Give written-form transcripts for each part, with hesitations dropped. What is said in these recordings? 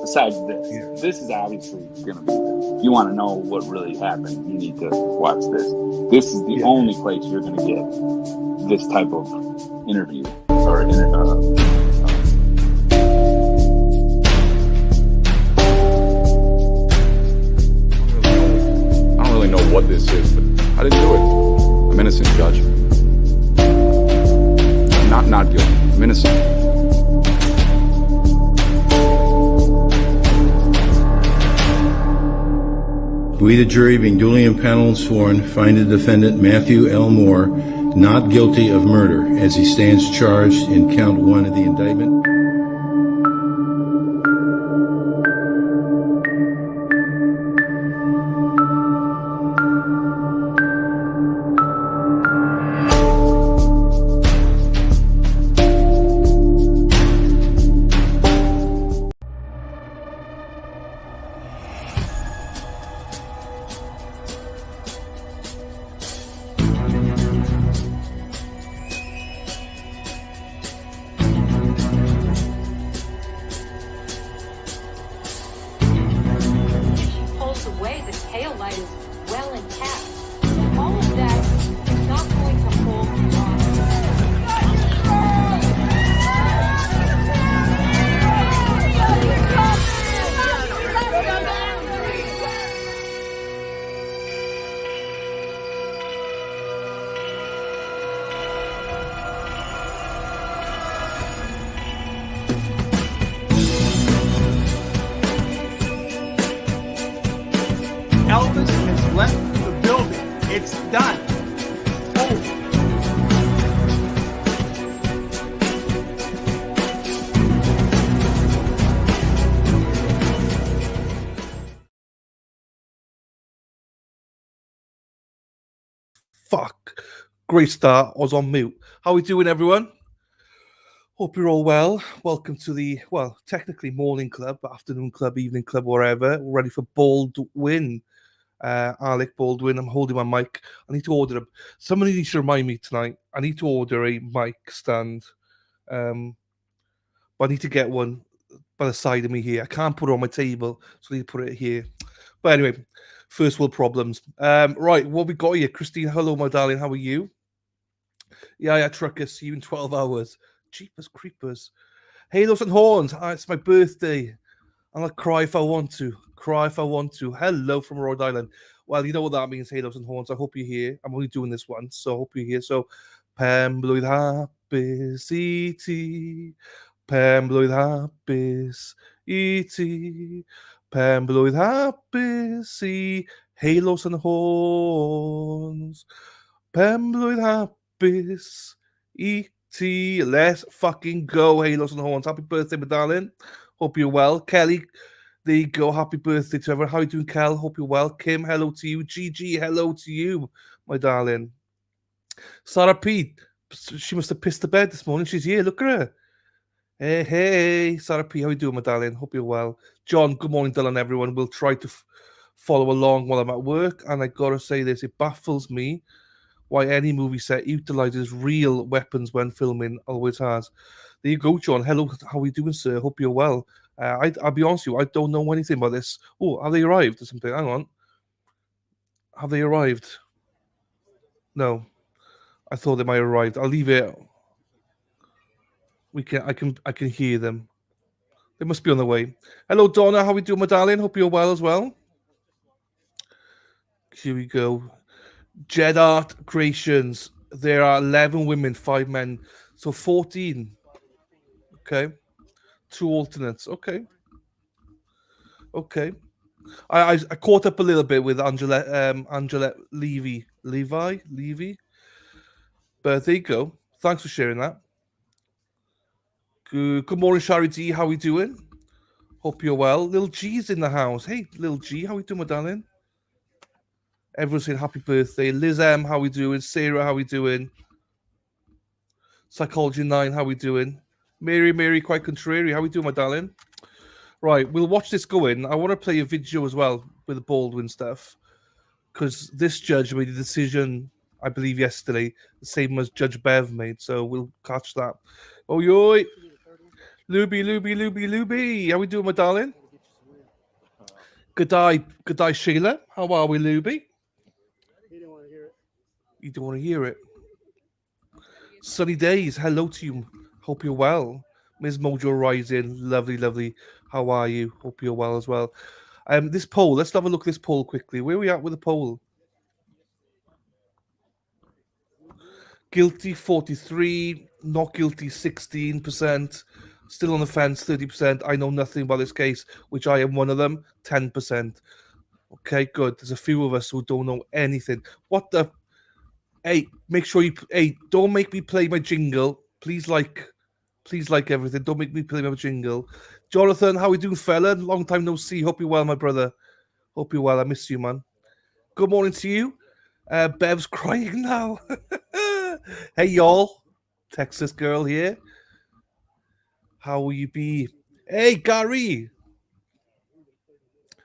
besides this is obviously going to be, if you want to know what really happened, you need to watch this. This is the only place you're going to get this type of interview or I don't really know what this is, but I didn't do it. I'm innocent, Judge. I'm not guilty. I'm innocent. We, the jury, being duly impaneled and sworn, find the defendant, Matthew L. Moore, not guilty of murder, as he stands charged in count 1 of the indictment. Fuck. Great start. I was on mute. How are we doing, everyone? Hope you're all well. Welcome to the, well, technically morning club, afternoon club, evening club, wherever. We're ready for Baldwin. Alec Baldwin. I'm holding my mic. I need to order a... Somebody needs to remind me tonight. I need to order a mic stand. But I need to get one by the side of me here. I can't put it on my table, so I need to put it here. But anyway, first world problems. Right, what we got here? Christine, hello, my darling. How are you? Yeah, trucker. See you in 12 hours. Jeepers creepers. Halos and horns. It's my birthday. I'll cry if I want to. Cry if I want to. Hello from Rhode Island. Well, you know what that means, Halos and horns. I hope you're here. I'm only doing this once, so I hope you're here. So, Pam blwydd hapus I ti. Pam blwydd hapus I ti. Pam blwydd hapus I Halos and horns. Pam blwydd hapus I ti. Let's fucking go, Halos and horns. Happy birthday, my darling. Hope you're well. Kelly, there you go. Happy birthday to everyone. How you doing, Kel? Hope you're well. Kim, hello to you. Gigi, hello to you, my darling. Sarah P, she must have pissed the bed this morning. She's here. Look at her. Hey, Sarah P, how you doing, my darling? Hope you're well. John, good morning, Dylan, everyone. We'll try to follow along while I'm at work. And I gotta say this, it baffles me why any movie set utilizes real weapons when filming. Always has. There you go, John. Hello, how are you doing, sir? Hope you're well. I'll be honest with you, I don't know anything about this. Oh, have they arrived or something? Hang on. Have they arrived? No. I thought they might have arrived. I'll leave it. I can hear them. They must be on the way. Hello, Donna. How are we doing, my darling? Hope you're well as well. Here we go. Jed Art Creations. There are 11 women, 5 men. So 14. Okay. 2 alternates. Okay. I caught up a little bit with Angela Levi. But there you go. Thanks for sharing that. Good morning, Shari D. How we doing? Hope you're well. Little G's in the house. Hey, Little G. How we doing, my darling? Everyone's saying happy birthday. Liz M. How we doing? Sarah. How we doing? Psychology 9. How we doing? Mary, quite contrary. How we doing, my darling? Right, we'll watch this go in. I want to play a video as well with the Baldwin stuff, because this judge made a decision, I believe, yesterday, the same as Judge Bev made. So we'll catch that. Oh, yo, Luby. How we doing, my darling? Good day, Sheila. How are we, Luby? You don't want to hear it. Sunny days. Hello to you. Hope you're well. Ms. Mojo Rising. Lovely, lovely. How are you? Hope you're well as well. This poll. Let's have a look at this poll quickly. Where are we at with the poll? Guilty 43, not guilty 16%, still on the fence 30%. I know nothing about this case, which I am one of them, 10%. Okay, good. There's a few of us who don't know anything. What the? Hey, make sure you. Hey, don't make me play my jingle. Please like everything. Don't make me play my jingle. Jonathan, how we doing, fella? Long time no see. Hope you're well, my brother. Hope you're well. I miss you, man. Good morning to you. Bev's crying now. Hey, y'all. Texas girl here. How will you be? Hey, Gary.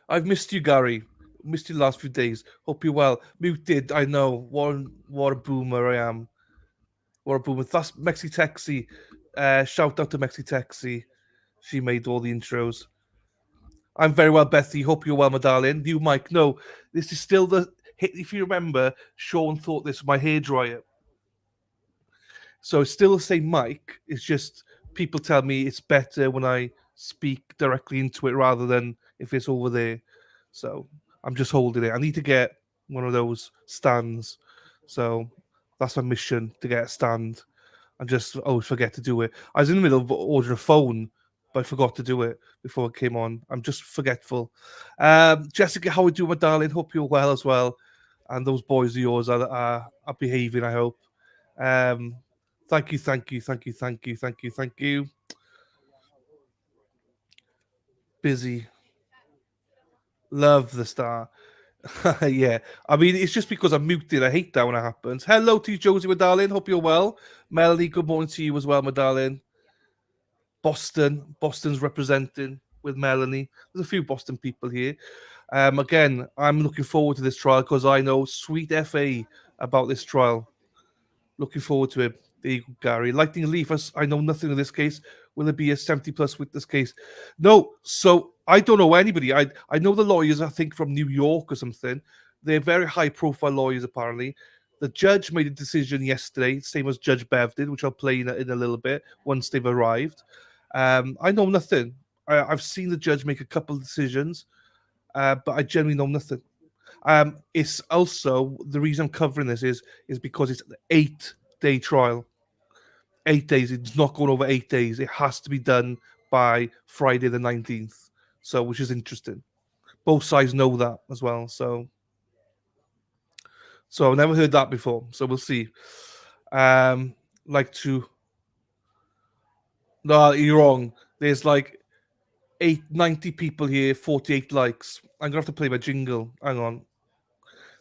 I've missed you, Gary. Missed you the last few days. Hope you're well. Muted, I know. What a boomer I am. What a boomer. That's Mexi Texi. Shout out to Mexi Texi. She made all the intros. I'm very well, Bethy. Hope you're well, my darling. You, Mike. No, this is still the. If you remember, Sean thought this was my hairdryer. So it's still the same mic. It's just people tell me it's better when I speak directly into it rather than if it's over there. So I'm just holding it. I need to get one of those stands. So that's my mission, to get a stand. I just always forget to do it. I was in the middle of ordering a phone, but I forgot to do it before it came on. I'm just forgetful. Jessica, how are you doing, my darling? Hope you're well as well. And those boys of yours are behaving, I hope. Thank you. Busy. Love the star. Yeah. I mean, it's just because I'm muted. I hate that when it happens. Hello to you, Josie, my darling. Hope you're well. Melanie, good morning to you as well, my darling. Boston's representing with Melanie. There's a few Boston people here. Again, I'm looking forward to this trial because I know sweet FA about this trial. Looking forward to it. There you go, Gary. Lightning Leaf, I know nothing of this case. Will it be a 70+ witness case? No. So I don't know anybody. I know the lawyers, I think, from New York or something. They're very high-profile lawyers, apparently. The judge made a decision yesterday, same as Judge Bev did, which I'll play in a little bit once they've arrived. I know nothing. I've seen the judge make a couple of decisions, but I generally know nothing. It's also, the reason I'm covering this is because it's an 8-day trial. 8 days. It's not going over 8 days. It has to be done by Friday the 19th. So, which is interesting. Both sides know that as well. So I've never heard that before. So we'll see. No, you're wrong. There's like 90 people here, 48 likes. I'm gonna have to play my jingle. Hang on.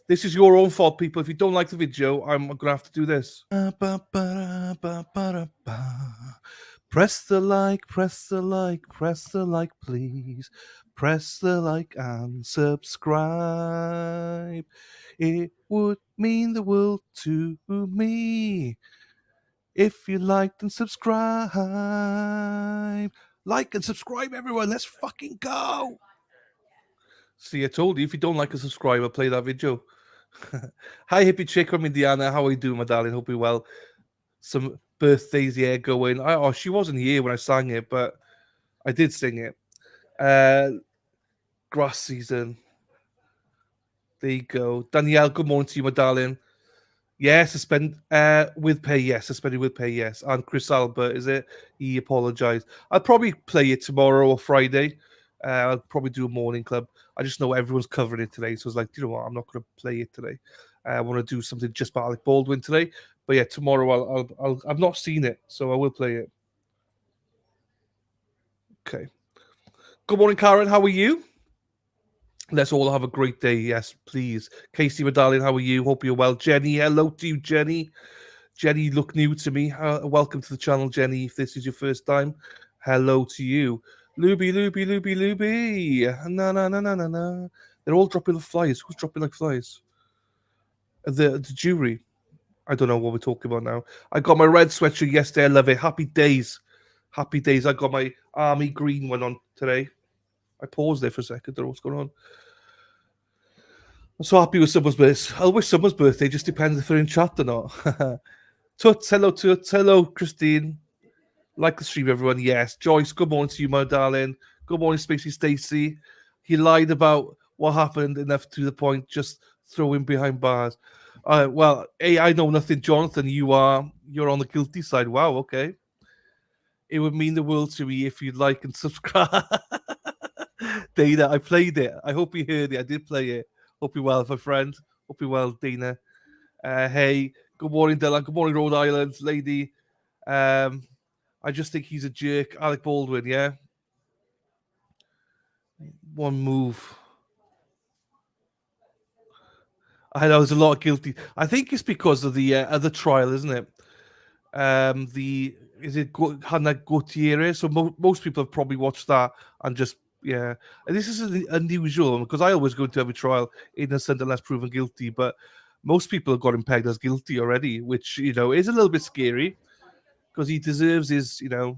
This is your own fault, people. If you don't like the video, I'm gonna have to do this. Press the like, please. Press the like and subscribe. It would mean the world to me if you liked and subscribe. Like and subscribe, everyone. Let's fucking go. See, I told you, if you don't like and subscribe, I'll play that video. Hi, hippie chick from Indiana. How are you doing, my darling? Hope you're well. Some birthdays, yeah, going. She wasn't here when I sang it, but I did sing it. Grass season. There you go. Danielle, good morning to you, my darling. Yeah, suspended with pay, yes. Suspended with pay, yes. And Chris Albert, is it? He apologized. I'll probably play it tomorrow or Friday. I'll probably do a morning club. I just know everyone's covering it today, so I was like, you know what? I'm not going to play it today. I want to do something just about Alec Baldwin today. But yeah, tomorrow I've not seen it, so I will play it. Okay. Good morning, Karen. How are you? Let's all have a great day. Yes, please. Casey, my darling, how are you? Hope you're well. Jenny, hello to you, Jenny. Jenny, you look new to me. Welcome to the channel, Jenny. If this is your first time, hello to you. Luby. Na. They're all dropping like flies. Who's dropping like flies? The jury. I don't know what we're talking about now. I got my red sweatshirt yesterday. I love it. Happy days. I got my army green one on today. I paused there for a second. Don't know what's going on. I'm so happy with someone's birthday. I wish someone's birthday. Just depends if they're in chat or not. Toots, hello, Toots. Hello, Christine. Like the stream, everyone. Yes. Joyce, good morning to you, my darling. Good morning, Spacey Stacy. He lied about what happened enough to the point just throw him behind bars. Well, hey, I know nothing, Jonathan. You're on the guilty side. Wow, okay. It would mean the world to me if you'd like and subscribe. Dana, I played it. I hope you heard it. I did play it. Hope you're well, my friend. Hope you're well, Dana. Hey, good morning, Dylan. Good morning, Rhode Island lady. I just think he's a jerk. Alec Baldwin, yeah? One move. I know there's a lot of guilty. I think it's because of the other trial, isn't it? Is it Halyna Gutierrez? So most people have probably watched that and just and this is unusual because I always go into every trial innocent unless proven guilty, but most people have got him pegged as guilty already, which is a little bit scary because he deserves his, as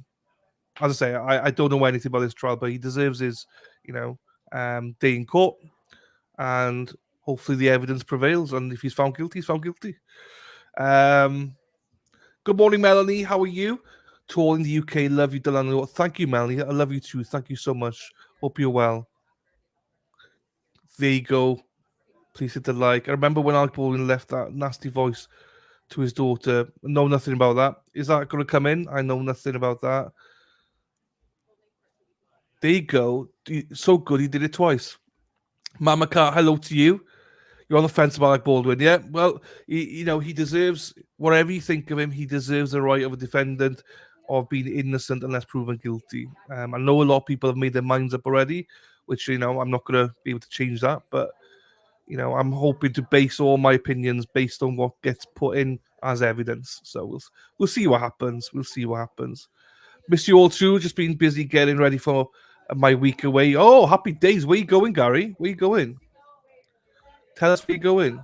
I say, I don't know anything about this trial, but he deserves his, day in court, and hopefully the evidence prevails, and if he's found guilty, he's found guilty. Good morning, Melanie. How are you? To all in the UK, love you, Delano. Thank you, Melanie. I love you too. Thank you so much. Hope you're well. There you go. Please hit the like. I remember when Alec Baldwin left that nasty voice to his daughter. Know nothing about that. Is that going to come in? I know nothing about that. There you go. So good. He did it twice. Mama Cat, hello to you. You're on the fence about Alec Baldwin, yeah? Well, he deserves, whatever you think of him, he deserves the right of a defendant of being innocent unless proven guilty. I know a lot of people have made their minds up already, which, I'm not going to be able to change that, but, I'm hoping to base all my opinions based on what gets put in as evidence. So we'll see what happens. We'll see what happens. Miss you all too. Just been busy getting ready for my week away. Oh, happy days. Where you going, Gary? Where you going? Tell us where you're going.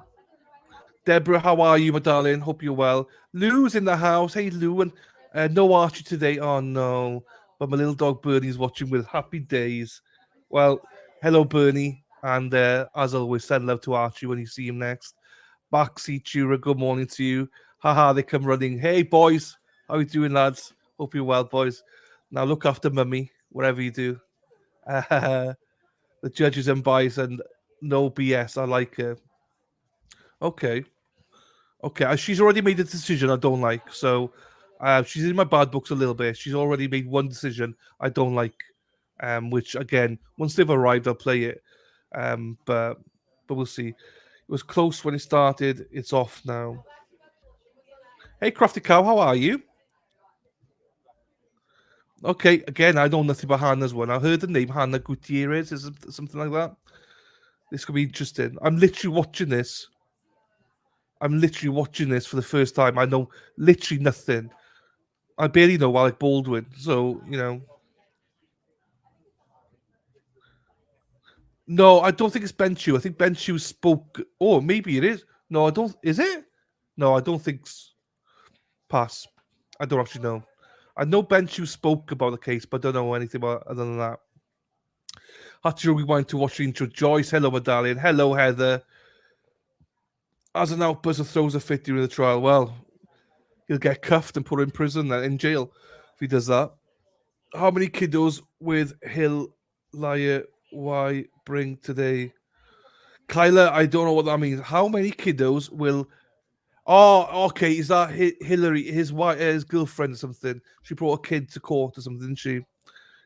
Deborah, how are you, my darling? Hope you're well. Lou's in the house. Hey, Lou. And no Archie today. Oh, no. But my little dog Bernie's watching with happy days. Well, hello, Bernie. And as always, send love to Archie when you see him next. Backseat Jura, good morning to you. Haha, they come running. Hey, boys. How you doing, lads? Hope you're well, boys. Now look after mummy, whatever you do. The judge is unbiased and no BS. I like her. Okay. She's already made a decision I don't like. So she's in my bad books a little bit. She's already made one decision I don't like. Which again, once they've arrived, I'll play it. But we'll see. It was close when it started. It's off now. Hey, Crafty Cow, how are you? Okay, again, I know nothing about Hannah's one. I heard the name Halyna Gutierrez, is something like that. This could be interesting. I'm literally watching this for the first time. I know literally nothing. I barely know Alec Baldwin, so, No, I don't think it's Ben Chew. I think Ben Chew spoke... Oh, maybe it is. No, I don't... Is it? No, I don't think... Pass. I don't actually know. I know Ben Chew spoke about the case, but I don't know anything about other than that. Had to rewind to watch the intro. Joyce, hello, medallion. Hello, Heather. As an outburst of throws a fit during the trial, well, he'll get cuffed and put in prison and in jail if he does that. How many kiddos with Hill Liar why bring today? Kyla, I don't know what that means. How many kiddos will... Oh, okay. Is that Hillary, his wife, his girlfriend or something? She brought a kid to court or something, didn't she?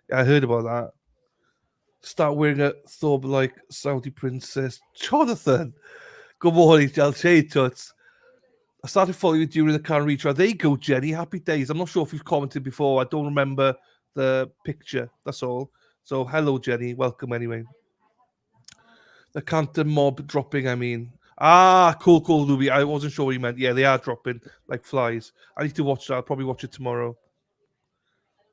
Yeah, I heard about that. Start wearing a thob like Saudi princess. Jonathan. Good morning, Jalshay Tuts. I started following you during the Can retrial. There you go, Jenny. Happy days. I'm not sure if you've commented before. I don't remember the picture. That's all. So, hello, Jenny. Welcome anyway. The Canton mob dropping, I mean. Ah, cool, Ruby. I wasn't sure what you meant. Yeah, they are dropping like flies. I need to watch that. I'll probably watch it tomorrow.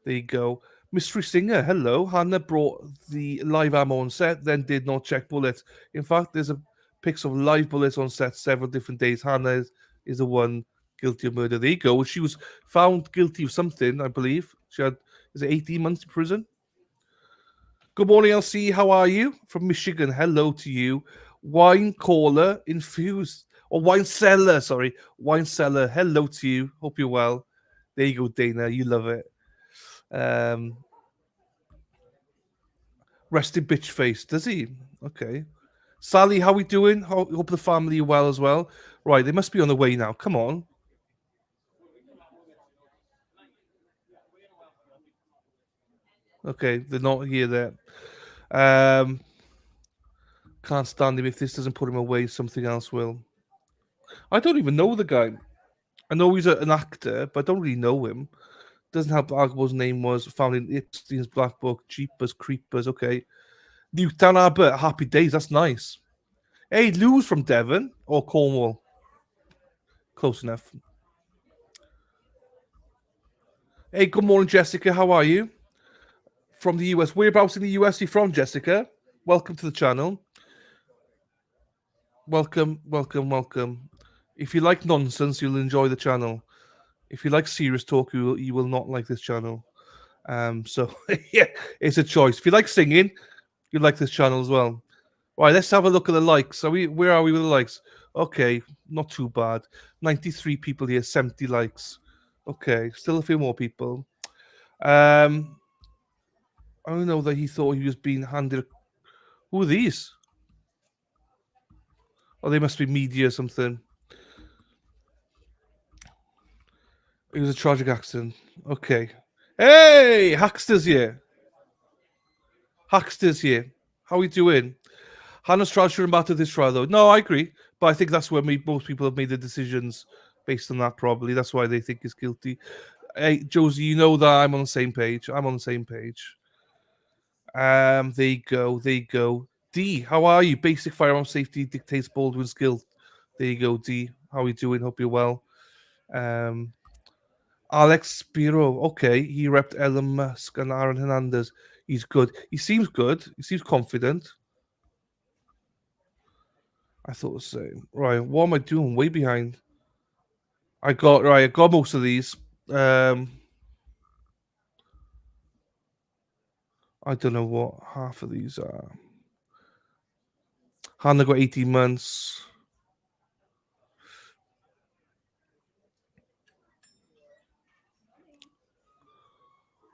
There you go. Mystery Singer, hello. Hannah brought the live ammo on set, then did not check bullets. In fact, there's a pics of live bullets on set several different days. Hannah is the one guilty of murder. There you go. She was found guilty of something, I believe. She had, is it 18 months in prison? Good morning, LC. How are you? From Michigan. Hello to you. Wine caller infused. Or wine cellar, sorry. Wine cellar. Hello to you. Hope you're well. There you go, Dana. You love it. Rested bitch face. Does he? Okay. Sally, how we doing? Hope the family are well as well. Right, they must be on the way now. Come on. Okay, they're not here there. Can't stand him. If this doesn't put him away, something else will. I don't even know the guy. I know he's an actor, but I don't really know him. Doesn't help that Agbo's name was found in Epstein's Black Book. Jeepers, creepers. Okay. Newtown Abbott, happy days. That's nice. Hey, Lou's from Devon or Cornwall. Close enough. Hey, good morning, Jessica. How are you? From the US. Whereabouts in the US are you from, Jessica? Welcome to the channel. Welcome, welcome, welcome. If you like nonsense, you'll enjoy the channel. If you like serious talk, you will not like this channel. So yeah, it's a choice. If you like singing, you like this channel as well. Right, let's have a look at the likes. Where are we with the likes? Okay, not too bad. 93 people here, 70 likes. Okay, still a few more people. I don't know that he thought he was being handed. Who are these? Oh, they must be media or something. It was a tragic accident. Okay. Hey, Hackster's here. Hackster's here. How are we doing? Hannah's trial shouldn't matter this trial, though. No, I agree. But I think that's where most people have made the decisions based on that, probably. That's why they think he's guilty. Hey, Josie, you know that I'm on the same page. I'm on the same page. There you go. There you go. D, how are you? Basic firearm safety dictates Baldwin's guilt. There you go, D. How are you doing? Hope you're well. Alex Spiro. Okay, he repped Elon Musk and Aaron Hernandez. He's good. He seems good. He seems confident. I thought the same. Right, what am I doing? Way behind. I got most of these. I don't know what half of these are. Hannah got 18 months.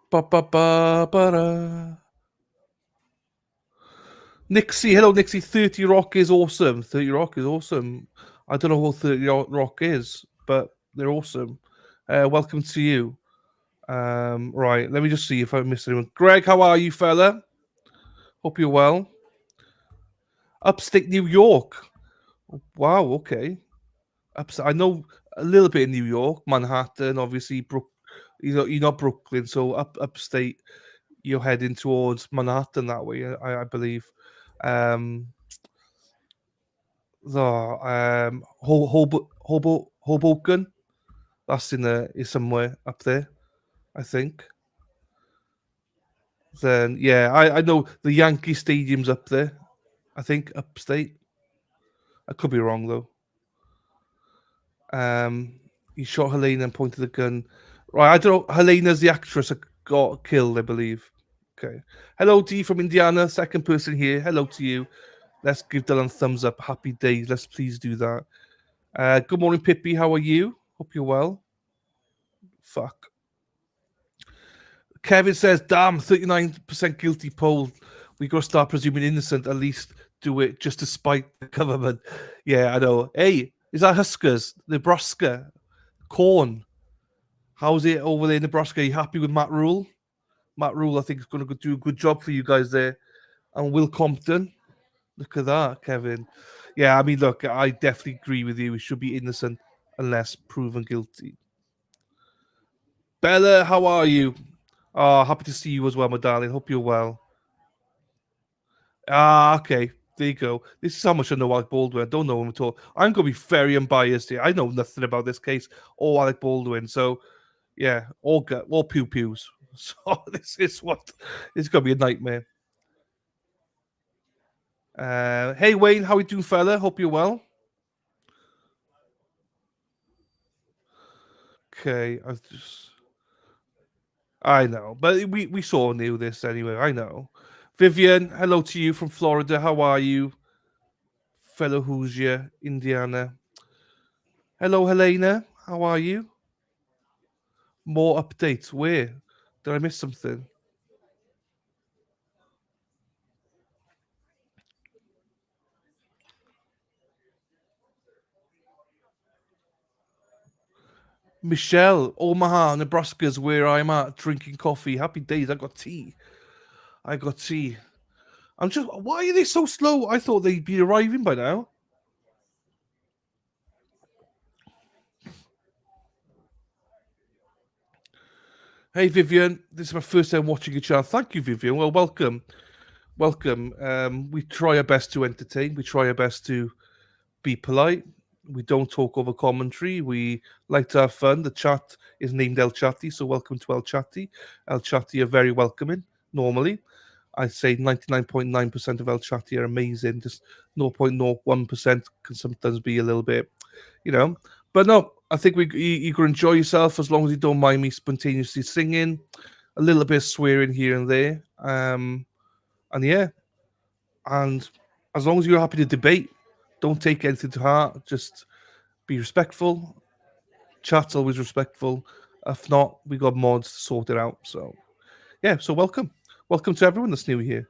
Ba-ba-ba-ba-da. Nixie, hello Nixie. 30 Rock is awesome. 30 Rock is awesome. I don't know who 30 Rock is, but they're awesome. Welcome to you. Right, let me just see if I missed anyone. Greg, how are you, fella? Hope you're well. Upstate New York. Wow, okay. I know a little bit in New York, Manhattan, obviously. You're not Brooklyn, so upstate, you're heading towards Manhattan that way. I believe. Hoboken. That's is somewhere up there, I think. Then yeah, I know the Yankee Stadium's up there. I think upstate. I could be wrong though. He shot Halyna and pointed the gun. Right, I don't know. Halyna's the actress that got killed, I believe. Okay. Hello, D from Indiana. Second person here. Hello to you. Let's give Dylan a thumbs up. Happy days. Let's please do that. Good morning, Pippi. How are you? Hope you're well. Fuck. Kevin says, damn, 39% guilty poll. We got to start presuming innocent, at least do it just to spite the government. Yeah, I know. Hey, is that Huskers? Nebraska? Corn? How's it over there in Nebraska? Are you happy with Matt Rule? Matt Rule, I think, is going to do a good job for you guys there. And Will Compton. Look at that, Kevin. Yeah, I mean, look, I definitely agree with you. He should be innocent unless proven guilty. Bella, how are you? Oh, happy to see you as well, my darling. Hope you're well. Okay. There you go. This is how much I know Alec Baldwin. I don't know him at all. I'm going to be very unbiased here. I know nothing about this case or Alec Baldwin. So, yeah, all pew-pews. So, this is it's going to be a nightmare. Hey, Wayne, how are you doing, fella? Hope you're well. Okay, I know, but we saw knew this anyway. I know. Vivian, hello to you from Florida. How are you? Fellow Hoosier, Indiana. Hello, Halyna. How are you? More updates. Where? Did I miss something? Michelle, Omaha, Nebraska's where I'm at, drinking coffee. Happy days. I got tea. I'm just. Why are they so slow? I thought they'd be arriving by now. Hey, Vivian. This is my first time watching your channel. Thank you, Vivian. Well, welcome. We try our best to entertain. We try our best to be polite. We don't talk over commentary. We like to have fun. The chat is named El Chatty, so welcome to El Chatty. El Chatty are very welcoming, normally. I'd say 99.9% of El Chatty are amazing. Just 0.01% can sometimes be a little bit, But no, I think you can enjoy yourself as long as you don't mind me spontaneously singing, a little bit of swearing here and there. And yeah, and as long as you're happy to debate, don't take anything to heart. Just be respectful. Chat's always respectful. If not, we got mods to sort it out. So yeah, so welcome to everyone that's new here.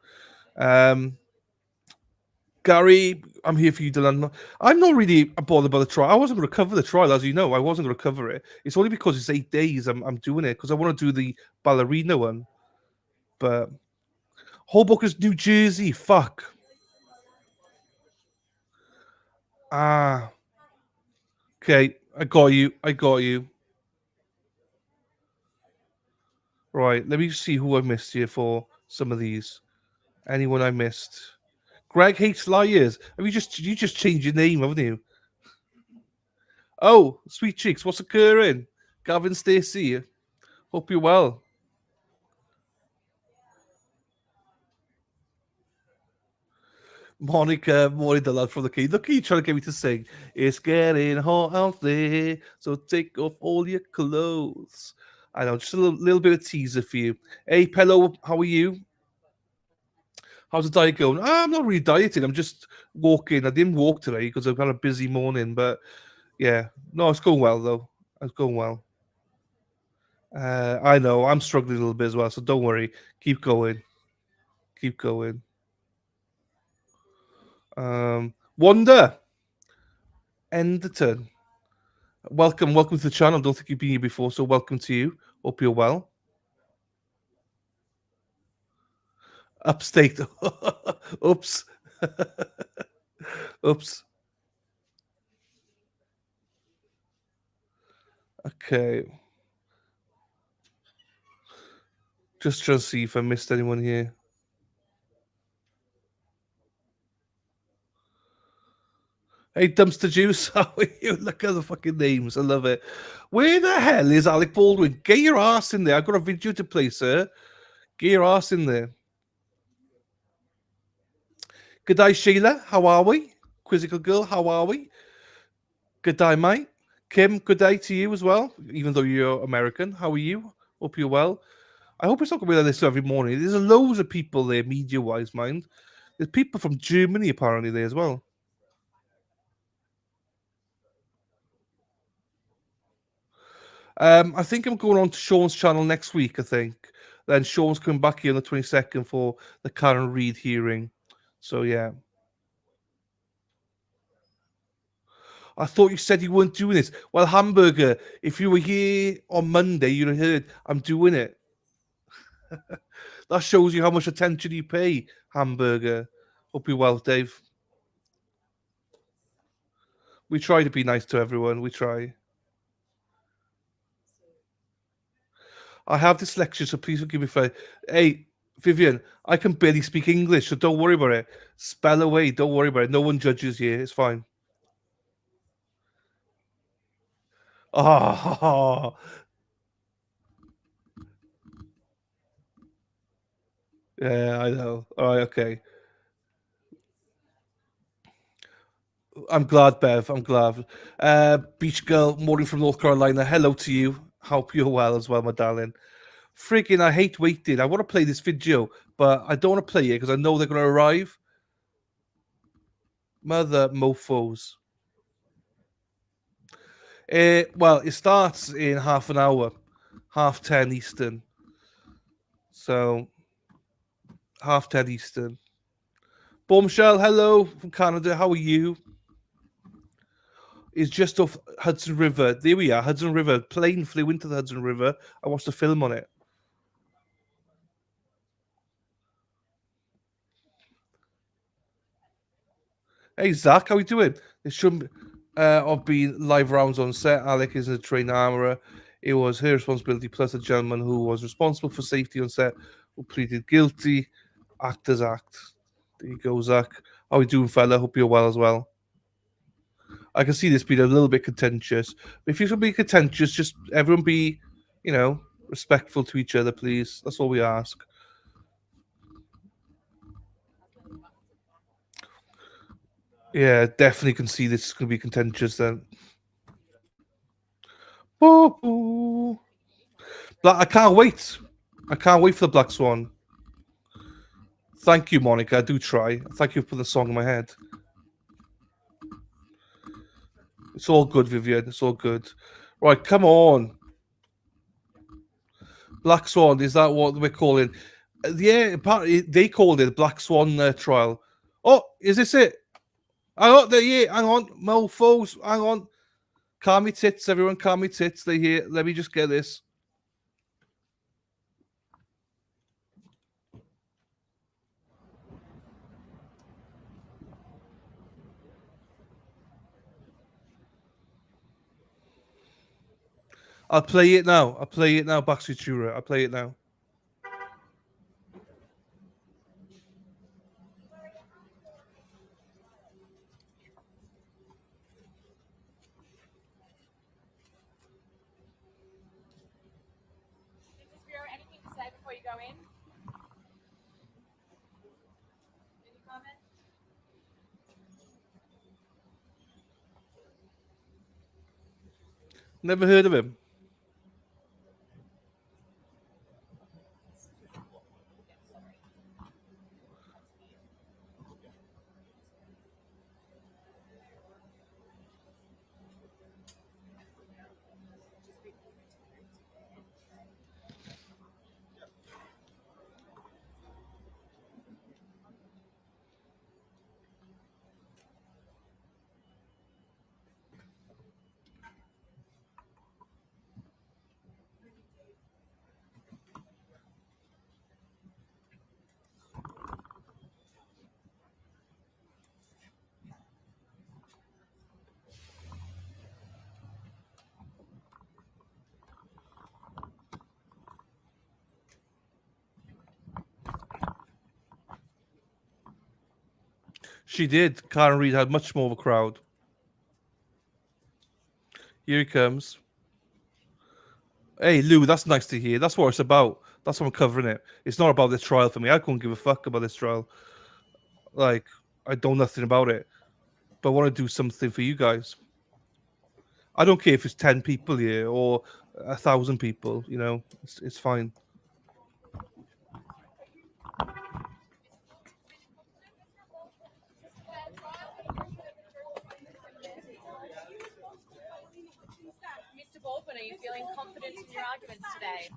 Gary, I'm here for you, Dylan. I'm not really bothered about the trial. I wasn't going to cover the trial, as you know. I wasn't going to cover it. It's only because it's 8 days I'm doing it, because I want to do the ballerina one. But Hoboken's New Jersey. Fuck. Okay, I got you. Right, let me see who I missed here for some of these. Anyone I missed? Greg hates liars. Have you just changed your name, haven't you? Oh, sweet cheeks, what's occurring? Gavin Stacey, hope you're well. Monica, morning, the lad from the key. Look at you trying to get me to sing. It's getting hot out there, so take off all your clothes. I know, just a little bit of teaser for you. Hey, Pello, how are you? How's the diet going? I'm not really dieting. I'm just walking. I didn't walk today because I've had a busy morning, but yeah, no, it's going well though. It's going well. I know I'm struggling a little bit as well, so don't worry. Keep going. Keep going. Wanda Enderton. Welcome to the channel. Don't think you've been here before, so welcome to you. Hope you're well. Upstate. Oops. Oops. Okay. Just trying to see if I missed anyone here. Hey, Dumpster Juice, how are you? Look at the fucking names. I love it. Where the hell is Alec Baldwin? Get your ass in there. I've got a video to play, sir. Get your ass in there. Good day, Sheila. How are we? Quizzical Girl, how are we? Good day, mate. Kim, good day to you as well, even though you're American. How are you? Hope you're well. I hope it's not going to be like this every morning. There's loads of people there, media-wise, mind. There's people from Germany, apparently, there as well. I think I'm going on to Sean's channel next week, I think. Then Sean's coming back here on the 22nd for the Karen Reid hearing. So, yeah. I thought you said you weren't doing this. Well, Hamburger, if you were here on Monday, you'd have heard I'm doing it. That shows you how much attention you pay, Hamburger. Hope you're well, Dave. We try to be nice to everyone. We try. I have dyslexia, so please forgive me for. Hey, Vivian, I can barely speak English, so don't worry about it. Spell away. Don't worry about it. No one judges you. It's fine. Oh, yeah, I know. All right, okay. I'm glad, Bev. I'm glad. Beach Girl, morning from North Carolina. Hello to you. Hope you're well as well, my darling. Freaking, I hate waiting. I want to play this video, but I don't want to play it because I know they're going to arrive. Mother mofos. Well, it starts in half an hour, 10:30 Eastern. So, 10:30 Eastern. Bombshell, hello from Canada. How are you? It's just off Hudson River. There we are, Hudson River. Plane flew into the Hudson River. I watched a film on it. Hey, Zach, how are you doing? There shouldn't have been live rounds on set. Alec is a trained armorer. It was her responsibility, plus a gentleman who was responsible for safety on set who pleaded guilty. Actors act. There you go, Zach. How are you doing, fella? Hope you're well as well. I can see this being a little bit contentious. If you're going to be contentious, just everyone be, respectful to each other, please. That's all we ask. Yeah, definitely can see this is going to be contentious then. But I can't wait. I can't wait for the Black Swan. Thank you, Monica. I do try. Thank you for the song in my head. It's all good, Vivian. It's all good. Right, come on. Black Swan, is that what we're calling? Yeah, apparently they called it Black Swan trial. Oh, is this it? Hang on, they're here. Hang on, mofos. Hang on. Calm your tits, everyone. Calm your tits. They're here. Let me just get this. I'll play it now. Prosecutor. I'll play it now. Anything to say before you go in? Any comments? Never heard of him. She did. Karen Reid had much more of a crowd. Here he comes. Hey, Lou, that's nice to hear. That's what it's about. That's why I'm covering it. It's not about this trial for me. I couldn't give a fuck about this trial. Like, I know nothing about it. But I want to do something for you guys. I don't care if it's 10 people here or 1,000 people, it's fine. Mr. Baldwin, are you feeling confident in your arguments today?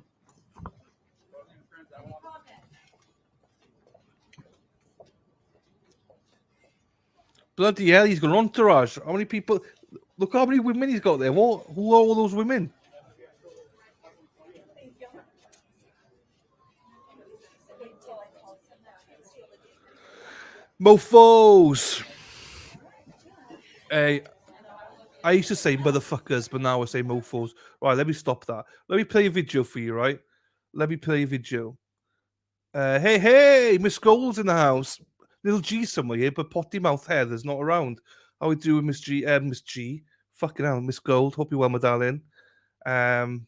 Bloody hell, he's got an entourage. How many people? Look how many women he's got there. Who are all those women? Mofos. Hey, I used to say motherfuckers, but now I say mofos. Right, let me stop that. Let me play a video for you, right? Let me play a video. Hey, Miss Gold's in the house. Little G somewhere here, but potty mouth Heather's not around. How we doing, Miss G? Miss G. Fucking hell, Miss Gold. Hope you're well, my darling. I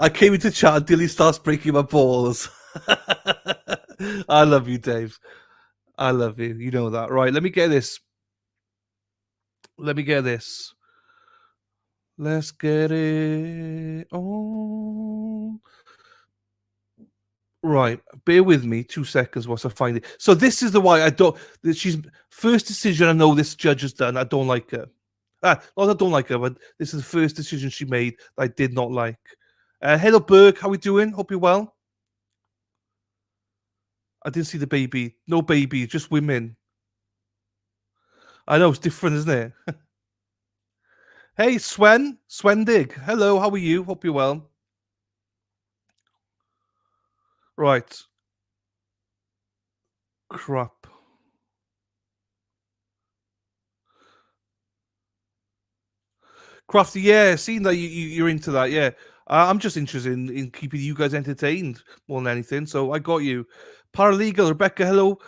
came into chat and Dilly starts breaking my balls. I love you, Dave. I love you. You know that. Right, let me get this. Let's get it on. Right, bear with me 2 seconds whilst I find it. So this is the why I don't. She's first decision. I know this judge has done. I don't like her. Not I don't like her, but this is the first decision she made that I did not like. Hello, Burke. How we doing? Hope you're well. I didn't see the baby. No baby, just women. I know it's different, isn't it? Hey, Swendig. Hello, how are you? Hope you're well. Right. Crap. Crafty, yeah, seeing that you're into that, yeah. I'm just interested in keeping you guys entertained more than anything. So I got you. Paralegal, Rebecca, hello.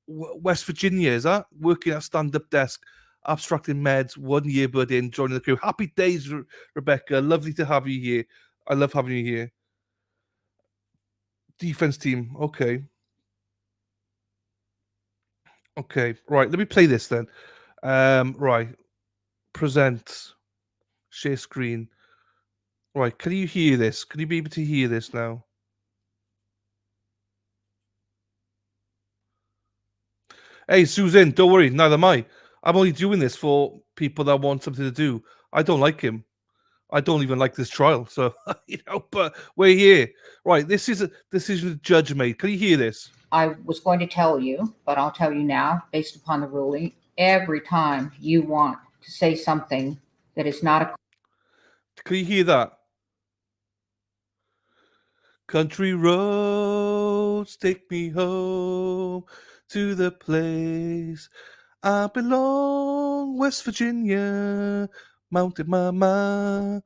West Virginia, is that? Working at stand-up desk, abstracting meds, 1 year bud in, joining the crew. Happy days, Rebecca. Lovely to have you here. I love having you here. Defense team, okay. Okay, right, let me play this then. Right, present, share screen. Right, can you hear this? Can you be able to hear this now? Hey, Susan, don't worry, neither am I. I'm only doing this for people that want something to do. I don't like him. I don't even like this trial. So, but we're here. Right, this is a decision the judge made. Can you hear this? I was going to tell you, but I'll tell you now, based upon the ruling, every time you want to say something that is not a... Can you hear that? Country roads take me home to the place I belong, West Virginia, Mountain Mama,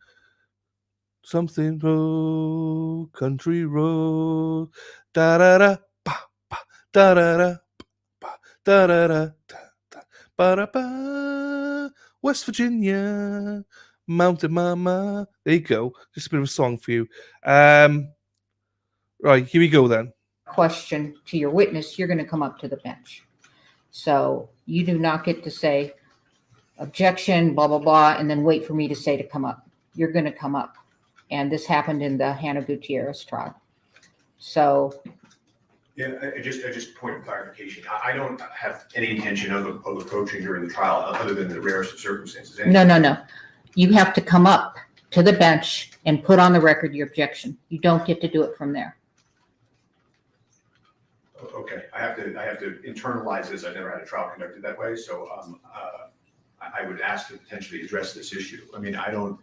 something road, country road, da da da, ba ba, da da da, ba da da da, ba da ba, West Virginia, Mountain Mama. There you go. Just a bit of a song for you. Right, here we go then. question to your witness, you're going to come up to the bench. So you do not get to say objection, blah, blah, blah, and then wait for me to say to come up. You're going to come up. And this happened in the Hannah Gutierrez trial. So... Yeah, just point of clarification. I don't have any intention of approaching during the trial other than the rarest of circumstances. No. You have to come up to the bench and put on the record your objection. You don't get to do it from there. Okay, I have to internalize this. I've never had a trial conducted that way, so I would ask to potentially address this issue. I mean, I don't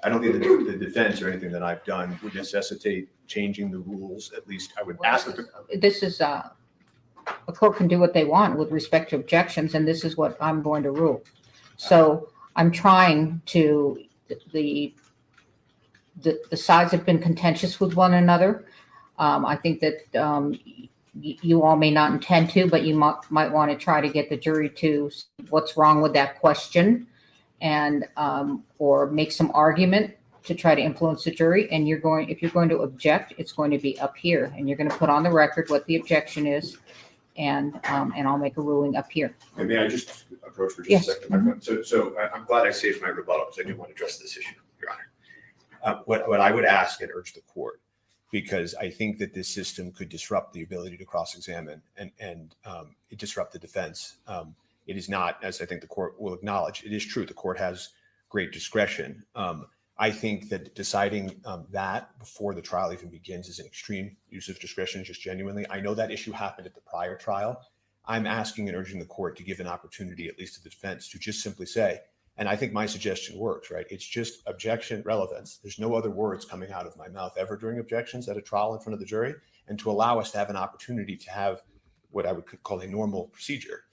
think the defense or anything that I've done would necessitate changing the rules. At least I would ask them. This is a court can do what they want with respect to objections, and this is what I'm going to rule. So I'm trying to the sides have been contentious with one another. I think that you all may not intend to, but you might want to try to get the jury to see what's wrong with that question, and or make some argument to try to influence the jury. And if you're going to object, it's going to be up here, and you're going to put on the record what the objection is, and I'll make a ruling up here. May I just approach for just Yes. a second? So I'm glad I saved my rebuttal because I do want to address this issue, Your Honor. What I would ask and urge the court, because I think that this system could disrupt the ability to cross-examine and disrupt the defense. It is not, as I think the court will acknowledge, it is true, the court has great discretion. I think that deciding that before the trial even begins is an extreme use of discretion, just genuinely. I know that issue happened at the prior trial. I'm asking and urging the court to give an opportunity, at least to the defense, to just simply say, and I think my suggestion works, right? It's just objection, relevance. There's no other words coming out of my mouth ever during objections at a trial in front of the jury, and to allow us to have an opportunity to have what I would call a normal procedure.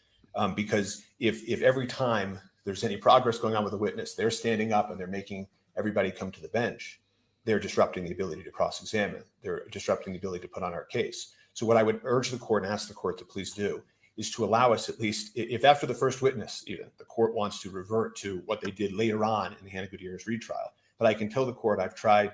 Because if every time there's any progress going on with a witness, they're standing up and they're making everybody come to the bench, they're disrupting the ability to cross-examine. They're disrupting the ability to put on our case. So what I would urge the court and ask the court to please do is to allow us, at least, if after the first witness, even, the court wants to revert to what they did later on in the Hannah Gutierrez retrial. But I can tell the court I've tried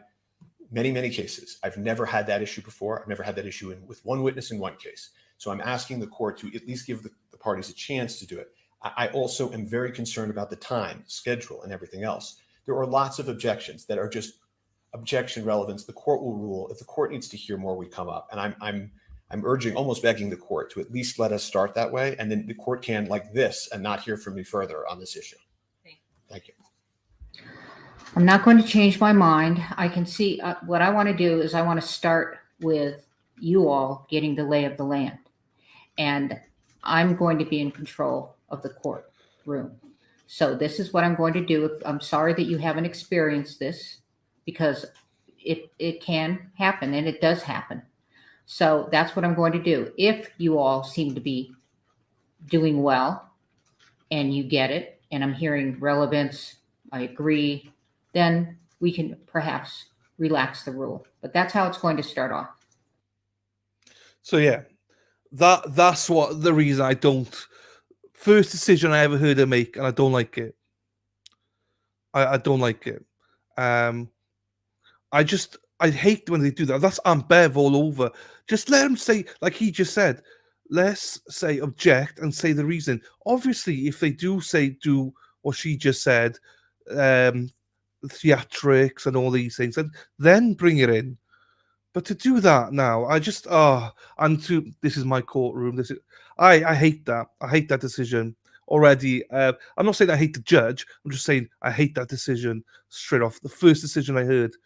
many cases. I've never had that issue before. I've never had that issue with one witness in one case. So I'm asking the court to at least give the parties a chance to do it. I also am very concerned about the time, schedule, and everything else. There are lots of objections that are just objection relevance. The court will rule. If the court needs to hear more, we come up. And I'm urging, almost begging the court to at least let us start that way. And then the court can, like this, and not hear from me further on this issue. Thank you. I'm not going to change my mind. I can see what I want to do is I want to start with you all getting the lay of the land. And I'm going to be in control of the courtroom. So this is what I'm going to do. I'm sorry that you haven't experienced this, because it can happen, and it does happen. So that's what I'm going to do. If you all seem to be doing well and you get it, and I'm hearing relevance, I agree, then we can perhaps relax the rule. But that's how it's going to start off. So yeah, that's what the reason I don't. First decision I ever heard her make, and I don't like it. I don't like it. I hate when they do that. That's Ambev all over. Just let them say, like he just said, let's say object and say the reason. Obviously, if they do what she just said, theatrics and all these things, and then bring it in. But to do that now, this is my courtroom. I hate that. I hate that decision already. I'm not saying I hate the judge. I'm just saying I hate that decision straight off. The first decision I heard.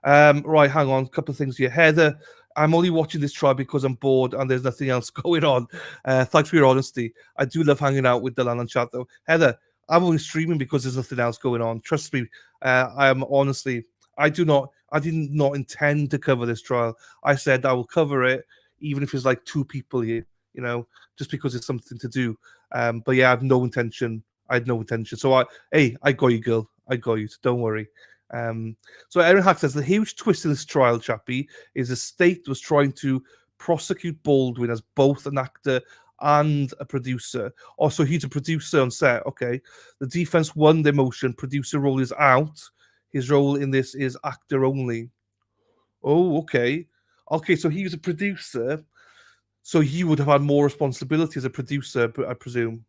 Right, hang on, a couple of things here. Heather, I'm only watching this trial because I'm bored and there's nothing else going on. Thanks for your honesty. I do love hanging out with Dylan and chat though. Heather, I'm only streaming because there's nothing else going on. Trust me, I did not intend to cover this trial. I said I will cover it, even if there's like two people here, just because it's something to do. But yeah, I had no intention. So I got you, girl. I got you. So don't worry. So Aaron Hack says the huge twist in this trial, Chappie, is the state was trying to prosecute Baldwin as both an actor and a producer. Also, he's a producer on set. Okay, the defense won their motion. Producer role is out. His role in this is actor only. Oh, okay. Okay, so he was a producer. So he would have had more responsibility as a producer, I presume.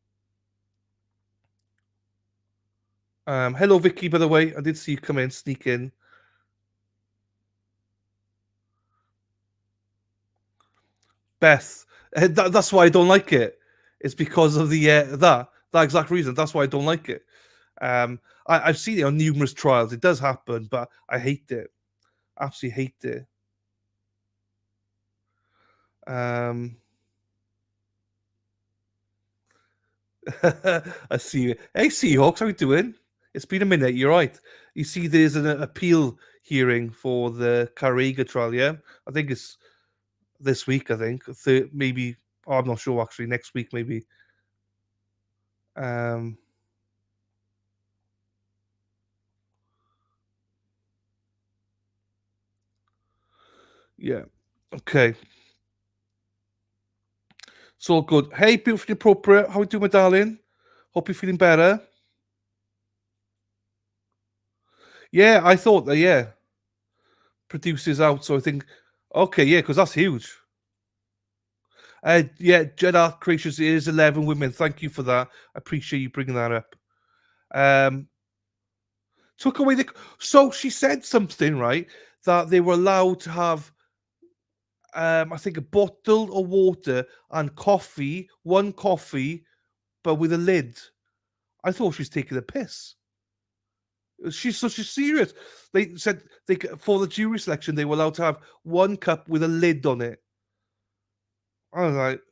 Hello, Vicky, by the way. I did see you come in, sneak in. Beth, that's why I don't like it. It's because of the that exact reason. That's why I don't like it. I've seen it on numerous trials. It does happen, but I hate it. Absolutely hate it. I see you. Hey, Seahawks, how you doing? It's been a minute. You're right. You see, there's an appeal hearing for the Carrega trial. Yeah, I think it's this week. I think maybe. Oh, I'm not sure. Actually, next week maybe. Yeah. Okay. It's all good. Hey, beautifully appropriate. How you doing, my darling? Hope you're feeling better. Yeah, I thought that. Yeah. Producers out, so I think. Okay, yeah, because that's huge. Yeah, Jedi Creatures is 11 women. Thank you for that. I appreciate you bringing that up. Took away the. So she said something, right? That they were allowed to have, I think, a bottle of water and coffee, one coffee, but with a lid. I thought she was taking a piss. She's serious. They said for the jury selection, they were allowed to have one cup with a lid on it. I was like,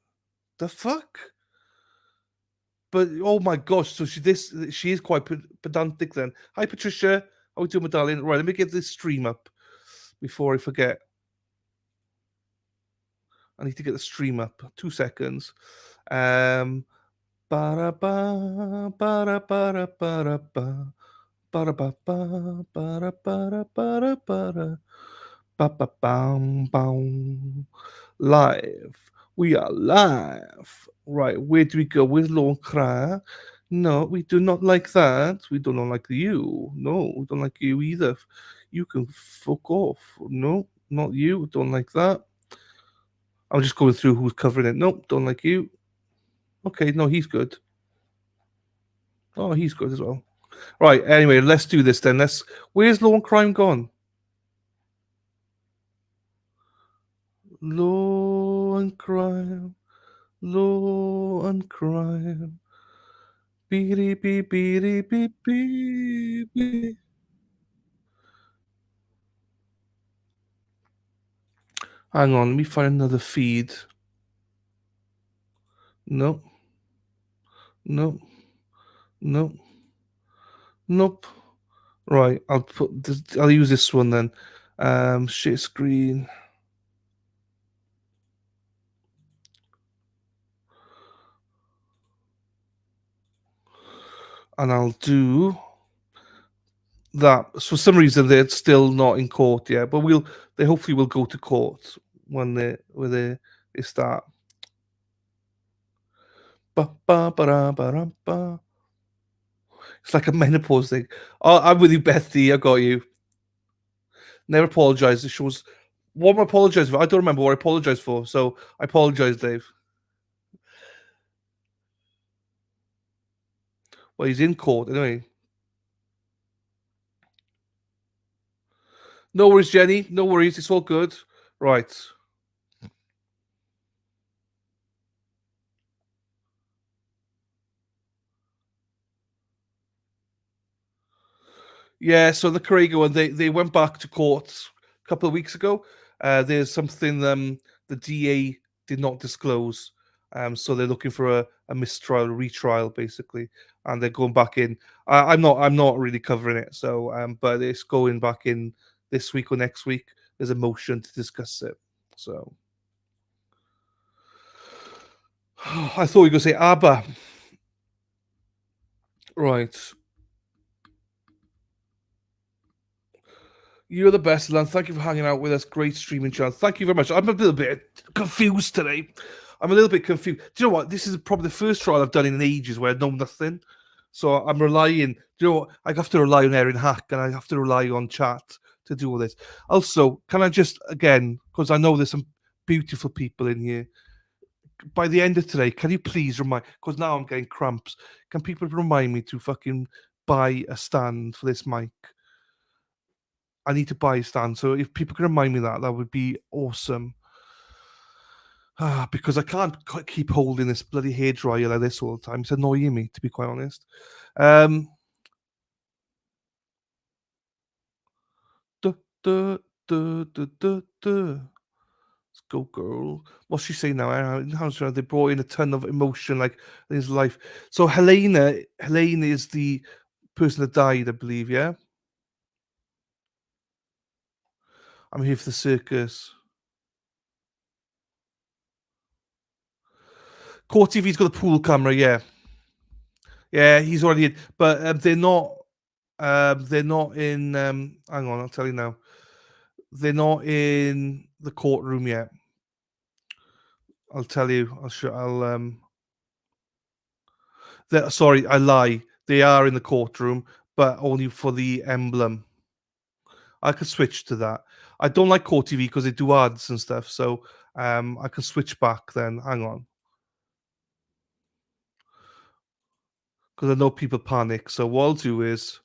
the fuck? But oh my gosh, so she is quite pedantic then. Hi Patricia, how are you doing, my darling? Right, let me get this stream up before I forget. I need to get the stream up. 2 seconds. Ba-da-ba, ba-da-ba-da, ba-da-ba, ba-da-ba-ba, ba-da-ba-da, ba-da-ba-da, ba-ba-bam-bam. Live. We are live. Right, where do we go? Where's Laurent Cra? No, we do not like that. We do not like you. No, we don't like you either. You can fuck off. No, not you. Don't like that. I'm just going through who's covering it. Nope, don't like you. Okay, no, he's good. Oh, he's good as well. Right, anyway, let's do this then. Where's Law and Crime gone? Law and Crime. Law and Crime. Beep, beep, beep, beep, beep, beep. Hang on, let me find another feed. Nope. Nope. Nope. Nope. Right, I'll use this one then. Share screen. And I'll do that. For some reason, they're still not in court yet, but they hopefully will go to court when they start. Ba, ba, ba, da, ba, da, ba. It's like a menopause thing. Oh, I'm with you, Bethy. I got you. Never apologize. The show's what am I apologizing for? I don't remember what I apologized for, so I apologize, Dave. Well, he's in court anyway. No worries, Jenny. No worries. It's all good. Right. Yeah, so the Corrigo one, they went back to court a couple of weeks ago. There's something the DA did not disclose. So they're looking for a mistrial, retrial, basically, and they're going back in. I'm not really covering it, so but it's going back in this week or next week. There's a motion to discuss it. So I thought you were gonna say ABBA. Right. You're the best, Lan. Thank you for hanging out with us. Great streaming channel. Thank you very much. I'm a little bit confused today. I'm a little bit confused. Do you know what? This is probably the first trial I've done in ages where I know nothing. So I'm relying. Do you know what? I have to rely on Erin Hack and I have to rely on chat to do all this. Also, can I just, again, because I know there's some beautiful people in here, by the end of today, can you please remind, because now I'm getting cramps, can people remind me to fucking buy a stand for this mic? I need to buy a stand. So if people can remind me that would be awesome. Because I can't keep holding this bloody hairdryer like this all the time. It's annoying me, to be quite honest. Let's go, girl. What's she saying now? They brought in a ton of emotion, like in his life. So Halyna is the person that died, I believe. Yeah, I'm here for the circus. Court TV's got a pool camera. Yeah, he's already in, but they're not. They're not in. Hang on, I'll tell you now. They're not in the courtroom yet. I'll tell you. Sorry, I lie. They are in the courtroom, but only for the emblem. I could switch to that. I don't like Court TV because they do ads and stuff. So I can switch back then. Hang on. Because I know people panic. So what I'll do is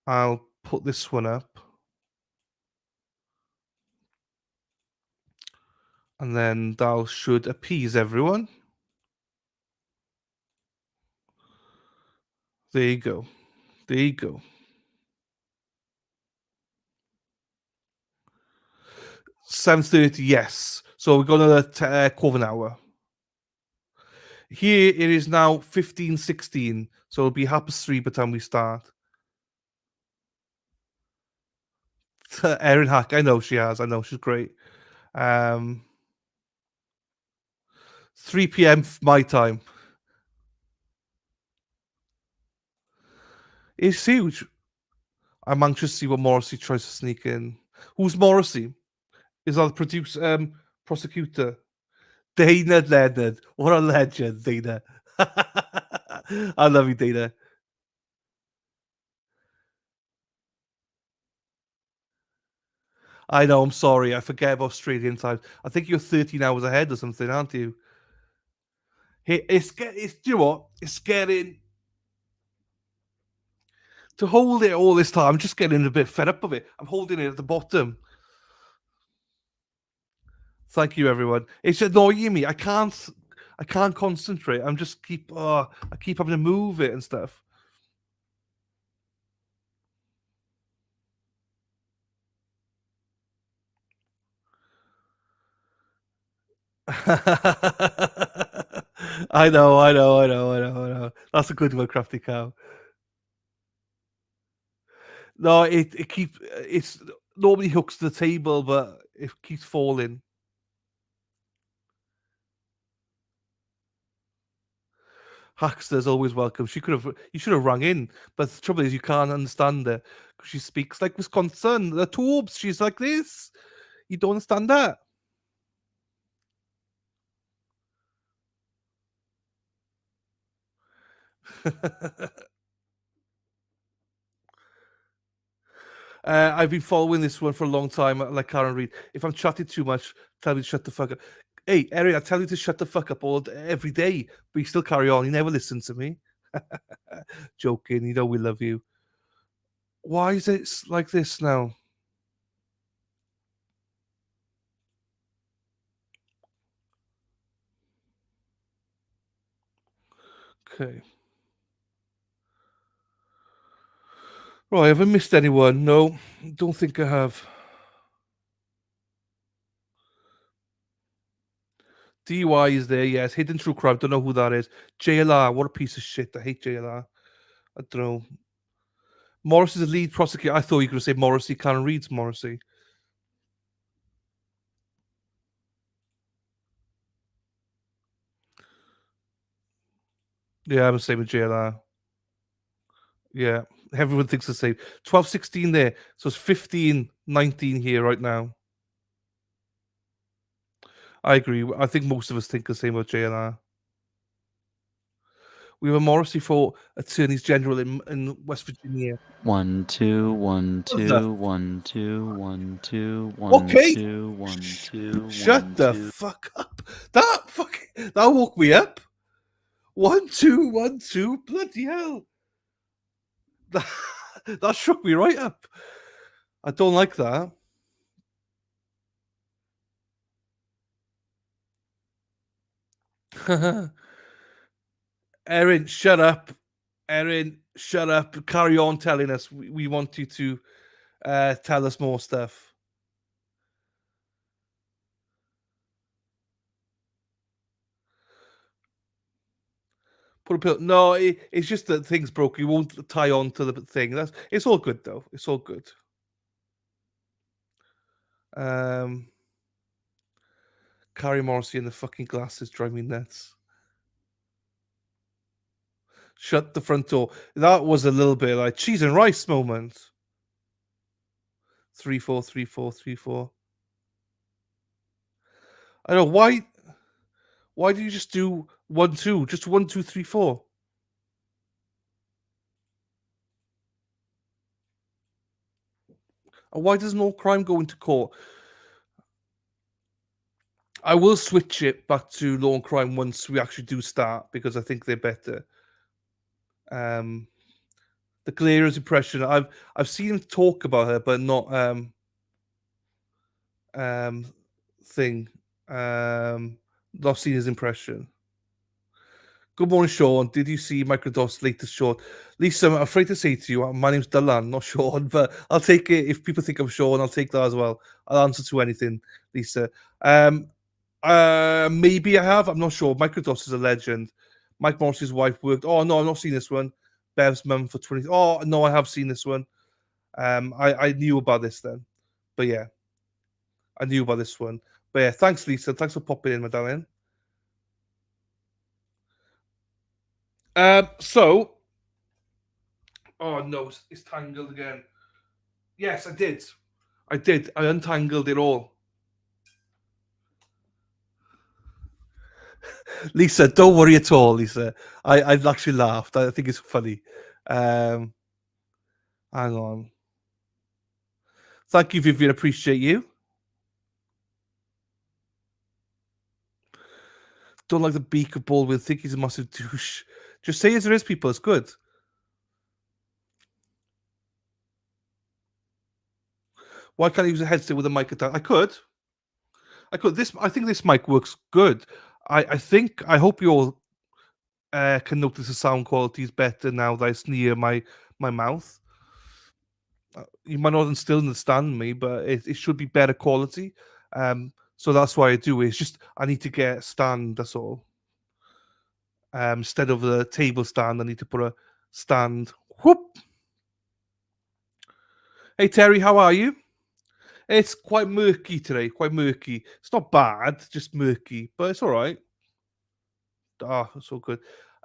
I'll put this one up. And then that should appease everyone. There you go. There you go. 7:30, yes. So we've got another quarter of an hour. Here it is now 15:16. So it'll be 3:30 by the time we start. Erin Hack, I know she has. I know she's great. 3 p.m. my time. It's huge. I'm anxious to see what Morrissey tries to sneak in. Who's Morrissey? Is that the producer, prosecutor? Dana Leonard. What a legend, Dana. I love you, Dana. I know, I'm sorry. I forget about Australian time. I think you're 13 hours ahead or something, aren't you? Hey, it's do you know what? It's getting to hold it all this time. I'm just getting a bit fed up of it. I'm holding it at the bottom. Thank you, everyone. It's annoying me. I can't concentrate. I keep having to move it and stuff. I know. That's a good one, Crafty Cow. No, it's normally hooks to the table, but it keeps falling. Hackster's always welcome. You should have rung in, but the trouble is you can't understand her because she speaks like Wisconsin. The Torbs, she's like this. You don't understand that. I've been following this one for a long time, like Karen Reed. If I'm chatting too much, tell me to shut the fuck up. Hey, Eric, I tell you to shut the fuck up every day, but you still carry on. You never listen to me. Joking, you know we love you. Why is it like this now? Okay. Right, have I missed anyone? No, don't think I have. DUI is there, yes. Hidden True Crime, don't know who that is. JLR, what a piece of shit. I hate JLR. I don't know. Morris is the lead prosecutor. I thought you were going to say Morrissey. Karen Reed's Morrissey. Yeah, I'm the same with JLR. Yeah, everyone thinks the same. 12-16 there. So it's 15-19 here right now. I agree. I think most of us think the same about JLR. We have a Morrissey for attorneys general in West Virginia. 1 2 1 What the 2 1 2 1 2 1 Okay. 2 1 2 Shut the fuck up. That woke me up. 1 2 1 2. Bloody hell. That shook me right up. I don't like that. Erin, shut up. Erin, shut up. Carry on telling us. We want you to tell us more stuff. Put a pill. No, it's just that things broke. You won't tie on to the thing. It's all good though. It's all good. Carrie Morrissey and the fucking glasses drive me nuts. Shut the front door. That was a little bit like cheese and rice moment. 3-4, 3-4, 3-4. I don't know why. Why do you just do 1-2? Just 1 2 3 4. And why does no crime go into court? I will switch it back to law and crime once we actually do start because I think they're better. The Galeria's impression. I've seen him talk about her, but not thing. Not seen his impression. Good morning, Sean. Did you see Microdot's latest short? Lisa, I'm afraid to say to you, my name's Dylan, not Sean, but I'll take it. If people think I'm Sean, I'll take that as well. I'll answer to anything, Lisa. Maybe I have. I'm not sure. Microdot is a legend. Mike Morrissey's wife worked. Oh, no, I've not seen this one. Bev's mum for 20. Oh, no, I have seen this one. I knew about this then. But yeah, I knew about this one. But yeah, thanks, Lisa. Thanks for popping in, my darling. So, oh no, it's tangled again. Yes, I did. I untangled it all. Lisa, don't worry at all, Lisa. I've actually laughed. I think it's funny. Hang on. Thank you, Vivian. Appreciate you. Don't like the beak of Baldwin. Think he's a massive douche. Just say as there is, people. It's good. Why can't I use a headset with a mic attached? I could. I think this mic works good. I hope you all can notice the sound quality is better now that it's near my mouth. You might not still understand me, but it should be better quality. So that's why I do it. It's just I need to get a stand. That's all. Instead of the table stand, I need to put a stand. Whoop. Hey Terry, how are you? It's quite murky today. Quite murky. It's not bad, just murky, but it's all right. It's all good.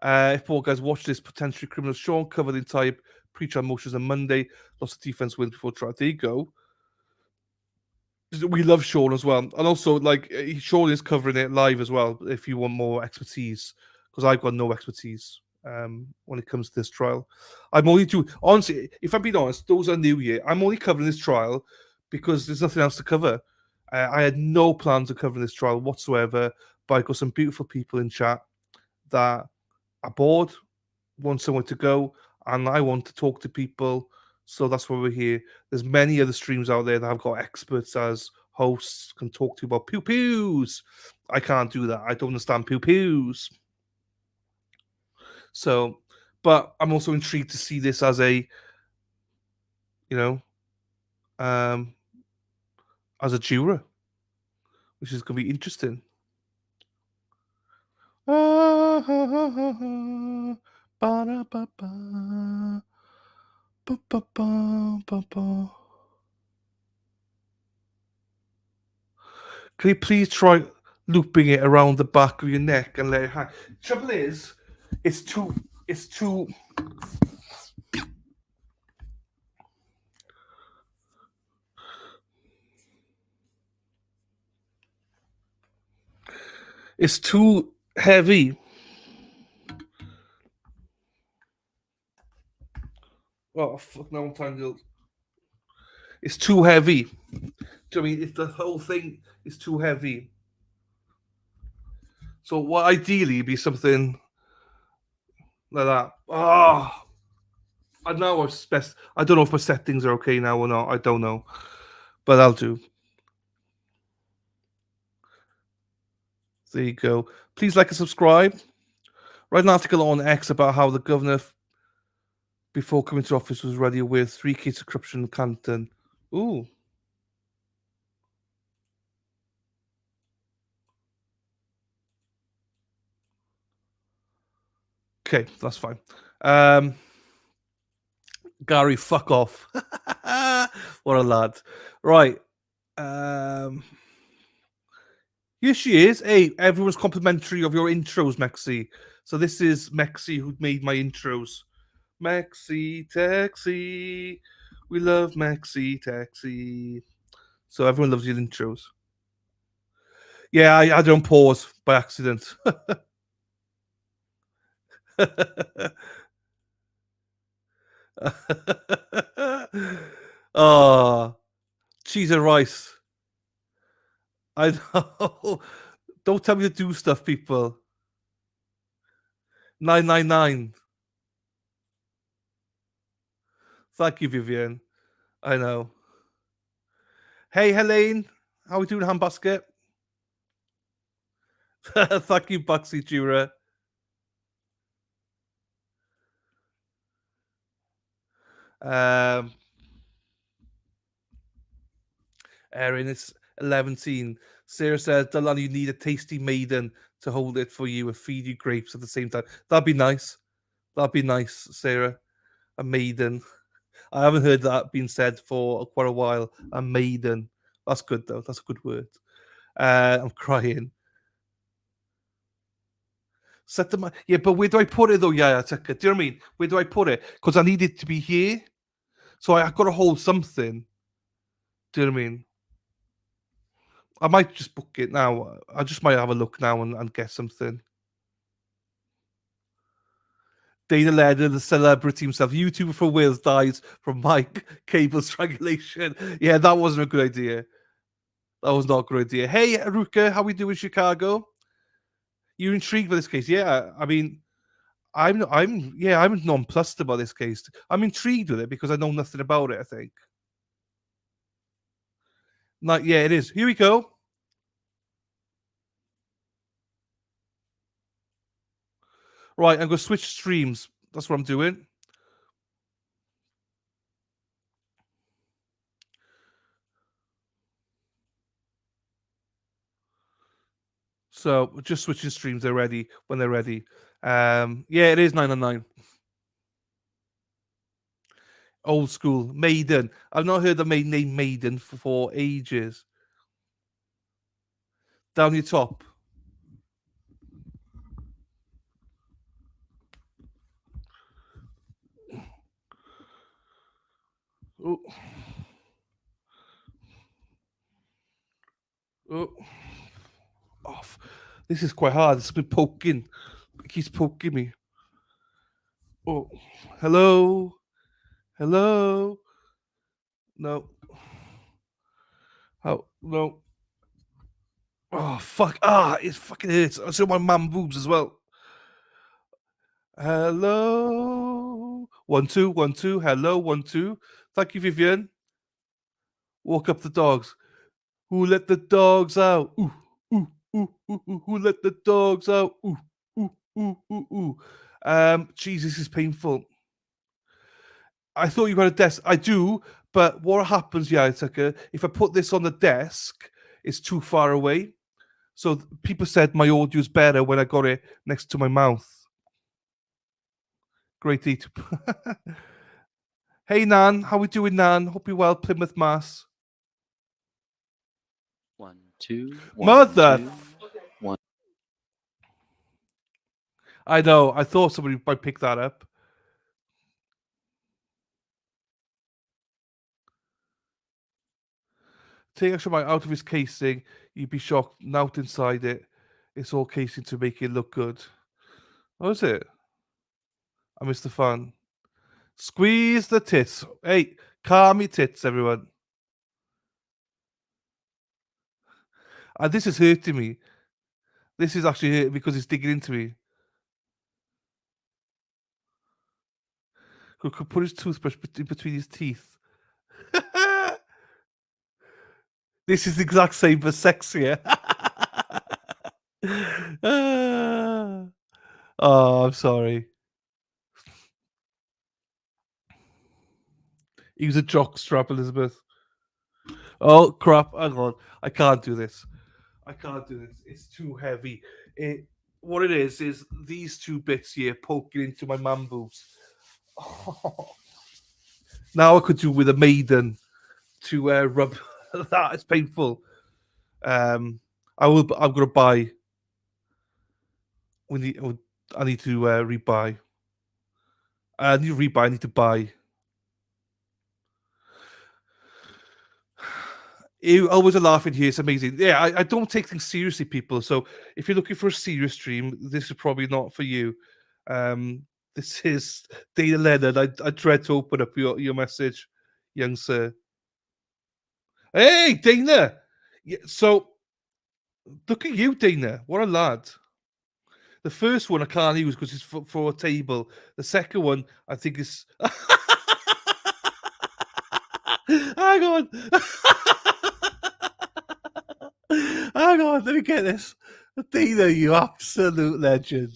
If all guys watch this, potentially criminal Sean covered the entire pre-trial motions on Monday. Lots of defense wins before trial. There you go. We love Sean as well, and also like Sean is covering it live as well. If you want more expertise, because I've got no expertise when it comes to this trial. I'm only doing honestly. If I'm being honest, those are new here. I'm only covering this trial because there's nothing else to cover. I had no plans of covering this trial whatsoever, but I got some beautiful people in chat that are bored, want somewhere to go, and I want to talk to people. So that's why we're here. There's many other streams out there that have got experts as hosts, can talk to you about pew pews. I can't do that. I don't understand pew pews. So, but I'm also intrigued to see this as a, as a juror, which is going to be interesting. Can you please try looping it around the back of your neck and let it hang? Trouble is, it's too. It's too heavy. Oh fuck! No, I'm tangled. It's too heavy. Do you know what I mean? If the whole thing is too heavy. So what ideally be something like that. I know I don't know if my settings are okay now or not. I don't know, but I'll do. There you go. Please like and subscribe. Write an article on X about how the governor, before coming to office, was ready with 3 cases of corruption in Canton. Ooh. Okay, that's fine. Gary, fuck off. What a lad. Right. Here she is. Hey, everyone's complimentary of your intros, Mexi. So this is Mexi who made my intros. Mexi Taxi. We love Mexi Taxi. So everyone loves your intros. Yeah, I had it on pause by accident. Oh, cheese and rice. I know. Don't tell me to do stuff, people. 999. Thank you, Vivian. I know. Hey, Helene. How we doing, Handbasket? Thank you, Buxy Jura. Erin, it's 11. Sarah says, Delaney, you need a tasty maiden to hold it for you and feed you grapes at the same time. That'd be nice. That'd be nice, Sarah. A maiden. I haven't heard that being said for quite a while. A maiden. That's good, though. That's a good word. I'm crying. Set them. Yeah, but where do I put it, though? Yeah, do you know what I mean? Where do I put it? Because I need it to be here. So I've got to hold something. Do you know what I mean? I might just book it now. I just might have a look now and get something. Dana Leonard, the celebrity himself, YouTuber from Wales, dies from mic cable strangulation. Yeah, that wasn't a good idea. That was not a good idea. Hey, Ruka, how we doing, Chicago? You intrigued by this case? Yeah, I mean, I'm nonplussed about this case. I'm intrigued with it because I know nothing about it. I think. Like, yeah, it is. Here we go. Right, I'm going to switch streams. That's what I'm doing. So just switching streams. They're ready when they're ready. Yeah, it is 9 on 9. Old school Maiden. I've not heard the name Maiden for ages. Down your top. Oh. Oh. Off. This is quite hard. It's been poking. It keeps poking me. Oh. Hello. Hello. No. Oh, no. Oh, fuck. It fucking hurts. I saw my mum boobs as well. Hello. 1 2 1 2. Hello 1 2. Thank you, Vivian. Walk up the dogs. Who let the dogs out? Ooh, ooh, ooh, ooh, ooh. Who let the dogs out? Ooh, ooh, ooh, ooh, ooh. Jesus, is painful. I thought you had a desk. I do, but what happens, Tucker, if I put this on the desk, it's too far away. So people said my audio is better when I got it next to my mouth. Great eat. Hey, Nan. How we doing, Nan? Hope you're well, Plymouth, Mass. 1 2 1 Mother. 2 1. I know. I thought somebody might pick that up. Take Extra out of his casing. You'd be shocked. Not inside it. It's all casing to make it look good. Oh, is it? I missed the fun. Squeeze the tits. Hey, calm your tits, everyone. This is hurting me. This is actually hurting because it's digging into me. Could put his toothbrush between his teeth. This is the exact same but sexier. Oh, I'm sorry. He was a jockstrap, Elizabeth. Oh, crap. Hang on. I can't do this. I can't do this. It's too heavy. What it is these two bits here poking into my man boobs. Oh. Now I could do with a maiden to rub that. It's painful. I'm gonna buy. I need to rebuy. I need to rebuy. I need to buy. Always a laugh in here. It's amazing. Yeah, I don't take things seriously, people. So if you're looking for a serious stream, this is probably not for you. This is Dana Leonard. I dread to open up your message, young sir. Hey, Dana. Yeah, so look at you, Dana. What a lad. The first one I can't use because it's for a table. The second one I think is. Hang on. Hang on, let me get this. Dana, you absolute legend.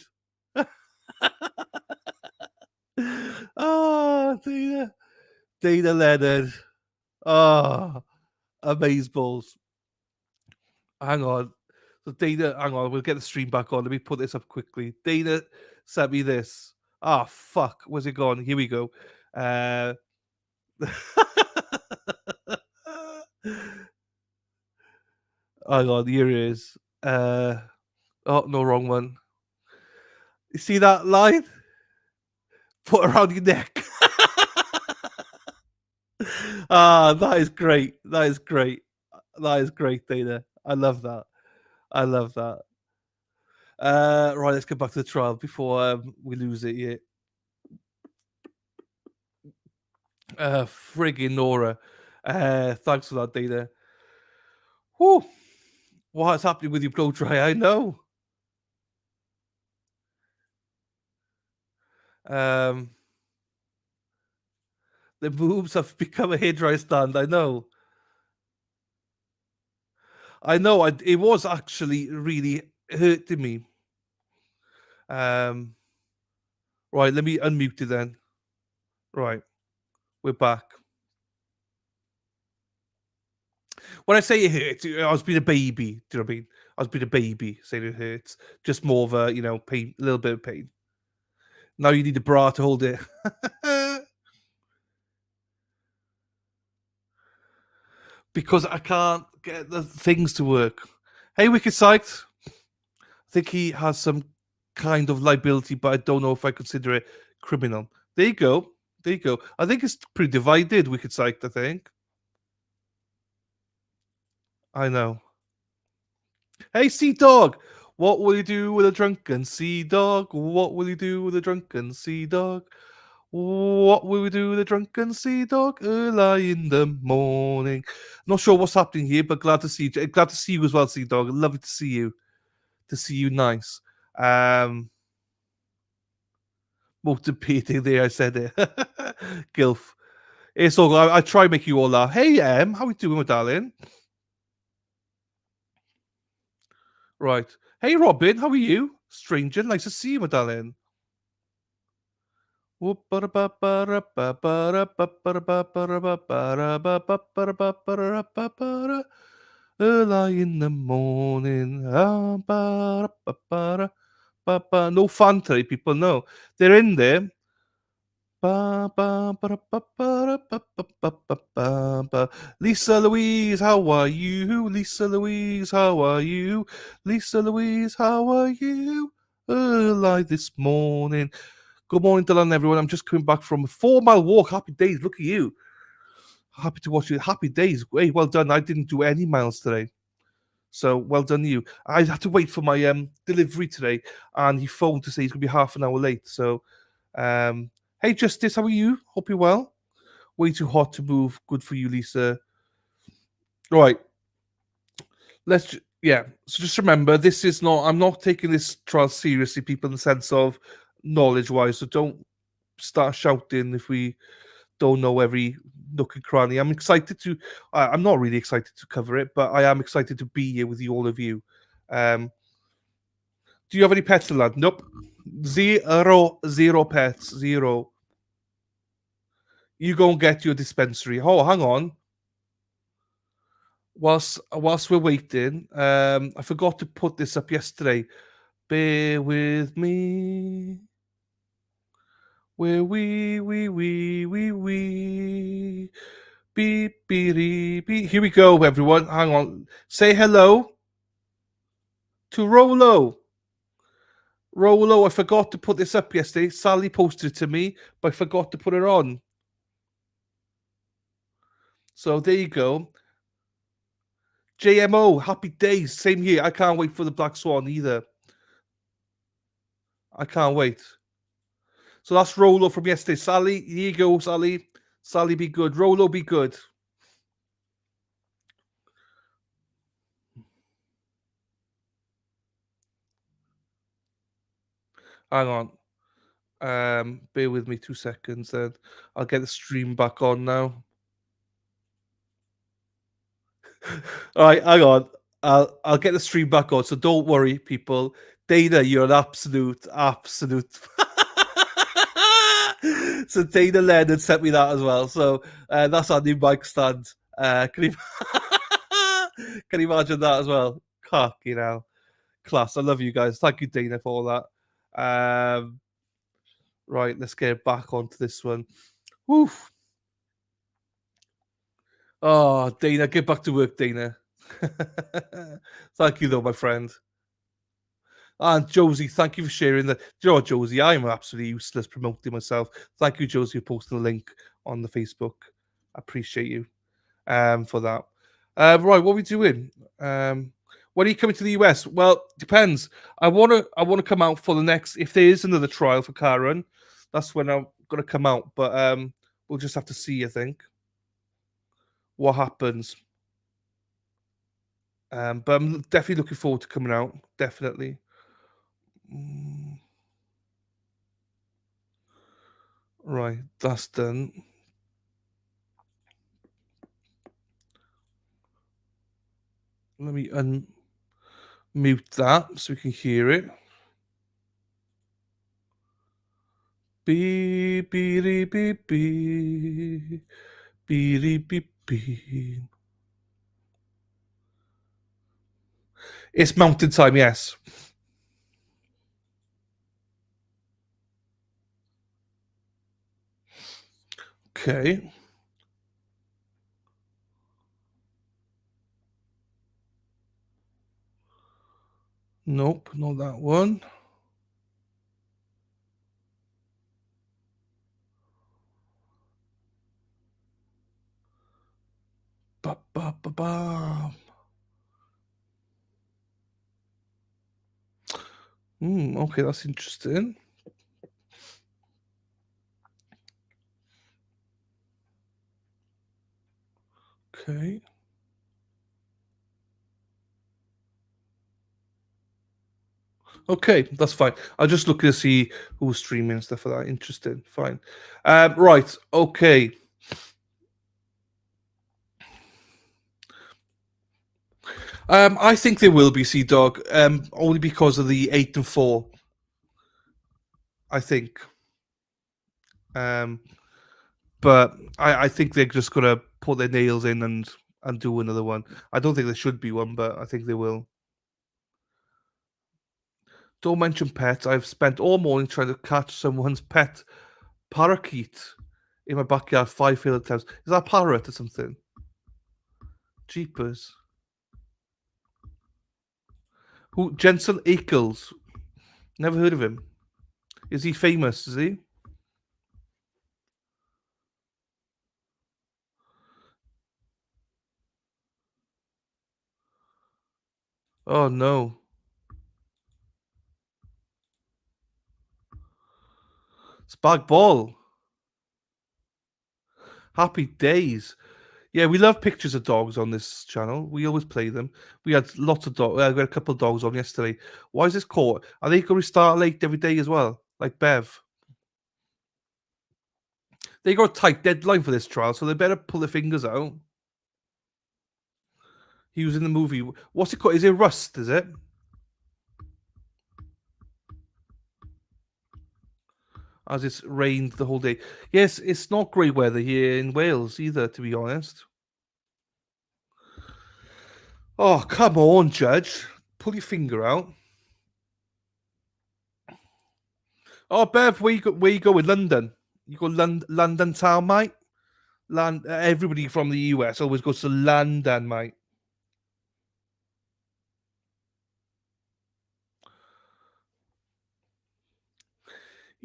Oh, Dana. Dana Leonard. Oh, amazeballs. Hang on. So Dana, hang on, we'll get the stream back on. Let me put this up quickly. Dana sent me this. Oh, fuck. Where's it gone? Here we go. Hang on, here it is. Oh, no, wrong one. You see that line? Put around your neck. That is great. That is great. That is great, Dana. I love that. I love that. Right, let's get back to the trial before we lose it yet. Friggin' Nora. Thanks for that, Dana. Whew. What's happening with your blow dry? I know. The boobs have become a hairdryer stand. I know. It was actually really hurting me. Right, let me unmute it then. Right, we're back. When I say it hurts, I was being a baby. Do you know what I mean? I was being a baby saying it hurts. Just more of a, pain, a little bit of pain. Now you need a bra to hold it. Because I can't get the things to work. Hey, Wicked Psyched. I think he has some kind of liability, but I don't know if I consider it criminal. There you go. There you go. I think it's pretty divided, Wicked Psyched, I think. I know. Hey, Sea Dog. What will you do with a drunken sea dog? What will you do with a drunken sea dog? What will we do with a drunken sea dog early in the morning? Not sure what's happening here, but glad to see you. Glad to see you as well, Sea Dog. Lovely to see you. To see you, nice. Motivating there, I said it. Gilf. It's all. I try and make you all laugh. Hey, how we doing, my darling? Right. Hey, Robin, how are you? Stranger, nice to see you, my darling. Early in the morning. No fun today, people. No, they're in there. Lisa Louise, how are you? Lisa Louise, how are you? Lisa Louise, how are you? Early this morning. Good morning, Dylan, everyone. I'm just coming back from a 4-mile walk. Happy days. Look at you. Happy to watch you. Happy days. Hey, well done. I didn't do any miles today. So well done you. I had to wait for my delivery today, and he phoned to say he's going to be half an hour late. So, hey, Justice, how are you? Hope you're well. Way too hot to move. Good for you, Lisa. All right. So just remember, this is not, I'm not taking this trial seriously, people, in the sense of knowledge-wise. So don't start shouting if we don't know every nook and cranny. I'm excited to. I'm not really excited to cover it, but I am excited to be here with you, all of you. Do you have any pets, lad? Nope. Zero pets. Zero. You go and get your dispensary. Oh, hang on. Whilst we're waiting, I forgot to put this up yesterday. Bear with me. Where we beep beep beep. Here we go, everyone. Hang on. Say hello to Rolo. Rolo, I forgot to put this up yesterday. Sally posted it to me, but I forgot to put it on. So there you go. JMO, happy days. Same here. I can't wait for the Black Swan either. I can't wait. So that's Rolo from yesterday. Sally, here you go, Sally. Sally, be good. Rolo, be good. Hang on. Bear with me 2 seconds then. I'll get the stream back on now. All right, hang on. I'll get the stream back on, so don't worry, people. Dana, you're an absolute. So Dana Leonard sent me that as well. So that's our new mic stand. Can you can you imagine that as well? Cock, class. I love you guys. Thank you, Dana, for all that. Right, let's get back onto this one. Woof. Oh, Dana, get back to work, Dana. Thank you, though, my friend. And Josie, thank you for sharing that. Do you know what, Josie? I'm absolutely useless promoting myself. Thank you, Josie, for posting the link on the Facebook. I appreciate you for that. Right, what are we doing? When are you coming to the US? Well, depends. I wanna come out for the next. If there is another trial for Karen, that's when I'm gonna come out. But We'll just have to see, I think, what happens. But I'm definitely looking forward to coming out. Definitely. Right, that's done. Let me unmute that so we can hear it. Beep, beep, beep, beep, beep, beep, beep. It's mountain time, yes. Okay. Nope, not that one. Ba, ba, ba, ba. Okay, that's interesting. Okay. Okay, that's fine. I'll just look to see who's streaming and stuff like that. Interesting. Fine. Right. Okay. I think there will be Sea Dog. Only because of the 8 and 4. I think. But I think they're just gonna put their nails in and do another one. I don't think there should be one, but I think they will. Don't mention pets. I've spent all morning trying to catch someone's pet parakeet in my backyard 5 failed attempts. Is that a parrot or something? Jeepers. Who? Jensen Ackles. Never heard of him. Is he famous? Is he? Oh no. Spag Ball. Happy days. Yeah, we love pictures of dogs on this channel. We always play them. We had lots of dogs. We had a couple of dogs on yesterday. Why is this caught? Are they going to start late every day as well? Like Bev. They got a tight deadline for this trial, so they better pull their fingers out. He was in the movie. What's it called? Is it Rust? Is it? As it's rained the whole day. Yes, it's not great weather here in Wales either, to be honest. Oh, come on, Judge. Pull your finger out. Oh, Bev, where you go with London? You go London town, mate? Everybody from the US always goes to London, mate.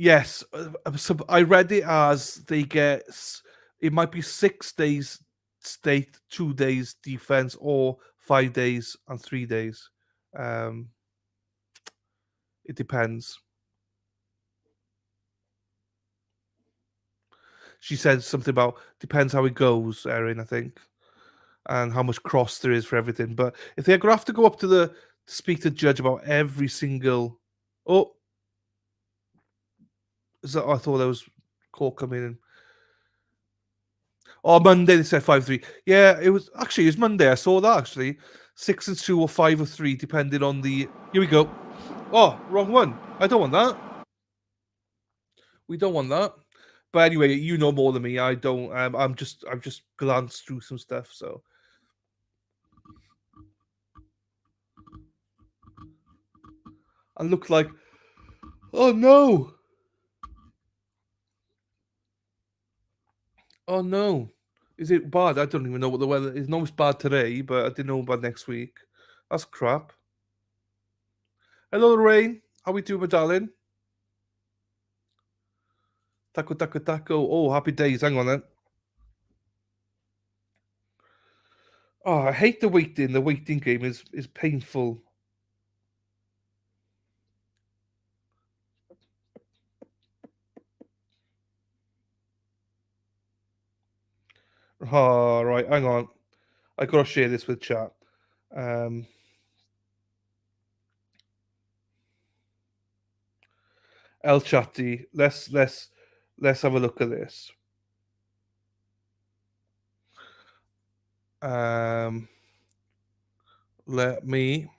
Yes, so I read it as they get. It might be 6 days state, 2 days defense, or 5 days and 3 days. It depends. She said something about depends how it goes, Erin, I think, and how much cross there is for everything. But if they're gonna have to go up to speak to the judge about every single. Oh, I thought there was call coming in. Oh, Monday they said 5-3. Yeah, it was Monday. I saw that actually. 6 and 2 or 5 or 3, depending on the. Here we go. Oh, wrong one. I don't want that. We don't want that. But anyway, you know more than me. I don't. I've just glanced through some stuff. So. I look like. Oh no. Oh no. Is it bad? I don't even know what the weather is. No, it's bad today, but I didn't know about next week. That's crap. Hello, Lorraine. How we doing, my darling? Taco, taco, taco. Oh, happy days. Hang on then. Oh, I hate the waiting. The waiting game is painful. Oh, right, hang on. I gotta share this with chat. El Chatty, let's have a look at this. Let me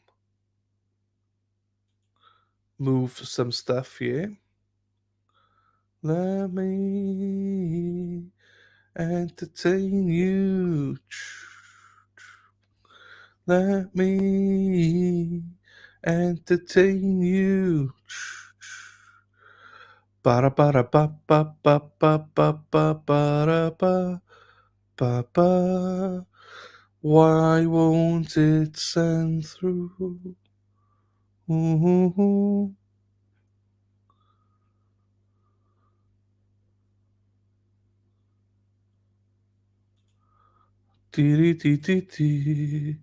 move some stuff here. Let me entertain you. Let me entertain you. Ba ba ba ba ba ba ba ba ba ba ba ba. Why won't it send through? Ooh. Tiri ti ti ti.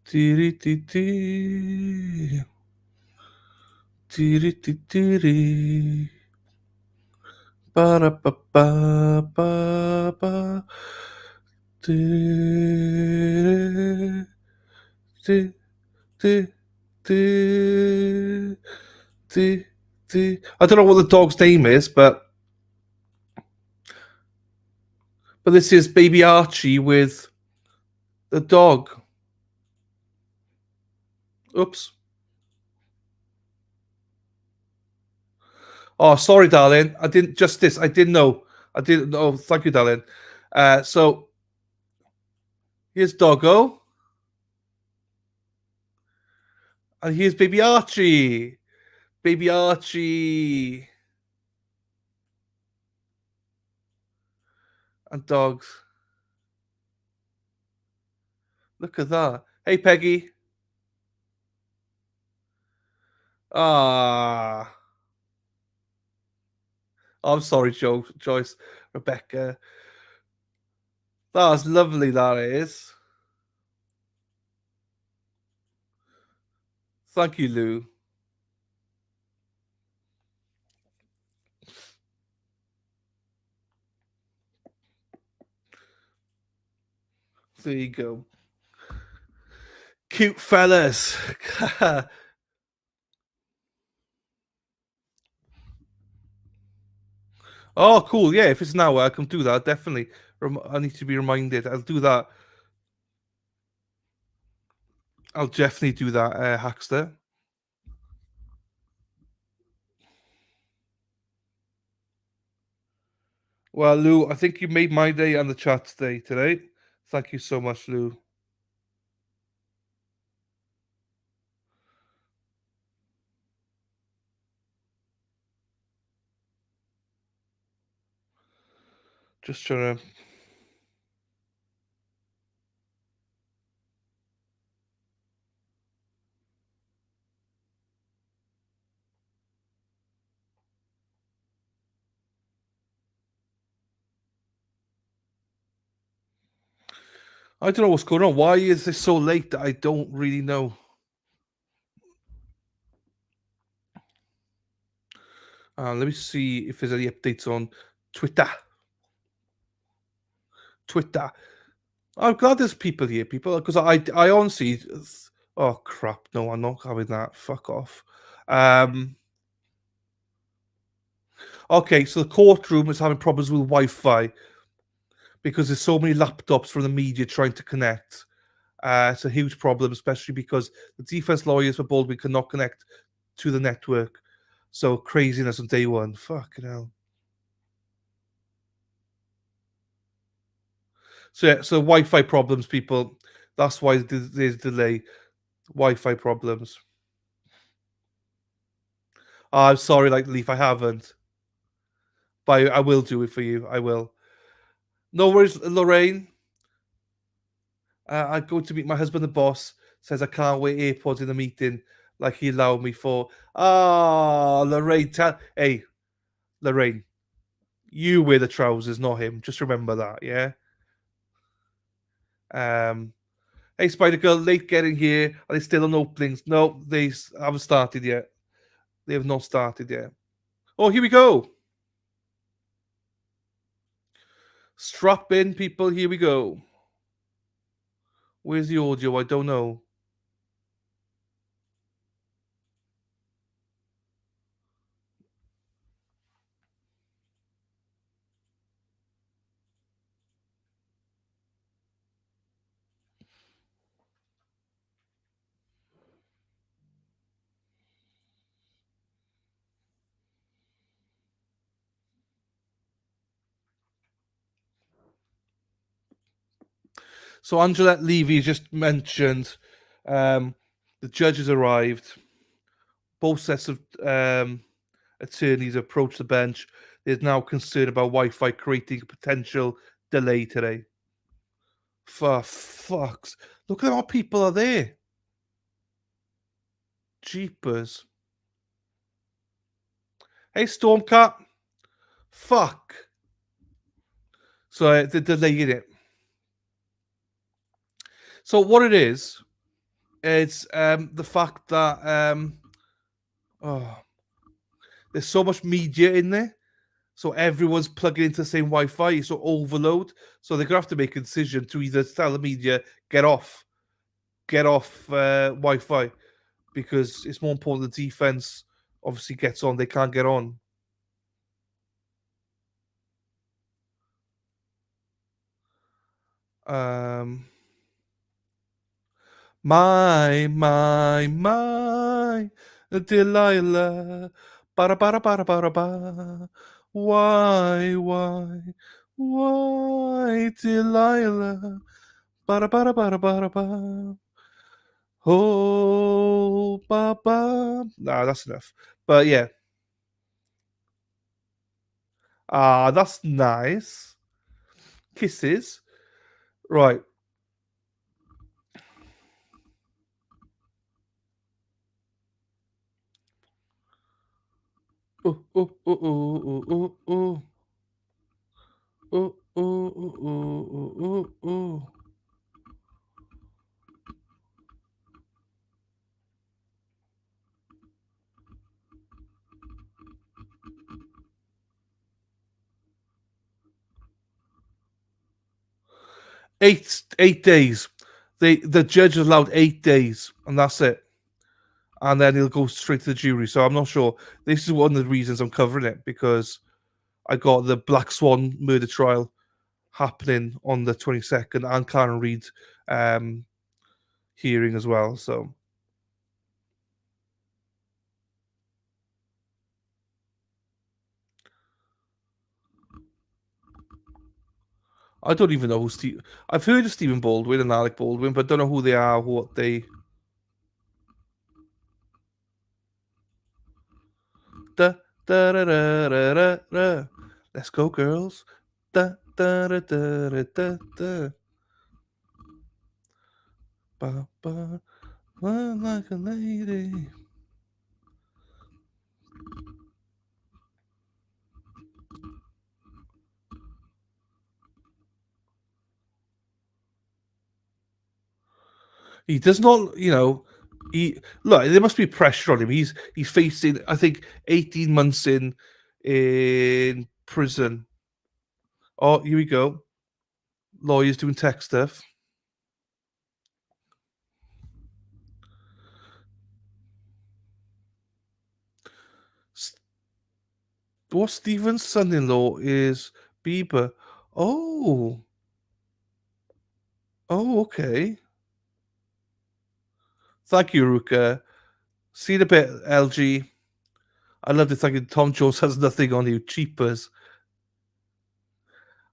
Tiri ti ti. Tiri ti tiri. Ba ba ba ba ba. Tiri ti ti ti ti ti. I don't know what the dog's name is, but this is baby Archie with the dog. Oops. Oh, sorry, darling. I didn't know. I didn't know. Thank you, darling. So here's Doggo. And here's baby Archie. Baby Archie. And dogs. Look at that. Hey, Peggy. Ah. Oh, I'm sorry, Joyce, Rebecca. That's lovely, that is. Thank you, Lou. There you go. Cute fellas. Oh, cool. Yeah, if it's an hour, I can do that. Definitely. I need to be reminded. I'll do that. I'll definitely do that, Hackster. Well, Lou, I think you made my day on the chat today. Thank you so much, Lou. Just trying to... I don't know what's going on. Why is this so late? I don't really know. Let me see if there's any updates on Twitter. I'm glad there's people here, because I honestly... Oh, crap. No, I'm not having that. Fuck off. Okay, so the courtroom is having problems with Wi-Fi because there's so many laptops from the media trying to connect. It's a huge problem, especially because the defense lawyers for Baldwin cannot connect to the network. So craziness on day one. Fucking hell. So yeah, so Wi-Fi problems, people. That's why there's delay. Wi-Fi problems. I'm sorry, like Leaf, I haven't. But I will do it for you. I will. No worries, Lorraine. I'm going to meet my husband, the boss. Says I can't wear AirPods in the meeting like he allowed me for. Ah, Lorraine. Hey, Lorraine, you wear the trousers, not him. Just remember that, yeah? Hey, Spider Girl, late getting here. Are they still on openings? No, they haven't started yet. They have not started yet. Oh, here we go. Strap in, people. Here we go. Where's the audio? I don't know. So Angelette Levy just mentioned the judges arrived. Both sets of attorneys approached the bench. There's now concern about Wi-Fi creating a potential delay today. For fucks. Look at how people are there. Jeepers. Hey, Stormcat. Fuck. So they're delaying it. So what it is, it's the fact that there's so much media in there. So everyone's plugging into the same Wi-Fi, so overload. So they're gonna have to make a decision to either tell the media get off Wi-Fi, because it's more important the defense obviously gets on. They can't get on. My Delilah. Para para para para ba. Why, Delilah? Para para para para ba. Oh, Papa. Nah, that's enough. But yeah. Ah, that's nice. Kisses. Right. Oh, oh, oh, oh, oh, oh, oh. Oh, oh, oh, oh, oh, oh. 8 days. The judge is allowed 8 days, and that's it. And then he'll go straight to the jury. So I'm not sure. This is one of the reasons I'm covering it, because I got the Black Swan murder trial happening on the 22nd, and Karen Reid hearing as well. So I don't even know who Steve. I've heard of Stephen Baldwin and Alec Baldwin, but don't know who they are, what they. Da, da, da, da, da, da, da. Let's go, girls. Da, da, da, da, da, da, da. Ba, ba, run like a lady. He does not, he look. There must be pressure on him. He's facing, I think, 18 months in prison. Oh, here we go. Lawyers doing tech stuff. What Stephen's son-in-law is Bieber. Oh, okay. Thank you, Ruka. See you in a bit, LG. I love to think Tom Jones has nothing on you. Cheapers.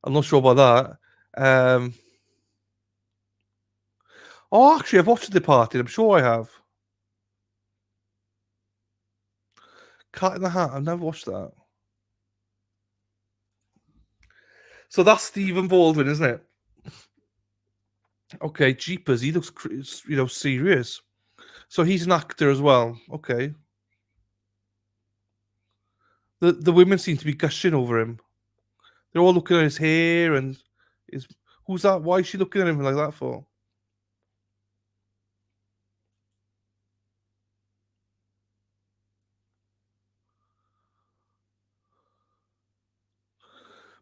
I'm not sure about that. Oh, actually, I've watched The Departed. I'm sure I have. Cat in the Hat. I've never watched that. So that's Stephen Baldwin, isn't it? Okay, Jeepers. He looks, serious. So he's an actor as well. Okay. The women seem to be gushing over him. They're all looking at his hair and his. Who's that? Why is she looking at him like that for?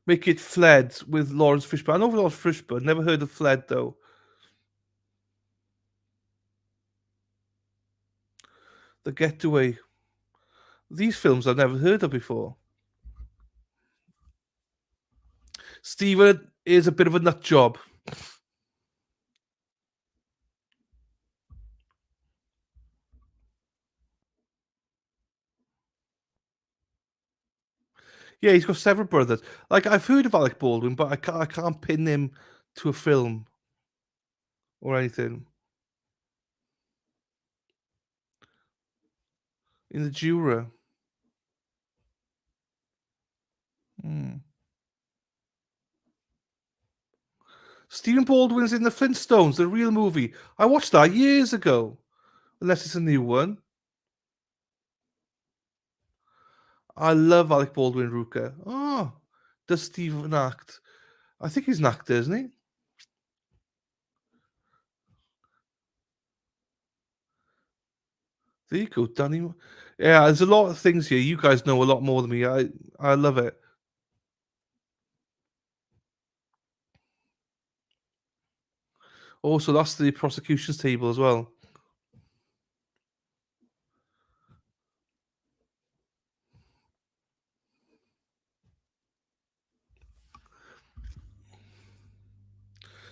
make it Fled with Lawrence Fishburne. I know Lawrence Fishburne. Never heard of Fled though. The Getaway. These films I've never heard of before. Steven is a bit of a nut job. Yeah, he's got several brothers. Like, I've heard of Alec Baldwin, but I can't pin him to a film or anything. In the Juror. Stephen Baldwin's in the Flintstones, the real movie. I watched that years ago. Unless it's a new one. I love Alec Baldwin Ruka. Oh, does Stephen act? I think he's an actor, isn't he? There you go, Danny. Yeah, there's a lot of things here. You guys know a lot more than me. I love it. Also, that's the prosecution's table as well.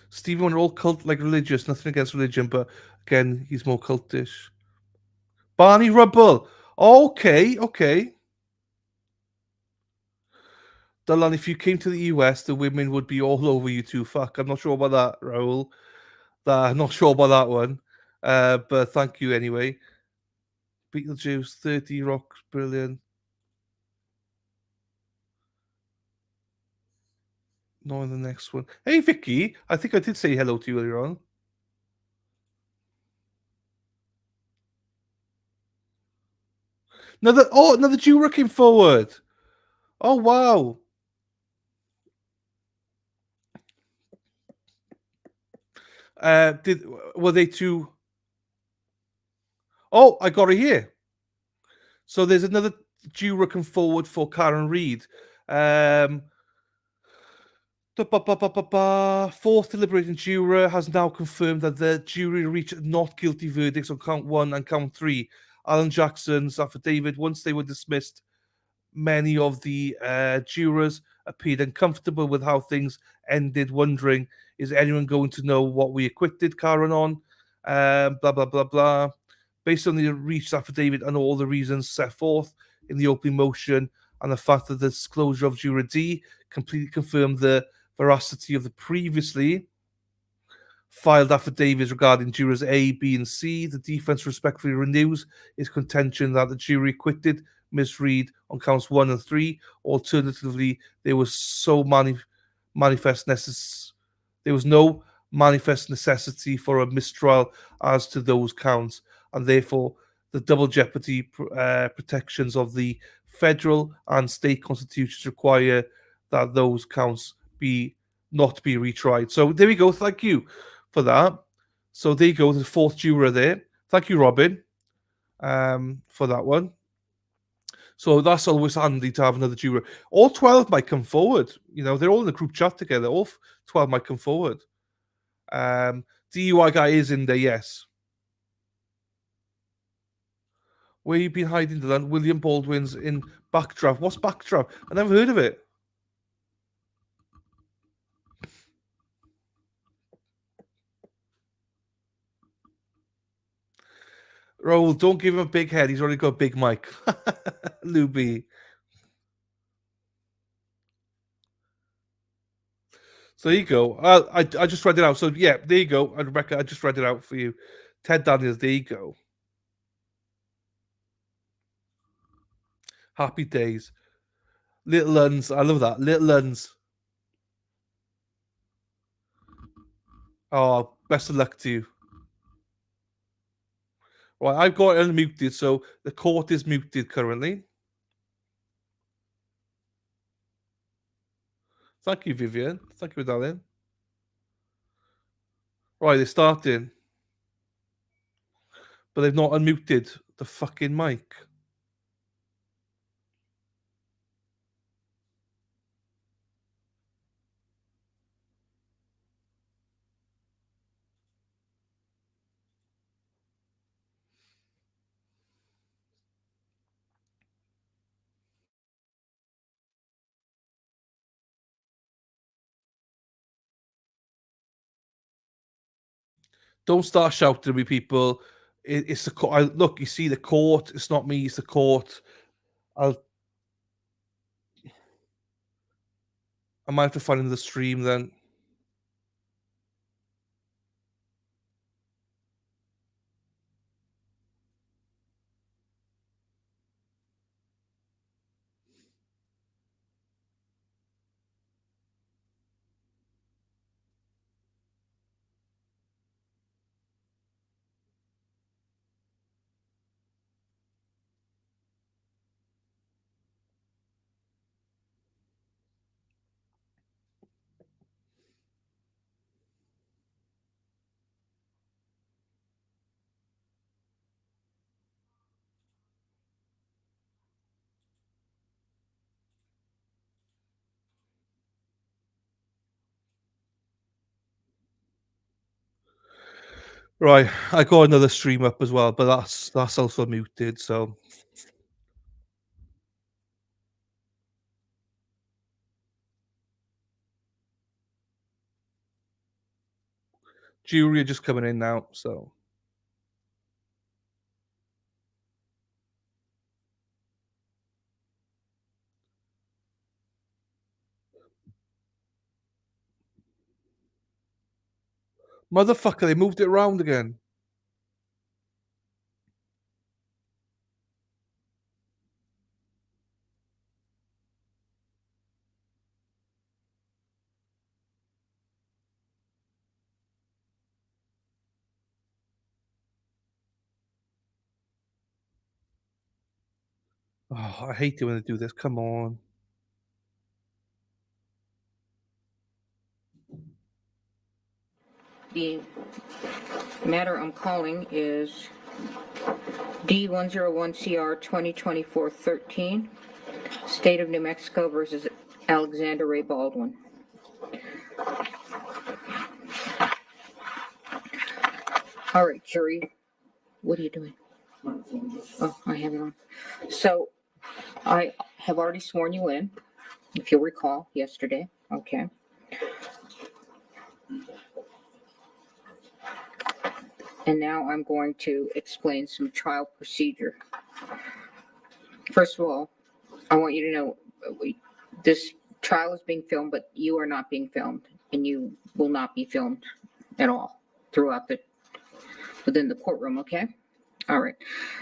Stephen, we're all cult like religious. Nothing against religion, but again, he's more cultish. Barney Rubble. Okay. Dylan, if you came to the US, the women would be all over you too. Fuck, I'm not sure about that, Raoul. I'm not sure about that one. But thank you anyway. Beetlejuice, 30 Rock, brilliant. No, in the next one. Hey, Vicky, I think I did say hello to you earlier on. Another juror came forward. Oh, wow. Were they two? Oh, I got it here. So there's another juror come forward for Karen Reid. Fourth deliberating juror has now confirmed that the jury reached not guilty verdicts on count 1 and count 3. Alan Jackson's affidavit, once they were dismissed, many of the jurors appeared uncomfortable with how things ended, wondering, is anyone going to know what we acquitted Karen on? Blah, blah, blah, blah. Based on the reached affidavit and all the reasons set forth in the opening motion and the fact that the disclosure of Juror D completely confirmed the veracity of the previously filed affidavits regarding jurors A, B, and C, the defense respectfully renews its contention that the jury acquitted Ms. Reid on counts 1 and 3. Alternatively, there was no manifest necessity for a mistrial as to those counts, and therefore the double jeopardy protections of the federal and state constitutions require that those counts not be retried. So there we go. Thank you for that. So there you go, the fourth juror there. Thank you, Robin, for that one. So that's always handy to have another juror. All 12 might come forward. They're all in the group chat together. All 12 might come forward. DUI guy is in there, yes. Where you been hiding, Dylan? William Baldwin's in Backdraft. What's Backdraft? I never heard of it. Raoul, don't give him a big head. He's already got a big mic. Luby. So there you go. I just read it out. So yeah, there you go. And Rebecca, I just read it out for you. Ted Daniels, there you go. Happy days. Little Uns. I love that. Little Uns. Oh, best of luck to you. Right, I've got it unmuted, so the court is muted currently. Thank you, Vivian. Thank you, darling. Right, they're starting. But they've not unmuted the fucking mic. Don't start shouting at me, people. It's the court. Look, you see the court. It's not me. It's the court. I might have to find another stream then. Right, I got another stream up as well, but that's also muted. So jury are just coming in now. So motherfucker, they moved it around again. Oh, I hate it when they do this. Come on. The matter I'm calling is D101CR 2024-13, State of New Mexico versus Alexander Ray Baldwin. All right, jury, what are you doing? Oh, I have it on. So I have already sworn you in, if you'll recall, yesterday. Okay. And now I'm going to explain some trial procedure. First of all, I want you to know this trial is being filmed, but you are not being filmed, and you will not be filmed at all throughout within the courtroom, okay? All right.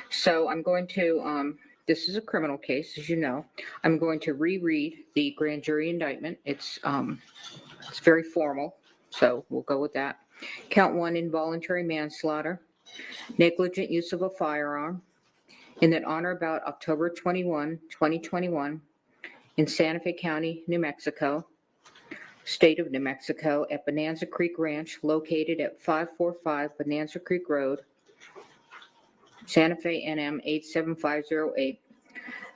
So I'm going to, this is a criminal case, as you know. I'm going to reread the grand jury indictment. It's very formal, so we'll go with that. Count 1, involuntary manslaughter, negligent use of a firearm, in that on or about October 21, 2021, in Santa Fe County, New Mexico, State of New Mexico, at Bonanza Creek Ranch, located at 545 Bonanza Creek Road, Santa Fe, NM 87508.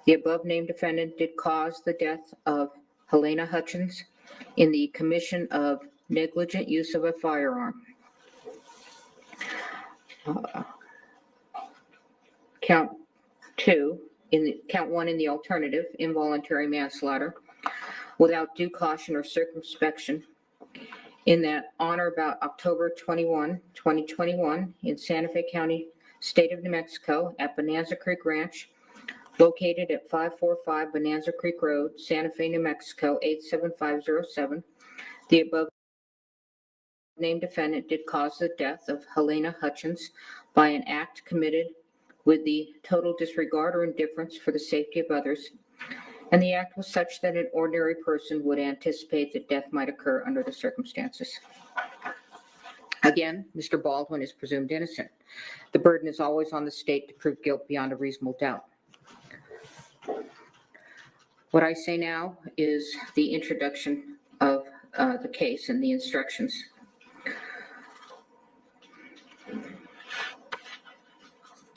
The above named defendant did cause the death of Halyna Hutchins in the commission of negligent use of a firearm. Count 1 in the alternative, involuntary manslaughter, without due caution or circumspection, in that on or about October 21, 2021, in Santa Fe County, State of New Mexico, at Bonanza Creek Ranch, located at 545 Bonanza Creek Road, Santa Fe, New Mexico, 87507. The above named defendant did cause the death of Halyna Hutchins by an act committed with the total disregard or indifference for the safety of others, and the act was such that an ordinary person would anticipate that death might occur under the circumstances. Again, Mr. Baldwin is presumed innocent. The burden is always on the state to prove guilt beyond a reasonable doubt. What I say now is the introduction of the case and the instructions.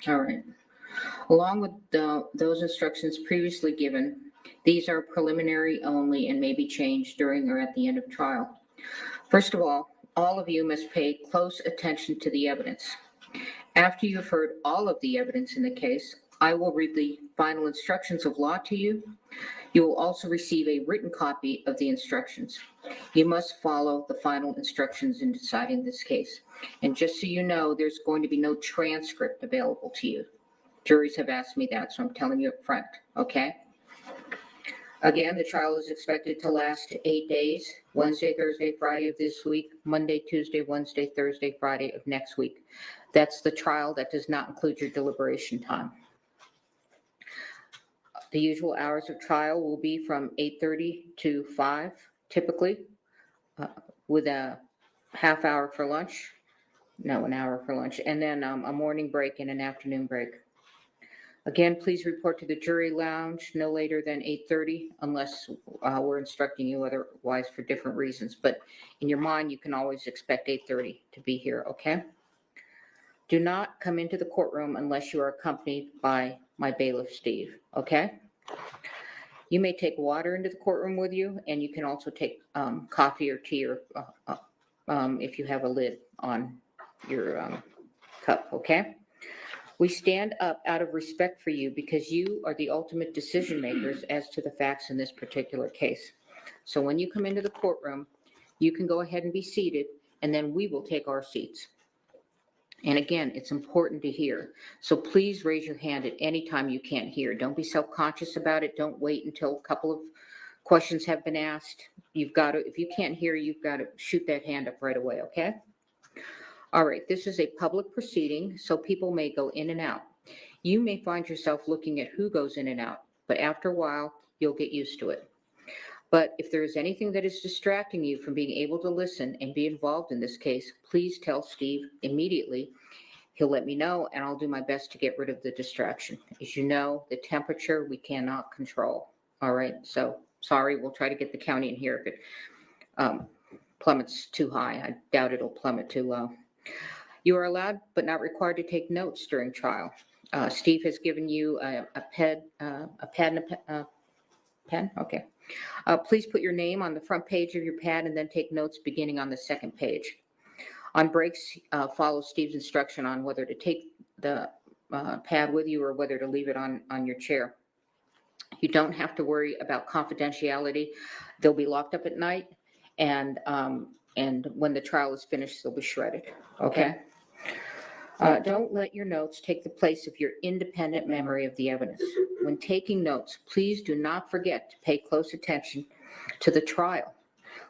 All right. Along with those instructions previously given, these are preliminary only and may be changed during or at the end of trial. First of all of you must pay close attention to the evidence. After you've heard all of the evidence in the case, I will read the final instructions of law to you. You will also receive a written copy of the instructions. You must follow the final instructions in deciding this case. And just so you know, there's going to be no transcript available to you. Juries have asked me that, so I'm telling you up front, okay? Again, the trial is expected to last 8 days, Wednesday, Thursday, Friday of this week, Monday, Tuesday, Wednesday, Thursday, Friday of next week. That's the trial. That does not include your deliberation time. The usual hours of trial will be from 8:30 to 5, typically, with a half hour for lunch. No, an hour for lunch, and then a morning break and an afternoon break. Again, please report to the jury lounge no later than 8:30 unless we're instructing you otherwise for different reasons. But in your mind, you can always expect 8:30 to be here, okay? Do not come into the courtroom unless you are accompanied by my bailiff, Steve, okay? You may take water into the courtroom with you, and you can also take coffee or tea or if you have a lid on your cup, okay? We stand up out of respect for you because you are the ultimate decision makers as to the facts in this particular case. So when you come into the courtroom, you can go ahead and be seated, and then we will take our seats. And again, it's important to hear. So please raise your hand at any time you can't hear. Don't be self-conscious about it. Don't wait until a couple of questions have been asked. You've got to, if you can't hear, you've got to shoot that hand up right away, okay? All right, this is a public proceeding, so people may go in and out. You may find yourself looking at who goes in and out, but after a while, you'll get used to it. But if there is anything that is distracting you from being able to listen and be involved in this case, please tell Steve immediately. He'll let me know, and I'll do my best to get rid of the distraction. As you know, the temperature we cannot control. All right, so sorry, we'll try to get the county in here if it plummets too high. I doubt it'll plummet too low. You are allowed but not required to take notes during trial. Steve has given you a pad and a pen? Okay. Please put your name on the front page of your pad and then take notes beginning on the second page. On breaks, follow Steve's instruction on whether to take the pad with you or whether to leave it on your chair. You don't have to worry about confidentiality. They'll be locked up at night, and when the trial is finished, they'll be shredded, okay? Don't let your notes take the place of your independent memory of the evidence. When taking notes, please do not forget to pay close attention to the trial.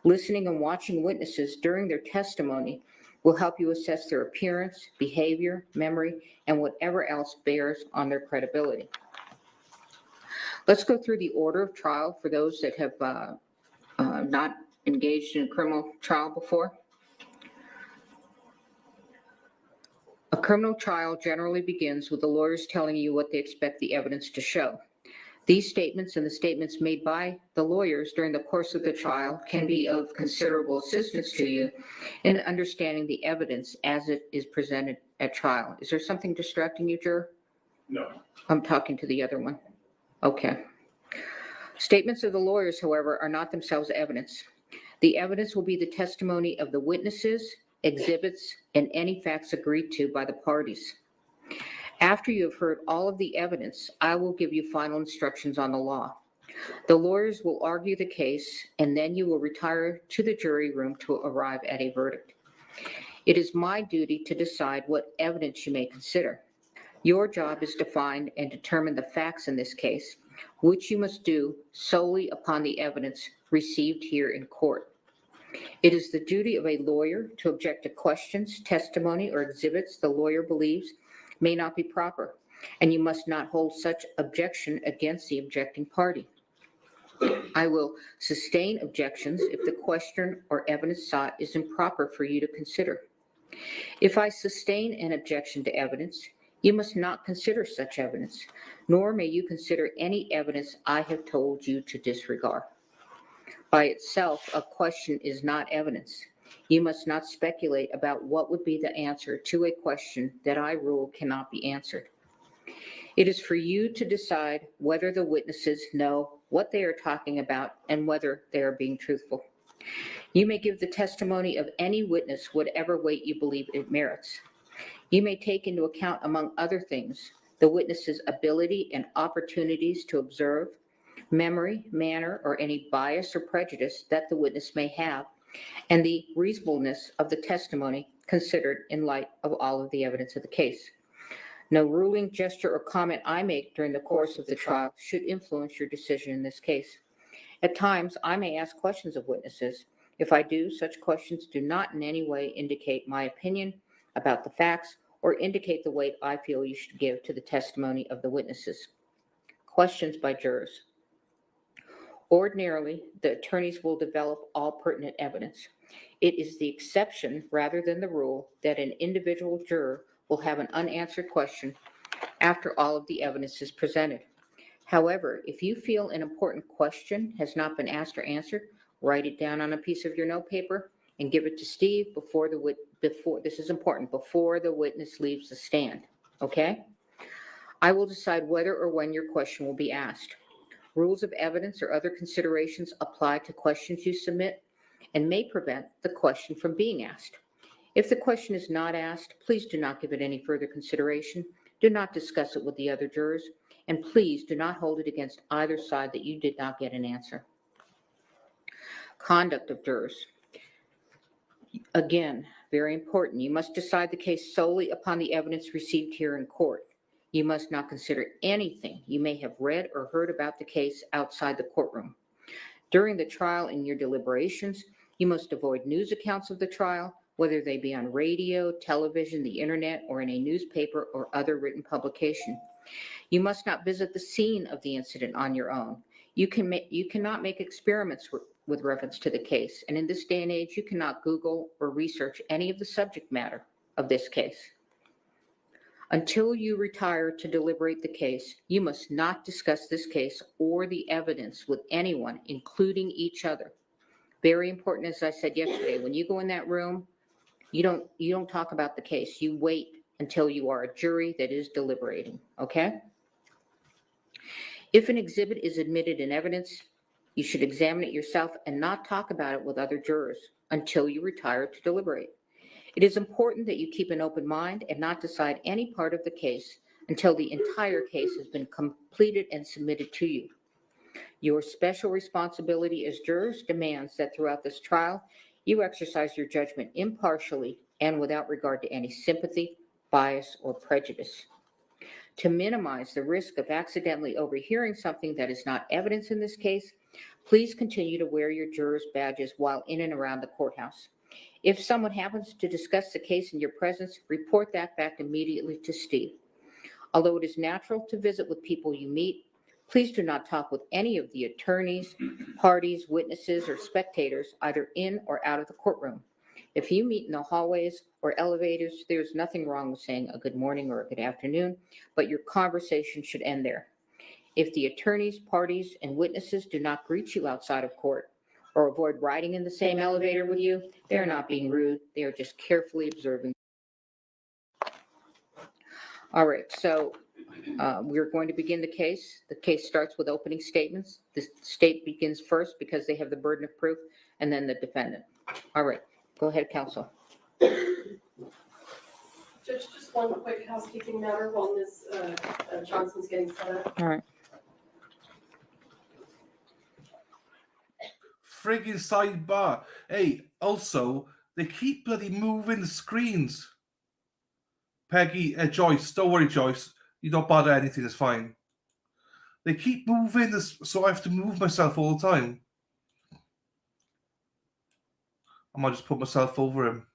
Listening and watching witnesses during their testimony will help you assess their appearance, behavior, memory, and whatever else bears on their credibility. Let's go through the order of trial for those that have not engaged in a criminal trial before. A criminal trial generally begins with the lawyers telling you what they expect the evidence to show. These statements and the statements made by the lawyers during the course of the trial can be of considerable assistance to you in understanding the evidence as it is presented at trial. Is there something distracting you, juror? No. I'm talking to the other one. Okay. Statements of the lawyers, however, are not themselves evidence. The evidence will be the testimony of the witnesses, exhibits, and any facts agreed to by the parties. After you have heard all of the evidence, I will give you final instructions on the law. The lawyers will argue the case, and then you will retire to the jury room to arrive at a verdict. It is my duty to decide what evidence you may consider. Your job is to find and determine the facts in this case, which you must do solely upon the evidence received here in court. It is the duty of a lawyer to object to questions, testimony, or exhibits the lawyer believes may not be proper, and you must not hold such objection against the objecting party. I will sustain objections if the question or evidence sought is improper for you to consider. If I sustain an objection to evidence, you must not consider such evidence, nor may you consider any evidence I have told you to disregard. By itself, a question is not evidence. You must not speculate about what would be the answer to a question that I rule cannot be answered. It is for you to decide whether the witnesses know what they are talking about and whether they are being truthful. You may give the testimony of any witness whatever weight you believe it merits. You may take into account, among other things, the witness's ability and opportunities to observe, memory, manner, or any bias or prejudice that the witness may have, and the reasonableness of the testimony considered in light of all of the evidence of the case. No ruling, gesture, or comment I make during the course of the trial should influence your decision in this case. At times, I may ask questions of witnesses. If I do, such questions do not in any way indicate my opinion about the facts or indicate the weight I feel you should give to the testimony of the witnesses. Questions by jurors. Ordinarily, the attorneys will develop all pertinent evidence. It is the exception rather than the rule that an individual juror will have an unanswered question after all of the evidence is presented. However, if you feel an important question has not been asked or answered, write it down on a piece of your notepaper and give it to Steve before this is important, before the witness leaves the stand, okay? I will decide whether or when your question will be asked. Rules of evidence or other considerations apply to questions you submit and may prevent the question from being asked. If the question is not asked, please do not give it any further consideration. Do not discuss it with the other jurors, and please do not hold it against either side that you did not get an answer. Conduct of jurors. Again, very important. You must decide the case solely upon the evidence received here in court. You must not consider anything you may have read or heard about the case outside the courtroom. During the trial and your deliberations, you must avoid news accounts of the trial, whether they be on radio, television, the internet, or in a newspaper or other written publication. You must not visit the scene of the incident on your own. You cannot make experiments with reference to the case, and in this day and age, you cannot Google or research any of the subject matter of this case. Until you retire to deliberate the case, you must not discuss this case or the evidence with anyone, including each other. Very important, as I said yesterday, when you go in that room, you don't talk about the case. You wait until you are a jury that is deliberating, okay? If an exhibit is admitted in evidence, you should examine it yourself and not talk about it with other jurors until you retire to deliberate. It is important that you keep an open mind and not decide any part of the case until the entire case has been completed and submitted to you. Your special responsibility as jurors demands that throughout this trial, you exercise your judgment impartially and without regard to any sympathy, bias, or prejudice. To minimize the risk of accidentally overhearing something that is not evidence in this case, please continue to wear your jurors' badges while in and around the courthouse. If someone happens to discuss the case in your presence, report that fact immediately to Steve. Although it is natural to visit with people you meet, please do not talk with any of the attorneys, parties, witnesses, or spectators, either in or out of the courtroom. If you meet in the hallways or elevators, there's nothing wrong with saying a good morning or a good afternoon, but your conversation should end there. If the attorneys, parties, and witnesses do not greet you outside of court or avoid riding in the same elevator with you, they're not being rude. They are just carefully observing. All right, so we're going to begin the case. The case starts with opening statements. The state begins first because they have the burden of proof, and then the defendant. All right, go ahead, counsel. Judge, just one quick housekeeping matter while Ms. Johnson's getting set up. All right. Friggin' sidebar. Hey, also, they keep bloody moving the screens. Peggy, Joyce, don't worry, Joyce. You don't bother anything, it's fine. They keep moving this, so I have to move myself all the time. I might just put myself over him.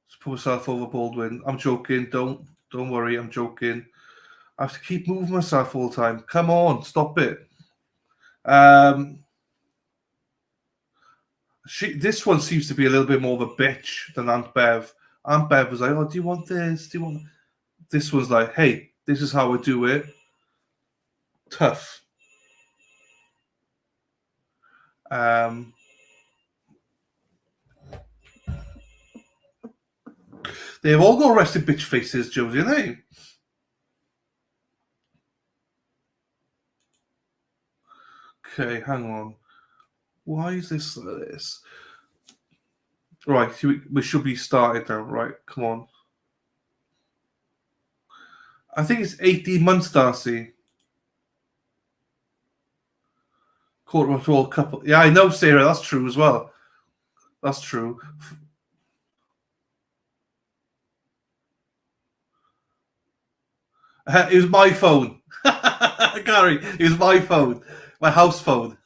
Just put myself over Baldwin. I'm joking. Don't worry, I'm joking. I have to keep moving myself all the time. Come on, stop it. This one seems to be a little bit more of a bitch than Aunt Bev. Aunt Bev was like, "Oh, do you want this? Do you want?" This one's like, "Hey, this is how I do it." Tough. They've all got arrested bitch faces, Josie, haven't they? Okay, hang on. Why is this like this? Right, we should be started now. Right, come on. I think it's 18 months, Darcy. Quarter of World Cup. Yeah, I know, Sarah. That's true as well. That's true. It was my phone. Gary, it was my phone. My house phone.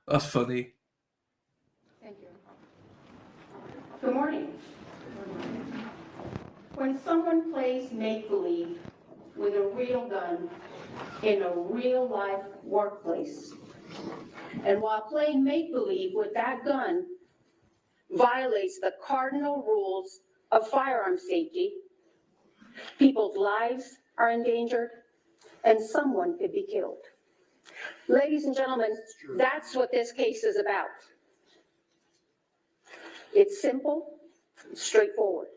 That's funny. Thank you. Good morning. When someone plays make-believe with a real gun in a real-life workplace, and while playing make-believe with that gun violates the cardinal rules of firearm safety, people's lives are endangered, and someone could be killed. Ladies and gentlemen, that's what this case is about. It's simple, straightforward.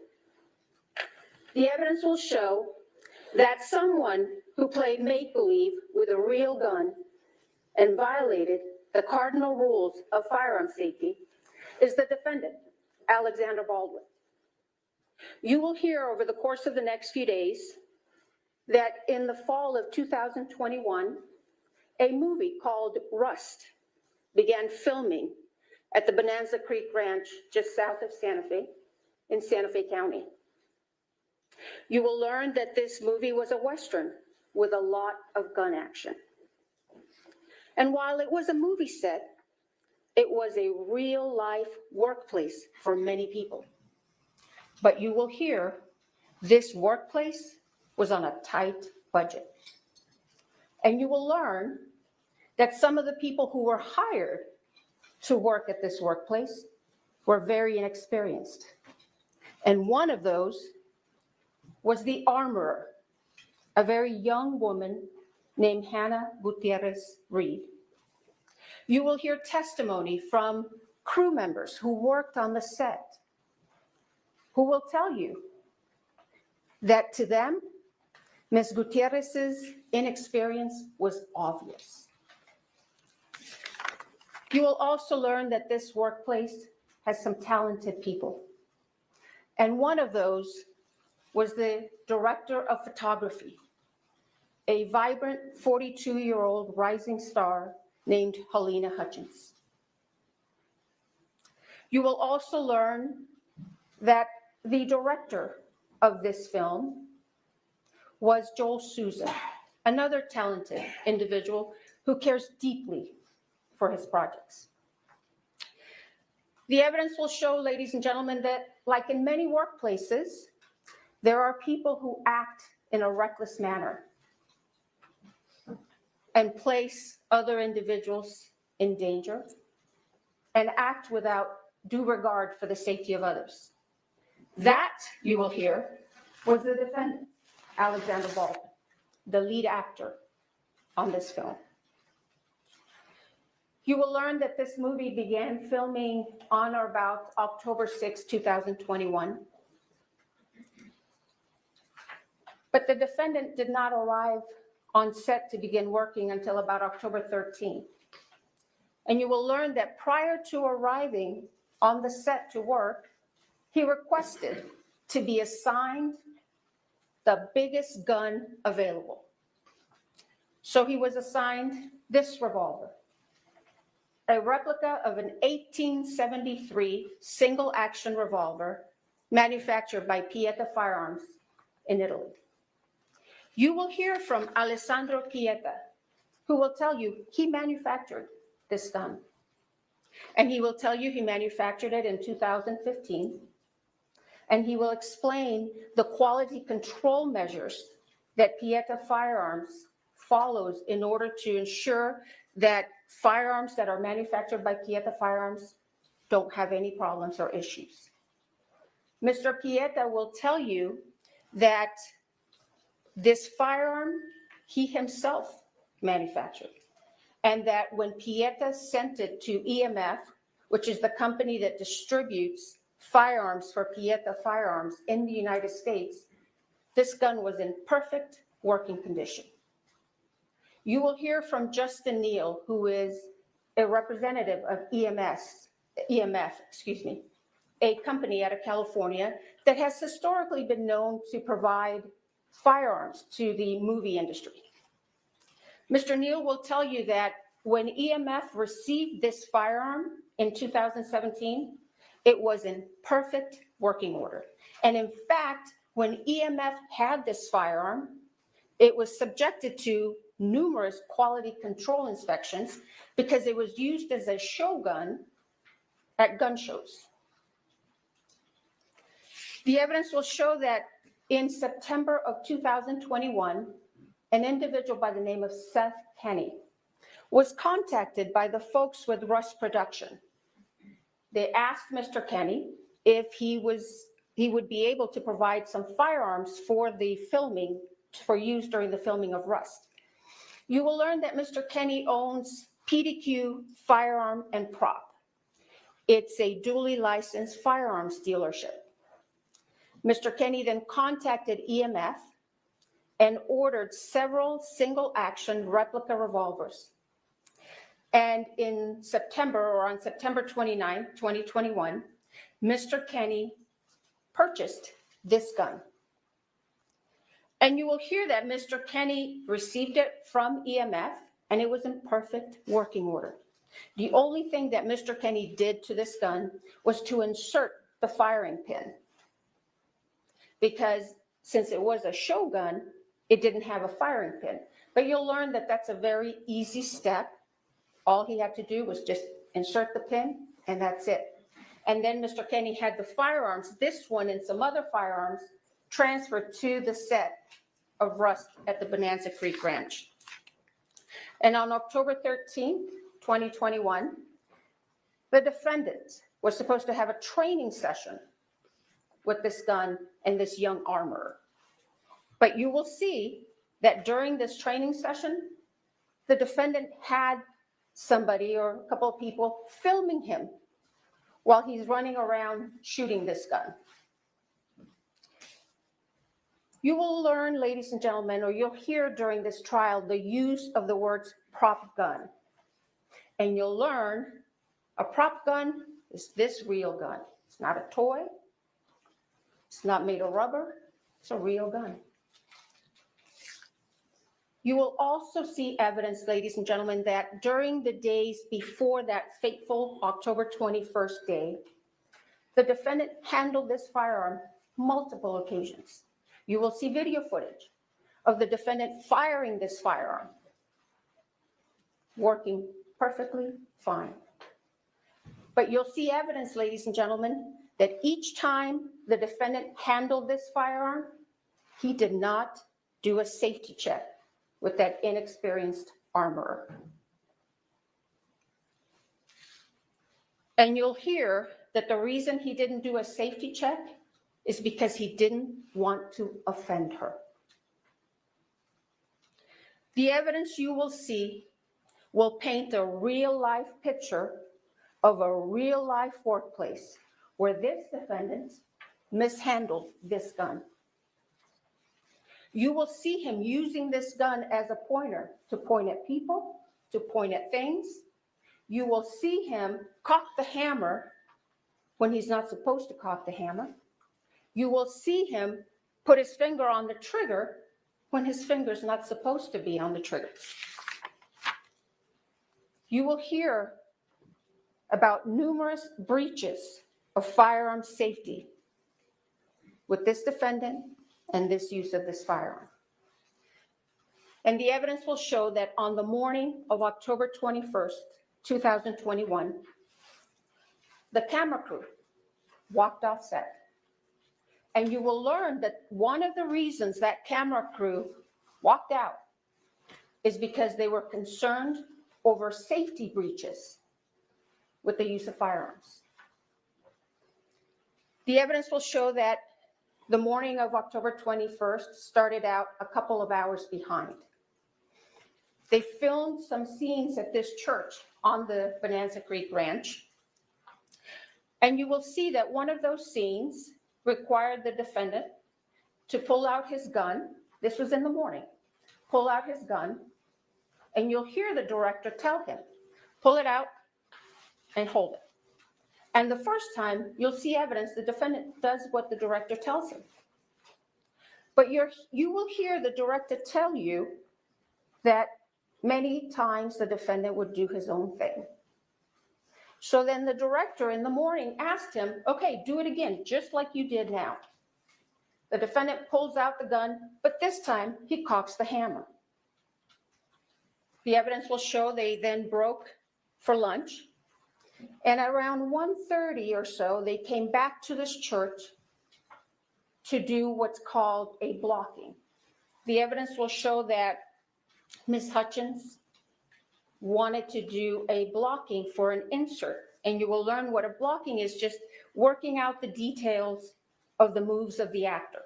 The evidence will show that someone who played make-believe with a real gun and violated the cardinal rules of firearm safety is the defendant, Alexander Baldwin. You will hear over the course of the next few days that in the fall of 2021, a movie called Rust began filming at the Bonanza Creek Ranch just south of Santa Fe in Santa Fe County. You will learn that this movie was a Western with a lot of gun action. And while it was a movie set, it was a real-life workplace for many people. But you will hear this workplace was on a tight budget. And you will learn that some of the people who were hired to work at this workplace were very inexperienced. And one of those was the armorer, a very young woman named Hannah Gutierrez Reed. You will hear testimony from crew members who worked on the set, who will tell you that to them, Ms. Gutierrez's inexperience was obvious. You will also learn that this workplace has some talented people. And one of those was the director of photography, a vibrant 42-year-old rising star named Halyna Hutchins. You will also learn that the director of this film was Joel Souza, another talented individual who cares deeply for his projects. The evidence will show, ladies and gentlemen, that like in many workplaces, there are people who act in a reckless manner and place other individuals in danger and act without due regard for the safety of others. That, you will hear, was the defendant, Alexander Baldwin, the lead actor on this film. You will learn that this movie began filming on or about October 6, 2021. But the defendant did not arrive on set to begin working until about October 13. And you will learn that prior to arriving on the set to work, he requested to be assigned the biggest gun available. So he was assigned this revolver, a replica of an 1873 single-action revolver manufactured by Pieta Firearms in Italy. You will hear from Alessandro Pieta, who will tell you he manufactured this gun. And he will tell you he manufactured it in 2015. And he will explain the quality control measures that Pieta Firearms follows in order to ensure that firearms that are manufactured by Pieta Firearms don't have any problems or issues. Mr. Pieta will tell you that this firearm he himself manufactured, and that when Pieta sent it to EMF, which is the company that distributes firearms for Pieta Firearms in the United States, this gun was in perfect working condition. You will hear from Justin Neal, who is a representative of EMF, a company out of California that has historically been known to provide firearms to the movie industry. Mr. Neal will tell you that when EMF received this firearm in 2017, it was in perfect working order. And in fact, when EMF had this firearm, it was subjected to numerous quality control inspections because it was used as a show gun at gun shows. The evidence will show that in September of 2021, an individual by the name of Seth Kenny was contacted by the folks with Rush Production. They asked Mr. Kenny if he would be able to provide some firearms for the filming, for use during the filming of Rust. You will learn that Mr. Kenny owns PDQ Firearm and Prop. It's a duly licensed firearms dealership. Mr. Kenny then contacted EMF and ordered several single-action replica revolvers. And in September, or on September 29, 2021, Mr. Kenny purchased this gun. And you will hear that Mr. Kenny received it from EMF, and it was in perfect working order. The only thing that Mr. Kenny did to this gun was to insert the firing pin, because since it was a show gun, it didn't have a firing pin. But you'll learn that that's a very easy step. All he had to do was just insert the pin, and that's it. And then Mr. Kenny had the firearms, this one and some other firearms, transferred to the set of Rust at the Bonanza Creek Ranch. And on October 13, 2021, the defendant was supposed to have a training session with this gun and this young armorer. But you will see that during this training session, the defendant had somebody or a couple of people filming him while he's running around shooting this gun. You will learn, ladies and gentlemen, or you'll hear during this trial the use of the words prop gun. And you'll learn a prop gun is this real gun. It's not a toy. It's not made of rubber. It's a real gun. You will also see evidence, ladies and gentlemen, that during the days before that fateful October 21st day, the defendant handled this firearm multiple occasions. You will see video footage of the defendant firing this firearm, working perfectly fine. But you'll see evidence, ladies and gentlemen, that each time the defendant handled this firearm, he did not do a safety check with that inexperienced armorer. And you'll hear that the reason he didn't do a safety check is because he didn't want to offend her. The evidence you will see will paint a real-life picture of a real-life workplace where this defendant mishandled this gun. You will see him using this gun as a pointer to point at people, to point at things. You will see him cock the hammer when he's not supposed to cock the hammer. You will see him put his finger on the trigger when his finger's not supposed to be on the trigger. You will hear about numerous breaches of firearm safety with this defendant and this use of this firearm. And the evidence will show that on the morning of October 21st, 2021, the camera crew walked off set. And you will learn that one of the reasons that camera crew walked out is because they were concerned over safety breaches with the use of firearms. The evidence will show that the morning of October 21st started out a couple of hours behind. They filmed some scenes at this church on the Bonanza Creek Ranch. And you will see that one of those scenes required the defendant to pull out his gun. This was in the morning. Pull out his gun. And you'll hear the director tell him, pull it out and hold it. And the first time, you'll see evidence the defendant does what the director tells him. But you will hear the director tell you that many times the defendant would do his own thing. So then the director in the morning asked him, okay, do it again, just like you did now. The defendant pulls out the gun, but this time he cocks the hammer. The evidence will show they then broke for lunch. And around 1:30 or so, they came back to this church to do what's called a blocking. The evidence will show that Ms. Hutchins wanted to do a blocking for an insert. And you will learn what a blocking is, just working out the details of the moves of the actor.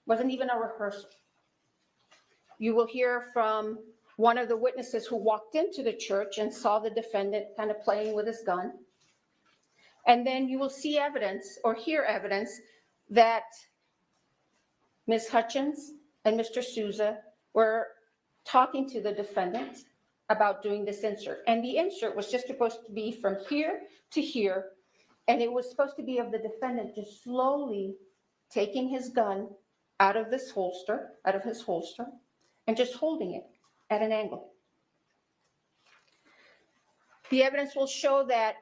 Wasn't even a rehearsal. You will hear from one of the witnesses who walked into the church and saw the defendant kind of playing with his gun. And then you will see evidence or hear evidence that Ms. Hutchins and Mr. Souza were talking to the defendant about doing this insert. And the insert was just supposed to be from here to here. And it was supposed to be of the defendant just slowly taking his gun out of his holster, and just holding it at an angle. The evidence will show that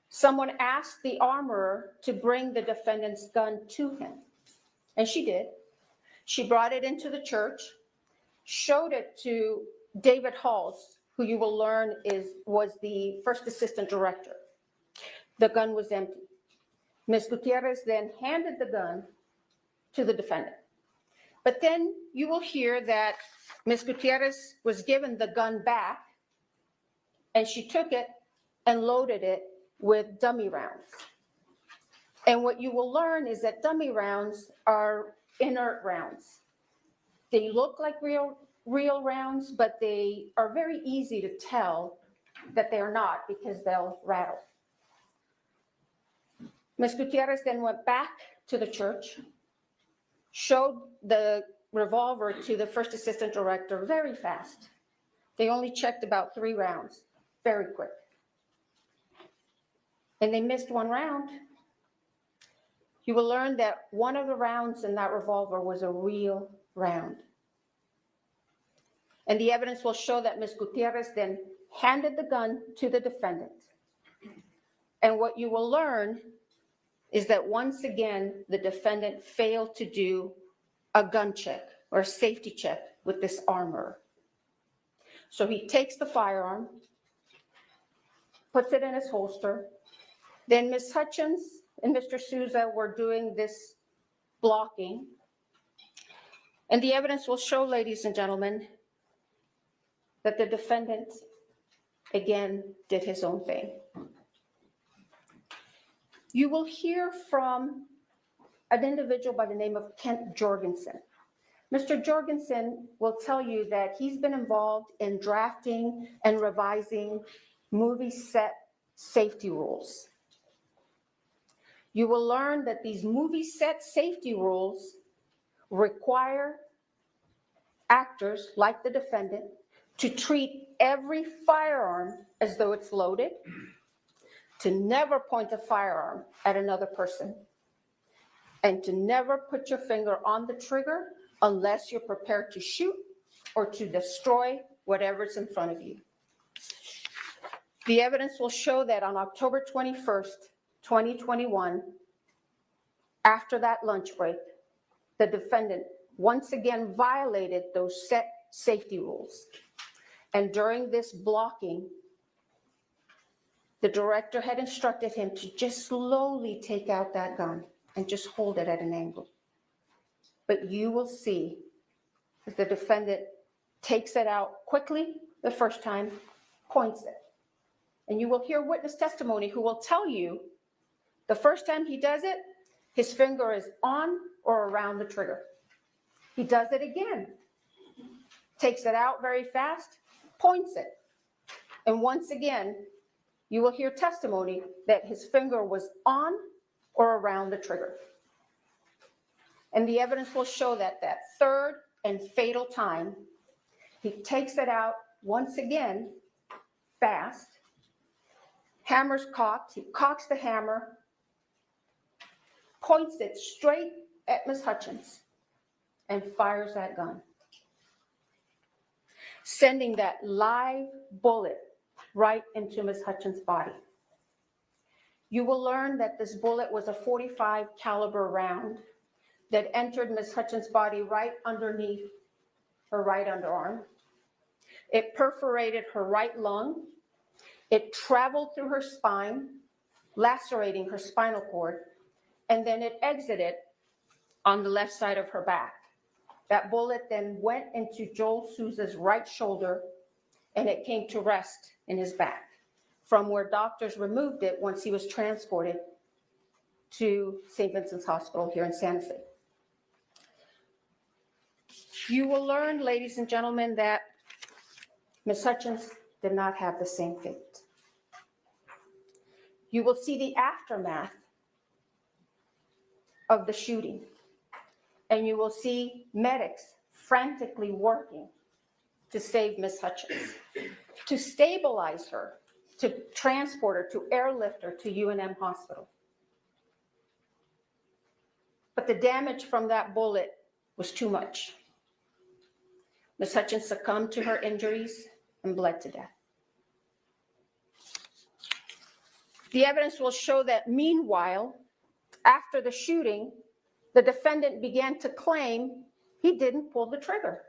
someone asked the armorer to bring the defendant's gun to him. And she did. She brought it into the church, showed it to David Halls, who you will learn was the first assistant director. The gun was empty. Ms. Gutierrez then handed the gun to the defendant. But then you will hear that Ms. Gutierrez was given the gun back, and she took it and loaded it with dummy rounds. And what you will learn is that dummy rounds are inert rounds. They look like real rounds, but they are very easy to tell that they are not because they'll rattle. Ms. Gutierrez then went back to the church, showed the revolver to the first assistant director very fast. They only checked about 3 rounds, very quick. And they missed 1 round. You will learn that one of the rounds in that revolver was a real round. And the evidence will show that Ms. Gutierrez then handed the gun to the defendant. And what you will learn is that once again, the defendant failed to do a gun check or a safety check with this armorer. So he takes the firearm, puts it in his holster. Then Ms. Hutchins and Mr. Souza were doing this blocking. And the evidence will show, ladies and gentlemen, that the defendant, again, did his own thing. You will hear from an individual by the name of Kent Jorgensen. Mr. Jorgensen will tell you that he's been involved in drafting and revising movie set safety rules. You will learn that these movie set safety rules require actors like the defendant to treat every firearm as though it's loaded, to never point a firearm at another person, and to never put your finger on the trigger unless you're prepared to shoot or to destroy whatever's in front of you. The evidence will show that on October 21st, 2021, after that lunch break, the defendant once again violated those set safety rules. And during this blocking, the director had instructed him to just slowly take out that gun and just hold it at an angle. But you will see that the defendant takes it out quickly the first time, points it. And you will hear witness testimony who will tell you the first time he does it, his finger is on or around the trigger. He does it again, takes it out very fast, points it. And once again, you will hear testimony that his finger was on or around the trigger. And the evidence will show that that third and fatal time, he takes it out once again, fast, hammer's cocked, he cocks the hammer, points it straight at Ms. Hutchins and fires that gun, sending that live bullet right into Ms. Hutchins' body. You will learn that this bullet was a .45 caliber round that entered Ms. Hutchins' body right underneath her right underarm. It perforated her right lung. It traveled through her spine, lacerating her spinal cord, and then it exited on the left side of her back. That bullet then went into Joel Souza's right shoulder, and it came to rest in his back, from where doctors removed it once he was transported to St. Vincent's Hospital here in Santa Fe. You will learn, ladies and gentlemen, that Ms. Hutchins did not have the same fate. You will see the aftermath of the shooting, and you will see medics frantically working to save Ms. Hutchins, to stabilize her, to transport her, to airlift her to UNM Hospital. But the damage from that bullet was too much. Ms. Hutchins succumbed to her injuries and bled to death. The evidence will show that meanwhile, after the shooting, the defendant began to claim he didn't pull the trigger.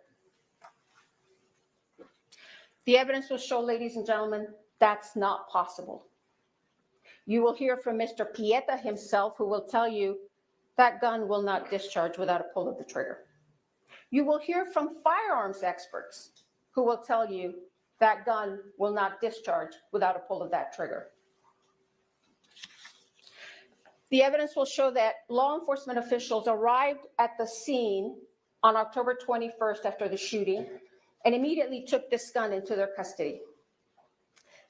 The evidence will show, ladies and gentlemen, that's not possible. You will hear from Mr. Pieta himself, who will tell you that gun will not discharge without a pull of the trigger. You will hear from firearms experts who will tell you that gun will not discharge without a pull of that trigger. The evidence will show that law enforcement officials arrived at the scene on October 21st after the shooting and immediately took this gun into their custody.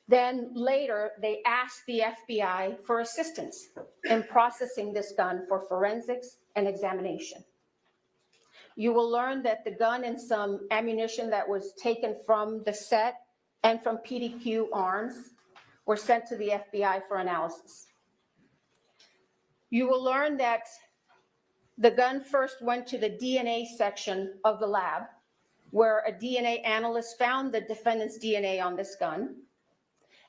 Then later, they asked the FBI for assistance in processing this gun for forensics and examination. You will learn that the gun and some ammunition that was taken from the set and from PDQ arms were sent to the FBI for analysis. You will learn that the gun first went to the DNA section of the lab, where a DNA analyst found the defendant's DNA on this gun.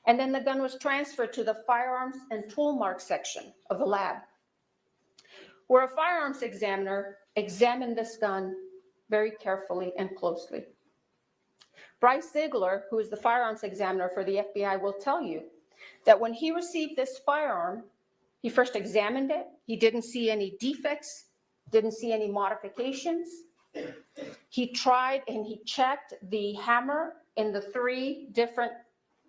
And then the gun was transferred to the firearms and tool mark section of the lab, where a firearms examiner examined this gun very carefully and closely. Bryce Ziegler, who is the firearms examiner for the FBI, will tell you that when he received this firearm, he first examined it. He didn't see any defects, didn't see any modifications. He tried and he checked the hammer in the 3 different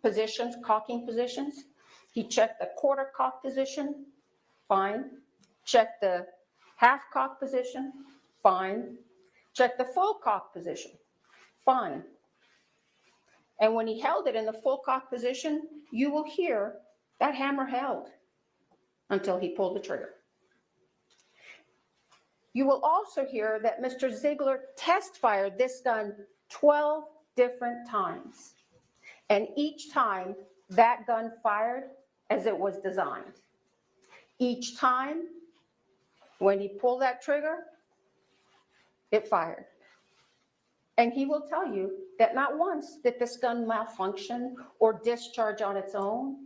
positions, cocking positions. He checked the quarter cock position, fine. Checked the half cock position, fine. Checked the full cock position, fine. And when he held it in the full cock position, you will hear that hammer held until he pulled the trigger. You will also hear that Mr. Ziegler test fired this gun 12 different times. And each time that gun fired as it was designed. Each time when he pulled that trigger, it fired. And he will tell you that not once did this gun malfunction or discharge on its own.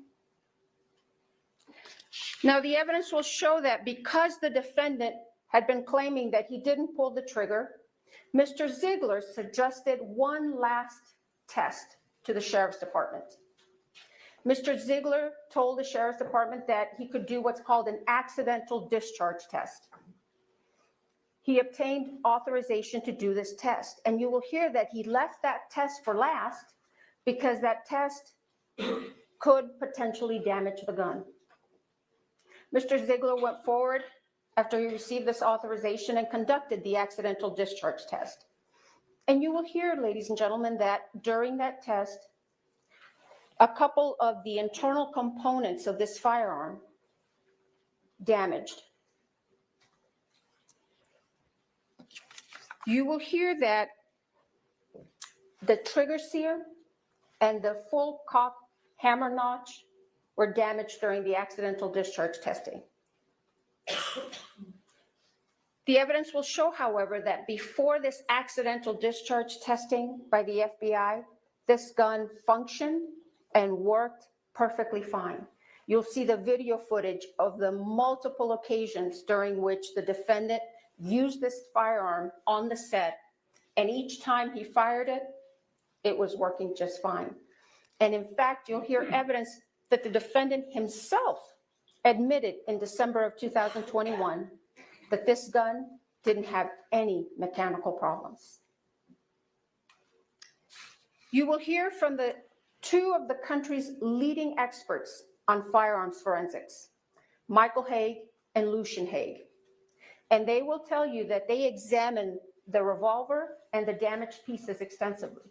Now, the evidence will show that because the defendant had been claiming that he didn't pull the trigger, Mr. Ziegler suggested one last test to the Sheriff's Department. Mr. Ziegler told the Sheriff's Department that he could do what's called an accidental discharge test. He obtained authorization to do this test, and you will hear that he left that test for last because that test could potentially damage the gun. Mr. Ziegler went forward after he received this authorization and conducted the accidental discharge test. And you will hear, ladies and gentlemen, that during that test, a couple of the internal components of this firearm damaged. You will hear that the trigger sear and the full cock hammer notch were damaged during the accidental discharge testing. The evidence will show, however, that before this accidental discharge testing by the FBI, this gun functioned and worked perfectly fine. You'll see the video footage of the multiple occasions during which the defendant used this firearm on the set, and each time he fired it, it was working just fine. And in fact, you'll hear evidence that the defendant himself admitted in December of 2021 that this gun didn't have any mechanical problems. You will hear from the two of the country's leading experts on firearms forensics, Michael Haig and Luhan Haig. And they will tell you that they examined the revolver and the damaged pieces extensively.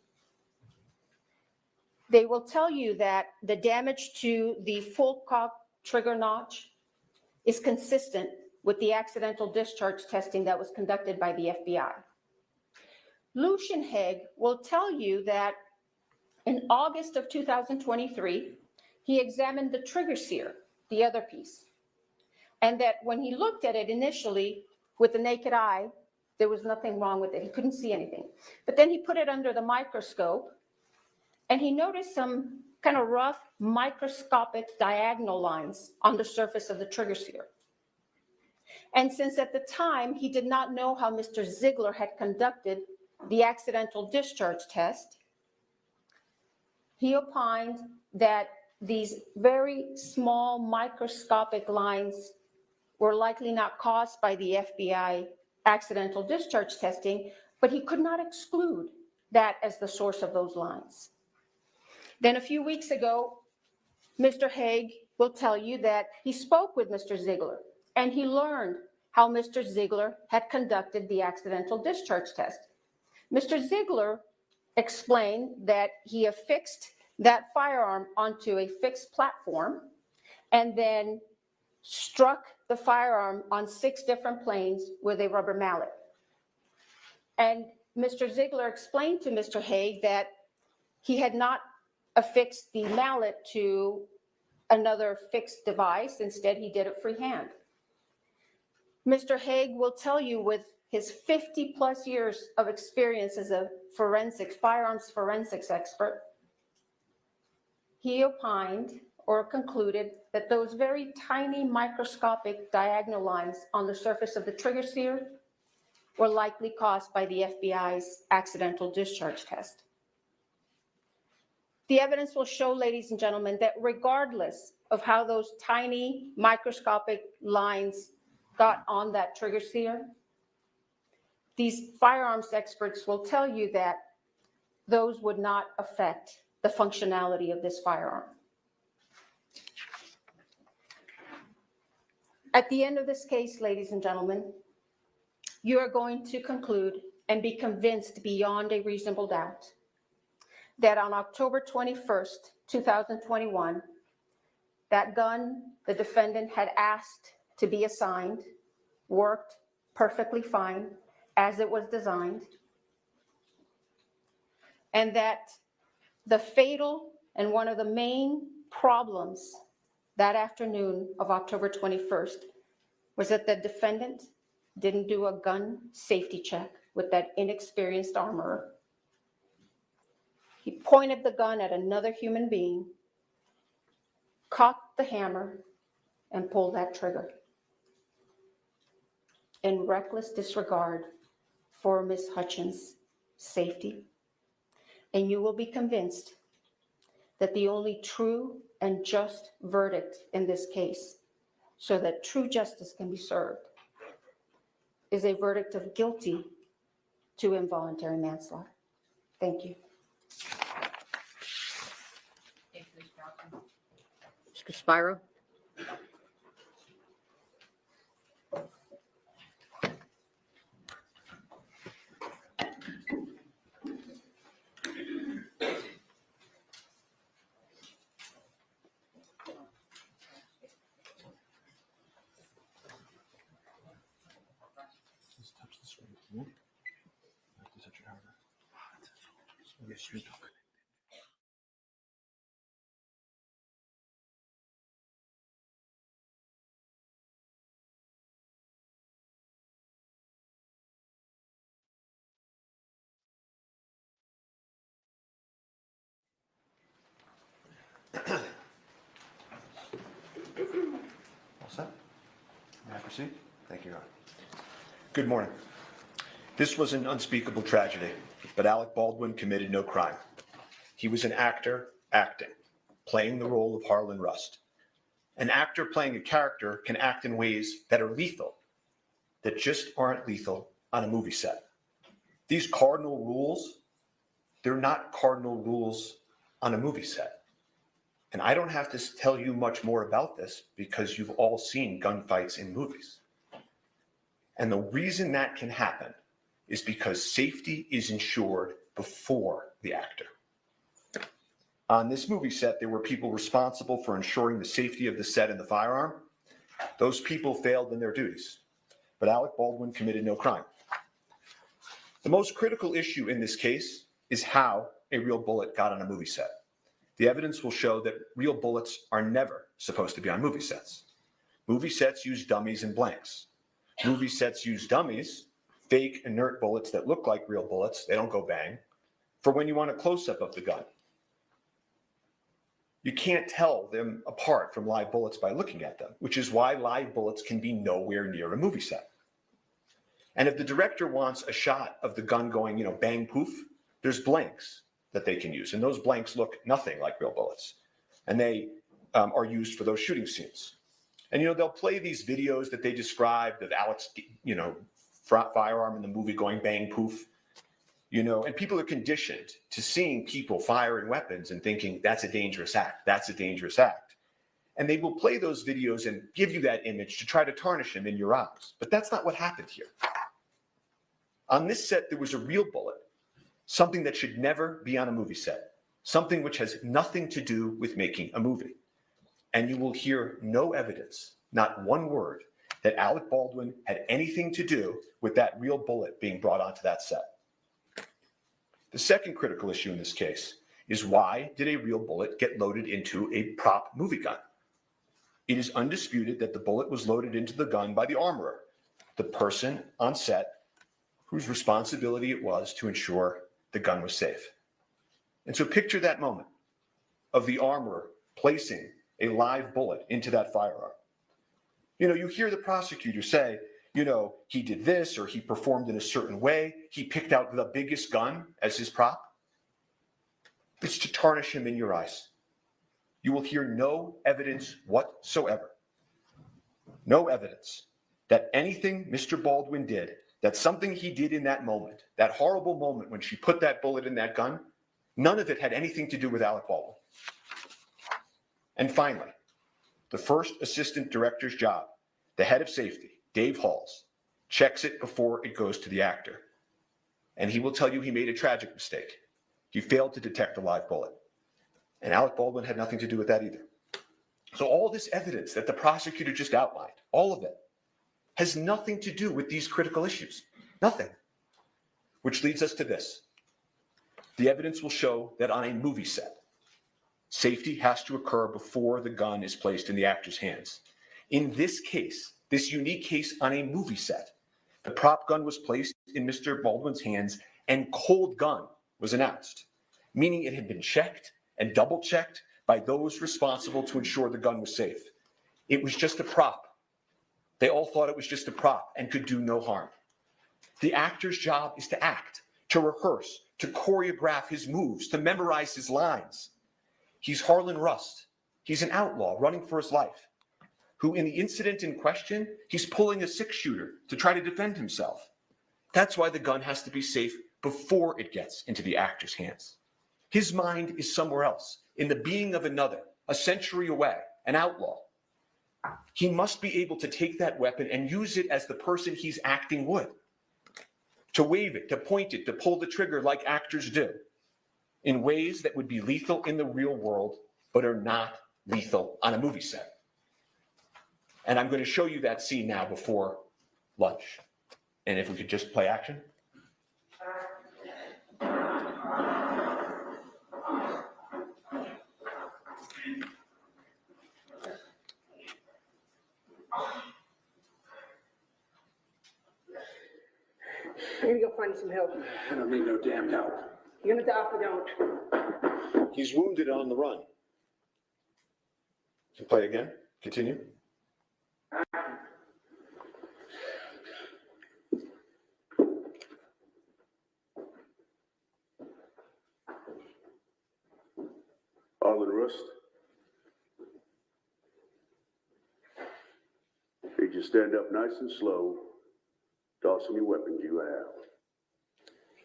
They will tell you that the damage to the full cock trigger notch is consistent with the accidental discharge testing that was conducted by the FBI. Luhan Haig will tell you that in August of 2023, he examined the trigger sear, the other piece, and that when he looked at it initially with the naked eye, there was nothing wrong with it. He couldn't see anything. But then he put it under the microscope, and he noticed some kind of rough microscopic diagonal lines on the surface of the trigger sear. And since at the time he did not know how Mr. Ziegler had conducted the accidental discharge test, he opined that these very small microscopic lines were likely not caused by the FBI accidental discharge testing, but he could not exclude that as the source of those lines. Then a few weeks ago, Mr. Haig will tell you that he spoke with Mr. Ziegler and he learned how Mr. Ziegler had conducted the accidental discharge test. Mr. Ziegler explained that he affixed that firearm onto a fixed platform and then struck the firearm on 6 different planes with a rubber mallet. And Mr. Ziegler explained to Mr. Haig that he had not affixed the mallet to another fixed device. Instead, he did it freehand. Mr. Haig will tell you, with his 50 plus years of experience as a firearms forensics expert, he opined or concluded that those very tiny microscopic diagonal lines on the surface of the trigger sear were likely caused by the FBI's accidental discharge test. The evidence will show, ladies and gentlemen, that regardless of how those tiny microscopic lines got on that trigger sear, these firearms experts will tell you that those would not affect the functionality of this firearm. At the end of this case, ladies and gentlemen, you are going to conclude and be convinced beyond a reasonable doubt that on October 21st, 2021, that gun the defendant had asked to be assigned worked perfectly fine as it was designed, and that the fatal and one of the main problems that afternoon of October 21st was that the defendant didn't do a gun safety check with that inexperienced armorer. He pointed the gun at another human being, cocked the hammer, and pulled that trigger in reckless disregard for Ms. Hutchins' safety. And you will be convinced that the only true and just verdict in this case, so that true justice can be served, is a verdict of guilty to involuntary manslaughter. Thank you. Mr. Spiro? Just touch the screen. Yeah. I have to touch it harder. Yes, you're talking. All set? May I proceed? Thank you, Your Honor. Good morning. This was an unspeakable tragedy, but Alec Baldwin committed no crime. He was an actor acting, playing the role of Harlan Rust. An actor playing a character can act in ways that are lethal, that just aren't lethal on a movie set. These cardinal rules, they're not cardinal rules on a movie set. And I don't have to tell you much more about this because you've all seen gunfights in movies. And the reason that can happen is because safety is ensured before the actor. On this movie set, there were people responsible for ensuring the safety of the set and the firearm. Those people failed in their duties, but Alec Baldwin committed no crime. The most critical issue in this case is how a real bullet got on a movie set. The evidence will show that real bullets are never supposed to be on movie sets. Movie sets use dummies and blanks. Movie sets use dummies, fake inert bullets that look like real bullets, they don't go bang, for when you want a close-up of the gun. You can't tell them apart from live bullets by looking at them, which is why live bullets can be nowhere near a movie set. And if the director wants a shot of the gun going, bang, poof, there's blanks that they can use. And those blanks look nothing like real bullets. And they are used for those shooting scenes. And, they'll play these videos that they described of Alec's, firearm in the movie going bang, poof. And people are conditioned to seeing people firing weapons and thinking that's a dangerous act. That's a dangerous act. And they will play those videos and give you that image to try to tarnish him in your eyes. But that's not what happened here. On this set, there was a real bullet, something that should never be on a movie set, something which has nothing to do with making a movie. And you will hear no evidence, not one word, that Alec Baldwin had anything to do with that real bullet being brought onto that set. The second critical issue in this case is why did a real bullet get loaded into a prop movie gun? It is undisputed that the bullet was loaded into the gun by the armorer, the person on set whose responsibility it was to ensure the gun was safe. And so picture that moment of the armorer placing a live bullet into that firearm. You hear the prosecutor say, he did this or he performed in a certain way. He picked out the biggest gun as his prop. It's to tarnish him in your eyes. You will hear no evidence whatsoever. No evidence that anything Mr. Baldwin did, that something he did in that moment, that horrible moment when she put that bullet in that gun, none of it had anything to do with Alec Baldwin. And finally, the first assistant director's job, the head of safety, Dave Halls, checks it before it goes to the actor. And he will tell you he made a tragic mistake. He failed to detect a live bullet. And Alec Baldwin had nothing to do with that either. So all this evidence that the prosecutor just outlined, all of it, has nothing to do with these critical issues. Nothing. Which leads us to this. The evidence will show that on a movie set, safety has to occur before the gun is placed in the actor's hands. In this case, this unique case on a movie set, the prop gun was placed in Mr. Baldwin's hands and cold gun was announced, meaning it had been checked and double checked by those responsible to ensure the gun was safe. It was just a prop. They all thought it was just a prop and could do no harm. The actor's job is to act, to rehearse, to choreograph his moves, to memorize his lines. He's Harlan Rust. He's an outlaw running for his life, who in the incident in question, he's pulling a six-shooter to try to defend himself. That's why the gun has to be safe before it gets into the actor's hands. His mind is somewhere else, in the being of another, a century away, an outlaw. He must be able to take that weapon and use it as the person he's acting would. To wave it, to point it, to pull the trigger like actors do, in ways that would be lethal in the real world, but are not lethal on a movie set. And I'm going to show you that scene now before lunch. And if we could just play action. I'm gonna go find some help. I don't need no damn help. You're gonna die if you don't. He's wounded on the run. Can play again? Continue. All in rust. Need you stand up nice and slow, toss any weapons you have.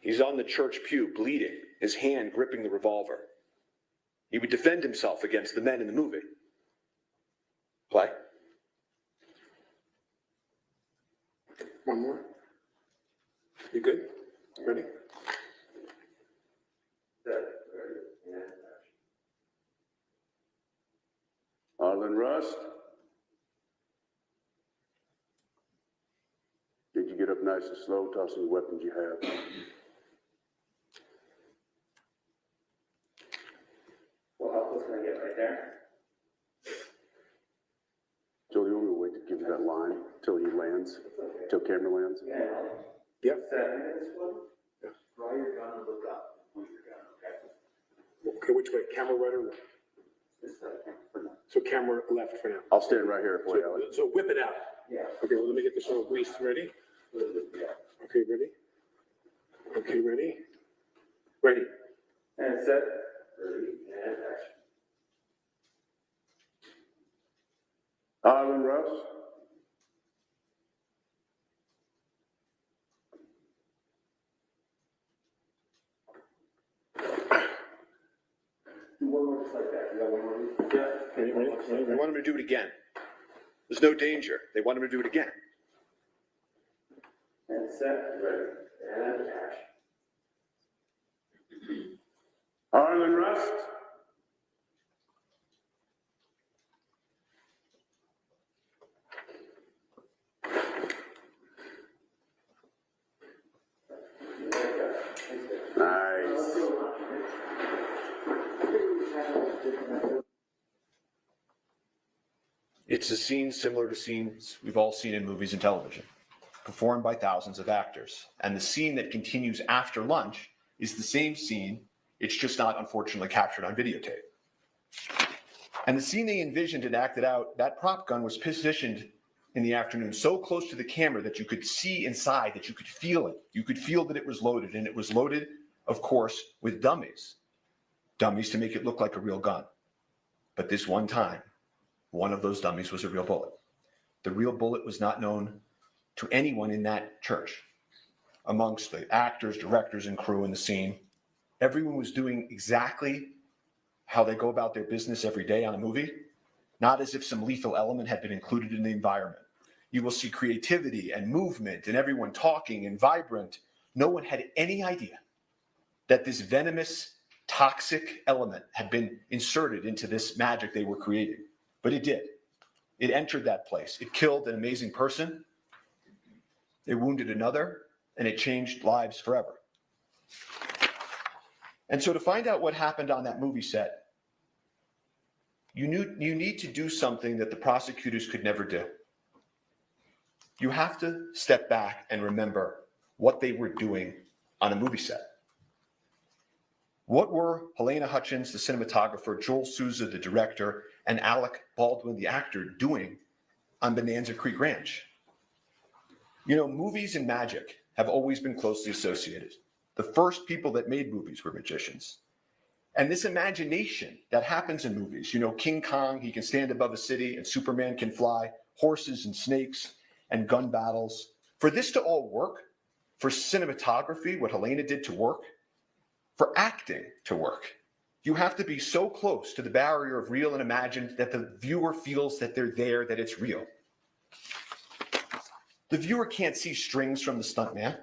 He's on the church pew, bleeding, his hand gripping the revolver. He would defend himself against the men in the movie. Play. One more. You good? Ready? All in rust. Did you get up nice and slow, toss any weapons you have? Well, how close can I get right there? Joe, you want me to wait to give you that line till he lands, till camera lands? Yeah. Yep. 7 minutes, one? Yeah. Draw your gun and look up. Point your gun, okay? Okay, which way? Camera right or left? So camera left for now. I'll stand right here for you, Alec. So whip it out. Yeah. Okay, well, let me get this all greased. Ready? Yeah. Okay, ready? Okay, ready? Ready. And set. Ready, and action. Island Russ. Do one more just like that. You got one more? Yeah. They want him to do it again. There's no danger. They want him to do it again. And set. Ready, and action. Island Rust. Nice. It's a scene similar to scenes we've all seen in movies and television, performed by thousands of actors. And the scene that continues after lunch is the same scene, it's just not unfortunately captured on videotape. And the scene they envisioned and acted out, that prop gun was positioned in the afternoon so close to the camera that you could see inside, that you could feel it. You could feel that it was loaded, and it was loaded, of course, with dummies. Dummies to make it look like a real gun. But this one time, one of those dummies was a real bullet. The real bullet was not known to anyone in that church. Amongst the actors, directors, and crew in the scene, everyone was doing exactly how they go about their business every day on a movie, not as if some lethal element had been included in the environment. You will see creativity and movement and everyone talking and vibrant. No one had any idea that this venomous, toxic element had been inserted into this magic they were creating. But it did. It entered that place. It killed an amazing person. It wounded another, and it changed lives forever. And so to find out what happened on that movie set, you need to do something that the prosecutors could never do. You have to step back and remember what they were doing on a movie set. What were Halyna Hutchins, the cinematographer, Joel Souza, the director, and Alec Baldwin, the actor, doing on Bonanza Creek Ranch? You know, movies and magic have always been closely associated. The first people that made movies were magicians. And this imagination that happens in movies, you know, King Kong, he can stand above a city, and Superman can fly, horses and snakes and gun battles. For this to all work, for cinematography, what Halyna did to work, for acting to work, you have to be so close to the barrier of real and imagined that the viewer feels that they're there, that it's real. The viewer can't see strings from the stuntman.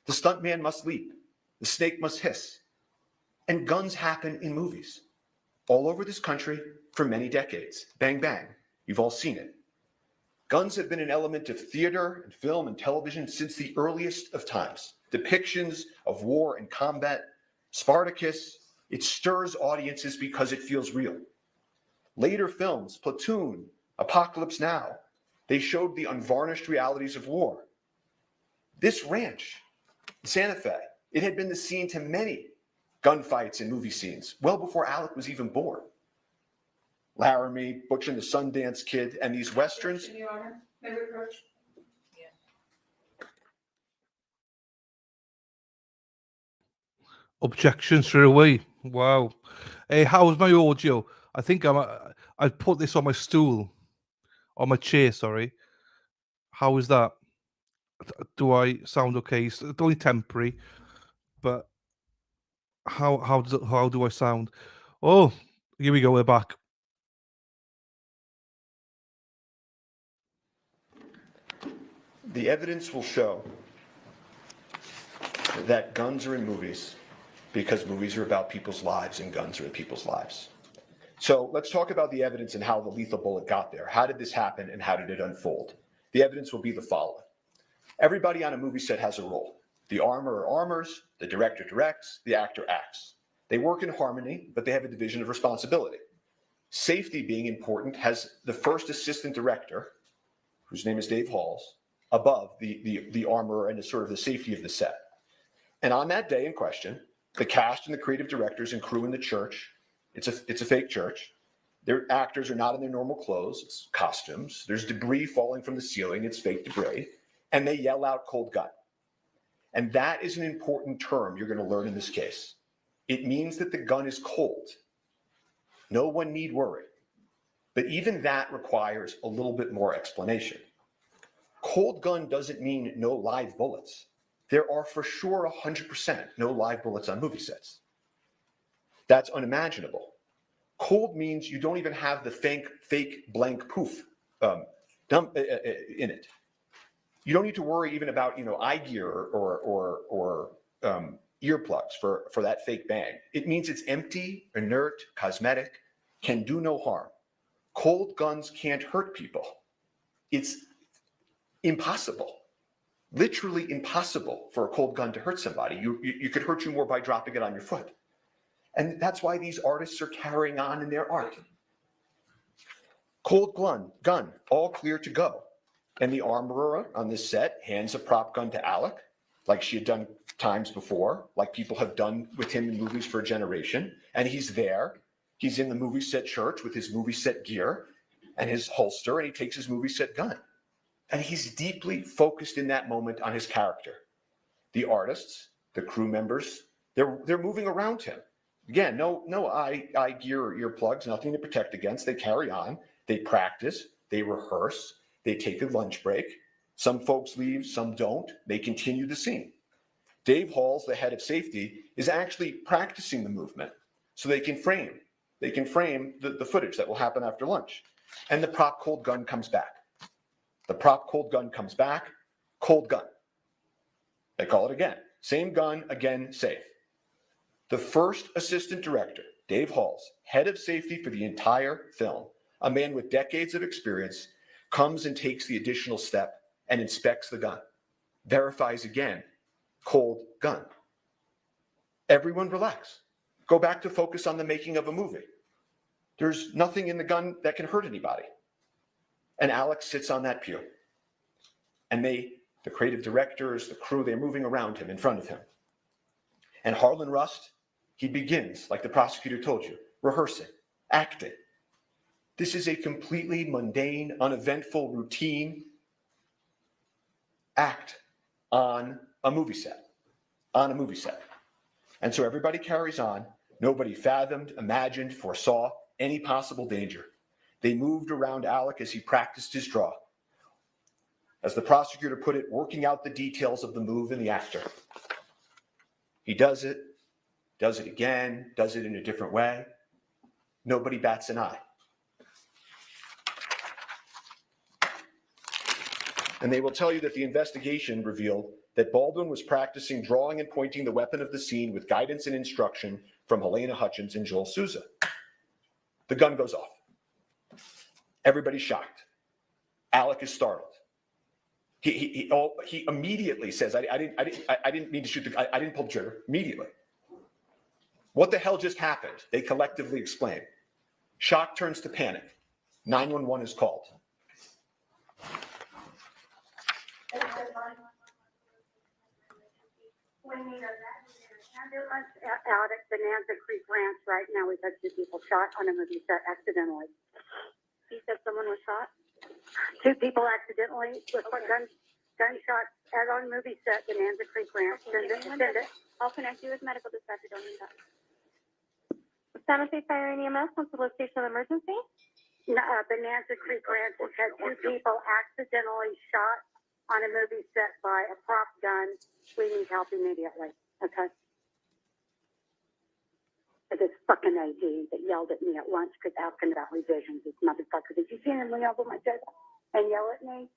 The stuntman must leap. The snake must hiss. And guns happen in movies all over this country for many decades. Bang, bang. You've all seen it. Guns have been an element of theater and film and television since the earliest of times. Depictions of war and combat, Spartacus, it stirs audiences because it feels real. Later films, Platoon, Apocalypse Now, they showed the unvarnished realities of war. This ranch, Santa Fe, it had been the scene to many gunfights and movie scenes, well before Alec was even born. Laramie, Butch and the Sundance Kid, and these Westerns. Your Honor, may we approach? Objection straight away. Wow. Hey, how's my audio? I think I put this on my stool, on my chair. Sorry. How is that? Do I sound okay? It's only temporary, but how do I sound? Oh, here we go. We're back. The evidence will show that guns are in movies because movies are about people's lives and guns are in people's lives. So let's talk about the evidence and how the lethal bullet got there. How did this happen and how did it unfold? The evidence will be the following. Everybody on a movie set has a role. The armorer armors, the director directs, the actor acts. They work in harmony, but they have a division of responsibility. Safety being important has the first assistant director, whose name is Dave Halls, above the armorer and the sort of the safety of the set. And on that day in question, the cast and the creative directors and crew in the church, it's a fake church. Their actors are not in their normal clothes, it's costumes. There's debris falling from the ceiling, it's fake debris. And they yell out cold gun. And that is an important term you're going to learn in this case. It means that the gun is cold. No one need worry. But even that requires a little bit more explanation. Cold gun doesn't mean no live bullets. There are for sure 100% no live bullets on movie sets. That's unimaginable. Cold means you don't even have the fake blank poof in it. You don't need to worry even about eye gear or earplugs for that fake bang. It means it's empty, inert, cosmetic, can do no harm. Cold guns can't hurt people. It's impossible, literally impossible for a cold gun to hurt somebody. You could hurt you more by dropping it on your foot. And that's why these artists are carrying on in their art. Cold gun, all clear to go. And the armorer on this set hands a prop gun to Alec, like she had done times before, like people have done with him in movies for a generation. And he's there. He's in the movie set church with his movie set gear and his holster, and he takes his movie set gun. And he's deeply focused in that moment on his character. The artists, the crew members, they're moving around him. Again, no eye gear or earplugs, nothing to protect against. They carry on, they practice, they rehearse, they take a lunch break. Some folks leave, some don't. They continue the scene. Dave Halls, the head of safety, is actually practicing the movement so they can frame the footage that will happen after lunch. And the prop cold gun comes back. The prop cold gun comes back, cold gun. They call it again. Same gun, again, safe. The first assistant director, Dave Halls, head of safety for the entire film, a man with decades of experience, comes and takes the additional step and inspects the gun, verifies again, cold gun. Everyone relax. Go back to focus on the making of a movie. There's nothing in the gun that can hurt anybody. And Alex sits on that pew. And the creative directors, the crew, they're moving around him, in front of him. And Harlan Rust, he begins, like the prosecutor told you, rehearsing, acting. This is a completely mundane, uneventful, routine act on a movie set. And so everybody carries on. Nobody fathomed, imagined, foresaw any possible danger. They moved around Alec as he practiced his draw. As the prosecutor put it, working out the details of the move in the actor. He does it again, does it in a different way. Nobody bats an eye. And they will tell you that the investigation revealed that Baldwin was practicing drawing and pointing the weapon of the scene with guidance and instruction from Halyna Hutchins and Joel Souza. The gun goes off. Everybody's shocked. Alec is startled. He immediately says, I didn't mean to shoot I didn't pull the trigger. Immediately. What the hell just happened? They collectively exclaim. Shock turns to panic. 911 is called. We need an ambulance out at Bonanza Creek Ranch right now. We've had 2 people shot on a movie set accidentally. He said someone was shot. 2 people accidentally with gunshots as on movie set in Anza Creek Ranch. Send it. I'll connect you with medical dispatcher. Don't need that. San Jose Fire and EMS, what's the location of the emergency? Bonanza Creek Ranch has had 2 people accidentally shot on a movie set by a prop gun. We need help immediately. Okay. This fucking AD that yelled at me at lunch because asking about revisions. This motherfucker. Did you see him lean over my table and yell at me?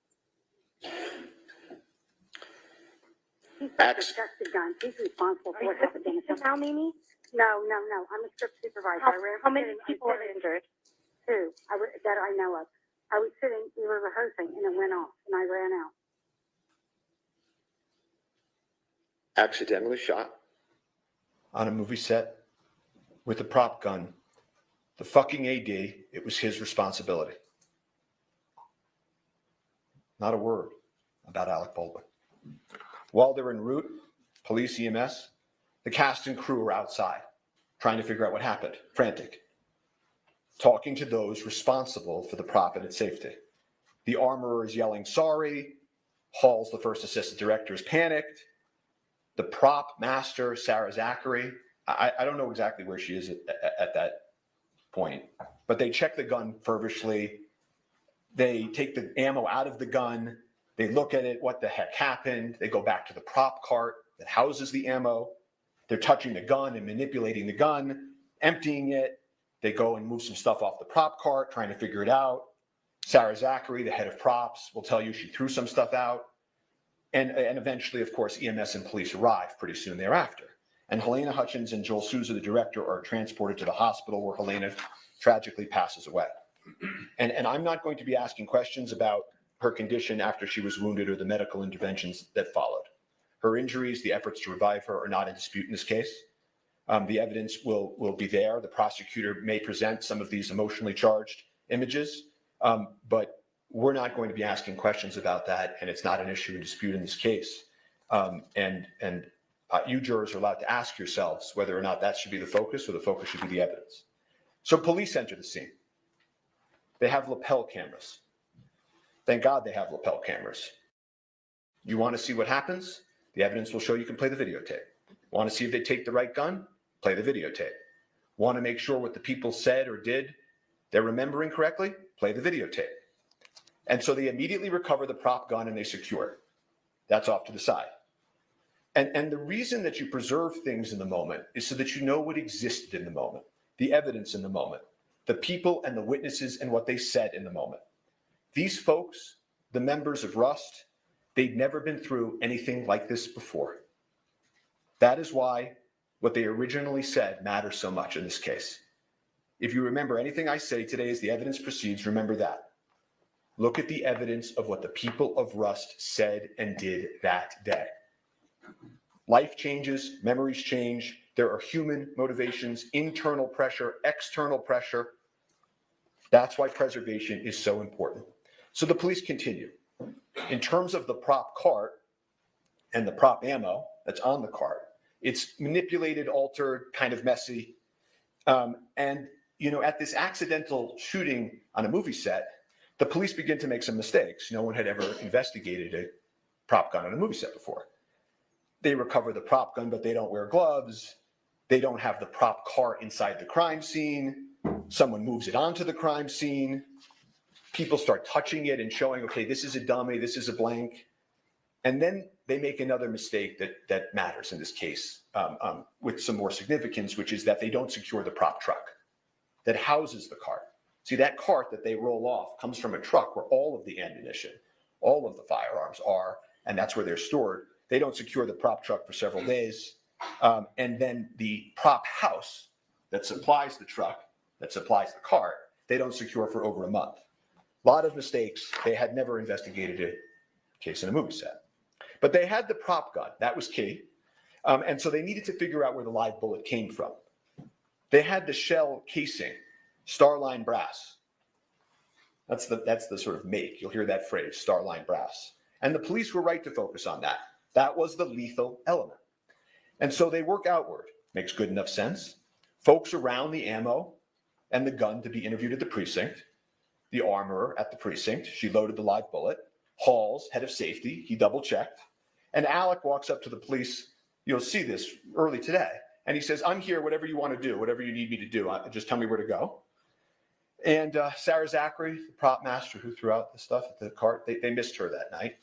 He's disgusted guns. He's responsible for what happened in the now, Mimi? No. I'm a script supervisor. How many people are injured? 2 that I know of. I was sitting, we were rehearsing, and it went off, and I ran out. Accidentally shot on a movie set with a prop gun. The fucking AD, it was his responsibility. Not a word about Alec Baldwin. While they're en route, police, EMS, the cast and crew are outside trying to figure out what happened, frantic, talking to those responsible for the prop and its safety. The armorer is yelling, sorry. Hall's the first assistant director is panicked. The prop master, Sarah Zachary, I don't know exactly where she is at that point, but they check the gun feverishly. They take the ammo out of the gun. They look at it, what the heck happened? They go back to the prop cart that houses the ammo. They're touching the gun and manipulating the gun, emptying it. They go and move some stuff off the prop cart, trying to figure it out. Sarah Zachary, the head of props, will tell you she threw some stuff out. And eventually, of course, EMS and police arrive pretty soon thereafter. And Halyna Hutchins and Joel Souza, the director, are transported to the hospital where Halyna tragically passes away. And I'm not going to be asking questions about her condition after she was wounded or the medical interventions that followed. Her injuries, the efforts to revive her, are not in dispute in this case. The evidence will be there. The prosecutor may present some of these emotionally charged images, but we're not going to be asking questions about that, and it's not an issue in dispute in this case. You jurors are allowed to ask yourselves whether or not that should be the focus or the focus should be the evidence. So police enter the scene. They have lapel cameras. Thank God they have lapel cameras. You want to see what happens? The evidence will show you can play the videotape. Want to see if they take the right gun? Play the videotape. Want to make sure what the people said or did, they're remembering correctly? Play the videotape. And so they immediately recover the prop gun and they secure it. That's off to the side. And the reason that you preserve things in the moment is so that you know what existed in the moment, the evidence in the moment, the people and the witnesses and what they said in the moment. These folks, the members of Rust, they'd never been through anything like this before. That is why what they originally said matters so much in this case. If you remember anything I say today as the evidence proceeds, remember that. Look at the evidence of what the people of Rust said and did that day. Life changes, memories change. There are human motivations, internal pressure, external pressure. That's why preservation is so important. So the police continue. In terms of the prop cart and the prop ammo that's on the cart, it's manipulated, altered, kind of messy. And at this accidental shooting on a movie set, the police begin to make some mistakes. No one had ever investigated a prop gun on a movie set before. They recover the prop gun, but they don't wear gloves. They don't have the prop car inside the crime scene. Someone moves it onto the crime scene. People start touching it and showing, okay, this is a dummy, this is a blank. And then they make another mistake that matters in this case with some more significance, which is that they don't secure the prop truck that houses the cart. See, that cart that they roll off comes from a truck where all of the ammunition, all of the firearms are, and that's where they're stored. They don't secure the prop truck for several days. And then the prop house that supplies the truck, that supplies the cart, they don't secure for over a month. A lot of mistakes. They had never investigated a case in a movie set. But they had the prop gun. That was key. And so they needed to figure out where the live bullet came from. They had the shell casing, Starline brass. That's the sort of make. You'll hear that phrase, Starline brass. And the police were right to focus on that. That was the lethal element. And so they work outward. Makes good enough sense. Folks around the ammo and the gun to be interviewed at the precinct. the armorer at the precinct. She loaded the live bullet. Halls, head of safety, he double checked. And Alec walks up to the police. You'll see this early today. And he says, I'm here, whatever you want to do, whatever you need me to do, just tell me where to go. And Sarah Zachary, the prop master who threw out the stuff at the cart, they missed her that night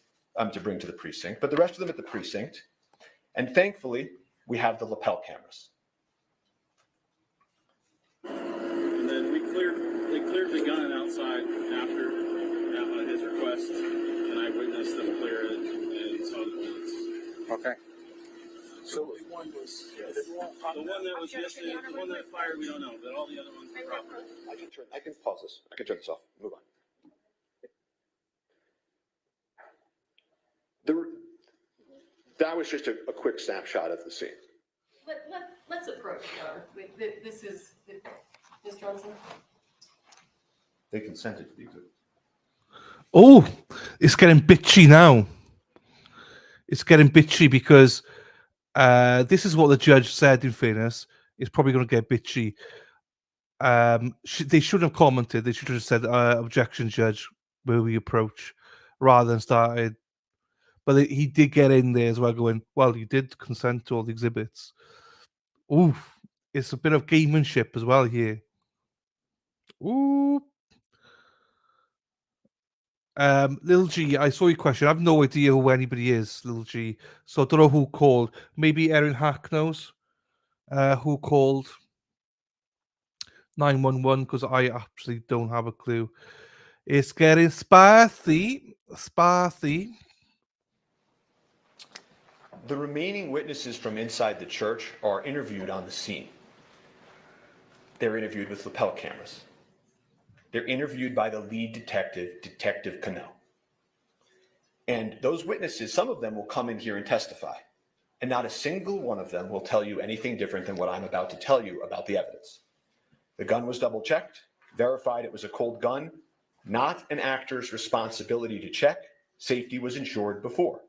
to bring to the precinct. But the rest of them at the precinct. And thankfully, we have the lapel cameras. And then they cleared the gun outside after his request, and I witnessed them clear it and saw the bullets. Okay. So which one was? The one that was yesterday, the one that fired, we don't know, but all the other ones were proper. I can pause this. I can turn this off. Move on. That was just a quick snapshot of the scene. Let's approach, this is, Ms. Johnson. They consented to the exhibit. Oh, it's getting bitchy now. It's getting bitchy because this is what the judge said, in fairness. It's probably going to get bitchy. They should have commented. They should have said, objection, judge, where we approach, rather than started. But he did get in there as well, going, well, you did consent to all the exhibits. Oof. It's a bit of gamemanship as well here. Ooh. Lil G, I saw your question. I have no idea who anybody is, Lil G. So I don't know who called. Maybe Erin Hack knows who called 911, because I absolutely don't have a clue. It's getting spicy. Spicy. The remaining witnesses from inside the church are interviewed on the scene. They're interviewed with lapel cameras. They're interviewed by the lead detective, Detective Cano. And those witnesses, some of them will come in here and testify. And not a single one of them will tell you anything different than what I'm about to tell you about the evidence. The gun was double checked, verified it was a cold gun, not an actor's responsibility to check. Safety was ensured before.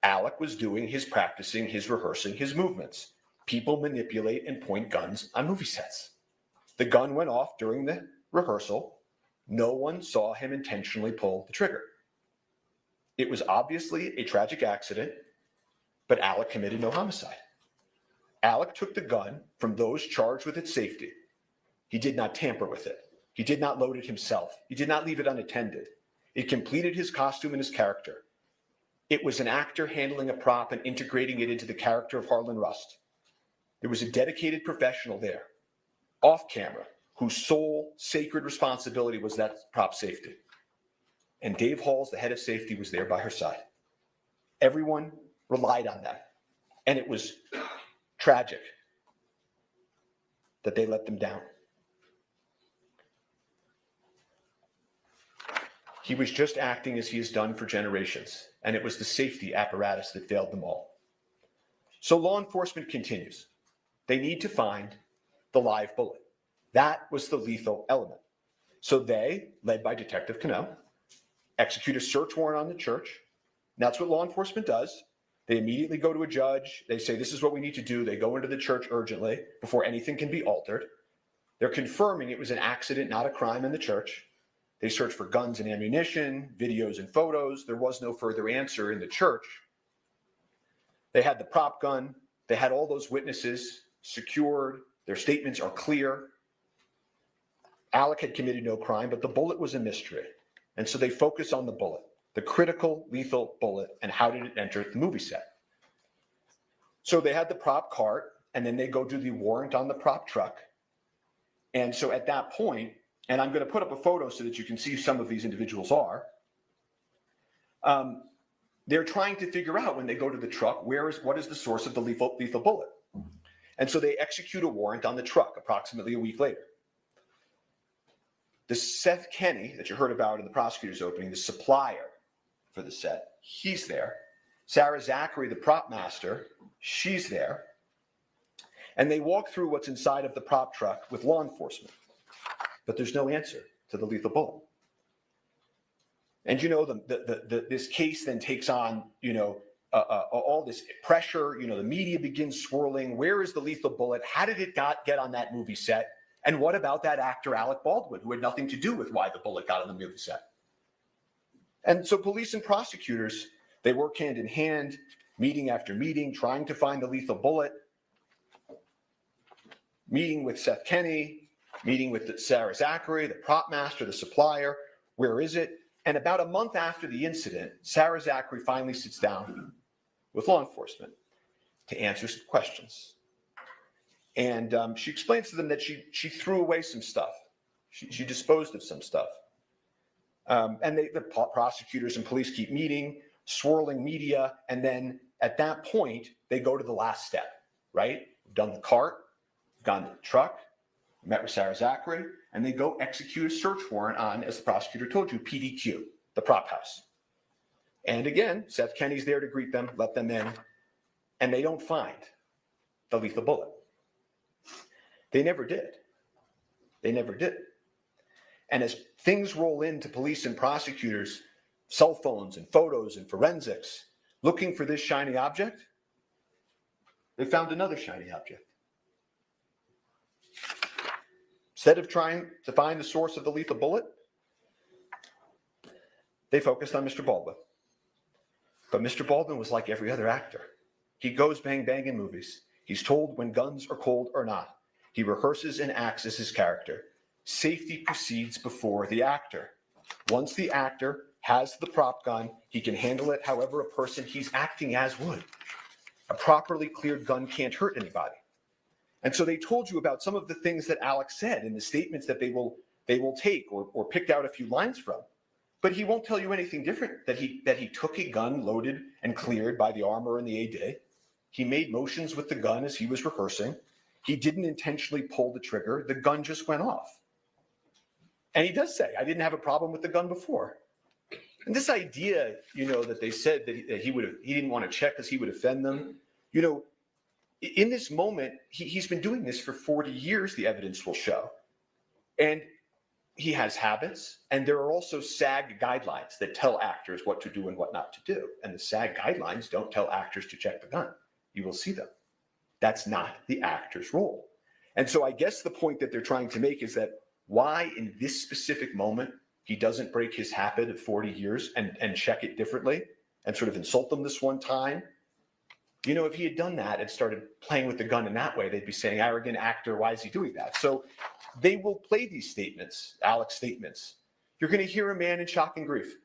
Alec was doing his practicing, his rehearsing, his movements. People manipulate and point guns on movie sets. The gun went off during the rehearsal. No one saw him intentionally pull the trigger. It was obviously a tragic accident, but Alec committed no homicide. Alec took the gun from those charged with its safety. He did not tamper with it. He did not load it himself. He did not leave it unattended. It completed his costume and his character. It was an actor handling a prop and integrating it into the character of Harlan Rust. There was a dedicated professional there, off camera, whose sole sacred responsibility was that prop safety. And Dave Halls, the head of safety, was there by her side. Everyone relied on that. And it was tragic that they let them down. He was just acting as he has done for generations, and it was the safety apparatus that failed them all. So law enforcement continues. They need to find the live bullet. That was the lethal element. So they, led by Detective Cano, execute a search warrant on the church. And that's what law enforcement does. They immediately go to a judge. They say, this is what we need to do. They go into the church urgently before anything can be altered. They're confirming it was an accident, not a crime in the church. They search for guns and ammunition, videos and photos. There was no further answer in the church. They had the prop gun. They had all those witnesses secured. Their statements are clear. Alec had committed no crime, but the bullet was a mystery. And so they focus on the bullet, the critical lethal bullet, and how did it enter the movie set. So they had the prop cart, and then they go do the warrant on the prop truck. And so at that point, and I'm going to put up a photo so that you can see who some of these individuals are. They're trying to figure out when they go to the truck, what is the source of the lethal bullet? And so they execute a warrant on the truck approximately a week later. The Seth Kenny that you heard about in the prosecutor's opening, the supplier for the set, he's there. Sarah Zachary, the prop master, she's there. And they walk through what's inside of the prop truck with law enforcement. But there's no answer to the lethal bullet. And this case then takes on, all this pressure. The media begins swirling. Where is the lethal bullet? How did it get on that movie set? And what about that actor, Alec Baldwin, who had nothing to do with why the bullet got on the movie set? And so police and prosecutors, they work hand in hand, meeting after meeting, trying to find the lethal bullet, meeting with Seth Kenney, meeting with Sarah Zachary, the prop master, the supplier. Where is it? And about a month after the incident, Sarah Zachary finally sits down with law enforcement to answer some questions. And she explains to them that she threw away some stuff. She disposed of some stuff. And the prosecutors and police keep meeting, swirling media, and then at that point, they go to the last step, right? We've done the cart, we've gone to the truck, met with Sarah Zachary, and they go execute a search warrant on, as the prosecutor told you, PDQ, the prop house. And again, Seth Kenney's there to greet them, let them in, and they don't find the lethal bullet. They never did. They never did. And as things roll into police and prosecutors, cell phones and photos and forensics, looking for this shiny object, they found another shiny object. Instead of trying to find the source of the lethal bullet, they focused on Mr. Baldwin. But Mr. Baldwin was like every other actor. He goes bang bang in movies. He's told when guns are cold or not. He rehearses and acts as his character. Safety proceeds before the actor. Once the actor has the prop gun, he can handle it however a person he's acting as would. A properly cleared gun can't hurt anybody. And so they told you about some of the things that Alex said in the statements that they will take or picked out a few lines from. But he won't tell you anything different, that he took a gun loaded and cleared by the armor and the AD. He made motions with the gun as he was rehearsing. He didn't intentionally pull the trigger. The gun just went off. And he does say, I didn't have a problem with the gun before. And this idea, that they said that he didn't want to check because he would offend them, in this moment, he's been doing this for 40 years, the evidence will show. And he has habits, and there are also SAG guidelines that tell actors what to do and what not to do. And the SAG guidelines don't tell actors to check the gun. You will see them. That's not the actor's role. And so I guess the point that they're trying to make is that why in this specific moment he doesn't break his habit of 40 years and check it differently and sort of insult them this one time. If he had done that and started playing with the gun in that way, they'd be saying, arrogant actor, why is he doing that? So they will play these statements, Alex statements. You're going to hear a man in shock and grief,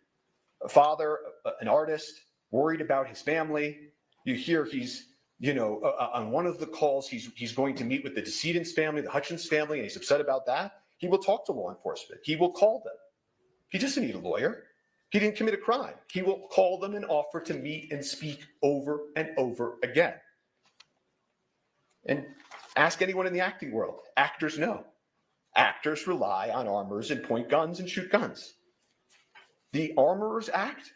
a father, an artist, worried about his family. You hear he's, on one of the calls, he's going to meet with the decedent's family, the Hutchins family, and he's upset about that. He will talk to law enforcement. He will call them. He doesn't need a lawyer. He didn't commit a crime. He will call them and offer to meet and speak over and over again. And ask anyone in the acting world. Actors know. Actors rely on armors and point guns and shoot guns. The Armorers Act,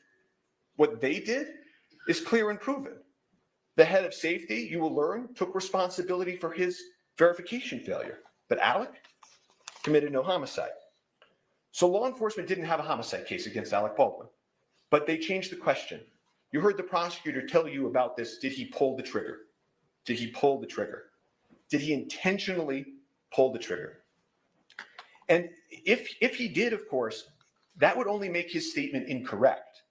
what they did is clear and proven. The head of safety, you will learn, took responsibility for his verification failure. But Alec committed no homicide. So law enforcement didn't have a homicide case against Alec Baldwin, but they changed the question. You heard the prosecutor tell you about this. Did he pull the trigger? Did he pull the trigger? Did he intentionally pull the trigger? And if he did, of course, that would only make his statement incorrect,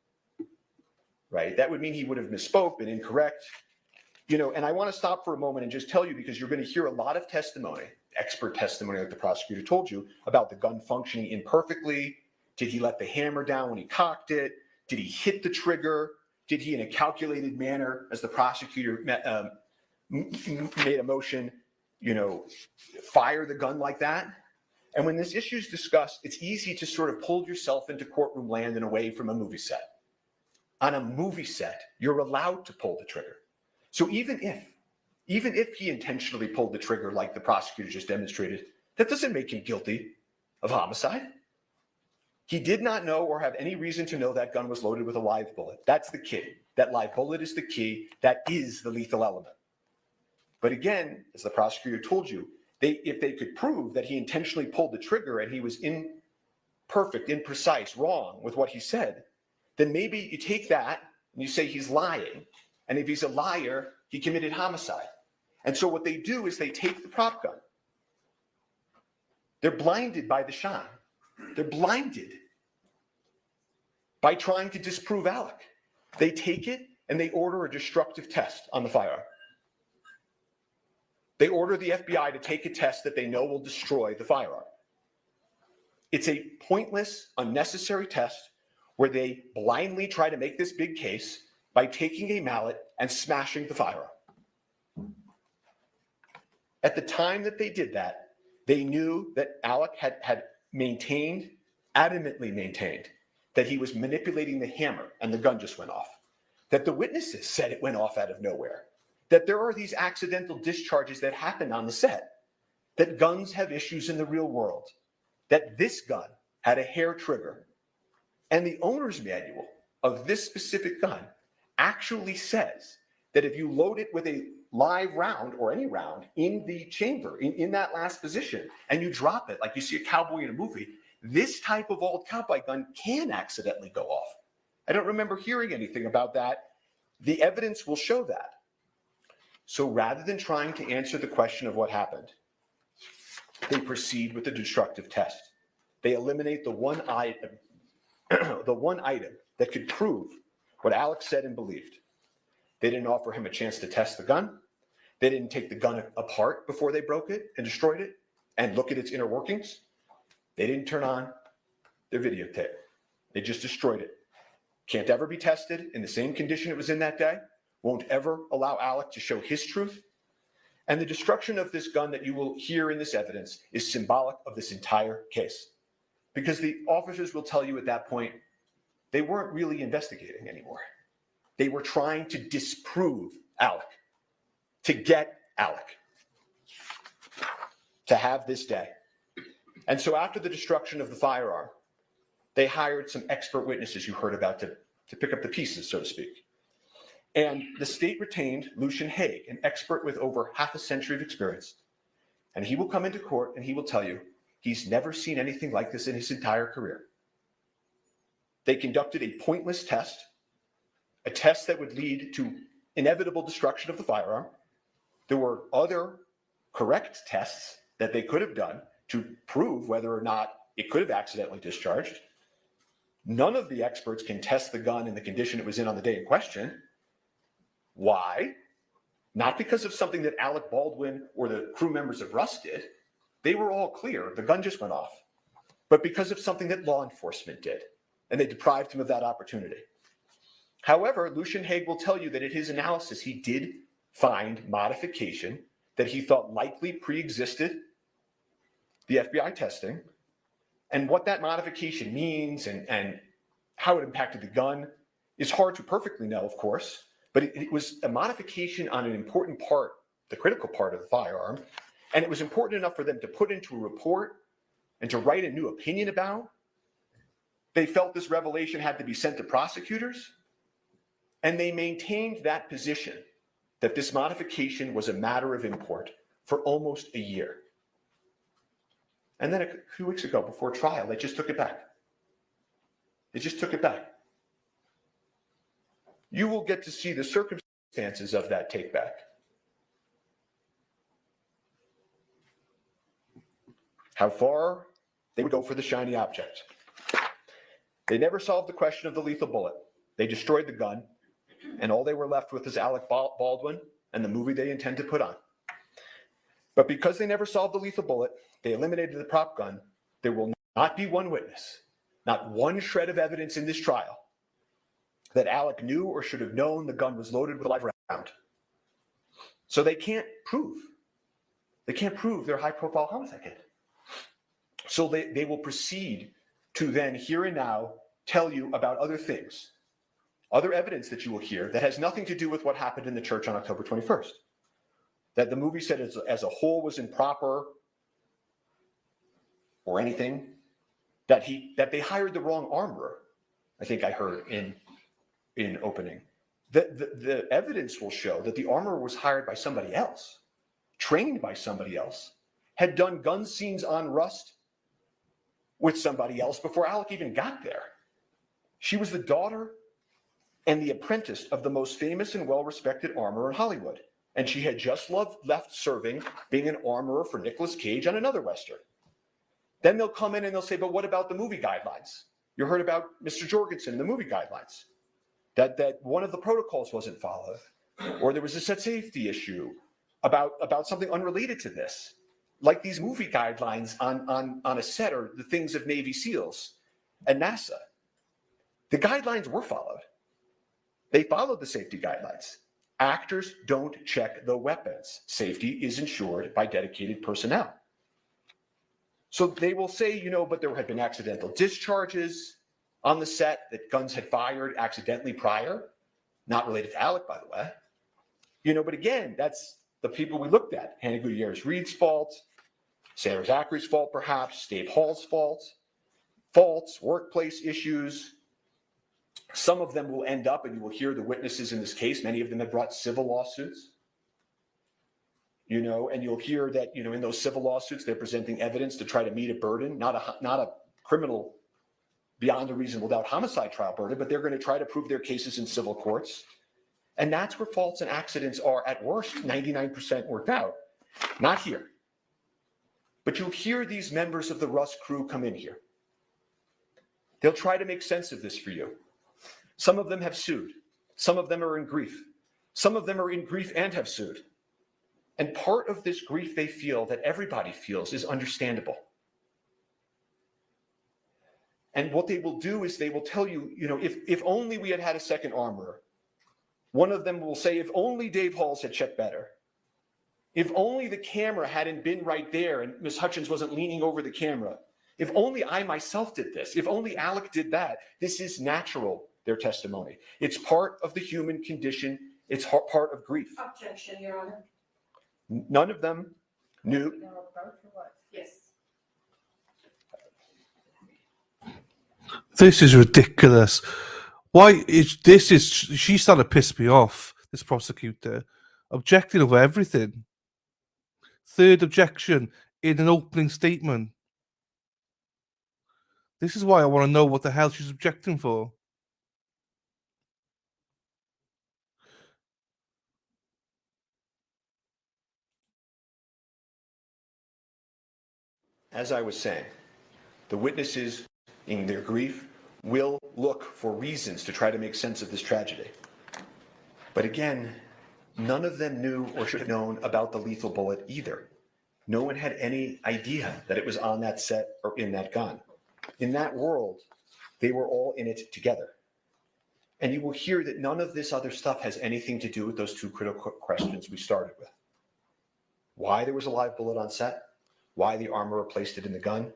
right? That would mean he would have misspoke, been incorrect. And I want to stop for a moment and just tell you, because you're going to hear a lot of testimony, expert testimony like the prosecutor told you, about the gun functioning imperfectly. Did he let the hammer down when he cocked it? Did he hit the trigger? Did he, in a calculated manner, as the prosecutor made a motion, fire the gun like that? And when this issue is discussed, it's easy to sort of pull yourself into courtroom land and away from a movie set. On a movie set, you're allowed to pull the trigger. So even if he intentionally pulled the trigger like the prosecutor just demonstrated, that doesn't make him guilty of homicide. He did not know or have any reason to know that gun was loaded with a live bullet. That's the key. That live bullet is the key. That is the lethal element. But again, as the prosecutor told you, if they could prove that he intentionally pulled the trigger and he was imperfect, imprecise, wrong with what he said, then maybe you take that and you say he's lying. And if he's a liar, he committed homicide. And so what they do is they take the prop gun They're blinded by the shine. They're blinded by trying to disprove Alec. They take it and they order a destructive test on the firearm. They order the FBI to take a test that they know will destroy the firearm. It's a pointless, unnecessary test where they blindly try to make this big case by taking a mallet and smashing the firearm. At the time that they did that, they knew that Alec had maintained, adamantly maintained, that he was manipulating the hammer and the gun just went off. That the witnesses said it went off out of nowhere. That there are these accidental discharges that happen on the set. That guns have issues in the real world. That this gun had a hair trigger. And the owner's manual of this specific gun actually says that if you load it with a live round or any round in the chamber, in that last position, and you drop it like you see a cowboy in a movie, this type of old cowboy gun can accidentally go off. I don't remember hearing anything about that. The evidence will show that. So rather than trying to answer the question of what happened, they proceed with the destructive test. They eliminate the one item, that could prove what Alex said and believed. They didn't offer him a chance to test the gun. They didn't take the gun apart before they broke it and destroyed it and look at its inner workings. They didn't turn on their videotape. They just destroyed it. Can't ever be tested in the same condition it was in that day. Won't ever allow Alec to show his truth. And the destruction of this gun that you will hear in this evidence is symbolic of this entire case. Because the officers will tell you at that point, they weren't really investigating anymore. They were trying to disprove Alec, to get Alec, to have this day. And so after the destruction of the firearm, they hired some expert witnesses you heard about to pick up the pieces, so to speak. And the state retained Luhan Haig, an expert with over half a century of experience. And he will come into court and he will tell you he's never seen anything like this in his entire career. They conducted a pointless test, a test that would lead to inevitable destruction of the firearm. There were other correct tests that they could have done to prove whether or not it could have accidentally discharged. None of the experts can test the gun in the condition it was in on the day in question. Why? Not because of something that Alec Baldwin or the crew members of Rust did. They were all clear. The gun just went off. But because of something that law enforcement did, and they deprived him of that opportunity. However, Luhan Haig will tell you that in his analysis, he did find modification that he thought likely pre-existed the FBI testing. And what that modification means and how it impacted the gun is hard to perfectly know, of course, but it was a modification on an important part, the critical part of the firearm, and it was important enough for them to put into a report and to write a new opinion about. They felt this revelation had to be sent to prosecutors, and they maintained that position that this modification was a matter of import for almost a year. And then a few weeks ago, before trial, they just took it back. They just took it back. You will get to see the circumstances of that take back. How far they would go for the shiny object. They never solved the question of the lethal bullet. They destroyed the gun, and all they were left with is Alec Baldwin and the movie they intend to put on. But because they never solved the lethal bullet, they eliminated the prop gun. There will not be one witness, not one shred of evidence in this trial that Alec knew or should have known the gun was loaded with a live round. So they can't prove their high-profile homicide kit. So they will proceed to then here and now tell you about other things, other evidence that you will hear that has nothing to do with what happened in the church on October 21st. That the movie said as a whole was improper or anything, that they hired the wrong armorer, I think I heard in opening. The evidence will show that the armorer was hired by somebody else, trained by somebody else, had done gun scenes on Rust with somebody else before Alec even got there. She was the daughter and the apprentice of the most famous and well-respected armorer in Hollywood. And she had just left serving, being an armorer for Nicolas Cage on another Western. Then they'll come in and they'll say, but what about the movie guidelines? You heard about Mr. Jorgensen and the movie guidelines, that one of the protocols wasn't followed, or there was a set safety issue about something unrelated to this. Like these movie guidelines on a set or the things of Navy SEALs and NASA. The guidelines were followed. They followed the safety guidelines. Actors don't check the weapons. Safety is ensured by dedicated personnel. So they will say, but there had been accidental discharges on the set, that guns had fired accidentally prior, not related to Alec, by the way. But again, that's the people we looked at. Hannah Gutierrez-Reed's fault, Sarah Zachary's fault, perhaps, Dave Hall's faults, workplace issues. Some of them will end up, and you will hear the witnesses in this case, many of them have brought civil lawsuits. And you'll hear that, in those civil lawsuits, they're presenting evidence to try to meet a burden, not a criminal beyond a reasonable doubt homicide trial burden, but they're going to try to prove their cases in civil courts. And that's where faults and accidents are at worst 99% worked out. Not here. But you'll hear these members of the Russ crew come in here. They'll try to make sense of this for you. Some of them have sued. Some of them are in grief. Some of them are in grief and have sued. And part of this grief they feel, that everybody feels, is understandable. And what they will do is they will tell you, if only we had had a second armorer. One of them will say, if only Dave Halls had checked better. If only the camera hadn't been right there and Ms. Hutchins wasn't leaning over the camera. If only I myself did this. If only Alec did that. This is natural, their testimony. It's part of the human condition. It's part of grief. Objection, Your Honor. None of them knew. Yes. This is ridiculous. She's starting to piss me off, this prosecutor, objecting over everything. Third objection in an opening statement. This is why I want to know what the hell she's objecting for. As I was saying, the witnesses in their grief will look for reasons to try to make sense of this tragedy. But again, none of them knew or should have known about the lethal bullet either. No one had any idea that it was on that set or in that gun. In that world, they were all in it together. And you will hear that none of this other stuff has anything to do with those two critical questions we started with. Why there was a live bullet on set, why the armorer placed it in the gun,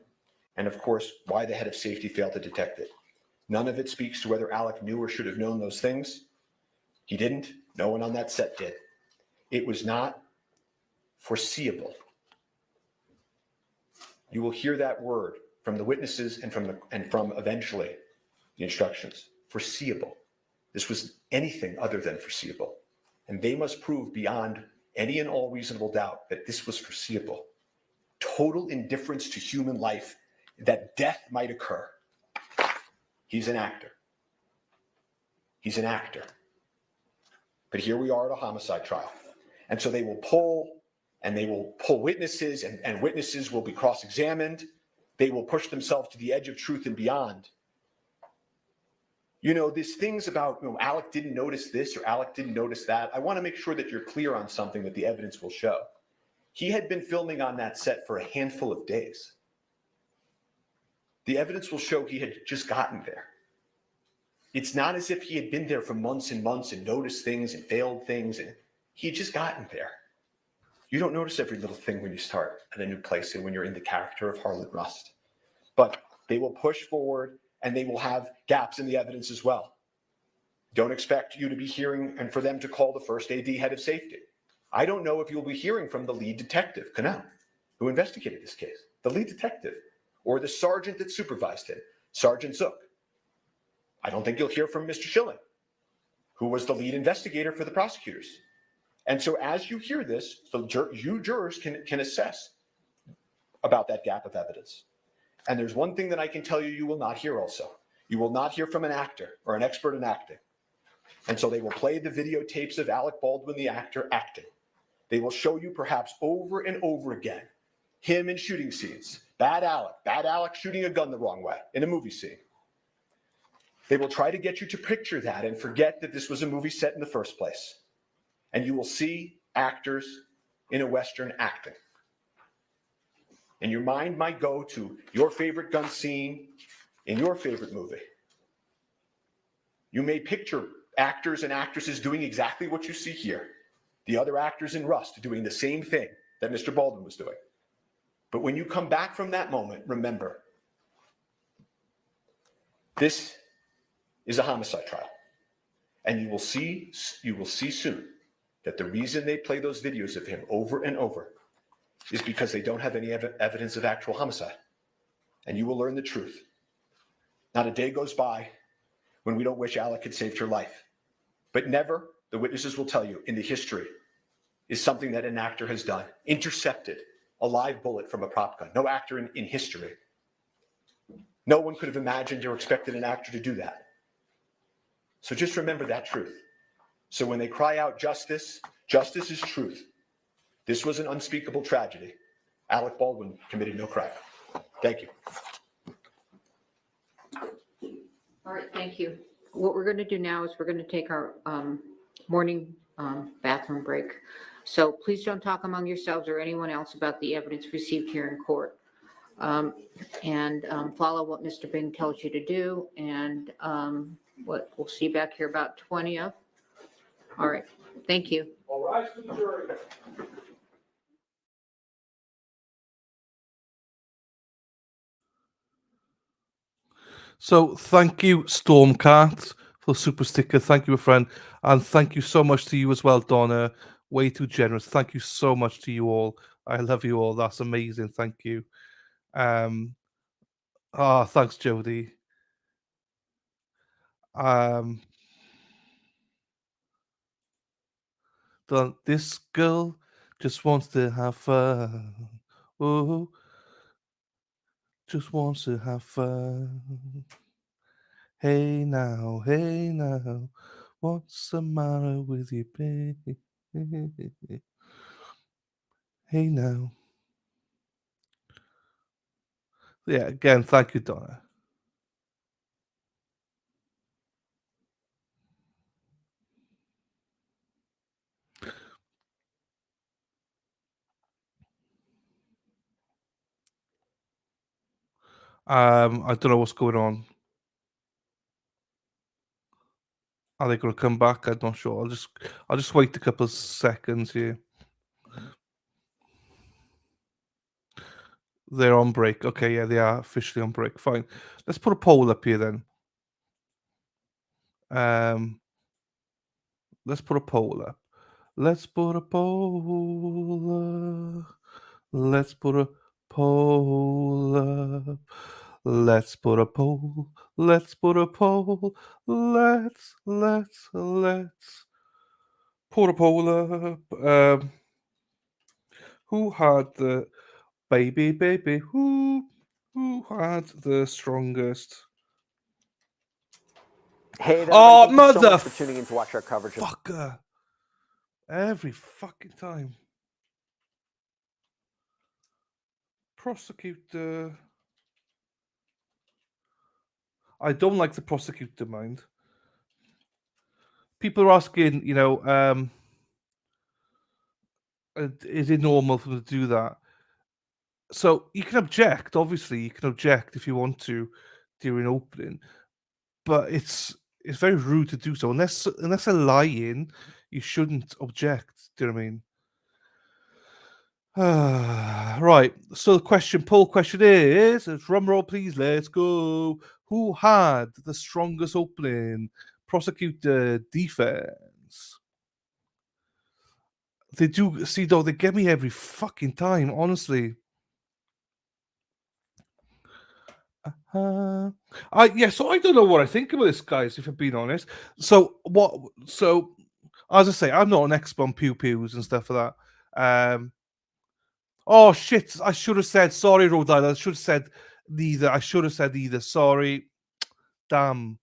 and of course, why the head of safety failed to detect it. None of it speaks to whether Alec knew or should have known those things. He didn't. No one on that set did. It was not foreseeable. You will hear that word from the witnesses and from eventually the instructions. Foreseeable. This was anything other than foreseeable. And they must prove beyond any and all reasonable doubt that this was foreseeable. Total indifference to human life, that death might occur. He's an actor. He's an actor. But here we are at a homicide trial. And so they will pull witnesses, and witnesses will be cross-examined. They will push themselves to the edge of truth and beyond. These things about, Alec didn't notice this or Alec didn't notice that. I want to make sure that you're clear on something that the evidence will show. He had been filming on that set for a handful of days. The evidence will show he had just gotten there. It's not as if he had been there for months and months and noticed things and failed things, and he had just gotten there. You don't notice every little thing when you start at a new place and when you're in the character of Harlan Rust. But they will push forward and they will have gaps in the evidence as well. Don't expect you to be hearing and for them to call the first AD head of safety. I don't know if you'll be hearing from the lead detective, Cannell, who investigated this case, the lead detective, or the sergeant that supervised him, Sergeant Zook. I don't think you'll hear from Mr. Schilling, who was the lead investigator for the prosecutors. And so as you hear this, you jurors can assess about that gap of evidence. And there's one thing that I can tell you you will not hear also. You will not hear from an actor or an expert in acting. And so they will play the videotapes of Alec Baldwin, the actor, acting. They will show you perhaps over and over again him in shooting scenes. Bad Alec shooting a gun the wrong way in a movie scene. They will try to get you to picture that and forget that this was a movie set in the first place. And you will see actors in a Western acting. And your mind might go to your favorite gun scene in your favorite movie. You may picture actors and actresses doing exactly what you see here. The other actors in Rust doing the same thing that Mr. Baldwin was doing. But when you come back from that moment, remember, this is a homicide trial. And you will see soon that the reason they play those videos of him over and over is because they don't have any evidence of actual homicide. And you will learn the truth. Not a day goes by when we don't wish Alec had saved her life. But never, the witnesses will tell you, in the history, is something that an actor has done. Intercepted a live bullet from a prop gun. No actor in history. No one could have imagined or expected an actor to do that. So just remember that truth. So when they cry out justice, justice is truth. This was an unspeakable tragedy. Alec Baldwin committed no crime. Thank you. All right, thank you. What we're going to do now is we're going to take our morning bathroom break. So please don't talk among yourselves or anyone else about the evidence received here in court. And follow what Mr. Bing tells you to do. And we'll see you back here about 20 of. All right, thank you. All rise for the jury. So thank you, Stormcat, for the super sticker. Thank you, my friend. And thank you so much to you as well, Donna. Way too generous. Thank you so much to you all. I love you all. That's amazing. Thank you. Thanks, Jody. This girl just wants to have fun. Oh, just wants to have fun. Hey now, what's the matter with you, baby? Hey now. Yeah, again, thank you, Donna. I don't know what's going on. Are they going to come back? I'm not sure. I'll just wait a couple of seconds here. They're on break. Okay, yeah, they are officially on break. Fine. Let's put a poll up here then. Let's put a poll up. Let's put a poll up. Let's put a poll up. Let's put a poll. Let's put a poll. Let's put a poll up. Who had the baby? Who had the strongest? Hey there, Oh, everybody. Thank you so mother much for tuning in to watch our coverage. Fucker. Every fucking time. Prosecutor. I don't like the prosecutor, mind. People are asking, is it normal for them to do that? So you can object, obviously, you can object if you want to during opening, but it's very rude to do so. Unless they're lying, you shouldn't object. Do you know what I mean? Right. So the poll question is, drum roll please, let's go. Who had the strongest opening? Prosecutor, defense. They do see though, they get me every fucking time, honestly. So I don't know what I think about this, guys, if I'm being honest. So as I say, I'm not an expert on pew-pews and stuff like that. Oh shit! I should have said sorry, Rhode Island. I should have said neither. Sorry. Damn.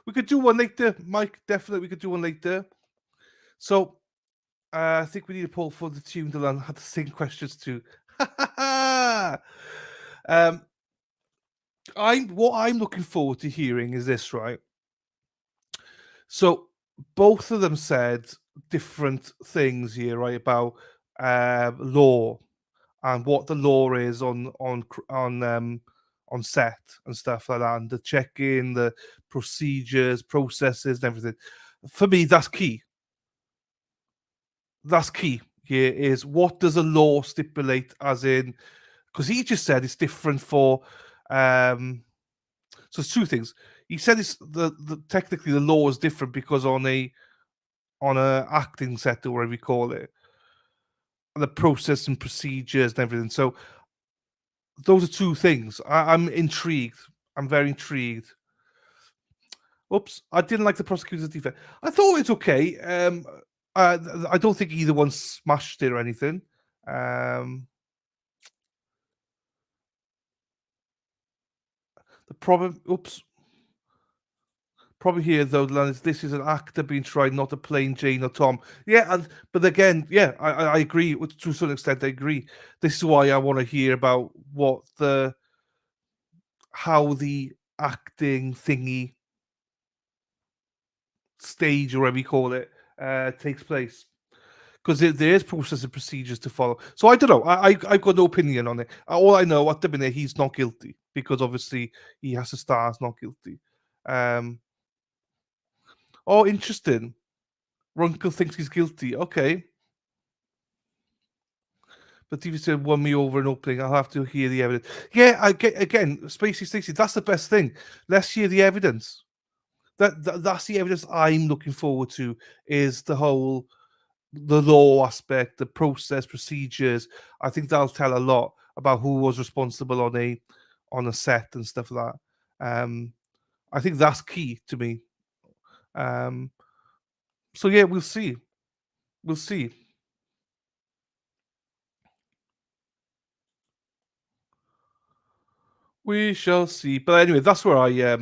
We could do one later, Mike. Definitely, we could do one later. So I think we need a poll for the tune Dylan had to sing questions to. What I'm looking forward to hearing is this, right? So both of them said different things here, right, about law and what the law is on set and stuff like that, and the check-in, the procedures, processes, and everything. For me, that's key. That's key here is what does a law stipulate, as in, because he just said it's different for so it's two things. He said it's the technically the law is different because on a acting set or whatever you call it, the process and procedures and everything. So those are two things. I'm intrigued. I'm very intrigued. Oops, I didn't like the prosecutor's defense. I thought it's okay. I don't think either one smashed it or anything. The problem, problem here though, is this is an actor being tried, not a plain Jane or Tom. Yeah, but again, yeah, I agree to a certain extent. I agree. This is why I want to hear about how the acting thingy stage or whatever you call it takes place, because there is process and procedures to follow. So I don't know. I've got no opinion on it. All I know at the minute, he's not guilty because obviously he has to star as not guilty. Oh, interesting. Runkle thinks he's guilty. Okay. But TV said won me over an opening. I'll have to hear the evidence. Yeah, I get again, Spacey Stacey. That's the best thing. Let's hear the evidence. That's the evidence I'm looking forward to. Is the law aspect, the process, procedures. I think that'll tell a lot about who was responsible on a set and stuff like that. I think that's key to me. So yeah, we'll see. We'll see. We shall see. But anyway, that's where I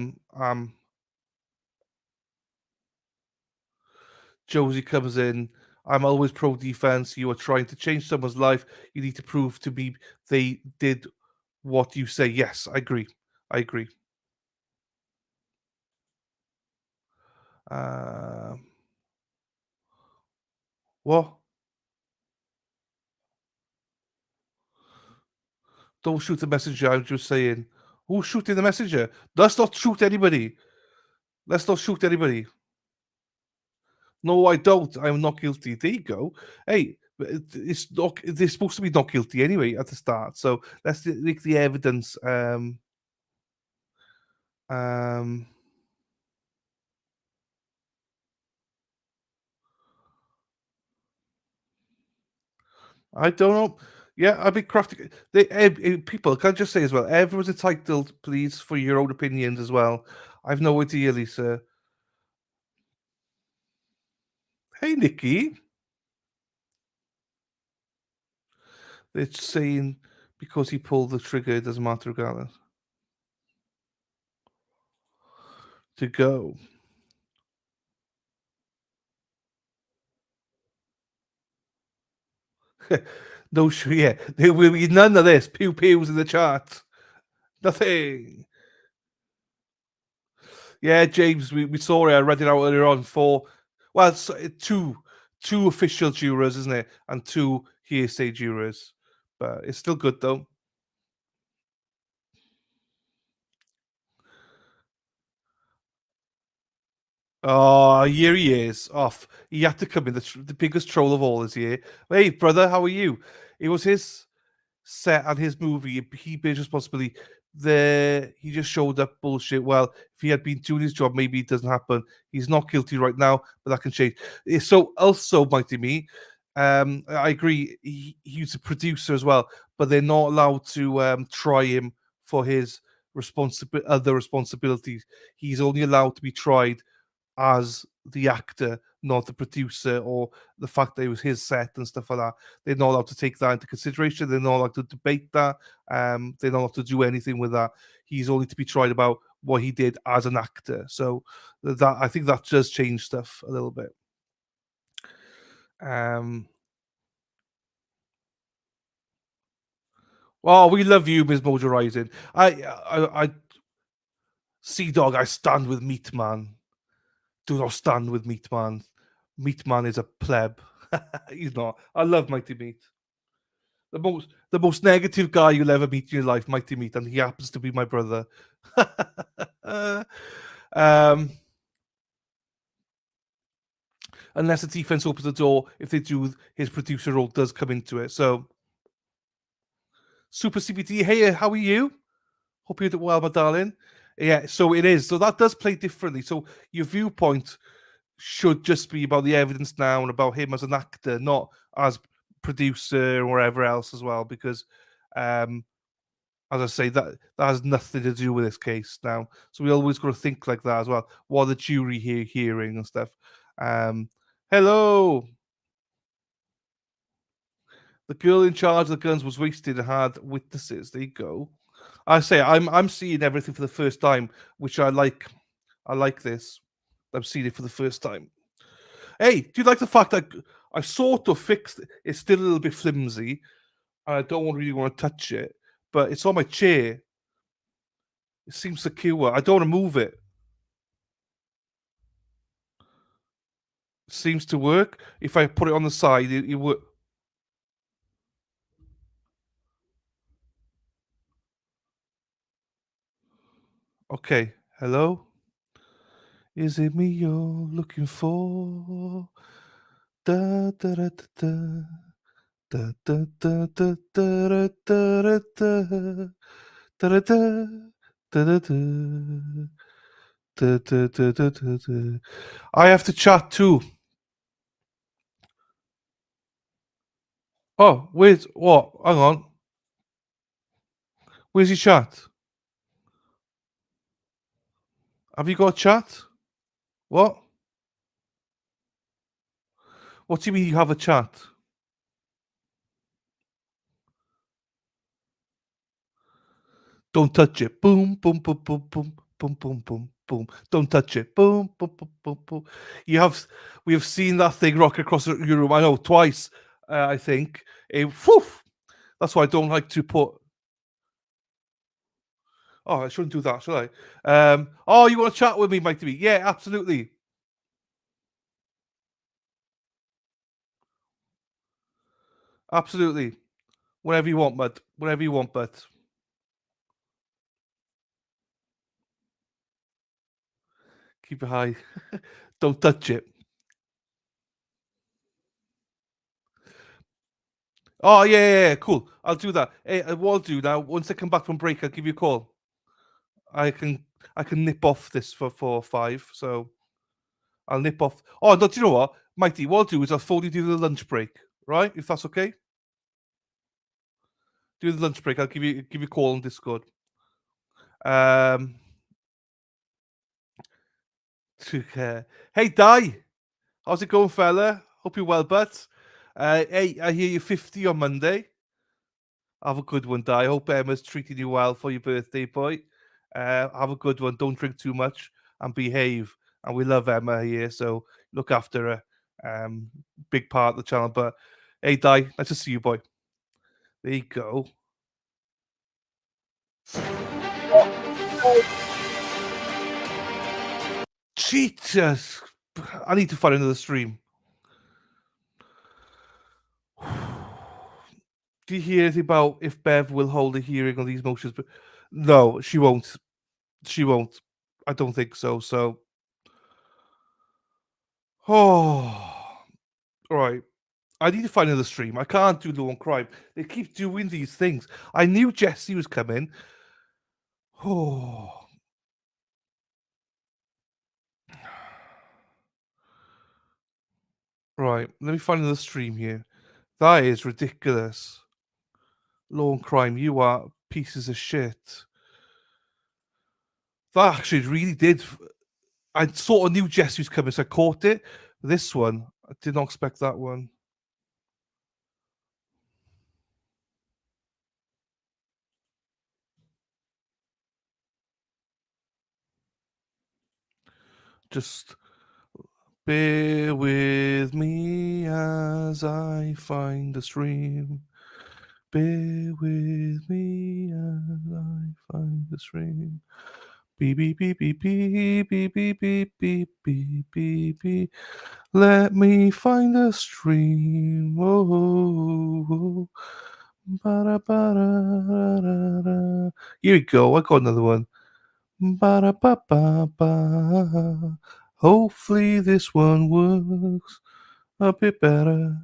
Josie comes in. I'm always pro defense. You are trying to change someone's life. You need to prove to me they did what you say. Yes, I agree. I agree. What? Don't shoot the messenger. I'm just saying. Who's shooting the messenger? Let's not shoot anybody. Let's not shoot anybody. No, I don't. I'm not guilty. There you go. Hey, it's not. They're supposed to be not guilty anyway at the start. So let's make the evidence. I don't know. Yeah, I'd be crafty. People can I just say as well. Everyone's entitled, please, for your own opinions as well. I've no idea, Lisa. Hey, Nikki. They're saying because he pulled the trigger, it doesn't matter regardless. To go. No, sure, yeah. There will be none of this. Pew pews in the chat. Nothing. Yeah, James, we saw it. I read it out earlier on. Two official jurors, isn't it? And two hearsay jurors. But it's still good, though. Oh, here he is. Off. He had to come in. The biggest troll of all is here. Hey, brother, how are you? It was his set and his movie. He bears responsibility. He just showed up bullshit. Well, if he had been doing his job, maybe it doesn't happen. He's not guilty right now, but that can change. So also, Mighty Me, I agree. He's a producer as well, but they're not allowed to try him for his other responsibilities. He's only allowed to be tried as the actor, not the producer, or the fact that it was his set and stuff like that. They're not allowed to take that into consideration. They're not allowed to debate that. They're not allowed to do anything with that. He's only to be tried about what he did as an actor. So that I think that does change stuff a little bit. Oh, we love you, Ms. Mojo Rising. I Sea Dog, I stand with Meat Man. Do not stand with Meat Man. Meat Man is a pleb. He's not. I love Mighty Meat. The most negative guy you'll ever meet in your life, Mighty Meat, and he happens to be my brother. Unless the defense opens the door, if they do, his producer role does come into it. So, Super CBT, hey, how are you? Hope you're doing well, my darling. Yeah, so it is. So that does play differently. So your viewpoint should just be about the evidence now and about him as an actor, not as producer or whatever else as well. Because, as I say, that has nothing to do with this case now. So we always got to think like that as well. What the jury hearing and stuff. Hello. The girl in charge of the guns was wasted and had witnesses. There you go. I say I'm seeing everything for the first time, which I like. I like this. I'm seeing it for the first time. Hey, do you like the fact that I sort of fixed it? It's still a little bit flimsy, and I don't really want to touch it, but it's on my chair. It seems secure. I don't want to move it. It seems to work. If I put it on the side, it would. Okay. Hello? Is it me you're looking for? Da da da da da. Da da da da da da da da da da da da. I have to chat too. Oh, wait, what? Hang on. Where's your chat? Have you got a chat? What? What do you mean you have a chat? Don't touch it. Boom, boom, boom, boom, boom, boom, boom, boom, boom. Don't touch it. Boom, boom, boom, boom, boom. We have seen that thing rock across your room. I know twice. I think. Whew, that's why I don't like to put. Oh, I shouldn't do that, should I? Oh, you want to chat with me, Mike? Yeah, absolutely. Absolutely. Whenever you want, bud. Whenever you want, bud. Keep it high. Don't touch it. Oh, yeah, cool. I'll do that. Hey, what I'll do now, once I come back from break, I'll give you a call. I can nip off this for 4 or 5, so I'll nip off. Oh, no, do you know what? Mighty, what I'll do is I'll phone you during the lunch break, right? If that's okay? During the lunch break, I'll give you a call on Discord. Hey, Di. How's it going, fella? Hope you're well, bud. Hey, I hear you're 50 on Monday. Have a good one, Di. I hope Emma's treating you well for your birthday, boy. Have a good one. Don't drink too much and behave. And we love Emma here, so look after her. Big part of the channel. But hey, Di, nice to see you, boy. There you go. Jesus. I need to find another stream. Do you hear anything about if Bev will hold a hearing on these motions? But no, she won't. She won't. I don't think so. So, oh, all right. I need to find another stream. I can't do Law and Crime. They keep doing these things. I knew Jesse was coming. Oh. Right. Let me find another stream here. That is ridiculous. Law and Crime, you are pieces of shit. That actually really did. I sort of knew Jesse was coming, so I caught it. This one, I did not expect that one. Just bear with me as I find the stream. Bear with me as I find the stream. Beep, beep, beep, beep, beep, beep, beep, beep, beep, beep, beep, beep. Let me find the stream. Oh, ba-da-ba-da-da-da-da. Here we go. I got another one. Ba-da-ba-ba-ba. Hopefully this one works a bit better.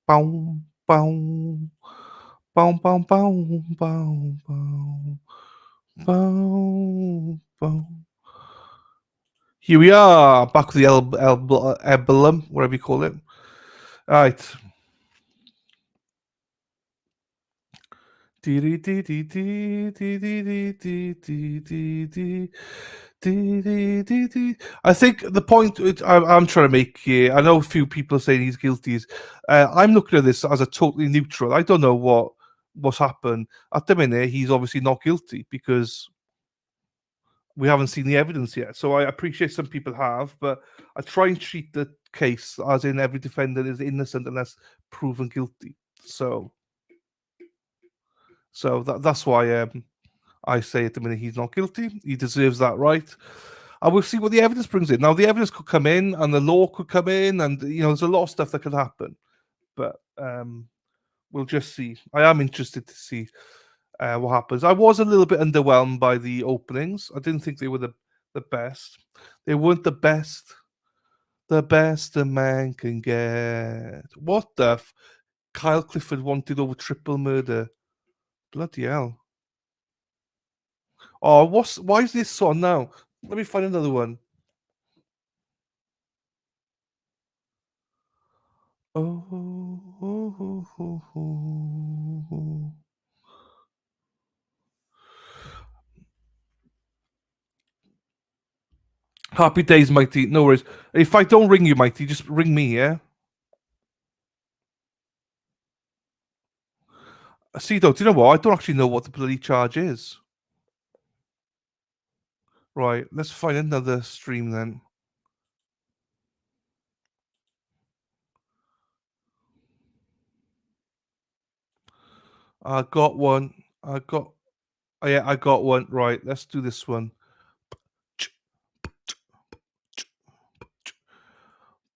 Bow, bow, bow, bow, bow, bow, bow, bow, bow. Here we are, back with the emblem, whatever you call it. All right. I think the point I'm trying to make here, I know a few people are saying he's guilty. I'm looking at this as a totally neutral. I don't know what's happened. At the minute, he's obviously not guilty because we haven't seen the evidence yet. So I appreciate some people have, but I try and treat the case as in every defendant is innocent unless proven guilty. So that's why I say at the minute he's not guilty. He deserves that right. And we'll see what the evidence brings in. Now, the evidence could come in and the law could come in, and there's a lot of stuff that could happen. But we'll just see. I am interested to see what happens. I was a little bit underwhelmed by the openings. I didn't think they were the best. They weren't the best a man can get. What the Kyle Clifford wanted over triple murder. Bloody hell. Oh, why is this on now? Let me find another one. Oh. Happy days, Mighty. No worries. If I don't ring you, Mighty, just ring me, yeah? See, though, do you know what? I don't actually know what the bloody charge is. Right, let's find another stream then. I got one. Oh, yeah, I got one. Right, let's do this one.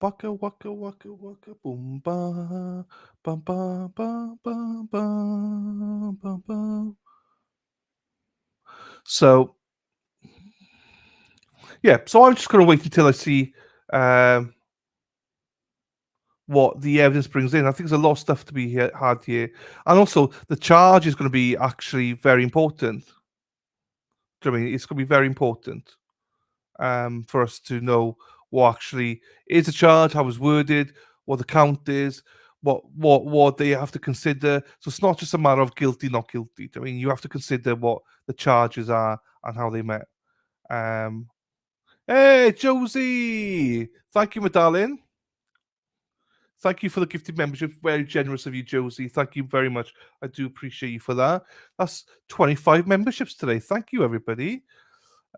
Waka waka waka waka boom ba ba ba ba ba ba ba ba. So yeah, so I'm just gonna wait until I see what the evidence brings in. I think there's a lot of stuff to be had here, and also the charge is going to be actually very important. Do you know what I mean? It's going to be very important for us to know what actually is a charge, how it's worded, what the count is, what they have to consider. So it's not just a matter of guilty, not guilty. I mean, you have to consider what the charges are and how they met. Hey, Josie! Thank you, my darling. Thank you for the gifted membership. Very generous of you, Josie. Thank you very much. I do appreciate you for that. That's 25 memberships today. Thank you, everybody.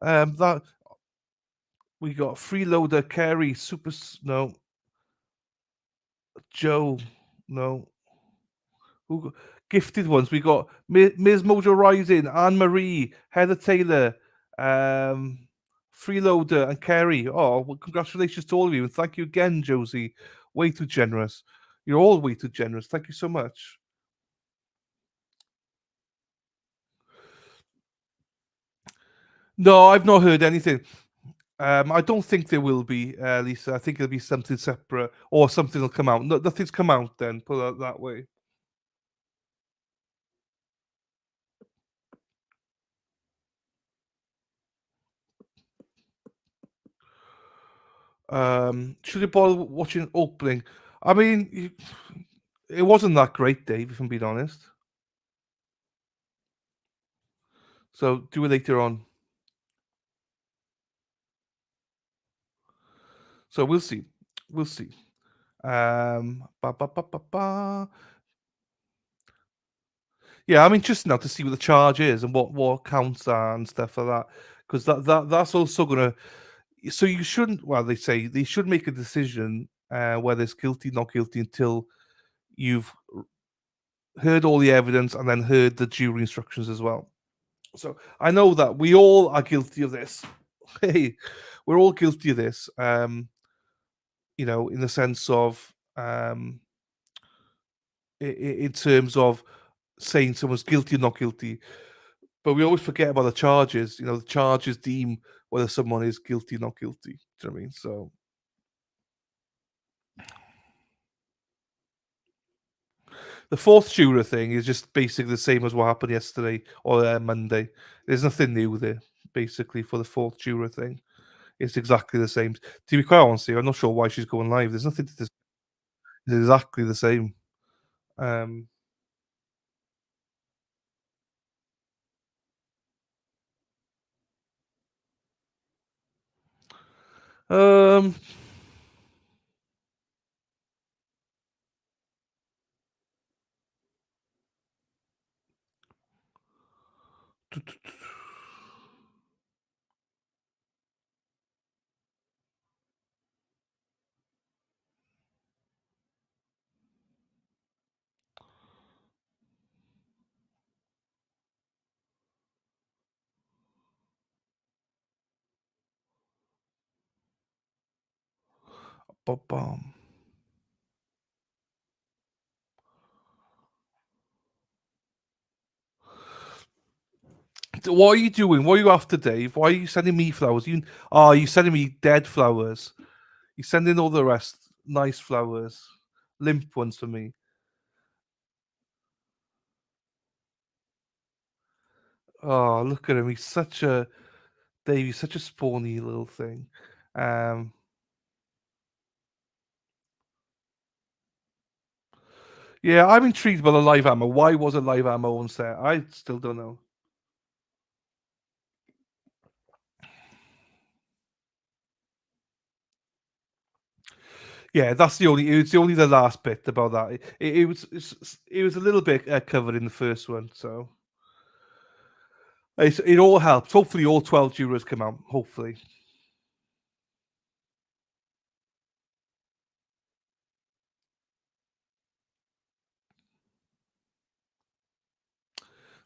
That we got Freeloader, Carrie, Super no, Joe, no. Who gifted ones? We got Ms. Mojo Rising, Anne Marie, Heather Taylor, Freeloader, and Carrie. Oh, well, congratulations to all of you, and thank you again, Josie. Way too generous. You're all way too generous. Thank you so much. No, I've not heard anything. I don't think there will be, Lisa. I think it'll be something separate or something will come out. No, nothing's come out then, put it that way. Should you bother watching opening? I mean, it wasn't that great, Dave, if I'm being honest. So do it later on. So we'll see. We'll see. Yeah, I'm interested now to see what the charge is and what counts are and stuff like that. Because that's also gonna. So you shouldn't. Well, they say they should make a decision whether it's guilty, not guilty, until you've heard all the evidence and then heard the jury instructions as well. So I know that we all are guilty of this. Hey, we're all guilty of this. You know, in the sense of, in terms of saying someone's guilty or not guilty, but we always forget about the charges. You know, the charges deem whether someone is guilty or not guilty. Do you know what I mean? So. The fourth juror thing is just basically the same as what happened yesterday or Monday. There's nothing new there, basically, for the fourth juror thing. It's exactly the same. To be quite honest, I'm not sure why she's going live. There's nothing to this. It's exactly the same. Um, um, Ba-bam. What are you doing? What are you after, Dave? Why are you sending me flowers? You sending me dead flowers. You're sending all the rest nice flowers, limp ones for me. Oh, look at him. He's such a Dave. He's such a spawny little thing. Yeah, I'm intrigued by the live ammo. Why wasn't live ammo on set? I still don't know. Yeah, that's the only. It's only the last bit about that. It was a little bit covered in the first one, so it all helps. Hopefully, all 12 jurors come out. Hopefully.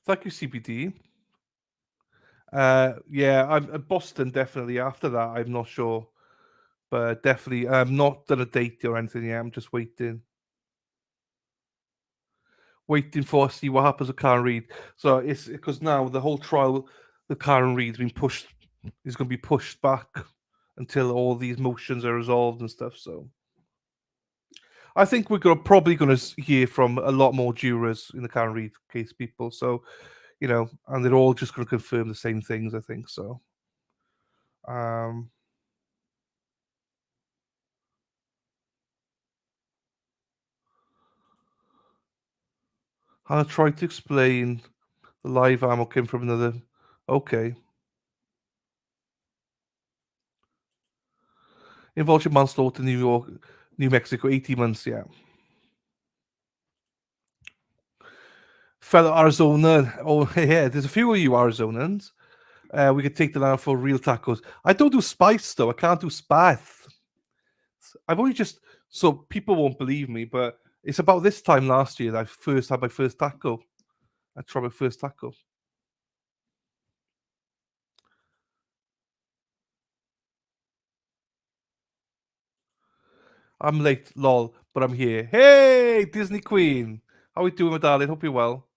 Thank you, CBD. Yeah, I'm at Boston definitely. After that, I'm not sure, but definitely, I'm not done a date or anything yet. I'm just waiting for see what happens with Karen Reid. So it's because now the whole trial, the Karen Reid's been pushed, is going to be pushed back until all these motions are resolved and stuff. So I think we're probably going to hear from a lot more jurors in the Karen Reid case, people. So and they're all just going to confirm the same things. I think so. I tried to explain the live ammo came from another. Okay. Involved in manslaughter, New Mexico, 18 months. Yeah. Fellow Arizona. Oh, yeah. There's a few of you Arizonans. We could take them out for real tacos. I don't do spice though. I can't do spice. I've only just so people won't believe me, but it's about this time last year that I first had my first taco. I tried my first taco. I'm late, lol, but I'm here. Hey, Disney Queen. How are we doing, my darling? Hope you're well.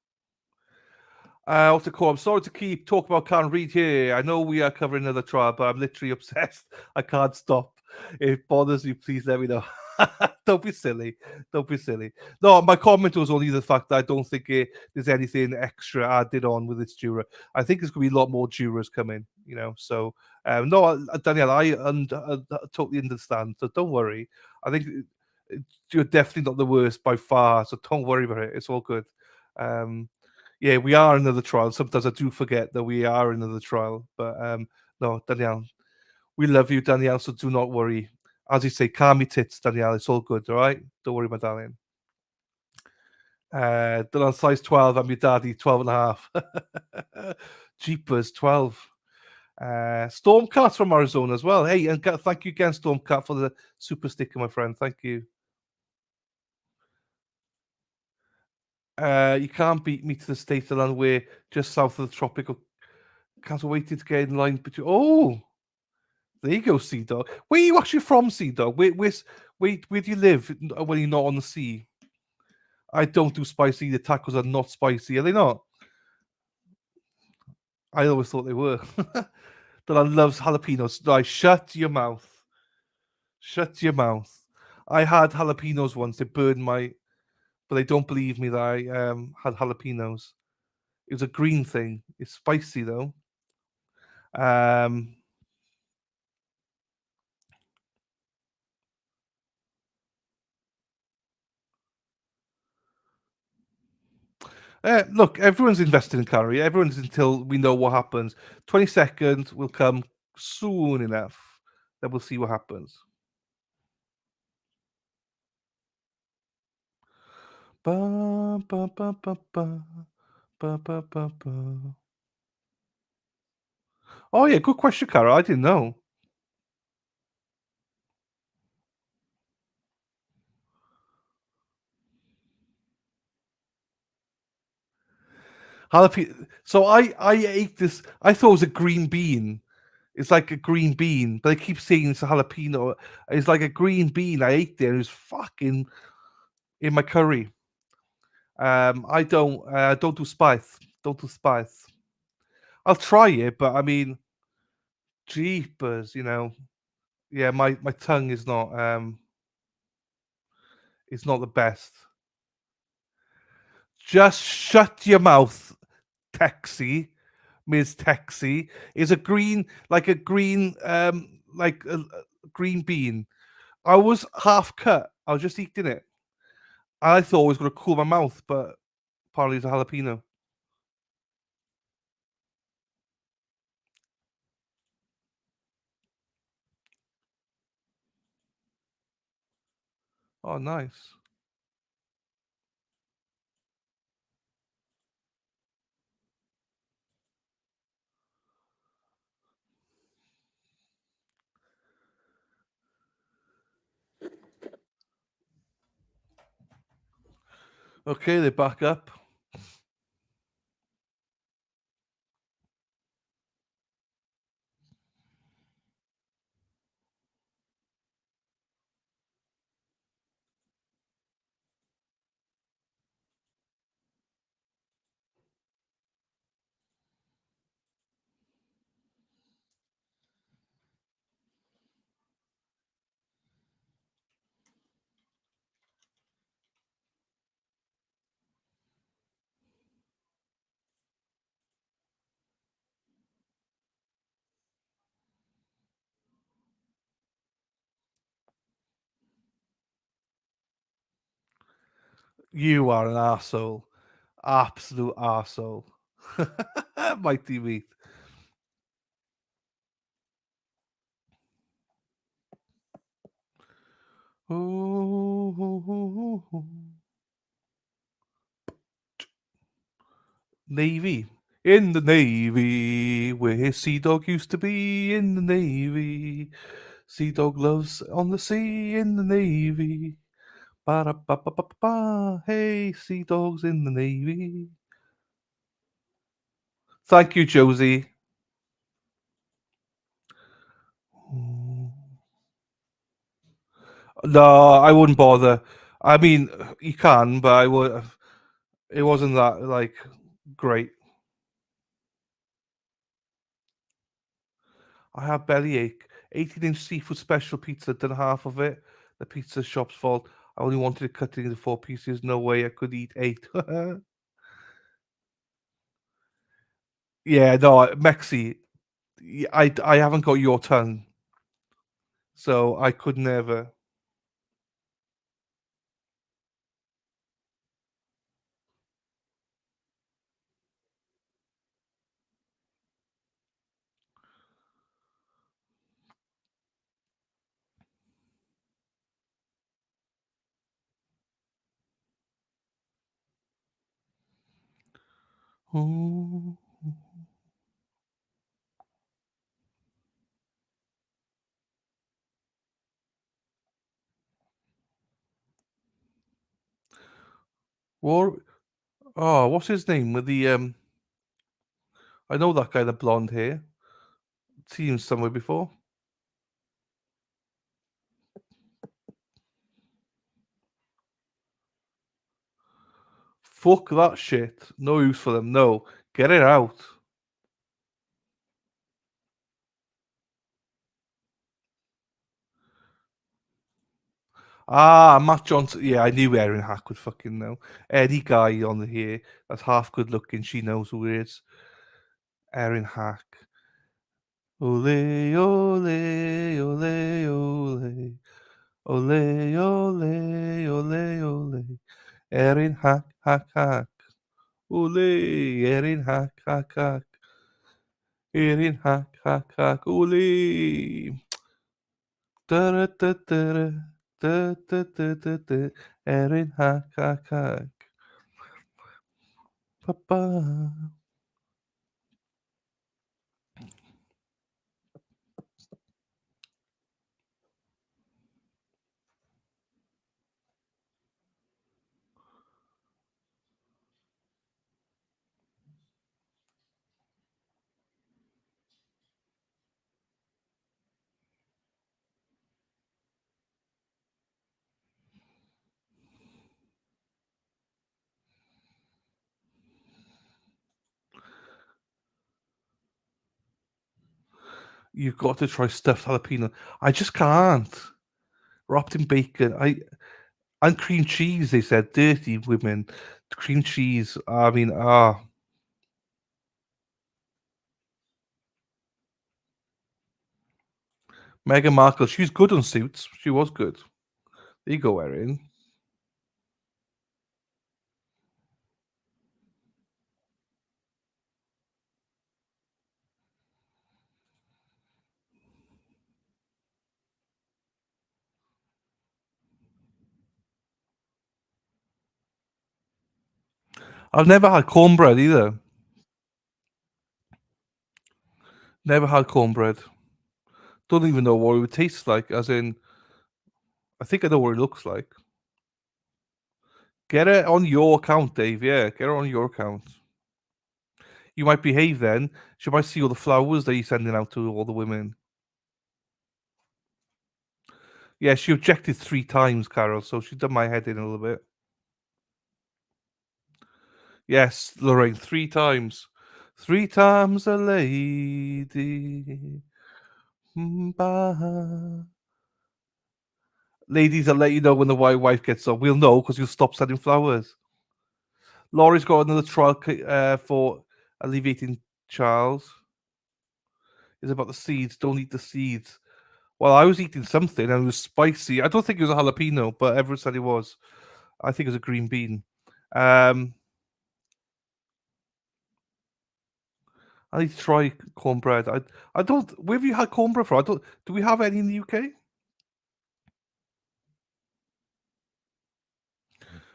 Also, I'm sorry to keep talking about Karen Reid here. I know we are covering another trial, but I'm literally obsessed. I can't stop. If it bothers you, please let me know. Don't be silly. Don't be silly. No, my comment was only the fact that I don't think there's anything extra added on with this juror. I think there's going to be a lot more jurors coming, So, no, Danielle, I totally understand. So don't worry. I think you're definitely not the worst by far. So don't worry about it. It's all good. Yeah, we are another trial. Sometimes I do forget that we are another trial. But no, Danielle, we love you, Danielle, so do not worry. As you say, calm your tits, Danielle. It's all good, all right? Don't worry, my darling. Done on size 12. I'm your daddy, 12 and a half. Jeepers, 12. Stormcat from Arizona as well. Hey, and thank you again, Stormcat, for the super sticker, my friend. Thank you. You can't beat me to the state of land where just south of the tropical. Can't wait to get in line between. Oh, there you go, Sea Dog. Where are you actually from, Sea Dog? Where do you live when you're not on the sea? I don't do spicy. The tacos are not spicy. Are they not? I always thought they were. Dylan loves jalapenos. Right, shut your mouth. Shut your mouth. I had jalapenos once. They burned my. But they don't believe me that I had jalapenos. It was a green thing. It's spicy though. Look, everyone's invested in curry. Everyone's until we know what happens. 20 seconds will come soon enough. Then we'll see what happens. Ba, ba, ba, ba, ba. Ba, ba, ba, ba. Oh yeah, good question, Carol. I didn't know. Jalapeno. So I ate this. I thought it was a green bean. It's like a green bean, but they keep saying it's a jalapeno. It's like a green bean. I ate it. And it was fucking in my curry. I don't do spice. Don't do spice. I'll try it, but I mean, jeepers, Yeah, my tongue is not the best. Just shut your mouth, Texie. Ms. Texie is a green, like a green, like a green bean. I was half cut. I was just eating it. I thought it was going to cool my mouth, but apparently it's a jalapeno. Oh, nice. Okay, they're back up. You are an arsehole. Absolute arsehole. Mighty meat. Ooh. Navy. In the Navy, where Sea Dog used to be. In the Navy. Sea Dog loves on the sea. In the Navy. Ba-da-ba-ba-ba-ba. Hey, Sea Dog's in the Navy. Thank you, Josie. No, I wouldn't bother. I mean, you can, but I would. It wasn't that like great. I have bellyache. 18-inch seafood special pizza. Done half of it. The pizza shop's fault. I only wanted to cut it into 4 pieces. No way I could eat 8. Yeah, no, Mexi. I haven't got your tongue, so I could never. Ooh. Oh, what's his name with the I know that guy, the blonde hair. Seen him somewhere before. Fuck that shit. No use for them. No, get it out. Ah, Matt Johnson. Yeah, I knew Erin Hack would fucking know. Any guy on here that's half good looking, she knows who it is. Erin Hack. Ole, ole, ole, ole. Ole, ole, ole, ole. Erin Hack, Hack, Hack. Ole, Erin Hack, Hack, Hack. Erin Hack, Hack, Hack. Ole. Da, da, da, da, da, da, da, da, da. Erin Hack, Hack, Hack. Papa. You've got to try stuffed jalapeno. I just can't. Wrapped in bacon. And cream cheese, they said. Dirty women. Cream cheese. I mean, Meghan Markle, she's good on Suits. She was good. There you go, Erin. I've never had cornbread either. Never had cornbread. Don't even know what it would taste like, as in, I think I know what it looks like. Get it on your account, Dave. Yeah, get it on your account. You might behave then. She might see all the flowers that you're sending out to all the women. Yeah, she objected 3 times, Carol, so she's done my head in a little bit. Yes, Lorraine, 3 times. 3 times a lady. Bah. Ladies, I'll let you know when the white wife gets up. We'll know because you'll stop sending flowers. Laurie's got another trial for alleviating Charles. It's about the seeds. Don't eat the seeds. Well, I was eating something and it was spicy. I don't think it was a jalapeno, but everyone said it was. I think it was a green bean. I need to try cornbread. I don't. Where have you had cornbread from? I don't. Do we have any in the UK?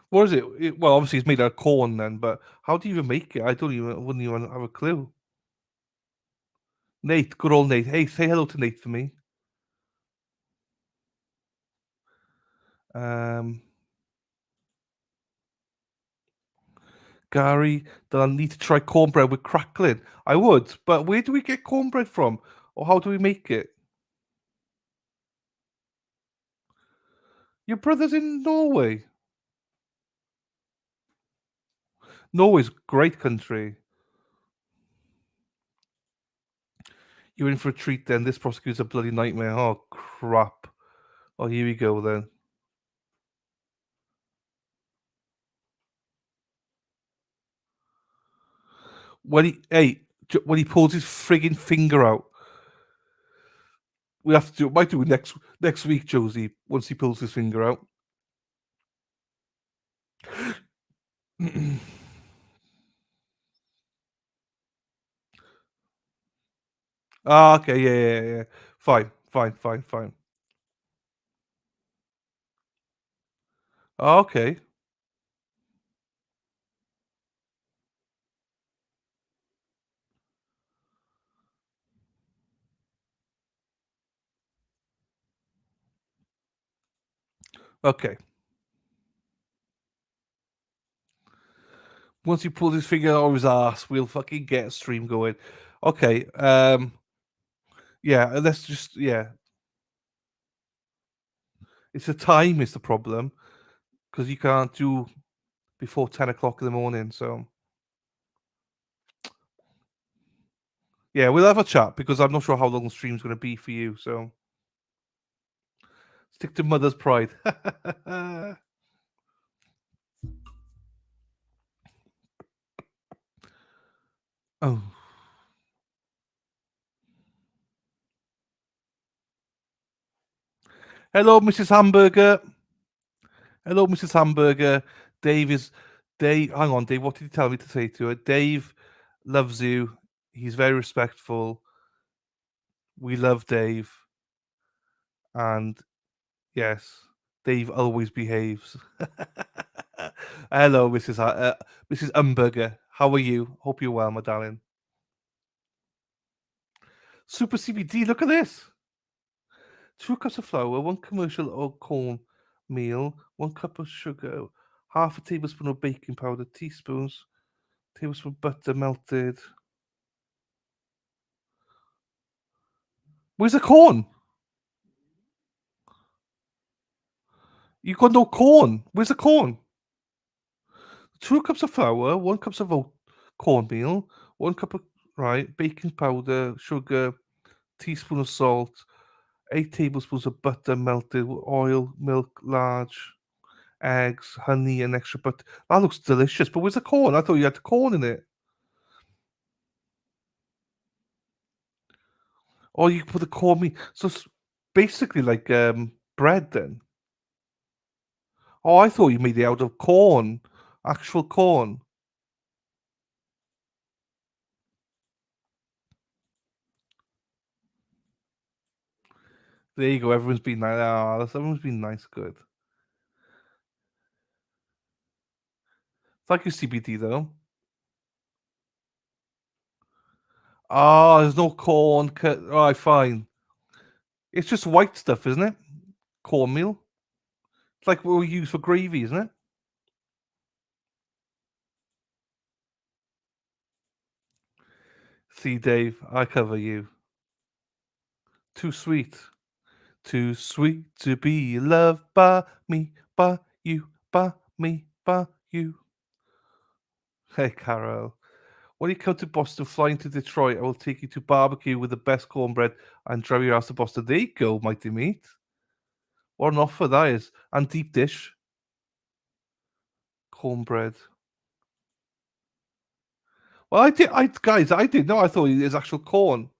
What is it? Well, obviously it's made out of corn then, but how do you even make it? Wouldn't even have a clue. Nate, good old Nate. Hey, say hello to Nate for me. Gary, that I need to try cornbread with crackling. I would, but where do we get cornbread from? Or how do we make it? Your brother's in Norway. Norway's a great country. You're in for a treat then. This prosecutor's a bloody nightmare. Oh, crap. Oh, here we go then. When he pulls his frigging finger out, we have to do. Might do it next week, Josie. Once he pulls his finger out. Okay, yeah. Fine. Okay. Okay. Once he pulls his finger over his ass, we'll fucking get a stream going. Okay. Yeah, let's just It's the time is the problem because you can't do before 10 o'clock in the morning. So yeah, we'll have a chat because I'm not sure how long the stream's going to be for you. So stick to mother's pride. Oh. Hello, Mrs. Hamburger. Hello, Mrs. Hamburger. Dave. Hang on, Dave. What did he tell me to say to her? Dave loves you. He's very respectful. We love Dave. And yes, Dave always behaves. Hello, Mrs. Umberger. How are you? Hope you're well, my darling. Super CBD. Look at this. 2 cups of flour, 1 commercial oat corn meal, 1 cup of sugar, half a tablespoon of baking powder, tablespoon butter melted. Where's the corn? You got no corn. Where's the corn? 2 cups of flour, 1 cup of oat cornmeal, 1 cup of baking powder, sugar, teaspoon of salt, 8 tablespoons of butter melted, oil, milk, large, eggs, honey, and extra butter. That looks delicious. But where's the corn? I thought you had the corn in it. Or you put the cornmeal. So it's basically like bread then. Oh, I thought you made it out of corn, actual corn. There you go. Everyone's been nice. Everyone's been nice. Good. Thank you, CBD though. Oh, there's no corn. All right, fine. It's just white stuff, isn't it? Cornmeal. It's like what we use for gravy, isn't it? See, Dave, I cover you. Too sweet. Too sweet to be loved by me, by you, by me, by you. Hey, Carol. When you come to Boston, flying to Detroit, I will take you to barbecue with the best cornbread and drive your ass to Boston. There you go, mighty meat. What an offer that is. And deep dish. Cornbread. Well, I did know. I thought it was actual corn.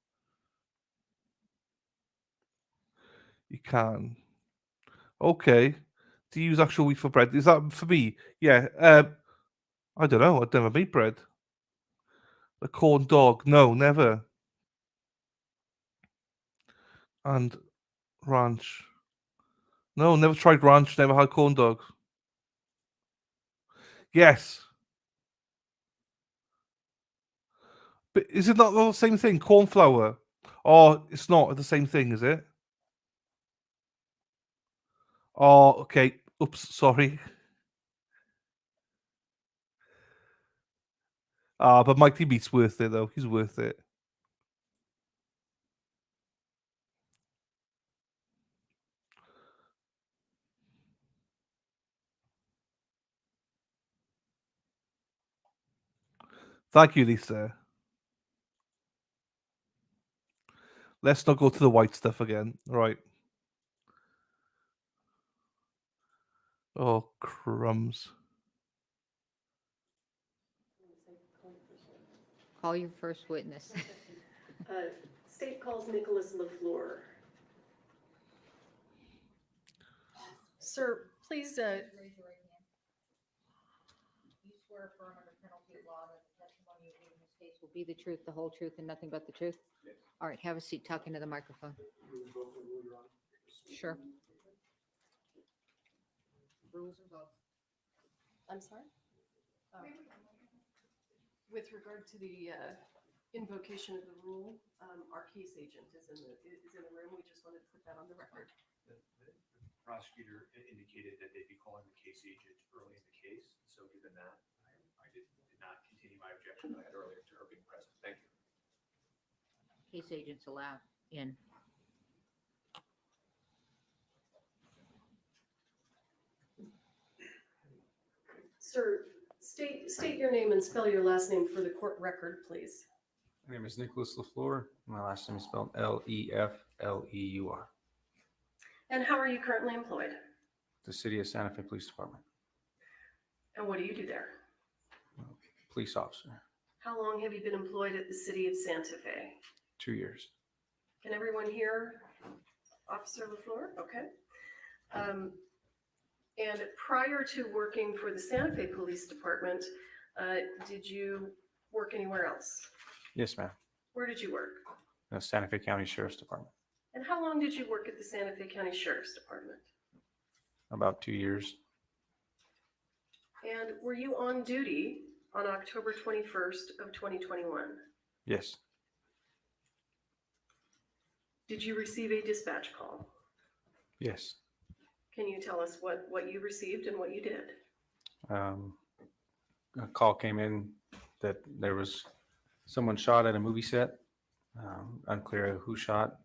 You can. Okay. Do you use actual wheat for bread? Is that for me? Yeah. I don't know. I've never made bread. A corn dog? No, never. And ranch? No, never tried ranch. Never had corn dog. Yes. But is it not the same thing? Corn flour? Oh, it's not the same thing, is it? Oh, okay. Oops, sorry. But Mighty Meat's worth it though. He's worth it. Thank you, Lisa. Let's not go to the white stuff again. Right. Oh, crumbs. Call your first witness. State calls Nicholas LeFleur. Sir, please. You swear affirm under penalty of law that the testimony you give in this case will be the truth, the whole truth, and nothing but the truth? Yes. All right, have a seat. Talk into the microphone. Sure. Rules are both. I'm sorry? With regard to the invocation of the rule, our case agent is in the room. We just wanted to put that on the record. The prosecutor indicated that they'd be calling the case agent early in the case. So given that, I did case agents allowed in. Sir, state your name and spell your last name for the court record, please. My name is Nicholas LeFleur. My last name is spelled Lefleur. And how are you currently employed? The City of Santa Fe Police Department. And what do you do there? Police officer. How long have you been employed at the city of Santa Fe? 2 years. Can everyone hear Officer LeFleur? Okay. And prior to working for the Santa Fe Police Department, did you work anywhere else? Yes, ma'am. Where did you work? The Santa Fe County Sheriff's Department. And how long did you work at the Santa Fe County Sheriff's Department? About 2 years. And were you on duty on October 21st of 2021? Yes. Did you receive a dispatch call? Yes. Can you tell us what you received and what you did? A call came in that there was someone shot at a movie set. Unclear who shot,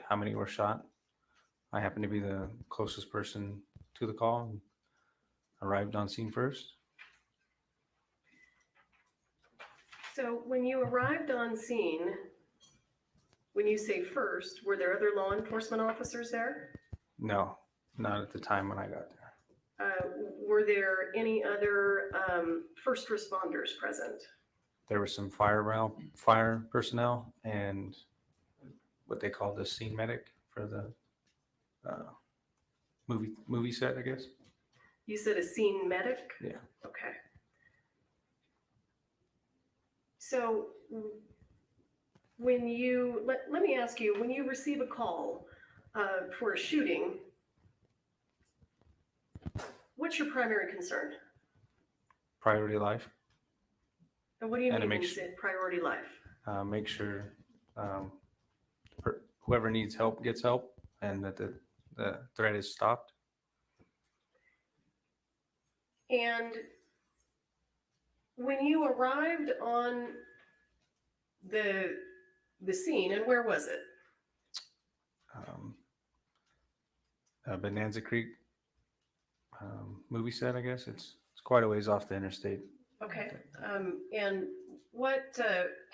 how many were shot. I happened to be the closest person to the call and arrived on scene first. So when you arrived on scene, when you say first, were there other law enforcement officers there? No, not at the time when I got there. Were there any other first responders present? There was some fire personnel and what they call the scene medic for the movie set, I guess. You said a scene medic? Yeah. Okay. So when you, let me ask you, when you receive a call for a shooting, what's your primary concern? Priority life. And what do you And mean to when make you say priority life? Make sure whoever needs help gets help and that the threat is stopped. And when you arrived on the scene, and where was it? Bonanza Creek movie set, I guess. It's quite a ways off the interstate. Okay. And what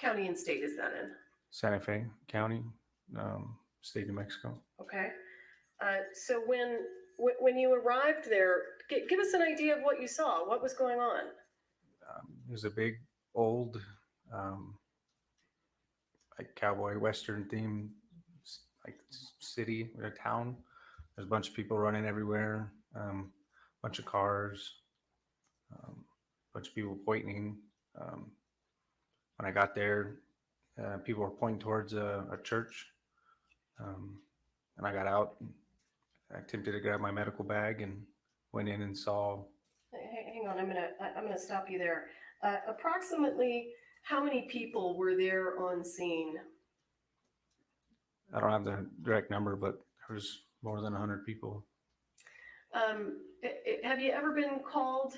county and state is that in? Santa Fe County, state of New Mexico. Okay. So when you arrived there, give us an idea of what you saw. What was going on? It was a big, old, like cowboy western theme, like city or a town. There's a bunch of people running everywhere, bunch of cars, bunch of people pointing. When I got there, people were pointing towards a church, and I got out. And I attempted to grab my medical bag and went in and saw. Hang on, I'm gonna stop you there. Approximately how many people were there on scene? I don't have the direct number, but there was more than 100 people. Have you ever been called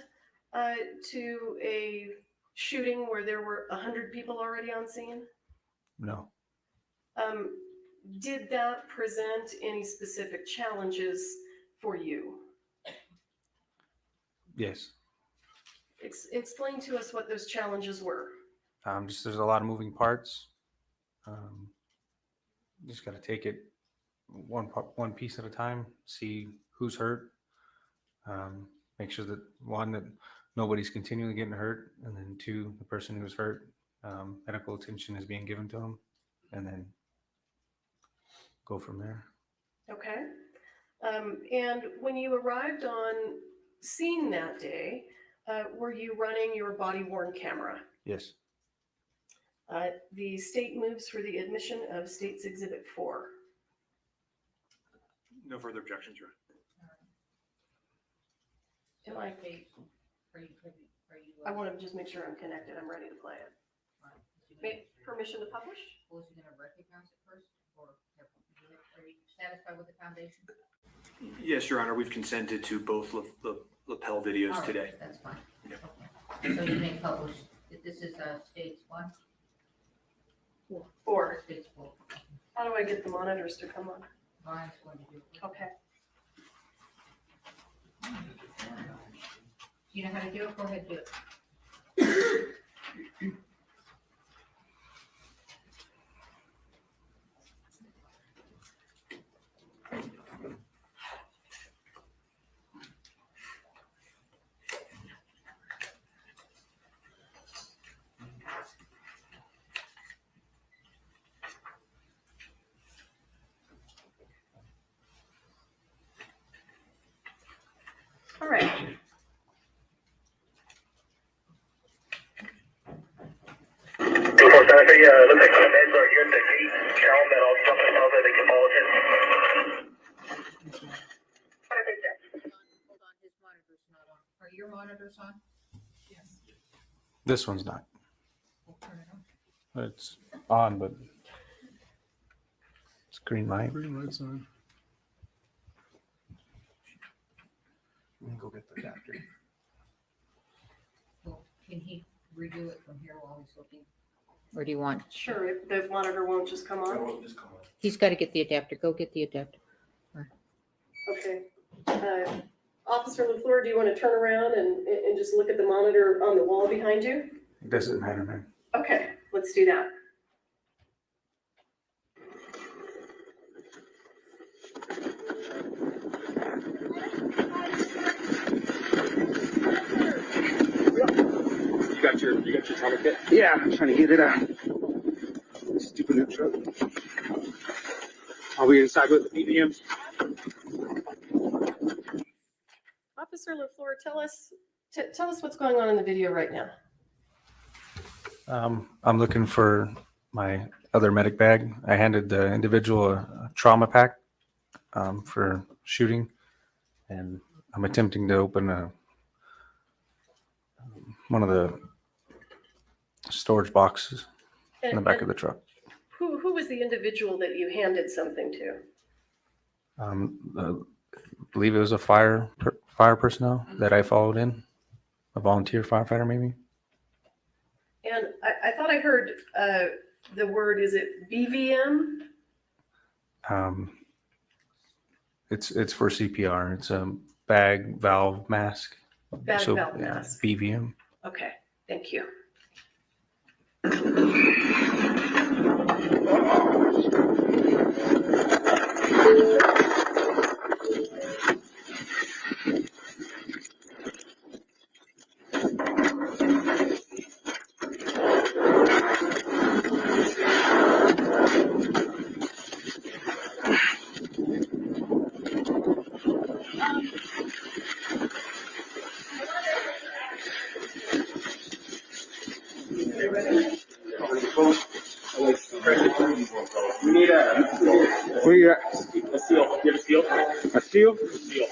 to a shooting where there were 100 people already on scene? No. Did that present any specific challenges for you? Yes. Explain to us what those challenges were. Just there's a lot of moving parts. Just got to take it one piece at a time. See who's hurt. Make sure that one, that nobody's continually getting hurt, and then two, the person who's hurt, medical attention is being given to them, and then go from there. Okay. And when you arrived on scene that day, were you running your body-worn camera? Yes. The state moves for the admission of State's Exhibit 4. No further objections, Your Honor. Am I want to just make sure I'm connected. I'm ready to play it. Permission to publish? Was he going to recognize it first, or are you satisfied with the foundation? Yes, Your Honor, we've consented to both lapel videos All right, today. that's fine. Yeah. Okay. So you may publish, this is States 1? 4. How do I get the monitors to come on? Brian's going to do it. Okay. You know how to do it? Go ahead, do it. All right. Looks like the meds are here at the gate. Tell them that I'll jump in over the Metropolitan. Hold on, his monitor's not on. Are your monitors on? Yes. This one's not. We'll turn it on. It's on, but it's green light. Green light's on. Let me go get the adapter. Well, can he redo it from here while he's looking? Or do you want? Sure, if the monitor won't just come on. He's got to get the adapter. Go get the adapter. Okay. Officer LeFleur, do you want to turn around and just look at the monitor on the wall behind you? It doesn't matter, man. Okay, let's do that. You got your trauma kit? Yeah, I'm trying to get it out. Stupid new truck. Are we inside with the PDMs? Officer LeFleur, tell us what's going on in the video right now. I'm looking for my other medic bag. I handed the individual a trauma pack for shooting, and I'm attempting to open one of the storage boxes in the back of the truck. Who was the individual that you handed something to? I believe it was a fire personnel that I followed in, a volunteer firefighter maybe. And I thought I heard the word, is it BVM? It's for CPR. It's a bag valve mask. Bag valve mask. BVM. Okay, thank you. We need where you at? A seal. You have a seal? A seal? A seal.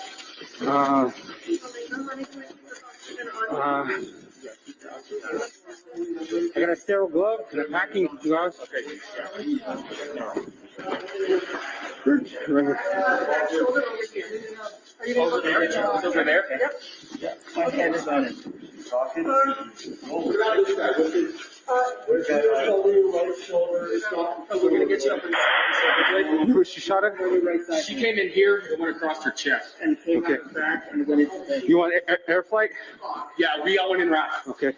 I got a sterile glove and a packing gloves. Okay. Over there? It's over there? Yep. Yeah. My hand is on it. We're gonna get you up in the who she shot at? She came in here and went across her chest. And came out the back and went into the You want air flight? Yeah, we all went in route. Okay.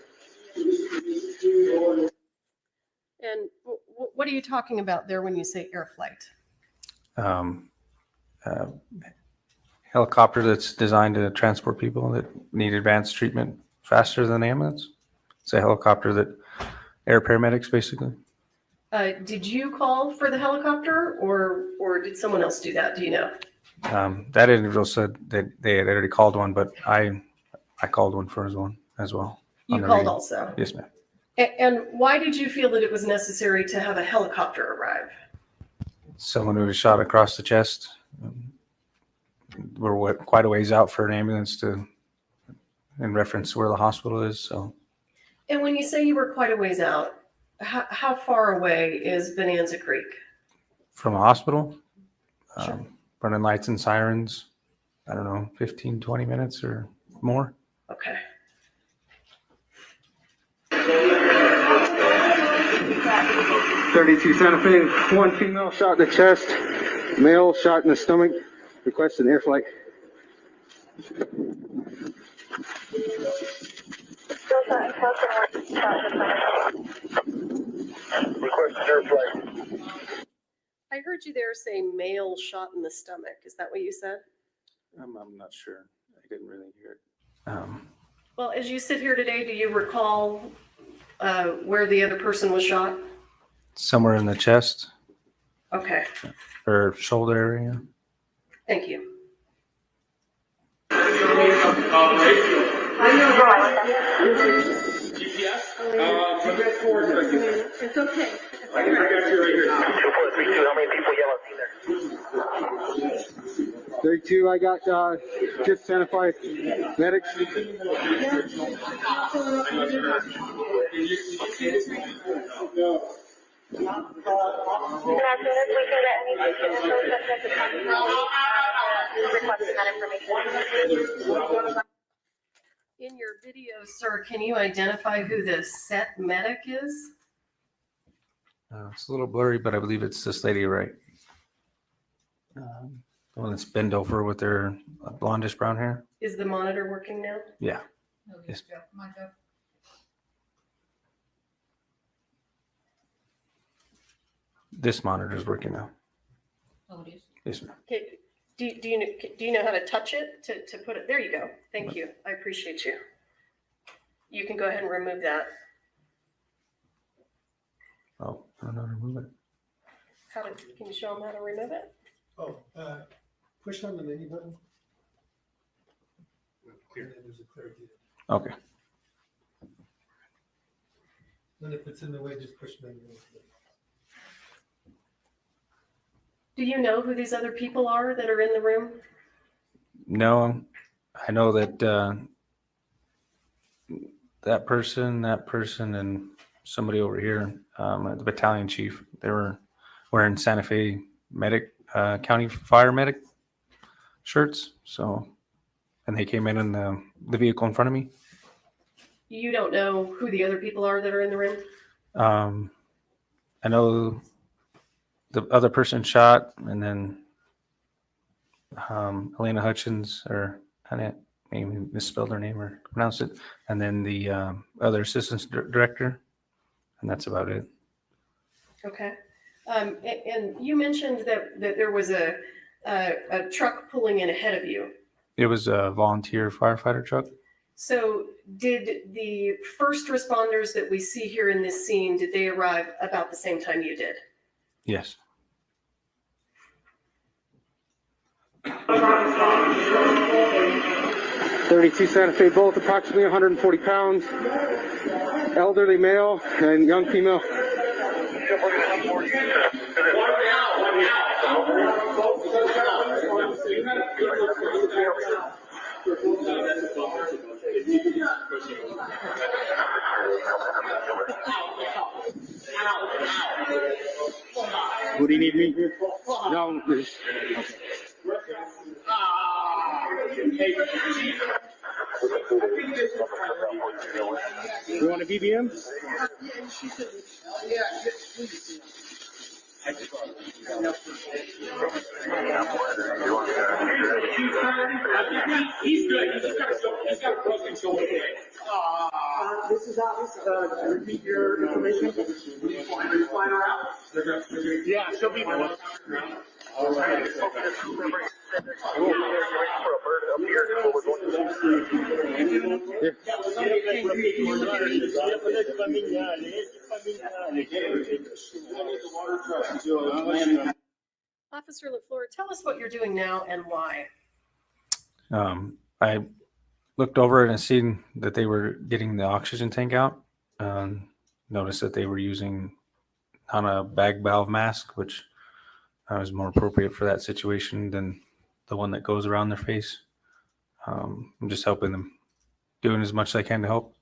And what are you talking about there when you say air flight? Helicopter that's designed to transport people that need advanced treatment faster than an ambulance. It's a helicopter that air paramedics basically. Did you call for the helicopter or did someone else do that? Do you know? That individual said that they had already called one, but I called one for one as well. You called also? Yes, ma'am. And why did you feel that it was necessary to have a helicopter arrive? Someone who was shot across the chest. We're quite a ways out for an ambulance in reference to where the hospital is. So. And when you say you were quite a ways out, how far away is Bonanza Creek? From a hospital? Sure. Running lights and sirens, I don't know, 15, 20 minutes or more. Okay. 32 Santa Fe, one female shot in the chest, male shot in the stomach, requesting air flight. Requesting air flight. I heard you there say male shot in the stomach. Is that what you said? I'm not sure. I didn't really hear it. Well, as you sit here today, do you recall where the other person was shot? Somewhere in the chest Okay, or shoulder area. thank you. It's okay. I got you right here. 2432, how many people yell at me there? 32, I got just Santa Fe medics. In your video, sir, can you identify who the set medic is? It's a little blurry, but I believe it's this lady, right? The one that's bent over with their blondish brown hair. Is the monitor working now? Yeah. Yes. This monitor is working now. Oh, it is. Yes, ma'am. Okay, do you know how to touch it to put it? There you go. Thank you. I appreciate you. You can go ahead and remove that. Oh, I don't know how to remove it. Can you show them how to remove it? Oh, push on the menu button. Clear. And then there's a clear view. Okay. And if it's in the way, just push menu. Do you know who these other people are that are in the room? No, I know that that person, and somebody over here, the battalion chief, they were wearing Santa Fe medic, county fire medic shirts. So, and they came in the vehicle in front of me. You don't know who the other people are that are in the room? I know the other person shot, and then Halyna Hutchins, or I maybe misspelled her name or pronounced it, and then the other assistant director, and that's about it. Okay. And you mentioned that there was a truck pulling in ahead of you. It was a volunteer firefighter truck. So did the first responders that we see here in this scene, did they arrive about the same time you did? Yes. 32 Santa Fe, both approximately 140 pounds, elderly male and young female. What do you need me? No, there's... You want a BBM? He's good. He's got a broken shoulder. This is repeat your information. Are you flying around? Yeah, she'll be fine. All right. Officer LeFleur, tell us what you're doing now and why. I looked over and seen that they were getting the oxygen tank out. Noticed that they were using on a bag valve mask, which was more appropriate for that situation than the one that goes around their face. I'm just helping them, doing as much as I can to help.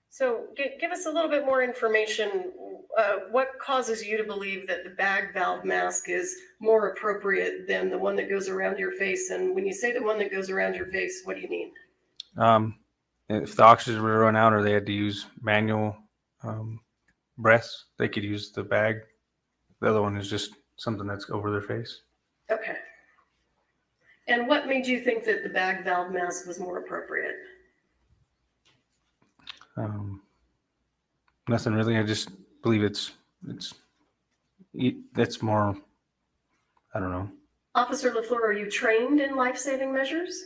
So give us a little bit more information. What causes you to believe that the bag valve mask is more appropriate than the one that goes around your face? And when you say the one that goes around your face, what do you mean? If the oxygen were to run out or they had to use manual breaths, they could use the bag. The other one is just something that's over their face. Okay. And what made you think that the bag valve mask was more appropriate? Nothing really. I just believe that's more, I don't know. Officer LeFleur, are you trained in life-saving measures?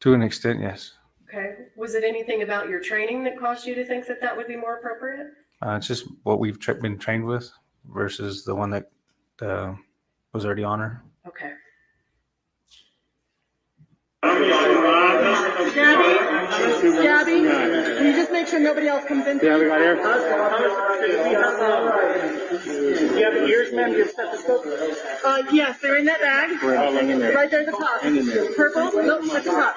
To an extent, yes. Okay. Was it anything about your training that caused you to think that that would be more appropriate? It's just what we've been trained with versus the one that was already on her. Okay. Gabby, can you just make sure nobody else comes in? Yeah, we got air. Do you have ears, ma'am? Do you have stethoscope? Yes, they're in that bag. Right there at the top. Purple? Nope, at the top.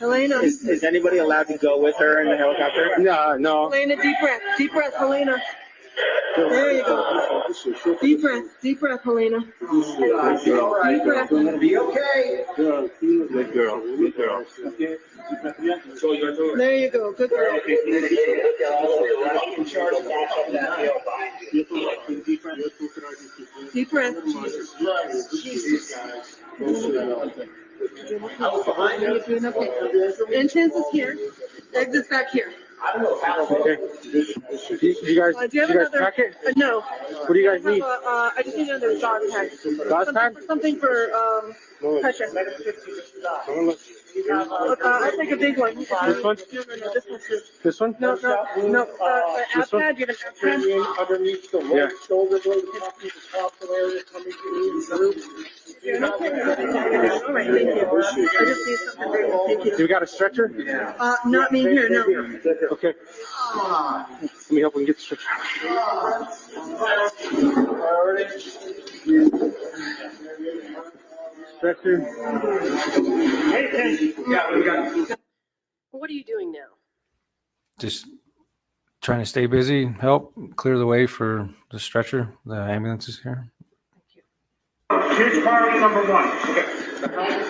Halyna. Is anybody allowed to go with her in the helicopter? No. Halyna, deep breath, Halyna. There you go. Deep breath, Halyna. Deep breath. Gonna be okay. Good girl. There you go. Good girl. Deep breath. Entrance is here. Exit's back here. Okay. You guys pack it? No. What do you guys need? I just need another dog tag. Dog tag? Something for pressure. I'll take a big one. This one? No, this one too. This one? No. This one? Pad, you have an app pad? Underneath the right shoulder blade, the top area coming through. Yeah, no, all right, thank you. I just need something big. Thank you. You got a stretcher? Not me here, no. Okay. Let me help him get the stretcher. Stretcher. What are you doing now? Just trying to stay busy, help clear the way for the stretcher. The ambulance is here. Here's priority number 1. Okay.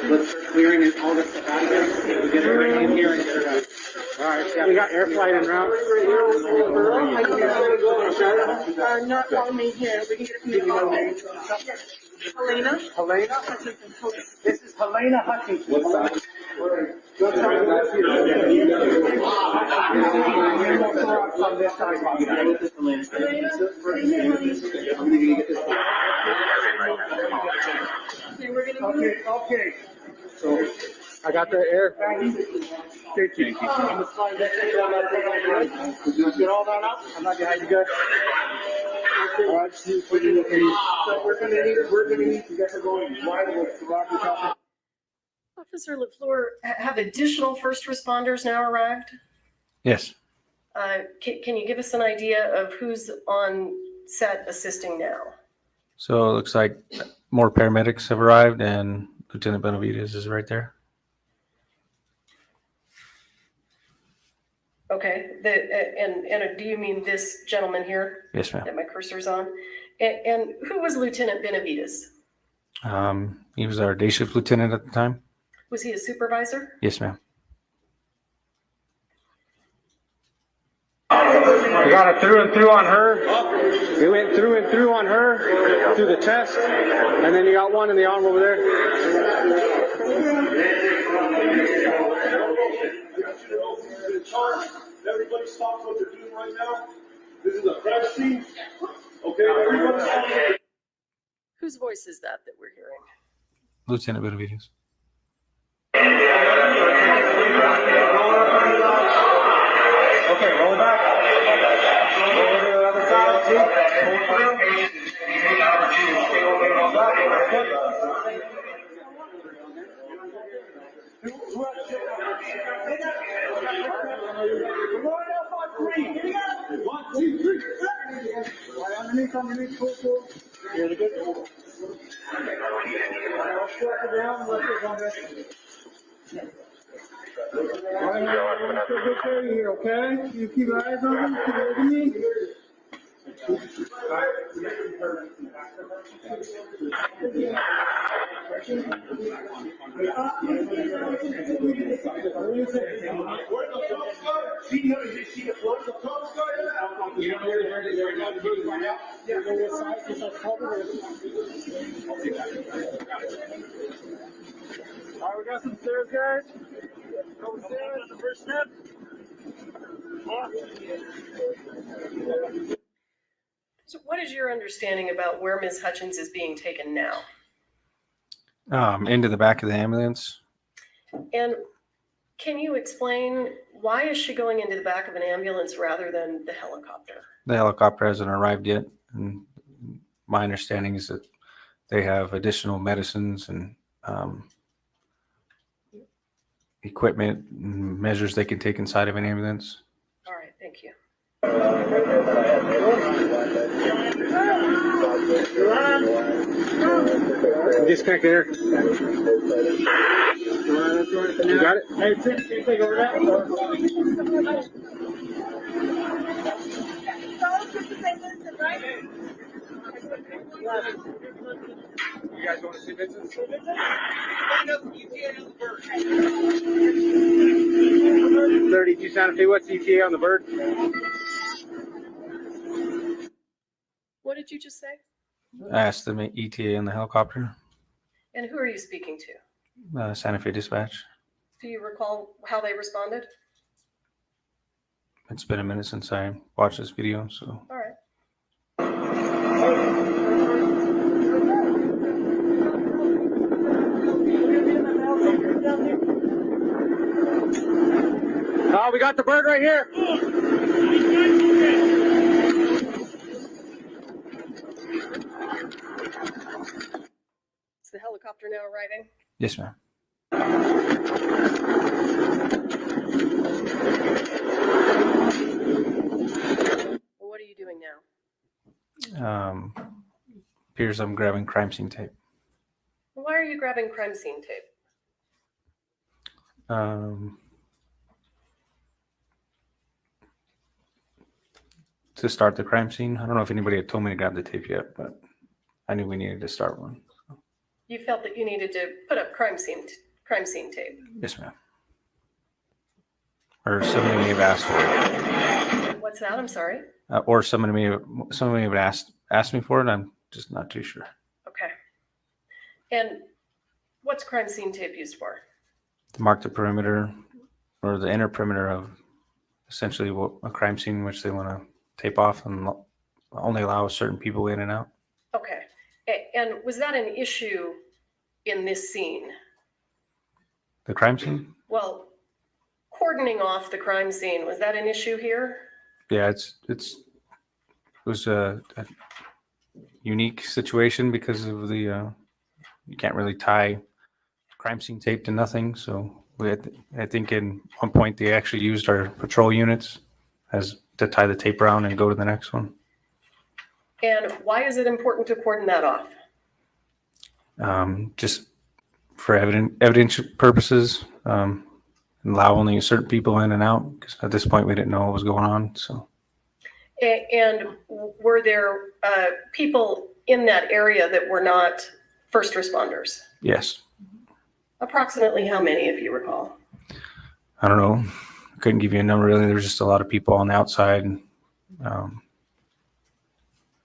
Let's clearing all this stuff out of here. We get everything in here and get it out. All right, we got air flight en route. Not on me here. We can get it from the Halyna? This is Halyna Hutchins. What side? Okay. So I got the air. Thank you. Get all that up. I'm not behind you guys. All right, so we're gonna need to get her going wide with the rocket. Officer LeFleur, have additional first responders now arrived? Yes. Can you give us an idea of who's on set assisting now? So it looks like more paramedics have arrived and Lieutenant Benavidez is right there. Okay, and do you mean this gentleman here? Yes, ma'am. That my cursor's on? And who was Lieutenant Benavidez? He was our day shift lieutenant at the time. Was he a supervisor? Yes, ma'am. We got a through and through on her. We went through and through on her, through the chest, and then you got one in the arm over there. Everybody stop what they're doing right now. This is a crime scene. Okay, everybody stop. Whose voice is that we're hearing? Lieutenant Benavidez. Okay, roll it back. Roll over to the other side. Underneath, pull. Here, good. Let's strap it down, let's get on this. Here, okay? You keep your eyes on me, keep looking at me. All right, we got some stairs, guys. Couple stairs on the first step. So what is your understanding about where Ms. Hutchins is being taken now? Into the back of the ambulance. And can you explain why is she going into the back of an ambulance rather than the helicopter? The helicopter hasn't arrived yet, and my understanding is that they have additional medicines and equipment and measures they can take inside of an ambulance. All right, thank you. Disconnect there. You got it? Hey, Tim, can you take over that? You guys want to see Vincent? 32 Santa Fe, what's ETA on the bird? What did you just say? I asked them ETA on the helicopter. And who are you speaking to? Santa Fe Dispatch. Do you recall how they responded? It's been a minute since I watched this video, so. All right. Oh, we got the bird right here. Is the helicopter now arriving? Yes, ma'am. What are you doing now? Appears I'm grabbing crime scene tape. Why are you grabbing crime scene tape? To start the crime scene. I don't know if anybody had told me to grab the tape yet, but I knew we needed to start one. You felt that you needed to put up crime scene tape. Yes, ma'am. Or somebody may have asked for it. What's that? I'm sorry. Or somebody may have asked me for it. I'm just not too sure. Okay. And what's crime scene tape used for? To mark the perimeter or the inner perimeter of essentially a crime scene which they want to tape off and only allow certain people in and out. Okay. And was that an issue in this scene? The crime scene? Well, cordoning off the crime scene, was that an issue here? Yeah, it was a unique situation because of the you can't really tie crime scene tape to nothing. So I think in one point they actually used our patrol units as to tie the tape around and go to the next one. And why is it important to cordon that off? Just for evidence purposes, allow only certain people in and out, because at this point we didn't know what was going on. So. And were there people in that area that were not first responders? Yes. Approximately how many, if you recall? I don't know. I couldn't give you a number really. There was just a lot of people on the outside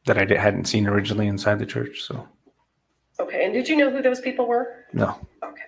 that I hadn't seen originally inside the church. So. Okay. And did you know who those people were? No. Okay.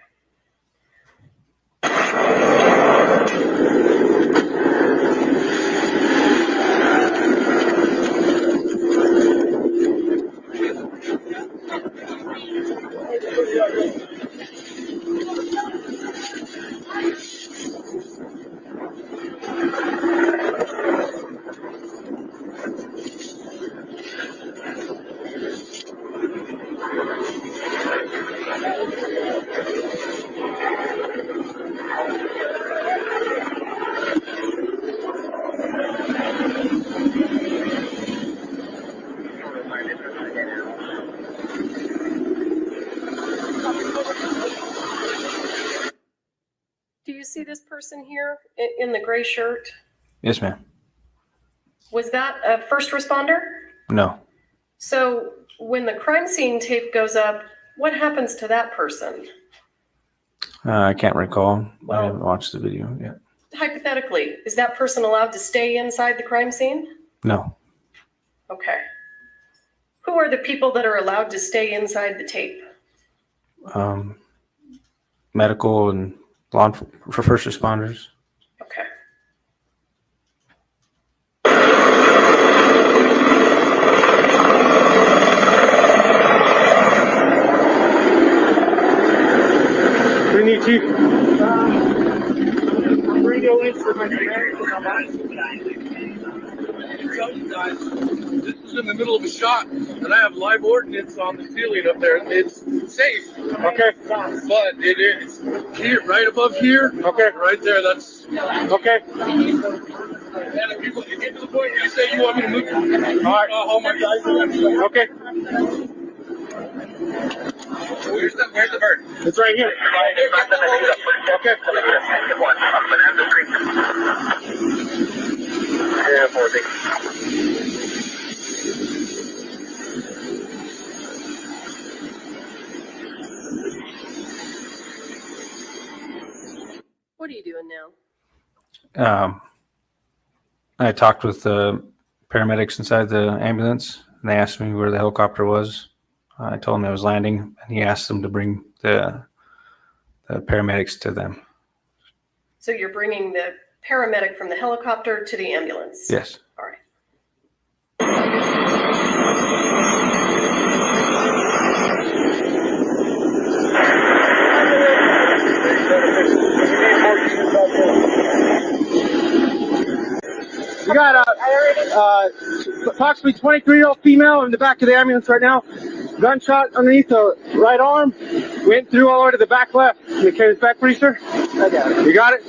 Do you see this person here in the gray shirt? Yes, ma'am. Was that a first responder? No. So when the crime scene tape goes up, what happens to that person? I can't recall. I Well- haven't watched the video yet. Hypothetically, is that person allowed to stay inside the crime scene? No. Okay. Who are the people that are allowed to stay inside the tape? Medical and for first responders. Okay. We need Chief. Radio in for my This is in the middle of a shot, and I have live ordnance on the ceiling up there. It's safe. Okay. But it is here, right above here. Okay. Right there. That's okay. And if you get to the point where you say you want me to move, all right. Oh my God. Okay. Where's the bird? It's right here. Okay. Yeah, 40. What are you doing now? I talked with the paramedics inside the ambulance, and they asked me where the helicopter was. I told him it was landing, and he asked them to bring the paramedics to them. So you're bringing the paramedic from the helicopter to the ambulance? Yes. All right. We got approximately 23-year-old female in the back of the ambulance right now. Gunshot underneath the right arm. Went through all the way to the back left. Can you carry this back, please, sir? I got it. You got it?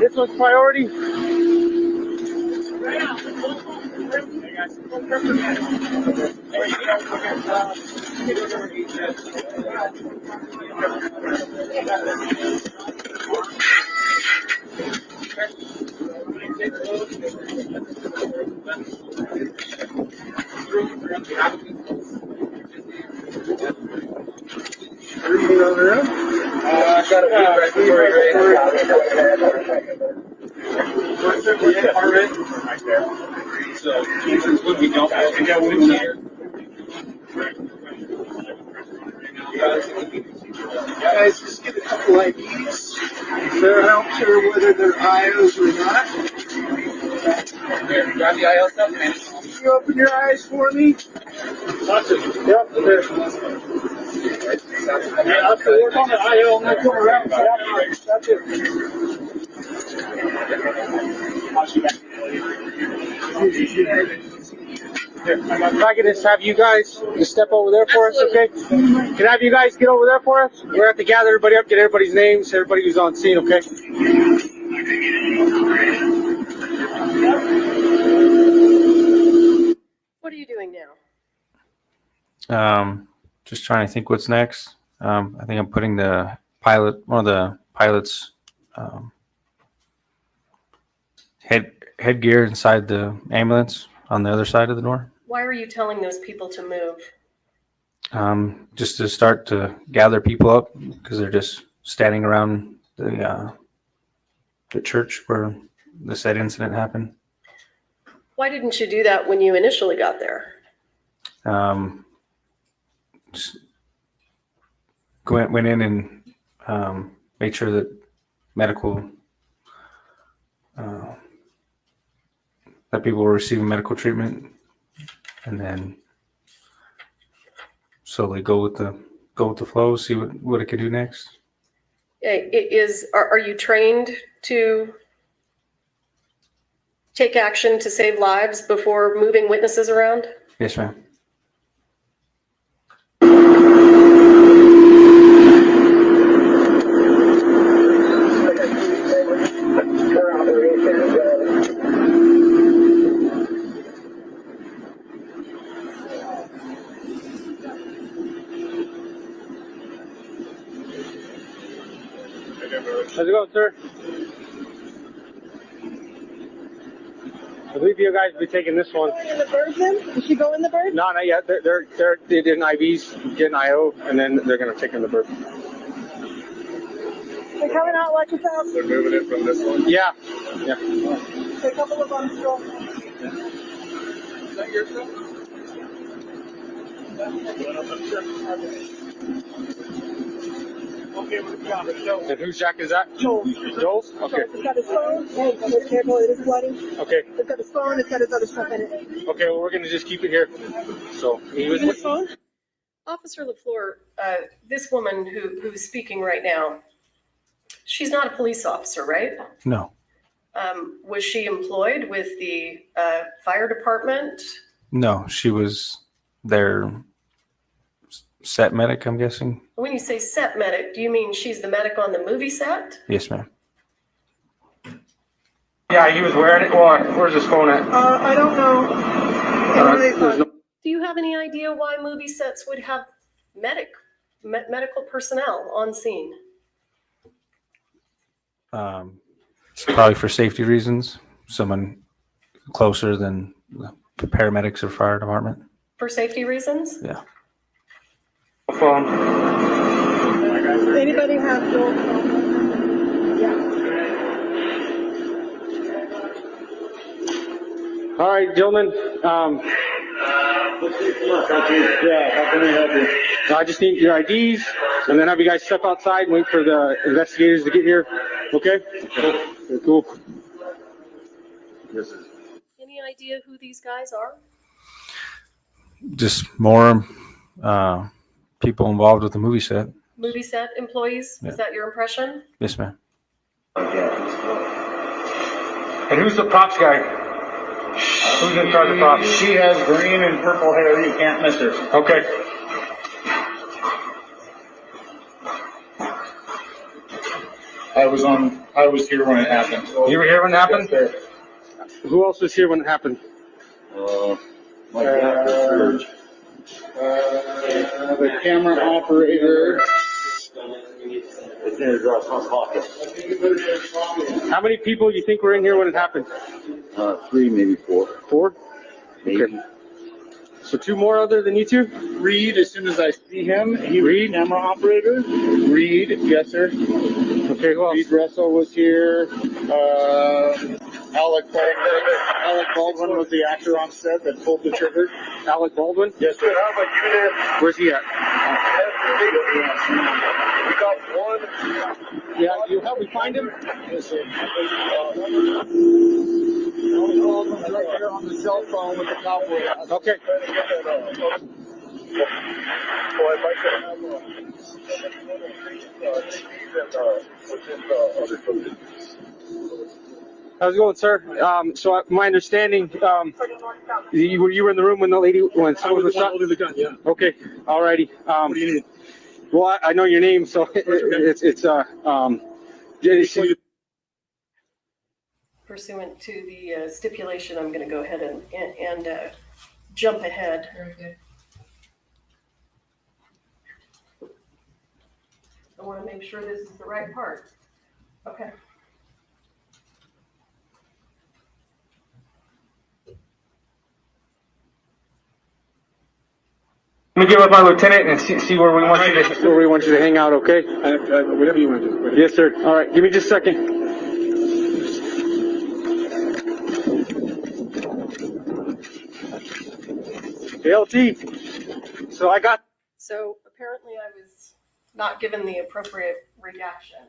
This one's priority. So, when we don't have Guys, just get a couple IDs. They're not sure whether they're IOs or not. Here, grab the IO stuff, man. Can you open your eyes for me? Yep, there. Yeah, I'll work on the IO and then come around. That's it. Here, if I could just have you guys just step over there for us, okay? Can I have you guys get over there for us? We're going to have to gather everybody up, get everybody's names, everybody who's on scene, okay? What are you doing now? Just trying to think what's next. I think I'm putting one of the pilot's headgear inside the ambulance on the other side of the door. Why are you telling those people to move? Just to start to gather people up because they're just standing around the church where the said incident happened. Why didn't you do that when you initially got there? Just went in and made sure that medical that people were receiving medical treatment, and then slowly go with the flow, see what it could do next. Are you trained to take action to save lives before moving witnesses around? Yes, ma'am. How's it going, sir? believe you guys will be taking this one. In the bird then? Did she go in the bird? No, not yet. They did an IVs, get an IO, and then they're gonna take in the bird. They're coming out like it's out. They're moving it from this one. Yeah. A couple of them still. Is that your stuff? Okay, we're and whose jack is that? Joel's. Joel's? Okay. It's got his phone. Hey, be careful, it is flooding. Okay. It's got his phone, it's got his other stuff in it. Okay, well, we're gonna just keep it here. So he was. His phone? Officer LeFleur, this woman who's speaking right now, she's not a police officer, right? No. Was she employed with the fire department? No, she was their set medic, I'm guessing. When you say set medic, do you mean she's the medic on the movie set? Yes, ma'am. Yeah, he was wearing it. Well, where's his phone at? I don't know. Do you have any idea why movie sets would have medical personnel on scene? It's probably for safety reasons. Someone closer than the paramedics or fire department. For safety reasons? Yeah. Phone. Anybody have Joel's phone? Yeah. All right, gentlemen. Yeah, how can we help you? I just need your IDs, and then have you guys step outside and wait for the investigators to get here. Okay? Cool. Any idea who these guys are? Just more people involved with the movie set. Movie set employees? Yeah. Is that your impression? Yes, ma'am. And who's the props guy? Who's in charge of props? She has green and purple hair. You can't miss her. Okay. I was here when it happened. You were here when it happened? Yes, Who else was here when it happened? My dad, the camera operator. It's in his front pocket. How many people do you think were in here when it happened? 3, maybe 4. 4? Maybe. Okay. So 2 more other than you 2? Reed, as soon as I see him, he Reed? was the camera operator. Reed, yes, sir. Okay, who else? Reed Russell was here. Alec Baldwin was the actor on set that pulled the trigger. Alec Baldwin? Yes, sir. Where's he at? We got one. Yeah, you help me find him? Yes, sir. Alec Baldwin's right there on the cell phone with the cowboy hat. Okay. How's it going, sir? So my understanding, you were in the room when the lady, when someone was shot? Holding the gun, yeah. Okay, alrighty. What do you need? Well, I know your name, so it's Pursuant to the stipulation, I'm going to go ahead and jump ahead. Very good. I want to make sure this is the right part. Okay. Let me get with my lieutenant and see where we want you to hang out, okay? Whatever you want to do. Yes, sir. All right, give me just a second. LT. So I got. So apparently I was not given the appropriate reaction.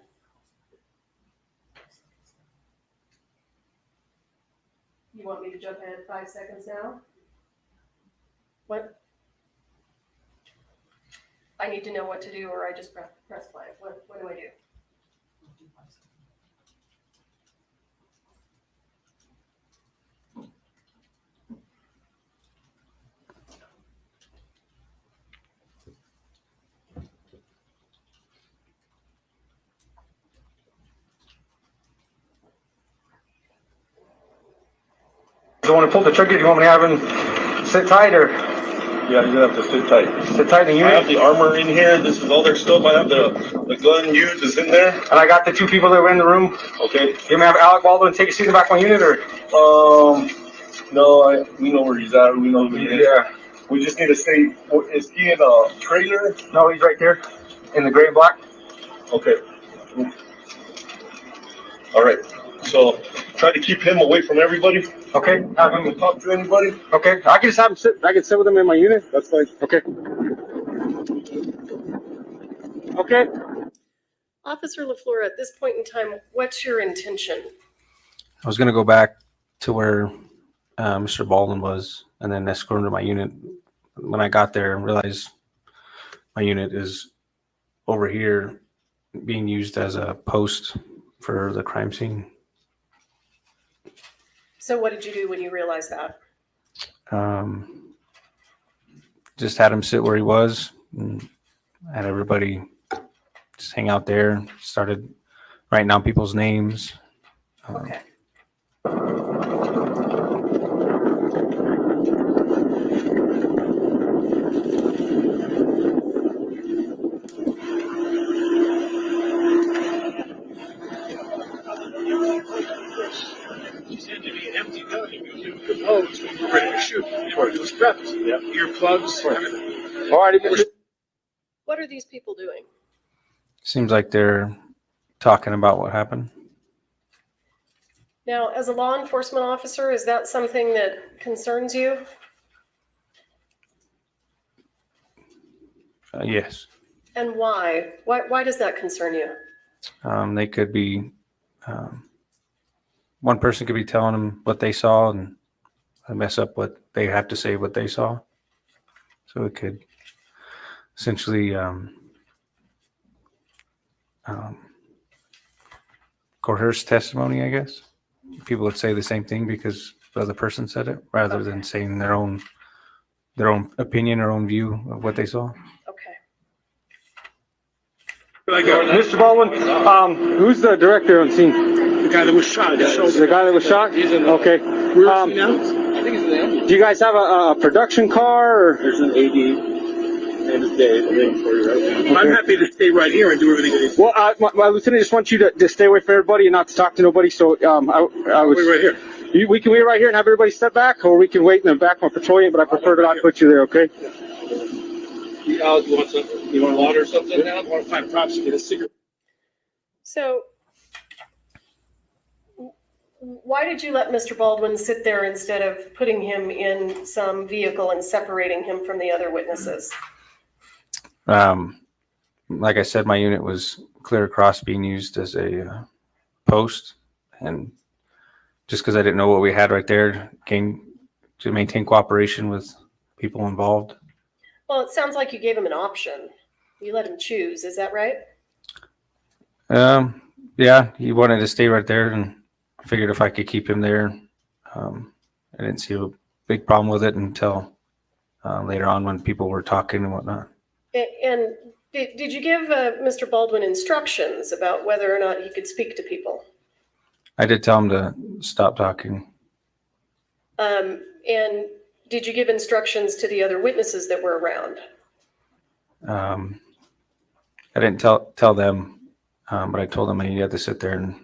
You want me to jump ahead 5 seconds now? What? I need to know what to do, or I just press play. What do I do? Do you want to pull the trigger? Do you want me to have him sit tight or? Yeah, you're gonna have to sit tight. Sit tight in the unit? I have the armor in here. This is all their stuff. I have the gun used is in there. And I got the 2 people that were in the room. Okay. You may have Alec Baldwin take a seat in the back of my unit or? No, we know where he's at. We know who he is. Yeah. We just need to say, is he in a trailer? No, he's right there in the gray and black. Okay. All right. So try to keep him away from everybody. Okay. Have him talk to anybody. Okay. I can just have him sit. I can sit with him in my unit. That's fine. Okay. Okay. Officer LeFleur, at this point in time, what's your intention? I was going to go back to where Mr. Baldwin was and then escort him to my unit. When I got there, I realized my unit is over here being used as a post for the crime scene. So what did you do when you realized that? Just had him sit where he was and had everybody just hang out there. Started writing down people's names. Okay. We're ready to shoot. You want to do straps? Yeah. Earplugs, everything. All right. What are these people doing? Seems like they're talking about what happened. Now, as a law enforcement officer, is that something that concerns you? Yes. And why? Why does that concern you? They could be, one person could be telling them what they saw and mess up what they have to say, what they saw. So it could essentially coerce testimony, I guess. People would say the same thing because the other person said it rather than saying their own opinion or own view of what they saw. Mr. Baldwin, who's the director on scene? The guy that was shot. The guy that was shot? Okay. Where is he now? I think he's in the ambulance. Do you guys have a production car? Or? There's an AD. And it's Dave. I'm waiting for you right now. I'm happy to stay right here and do everything that he's Well, my lieutenant just wants you to stay away from everybody and not to talk to nobody. So I was wait right here. We can wait right here and have everybody step back, or we can wait in the back on patrol unit, but I prefer to not put you there, okay? You want something? You want water or something now? I want to find props to get a cigarette. So why did you let Mr. Baldwin sit there instead of putting him in some vehicle and separating him from the other witnesses? Like I said, my unit was clear across being used as a post, and just because I didn't know what we had right there, came to maintain cooperation with people involved. Well, it sounds like you gave him an option. You let him choose. Is that right? Yeah, he wanted to stay right there, and I figured if I could keep him there, I didn't see a big problem with it until later on when people were talking and whatnot. And did you give Mr. Baldwin instructions about whether or not he could speak to people? I did tell him to stop talking. And did you give instructions to the other witnesses that were around? I didn't tell them, but I told them he had to sit there and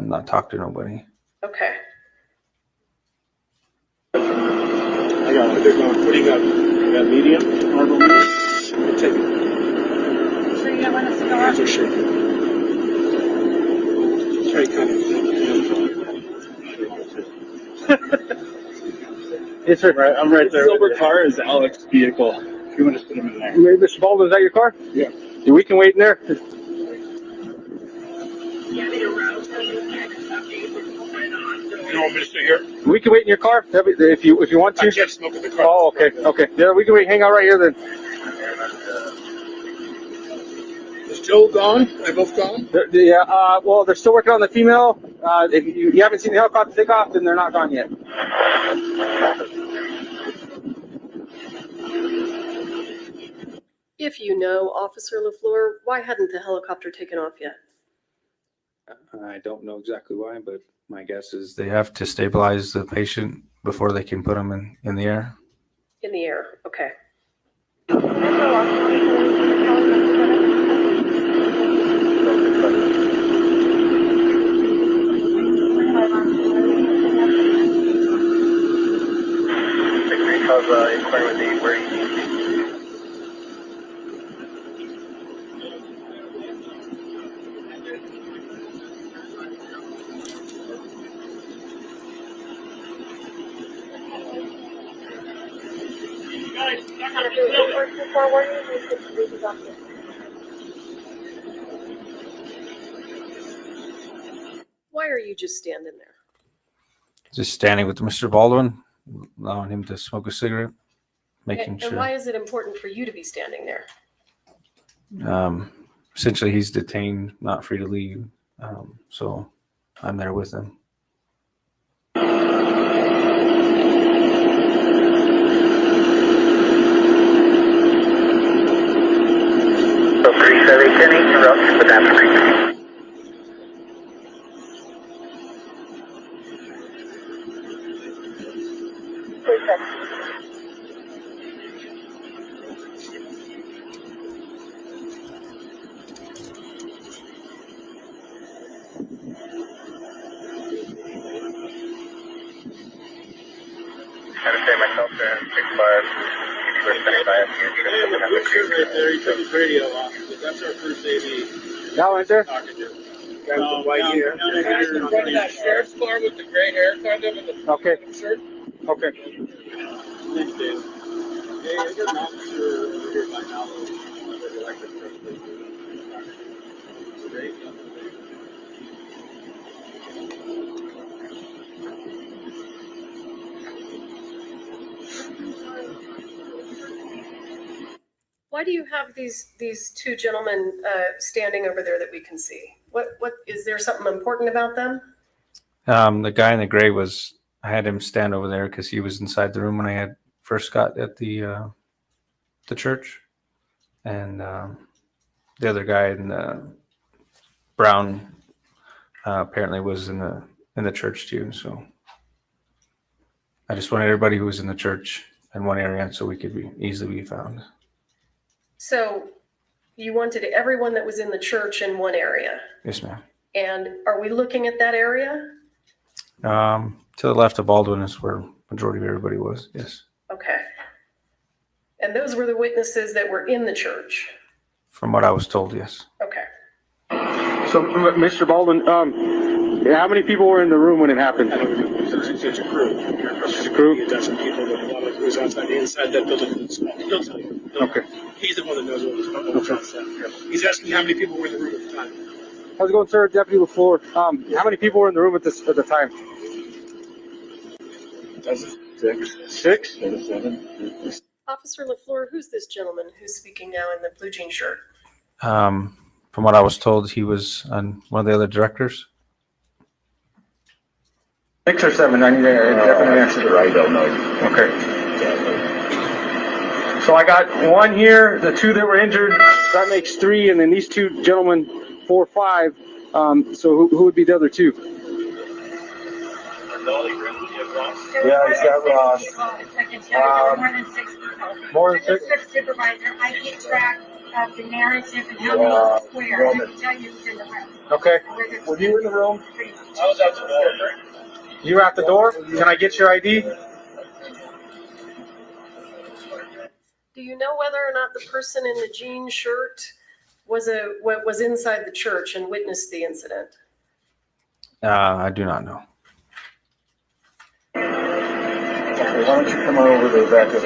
not talk to nobody. Okay. I got it. They're going. What do you got? You got medium? Marble medium? Take it. So you don't want us to go Hands are shaking. Try Yes, sir. Right, I'm right there. The silver car is Alec's vehicle. If you want to put him in there. Mr. Baldwin, is that your car? Yeah. We can wait in there. You want me to stay here? We can wait in your car if you want to. I can't smoke in the car. Oh, okay, okay. Yeah, we can wait. Hang out right here then. Is Joe gone? Are they both gone? Yeah. Well, they're still working on the female. If you haven't seen the helicopter take off, then they're not gone yet. If you know, Officer LeFleur, why hadn't the helicopter taken off yet? I don't know exactly why, but my guess is they have to stabilize the patient before they can put them in the air. In the air, okay. Why are you just standing there? Just standing with Mr. Baldwin, allowing him to smoke a cigarette, making And sure. why is it important for you to be standing there? Essentially, he's detained, not free to leave. So I'm there with him. So 3710 interrupts with that. Myself there, 65. Blue shirt right there, he took his radio off. That's our first AV. That one there? Talking to. Right here. Down in front of that sheriff's car with the gray hair kind of in the Okay. shirt. Okay. Thanks, Dave. Hey, I got an officer over here by now. Great. Why do you have these two gentlemen standing over there that we can see? What is there something important about them? The guy in the gray I had him stand over there because he was inside the room when I had first got at the church. And the other guy in the brown apparently was in the church too. So I just wanted everybody who was in the church in one area so we could easily be found. So you wanted everyone that was in the church in one area. Yes, ma'am. And are we looking at that area? To the left of Baldwin is where majority of everybody was. Yes. Okay. And those were the witnesses that were in the church. From what I was told, yes. Okay. So, Mr. Baldwin, how many people were in the room when it happened? It's a crew. It's a crew? A dozen people, but a lot of it was outside that building. He'll tell you. Okay. He's the one that knows what was outside. He's asking how many people were in the room at the time. How's it going, sir? Deputy LeFleur. How many people were in the room at the time? Six? 7. Officer LeFleur, who's this gentleman who's speaking now in the blue jean shirt? From what I was told, he was on one of the other directors. 6 or 7? I need a definite answer. I don't know. Okay. So I got one here, the 2 that were injured, that makes 3, and then these 2 gentlemen, 4, 5. So who would be the other 2? Yeah, he's got Ross. I can tell you more than 6 people. More than 6? I'm a supervisor. I keep track of the narrative and how many square. I can tell you who's in the room. Okay. Were you in the room? I was out the door. You were at the door? Can I get your ID? Do you know whether or not the person in the jean shirt was inside the church and witnessed the incident? I do not know. Okay, why don't you come on over to the back of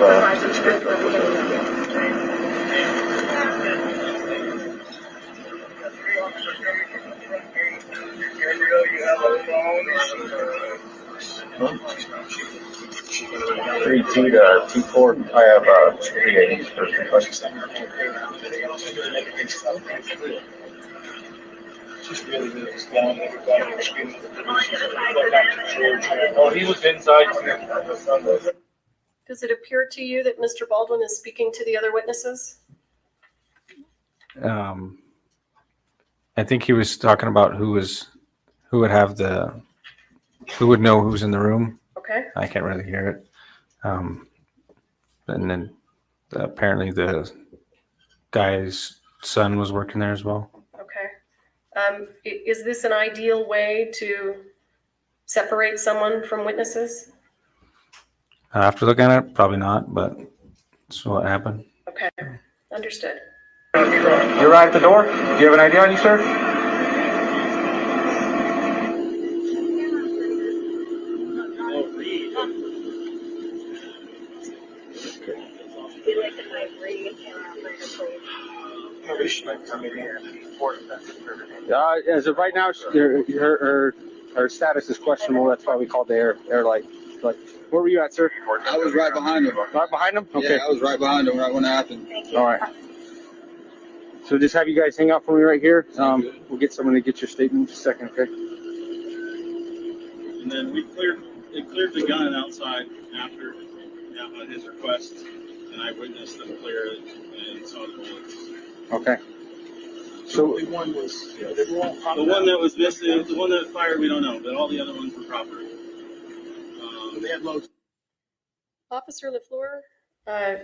Three T to T4. I have 3 AEs for concussion. Just really was down. Everybody was screaming. Oh, he was inside. Does it appear to you that Mr. Baldwin is speaking to the other witnesses? I think he was talking about who would know who's in the room. Okay. I can't really hear it. And then apparently the guy's son was working there as well. Okay. Is this an ideal way to separate someone from witnesses? After looking at it, probably not, but that's what happened. Okay. Understood. You're right at the door? Do you have an ID on you, sir? As of right now, her status is questionable. That's why we called the air light. Like, where were you at, sir? I was right behind him. Right behind him? Okay. Yeah, I was right behind him right when it happened. All right. So just have you guys hang out for me right here. We'll get someone to get your statement in just a second, okay? And then they cleared the gun outside after at his request, and I witnessed them clear it and saw the bullets. Okay. So the one that was missing, the one that fired, we don't know, but all the other ones were proper. They had loads. Officer LeFleur,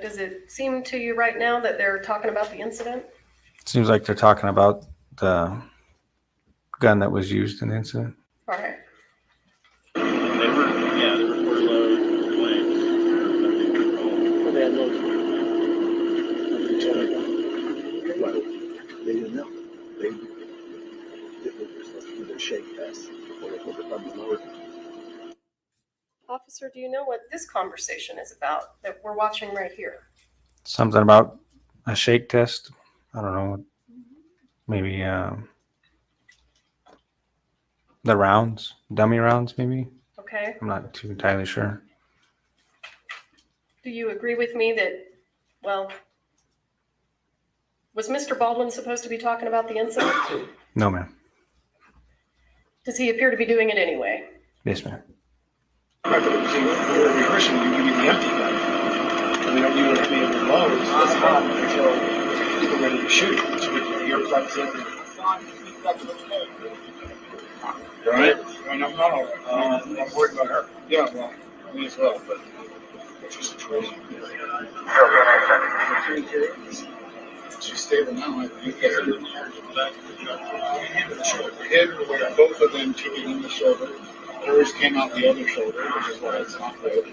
does it seem to you right now that they're talking about the incident? Seems like they're talking about the gun that was used in the incident. All right. They reported load blanks. They had loads. Well, they didn't know. They were supposed to do their shake test before they put the gun on load. Officer, do you know what this conversation is about that we're watching right here? Something about a shake test. I don't know. Maybe the rounds, dummy rounds, maybe. Okay. I'm not too entirely sure. Do you agree with me that, well, was Mr. Baldwin supposed to be talking about the incident? No, ma'am. Does he appear to be doing it anyway? Yes, ma'am. We're rehearsing, you give me the empty gun. And we don't use any of the loads until we're ready to shoot. So we can ear plugs in. All right? I'm not all right. I'm worried about her. Yeah, well, me as well, but what's your situation? She's stable now. I think hit her where both of them took it in the shoulder. Hers came out the other shoulder, which is why it's not good.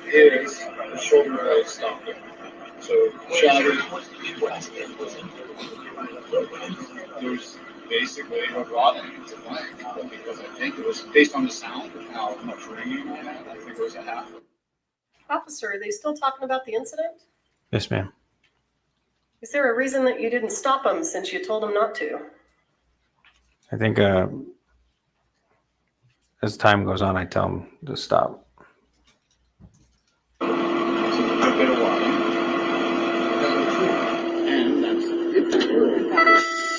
His, the shoulder blade stopped it. So shattered. There's basically a rotting. It's a blank because I think it was based on the sound of how much ringing I had. I think it was a half. Officer, are they still talking about the incident? Yes, ma'am. Is there a reason that you didn't stop them since you told them not to? I think as time goes on, I tell them to stop. A bit of water. And that's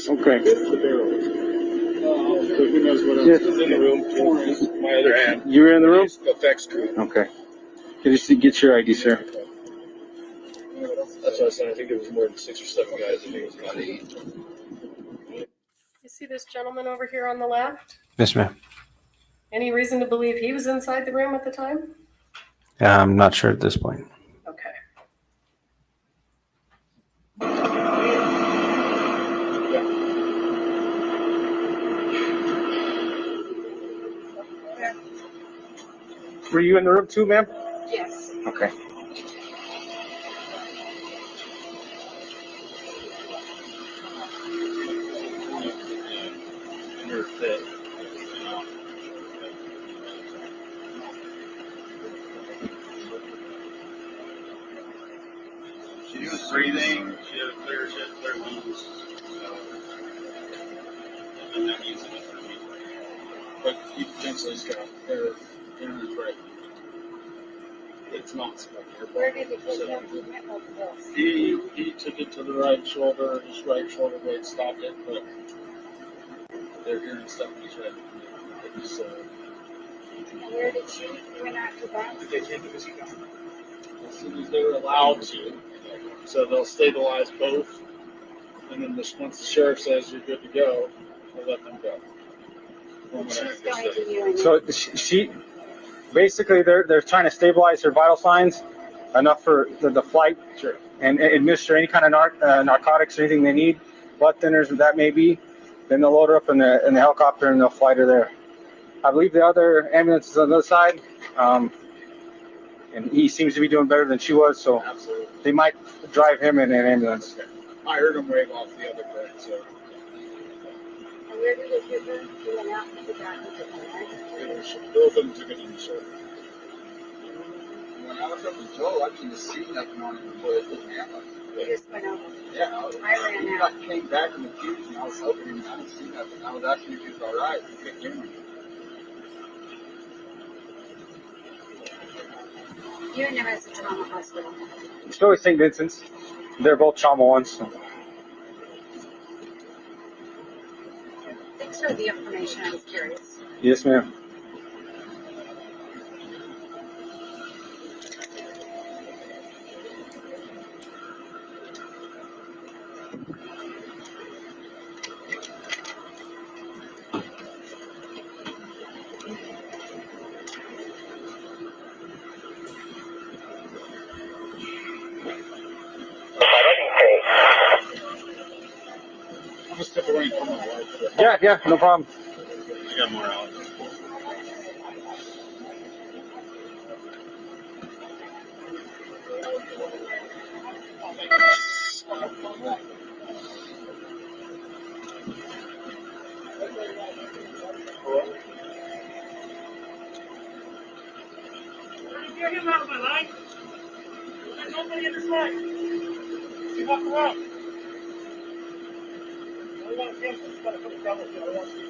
okay. The barrels. So who knows what else is in the room? My other hand. You were in the room? Effects crew. Okay. Can you get your ID, sir? That's what I said. I think there was more than 6 or 7 guys. I think it was about 8. You see this gentleman over here on the left? Yes, ma'am. Any reason to believe he was inside the room at the time? I'm not sure at this point. Okay. Were you in the room too, ma'am? Yes. Okay. She was breathing. She had a clear lungs. And that means it for me. But he potentially has got air in his brain. It's not stuck here. Where did he put him? He took it to the right shoulder. His right shoulder blade stopped it, but they're hearing stuff in his head. It's, And where did she went out to that? they can't do his gun. As soon as they're allowed to. So they'll stabilize both. And then once the sheriff says you're good to go, they'll let them go. She's going to you. So she basically they're trying to stabilize her vital signs enough for the flight and administer any kind of narcotics or anything they need, blood thinners, that may be. Then they'll load her up in the helicopter and they'll fly her there. I believe the other ambulance is on the other side, and he seems to be doing better than she was, so absolutely. They might drive him in an ambulance. I heard him rave off the other bed, so. And where did they put her? He went out to the back of the right? Both of them took it in the shoulder. When I was up in Joe, I couldn't see nothing on him before they put the ambulance. He just went over. Yeah, I ran out. I came back in the cubes and I was helping him. I didn't see nothing. I was asking if he was all right. He couldn't hear me. You're in the Message Trauma Hospital. Still at St. Vincent's. They're both trauma ones. So. Thanks for the information. I was curious. Yes, ma'am. I'm gonna step away and call my wife. Yeah, no problem. I got more out. Get him out of my life. There's nobody in this life. He walked around. I want to see him. He's got to put the double. I want to see him.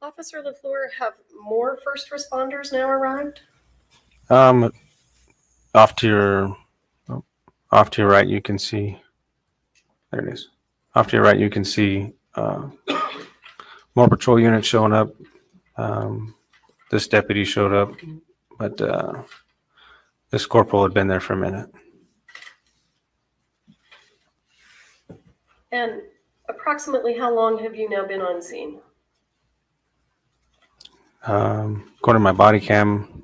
Officer LeFleur, have more first responders now arrived? Off to your right, you can see. There it is. Off to your right, you can see more patrol units showing up. This deputy showed up, but this corporal had been there for a minute. And approximately how long have you now been on scene? According to my body cam,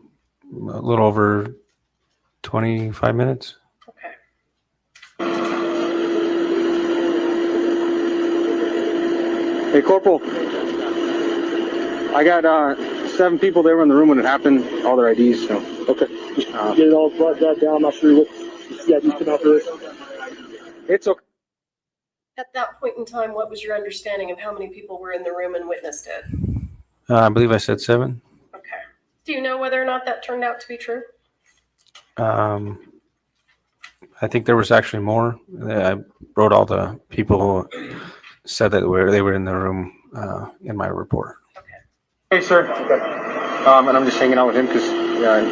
a little over 25 minutes. Hey, Corporal. I got 7 people. They were in the room when it happened. All their IDs. So. Okay. Get it all brought that down. I'm not sure what the CID come out for this. It's okay. At that point in time, what was your understanding of how many people were in the room and witnessed it? I believe I said 7. Okay. Do you know whether or not that turned out to be true? I think there was actually more. I wrote all the people who said that they were in the room in my report. Hey, sir. Okay. And I'm just hanging out with him because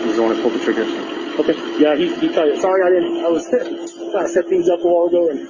he's the one who pulled the trigger. So. Okay. Yeah, he tried it. Sorry, I was trying to set things up a while ago and.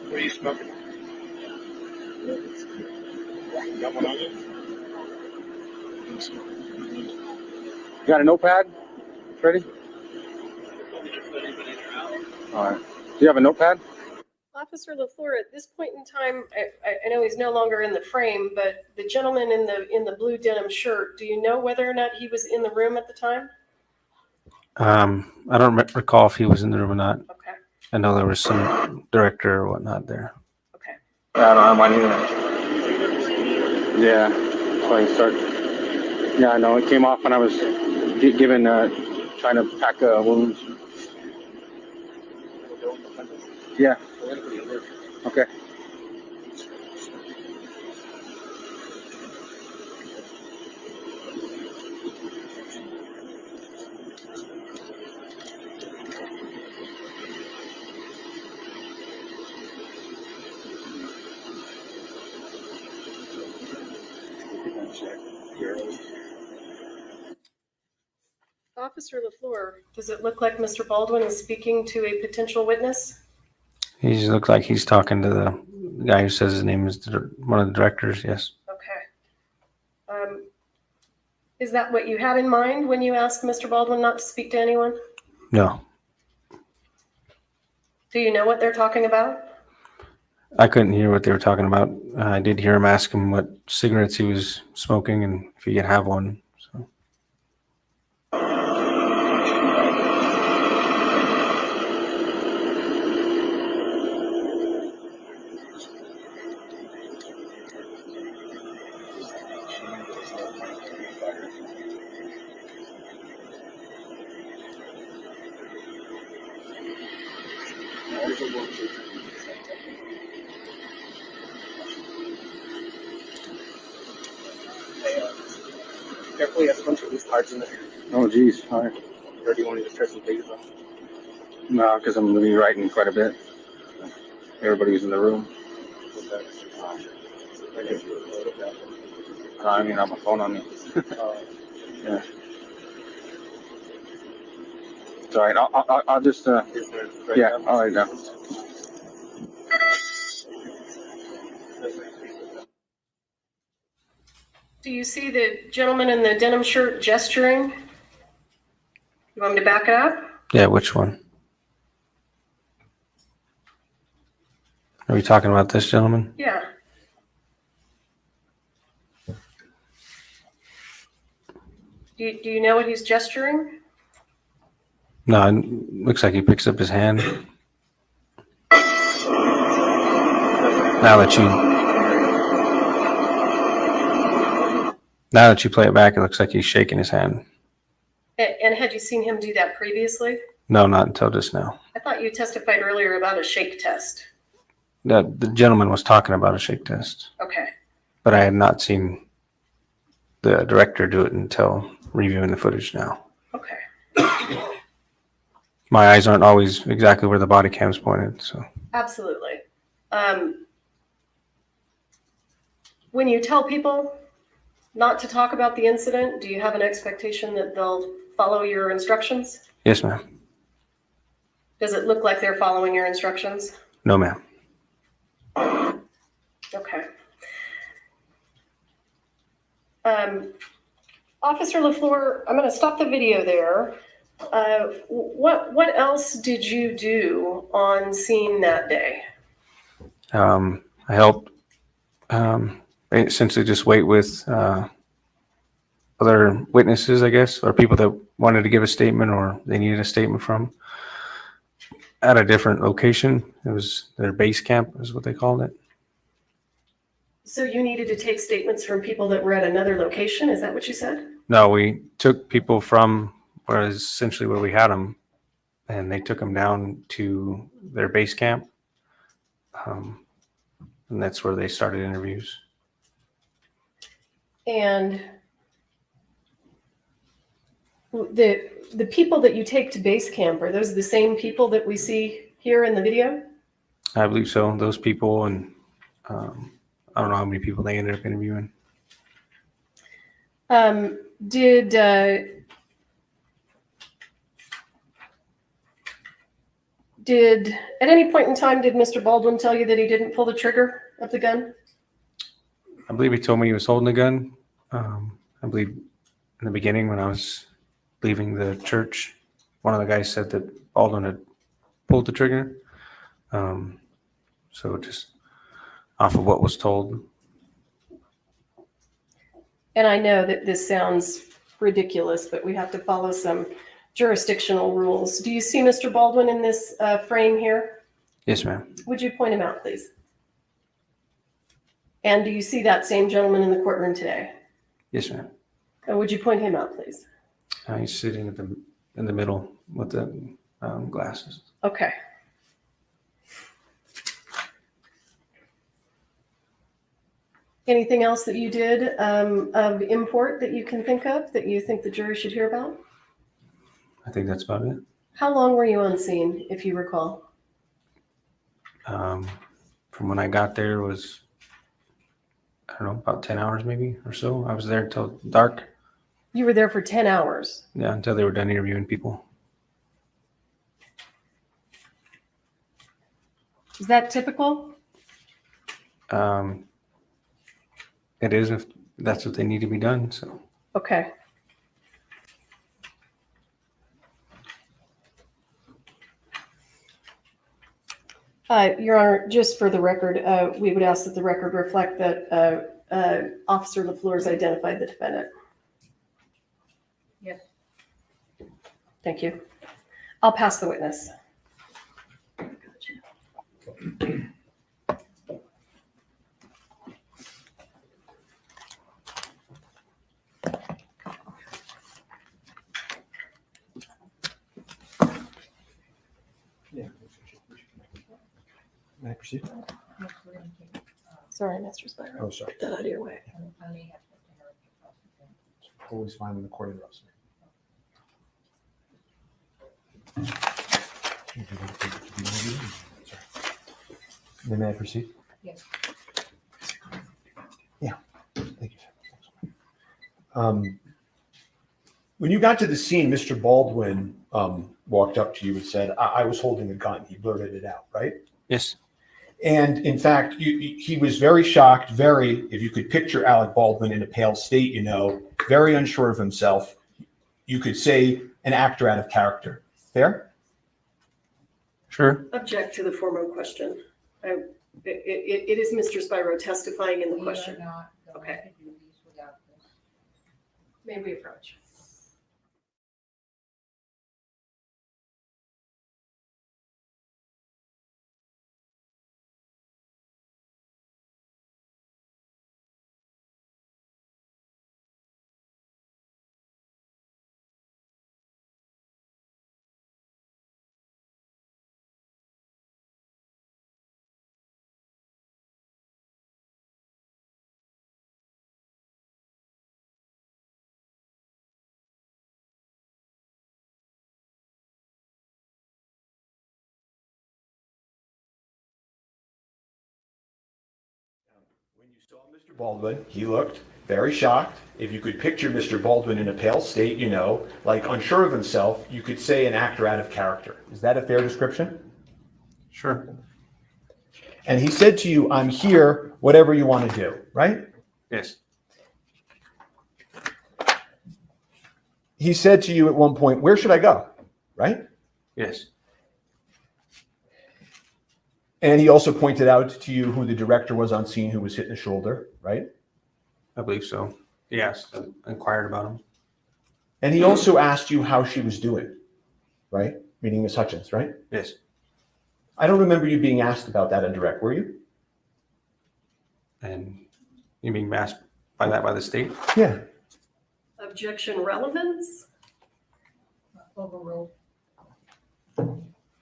What are you smoking? You got one on you? You got a notepad? Ready? All right. Do you have a notepad? Officer LeFleur, at this point in time, I know he's no longer in the frame, but the gentleman in the blue denim shirt, do you know whether or not he was in the room at the time? I don't recall if he was in the room or not. Okay. I know there was some director or whatnot there. Okay. Yeah, I don't have mine either. Yeah. So I can start. Yeah, I know. It came off when I was given, trying to pack wounds. Yeah. Okay. Officer LeFleur, does it look like Mr. Baldwin is speaking to a potential witness? He just looks like he's talking to the guy who says his name is one of the directors. Yes. Okay. Is that what you had in mind when you asked Mr. Baldwin not to speak to anyone? No, Do you know what they're talking about? I couldn't hear what they were talking about. I did hear him ask him what cigarettes he was smoking and if he could have one. So. Careful, he has a bunch of loose cards in there. Oh, geez. All right. Or do you want me to try some pages off? No, because I'm going to be writing quite a bit. Everybody's in the room. I mean, I have my phone on me. Yeah. It's all right. I'll just, yeah, all right now. Do you see the gentleman in the denim shirt gesturing? You want me to back it up? Yeah, which one? Are we talking about this gentleman? Yeah. Do you know what he's gesturing? No, it looks like he picks up his hand. Now that you play it back, it looks like he's shaking his hand. And had you seen him do that previously? No, not until just now. I thought you testified earlier about a shake test. The gentleman was talking about a shake test, Okay. but I had not seen the director do it until reviewing the footage now. Okay. My eyes aren't always exactly where the body cam's pointed, so. Absolutely. When you tell people not to talk about the incident, do you have an expectation that they'll follow your instructions? Yes, ma'am. Does it look like they're following your instructions? No, ma'am. Okay. Officer LeFleur, I'm going to stop the video there. What else did you do on scene that day? I helped essentially just wait with other witnesses, I guess, or people that wanted to give a statement or they needed a statement from at a different location. It was their base camp is what they called it. So you needed to take statements from people that were at another location? Is that what you said? No, we took people from essentially where we had them, and they took them down to their base camp. And that's where they started interviews. And the people that you take to base camp, are those the same people that we see here in the video? I believe so. Those people, and I don't know how many people they ended up interviewing. Did at any point in time, did Mr. Baldwin tell you that he didn't pull the trigger of the gun? I believe he told me he was holding a gun. I believe in the beginning when I was leaving the church, one of the guys said that Baldwin had pulled the trigger. So just off of what was told. And I know that this sounds ridiculous, but we have to follow some jurisdictional rules. Do you see Mr. Baldwin in this frame here? Yes, ma'am. Would you point him out, please? And do you see that same gentleman in the courtroom today? Yes, ma'am. Would you point him out, please? He's sitting in the middle with the glasses. Okay. Anything else that you did of import that you can think of that you think the jury should hear about? I think that's about it. How long were you on scene, if you recall? From when I got there was, I don't know, about 10 hours maybe or so. I was there until dark. You were there for 10 hours. Yeah, until they were done interviewing people. Is that typical? It is if that's what they need to be done. So Okay. Your Honor, just for the record, we would ask that the record reflect that Officer LeFleur has identified the defendant. Yes. Thank you. I'll pass the witness. proceed? Sorry, Mr. Spiro. Oh, sorry. Get that out of your way. Always fine when the court interrupts me. May I proceed? Yes. Yeah. Thank you. When you got to the scene, Mr. Baldwin walked up to you and said, I was holding a gun. He blurted it out, right? Yes. And in fact, he was very shocked, if you could picture Alec Baldwin in a pale state, very unsure of himself. You could say an actor out of character. Fair? Sure. Object to the former question. It is Mr. Spiro testifying in the question. Okay. May we approach? When you saw Mr. Baldwin, he looked very shocked. If you could picture Mr. Baldwin in a pale state, like unsure of himself, you could say an actor out of character. Is that a fair description? Sure. And he said to you, I'm here, whatever you want to do, right? Yes. He said to you at one point, where should I go? Right? Yes. And he also pointed out to you who the director was on scene who was hit in the shoulder, right? I believe so. Yes. I inquired about him. And he also asked you how she was doing, right? Meaning Miss Hutchins, right? Yes. I don't remember you being asked about that on direct, were you? And you being asked by the state? Yeah. Objection relevance? Overruled.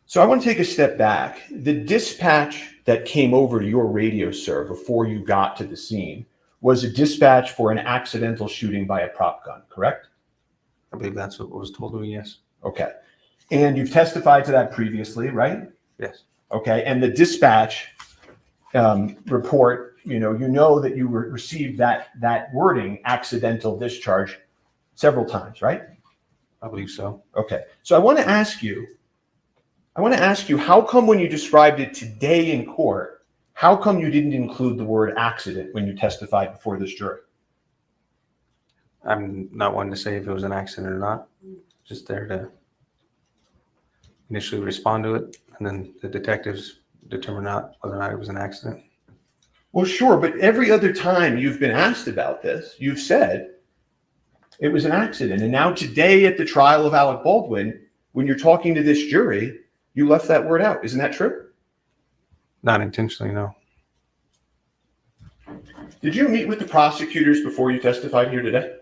So I want to take a step back. The dispatch that came over to your radio, sir, before you got to the scene was a dispatch for an accidental shooting by a prop gun, correct? I believe that's what was told to me, yes. Okay. And you've testified to that previously, right? Yes. Okay. And the dispatch report, you know that you received that wording, accidental discharge, several times, right? I believe so. Okay. So I want to ask you, how come when you described it today in court, how come you didn't include the word accident when you testified before this jury? I'm not one to say if it was an accident or not. Just there to initially respond to it, and then the detectives determine whether or not it was an accident. Well, sure, but every other time you've been asked about this, you've said it was an accident. And now today at the trial of Alec Baldwin, when you're talking to this jury, you left that word out. Isn't that true? Not intentionally, no. Did you meet with the prosecutors before you testified here today?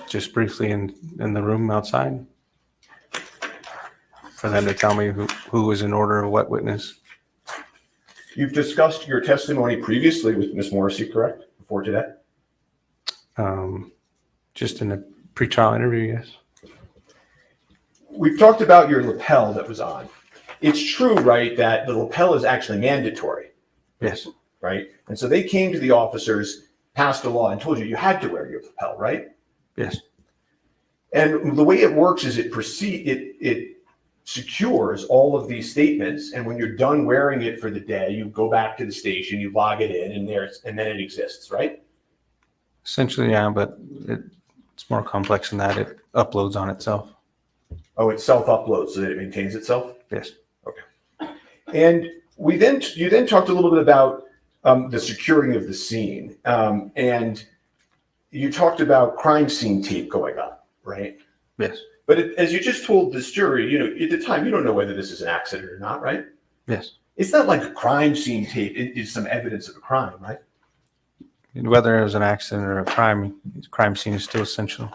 Just briefly in the room outside for them to tell me who was in order of what witness. You've discussed your testimony previously with Ms. Morrissey, correct? Before today? Just in a pretrial interview, yes. We've talked about your lapel that was on. It's true, right, that the lapel is actually mandatory. Yes. Right? And so they came to the officers, passed a law, and told you had to wear your lapel, right? Yes. And the way it works is it secures all of these statements, and when you're done wearing it for the day, you go back to the station, you log it in, and then it exists, right? Essentially, yeah, but it's more complex than that. It uploads on itself. Oh, it self-uploads so that it maintains itself? Yes. Okay. And you then talked a little bit about the securing of the scene, and you talked about crime scene tape going up, right? Yes. But as you just told this jury, at the time, you don't know whether this is an accident or not, right? Yes. It's not like a crime scene tape is some evidence of a crime, right? And whether it was an accident or a crime scene is still essential.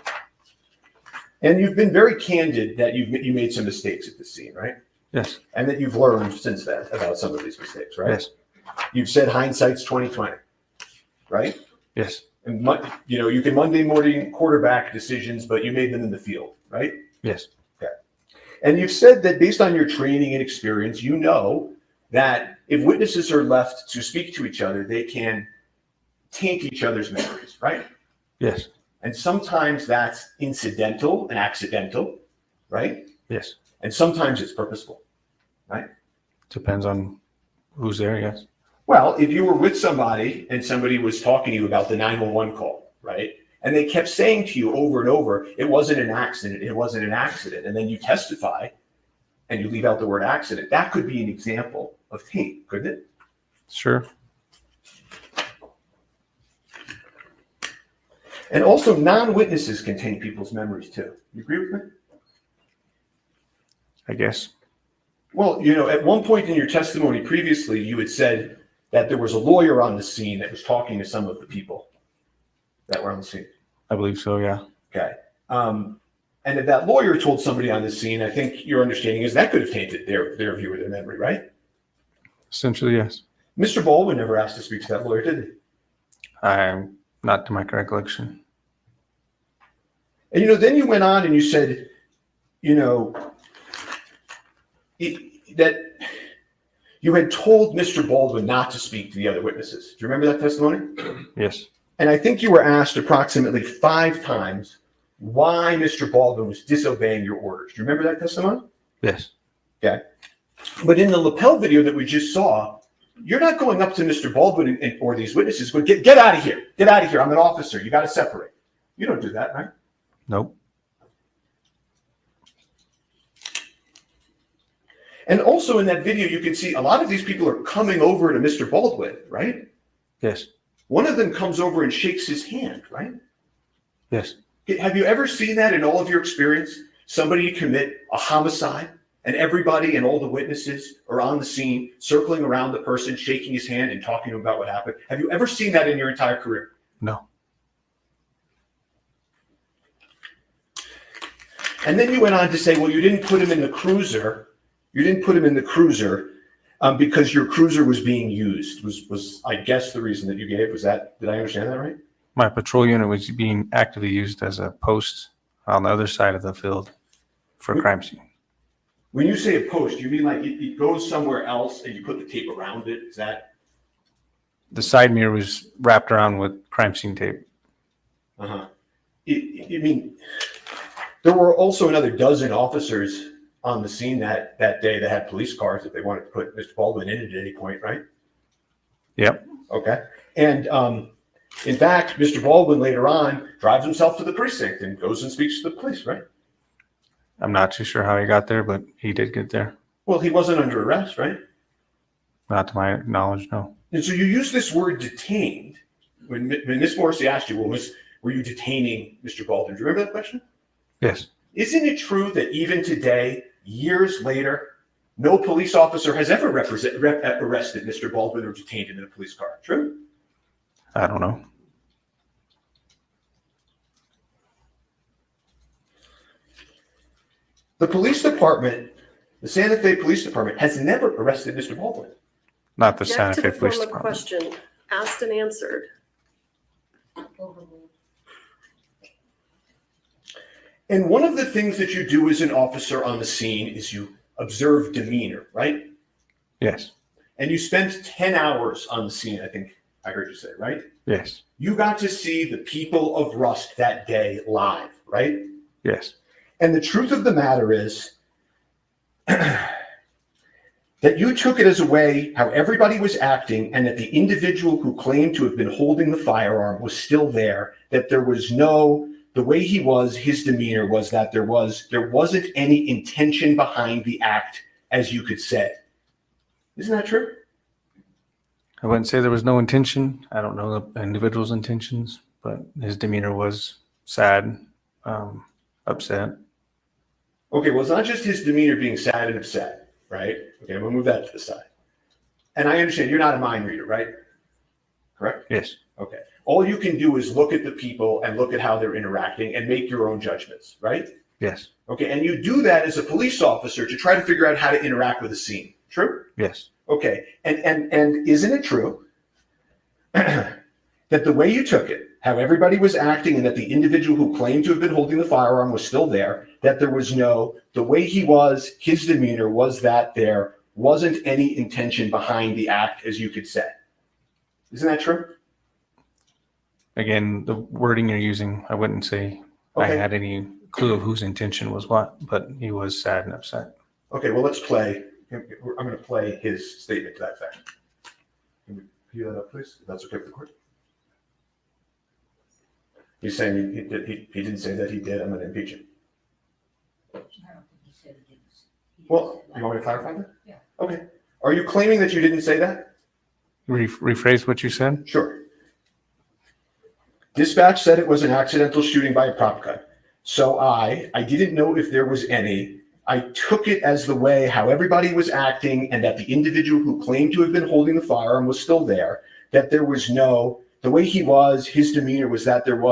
And you've been very candid that you made some mistakes at the scene, right? Yes. And that you've learned since then about some of these mistakes, right? Yes. You've said hindsight's 20/20, right? Yes. And you can Monday morning quarterback decisions, but you made them in the field, right? Yes. Okay. And you've said that based on your training and experience, you know that if witnesses are left to speak to each other, they can taint each other's memories, right? Yes. And sometimes that's incidental and accidental, right? Yes. And sometimes it's purposeful, right? Depends on who's there, yes. Well, if you were with somebody and somebody was talking to you about the 911 call, right? And they kept saying to you over and over, it wasn't an accident, it wasn't an accident. And then you testify and you leave out the word accident. That could be an example of taint, couldn't it? Sure. And also non-witnesses can taint people's memories too. You agree with me? I guess. Well, at one point in your testimony previously, you had said that there was a lawyer on the scene that was talking to some of the people that were on the scene. I believe so, yeah. Okay. And if that lawyer told somebody on the scene, I think your understanding is that could have tainted their view of their memory, right? Essentially, yes. Mr. Baldwin never asked to speak to that lawyer, did he? I'm not to my recollection. And then you went on and you said, that you had told Mr. Baldwin not to speak to the other witnesses. Do you remember that testimony? Yes. And I think you were asked approximately 5 times why Mr. Baldwin was disobeying your orders. Do you remember that testimony? Yes. Okay. But in the lapel video that we just saw, you're not going up to Mr. Baldwin or these witnesses going, get out of here. Get out of here. I'm an officer. You got to separate. You don't do that, right? Nope. And also in that video, you can see a lot of these people are coming over to Mr. Baldwin, right? Yes. One of them comes over and shakes his hand, right? Yes. Have you ever seen that in all of your experience? Somebody commit a homicide and everybody and all the witnesses are on the scene, circling around the person, shaking his hand and talking to him about what happened. Have you ever seen that in your entire career? No. And then you went on to say, well, you didn't put him in the cruiser. You didn't put him in the cruiser because your cruiser was being used. Was I guess the reason that you gave? Was that, did I understand that right? My patrol unit was being actively used as a post on the other side of the field for a crime scene. When you say a post, you mean like it goes somewhere else and you put the tape around it? Is that? The side mirror was wrapped around with crime scene tape. Uh-huh. You mean there were also another dozen officers on the scene that day that had police cars if they wanted to put Mr. Baldwin in at any point, right? Yep. Okay. And in fact, Mr. Baldwin later on drives himself to the precinct and goes and speaks to the police, right? I'm not too sure how he got there, but he did get there. Well, he wasn't under arrest, right? Not to my knowledge, no. And so you use this word detained. When Miss Morrissey asked you, well, were you detaining Mr. Baldwin? Do you remember that question? Yes. Isn't it true that even today, years later, no police officer has ever arrested Mr. Baldwin or detained him in a police car? True? I don't know. The police department, the Santa Fe Police Department, has never arrested Mr. Baldwin. Not the Back Santa to Fe the Police form of Department. question, asked and answered. And one of the things that you do as an officer on the scene is you observe demeanor, right? Yes. And you spent 10 hours on the scene, I think I heard you say, right? Yes. You got to see the people of Rust that day live, right? Yes. And the truth of the matter is that you took it as a way how everybody was acting and that the individual who claimed to have been holding the firearm was still there, that there was no, the way he was, his demeanor was that there wasn't any intention behind the act, as you could say. Isn't that true? I wouldn't say there was no intention. I don't know the individual's intentions, but his demeanor was sad, upset. Okay, well, it's not just his demeanor being sad and upset, right? Okay, we'll move that to the side. And I understand you're not a mind reader, right? Correct? Yes. Okay. All you can do is look at the people and look at how they're interacting and make your own judgments, right? Yes. Okay, and you do that as a police officer to try to figure out how to interact with a scene. True? Yes. Okay, and isn't it true that the way you took it, how everybody was acting, and that the individual who claimed to have been holding the firearm was still there, that there was the way he was, his demeanor was that there wasn't any intention behind the act, as you could say. Isn't that true? Again, the wording you're using, I wouldn't say I Okay. had any clue of whose intention was what, but he was sad and upset. Okay, well, let's play. I'm going to play his statement to that effect. Can we cue that up, please? If that's okay with the court. He's saying he didn't say that he did. I'm going to impeach him. Well, you want me to clarify that? Yeah. Okay. Are you claiming that you didn't say that? Rephrase what you said? Sure. Dispatch said it was an accidental shooting by a prop gun. So I didn't know if there was any. I took it as the way how everybody was acting, and that the individual who claimed to have been holding the firearm was still there, that there was the way he was, his demeanor was that there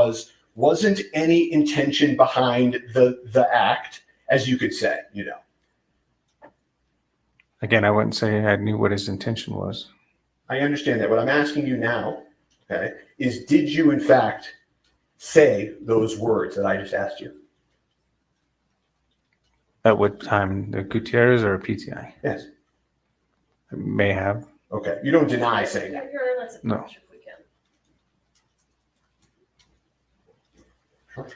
wasn't any intention behind the act, as you could say, Again, I wouldn't say I knew what his intention was. I understand that. What I'm asking you now, okay, is did you in fact say those words that I just asked you? At what time? The Gutierrez or PTI? Yes. I may have. Okay. You don't deny saying that? No. Sure.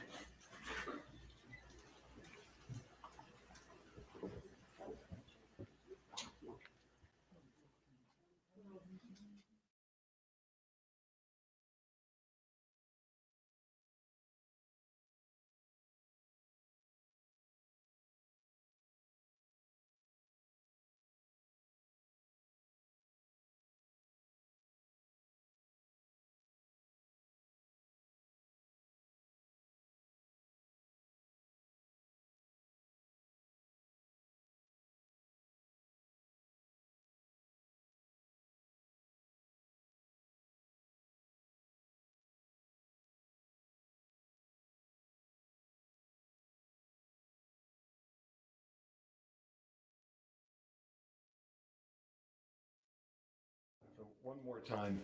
One more time,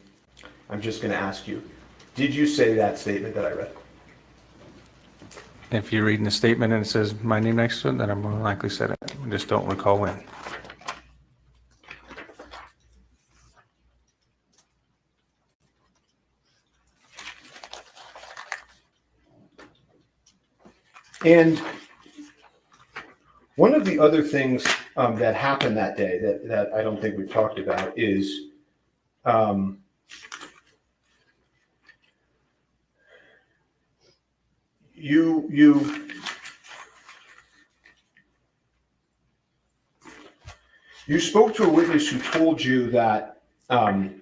I'm just going to ask you, did you say that statement that I read? If you're reading a statement and it says my name next to it, then I more likely said it. I just don't recall when. And one of the other things that happened that day that I don't think we've talked about is you spoke to a witness who told you that a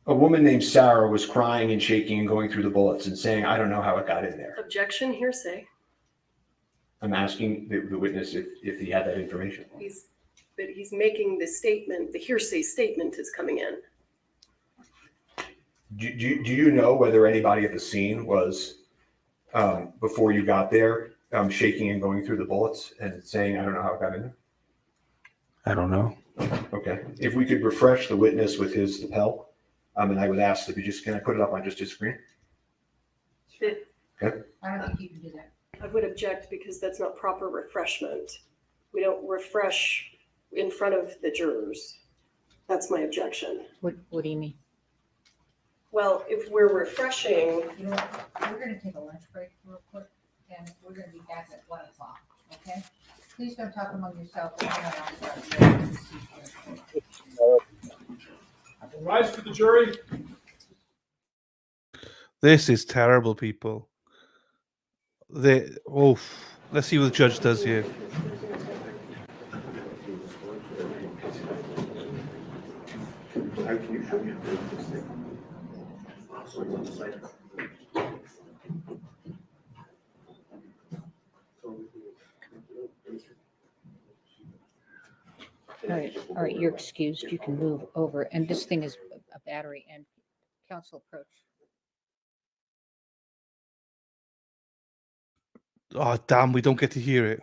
woman named Sarah was crying and shaking and going through the bullets and saying, I don't know how it got in there. Objection, hearsay. I'm asking the witness if he had that information. He's making the statement, the hearsay statement is coming in. Do you know whether anybody at the scene was, before you got there, shaking and going through the bullets and saying, I don't know how it got in there? I don't know. Okay. If we could refresh the witness with his lapel, and I would ask if can I put it up on just his screen? Okay. I don't think you can do that. I would object because that's not proper refreshment. We don't refresh in front of the jurors. That's my objection. What do you mean? Well, if we're refreshing. You know what? We're going to take a lunch break real quick, and we're going to be back at 1 o'clock, okay? Please don't talk among yourselves. Rise for the jury. This is terrible, people. Let's see what the judge does here. All right, you're excused. You can move over. And this thing is a battery and counsel approach. Oh, damn, we don't get to hear it.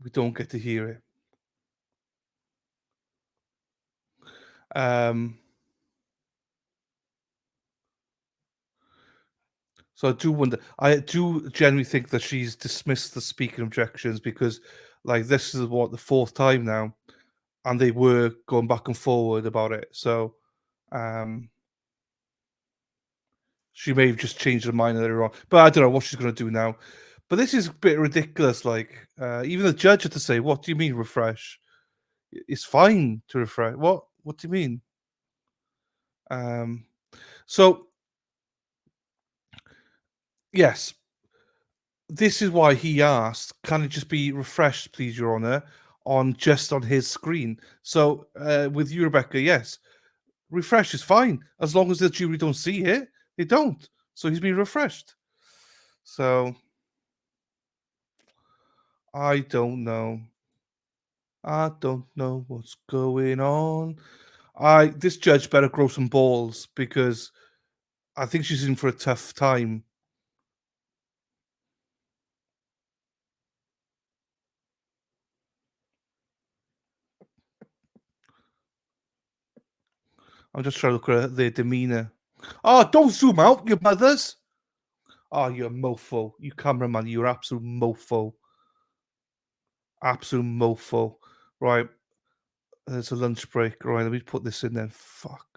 We don't get to hear it. So I do wonder. I do generally think that she's dismissed the speaking objections because, like, this is what the fourth time now, and they were going back and forward about it. So, she may have just changed her mind later on. But I don't know what she's going to do now. But this is a bit ridiculous. Like, even the judge had to say, "What do you mean refresh? It's fine to refresh. What? What do you mean?" So yes, this is why he asked, "Can it just be refreshed, please, Your Honor, on his screen?" So with you, Rebecca, yes, refresh is fine as long as the jury don't see it. They don't, so he's been refreshed. So I don't know. I don't know what's going on. This judge better grow some balls because I think she's in for a tough time. I'm just trying to look at their demeanor. Oh, don't zoom out, you mothers. Oh, you're a mofo. You cameraman, you're absolute mofo. Absolute mofo. Right. There's a lunch break. Right, let me put this in then. Fuck.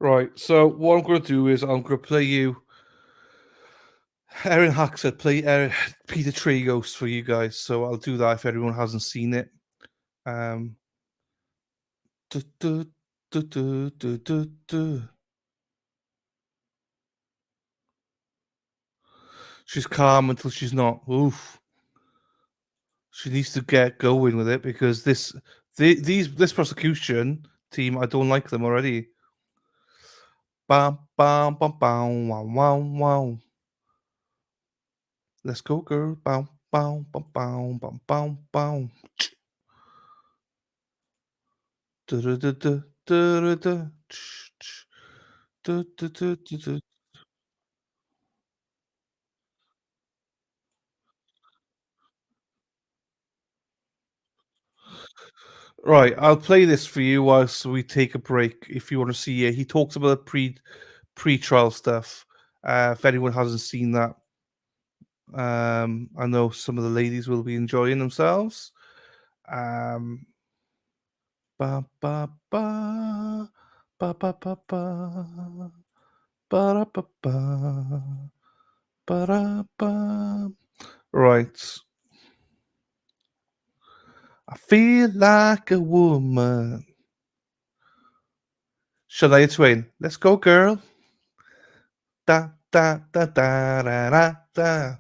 Right, so what I'm going to do is I'm going to play you Erin Hackett, play Peter Tragos for you guys. So I'll do that if everyone hasn't seen it. She's calm until she's not. Oof. She needs to get going with it because this prosecution team, I don't like them already. Bam, bam, bam, bam, wow, wow, wow. Let's go, girl. Bam, bam, bam, bam, bam, bam, bam. Right, I'll play this for you whilst we take a break. If you want to see it, he talks about pre-trial stuff. If anyone hasn't seen that, I know some of the ladies will be enjoying themselves. Ba ba ba ba ba ba ba ba ba ba ba ba. Right. I feel like a woman. Shania Twain. Let's go, girl. Da da da da da da da.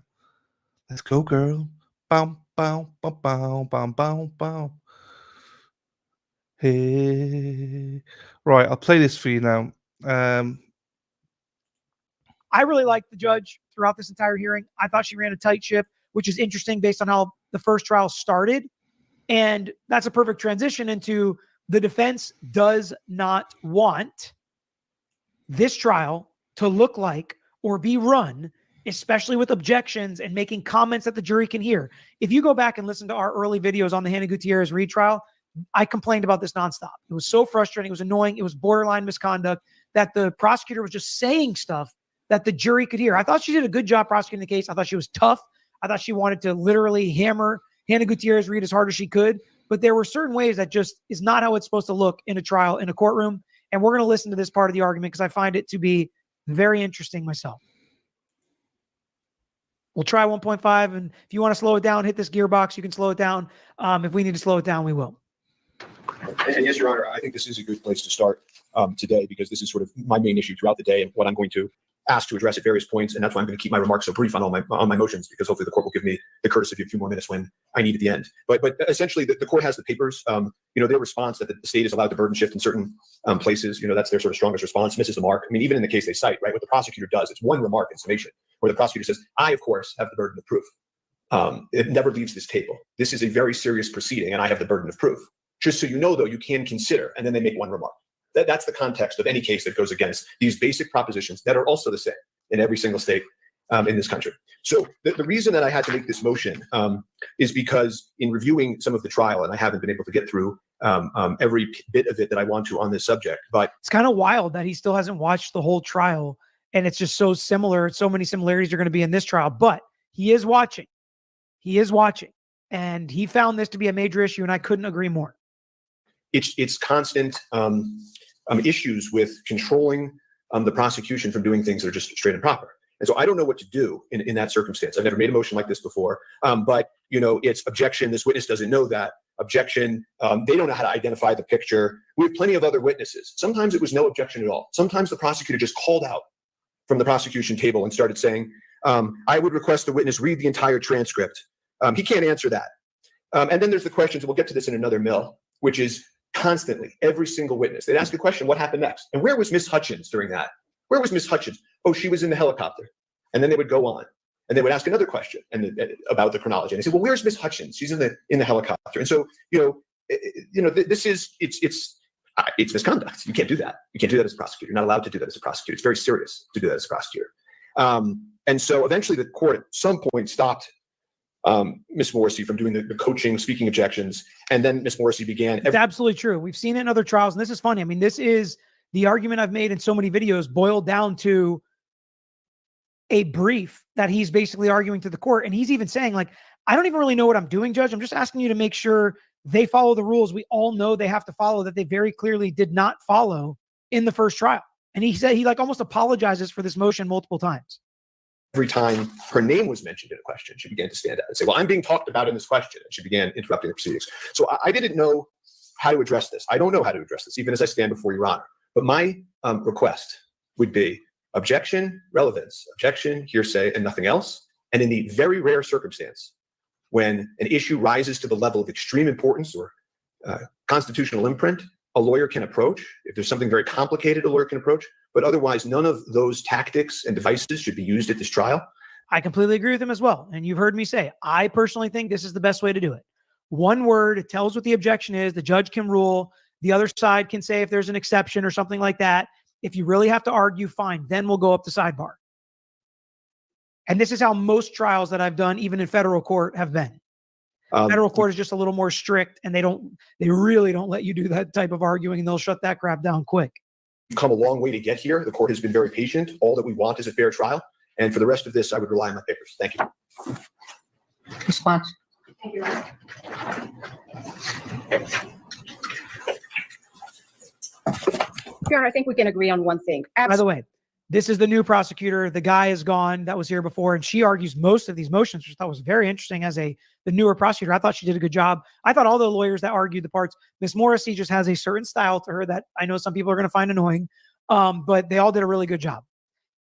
Let's go, girl. Bam bam bam bam bam bam bam. Hey. Right, I'll play this for you now. I really liked the judge throughout this entire hearing. I thought she ran a tight ship, which is interesting based on how the first trial started. And that's a perfect transition into the defense does not want this trial to look like or be run, especially with objections and making comments that the jury can hear. If you go back and listen to our early videos on the Halyna Gutierrez retrial, I complained about this nonstop. It was so frustrating. It was annoying. It was borderline misconduct that the prosecutor was just saying stuff that the jury could hear. I thought she did a good job prosecuting the case. I thought she was tough. I thought she wanted to literally hammer Halyna Gutierrez Reed as hard as she could. But there were certain ways that just is not how it's supposed to look in a trial, in a courtroom. And we're going to listen to this part of the argument because I find it to be very interesting myself. We'll try 1.5. And if you want to slow it down, hit this gearbox. You can slow it down. If we need to slow it down, we will. And yes, Your Honor, I think this is a good place to start today because this is sort of my main issue throughout the day and what I'm going to ask to address at various points. And that's why I'm going to keep my remarks so brief on all my motions because hopefully the court will give me the courtesy of a few more minutes when I need at the end. But essentially, the court has the papers. Their response that the state is allowed to burden shift in certain places. That's their sort of strongest response. Misses the mark. I mean, even in the case they cite, right, what the prosecutor does, it's one remark in summation where the prosecutor says, "I, of course, have the burden of proof." It never leaves this table. This is a very serious proceeding, and I have the burden of proof. Just so you know, though, you can consider, and then they make one remark. That's the context of any case that goes against these basic propositions that are also the same in every single state in this country. So the reason that I had to make this motion is because in reviewing some of the trial, and I haven't been able to get through every bit of it that I want to on this subject, but it's kind of wild that he still hasn't watched the whole trial, and it's just so similar. So many similarities are going to be in this trial, but he is watching. He is watching, and he found this to be a major issue, and I couldn't agree more. It's constant issues with controlling the prosecution from doing things that are just straight and proper. And so I don't know what to do in that circumstance. I've never made a motion like this before, but it's objection. This witness doesn't know that. Objection. They don't know how to identify the picture. We have plenty of other witnesses. Sometimes it was no objection at all. Sometimes the prosecutor just called out from the prosecution table and started saying, I would request the witness read the entire transcript. He can't answer that. And then there's the questions, and we'll get to this in another mill, which is constantly, every single witness. They'd ask a question, what happened next? And where was Miss Hutchins during that? Where was Miss Hutchins? Oh, she was in the helicopter. And then they would go on. And they would ask another question about the chronology. And they said, well, where's Miss Hutchins? She's in the helicopter. And so, this is, it's misconduct. You can't do that. You can't do that as a prosecutor. You're not allowed to do that as a prosecutor. It's very serious to do that as a prosecutor. And so eventually the court at some point stopped Miss Morrissey from doing the coaching, speaking objections. And then Miss Morrissey began. It's absolutely true. We've seen it in other trials, and this is funny. I mean, this is the argument I've made in so many videos boiled down to a brief that he's basically arguing to the court. And he's even saying, like, I don't even really know what I'm doing, Judge. I'm just asking you to make sure they follow the rules we all know they have to follow, that they very clearly did not follow in the first trial. And he said he almost apologizes for this motion multiple times. Every time her name was mentioned in a question, she began to stand out and say, well, I'm being talked about in this question. And she began interrupting the proceedings. So I didn't know how to address this. I don't know how to address this, even as I stand before Your Honor. But my request would be objection, relevance, objection, hearsay, and nothing else. And in the very rare circumstance when an issue rises to the level of extreme importance or constitutional imprint, a lawyer can approach. If there's something very complicated, a lawyer can approach. But otherwise, none of those tactics and devices should be used at this trial. I completely agree with him as well. And you've heard me say, I personally think this is the best way to do it. One word, it tells what the objection is. The judge can rule. The other side can say if there's an exception or something like that. If you really have to argue, fine. Then we'll go up the sidebar. And this is how most trials that I've done, even in federal court, have been. Federal court is just a little more strict, and they really don't let you do that type of arguing, and they'll shut that crap down quick. We've come a long way to get here. The court has been very patient. All that we want is a fair trial. And for the rest of this, I would rely on my papers. Thank you. Response. Thank you. Your Honor, I think we can agree on one thing. By the way, this is the new prosecutor. The guy is gone that was here before, and she argues most of these motions, which I thought was very interesting as the newer prosecutor. I thought she did a good job. I thought all the lawyers that argued the parts, Miss Morrissey just has a certain style to her that I know some people are going to find annoying, but they all did a really good job.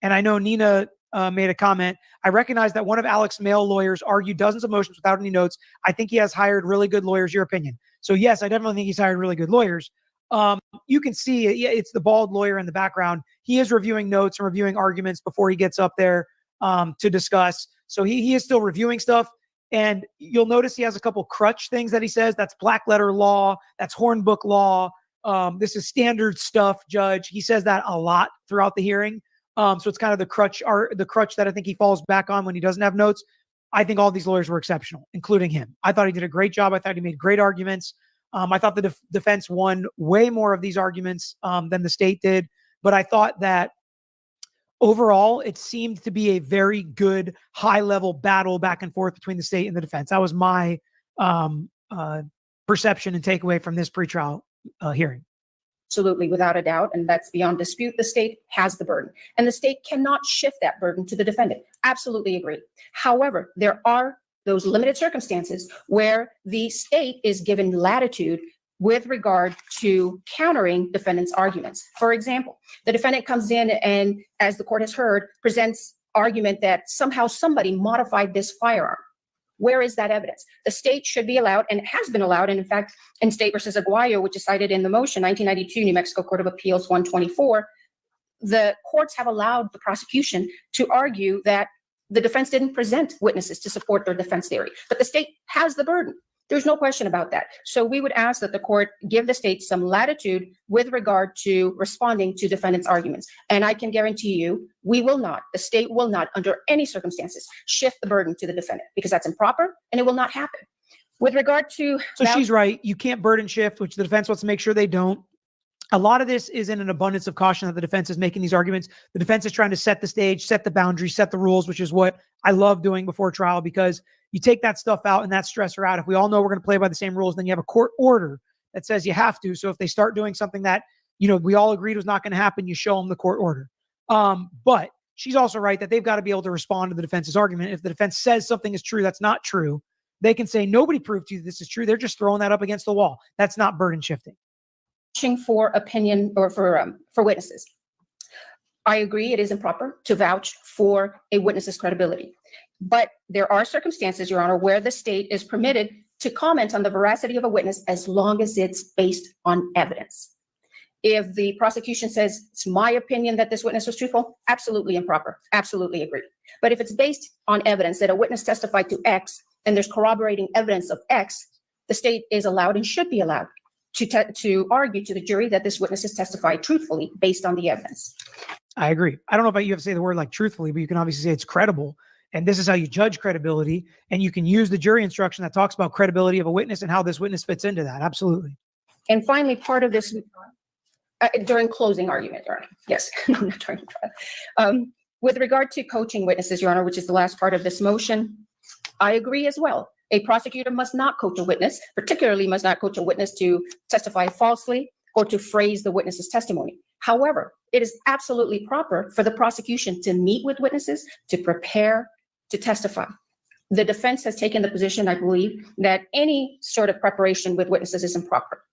And I know Nina made a comment. I recognize that one of Alec's male lawyers argued dozens of motions without any notes. I think he has hired really good lawyers. Your opinion? So yes, I definitely think he's hired really good lawyers. You can see it's the bald lawyer in the background. He is reviewing notes and reviewing arguments before he gets up there to discuss. So he is still reviewing stuff. And you'll notice he has a couple crutch things that he says. That's black letter law. That's Hornbook law. This is standard stuff, Judge. He says that a lot throughout the hearing. So it's kind of the crutch that I think he falls back on when he doesn't have notes. I think all these lawyers were exceptional, including him. I thought he did a great job. I thought he made great arguments. I thought the defense won way more of these arguments than the state did. But I thought that overall, it seemed to be a very good high-level battle back and forth between the state and the defense. That was my perception and takeaway from this pretrial hearing. Absolutely, without a doubt, and that's beyond dispute. The state has the burden, and the state cannot shift that burden to the defendant. Absolutely agree. However, there are those limited circumstances where the state is given latitude with regard to countering defendant's arguments. For example, the defendant comes in and, as the court has heard, presents argument that somehow somebody modified this firearm. Where is that evidence? The state should be allowed, and it has been allowed, and in fact, in State versus Aguayo, which is cited in the motion, 1992, New Mexico Court of Appeals 124, the courts have allowed the prosecution to argue that the defense didn't present witnesses to support their defense theory, but the state has the burden. There's no question about that. So we would ask that the court give the state some latitude with regard to responding to defendant's arguments. And I can guarantee you, the state will not, under any circumstances, shift the burden to the defendant, because that's improper and it will not happen. With regard to— So she's right. You can't burden shift, which the defense wants to make sure they don't. A lot of this is in an abundance of caution that the defense is making these arguments. The defense is trying to set the stage, set the boundaries, set the rules, which is what I love doing before trial, because you take that stuff out and that stressor out. If we all know we're going to play by the same rules, then you have a court order that says you have to. So if they start doing something that, we all agreed was not going to happen, you show them the court order. But she's also right that they've got to be able to respond to the defense's argument. If the defense says something is true that's not true, they can say, nobody proved to you this is true. They're just throwing that up against the wall. That's not burden shifting. For opinion or for witnesses. I agree it is improper to vouch for a witness's credibility. But there are circumstances, Your Honor, where the state is permitted to comment on the veracity of a witness as long as it's based on evidence. If the prosecution says, it's my opinion that this witness was truthful, absolutely improper, absolutely agree. But if it's based on evidence that a witness testified to X and there's corroborating evidence of X, the state is allowed and should be allowed to argue to the jury that this witness has testified truthfully based on the evidence. I agree. I don't know about you have to say the word like truthfully, but you can obviously say it's credible. And this is how you judge credibility. And you can use the jury instruction that talks about credibility of a witness and how this witness fits into that. Absolutely. And finally, part of this, during closing argument, Your Honor. Yes, no, not during trial. With regard to coaching witnesses, Your Honor, which is the last part of this motion, I agree as well. A prosecutor must not coach a witness, particularly must not coach a witness to testify falsely or to phrase the witness's testimony. However, it is absolutely proper for the prosecution to meet with witnesses, to prepare to testify. The defense has taken the position, I believe, that any sort of preparation with witnesses is improper.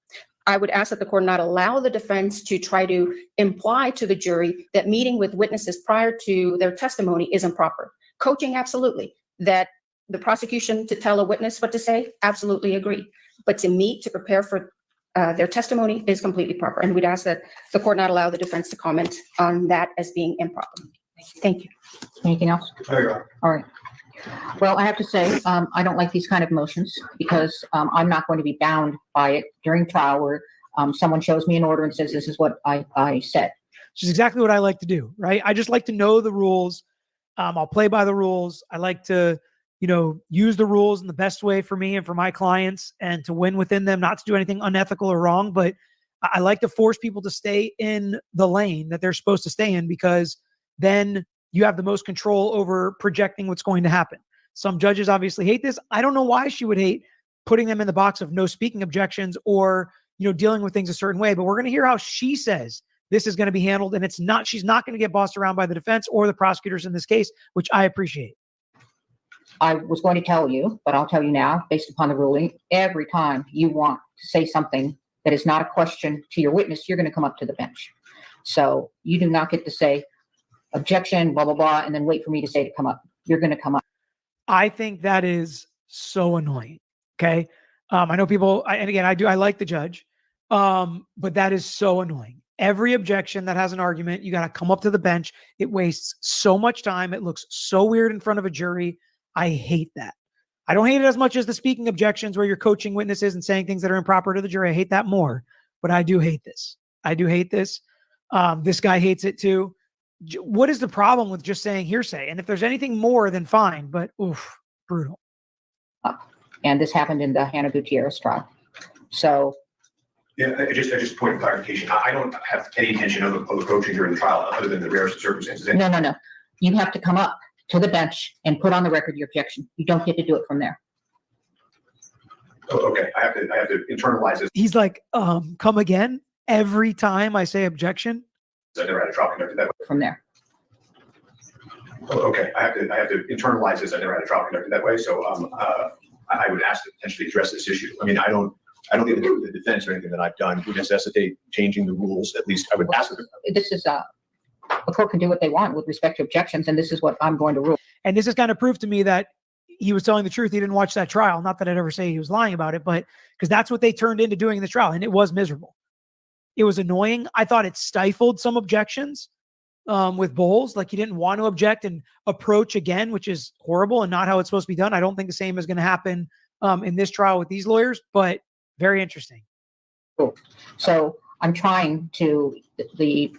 I would ask that the court not allow the defense to try to imply to the jury that meeting with witnesses prior to their testimony is improper. Coaching, absolutely. That the prosecution to tell a witness what to say, absolutely agree. But to meet, to prepare for their testimony is completely proper. And we'd ask that the court not allow the defense to comment on that as being improper. Thank you. Anything else? There you are. All right. Well, I have to say, I don't like these kind of motions because I'm not going to be bound by it during trial where someone shows me an order and says, this is what I said. Which is exactly what I like to do, right? I just like to know the rules. I'll play by the rules. I like to, use the rules in the best way for me and for my clients and to win within them, not to do anything unethical or wrong. But I like to force people to stay in the lane that they're supposed to stay in, because then you have the most control over projecting what's going to happen. Some judges obviously hate this. I don't know why she would hate putting them in the box of no speaking objections or, dealing with things a certain way. But we're going to hear how she says this is going to be handled. And she's not going to get bossed around by the defense or the prosecutors in this case, which I appreciate. I was going to tell you, but I'll tell you now, based upon the ruling, every time you want to say something that is not a question to your witness, you're going to come up to the bench. So you do not get to say objection, blah, blah, blah, and then wait for me to say to come up. You're going to come up. I think that is so annoying. Okay. I know people, and again, I like the judge, but that is so annoying. Every objection that has an argument, you got to come up to the bench. It wastes so much time. It looks so weird in front of a jury. I hate that. I don't hate it as much as the speaking objections where you're coaching witnesses and saying things that are improper to the jury. I hate that more, but I do hate this. I do hate this. This guy hates it too. What is the problem with just saying hearsay? And if there's anything more, then fine, but oof, brutal. And this happened in the Hannah Gutierrez trial. So. Yeah, just point of clarification. I don't have any intention of approaching during the trial other than the rarest of circumstances. No. You have to come up to the bench and put on the record your objection. You don't get to do it from there. Oh, okay, I have to internalize this. He's like, come again every time I say objection. I never had a trial conducted that way. From there. Oh, okay, I have to internalize this. I never had a trial conducted that way. So I would ask to potentially address this issue. I mean, I don't think the defense or anything that I've done would necessitate changing the rules. At least I would ask them. This is the court can do what they want with respect to objections, and this is what I'm going to rule. And this has kind of proved to me that he was telling the truth. He didn't watch that trial. Not that I'd ever say he was lying about it, but because that's what they turned into doing in the trial, and it was miserable. It was annoying. I thought it stifled some objections with Bowles. Like he didn't want to object and approach again, which is horrible and not how it's supposed to be done. I don't think the same is going to happen in this trial with these lawyers, but very interesting. Cool. So I'm trying to, the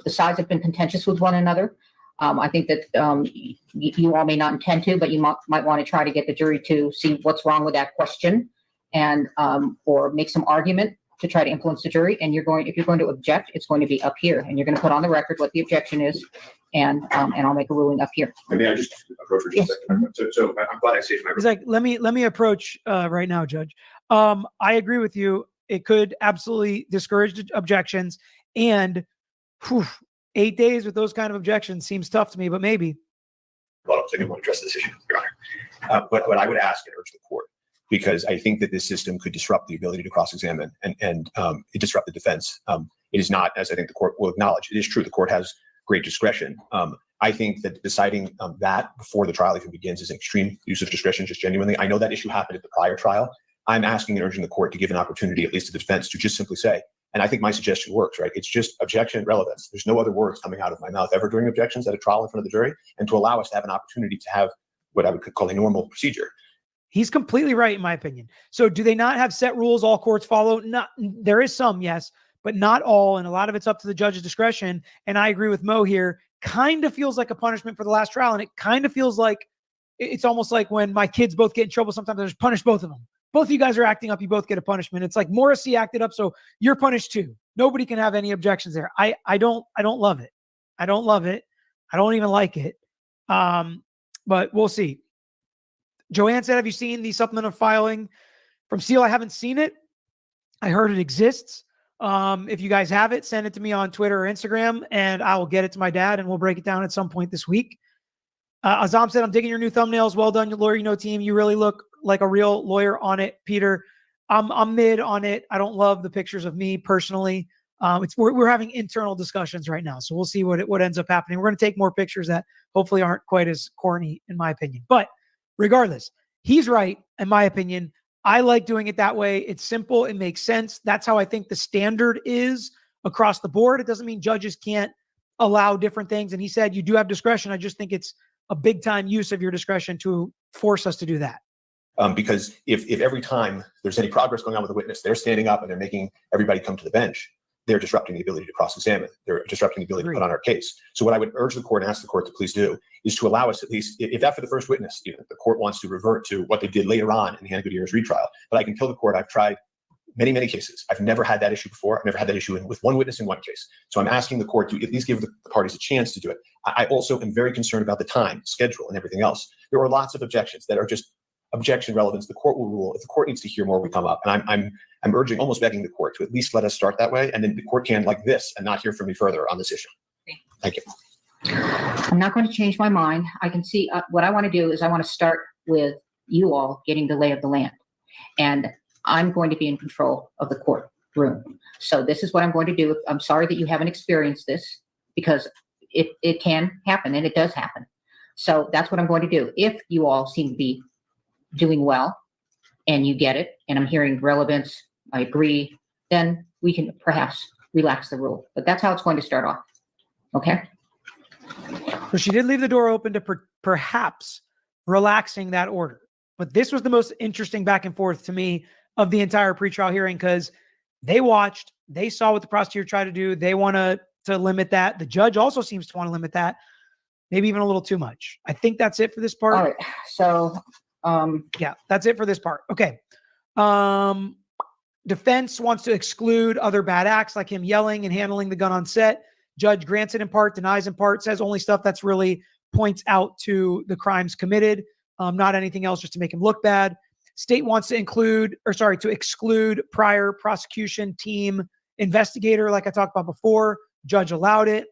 sides have been contentious with one another. I think that you all may not intend to, but you might want to try to get the jury to see what's wrong with that question and or make some argument to try to influence the jury. And if you're going to object, it's going to be up here, and you're going to put on the record what the objection is, and I'll make a ruling up here. May I just approach for just a second? So I'm glad I saved my. He's like, let me approach right now, Judge. I agree with you. It could absolutely discourage objections, and 8 days with those kind of objections seems tough to me, but maybe. Well, I didn't want to address this issue, Your Honor. What I would ask and urge the court, because I think that this system could disrupt the ability to cross-examine and it disrupt the defense. It is not, as I think the court will acknowledge, it is true the court has great discretion. I think that deciding that before the trial even begins is an extreme use of discretion, just genuinely. I know that issue happened at the prior trial. I'm asking and urging the court to give an opportunity, at least to the defense, to just simply say, and I think my suggestion works, right? It's just objection and relevance. There's no other words coming out of my mouth ever during objections at a trial in front of the jury, and to allow us to have an opportunity to have what I would call a normal procedure. He's completely right, in my opinion. So do they not have set rules all courts follow? Not, there is some, yes, but not all. And a lot of it's up to the judge's discretion. And I agree with Mo here. Kind of feels like a punishment for the last trial. And it kind of feels like it's almost like when my kids both get in trouble, sometimes I just punish both of them. Both of you guys are acting up. You both get a punishment. It's like Morrissey acted up, so you're punished too. Nobody can have any objections there. I don't love it. I don't love it. I don't even like it. But we'll see. Joanne said, have you seen the supplemental filing from Seal? I haven't seen it. I heard it exists. If you guys have it, send it to me on Twitter or Instagram, and I will get it to my dad, and we'll break it down at some point this week. Azam said, I'm digging your new thumbnails. Well done, lawyer, team. You really look like a real lawyer on it, Peter. I'm mid on it. I don't love the pictures of me personally. We're having internal discussions right now, so we'll see what ends up happening. We're going to take more pictures that hopefully aren't quite as corny, in my opinion. But regardless, he's right, in my opinion. I like doing it that way. It's simple. It makes sense. That's how I think the standard is across the board. It doesn't mean judges can't allow different things. And he said, you do have discretion. I just think it's a big time use of your discretion to force us to do that. Because if every time there's any progress going on with a witness, they're standing up and they're making everybody come to the bench, they're disrupting the ability to cross-examine. They're disrupting the ability to put on our case. So what I would urge the court and ask the court to please do is to allow us, at least, if after the first witness, even if the court wants to revert to what they did later on in the Hannah Gutierrez retrial. But I can tell the court I've tried many, many cases. I've never had that issue before. I've never had that issue with one witness in one case. So I'm asking the court to at least give the parties a chance to do it. I also am very concerned about the time, schedule, and everything else. There are lots of objections that are just objection relevance. The court will rule. If the court needs to hear more, we come up. And I'm urging, almost begging the court to at least let us start that way. And then the court can, like this, and not hear from me further on this issue. Thank you. I'm not going to change my mind. I can see what I want to do is I want to start with you all getting the lay of the land. And I'm going to be in control of the courtroom. So this is what I'm going to do. I'm sorry that you haven't experienced this, because it can happen, and it does happen. So that's what I'm going to do. If you all seem to be doing well and you get it, and I'm hearing relevance, I agree, then we can perhaps relax the rule. But that's how it's going to start off. Okay? So she did leave the door open to perhaps relaxing that order. But this was the most interesting back and forth to me of the entire pretrial hearing, because they watched, they saw what the prosecutor tried to do. They want to limit that. The judge also seems to want to limit that, maybe even a little too much. I think that's it for this part. All right. So, yeah, that's it for this part. Okay. Defense wants to exclude other bad acts like him yelling and handling the gun on set. Judge grants it in part, denies in part, says only stuff that's really points out to the crimes committed, not anything else just to make him look bad. State wants to to exclude prior prosecution team investigator, like I talked about before. Judge allowed it.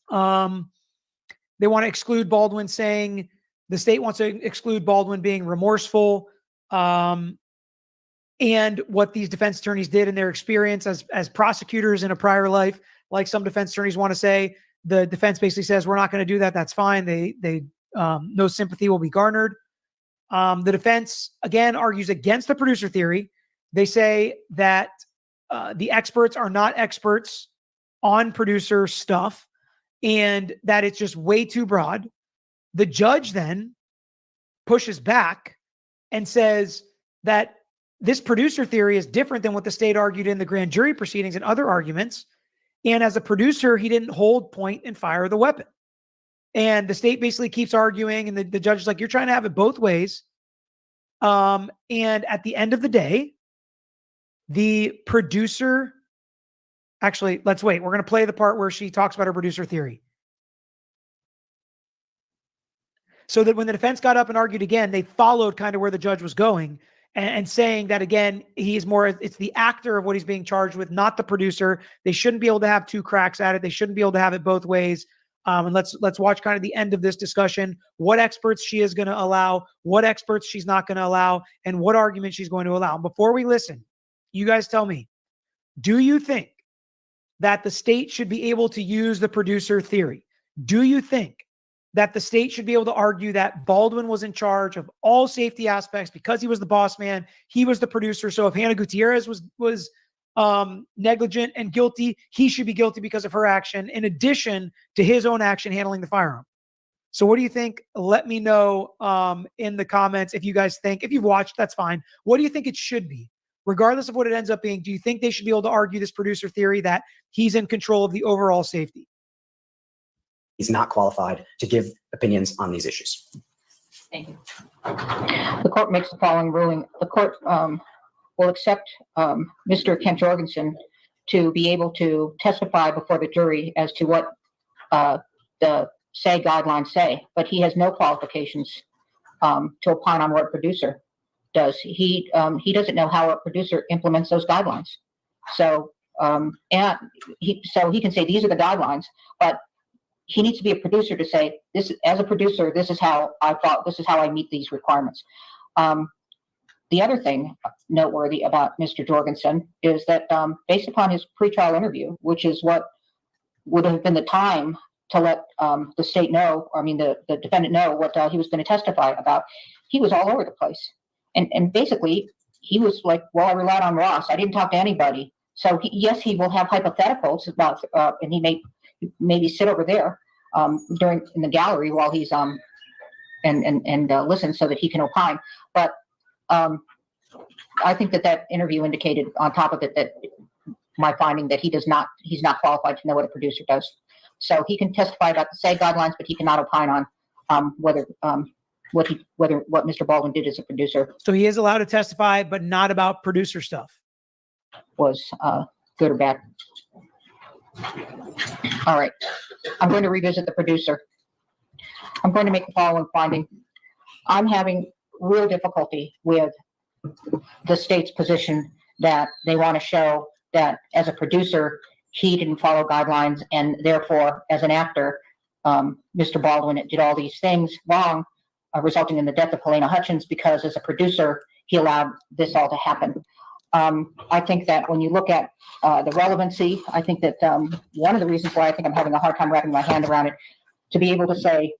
They want to exclude Baldwin, saying the state wants to exclude Baldwin being remorseful, and what these defense attorneys did in their experience as prosecutors in a prior life. Like some defense attorneys want to say, the defense basically says, we're not going to do that. That's fine. They no sympathy will be garnered. The defense, again, argues against the producer theory. They say that the experts are not experts on producer stuff and that it's just way too broad. The judge then pushes back and says that this producer theory is different than what the state argued in the grand jury proceedings and other arguments. And as a producer, he didn't hold, point, and fire the weapon. And the state basically keeps arguing, and the judge is like, you're trying to have it both ways. And at the end of the day, the producer, actually, let's wait. We're going to play the part where she talks about her producer theory. So that when the defense got up and argued again, they followed kind of where the judge was going and saying that, again, he's more, it's the actor of what he's being charged with, not the producer. They shouldn't be able to have two cracks at it. They shouldn't be able to have it both ways. And let's watch kind of the end of this discussion, what experts she is going to allow, what experts she's not going to allow, and what arguments she's going to allow. Before we listen, you guys tell me, do you think that the state should be able to use the producer theory? Do you think that the state should be able to argue that Baldwin was in charge of all safety aspects because he was the boss man, he was the producer? So if Hannah Gutierrez was negligent and guilty, he should be guilty because of her action, in addition to his own action handling the firearm. So what do you think? Let me know in the comments if you guys think, if you've watched, that's fine. What do you think it should be? Regardless of what it ends up being, do you think they should be able to argue this producer theory that he's in control of the overall safety? He's not qualified to give opinions on these issues. Thank you. The court makes the following ruling. The court will accept Mr. Kent Jorgensen to be able to testify before the jury as to what the SAG guidelines say, but he has no qualifications to opine on what a producer does. He doesn't know how a producer implements those guidelines. So he can say these are the guidelines, but he needs to be a producer to say this. As a producer, this is how I meet these requirements. The other thing noteworthy about Mr. Jorgensen is that based upon his pretrial interview, which is what would have been the time to let the state know, the defendant know what he was going to testify about, he was all over the place. And basically, he was like, well, I relied on Ross. I didn't talk to anybody. So yes, he will have hypotheticals about, and he may maybe sit over there in the gallery while he's and listen so that he can opine. But I think that interview indicated on top of it that my finding that he's not qualified to know what a producer does. So he can testify about the SAG guidelines, but he cannot opine on what Mr. Baldwin did as a producer. So he is allowed to testify, but not about producer stuff. Was good or bad. All right. I'm going to revisit the producer. I'm going to make the following finding. I'm having real difficulty with the state's position that they want to show that as a producer, he didn't follow guidelines, and therefore, as an actor, Mr. Baldwin did all these things wrong, resulting in the death of Halyna Hutchins, because as a producer, he allowed this all to happen. I think that when you look at the relevancy, I think that one of the reasons why I think I'm having a hard time wrapping my hand around it, to be able to say,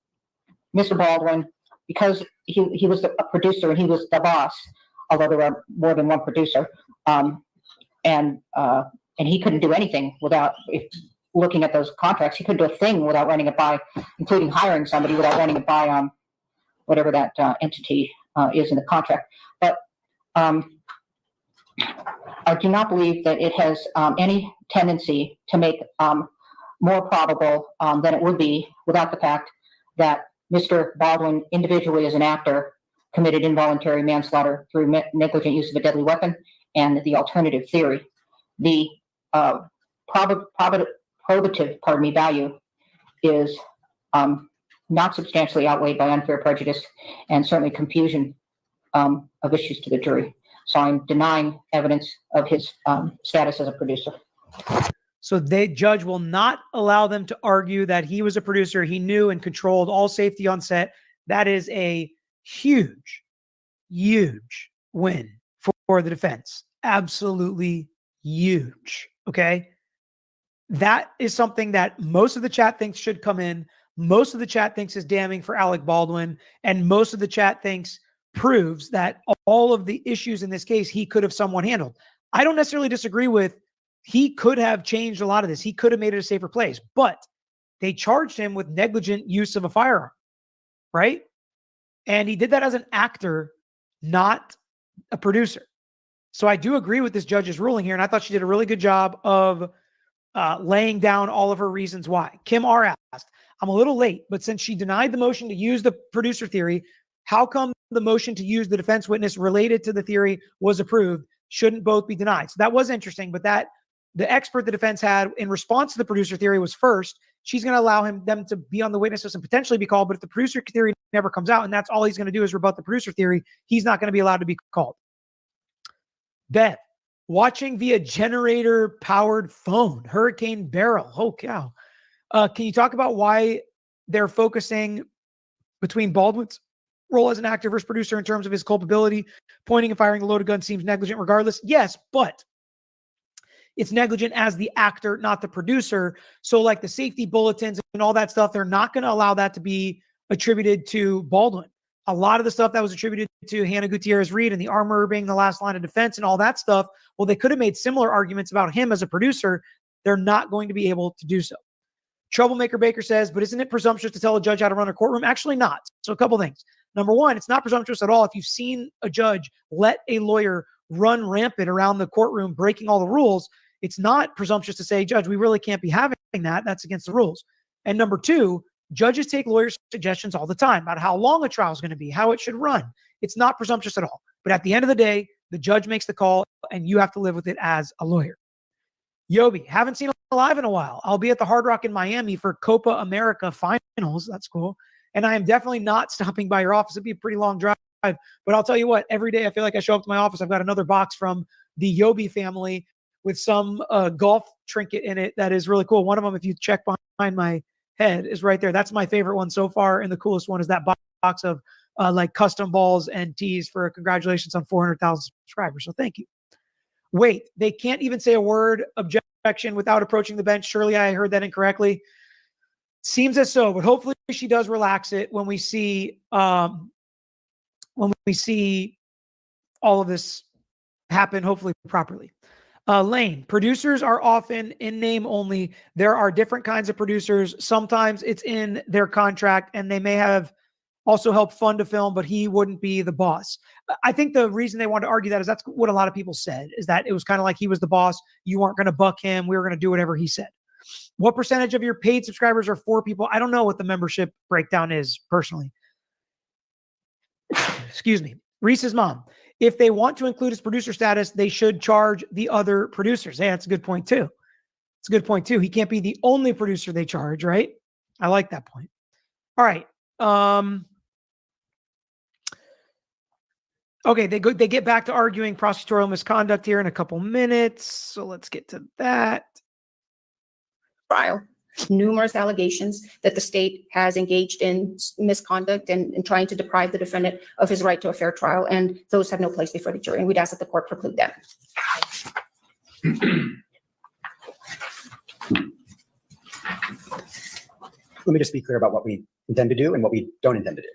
Mr. Baldwin, because he was a producer and he was the boss, although there are more than one producer, and he couldn't do anything without looking at those contracts. He couldn't do a thing without running it by, including hiring somebody, without running it by whatever that entity is in the contract. But I do not believe that it has any tendency to make more probable than it would be without the fact that Mr. Baldwin individually as an actor committed involuntary manslaughter through negligent use of a deadly weapon and the alternative theory. The probative value is not substantially outweighed by unfair prejudice and certainly confusion of issues to the jury. So I'm denying evidence of his status as a producer. So the judge will not allow them to argue that he was a producer, he knew and controlled all safety on set. That is a huge, huge win for the defense. Absolutely huge. Okay. That is something that most of the chat thinks should come in. Most of the chat thinks is damning for Alec Baldwin. And most of the chat thinks proves that all of the issues in this case, he could have someone handled. I don't necessarily disagree with, he could have changed a lot of this. He could have made it a safer place, but they charged him with negligent use of a firearm, right? And he did that as an actor, not a producer. So I do agree with this judge's ruling here, and I thought she did a really good job of laying down all of her reasons why. Kim R. asked, I'm a little late, but since she denied the motion to use the producer theory, how come the motion to use the defense witness related to the theory was approved? Shouldn't both be denied? So that was interesting, but that the expert the defense had in response to the producer theory was first, she's going to allow them to be on the witness list and potentially be called. But if the producer theory never comes out and that's all he's going to do is rebut the producer theory, he's not going to be allowed to be called. Bev, watching via generator powered phone, Hurricane Barrel. Oh, cow. Can you talk about why they're focusing between Baldwin's role as an actor versus producer in terms of his culpability? Pointing and firing a loaded gun seems negligent regardless. Yes, but it's negligent as the actor, not the producer. So like the safety bulletins and all that stuff, they're not going to allow that to be attributed to Baldwin. A lot of the stuff that was attributed to Hannah Gutierrez-Reed and the armorer being the last line of defense and all that stuff, well, they could have made similar arguments about him as a producer. They're not going to be able to do so. Troublemaker Baker says, but isn't it presumptuous to tell a judge how to run a courtroom? Actually not. So a couple things. Number one, it's not presumptuous at all if you've seen a judge let a lawyer run rampant around the courtroom, breaking all the rules. It's not presumptuous to say, Judge, we really can't be having that. That's against the rules. And number two, judges take lawyers' suggestions all the time about how long a trial is going to be, how it should run. It's not presumptuous at all. But at the end of the day, the judge makes the call and you have to live with it as a lawyer. Yobi, haven't seen live in a while. I'll be at the Hard Rock in Miami for Copa America finals. That's cool. And I am definitely not stopping by your office. It'd be a pretty long drive. But I'll tell you what, every day I feel like I show up to my office, I've got another box from the Yobi family with some golf trinket in it that is really cool. One of them, if you check behind my head, is right there. That's my favorite one so far. And the coolest one is that box of like custom balls and tees for congratulations on 400,000 subscribers. So thank you. Wait, they can't even say a word objection without approaching the bench. Surely I heard that incorrectly. Seems as so, but hopefully she does relax it when we see all of this happen, hopefully properly. Lane, producers are often in name only. There are different kinds of producers. Sometimes it's in their contract and they may have also helped fund a film, but he wouldn't be the boss. I think the reason they wanted to argue that is that's what a lot of people said, is that it was kind of like he was the boss. You weren't going to buck him. We were going to do whatever he said. What percentage of your paid subscribers are for people? I don't know what the membership breakdown is personally. Excuse me. Reese's mom. If they want to include his producer status, they should charge the other producers. Hey, that's a good point too. It's a good point too. He can't be the only producer they charge, right? I like that point. All right. Okay, they get back to arguing prosecutorial misconduct here in a couple minutes. So let's get to that. Trial. Numerous allegations that the state has engaged in misconduct and trying to deprive the defendant of his right to a fair trial, and those have no place before the jury, and we'd ask that the court preclude that. Let me just be clear about what we intend to do and what we don't intend to do.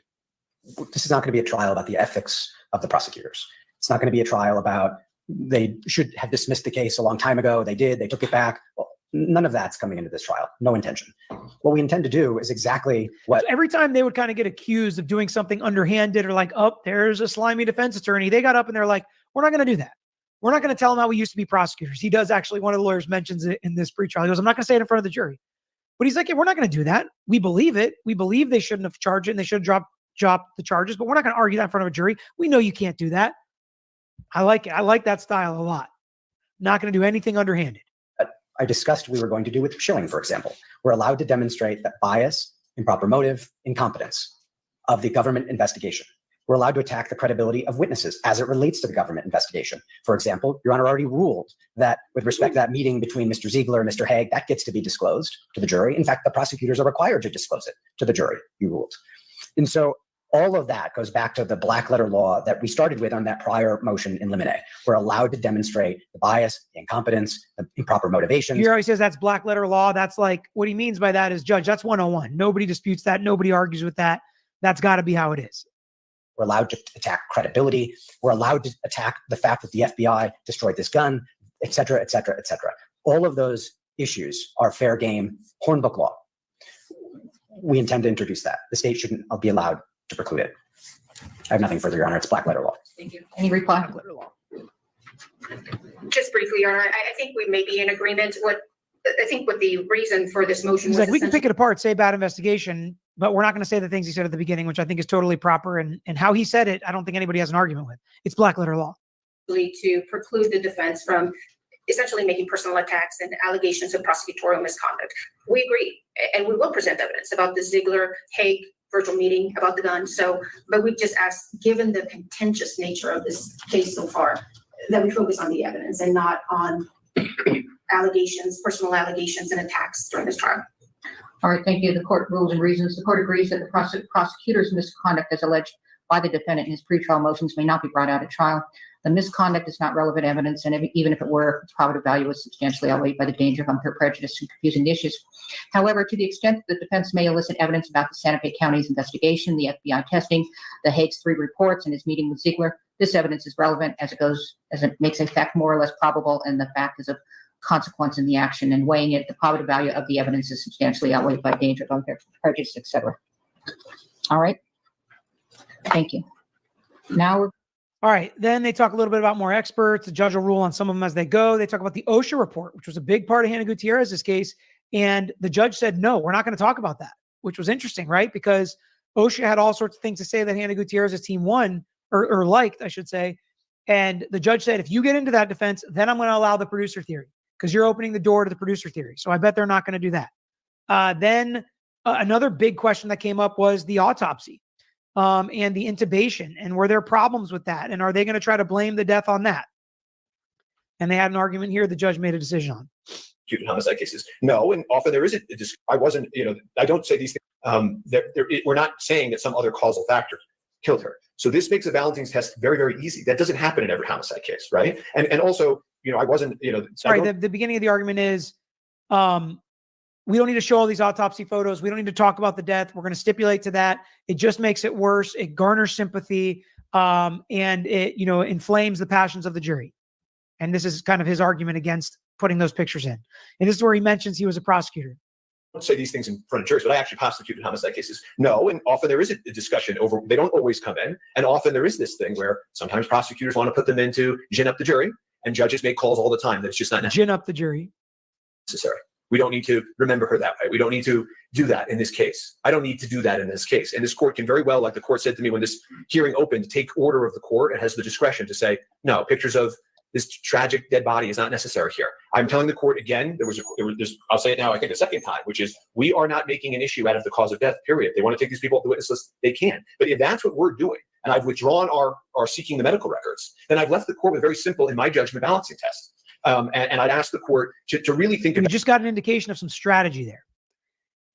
This is not going to be a trial about the ethics of the prosecutors. It's not going to be a trial about they should have dismissed the case a long time ago. They did. They took it back. Well, none of that's coming into this trial. No intention. What we intend to do is exactly what... So every time they would kind of get accused of doing something underhanded or like, oh, there's a slimy defense attorney, they got up and they're like, we're not going to do that. We're not going to tell him how we used to be prosecutors. He does actually, one of the lawyers mentions it in this pretrial. He goes, I'm not going to say it in front of the jury. But he's like, yeah, we're not going to do that. We believe it. We believe they shouldn't have charged it and they should drop the charges, but we're not going to argue that in front of a jury. We know you can't do that. I like it. I like that style a lot. Not going to do anything underhanded. I discussed we were going to do with Schilling, for example. We're allowed to demonstrate that bias, improper motive, incompetence of the government investigation. We're allowed to attack the credibility of witnesses as it relates to the government investigation. For example, Your Honor already ruled that with respect to that meeting between Mr. Ziegler and Mr. Haig, that gets to be disclosed to the jury. In fact, the prosecutors are required to disclose it to the jury, you ruled. And so all of that goes back to the black letter law that we started with on that prior motion in limine. We're allowed to demonstrate the bias, the incompetence, the improper motivations. He always says that's black letter law. That's like, what he means by that is, Judge, that's 101. Nobody disputes that. Nobody argues with that. That's got to be how it is. We're allowed to attack credibility. We're allowed to attack the fact that the FBI destroyed this gun, et cetera, et cetera, et cetera. All of those issues are fair game Hornbook law. We intend to introduce that. The state shouldn't be allowed to preclude it. I have nothing further, Your Honor. It's black letter law. Thank you. Any reply? Black letter law. Just briefly, Your Honor, I think we may be in agreement. What the reason for this motion He's was like, we can essentially pick it apart, say bad investigation, but we're not going to say the things he said at the beginning, which I think is totally proper. And how he said it, I don't think anybody has an argument with. It's black letter law. to preclude the defense from essentially making personal attacks and allegations of prosecutorial misconduct. We agree, and we will present evidence about the Ziegler-Haig virtual meeting about the gun. So, but we just asked, given the contentious nature of this case so far, that we focus on the evidence and not on allegations, personal allegations and attacks during this trial. All right, thank you. The court rules and reasons. The court agrees that the prosecutor's misconduct as alleged by the defendant in his pretrial motions may not be brought out at trial. The misconduct is not relevant evidence, and even if it were, its probative value is substantially outweighed by the danger of unfair prejudice and confusing issues. However, to the extent that the defense may elicit evidence about the Santa Fe County's investigation, the FBI testing, the Haig's 3 reports, and his meeting with Ziegler, this evidence is relevant as it makes a fact more or less probable, and the fact is of consequence in the action, and weighing it, the probative value of the evidence is substantially outweighed by danger of unfair prejudice, etc. All right. Thank you. Now we're All right. Then they talk a little bit about more experts. The judge will rule on some of them as they go. They talk about the OSHA report, which was a big part of Halyna Gutierrez's case. And the judge said, no, we're not going to talk about that, which was interesting, right? Because OSHA had all sorts of things to say that Halyna Gutierrez's team won or liked, I should say. And the judge said, if you get into that defense, then I'm going to allow the producer theory because you're opening the door to the producer theory. So I bet they're not going to do that. Then another big question that came up was the autopsy. And the intubation, and were there problems with that? And are they going to try to blame the death on that? And they had an argument here. The judge made a decision on. Homicide cases. No, and often there isn't. I wasn't, I don't say these things. We're not saying that some other causal factor killed her. So this makes a balancing test very, very easy. That doesn't happen in every homicide case, right? And also, I wasn't, Sorry, the beginning of the argument is, we don't need to show all these autopsy photos. We don't need to talk about the death. We're going to stipulate to that. It just makes it worse. It garners sympathy, and it, inflames the passions of the jury. And this is kind of his argument against putting those pictures in. And this is where he mentions he was a prosecutor. I don't say these things in front of juries, but I actually prosecuted homicide cases. No, and often there is a discussion over, they don't always come in. And often there is this thing where sometimes prosecutors want to put them in to gin up the jury, and judges make calls all the time that it's just not necessary. Gin up the jury. We don't need to remember her that way. We don't need to do that in this case. I don't need to do that in this case. And this court can very well, like the court said to me when this hearing opened, take order of the court and has the discretion to say, no, pictures of this tragic dead body is not necessary here. I'm telling the court again, I'll say it now, I think a second time, which is we are not making an issue out of the cause of death, period. They want to take these people off the witness list, they can. But if that's what we're doing, and I've withdrawn our seeking the medical records, then I've left the court with a very simple, in my judgment, balancing test. And I'd ask the court to really think about. We just got an indication of some strategy there.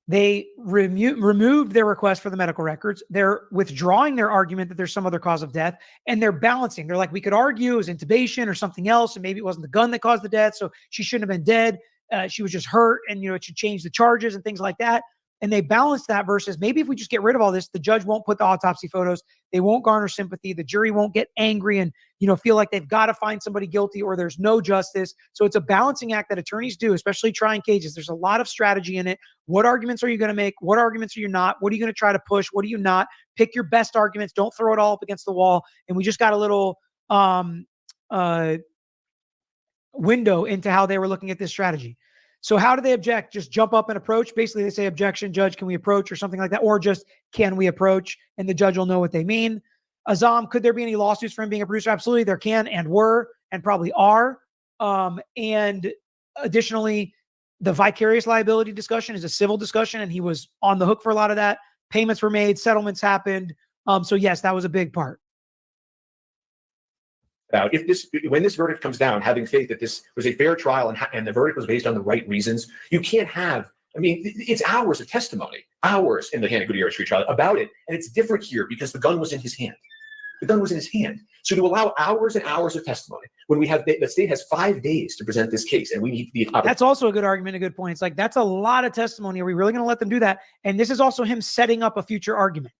They removed their request for the medical records. They're withdrawing their argument that there's some other cause of death, and they're balancing. They're like, we could argue it was intubation or something else, and maybe it wasn't the gun that caused the death, so she shouldn't have been dead. She was just hurt, and it should change the charges and things like that. And they balance that versus maybe if we just get rid of all this, the judge won't put the autopsy photos. They won't garner sympathy. The jury won't get angry and, feel like they've got to find somebody guilty or there's no justice. So it's a balancing act that attorneys do, especially trying cases. There's a lot of strategy in it. What arguments are you going to make? What arguments are you not? What are you going to try to push? What are you not? Pick your best arguments. Don't throw it all up against the wall. And we just got a little window into how they were looking at this strategy. So how do they object? Just jump up and approach? Basically, they say, objection, judge, can we approach or something like that? Or just, can we approach? And the judge will know what they mean. Azam, could there be any lawsuits for him being a producer? Absolutely, there can and were and probably are. And additionally, the vicarious liability discussion is a civil discussion, and he was on the hook for a lot of that. Payments were made, settlements happened. So yes, that was a big part. When this verdict comes down, having faith that this was a fair trial and the verdict was based on the right reasons, you can't have, it's hours of testimony, hours in the Halyna Gutierrez trial about it. And it's different here because the gun was in his hand. The gun was in his hand. So to allow hours and hours of testimony when the state has 5 days to present this case and we need to be. That's also a good argument, a good point. It's like, that's a lot of testimony. Are we really going to let them do that? And this is also him setting up a future argument.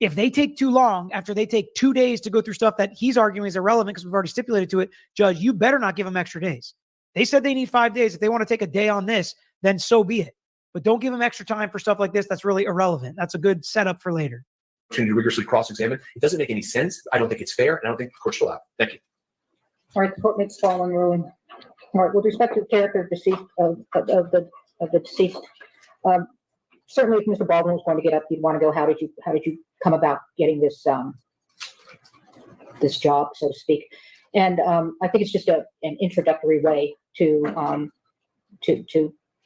If they take too long, after they take 2 days to go through stuff that he's arguing is irrelevant because we've already stipulated to it, judge, you better not give them extra days. They said they need 5 days. If they want to take a day on this, then so be it. But don't give them extra time for stuff like this that's really irrelevant. That's a good setup for later. to rigorously cross-examine. It doesn't make any sense. I don't think it's fair, and I don't think the court should allow it. Thank you. All right, the court makes the following ruling. All right, with respect to the character of deceased of the deceased, certainly if Mr. Baldwin was going to get up, you'd want to go, how did you come about getting this this job, so to speak? And I think it's just an introductory way to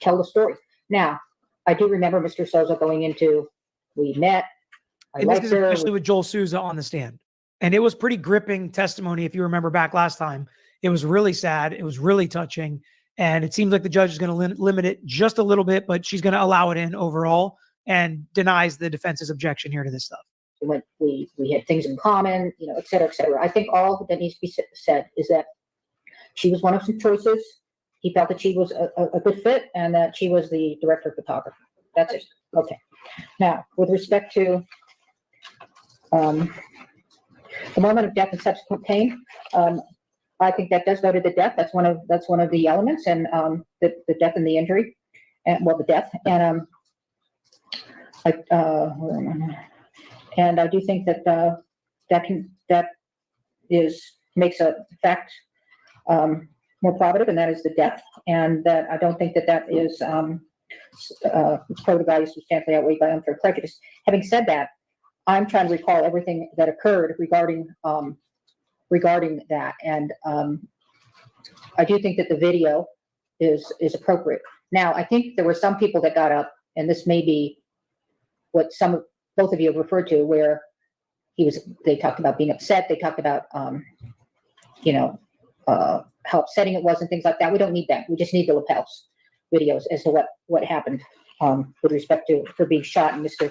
tell the story. Now, I do remember Mr. Souza going into, we met, I And this liked is her. especially with Joel Souza on the stand. And it was pretty gripping testimony. If you remember back last time, it was really sad. It was really touching. And it seems like the judge is going to limit it just a little bit, but she's going to allow it in overall and denies the defense's objection here to this stuff. We had things in common, you know, et cetera, et cetera. I think all that needs to be said is that she was one of some choices. He felt that she was a good fit and that she was the director of photography. That's it. Okay. Now, with respect to the moment of death and subsequent pain, I think that does go to the death. That's one of the elements, and the death and the injury, and well, the death. And and I do think that that makes a fact more probative, and that is the death. And that I don't think that is probative value substantially outweighed by unfair prejudice. Having said that, I'm trying to recall everything that occurred regarding that, and I do think that the video is appropriate. Now, I think there were some people that got up, and this may be what both of you have referred to, where they talked about being upset. They talked about, how upsetting it was and things like that. We don't need that. We just need the lapels videos as to what happened with respect to her being shot and Mr.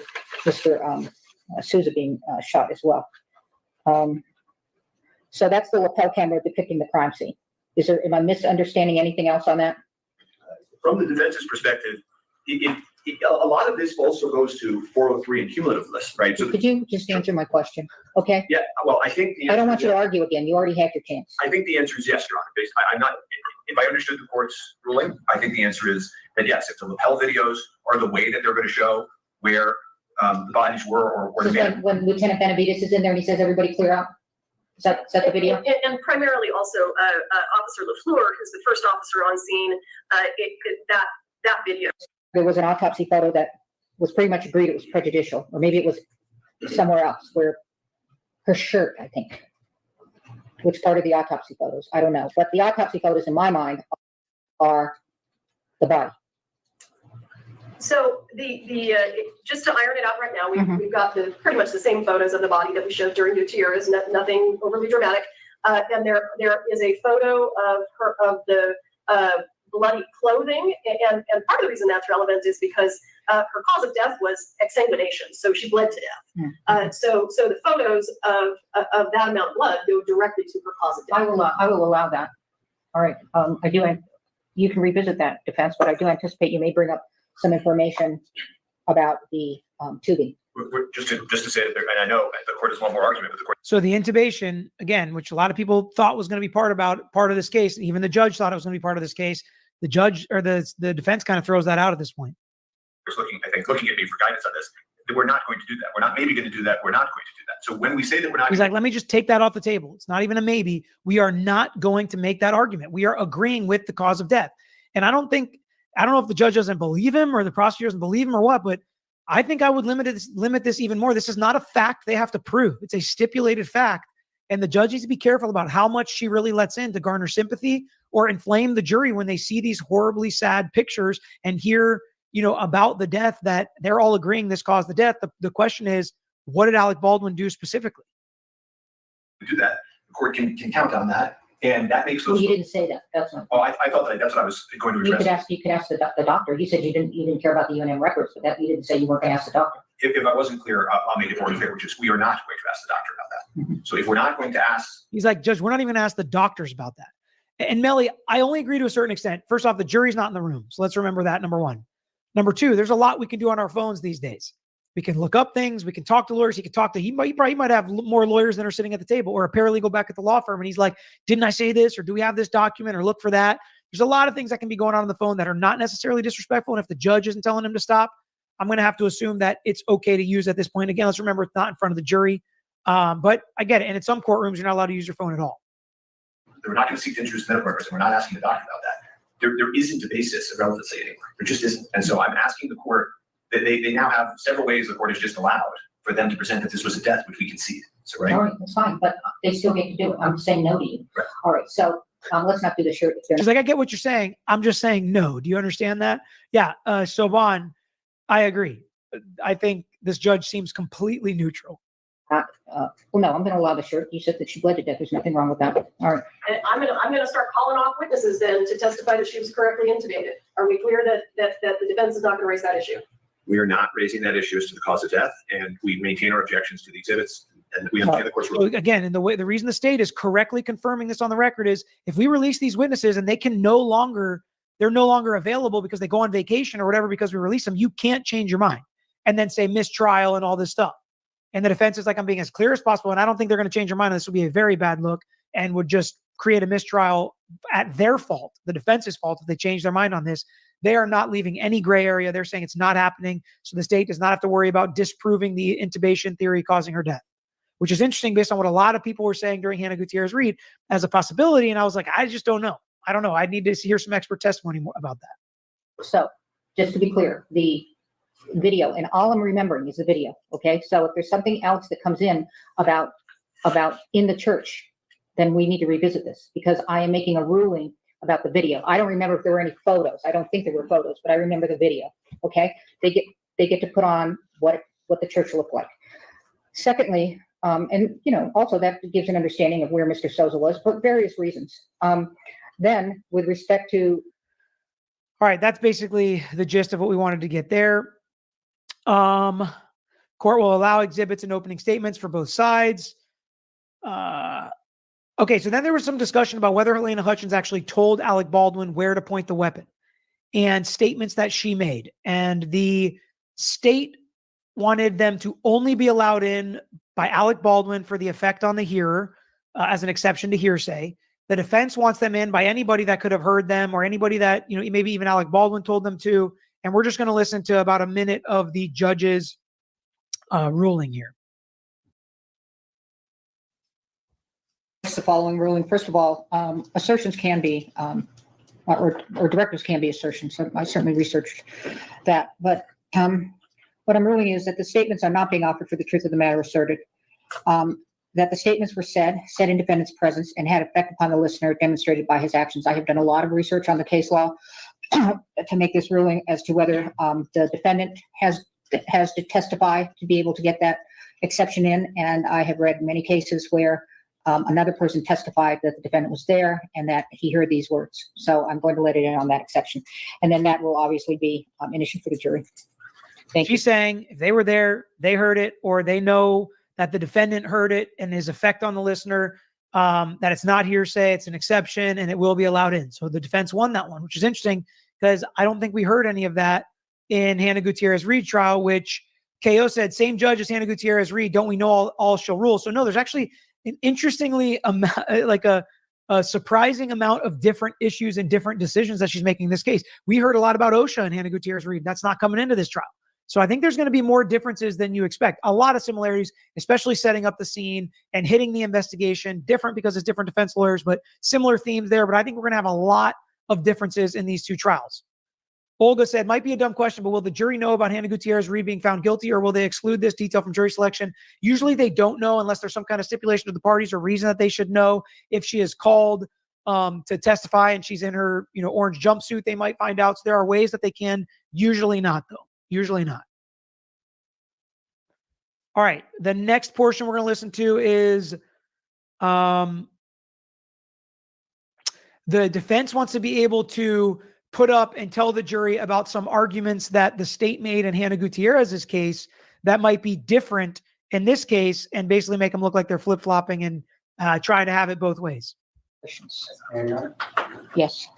Souza being shot as well. So that's the lapel camera depicting the crime scene. Am I misunderstanding anything else on that? From the defense's perspective, a lot of this also goes to 403 and cumulative lists, right? So could you just answer my question? Okay. Yeah. Well, I think I don't want you to argue again. You already had your chance. I think the answer is yes, Your Honor. I'm not. If I understood the court's ruling, I think the answer is that yes. If the lapel videos are the way that they're going to show where the bodies were, or This is when Lieutenant Benavidez is in there and he says, "Everybody clear out." Is that the video? And primarily also Officer LeFleur, who's the first officer on scene. That video. There was an autopsy photo that was pretty much agreed it was prejudicial, or maybe it was somewhere else where her shirt, I think, which part of the autopsy photos, I don't know. But the autopsy photos in my mind are the body. So just to iron it out right now, we've got pretty much the same photos of the body that we showed during Gutierrez, nothing overly dramatic. And there is a photo of the bloody clothing, and part of the reason that's relevant is because her cause of death was exsanguination, so she bled to death. So the photos of that amount of blood go directly to her cause of death. I will allow that. All right. You can revisit that, defense, but I do anticipate you may bring up some information about the tubing. Just to say that, and I know the court has one more argument, but the court. So the intubation, again, which a lot of people thought was going to be part of this case, and even the judge thought it was going to be part of this case. The judge or the defense kind of throws that out at this point. Looking at me for guidance on this, that we're not going to do that. We're not maybe going to do that. We're not going to do that. So when we say that we're not, he's like, let me just take that off the table. It's not even a maybe. We are not going to make that argument. We are agreeing with the cause of death. And I don't know if the judge doesn't believe him or the prosecutor doesn't believe him or what, but I think I would limit this even more. This is not a fact they have to prove. It's a stipulated fact. And the judge needs to be careful about how much she really lets in to garner sympathy or inflame the jury when they see these horribly sad pictures and hear, about the death that they're all agreeing this caused the death. The question is, what did Alec Baldwin do specifically? Do that. The court can count on that. And that makes those. Well, you didn't say that. That's not. Oh, I thought that's what I was going to address. You could ask the doctor. He said you didn't care about the UNM records, but that you didn't say you weren't going to ask the doctor. If I wasn't clear, I'll make it more clear, which is we are not going to ask the doctor about that. So if we're not going to ask, he's like, Judge, we're not even going to ask the doctors about that. And Melly, I only agree to a certain extent. First off, the jury's not in the room, so let's remember that. Number one. Number two, there's a lot we can do on our phones these days. We can look up things. We can talk to lawyers. He might have more lawyers than are sitting at the table, or a paralegal back at the law firm. And he's like, didn't I say this? Or do we have this document? Or look for that. There's a lot of things that can be going on the phone that are not necessarily disrespectful. And if the judge isn't telling him to stop, I'm going to have to assume that it's okay to use at this point. Again, let's remember it's not in front of the jury. But I get it. And in some courtrooms, you're not allowed to use your phone at all. We're not going to seek to introduce medical records, and we're not asking the doctor about that. There isn't a basis of relevancy anymore. There just isn't. And so I'm asking the court that they now have several ways the court has just allowed for them to present that this was a death, which we concede. So, right? All right, that's fine, but they still get to do it. I'm saying no to you. Right. All right, so let's not do the shirt. She's like, I get what you're saying. I'm just saying no. Do you understand that? Yeah. Soban, I agree. I think this judge seems completely neutral. Well, no, I'm going to allow the shirt. You said that she bled to death. There's nothing wrong with that. All right. And I'm gonna start calling off witnesses then to testify that she was correctly intubated. Are we clear that the defense is not gonna raise that issue? We are not raising that issue as to the cause of death, and we maintain our objections to the exhibits, and we understand the court's So ruling. again, and the reason the state is correctly confirming this on the record is if we release these witnesses and they're no longer available because they go on vacation or whatever because we release them, you can't change your mind and then say mistrial and all this stuff. And the defense is like, I'm being as clear as possible. And I don't think they're going to change their mind. This would be a very bad look and would just create a mistrial at their fault, the defense's fault, if they change their mind on this. They are not leaving any gray area. They're saying it's not happening. So the state does not have to worry about disproving the intubation theory causing her death, which is interesting based on what a lot of people were saying during Hannah Gutierrez-Reed as a possibility. And I was like, I just don't know. I don't know. I need to hear some expert testimony more about that. So just to be clear, the video, and all I'm remembering is the video. Okay. So if there's something else that comes in about in the church, then we need to revisit this because I am making a ruling about the video. I don't remember if there were any photos. I don't think there were photos, but I remember the video. Okay. They get to put on what the church looked like. Secondly, and also that gives an understanding of where Mr. Souza was for various reasons. Then with respect to. All right. That's basically the gist of what we wanted to get there. Court will allow exhibits and opening statements for both sides. Okay, so then there was some discussion about whether Halyna Hutchins actually told Alec Baldwin where to point the weapon and statements that she made. And the state wanted them to only be allowed in by Alec Baldwin for the effect on the hearer as an exception to hearsay. The defense wants them in by anybody that could have heard them or anybody that, maybe even Alec Baldwin told them to. And we're just going to listen to about a minute of the judge's ruling here. The following ruling. First of all, assertions can be, or directives can be assertions. So I certainly researched that. But what I'm ruling is that the statements are not being offered for the truth of the matter asserted. That the statements were said in defendant's presence and had effect upon the listener demonstrated by his actions. I have done a lot of research on the case law to make this ruling as to whether the defendant has to testify to be able to get that exception in. And I have read many cases where another person testified that the defendant was there and that he heard these words. So I'm going to let it in on that exception. And then that will obviously be an issue for the jury. She's saying if they were there, they heard it, or they know that the defendant heard it and his effect on the listener, that it's not hearsay, it's an exception, and it will be allowed in. So the defense won that one, which is interesting because I don't think we heard any of that in Hannah Gutierrez-Reed trial, which KO said, same judge as Hannah Gutierrez-Reed, don't we know all shall rule? So no, there's actually an interestingly a surprising amount of different issues and different decisions that she's making in this case. We heard a lot about OSHA and Hannah Gutierrez-Reed. That's not coming into this trial. So I think there's going to be more differences than you expect. A lot of similarities, especially setting up the scene and hitting the investigation. Different because it's different defense lawyers, but similar themes there. But I think we're going to have a lot of differences in these two trials. Olga said, might be a dumb question, but will the jury know about Hannah Gutierrez-Reed being found guilty, or will they exclude this detail from jury selection? Usually they don't know unless there's some kind of stipulation of the parties or reason that they should know. If she is called to testify and she's in her orange jumpsuit, they might find out. So there are ways that they can. Usually not, though. Usually not. All right. The next portion we're going to listen to is the defense wants to be able to put up and tell the jury about some arguments that the state made in Hannah Gutierrez's case that might be different in this case, and basically make them look like they're flip-flopping and trying to have it both ways. Yes.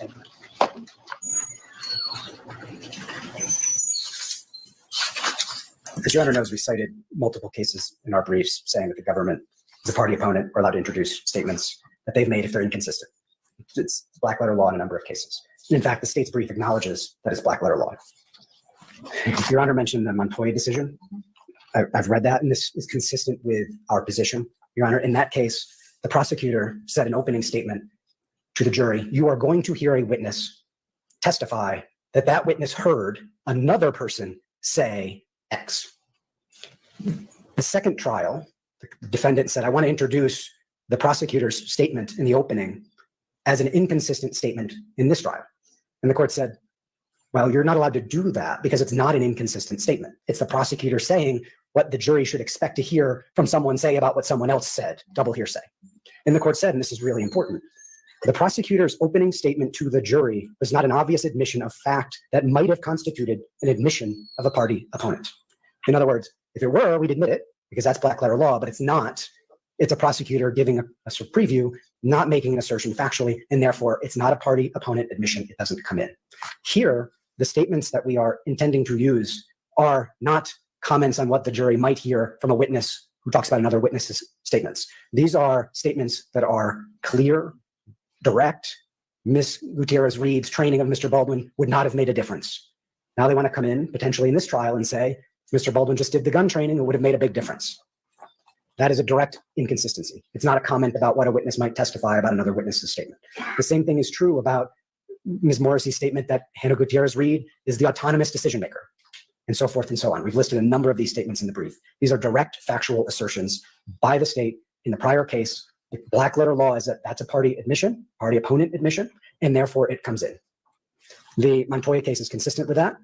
As your Honor knows, we cited multiple cases in our briefs saying that the government, as a party opponent, are allowed to introduce statements that they've made if they're inconsistent. It's black letter law in a number of cases. And in fact, the state's brief acknowledges that it's black letter law. Your Honor mentioned the Montoya decision. I've read that, and this is consistent with our position. Your Honor, in that case, the prosecutor said an opening statement to the jury, you are going to hear a witness testify that that witness heard another person say X. The second trial, the defendant said, I want to introduce the prosecutor's statement in the opening as an inconsistent statement in this trial. And the court said, well, you're not allowed to do that because it's not an inconsistent statement. It's the prosecutor saying what the jury should expect to hear from someone say about what someone else said, double hearsay. And the court said, and this is really important, the prosecutor's opening statement to the jury was not an obvious admission of fact that might have constituted an admission of a party opponent. In other words, if it were, we'd admit it because that's black letter law, but it's not. It's a prosecutor giving a sort of preview, not making an assertion factually, and therefore it's not a party opponent admission. It doesn't come in. Here, the statements that we are intending to use are not comments on what the jury might hear from a witness who talks about another witness's statements. These are statements that are clear, direct. Ms. Gutierrez-Reed's training of Mr. Baldwin would not have made a difference. Now they want to come in potentially in this trial and say, Mr. Baldwin just did the gun training, it would have made a big difference. That is a direct inconsistency. It's not a comment about what a witness might testify about another witness's statement. The same thing is true about Ms. Morrissey's statement that Hannah Gutierrez-Reed is the autonomous decision maker, and so forth and so on. We've listed a number of these statements in the brief. These are direct factual assertions by the state in the prior case. The black letter law is that that's a party admission, party opponent admission, and therefore it comes in. The Montoya case is consistent with that,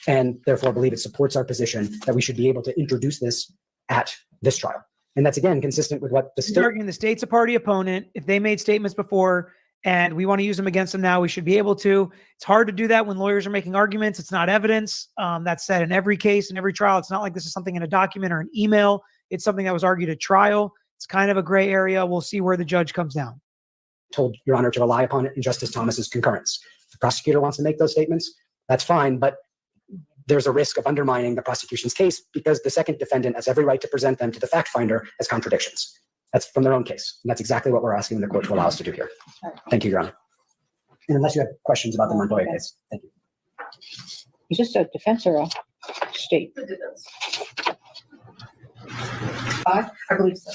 and therefore believe it supports our position that we should be able to introduce this at this trial. And that's, again, consistent with what the He's state... arguing the state's a party opponent. If they made statements before and we want to use them against them now, we should be able to. It's hard to do that when lawyers are making arguments. It's not evidence. That's said in every case, in every trial. It's not like this is something in a document or an email. It's something that was argued at trial. It's kind of a gray area. We'll see where the judge comes down. Told Your Honor to rely upon it in Justice Thomas's concurrence. If the prosecutor wants to make those statements, that's fine, but there's a risk of undermining the prosecution's case because the second defendant has every right to present them to the fact finder as contradictions. That's from their own case. And that's exactly what we're asking the court to allow us to do here. Thank you, Your Honor. And unless you have questions about the Montoya case, thank you. Is this a defense or a state? I believe so.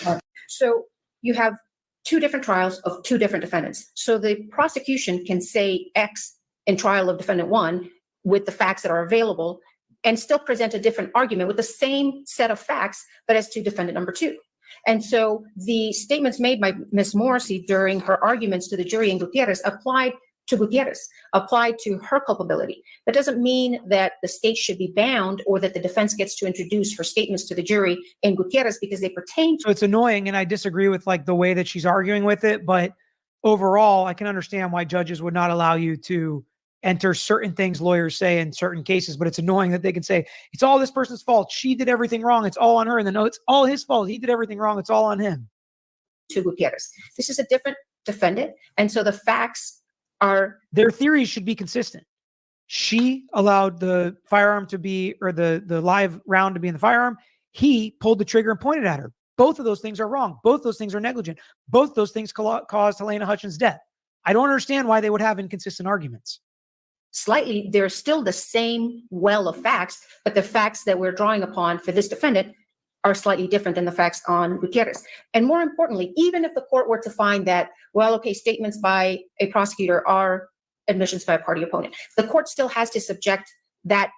Okay. So you have two different trials of two different defendants. So the prosecution can say X in trial of defendant one with the facts that are available and still present a different argument with the same set of facts, but as to defendant number two. And so the statements made by Ms. Morrissey during her arguments to the jury in Gutierrez applied to Gutierrez, applied to her culpability. That doesn't mean that the state should be bound or that the defense gets to introduce her statements to the jury in Gutierrez because they pertain to. So it's annoying, and I disagree with like the way that she's arguing with it, but overall, I can understand why judges would not allow you to enter certain things lawyers say in certain cases, but it's annoying that they can say, it's all this person's fault. She did everything wrong. It's all on her. And then, no, it's all his fault. He did everything wrong. It's all on him. To Gutierrez. This is a different defendant. And so the facts are. Their theories should be consistent. She allowed the firearm to be, or the live round to be in the firearm. He pulled the trigger and pointed at her. Both of those things are wrong. Both those things are negligent. Both those things caused Halyna Hutchins' death. I don't understand why they would have inconsistent arguments. Slightly, they're still the same well of facts, but the facts that we're drawing upon for this defendant are slightly different than the facts on Gutierrez. And more importantly, even if the court were to find that, well, okay, statements by a prosecutor are admissions by a party opponent, the court still has to subject that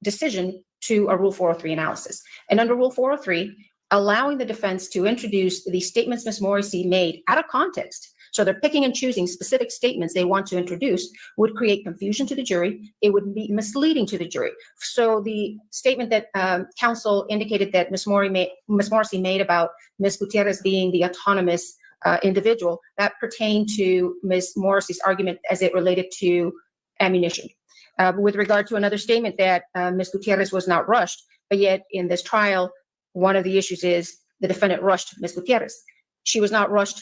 decision to a Rule 403 analysis. And under Rule 403, allowing the defense to introduce the statements Ms. Morrissey made out of context, so they're picking and choosing specific statements they want to introduce, would create confusion to the jury. It would be misleading to the jury. So the statement that counsel indicated that Ms. Morrissey made about Ms. Gutierrez being the autonomous individual, that pertained to Ms. Morrissey's argument as it related to ammunition. With regard to another statement that Ms. Gutierrez was not rushed, but yet in this trial, one of the issues is the defendant rushed Ms. Gutierrez. She was not rushed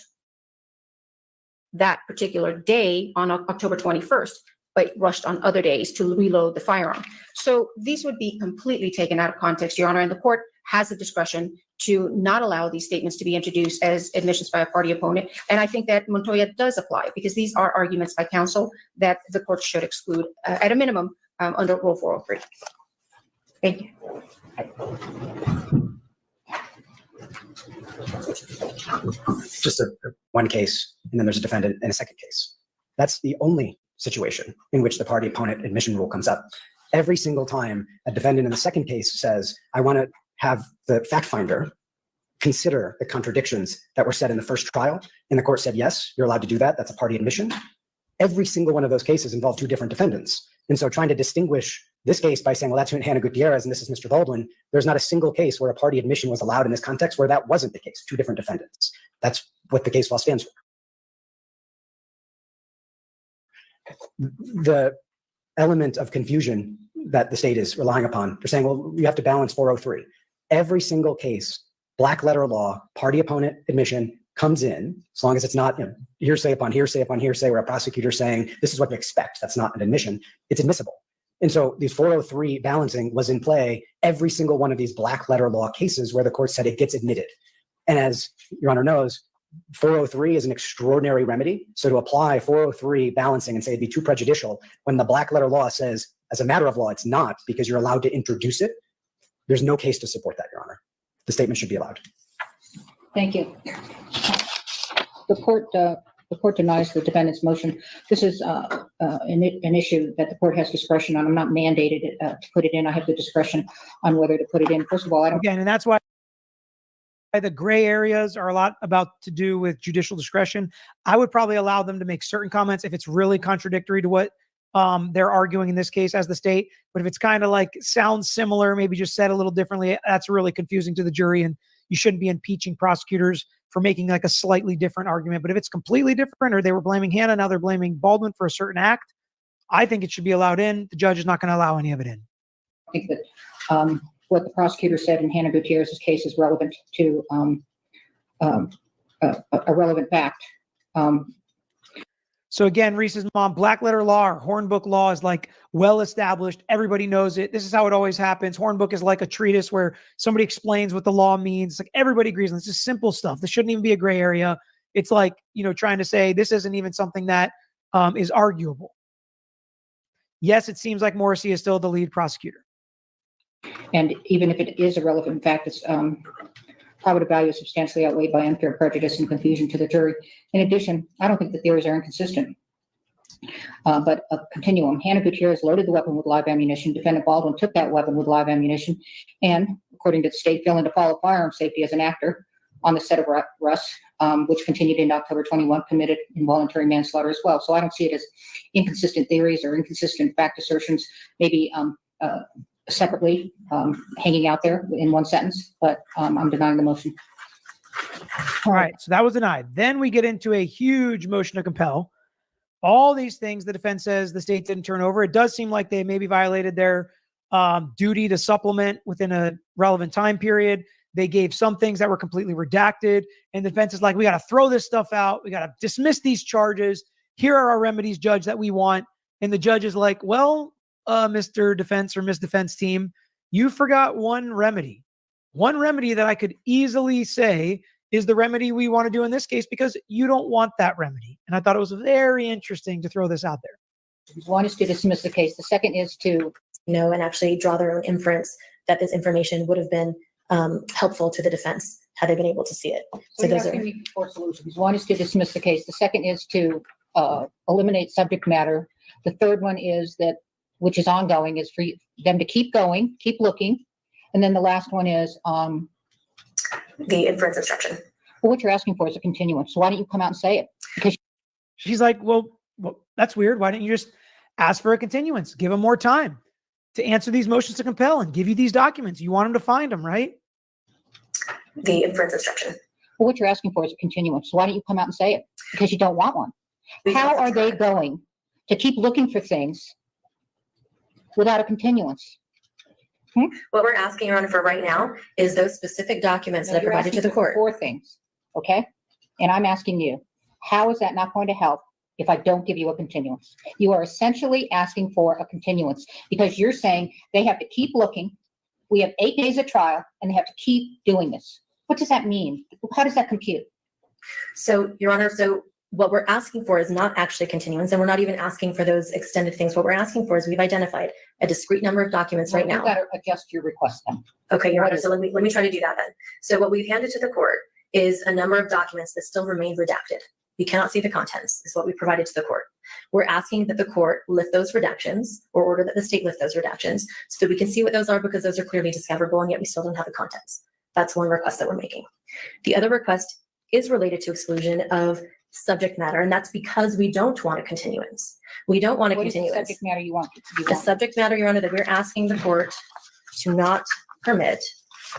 that particular day on October 21st, but rushed on other days to reload the firearm. So these would be completely taken out of context, Your Honor, and the court has the discretion to not allow these statements to be introduced as admissions by a party opponent. And I think that Montoya does apply because these are arguments by counsel that the court should exclude at a minimum under Rule 403. Thank you. Just one case, and then there's a defendant in a second case. That's the only situation in which the party opponent admission rule comes up. Every single time a defendant in the second case says, I want to have the fact finder consider the contradictions that were said in the first trial, and the court said, yes, you're allowed to do that. That's a party admission. Every single one of those cases involved two different defendants. And so trying to distinguish this case by saying, well, that's Halyna Gutierrez and this is Mr. Baldwin, there's not a single case where a party admission was allowed in this context where that wasn't the case, two different defendants. That's what the case law stands for. The element of confusion that the state is relying upon, they're saying, well, you have to balance 403. Every single case, black letter law, party opponent admission comes in, as long as it's not hearsay upon hearsay upon hearsay, where a prosecutor saying, this is what we expect, that's not an admission, it's admissible. And so these 403 balancing was in play every single one of these black letter law cases where the court said it gets admitted. And as Your Honor knows, 403 is an extraordinary remedy. So to apply 403 balancing and say it'd be too prejudicial when the black letter law says, as a matter of law, it's not because you're allowed to introduce it, there's no case to support that, Your Honor. The statement should be allowed. Thank you. The court denies the defendant's motion. This is an issue that the court has discretion on. I'm not mandated to put it in. I have the discretion on whether to put it in. First of all, I don't. Again, and that's why the gray areas are a lot about to do with judicial discretion. I would probably allow them to make certain comments if it's really contradictory to what they're arguing in this case as the state. But if it's kind of like sounds similar, maybe just said a little differently, that's really confusing to the jury. And you shouldn't be impeaching prosecutors for making like a slightly different argument. But if it's completely different, or they were blaming Hannah, now they're blaming Baldwin for a certain act, I think it should be allowed in. The judge is not going to allow any of it in. I think that what the prosecutor said in Hannah Gutierrez's case is relevant to a relevant fact. So again, Reese's mom, black letter law or Hornbook law is like well-established. Everybody knows it. This is how it always happens. Hornbook is like a treatise where somebody explains what the law means. It's like everybody agrees on this. Is simple stuff. This shouldn't even be a gray area. It's like, trying to say this isn't even something that is arguable. Yes, it seems like Morrissey is still the lead prosecutor. And even if it is a relevant fact, it's probative value is substantially outweighed by unfair prejudice and confusion to the jury. In addition, I don't think the theories are inconsistent, but a continuum. Hannah Gutierrez loaded the weapon with live ammunition. Defendant Baldwin took that weapon with live ammunition and, according to the state, failing to follow firearm safety as an actor on the set of Russ, which continued into October 21, committed involuntary manslaughter as well. So I don't see it as inconsistent theories or inconsistent fact assertions, maybe separately hanging out there in one sentence, but I'm denying the motion. All right, so that was denied. Then we get into a huge motion to compel. All these things the defense says the state didn't turn over. It does seem like they maybe violated their duty to supplement within a relevant time period. They gave some things that were completely redacted, and the defense is like, we got to throw this stuff out. We got to dismiss these charges. Here are our remedies, judge, that we want. And the judge is like, well, Mr. Defense or Miss Defense team, you forgot one remedy. One remedy that I could easily say is the remedy we want to do in this case because you don't want that remedy. And I thought it was very interesting to throw this out there. One is to dismiss the case. The second is to know and actually draw their own inference that this information would have been helpful to the defense had they been able to see it. So those are four solutions. One is to dismiss the case. The second is to eliminate subject matter. The third one is that, which is ongoing, is for them to keep going, keep looking. And then the last one is the inference instruction. Well, what you're asking for is a continuance. So why don't you come out and say it? Because she's like, well, that's weird. Why don't you just ask for a continuance? Give them more time to answer these motions to compel and give you these documents. You want them to find them, right? The inference instruction. Well, what you're asking for is a continuance. So why don't you come out and say it? Because you don't want one. How are they going to keep looking for things without a continuance? What we're asking, Your Honor, for right now is those specific documents that I provided to the court. Four things, okay? And I'm asking you, how is that not going to help if I don't give you a continuance? You are essentially asking for a continuance because you're saying they have to keep looking. We have 8 days of trial and they have to keep doing this. What does that mean? How does that compute? So, Your Honor, so what we're asking for is not actually continuance, and we're not even asking for those extended things. What we're asking for is we've identified a discrete number of documents right Well, now. You gotta adjust your request then. Okay, Your Honor, so let me try to do that then. So what we've handed to the court is a number of documents that still remain redacted. We cannot see the contents, is what we provided to the court. We're asking that the court lift those redactions, or order that the state lift those redactions, so that we can see what those are, because those are clearly discoverable, and yet we still don't have the contents. That's one request that we're making. The other request is related to exclusion of subject matter, and that's because we don't want a continuance. We don't want a What is the continuance. subject matter you want? The subject matter, Your Honor, that we're asking the court to not permit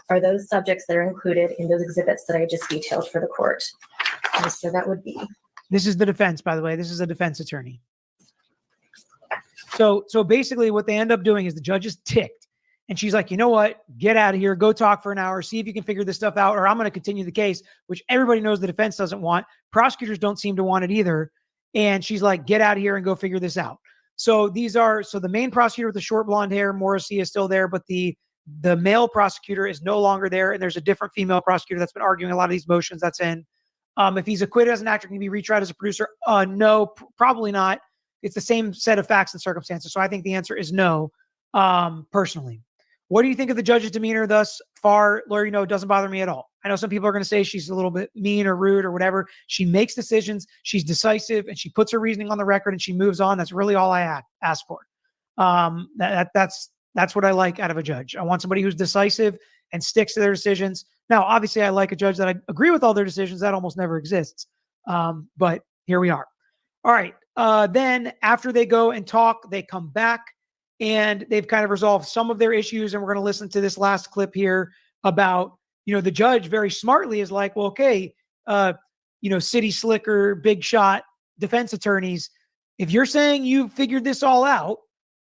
are those subjects that are included in those exhibits that I just detailed for the court. And so that would be. This is the defense, by the way. This is a defense attorney. So basically what they end up doing is the judge is ticked, and she's like, you know what? Get out of here. Go talk for an hour. See if you can figure this stuff out, or I'm going to continue the case, which everybody knows the defense doesn't want. Prosecutors don't seem to want it either. And she's like, get out of here and go figure this out. So the main prosecutor with the short blonde hair, Morrissey, is still there, but the male prosecutor is no longer there. And there's a different female prosecutor that's been arguing a lot of these motions that's in. If he's acquitted as an actor, can he be retried as a producer? No, probably not. It's the same set of facts and circumstances. So I think the answer is no, personally. What do you think of the judge's demeanor thus far? Lawyer, it doesn't bother me at all. I know some people are going to say she's a little bit mean or rude or whatever. She makes decisions. She's decisive, and she puts her reasoning on the record, and she moves on. That's really all I ask for. That's what I like out of a judge. I want somebody who's decisive and sticks to their decisions. Now, obviously, I like a judge that I agree with all their decisions. That almost never exists. But here we are. All right. Then after they go and talk, they come back, and they've kind of resolved some of their issues. And we're going to listen to this last clip here about, the judge very smartly is like, well, okay, city slicker, big shot defense attorneys, if you're saying you figured this all out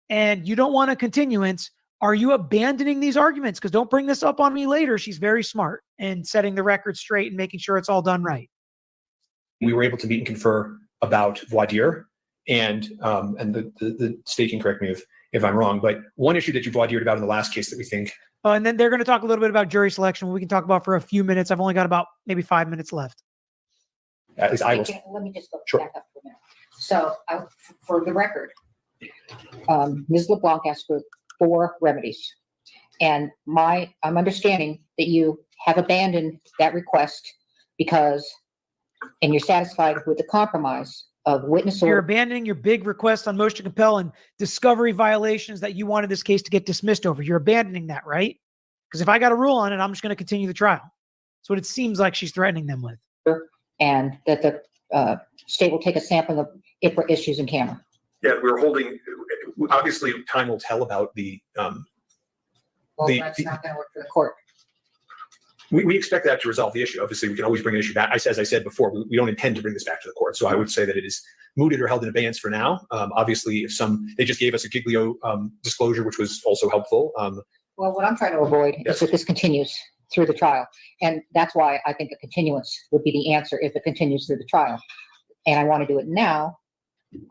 and you don't want a continuance, are you abandoning these arguments? Because don't bring this up on me later. She's very smart and setting the record straight and making sure it's all done right. We were able to meet and confer about voir dire, and the state can correct me if I'm wrong, but one issue that you voir dired about in the last case that we think. And then they're going to talk a little bit about jury selection. We can talk about for a few minutes. I've only got about maybe 5 minutes left. Let me just go back up for a minute. So for the record, Ms. LeBlanc asked for 4 remedies. And I'm understanding that you have abandoned that request and you're satisfied with the compromise of witness order. You're abandoning your big request on motion to compel and discovery violations that you wanted this case to get dismissed over. You're abandoning that, right? Because if I got a rule on it, I'm just going to continue the trial. That's what it seems like she's threatening them with. And that the state will take a sample of IPRA issues in camera. Yeah, we're holding, obviously time will tell about the. That's not going to work for the court. We expect that to resolve the issue. Obviously, we can always bring an issue back. As I said before, we don't intend to bring this back to the court. So I would say that it is mooted or held in abeyance for now. Obviously, they just gave us a Giglio disclosure, which was also helpful. Well, what I'm trying to avoid is that this continues through the trial. And that's why I think a continuance would be the answer if it continues through the trial. And I want to do it now,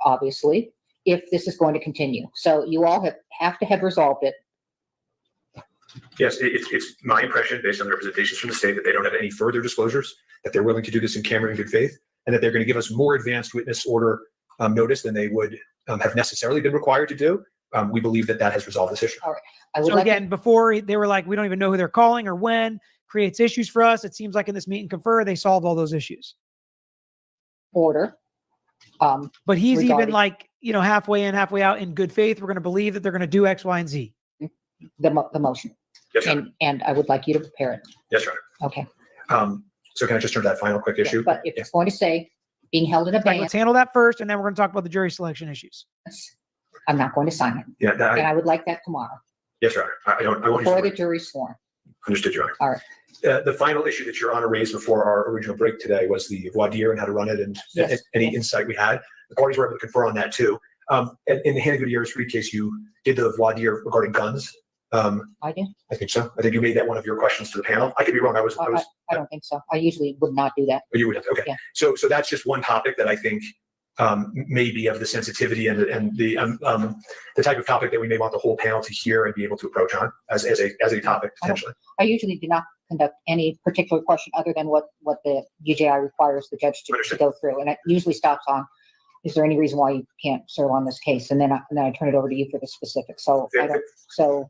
obviously, if this is going to continue. So you all have to have resolved it. Yes, it's my impression, based on the representations from the state, that they don't have any further disclosures, that they're willing to do this in camera in good faith, and that they're going to give us more advanced witness order notice than they would have necessarily been required to do. We believe that has resolved this issue. All right. Again, before they were like, we don't even know who they're calling or when, creates issues for us. It seems like in this meet and confer, they solved all those issues. Order. But he's even like, halfway in, halfway out in good faith. We're going to believe that they're going to do X, Y, and Z. The motion. Yes, and I would like you to prepare it. Yes, Your Honor. Okay. So can I just turn to that final quick issue? But if it's going to say being held in abeyance. Let's handle that first, and then we're going to talk about the jury selection issues. I'm not going to sign it. Yeah, and I would like that tomorrow. Yes, Your Honor. I won't before the jury's sworn. Understood, Your Honor. All right. The final issue that Your Honor raised before our original break today was the voir dire and how to run it, and any insight we had. The parties were able to confer on that too. In the Halyna Hutchins Reed case, you did the voir dire regarding guns. I did. I think so. I think you made that one of your questions to the panel. I could be wrong. I don't think so. I usually would not do that. Oh, you would have. Okay. Yeah. So that's just one topic that I think may be of the sensitivity and the type of topic that we may want the whole panel to hear and be able to approach on as a topic potentially. I usually do not conduct any particular question other than what the UJI requires the judge to go through. And it usually stops on, is there any reason why you can't serve on this case? And then I turn it over to you for the specifics. So Fair enough. So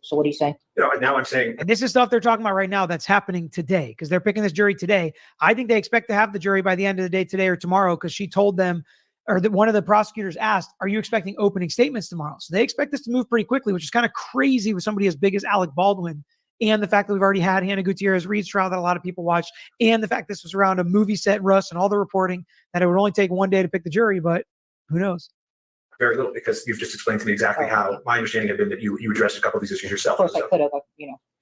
what do you say? Now I'm saying, And this is stuff they're talking about right now that's happening today because they're picking this jury today. I think they expect to have the jury by the end of the day today or tomorrow because she told them, or that one of the prosecutors asked, are you expecting opening statements tomorrow? So they expect this to move pretty quickly, which is kind of crazy with somebody as big as Alec Baldwin. And the fact that we've already had Hannah Gutierrez Reed's trial that a lot of people watched, and the fact this was around a movie set, Russ, and all the reporting that it would only take one day to pick the jury, but who knows? very little because you've just explained to me exactly how my understanding had been that you addressed a couple of these issues yourself. Of course, I could have,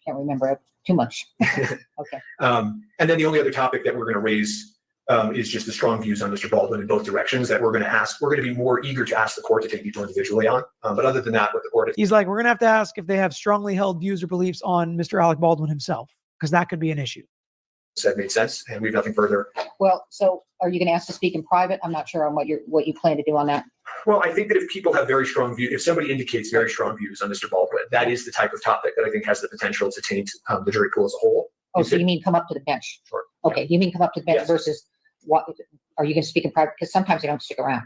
can't remember it too much. Okay. And then the only other topic that we're going to raise is just the strong views on Mr. Baldwin in both directions that we're going to ask. We're going to be more eager to ask the court to take people individually on. But other than that, what the court is. He's like, we're going to have to ask if they have strongly held views or beliefs on Mr. Alec Baldwin himself, because that could be an issue. Said made sense, and we have nothing further. Well, so are you going to ask to speak in private? I'm not sure on what you plan to do on that. Well, I think that if people have very strong views, if somebody indicates very strong views on Mr. Baldwin, that is the type of topic that I think has the potential to taint the jury pool as a whole. Oh, so you mean come up to the bench? Sure. Okay, you mean come up to the bench versus what? Are you going to speak in private? Because sometimes they don't stick around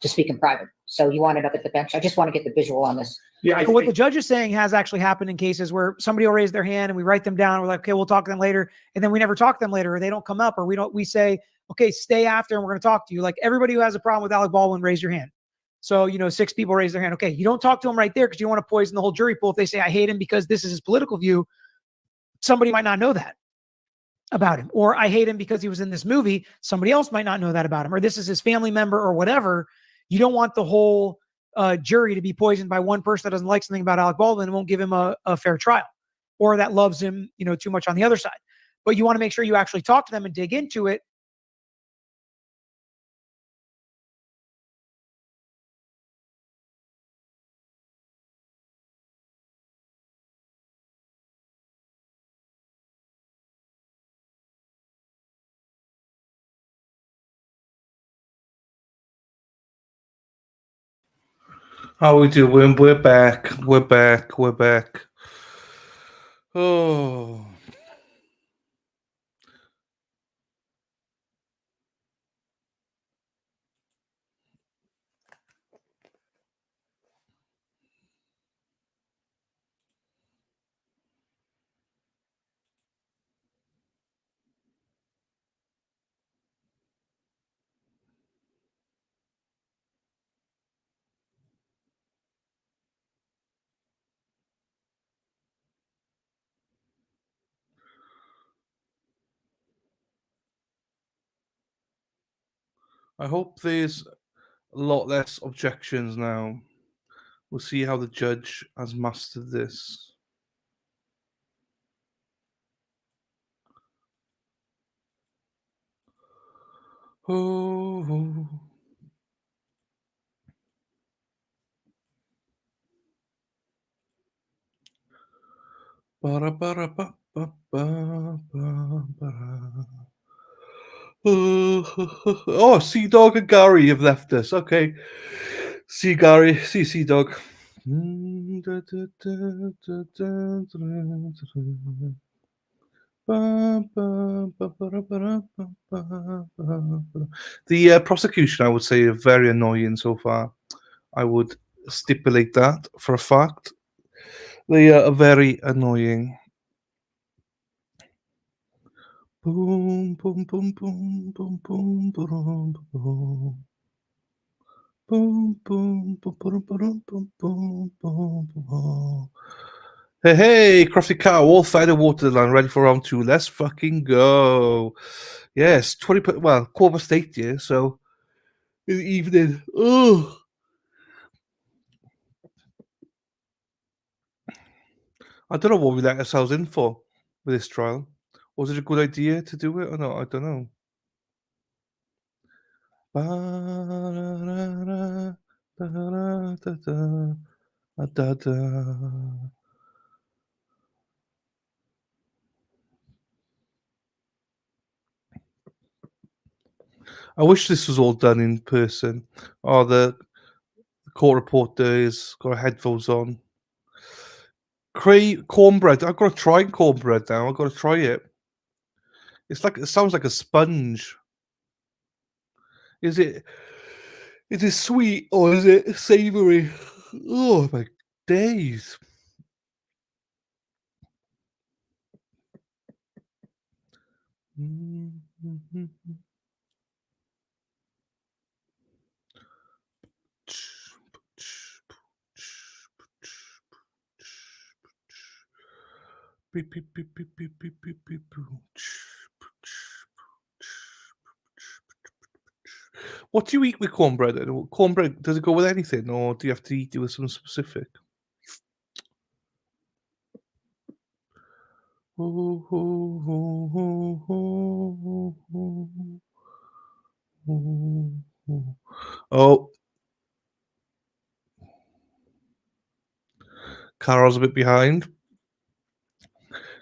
to speak in private. So you want it up at the bench. I just want to get the visual on this. Yeah. What the judge is saying has actually happened in cases where somebody will raise their hand and we write them down. We're like, okay, we'll talk to them later. And then we never talk to them later, or they don't come up, or we say, okay, stay after and we're going to talk to you. Like everybody who has a problem with Alec Baldwin, raise your hand. So, 6 people raise their hand. Okay. You don't talk to him right there because you don't want to poison the whole jury pool. If they say, I hate him because this is his political view, somebody might not know that about him. Or I hate him because he was in this movie. Somebody else might not know that about him. Or this is his family member or whatever. You don't want the whole jury to be poisoned by one person that doesn't like something about Alec Baldwin and won't give him a fair trial, or that loves him, too much on the other side. But you want to make sure you actually talk to them and dig into it. How we doing? We're back. We're back. We're back. Oh. I hope there's a lot less objections now. We'll see how the judge has mastered this. Oh. Oh, Sea Dog and Gary have left us. Okay. See Gary. See Sea Dog. The prosecution, I would say, are very annoying so far. I would stipulate that for a fact. They are very annoying. Boom, boom, boom, boom, boom, boom, boom, boom. Boom, boom, boom, boom, boom, boom, boom, boom, boom. Hey, Crofty Cow, all fighter Waterland, ready for round 2. Let's fucking go. Yes, 20, well, quarter past 8, yeah, so in the evening. Oh. I don't know what we let ourselves in for with this trial. Was it a good idea to do it or not? I don't know. I wish this was all done in person. Oh, the court reporter has got headphones on. Cornbread. I've got to try cornbread now. I've got to try it. It sounds like a sponge. Is it sweet or is it savory? Oh my days. What do you eat with cornbread? Cornbread, does it go with anything, or do you have to eat it with something specific? Oh, Carol's a bit behind.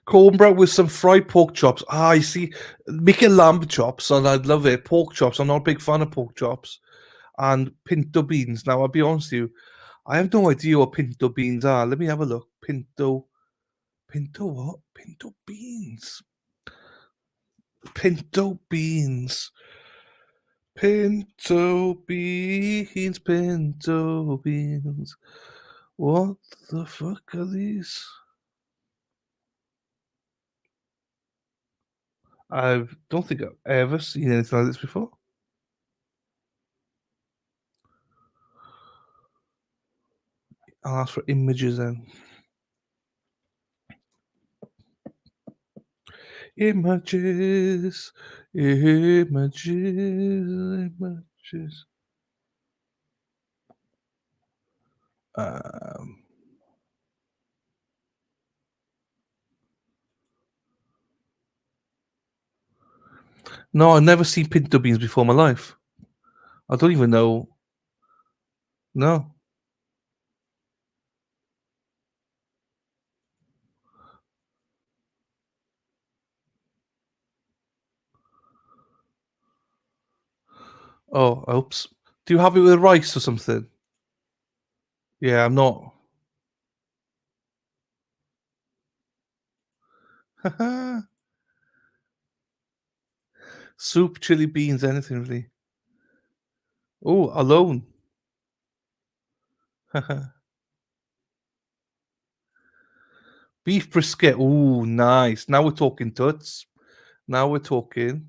Cornbread with some fried pork chops. I see. Making lamb chops, and I'd love it. Pork chops. I'm not a big fan of pork chops. And pinto beans. Now, I'll be honest with you, I have no idea what pinto beans are. Let me have a look. Pinto what? Pinto beans. Pinto beans. Pinto beans. Pinto beans. What the fuck are these? I don't think I've ever seen anything like this before. I'll ask for images then. Images. No, I've never seen pinto beans before in my life. I don't even know. No. Oh, oops. Do you have it with rice or something? Yeah, I'm not. Soup, chili beans, anything really. Oh, alone. Beef brisket. Oh, nice. Now we're talking tuts. Now we're talking.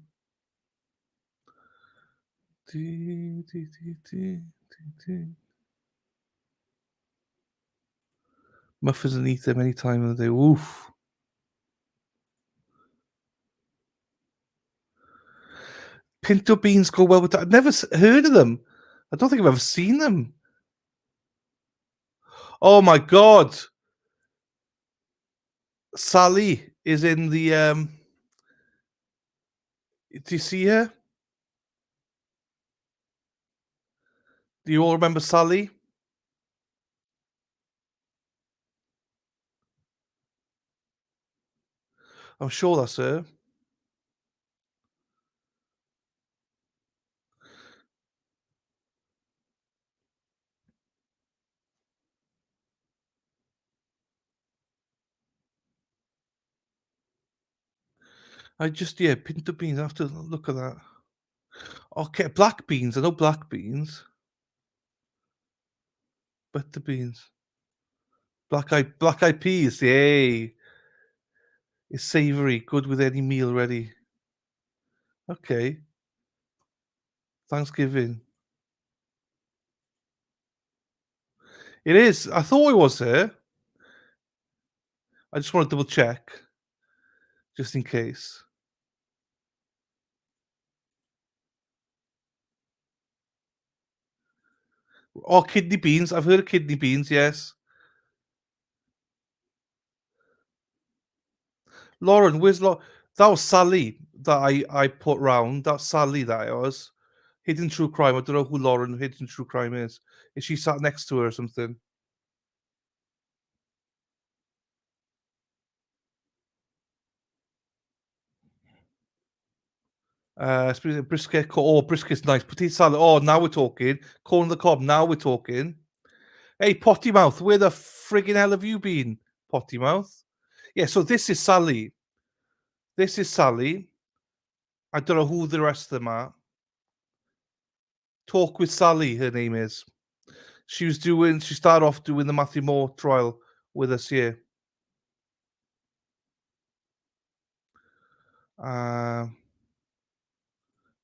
Muffins and eat them any time of the day. Oof. Pinto beans go well with that. I've never heard of them. I don't think I've ever seen them. Oh my god. Sally is in the do you see her? Do you all remember Sally? I'm sure that's her. Pinto beans. I have to look at that. Okay, black beans. I know black beans. Butter beans. Black eyed peas. Yay. It's savory, good with any meal ready. Okay. Thanksgiving. It is. I thought it was her. I just want to double check. Just in case. Oh, kidney beans. I've heard of kidney beans, yes. Lauren, where's that was Sally that I put round. That's Sally that it was. Hidden True Crime. I don't know who Lauren Hidden True Crime is. Is she sat next to her or something? Brisket. Oh, brisket's nice. Potato salad. Oh, now we're talking. Corn on the cob. Now we're talking. Hey, potty mouth. Where the friggin' hell have you been? Potty mouth. Yeah, so this is Sally. This is Sally. I don't know who the rest of them are. Talk with Sally, her name is. She started off doing the Matthew Moore trial with us here. There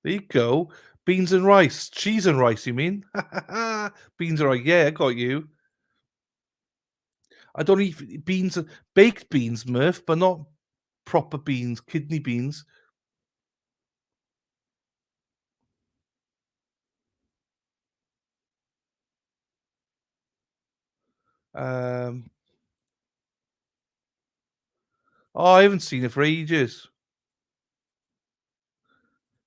you go. Beans and rice. Cheese and rice, you mean? Beans and rice. Yeah, I got you. I don't eat beans, baked beans, Murph, but not proper beans, kidney beans. Oh, I haven't seen it for ages.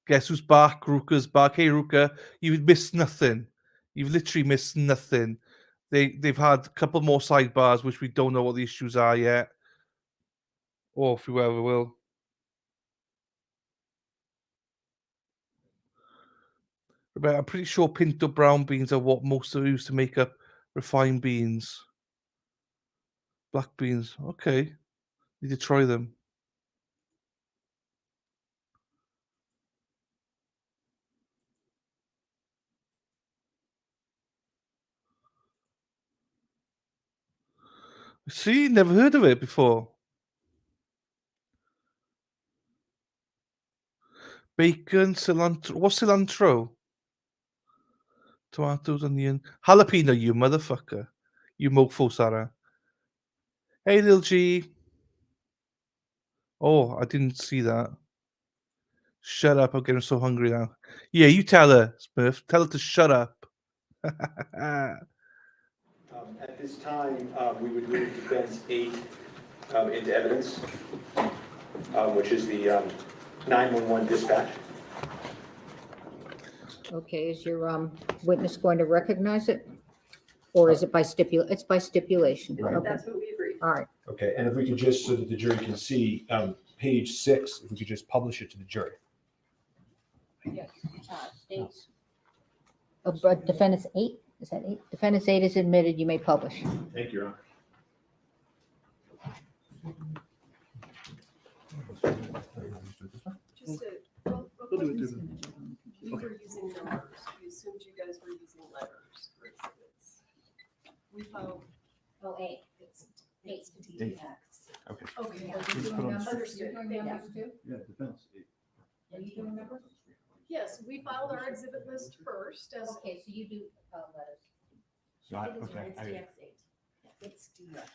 Guess who's back? Ruka's back. Hey, Ruka, you've missed nothing. You've literally missed nothing. They've had a couple more sidebars, which we don't know what the issues are yet, or if we ever will. But I'm pretty sure pinto brown beans are what most of use to make up refined beans. Black beans. Okay. Need to try them. See, never heard of it before. Bacon, cilantro. What's cilantro? Tomatoes, onion. Jalapeno, you motherfucker. You mofo, Sarah. Hey, Lil G. Oh, I didn't see that. Shut up. I'm getting so hungry now. Yeah, you tell her, Smurf. Tell her to shut up. At this time, we would move Defense 8 into evidence, which is the 911 dispatch. Okay, is your witness going to recognize it? Or is it by it's by stipulation? Right. Okay. That's what we agreed. All right. Okay, and if we could just, so that the jury can see, page 6, if we could just publish it to the jury. Yes. States. But defendants 8, is that 8? Defendants 8 is admitted, you may publish. Thank you, Your Honor. Just we were using numbers. We assumed you guys were using letters for exhibits. We filed. Oh, 8. It's 8. Okay. Okay. Understood. Too? Yeah, defense. Are you doing numbers? Yes, we filed our exhibit list first as. Okay, so you do letters. Got it, okay. It's DX.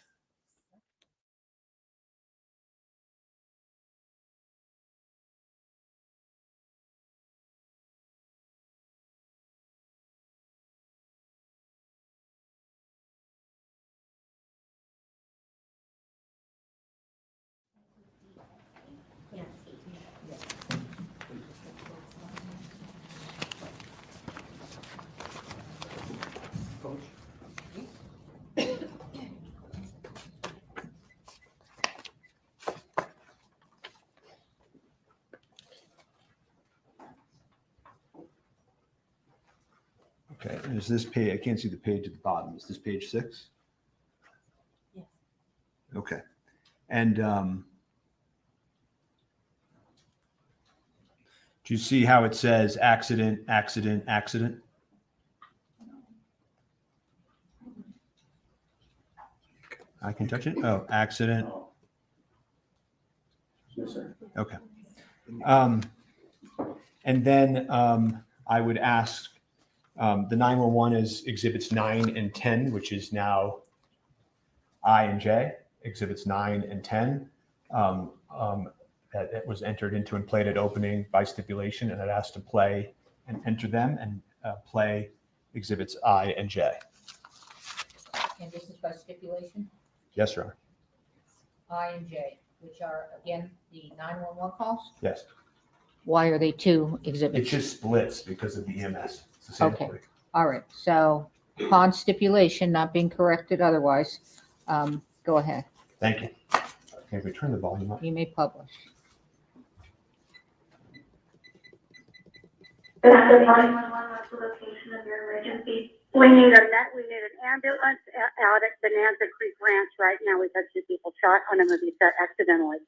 Okay, and is this page, I can't see the page at the bottom. Is this page 6? Yes. Okay. And do you see how it says accident, accident, accident? I can touch it? Oh, accident. Yes, sir. Okay. And then I would ask, the 911 is exhibits 9 and 10, which is now I and J, exhibits 9 and 10. That was entered into and played at opening by stipulation, and I'd asked to play and enter them and play exhibits I and J. And this is by stipulation? Yes, Your Honor. I and J, which are, again, the 911 calls? Yes. Why are they 2 It exhibits? just splits because of the EMS. It's the same Okay. order. All right, so upon stipulation, not being corrected otherwise, go ahead. Thank you. Okay, we turn the volume up. You may publish. That's the 911, what's the location of your emergency? We need an ambulance out at Bonanza Creek Ranch right now we've had 2 people shot on a movie set accidentally.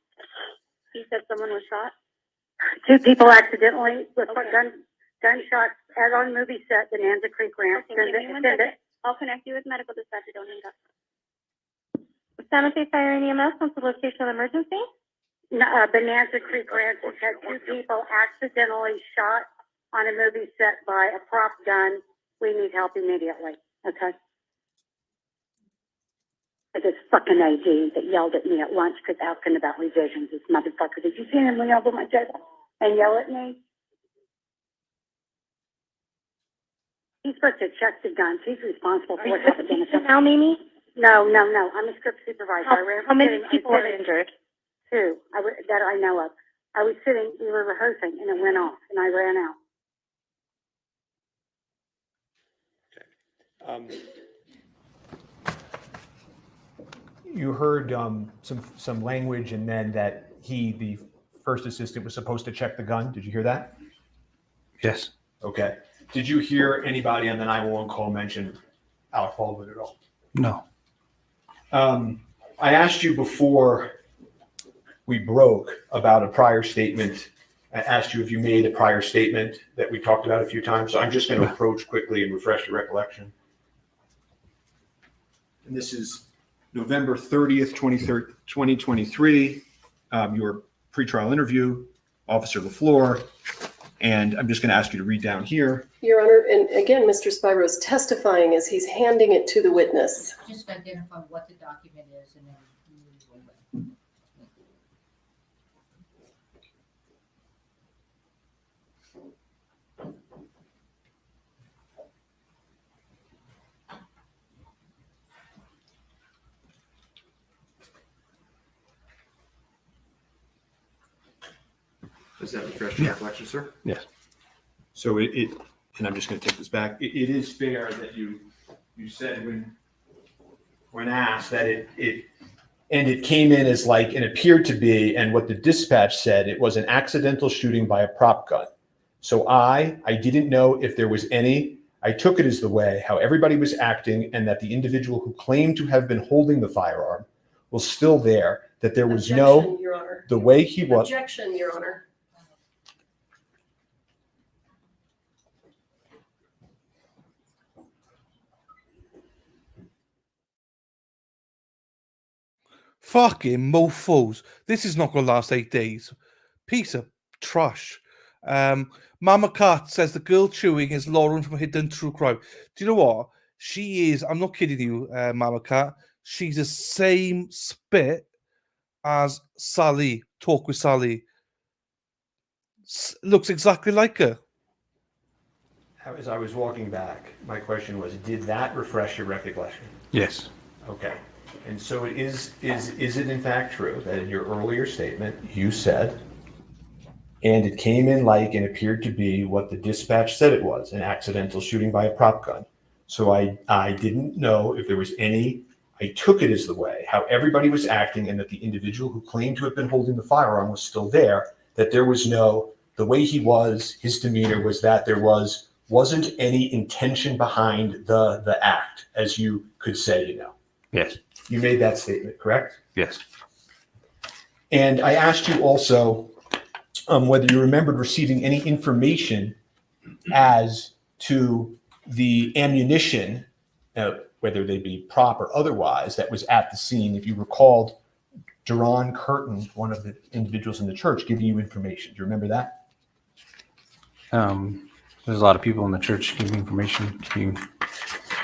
He said someone was shot? 2 people accidentally with gunshots as on movie set, Bonanza Creek Ranch. Okay, give me 1 second. I'll connect you with medical dispatch. Don't hang up. San Jose Fire and EMS, what's the location of the emergency? Bonanza Creek Ranch has had 2 people accidentally shot on a movie set by a prop gun. We need help immediately. Okay. This fucking AD that yelled at me at lunch because asking about revisions. This motherfucker. Did you see him lean over my table and yell at me? He's supposed to check the guns. He's responsible for what's happening. Now, Mimi? No. I'm a script supervisor. How many people are injured? 2 that I know of. I was sitting, we were rehearsing, and it went off, and I ran out. You heard some language, and then that the first assistant, was supposed to check the gun. Did you hear that? Yes. Okay. Did you hear anybody on the 911 call mention Alec Baldwin at all? No. I asked you before we broke about a prior statement. I asked you if you made a prior statement that we talked about a few times. So I'm just going to approach quickly and refresh your recollection. And this is November 30th, 2023, your pretrial interview, Officer LeFleur. And I'm just going to ask you to read down here. Your Honor, and again, Mr. Spiro is testifying as he's handing it to the witness. Just identify what the document is and then move away. Does that refresh your recollection, sir? Yes. So and I'm just going to take this back. It is fair that you said when asked that it came in as like it appeared to be, and what the dispatch said, it was an accidental shooting by a prop gun. So I didn't know if there was any. I took it as the way how everybody was acting, and that the individual who claimed to have been holding the firearm was still there. That there was Objection, Your Honor. the way he was. Objection, Your Honor. Fucking mofos. This is not going to last 8 days. Piece of trash. Mama Cat says the girl chewing is Lauren from Hidden True Crime. Do you know what? She is, I'm not kidding you, Mama Cat. She's the same spit as Sally. Talk with Sally. Looks exactly like her. As I was walking back, my question was, did that refresh your recollection? Yes. Okay. And so is it in fact true that in your earlier statement you said, and it came in like and appeared to be what the dispatch said it was, an accidental shooting by a prop gun. So I didn't know if there was any, I took it as the way how everybody was acting, and that the individual who claimed to have been holding the firearm was still there, that there was the way he was, his demeanor was that there wasn't any intention behind the act, as you could say, Yes. You made that statement, correct? Yes. And I asked you also whether you remembered receiving any information as to the ammunition, whether they be prop or otherwise, that was at the scene. If you recalled Duran Curtin, one of the individuals in the church, giving you information. Do you remember that? There's a lot of people in the church giving information. Can you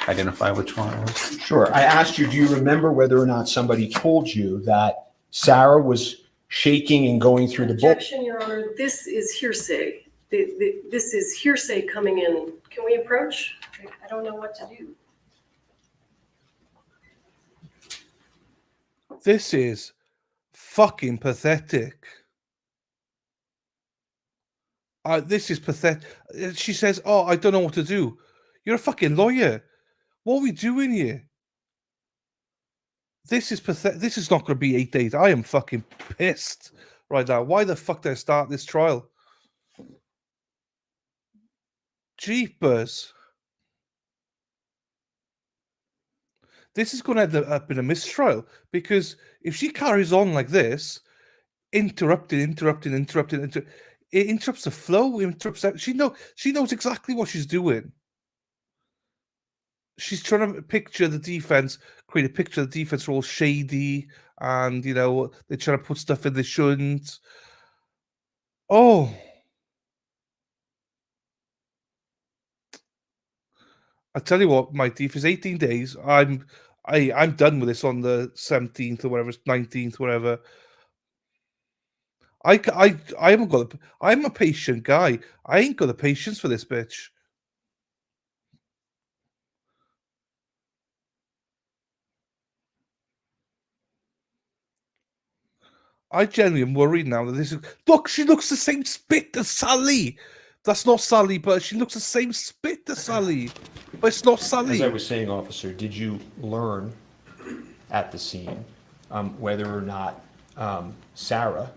identify which one it was? Sure. I asked you, do you remember whether or not somebody told you that Sarah was shaking and going through the book? Objection, Your Honor. This is hearsay. This is hearsay coming in. Can we approach? I don't know what to do. This is fucking pathetic. This is pathetic. She says, "Oh, I don't know what to do." You're a fucking lawyer. What are we doing here? This is pathetic. This is not going to be 8 days. I am fucking pissed right now. Why the fuck did I start this trial? Jeepers. this is going to end up in a mistrial, because if she carries on like this, interrupting, it interrupts the flow. She knows exactly what she's doing. She's trying to picture the defense, create a picture of the defense are all shady, and they're trying to put stuff in they shouldn't. Oh, I tell you what, my thief is 18 days. I'm done with this on the 17th or whatever, 19th, whatever. I haven't got. I'm a patient guy. I ain't got the patience for this bitch. I genuinely am worried now that this is. Look, she looks the same spit as Sally. That's not Sally, but she looks the same spit as Sally. But it's not Sally. As I was saying, officer, did you learn at the scene whether or not Sarah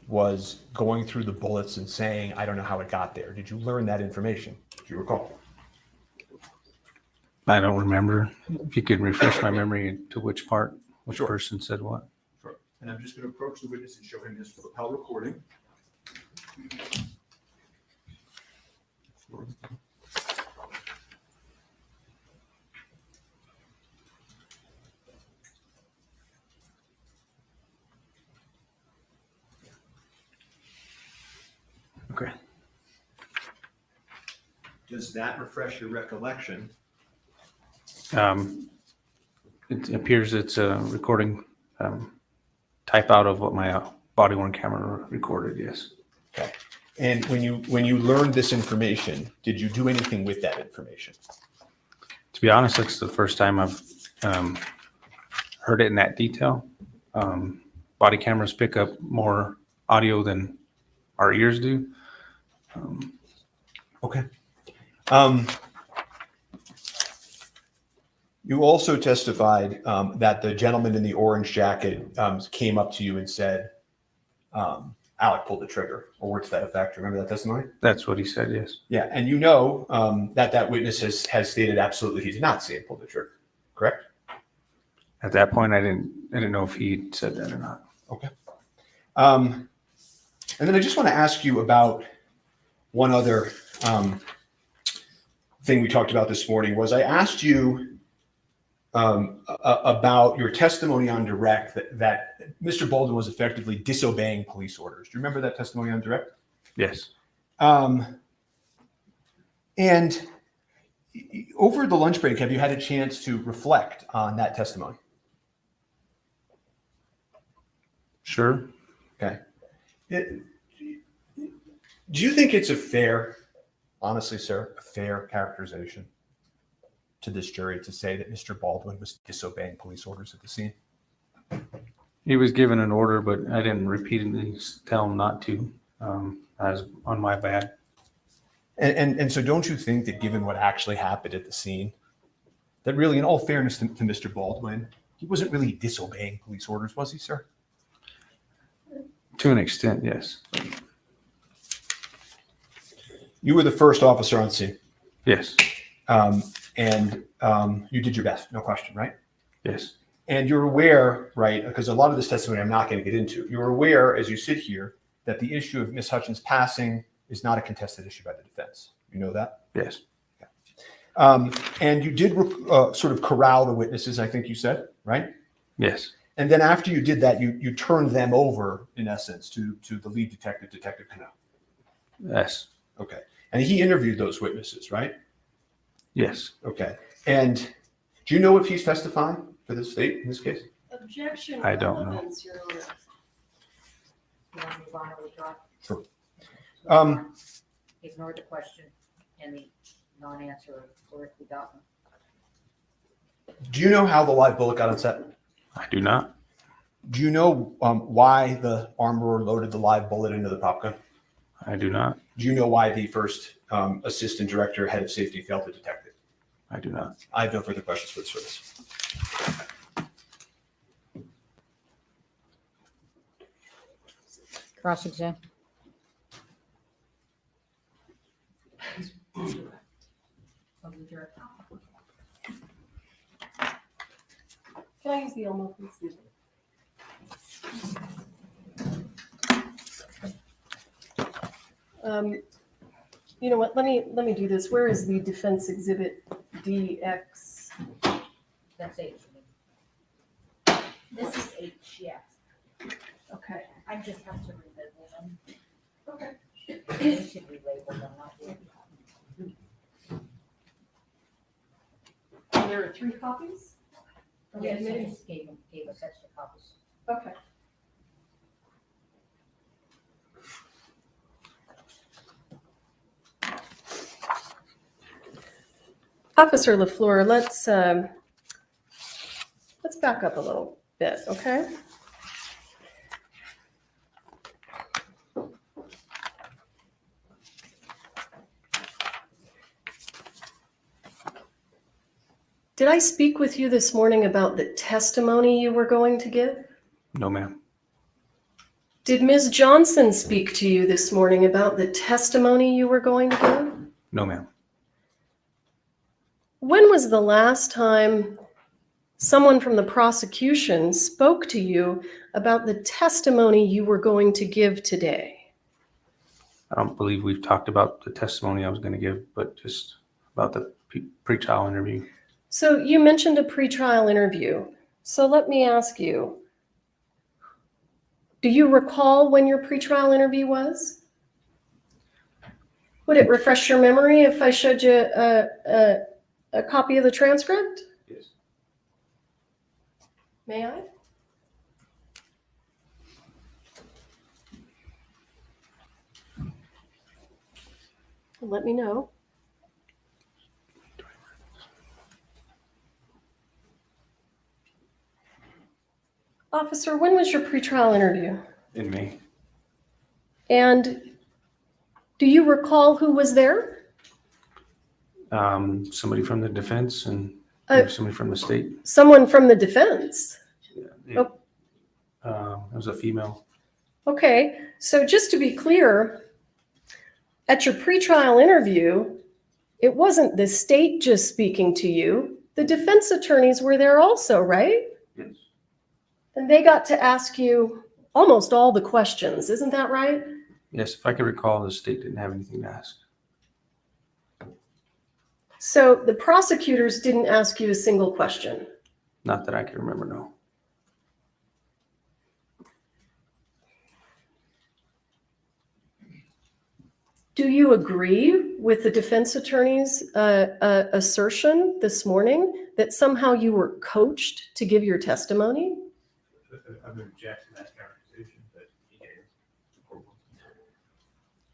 was going through the bullets and saying, I don't know how it got there? Did you learn that information? Do you recall? I don't remember. If you could refresh my memory to which part, which person said what. Sure. And I'm just going to approach the witness and show him his lapel recording. Okay. Does that refresh your recollection? It appears it's a recording type out of what my body worn camera recorded. Yes. Okay. And when you learned this information, did you do anything with that information? To be honest, it's the first time I've heard it in that detail. Body cameras pick up more audio than our ears do. Okay. You also testified that the gentleman in the orange jacket came up to you and said, Alec pulled the trigger, or words to that effect. Remember that testimony? That's what he said, yes. Yeah, and that witness has stated absolutely he did not see him pull the trigger, correct? At that point, I didn't know if he said that or not. Okay. And then I just want to ask you about one other thing we talked about this morning. Was I asked you about your testimony on direct that Mr. Baldwin was effectively disobeying police orders. Do you remember that testimony on direct? Yes. And over the lunch break, have you had a chance to reflect on that testimony? Sure. Okay. Do you think it's a fair, honestly, sir, a fair characterization to this jury to say that Mr. Baldwin was disobeying police orders at the scene? He was given an order, but I didn't repeatedly tell him not to. As on my bad. And so don't you think that given what actually happened at the scene, that really, in all fairness to Mr. Baldwin, he wasn't really disobeying police orders, was he, sir? To an extent, yes. You were the first officer on scene. Yes. And you did your best, no question, right? Yes. And you're aware, right, because a lot of this testimony I'm not going to get into, you're aware as you sit here that the issue of Ms. Hutchins passing is not a contested issue by the defense. You know that? Yes. Okay. And you did sort of corral the witnesses, I think you said, right? Yes. And then after you did that, you turned them over, in essence, to the lead detective, Detective Cano. Yes. Okay. And he interviewed those witnesses, right? Yes. Okay. And do you know if he's testifying for the state in this case? Objection. I don't know. Relevance, Your Honor. Sure. Ignore the question and the non-answer or if we got one. Do you know how the live bullet got on set? I do not. Do you know why the armorer loaded the live bullet into the pop gun? I do not. Do you know why the first assistant director, head of safety, failed to detect it? I do not. I have no further questions for this witness. Cross-exam. Can I use the Elmo, please? You know what, let me do this. Where is the defense exhibit DX? That's H. This is H, yes. Okay. I just have to relabel them. Okay. They should relabel them, not you. There are 3 copies? Yes, I just gave us extra copies. Okay. Officer LeFleur, let's back up a little bit, okay? Did I speak with you this morning about the testimony you were going to give? No, ma'am. Did Ms. Johnson speak to you this morning about the testimony you were going to give? No, ma'am. When was the last time someone from the prosecution spoke to you about the testimony you were going to give today? I don't believe we've talked about the testimony I was going to give, but just about the pre-trial interview. So you mentioned a pretrial interview. So let me ask you, do you recall when your pretrial interview was? Would it refresh your memory if I showed you a copy of the transcript? Yes. May I? Let me know. Officer, when was your pretrial interview? In May. And do you recall who was there? Somebody from the defense and maybe somebody from the state. Someone from the defense. It was a female. Okay, so just to be clear, at your pretrial interview, it wasn't the state just speaking to you. The defense attorneys were there also, right? Yes. And they got to ask you almost all the questions, isn't that right? Yes, if I can recall, the state didn't have anything to ask. So the prosecutors didn't ask you a single question. Not that I can remember, no. Do you agree with the defense attorney's assertion this morning that somehow you were coached to give your testimony? I'm objecting that characterization, but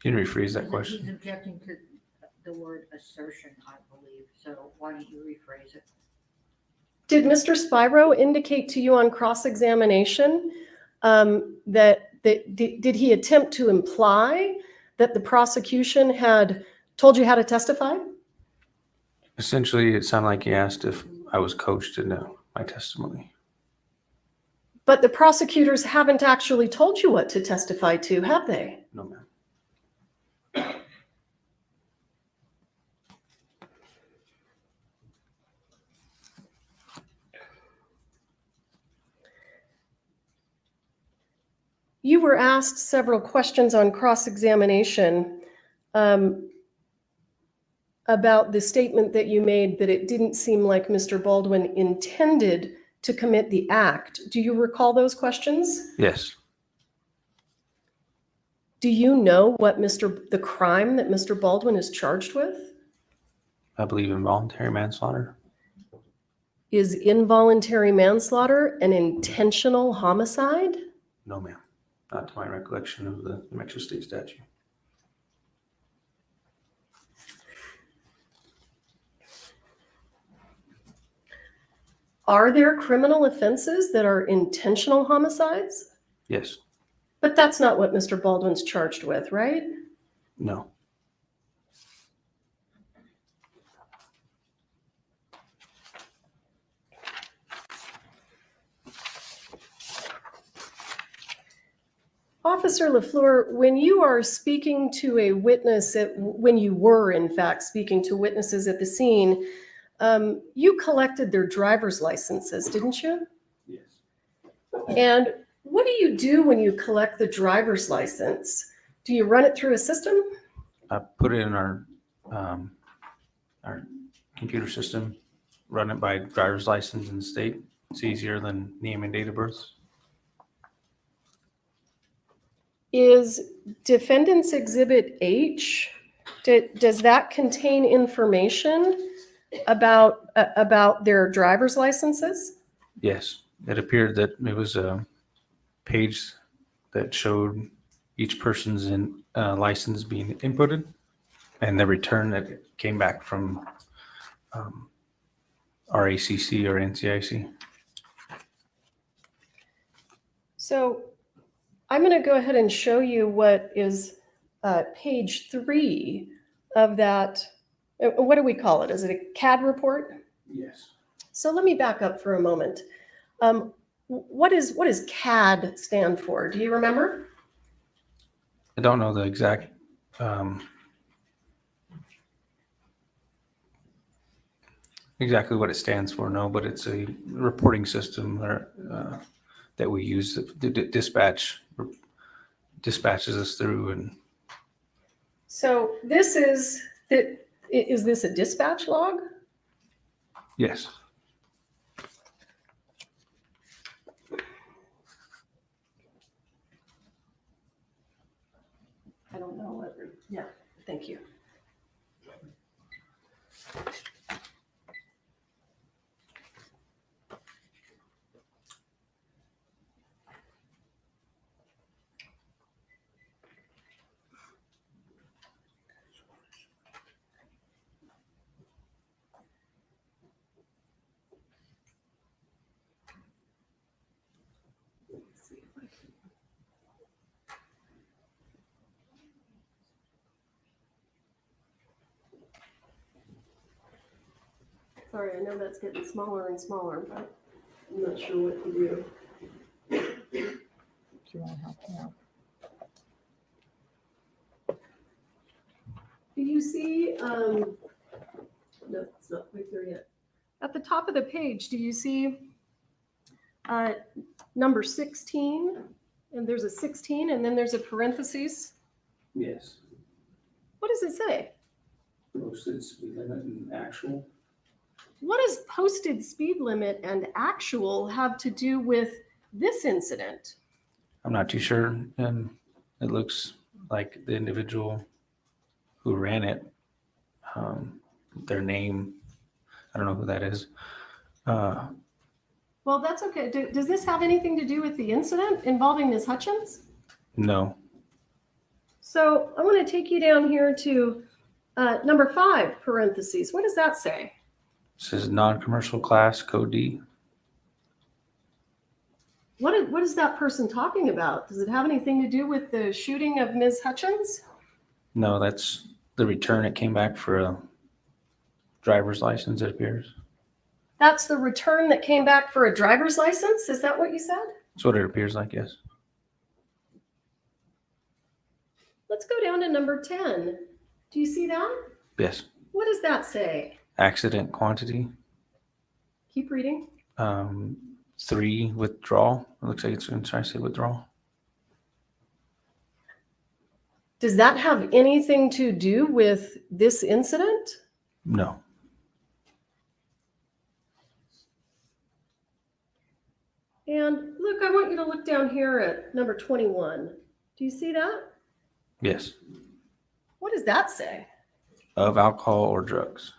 can you rephrase that question? He's objecting to the word assertion, I believe. So why don't you rephrase it? Did Mr. Spyro indicate to you on cross-examination did he attempt to imply that the prosecution had told you how to testify? Essentially, it sounded like he asked if I was coached to know my testimony. But the prosecutors haven't actually told you what to testify to, have they? No, ma'am. You were asked several questions on cross-examination about the statement that you made that it didn't seem like Mr. Baldwin intended to commit the act. Do you recall those questions? Yes. Do you know what the crime that Mr. Baldwin is charged with? I believe involuntary manslaughter. Is involuntary manslaughter an intentional homicide? No, ma'am. Not to my recollection of the New Mexico State statute. Are there criminal offenses that are intentional homicides? Yes. But that's not what Mr. Baldwin's charged with, right? No. Officer LeFleur, when you are speaking to a witness, when you were in fact speaking to witnesses at the scene, you collected their driver's licenses, didn't you? And what do you do when you collect the driver's license? Do you run it through a system? I put it in our computer system, run it by driver's license in the state. It's easier than name and date of birth. Is Defendant's Exhibit H, does that contain information about their driver's licenses? Yes, it appeared that it was a page that showed each person's license being inputted and the return that came back from RACC or NCIC. So I'm going to go ahead and show you what is page 3 of that. What do we call it? Is it a CAD report? Yes. So let me back up for a moment. What does CAD stand for? Do you remember? I don't know the exact exactly what it stands for, no, but it's a reporting system that we use that dispatches us through. And So this is this a dispatch log? yes. I don't know whether, yeah, thank you. Sorry, I know that's getting smaller and smaller, but I'm not sure what to do. Do you want to help me out? Do you see, no, it's not quite there yet. At the top of the page, do you see number 16? And there's a 16 and then there's a parentheses. Yes. What does it say? Posted speed limit and actual. What does posted speed limit and actual have to do with this incident? I'm not too sure. And it looks like the individual who ran it, their name, I don't know who that is. Well, that's okay. Does this have anything to do with the incident involving Ms. Hutchins? No. So I want to take you down here to number 5, parentheses. What does that say? It says non-commercial class code D. What is that person talking about? Does it have anything to do with the shooting of Ms. Hutchins? No, that's the return. It came back for a driver's license, it appears. That's the return that came back for a driver's license? Is that what you said? That's what it appears like, yes. Let's go down to number 10. Do you see that? Yes. What does that say? Accident quantity. Keep reading. 3 withdrawal. It looks like it's going to try to say withdrawal. Does that have anything to do with this incident? No. And look, I want you to look down here at number 21. Do you see that? Yes. What does that say? Of alcohol or drugs.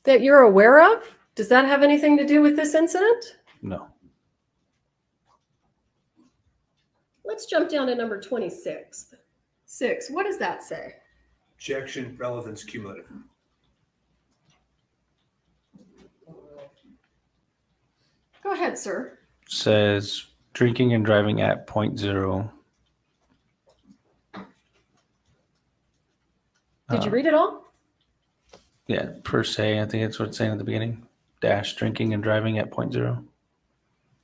That you're aware of? Does that have anything to do with this incident? No. Let's jump down to number 26. 6. What does that say? Objection, relevance, cumulative. Go ahead, sir. Says drinking and driving at 0.0. Did you read it all? Yeah, per se, I think that's what it's saying at the beginning. Dash drinking and driving at 0.0.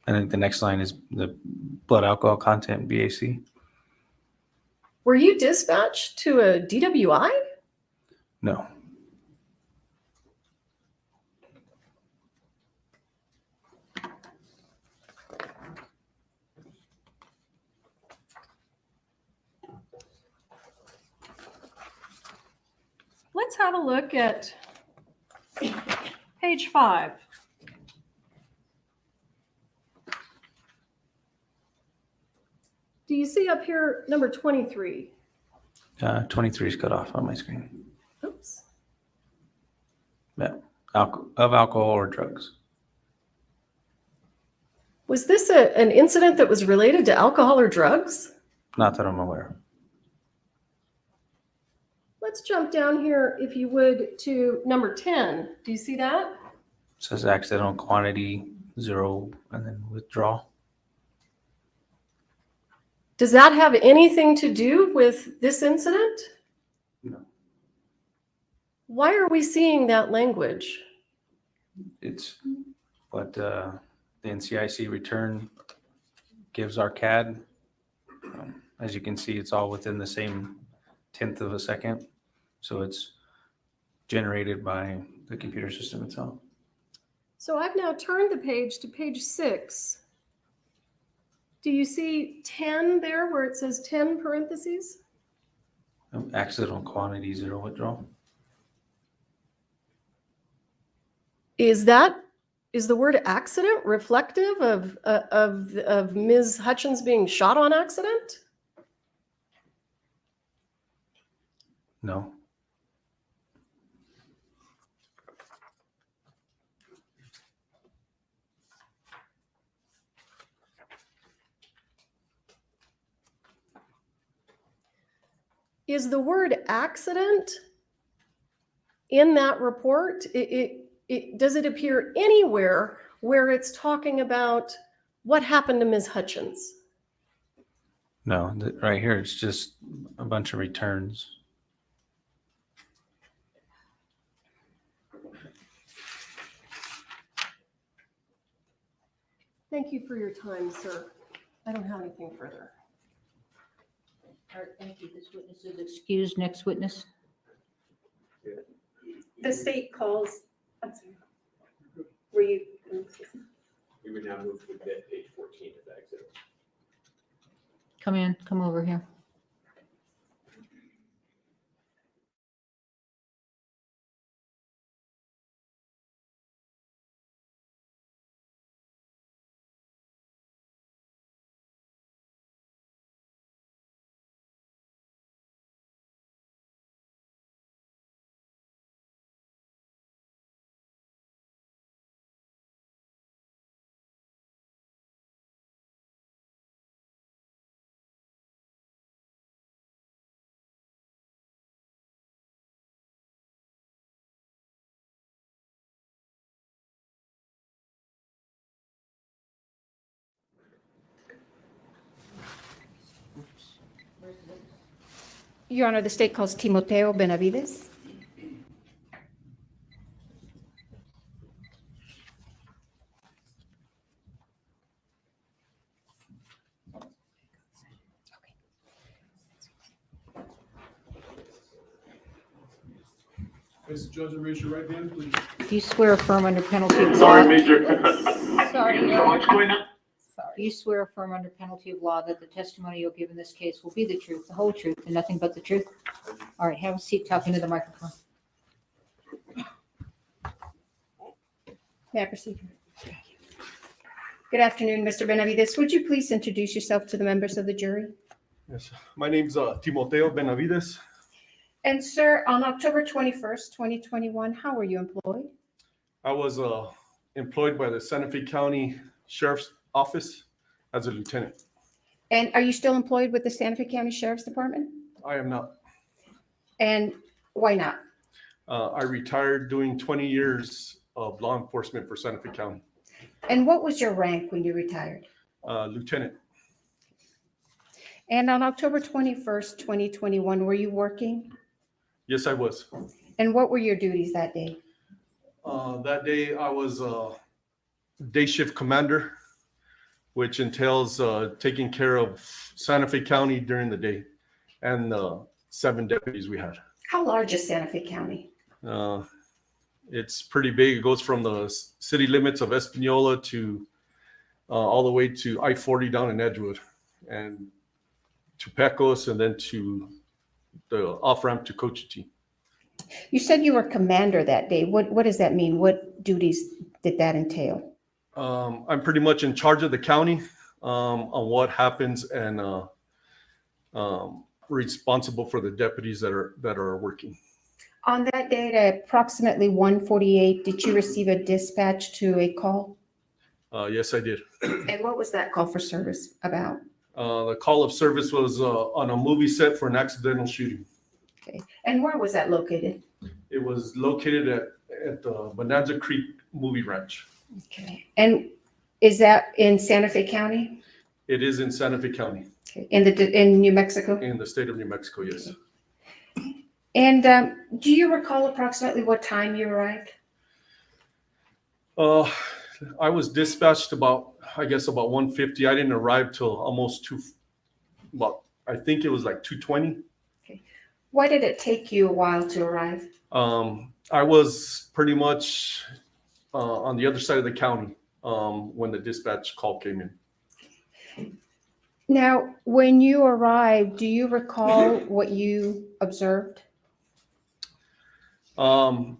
I think the next line is the blood alcohol content, BAC. Were you dispatched to a DWI? No. let's have a look at page 5. Do you see up here number 23? 23 is cut off on my screen. Oops. Yeah, of alcohol or drugs. Was this an incident that was related to alcohol or drugs? Not that I'm aware of. Let's jump down here, if you would, to number 10. Do you see that? It says accidental quantity 0 and then withdrawal. Does that have anything to do with this incident? No. Why are we seeing that language? It's what the NCIC return gives our CAD. As you can see, it's all within the same 1/10 of a second. So it's generated by the computer system itself. So I've now turned the page to page 6. Do you see 10 there where it says 10 parentheses? Accidental quantity 0 withdrawal. Is the word accident reflective of Ms. Hutchins being shot on accident? No. Is the word accident in that report? Does it appear anywhere where it's talking about what happened to Ms. Hutchins? No, right here it's just a bunch of returns. Thank you for your time, sir. I don't have anything further. All right, thank you. This witness is excused. Next witness. The state calls, I'm sorry. Were you? We would now move to page 14 of the exhibit. Come over here. Your Honor, the state calls Timoteo Benavidez. Mr. Judge, raise your right hand, please. Do you swear affirm under penalty of law? Sorry, Major. Sorry. What's going on? Do you swear affirm under penalty of law that the testimony you'll give in this case will be the truth, the whole truth, and nothing but the truth? All right, have a seat, talk into the microphone. May I proceed? Good afternoon, Mr. Benavidez. Would you please introduce yourself to the members of the jury? Yes, my name's Timoteo Benavidez. And sir, on October 21st, 2021, how were you employed? I was employed by the Santa Fe County Sheriff's Office as a lieutenant. And are you still employed with the Santa Fe County Sheriff's Department? I am not. And why not? I retired doing 20 years of law enforcement for Santa Fe County. And what was your rank when you retired? Lieutenant. And on October 21st, 2021, were you working? Yes, I was. And what were your duties that day? That day I was day shift commander, which entails taking care of Santa Fe County during the day and 7 deputies we had. How large is Santa Fe County? It's pretty big. It goes from the city limits of Espanola to all the way to I-40 down in Edgewood and to Pecos and then to the off-ramp to Cochiti. You said you were commander that day. What does that mean? What duties did that entail? I'm pretty much in charge of the county on what happens and responsible for the deputies that are working. On that day at approximately 1:48, did you receive a dispatch to a call? Yes, I did. And what was that call for service about? The call of service was on a movie set for an accidental shooting. Okay. And where was that located? It was located at the Bonanza Creek Movie Ranch. Okay. And is that in Santa Fe County? It is in Santa Fe County. Okay. In New Mexico? In the state of New Mexico, yes. Okay. And do you recall approximately what time you arrived? I was dispatched about 1:50. I didn't arrive till almost I think it was like 2:20. Okay. Why did it take you a while to arrive? I was pretty much on the other side of the county when the dispatch call came in. Now, when you arrived, do you recall what you observed? When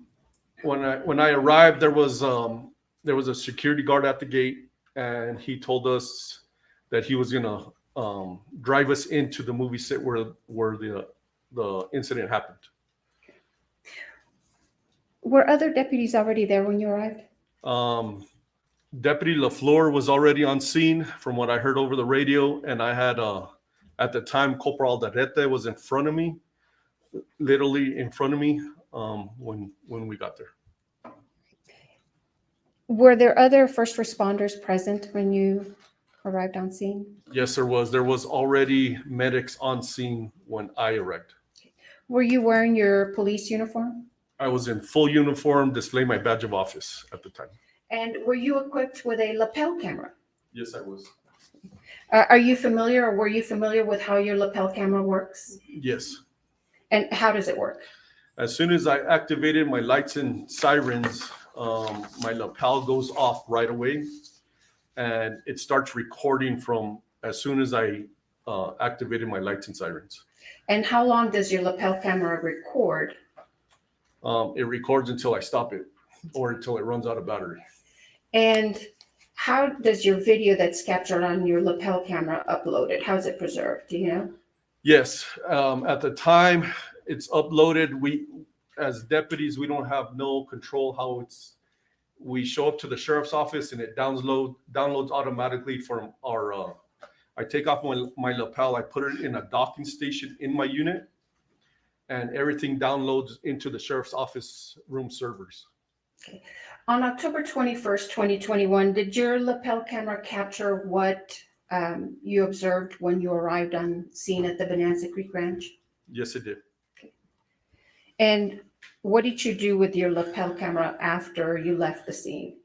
I arrived, there was a security guard at the gate, and he told us that he was gonna drive us into the movie set where the incident happened. Were other deputies already there when you arrived? Deputy LeFleur was already on scene from what I heard over the radio, and I had at the time Corporal Darrete was in front of me, literally in front of me when we got there. Were there other first responders present when you arrived on scene? Yes, there was. There was already medics on scene when I arrived. Were you wearing your police uniform? I was in full uniform, displaying my badge of office at the time. And were you equipped with a lapel camera? Yes, I was. Are you familiar, or were you familiar with how your lapel camera works? Yes. And how does it work? As soon as I activated my lights and sirens, my lapel goes off right away, and it starts recording from as soon as I activated my lights and sirens. And how long does your lapel camera record? It records until I stop it or until it runs out of battery. And how does your video that's captured on your lapel camera uploaded? How is it preserved? Do you know? Yes. At the time it's uploaded, we as deputies, we don't have no control how we show up to the sheriff's office and it downloads automatically from our I take off my lapel, I put it in a docking station in my unit, and everything downloads into the sheriff's office room servers. Okay. On October 21st, 2021, did your lapel camera capture what you observed when you arrived on scene at the Bonanza Creek Ranch? Yes, it did. Okay. And what did you do with your lapel camera after you left the scene?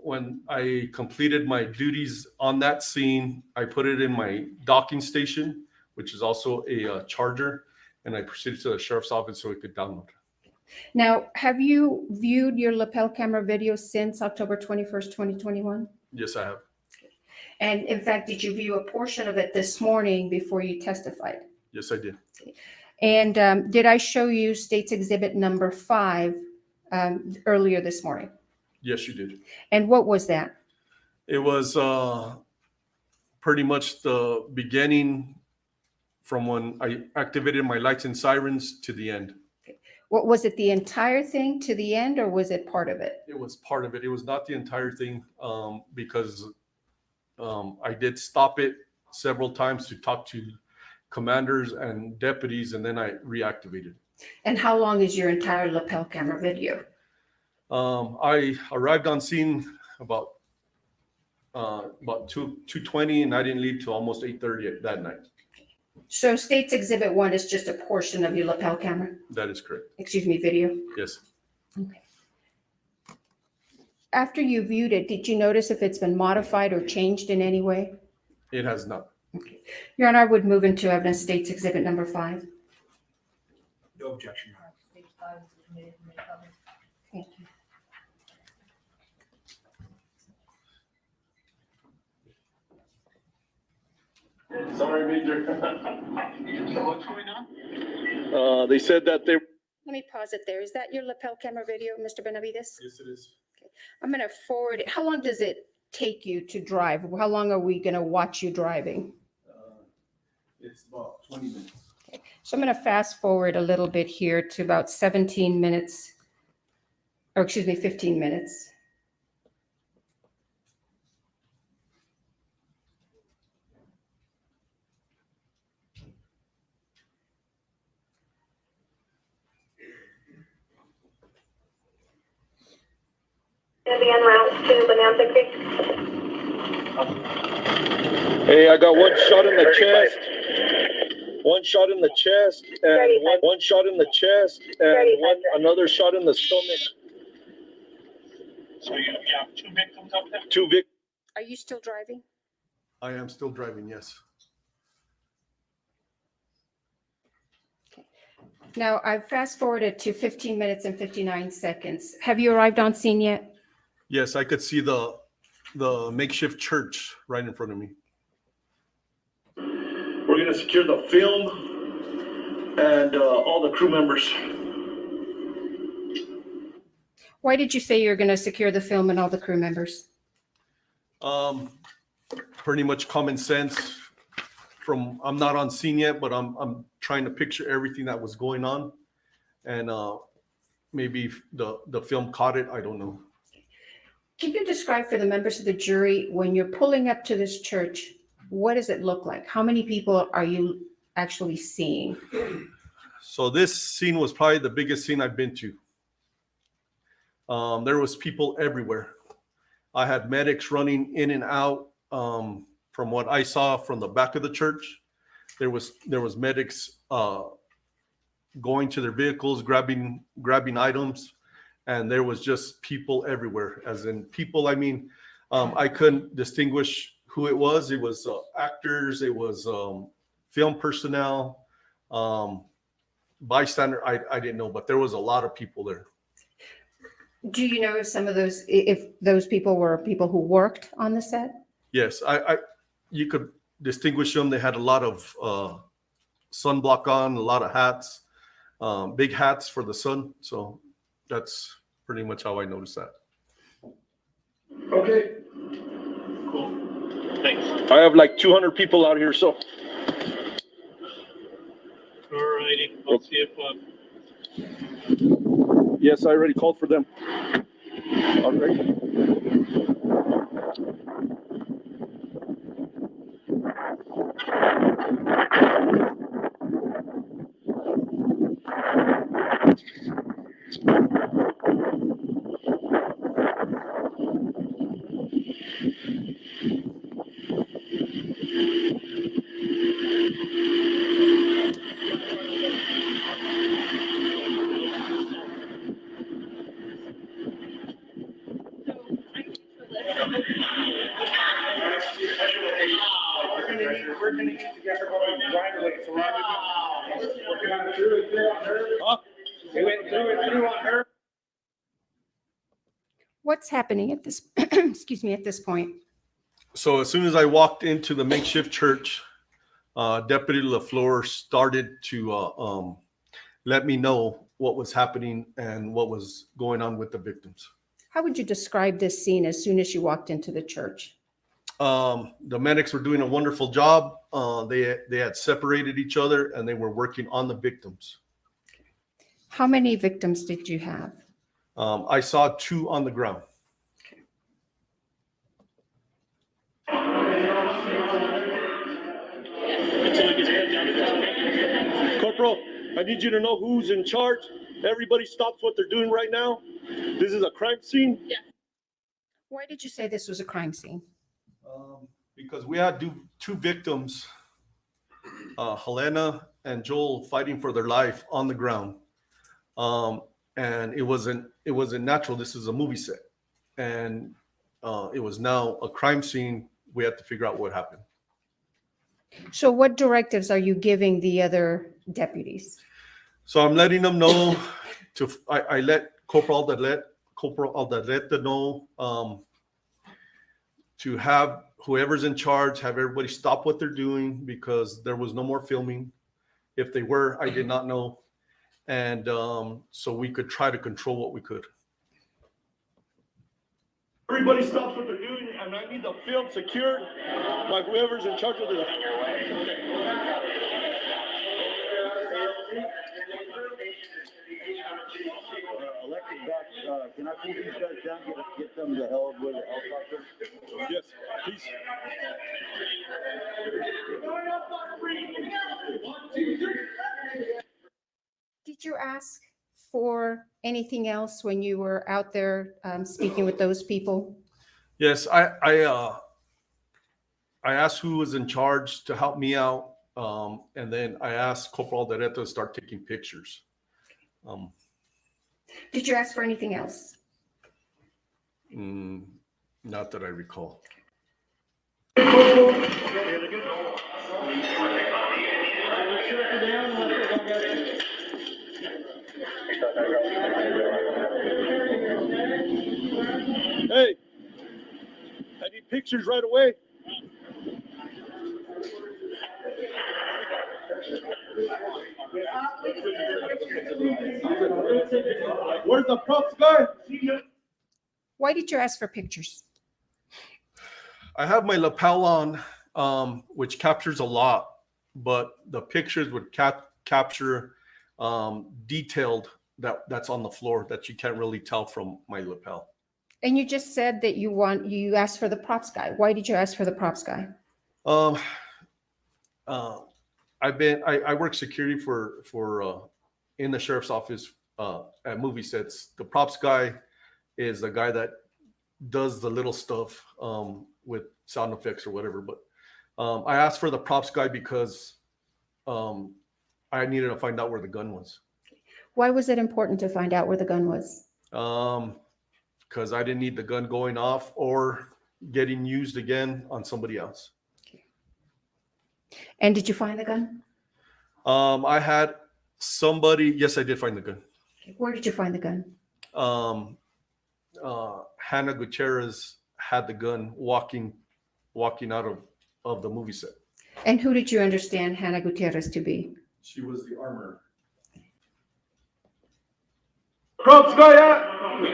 When I completed my duties on that scene, I put it in my docking station, which is also a charger, and I proceeded to the sheriff's office so it could download. Now, have you viewed your lapel camera video since October 21st, 2021? Yes, I have. And in fact, did you view a portion of it this morning before you testified? Yes, I did. And did I show you State's Exhibit number 5 earlier this morning? Yes, you did. And what was that? It was pretty much the beginning from when I activated my lights and sirens to the end. What was it, the entire thing to the end, or was it part of it? It was part of it. It was not the entire thing because I did stop it several times to talk to commanders and deputies, and then I reactivated. And how long is your entire lapel camera video? I arrived on scene about 2:20, and I didn't leave till almost 8:30 that night. So State's Exhibit 1 is just a portion of your lapel camera? That is correct. Excuse me, video? Yes. Okay. After you viewed it, did you notice if it's been modified or changed in any way? It has not. Okay. Your Honor, I would move into evidence State's Exhibit number 5. No objection. Thank you. Sorry, Major. So what's going on? They said that they. Let me pause it there. Is that your lapel camera video, Mr. Benavidez? Yes, it is. I'm going to forward it. How long does it take you to drive? How long are we going to watch you driving? It's about 20 minutes. So I'm going to fast forward a little bit here to about 17 minutes, or excuse me, 15 minutes. Gonna be on route to Bonanza Creek. Hey, I got one shot in the chest. One shot in the chest, and one shot in the chest, and another shot in the stomach. So you have 2 victims up there? Two victims. Are you still driving? I am still driving, yes. Now, I've fast forwarded to 15 minutes and 59 seconds. Have you arrived on scene yet? Yes, I could see the makeshift church right in front of me. We're gonna secure the film and all the crew members. Why did you say you're going to secure the film and all the crew members? Pretty much common sense. I'm not on scene yet, but I'm trying to picture everything that was going on, and maybe the film caught it. I don't know. Can you describe for the members of the jury, when you're pulling up to this church, what does it look like? How many people are you actually seeing? So this scene was probably the biggest scene I've been to. There was people everywhere. I had medics running in and out. From what I saw from the back of the church, there was medics going to their vehicles, grabbing items, and there was just people everywhere. As in people, I mean, I couldn't distinguish who it was. It was actors, it was film personnel, bystander. I didn't know, but there was a lot of people there. Do you know if those people were people who worked on the set? Yes, you could distinguish them. They had a lot of sunblock on, a lot of hats, big hats for the sun. So that's pretty much how I noticed that. Okay. Cool. Thanks. I have like 200 people out here, so. Alrighty. I'll see if. Yes, I already called for them. All right. We're gonna get together right away. So we're gonna do it on her. We went through on her. What's happening at this, excuse me, at this point? So as soon as I walked into the makeshift church, Deputy LeFleur started to let me know what was happening and what was going on with the victims. How would you describe this scene as soon as you walked into the church? The medics were doing a wonderful job. They had separated each other and they were working on the victims. How many victims did you have? I saw 2 on the ground. Corporal, I need you to know who's in charge. Everybody stops what they're doing right now. This is a crime scene. Yeah. Why did you say this was a crime scene? Because we had 2 victims, Halyna and Joel, fighting for their life on the ground. And it wasn't natural. This is a movie set. And it was now a crime scene. We had to figure out what happened. So what directives are you giving the other deputies? So I'm letting them know I let Corporal Aldalete know to have whoever's in charge, have everybody stop what they're doing because there was no more filming. If they were, I did not know. And so we could try to control what we could. Everybody stops what they're doing, and I need the field secured by whoever's in charge of the. Electric back, can I pull these guys down, get them the hell with the helicopter? Yes, please. Did you ask for anything else when you were out there speaking with those people? Yes, I asked who was in charge to help me out, and then I asked Corporal Alderete to start taking pictures. Did you ask for anything else? Not that I recall. Hey, I need pictures right away. Where's the props guy? Why did you ask for pictures? I have my lapel on, which captures a lot, but the pictures would capture detailed that's on the floor that you can't really tell from my lapel. And you just said that you asked for the props guy. Why did you ask for the props guy? I work security for in the sheriff's office at movie sets. The props guy is the guy that does the little stuff with sound effects or whatever. But I asked for the props guy because I needed to find out where the gun was. Why was it important to find out where the gun was? Because I didn't need the gun going off or getting used again on somebody else. And did you find the gun? I had somebody. Yes, I did find the gun. Where did you find the gun? Halyna Gutierrez had the gun walking out of the movie set. And who did you understand Halyna Gutierrez to be? She was the armorer. Props guy, I'm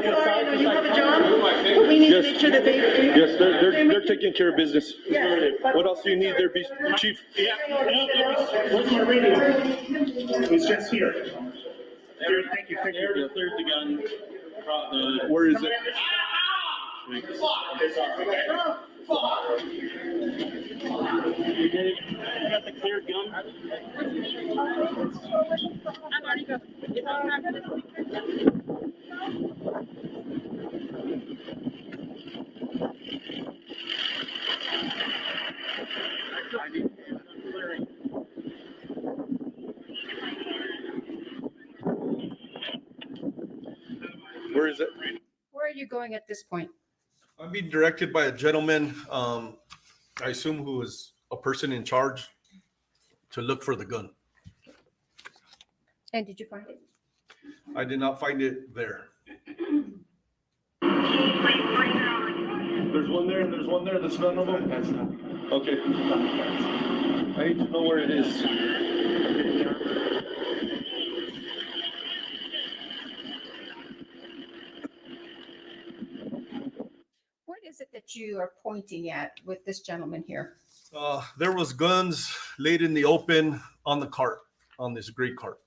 sorry, you have a job? We need to make sure that they. Yes, they're taking care of business. Yes. What else do you need there, Chief? Where's my radio? It's just here. Thank you. Cleared the gun. Where is it? You got the cleared gun? Where is it? Where are you going at this point? I'm being directed by a gentleman, I assume who is a person in charge, to look for the gun. And did you find it? I did not find it there. There's one there and there's one there. That's none of them? Okay. I need to know where it is. What is it that you are pointing at with this gentleman here? There was guns laid in the open on the cart, on this gray cart.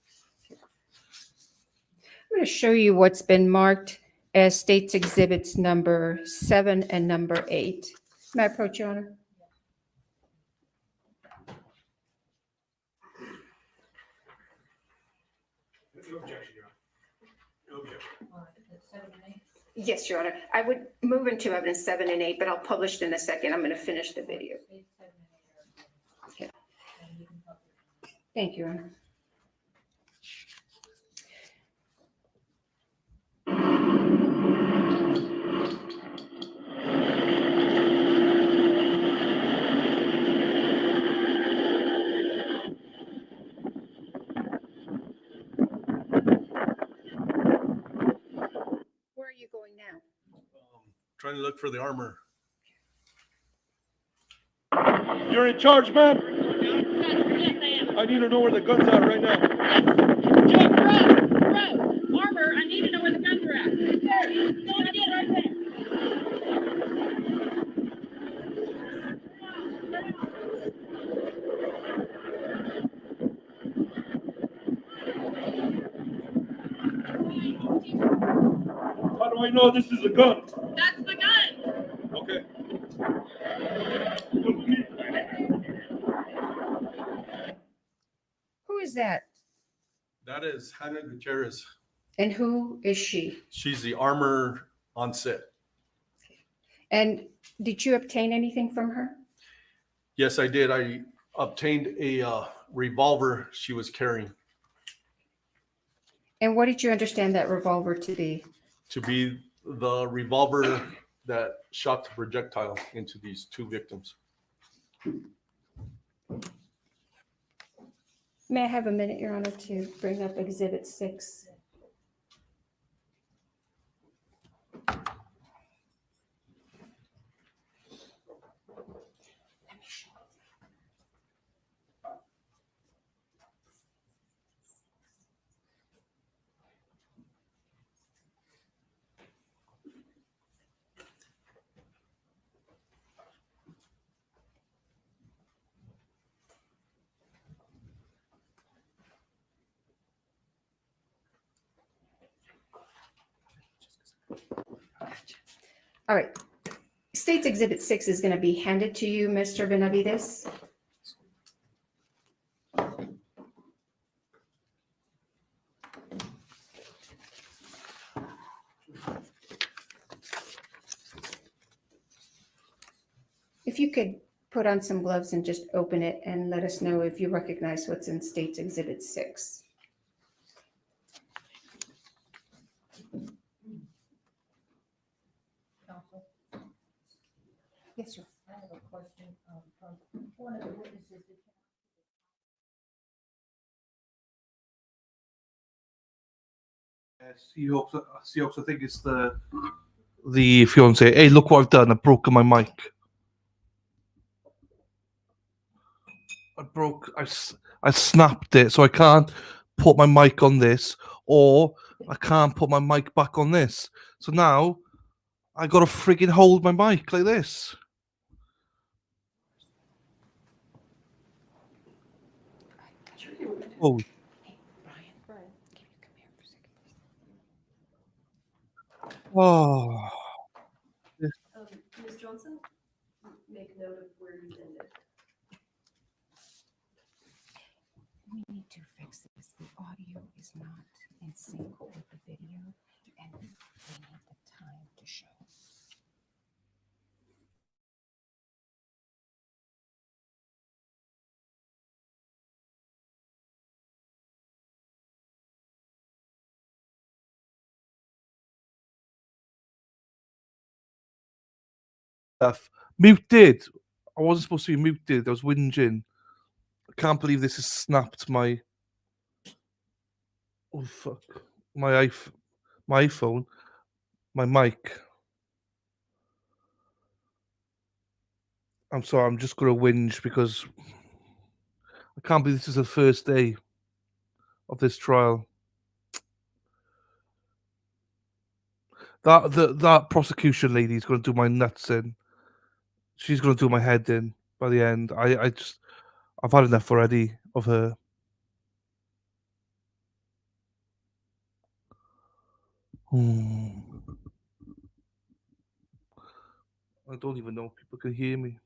I'm going to show you what's been marked as State's Exhibits number 7 and number 8. May I approach, Your Honor? No objection, Your Honor. No objection. Yes, Your Honor. I would move into evidence 7 and 8, but I'll publish it in a second. I'm going to finish the video. Okay. Thank you, Your Honor. Where are you going now? Trying to look for the armor. You're in charge, man. I need to know where the guns are right now. Jake, bro, Armor, I need to know where the guns are at. There, going again right there. How do I know this is a gun? That's the gun. Okay. Who is that? That is Halyna Hutchins. And who is she? She's the armor on set. And did you obtain anything from her? Yes, I did. I obtained a revolver she was carrying And what did you understand that revolver to be? to be the revolver that shot the projectile into these two victims. May I have a minute, Your Honor, to bring up Exhibit 6? All right. State's Exhibit 6 is going to be handed to you, Mr. Benavidez. If you could put on some gloves and just open it and let us know if you recognize what's in State's Exhibit 6. Yes, sir. I have a question from one of the witnesses. Seahawks, I think it's the fiance. Hey, look what I've done. I've broken my mic. I snapped it, so I can't put my mic on this, or I can't put my mic back on this. So now I got to friggin' hold my mic like this. Oh. Oh. Ms. Johnson, make note of where you ended. We need to fix this. The audio is not in sync with the video, and we need the time to show. Muted. I wasn't supposed to be muted. I was whinging. I can't believe this has snapped my. Oh fuck! My iPhone, my mic. I'm sorry. I'm just gonna whinge because I can't believe this is the first day of this trial. That prosecution lady is gonna do my nuts in. She's gonna do my head in by the end. I've had enough already of her. I don't even know if people can hear me.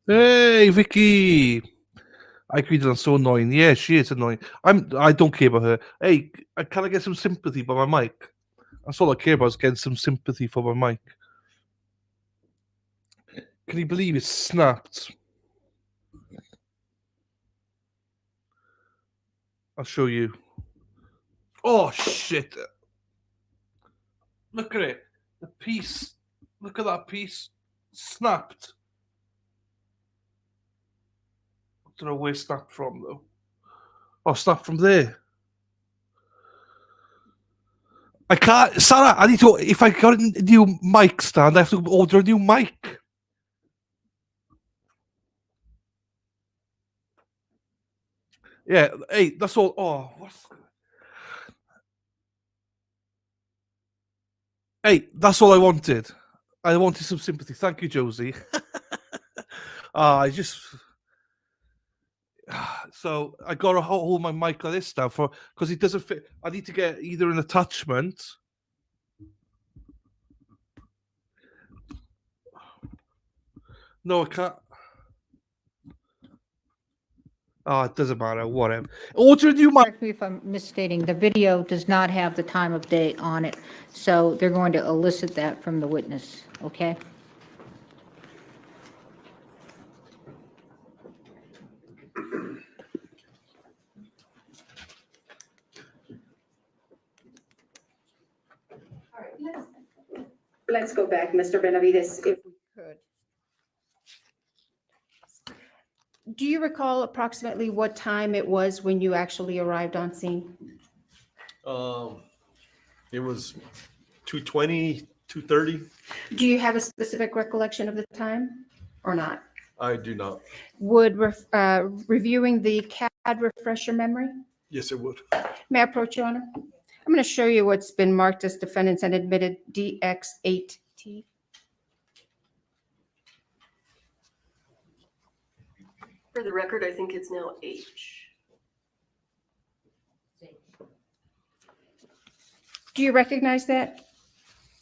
Hey, Vicky! I agree that's so annoying. Yeah, she is annoying. I don't care about her. Hey, can I get some sympathy by my mic? That's all I care about is getting some sympathy for my mic. Can you believe it snapped? I'll show you. Oh shit! Look at it. The piece. Look at that piece. Snapped. I don't know where it snapped from though. Oh, snapped from there. I can't, Sarah. I need to. If I got a new mic stand, I have to order a new mic. Yeah. Hey, that's all. Oh, what's? Hey, that's all I wanted. I wanted some sympathy. Thank you, Josie. I just. So I got to hold my mic like this now for because it doesn't fit. I need to get either an attachment. No, I can't. Oh, it doesn't matter. Whatever. Order a new mic. Correct me if I'm misstating, the video does not have the time of day on it, so they're going to elicit that from the witness, okay? Let's go back, Mr. Benavidez, if we could. Do you recall approximately what time it was when you actually arrived on scene? It was 2:20, 2:30. Do you have a specific recollection of the time or not? I do not. Would reviewing the CAD refresh your memory? Yes, it would. May I approach, Your Honor? I'm going to show you what's been marked as defendants and admitted DX8T. For the record, I think it's now H. Do you recognize that?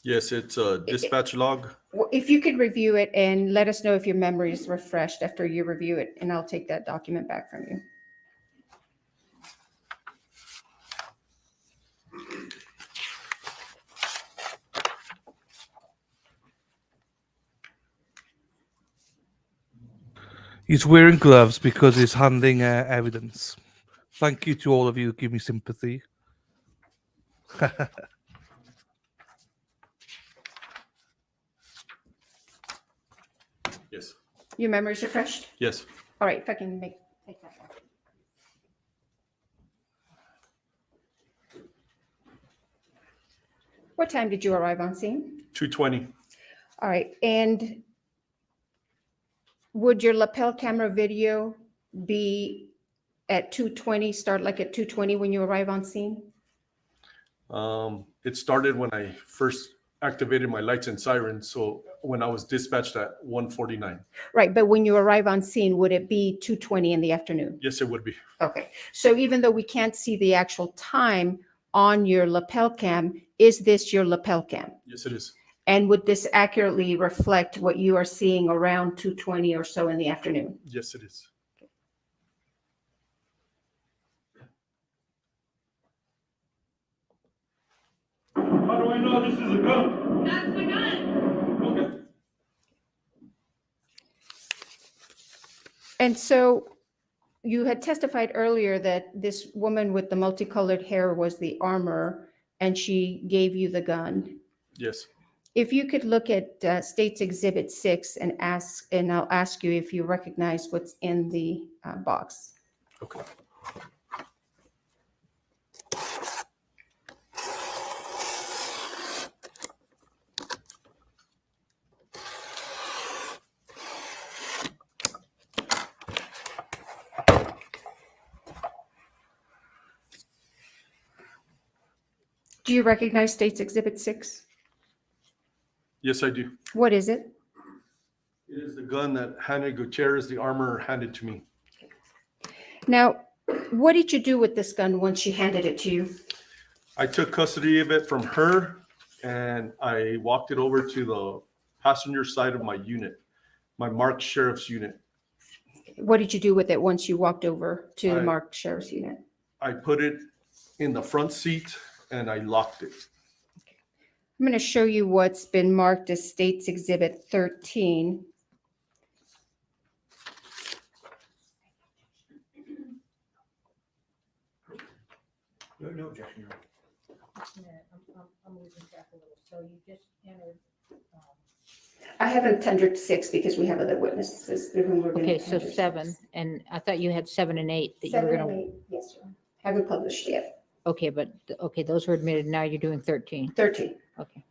Yes, it's a dispatch log. If you could review it and let us know if your memory is refreshed after you review it, and I'll take that document back from you. He's wearing gloves because he's handling evidence. Thank you to all of you who give me sympathy. Yes. Your memory's refreshed? Yes. All right, if I can take that back. What time did you arrive on scene? 2:20. All right, and would your lapel camera video be at 2:20, start like at 2:20 when you arrive on scene? It started when I first activated my lights and sirens. So when I was dispatched at 1:49. Right, but when you arrive on scene, would it be 2:20 in the afternoon? Yes, it would be. Okay, so even though we can't see the actual time on your lapel cam, is this your lapel cam? Yes, it is. And would this accurately reflect what you are seeing around 2:20 or so in the afternoon? Yes, it is. How do I know this is a gun? That's the gun. Okay. And so you had testified earlier that this woman with the multicolored hair was the armorer and she gave you the gun. Yes. If you could look at State's Exhibit 6 and I'll ask you if you recognize what's in the box. Okay. Do you recognize State's Exhibit 6? Yes, I do. What is it? It is the gun that Halyna Gutierrez, the armorer, handed to me. Now, what did you do with this gun once she handed it to you? I took custody of it from her and I walked it over to the passenger side of my unit, my marked sheriff's unit. What did you do with it once you walked over to the marked sheriff's unit? I put it in the front seat and I locked it. I'm going to show you what's been marked as State's Exhibit 13. No objection. I'm losing track a little. So you just entered. I haven't tendered 6 because we have other witnesses through whom we're going to Okay, so 7, and I thought you had 7 and 8 that you were 7 gonna. and 8, yes, sir. Haven't published yet. Okay, but, okay, those were admitted. Now you're doing 13. 13. Okay.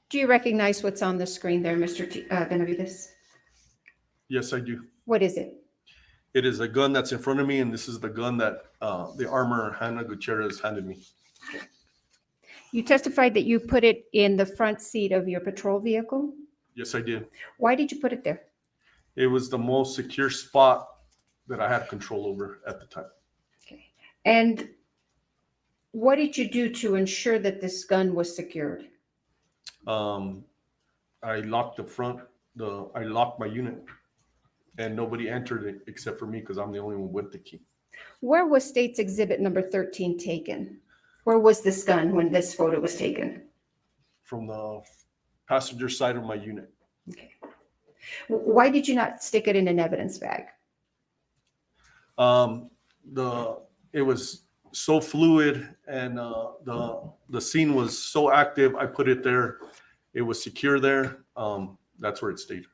Do you recognize what's on the screen there, Mr. Benavidez? Yes, I do. What is it? It is a gun that's in front of me, and this is the gun that the armor Halyna Gutierrez handed me. You testified that you put it in the front seat of your patrol vehicle. Yes, I did. Why did you put it there? It was the most secure spot that I had control over at the time. And what did you do to ensure that this gun was secured? I locked I locked my unit, and nobody entered it except for me because I'm the only one with the key. Where was State's Exhibit number 13 taken? Where was this gun when this photo was taken? From the passenger side of my unit. Why did you not stick it in an evidence bag? It was so fluid, and the scene was so active. I put it there. It was secure there. That's where it stayed.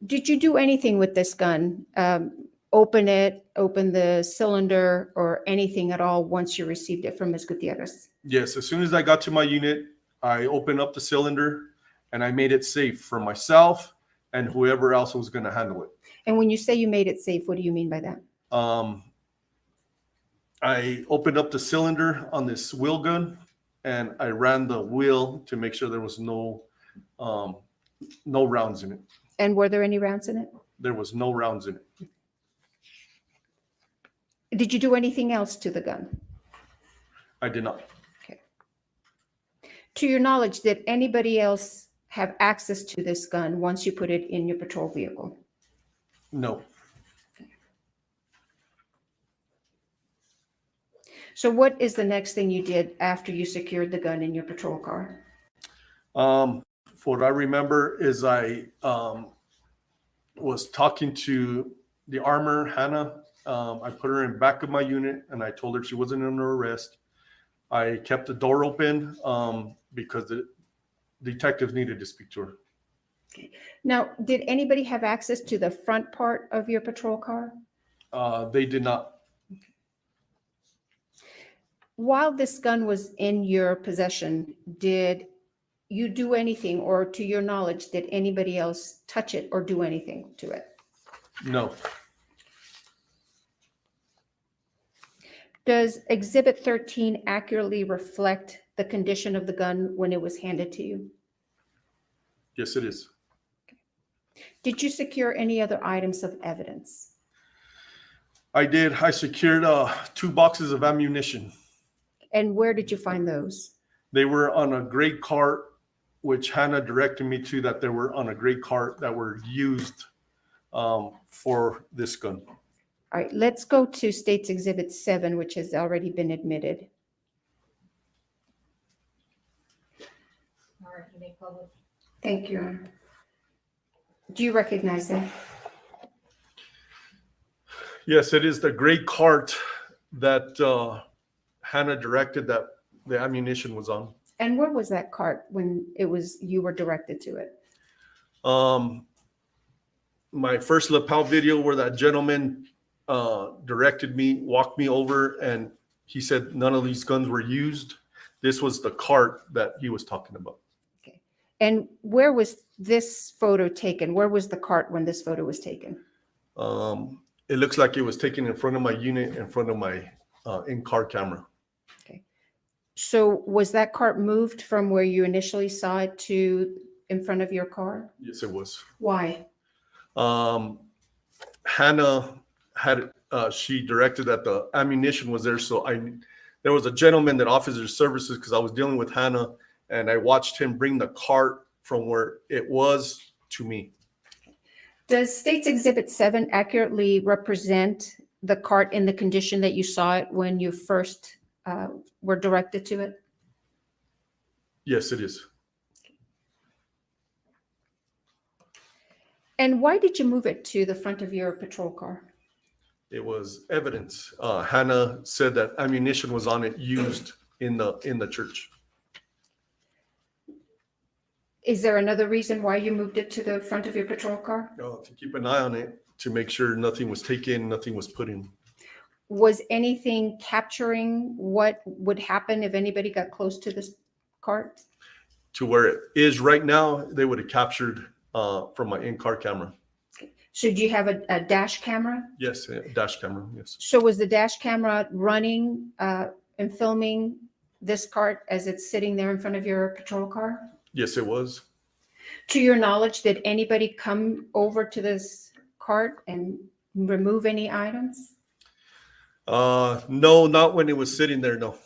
Did you do anything with this gun? Open it, open the cylinder, or anything at all once you received it from Ms. Gutierrez? Yes, as soon as I got to my unit, I opened up the cylinder and I made it safe for myself and whoever else was going to handle it. And when you say you made it safe, what do you mean by that? I opened up the cylinder on this wheel gun and I ran the wheel to make sure there was no rounds in it. And were there any rounds in it? There was no rounds in it. Did you do anything else to the gun? I did not. Okay. To your knowledge, did anybody else have access to this gun once you put it in your patrol vehicle? No. So what is the next thing you did after you secured the gun in your patrol car? What I remember is I was talking to the armor, Hannah. I put her in back of my unit and I told her she wasn't under arrest. I kept the door open because the detectives needed to speak to her. Now, did anybody have access to the front part of your patrol car? They did not. While this gun was in your possession, did you do anything, or to your knowledge, did anybody else touch it or do anything to it? No. Does Exhibit 13 accurately reflect the condition of the gun when it was handed to you? Yes, it is. Did you secure any other items of evidence? I did. I secured 2 boxes of ammunition. And where did you find those? They were on a gray cart, which Hannah directed me to, that they were on a gray cart that were used for this gun. All right, let's go to State's Exhibit 7, which has already been admitted. All right, you may publish. Thank you, Your Honor. Do you recognize that? Yes, it is the gray cart that Hannah directed that the ammunition was on. And where was that cart when you were directed to it? My first lapel video where that gentleman directed me, walked me over, and he said none of these guns were used. This was the cart that he was talking about. Okay. And where was this photo taken? Where was the cart when this photo was taken? It looks like it was taken in front of my unit, in front of my in-car camera. Okay. So was that cart moved from where you initially saw it to in front of your car? Yes, it was. Why? Hannah had she directed that the ammunition was there, so there was a gentleman that offers his services because I was dealing with Hannah, and I watched him bring the cart from where it was to me. Does State's Exhibit 7 accurately represent the cart in the condition that you saw it when you first were directed to it? Yes, it is. And why did you move it to the front of your patrol car? It was evidence. Hannah said that ammunition was on it used in the church. Is there another reason why you moved it to the front of your patrol car? To keep an eye on it, to make sure nothing was taken, nothing was put in. Was anything capturing what would happen if anybody got close to this cart? To where it is right now, they would have captured from my in-car camera. So do you have a dash camera? Yes, a dash camera, yes. So was the dash camera running and filming this cart as it's sitting there in front of your patrol car? Yes, it was. To your knowledge, did anybody come over to this cart and remove any items? No, not when it was sitting there, no.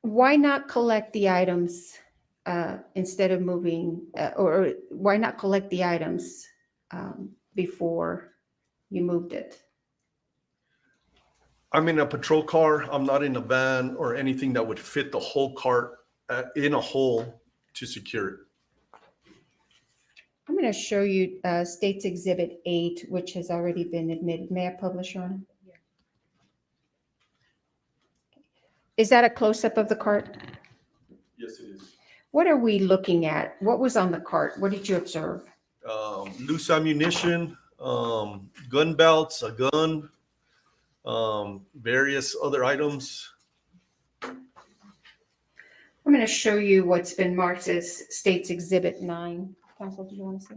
Why not collect the items instead of moving, or why not collect the items before you moved it? I'm in a patrol car. I'm not in a van or anything that would fit the whole cart in a hole to secure it. I'm going to show you State's Exhibit 8, which has already been admitted. May I publish on it? Is that a close-up of the cart? Yes, it is. What are we looking at? What was on the cart? What did you observe? Loose ammunition, gun belts, a gun, various other items. I'm going to show you what's been marked as State's Exhibit 9. Counsel, do you want to see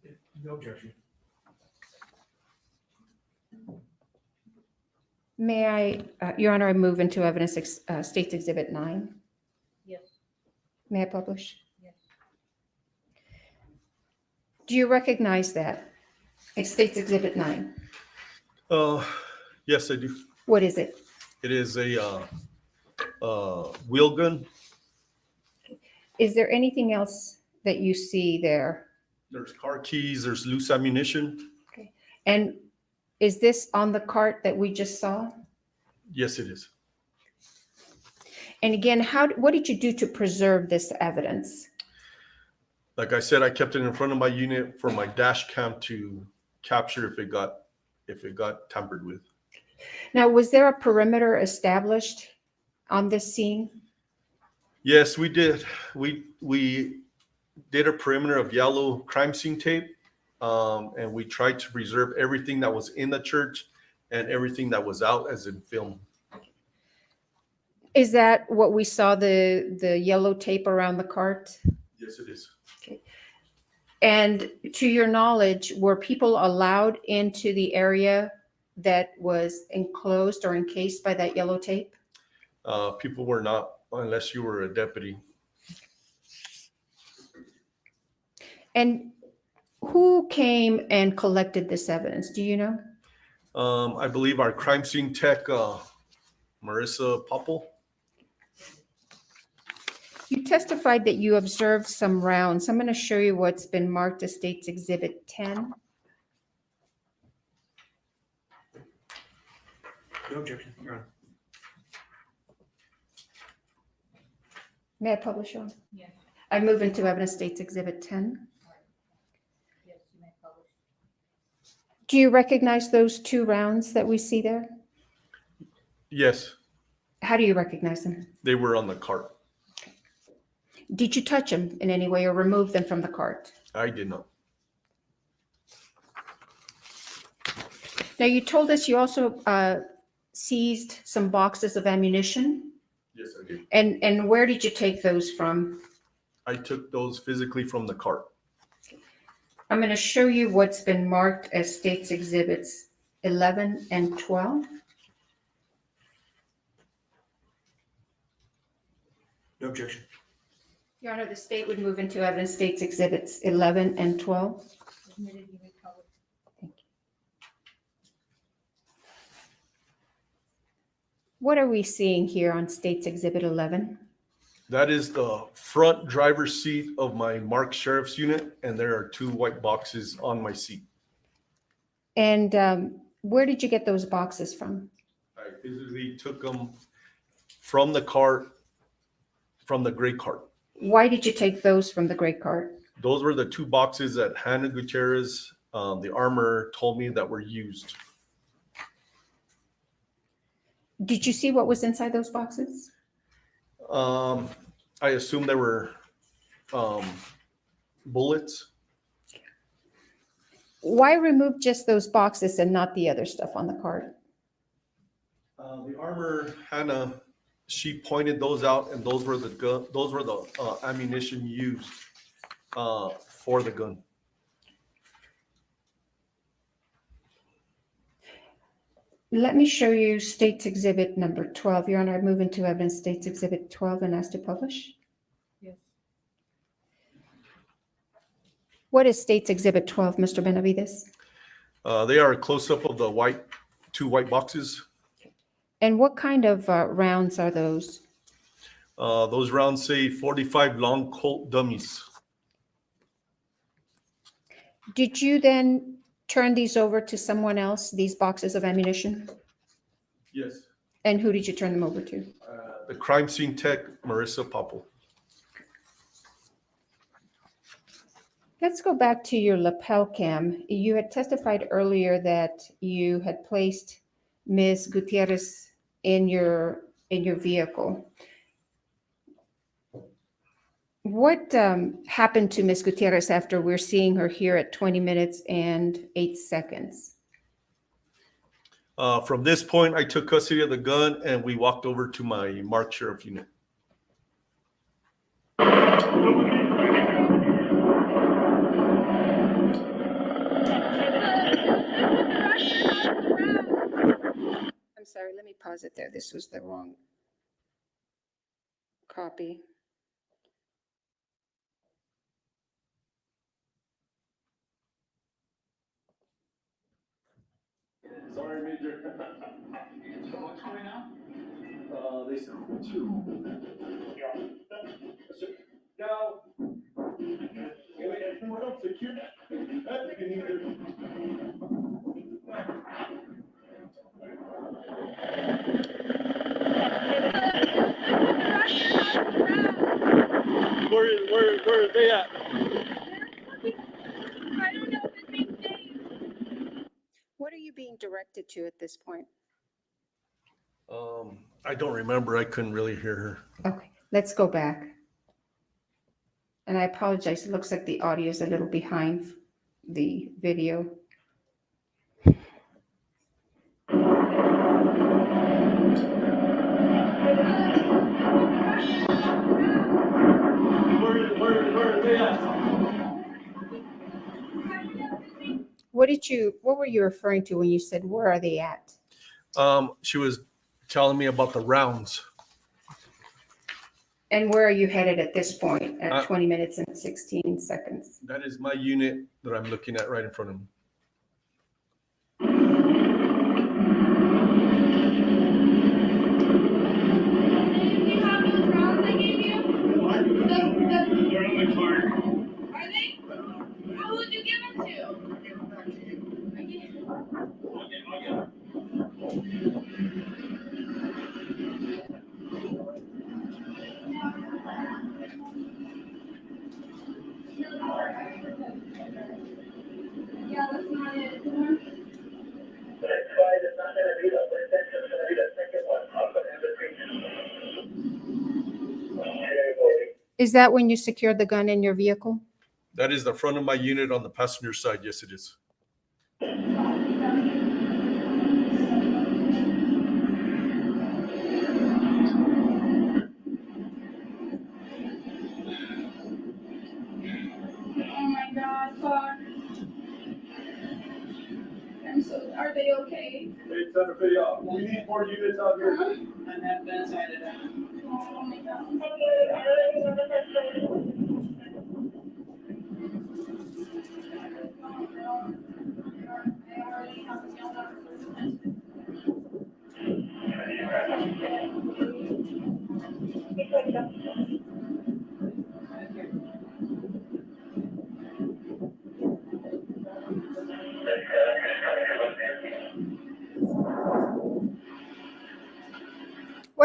it? No objection. May I, Your Honor, I move into evidence State's Exhibit 9. Yes. May I publish? Yes. Do you recognize that? It's State's Exhibit 9. Yes, I do. What is it? It is a wheel gun. Is there anything else that you see there? There's car keys. There's loose ammunition. Okay. And is this on the cart that we just saw? Yes, it is. And again, what did you do to preserve this evidence? Like I said, I kept it in front of my unit for my dash cam to capture if it got tampered with. Now, was there a perimeter established on this scene? Yes, we did. We did a perimeter of yellow crime scene tape, and we tried to preserve everything that was in the church and everything that was out as in film. Is that what we saw, the yellow tape around the cart? Yes, it is. Okay. And to your knowledge, were people allowed into the area that was enclosed or encased by that yellow tape? People were not, unless you were a deputy. And who came and collected this evidence? Do you know? I believe our crime scene tech, Marissa Poppell. You testified that you observed some rounds. I'm going to show you what's been marked as State's Exhibit 10. No objection, Your Honor. May I publish on? Yes. I move into evidence State's Exhibit 10. Yes, you may publish. Do you recognize those two rounds that we see there? Yes, How do you recognize them? they were on the cart. Did you touch them in any way or remove them from the cart? I did not. Now, you told us you also seized some boxes of ammunition. Yes, I did. And where did you take those from? I took those physically from the cart. I'm going to show you what's been marked as State's Exhibits 11 and 12. No objection. Your Honor, the state would move into evidence State's Exhibits 11 and 12. Admitted, you may publish. Thank you. What are we seeing here on State's Exhibit 11? That is the front driver's seat of my marked sheriff's unit, and there are two white boxes on my seat. And where did you get those boxes from? I physically took them from the cart, from the gray cart. Why did you take those from the gray cart? Those were the 2 boxes that Halyna Gutierrez, the armor, told me that were used. Did you see what was inside those boxes? I assume they were bullets. Why remove just those boxes and not the other stuff on the cart? The armor, Hannah, she pointed those out, and those were the gun. Those were the ammunition used for the gun. Let me show you State's Exhibit number 12. Your Honor, I move into evidence State's Exhibit 12 and ask to publish. Yes. What is State's Exhibit 12, Mr. Benavidez? They are a close-up of the 2 white boxes. And what kind of rounds are those? Those rounds say 45 long Colt dummies. Did you then turn these over to someone else, these boxes of ammunition? Yes. And who did you turn them over to? The crime scene tech, Marissa Poppell. Let's go back to your lapel cam. You had testified earlier that you had placed Ms. Gutierrez in your vehicle. What happened to Ms. Gutierrez after we're seeing her here at 20 minutes and 8 seconds? From this point, I took custody of the gun and we walked over to my marked sheriff unit. I'm sorry, let me pause it there. This was the wrong copy. Sorry, Major. What's going on? They said 2. Yeah. No. Anyone else secure? Where are they at? I don't know if it's being. What are you being directed to at this point? I don't remember. I couldn't really hear her. Okay, let's go back. And I apologize. It looks like the audio is a little behind the video. Where are they at? What were you referring to when you said, where are they at? She was telling me about the rounds. And where are you headed at this point at 20 minutes and 16 seconds? That is my unit that I'm looking at right in front of me. They're on the cart. Are they? How would you give them to? I'll give them back to you. I get it. I'll get them. Yeah, that's not it. That's why it's not going to be the first one. It's going to be the second one. I'll put in between. Is that when you secured the gun in your vehicle? That is the front of my unit on the passenger side. Yes, it is. Oh my God, fuck. I'm so, are they okay? Hey, Santa Fe, we need more units out here. And that Ben's headed out. Oh my God.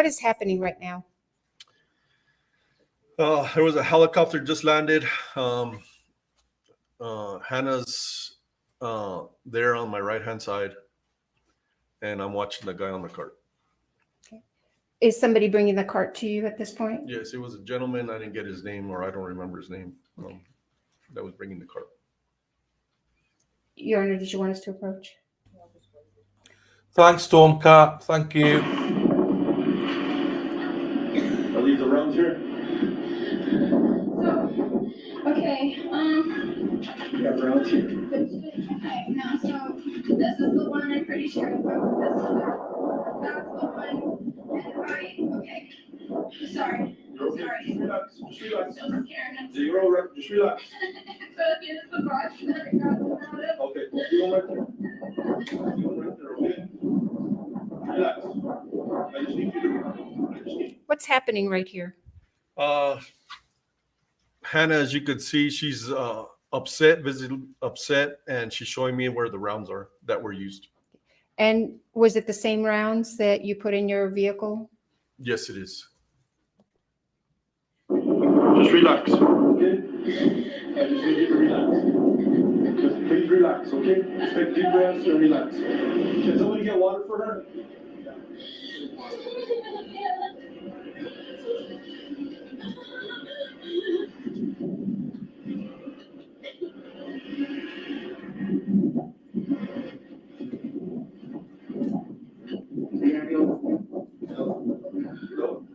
What is happening right now? There was a helicopter just landed. Hannah's there on my right-hand side, and I'm watching the guy on the cart. Is somebody bringing the cart to you at this point? Yes, it was a gentleman. I didn't get his name, or I don't remember his name. That was bringing the cart. Your Honor, did you want us to approach? Thanks, Stormcat. Thank you. Are these the rounds here? Okay, Yeah, rounds here. okay, now, so this is the one I'm pretty sure about. This is that's the one. And right, okay. Sorry. You're okay. Sorry. Just relax. Just relax. So scared. You're all right. Just relax. So at the end of the brush, and then I got around it. Okay, you right there. You right there, okay? Relax. I just need you to. What's happening right here? Hannah, as you could see, she's upset, visibly upset, and she's showing me where the rounds are that were used. And was it the same rounds that you put in your vehicle? Yes, it is. Just relax, okay? I just need you to relax. Just please relax, okay? Just take deep breaths and relax. Can somebody get water for her?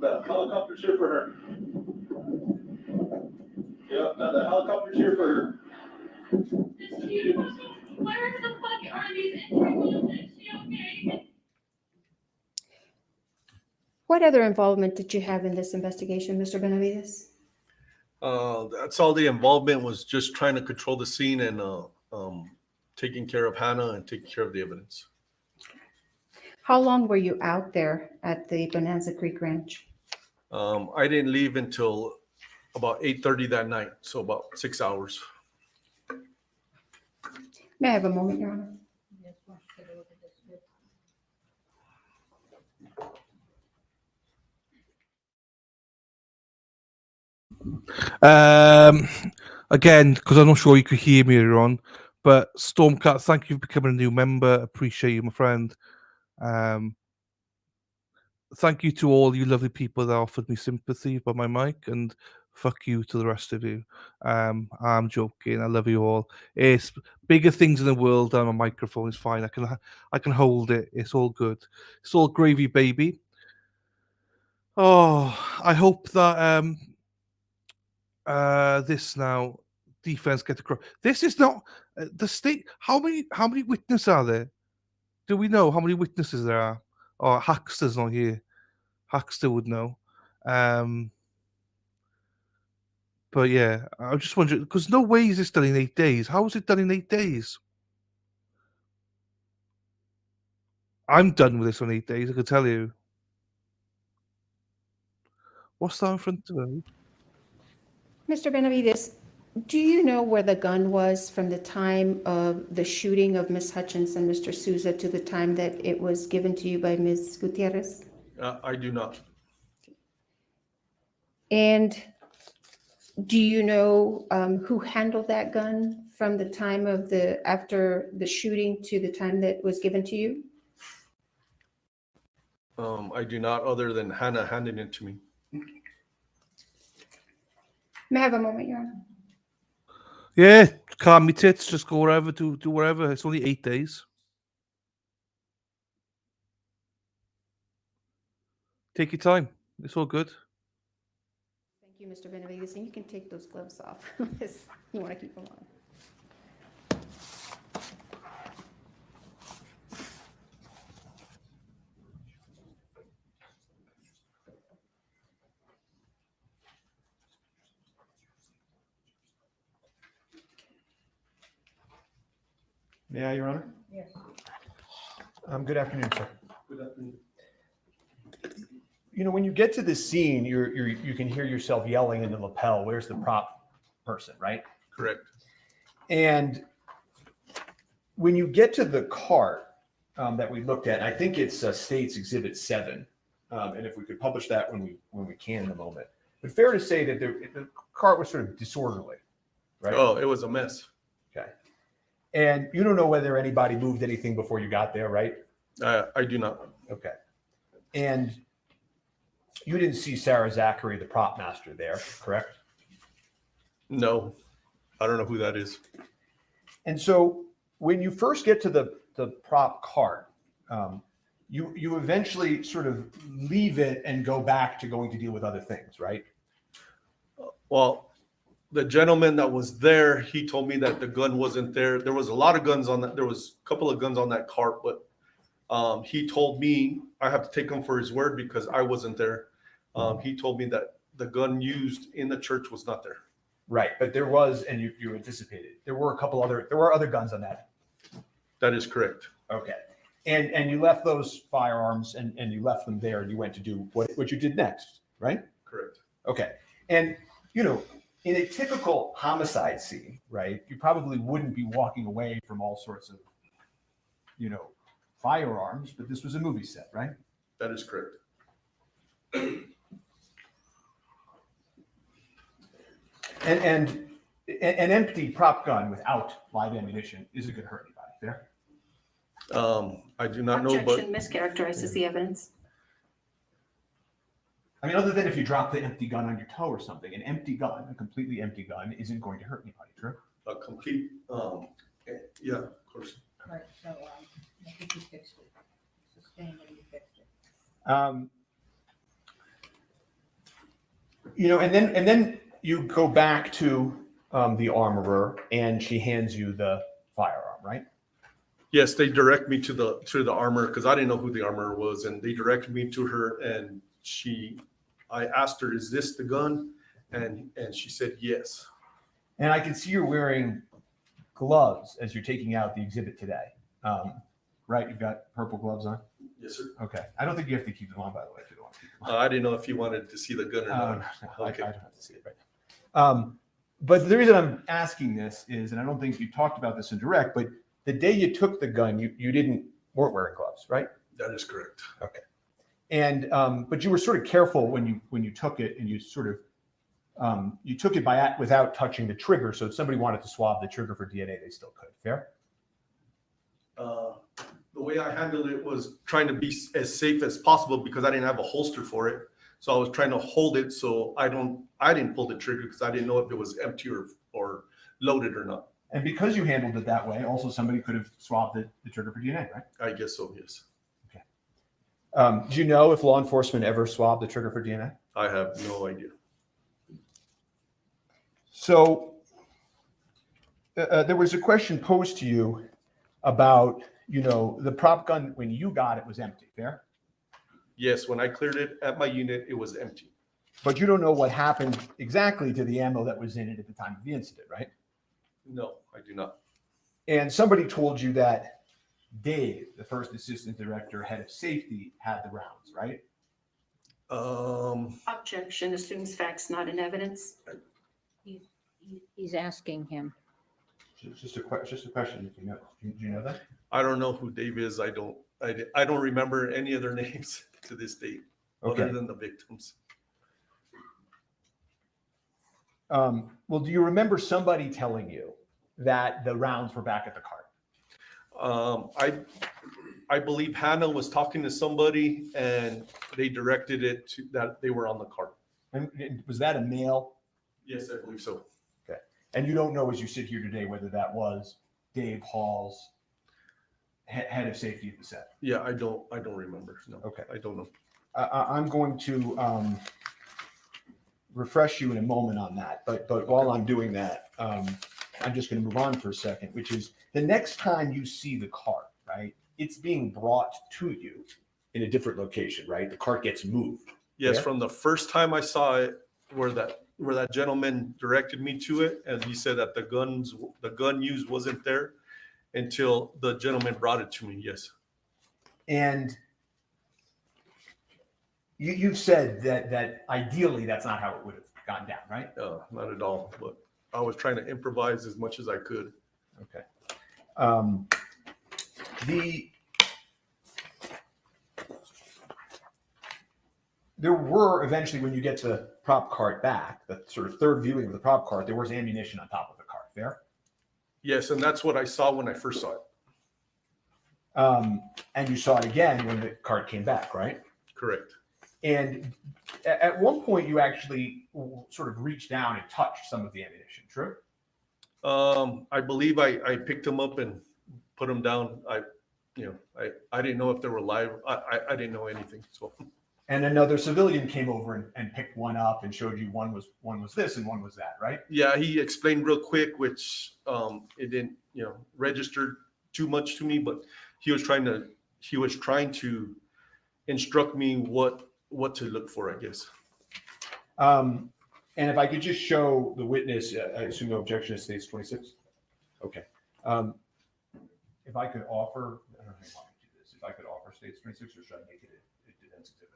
The helicopter's here for her. Yeah, the helicopter's here for her. Where the fuck are these injuries? Is she okay? What other involvement did you have in this investigation, Mr. Benavidez? That's all the involvement was, just trying to control the scene and taking care of Hannah and taking care of the evidence. How long were you out there at the Bonanza Creek Ranch? I didn't leave until about 8:30 that night, so about 6 hours. May I have a moment, Your Honor? Again, because I'm not sure you could hear me earlier on, but Stormcat, thank you for becoming a new member. Appreciate you, my friend. Thank you to all you lovely people that offered me sympathy by my mic, and fuck you to the rest of you. I'm joking. I love you all. It's bigger things in the world than a microphone. It's fine. I can hold it. It's all good. It's all gravy, baby. Oh, I hope that this now defense get across. This is not the state. How many witnesses are there? Do we know how many witnesses there are? Oh, Hackster's not here. Hackster would know. But yeah, I just wondering, because no way is this done in 8 days. How is it done in 8 days? I'm done with this on 8 days, I can tell you. What's that in front of me? Mr. Benavidez, do you know where the gun was from the time of the shooting of Ms. Hutchins and Mr. Souza to the time that it was given to you by Ms. Gutierrez? I do not. And do you know who handled that gun from the time of after the shooting to the time that was given to you? I do not, other than Hannah handing it to me. May I have a moment, Your Honor? Yeah, calm me tits, just go wherever, do wherever. It's only 8 days. Take your time. It's all good. Thank you, Mr. Benavidez, and you can take those gloves off if you want to keep them on. May I, Your Honor? Yes. Good afternoon, sir. Good afternoon. You know, when you get to this scene, you can hear yourself yelling in the lapel, "Where's the prop person?" Right? Correct. And when you get to the cart that we looked at, I think it's State's Exhibit 7. and if we could publish that when we can in a moment. But fair to say that the cart was sort of disorderly, right? Oh, it was a mess. Okay. And you don't know whether anybody moved anything before you got there, right? I do not. Okay. And you didn't see Sarah Zachary, the prop master, there, correct? No, I don't know who that is. And so when you first get to the prop cart, you eventually sort of leave it and go back to going to deal with other things, right? Well, the gentleman that was there, he told me that the gun wasn't there. There was a lot of guns on that. There was a couple of guns on that cart, but he told me I have to take him for his word because I wasn't there. He told me that the gun used in the church was not there. Right, but there was, and you anticipated, there were other guns on that. That is correct. Okay. And you left those firearms and you left them there and you went to do what you did next, right? Correct. Okay. And, you know, in a typical homicide scene, right, you probably wouldn't be walking away from all sorts of, you know, firearms, but this was a movie set, right? That is correct. And an empty prop gun without live ammunition isn't going to hurt anybody, fair? I do not know, but Objection mischaracterizes the evidence. I mean, other than if you drop the empty gun on your toe or something, an empty gun, a completely empty gun, isn't going to hurt anybody, true? a complete, yeah, of course. Right, so I think you fixed it. Sustained and you fixed it. You know, and then you go back to the armorer and she hands you the firearm, right? Yes, they direct me to the armor because I didn't know who the armorer was, and they directed me to her. And I asked her, "Is this the gun?" And she said yes. And I can see you're wearing gloves as you're taking out the exhibit today, right? You've got purple gloves on. Yes, sir. Okay. I don't think you have to keep them on, by the way, if you don't want to keep them on. I didn't know if you wanted to see the gun or not. No, Okay. I don't have to see it right. But the reason I'm asking this is, and I don't think you talked about this in direct, but the day you took the gun, you weren't wearing gloves, right? That is correct. Okay. And but you were sort of careful when you took it, and you sort of you took it without touching the trigger. So if somebody wanted to swab the trigger for DNA, they still could. Fair? The way I handled it was trying to be as safe as possible because I didn't have a holster for it. So I was trying to hold it so I didn't pull the trigger because I didn't know if it was empty or loaded or not. And because you handled it that way, also somebody could have swabbed the trigger for DNA, right? I guess so, yes. Okay. Do you know if law enforcement ever swabbed the trigger for DNA? I have no idea. So there was a question posed to you about, you know, the prop gun, when you got it, was empty, fair? Yes, when I cleared it at my unit, it was empty. But you don't know what happened exactly to the ammo that was in it at the time of the incident, right? No, I do not. And somebody told you that Dave, the first assistant director, head of safety, had the rounds, right? Objection assumes facts not in evidence. He's asking him. Just a question. Do you know that? I don't know who Dave is. I don't remember any of their names to this date, Okay. other than the victims. Well, do you remember somebody telling you that the rounds were back at the cart? I believe Hannah was talking to somebody and they directed it to that they were on the cart. And was that a male? Yes, I believe so. Okay. And you don't know as you sit here today whether that was Dave Hall's head of safety at the set? Yeah, I don't remember. No. Okay. I don't know. I'm going to refresh you in a moment on that, but while I'm doing that, I'm just going to move on for a second, which is the next time you see the cart, right? It's being brought to you in a different location, right? The cart gets moved. Yes, Yeah? from the first time I saw it, where that gentleman directed me to it, and he said that the gun used wasn't there until the gentleman brought it to me. Yes. And you've said that ideally that's not how it would have gone down, right? No, not at all. But I was trying to improvise as much as I could. Okay. there were eventually, when you get the prop cart back, the sort of third viewing of the prop cart, there was ammunition on top of the cart. Fair? Yes, and that's what I saw when I first saw it. And you saw it again when the cart came back, right? Correct. And at one point, you actually sort of reached down and touched some of the ammunition. True? I believe I picked them up and put them down. I didn't know if they were live. I didn't know anything. So. And another civilian came over and picked one up and showed you one was this and one was that, right? Yeah, he explained real quick, which it didn't register too much to me, but he was trying to instruct me what to look for, I guess. And if I could just show the witness, I assume no objection to States 26. Okay. If I could offer, I don't know how you want me to do this. If I could offer States 26, or should I make it a defense exhibit?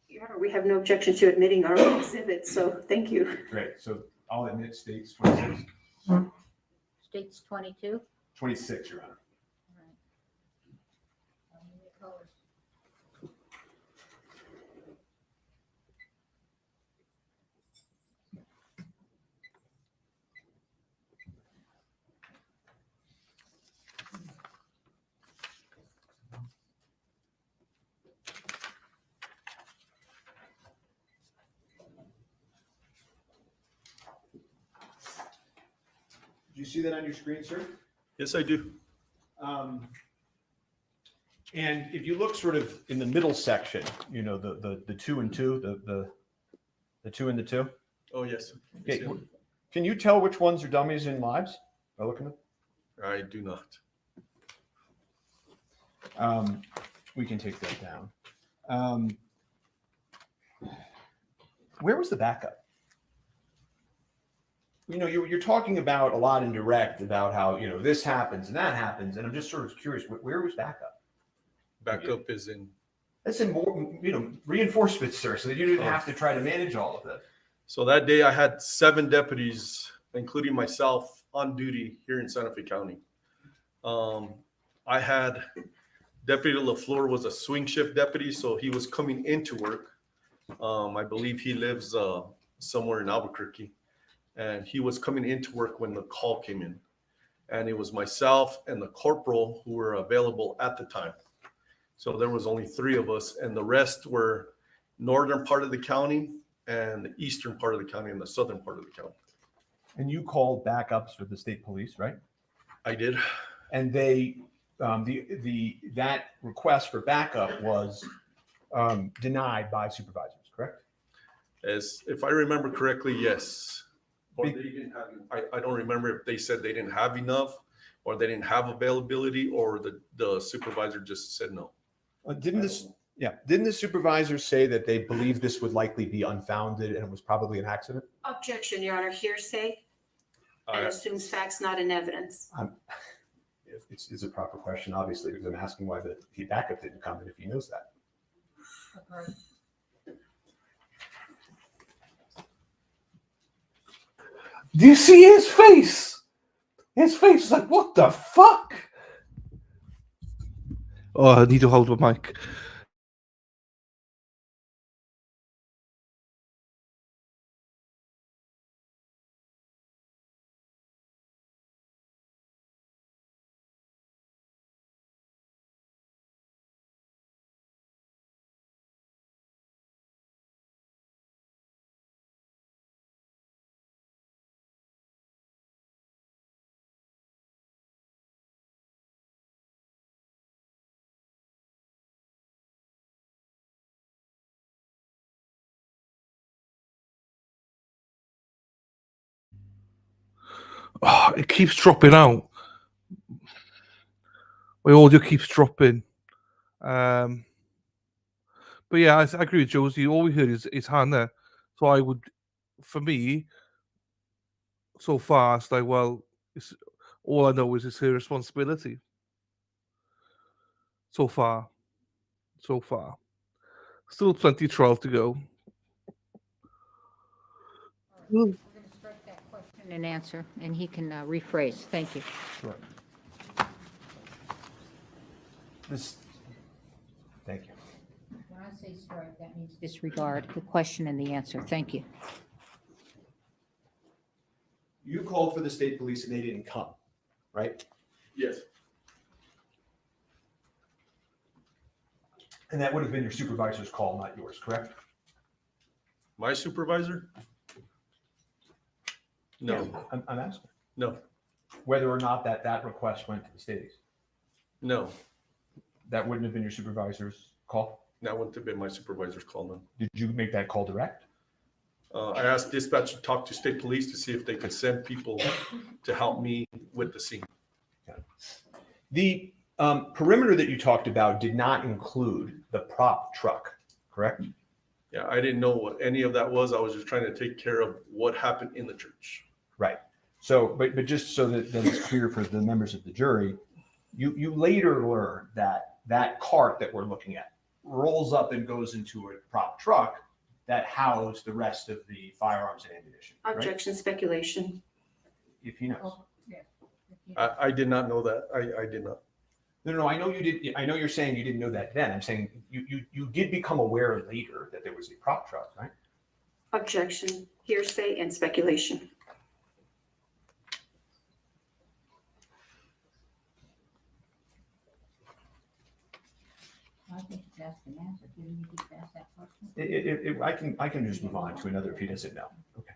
Your Honor, we have no objection to admitting our own exhibit, so thank you. Great. So I'll admit States 26. States 22. 26, Your Honor. Do you see that on your screen, sir? Yes, I do. And if you look sort of in the middle section, the 2 and 2, the 2 and the 2. Oh, yes. Okay. Can you tell which ones are dummies and lives by looking at them? I do not. We can take that down. Where was the backup? You're talking about a lot in direct about how, this happens and that happens. And I'm just sort of curious, where was backup? Backup is in. That's in more, reinforcements, sir, so that you didn't have to try to manage all of that. So that day I had 7 deputies, including myself, on duty here in Santa Fe County. I had Deputy LeFleur was a swing shift deputy, so he was coming into work. I believe he lives somewhere in Albuquerque. And he was coming into work when the call came in. And it was myself and the corporal who were available at the time. So there was only 3 of us, and the rest were northern part of the county and the eastern part of the county and the southern part of the county. And you called backups for the state police, right? I did. And they, that request for backup was denied by supervisors, correct? As if I remember correctly, yes. Or they didn't have, I don't remember if they said they didn't have enough, or they didn't have availability, or the supervisor just said no. Didn't the supervisor say that they believed this would likely be unfounded and it was probably an accident? Objection, Your Honor. Hearsay and assumes facts not in evidence. It's a proper question, obviously, because I'm asking why the backup didn't come in if he knows that. Do you see his face? His face is like, what the fuck? Oh, I need to hold my mic. Oh, it keeps dropping out. My audio keeps dropping. But yeah, I agree with Josie. All we heard is Hannah. So I would, for me, so far, it's like, well, all I know is it's her responsibility. So far. Still plenty of trial to go. We're going to strike that question and answer, and he can rephrase. Thank you. Sure. Thank you. When I I say strike, that means disregard the question and the answer. Thank you. You called for the state police and they didn't come, right? Yes. And that would have been your supervisor's call, not yours, correct? My supervisor? No. Yeah, I'm asking. No. Whether or not that request went to the state. No. That wouldn't have been your supervisor's call? That wouldn't have been my supervisor's call, no. Did you make that call direct? I asked dispatch to talk to state police to see if they could send people to help me with the scene. The perimeter that you talked about did not include the prop truck, correct? Yeah, I didn't know what any of that was. I was just trying to take care of what happened in the church. Right. So, but just so that it's clear for the members of the jury, you later learned that cart that we're looking at rolls up and goes into a prop truck that housed the rest of the firearms and ammunition. Right? Objection, speculation. If he knows. Oh, yeah. I did not know that. I did not. No, I know you did. I know you're saying you didn't know that then. I'm saying you did become aware later that there was a prop truck, right? Objection, hearsay, and speculation. I think it's asked and answered. Didn't you just ask that question? I can just move on to another if he doesn't know. Okay.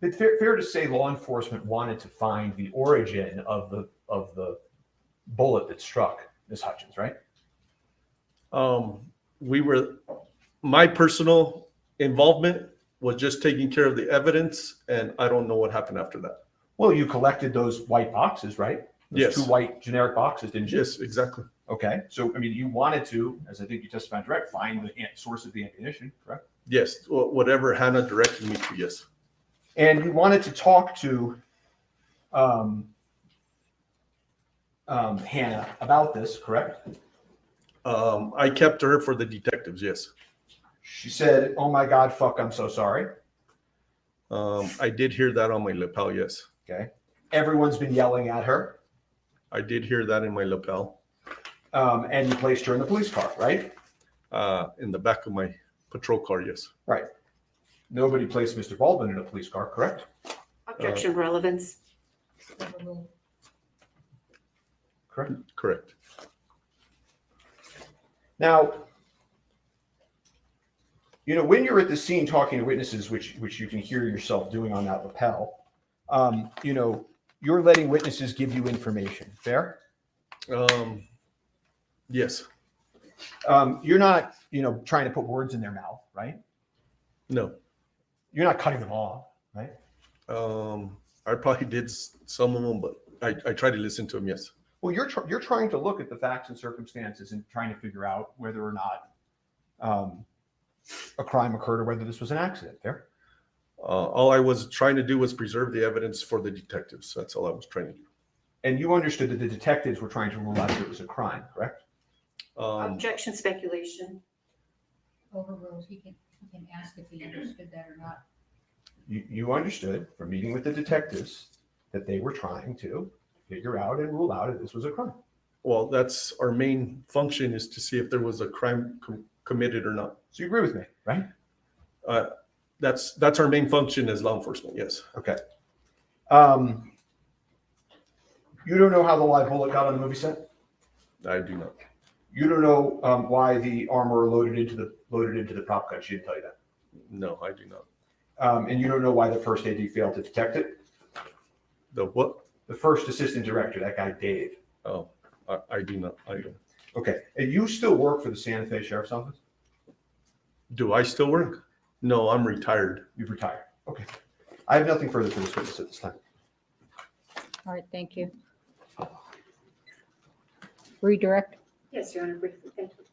But fair to say, law enforcement wanted to find the origin of the bullet that struck Ms. Hutchins, right? My personal involvement was just taking care of the evidence, and I don't know what happened after that. Well, you collected those white boxes, right? Those Yes. 2 white generic boxes, didn't you? Yes, exactly. Okay. So, I mean, you wanted to, as I think you testified direct, find the source of the ammunition, correct? Yes, whatever Hannah directed me to, yes. And you wanted to talk to Hannah about this, correct? I kept her for the detectives, yes. She said, "Oh my God, fuck, I'm so sorry." I did hear that on my lapel, yes. Okay. Everyone's been yelling at her. I did hear that in my lapel. And you placed her in the police car, right? In the back of my patrol car, yes. Right. Nobody placed Mr. Baldwin in a police car, correct? Objection, relevance. Correct. Correct. Now, when you're at the scene talking to witnesses, which you can hear yourself doing on that lapel, you're letting witnesses give you information. Fair? Yes. You're not, trying to put words in their mouth, right? No. You're not cutting them off, right? I probably did some of them, but I tried to listen to them, yes. Well, you're trying to look at the facts and circumstances and trying to figure out whether or not a crime occurred or whether this was an accident. Fair? All I was trying to do was preserve the evidence for the detectives. That's all I was trying to do. And you understood that the detectives were trying to rule out that it was a crime, correct? Objection, speculation. Overruled. He can ask if he understood that or not. You understood from meeting with the detectives that they were trying to figure out and rule out if this was a crime. Well, that's our main function, is to see if there was a crime committed or not. So you agree with me, right? That's our main function as law enforcement, yes. Okay. You don't know how the live bullet got on the movie set? I do not. You don't know why the armor loaded into the prop gun. She didn't tell you that. No, I do not. And you don't know why the first AD failed to detect it? The what? The first assistant director, that guy Dave. Oh, I do not. I don't. Okay. And you still work for the Santa Fe Sheriff's Office? Do I still work? No, I'm retired. You've retired. Okay. I have nothing further for this witness at this time. All right, thank you. Redirect. Yes, Your Honor, briefly, thank you.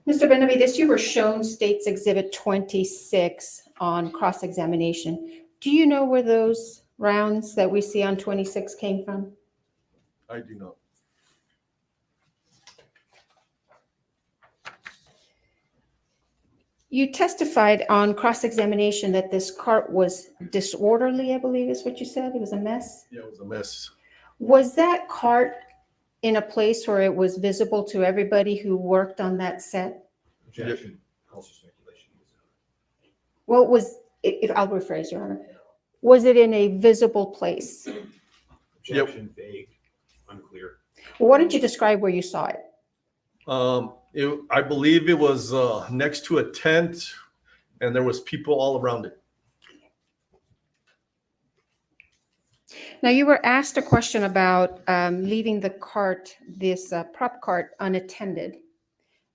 Mr. Benavidez, you were shown State's Exhibit 26 on cross-examination. Do you know where those rounds that we see on 26 came from? I do not. You testified on cross-examination that this cart was disorderly, I believe is what you said. It was a mess. Yeah, it was a mess. Was that cart in a place where it was visible to everybody who worked on that set? Objection. Calls for speculation. What was, if I'll rephrase, Your Honor, was it in a visible place? Objection, vague, unclear. Well, why don't you describe where you saw it? I believe it was next to a tent, and there was people all around it. Now, you were asked a question about leaving the cart, this prop cart, unattended.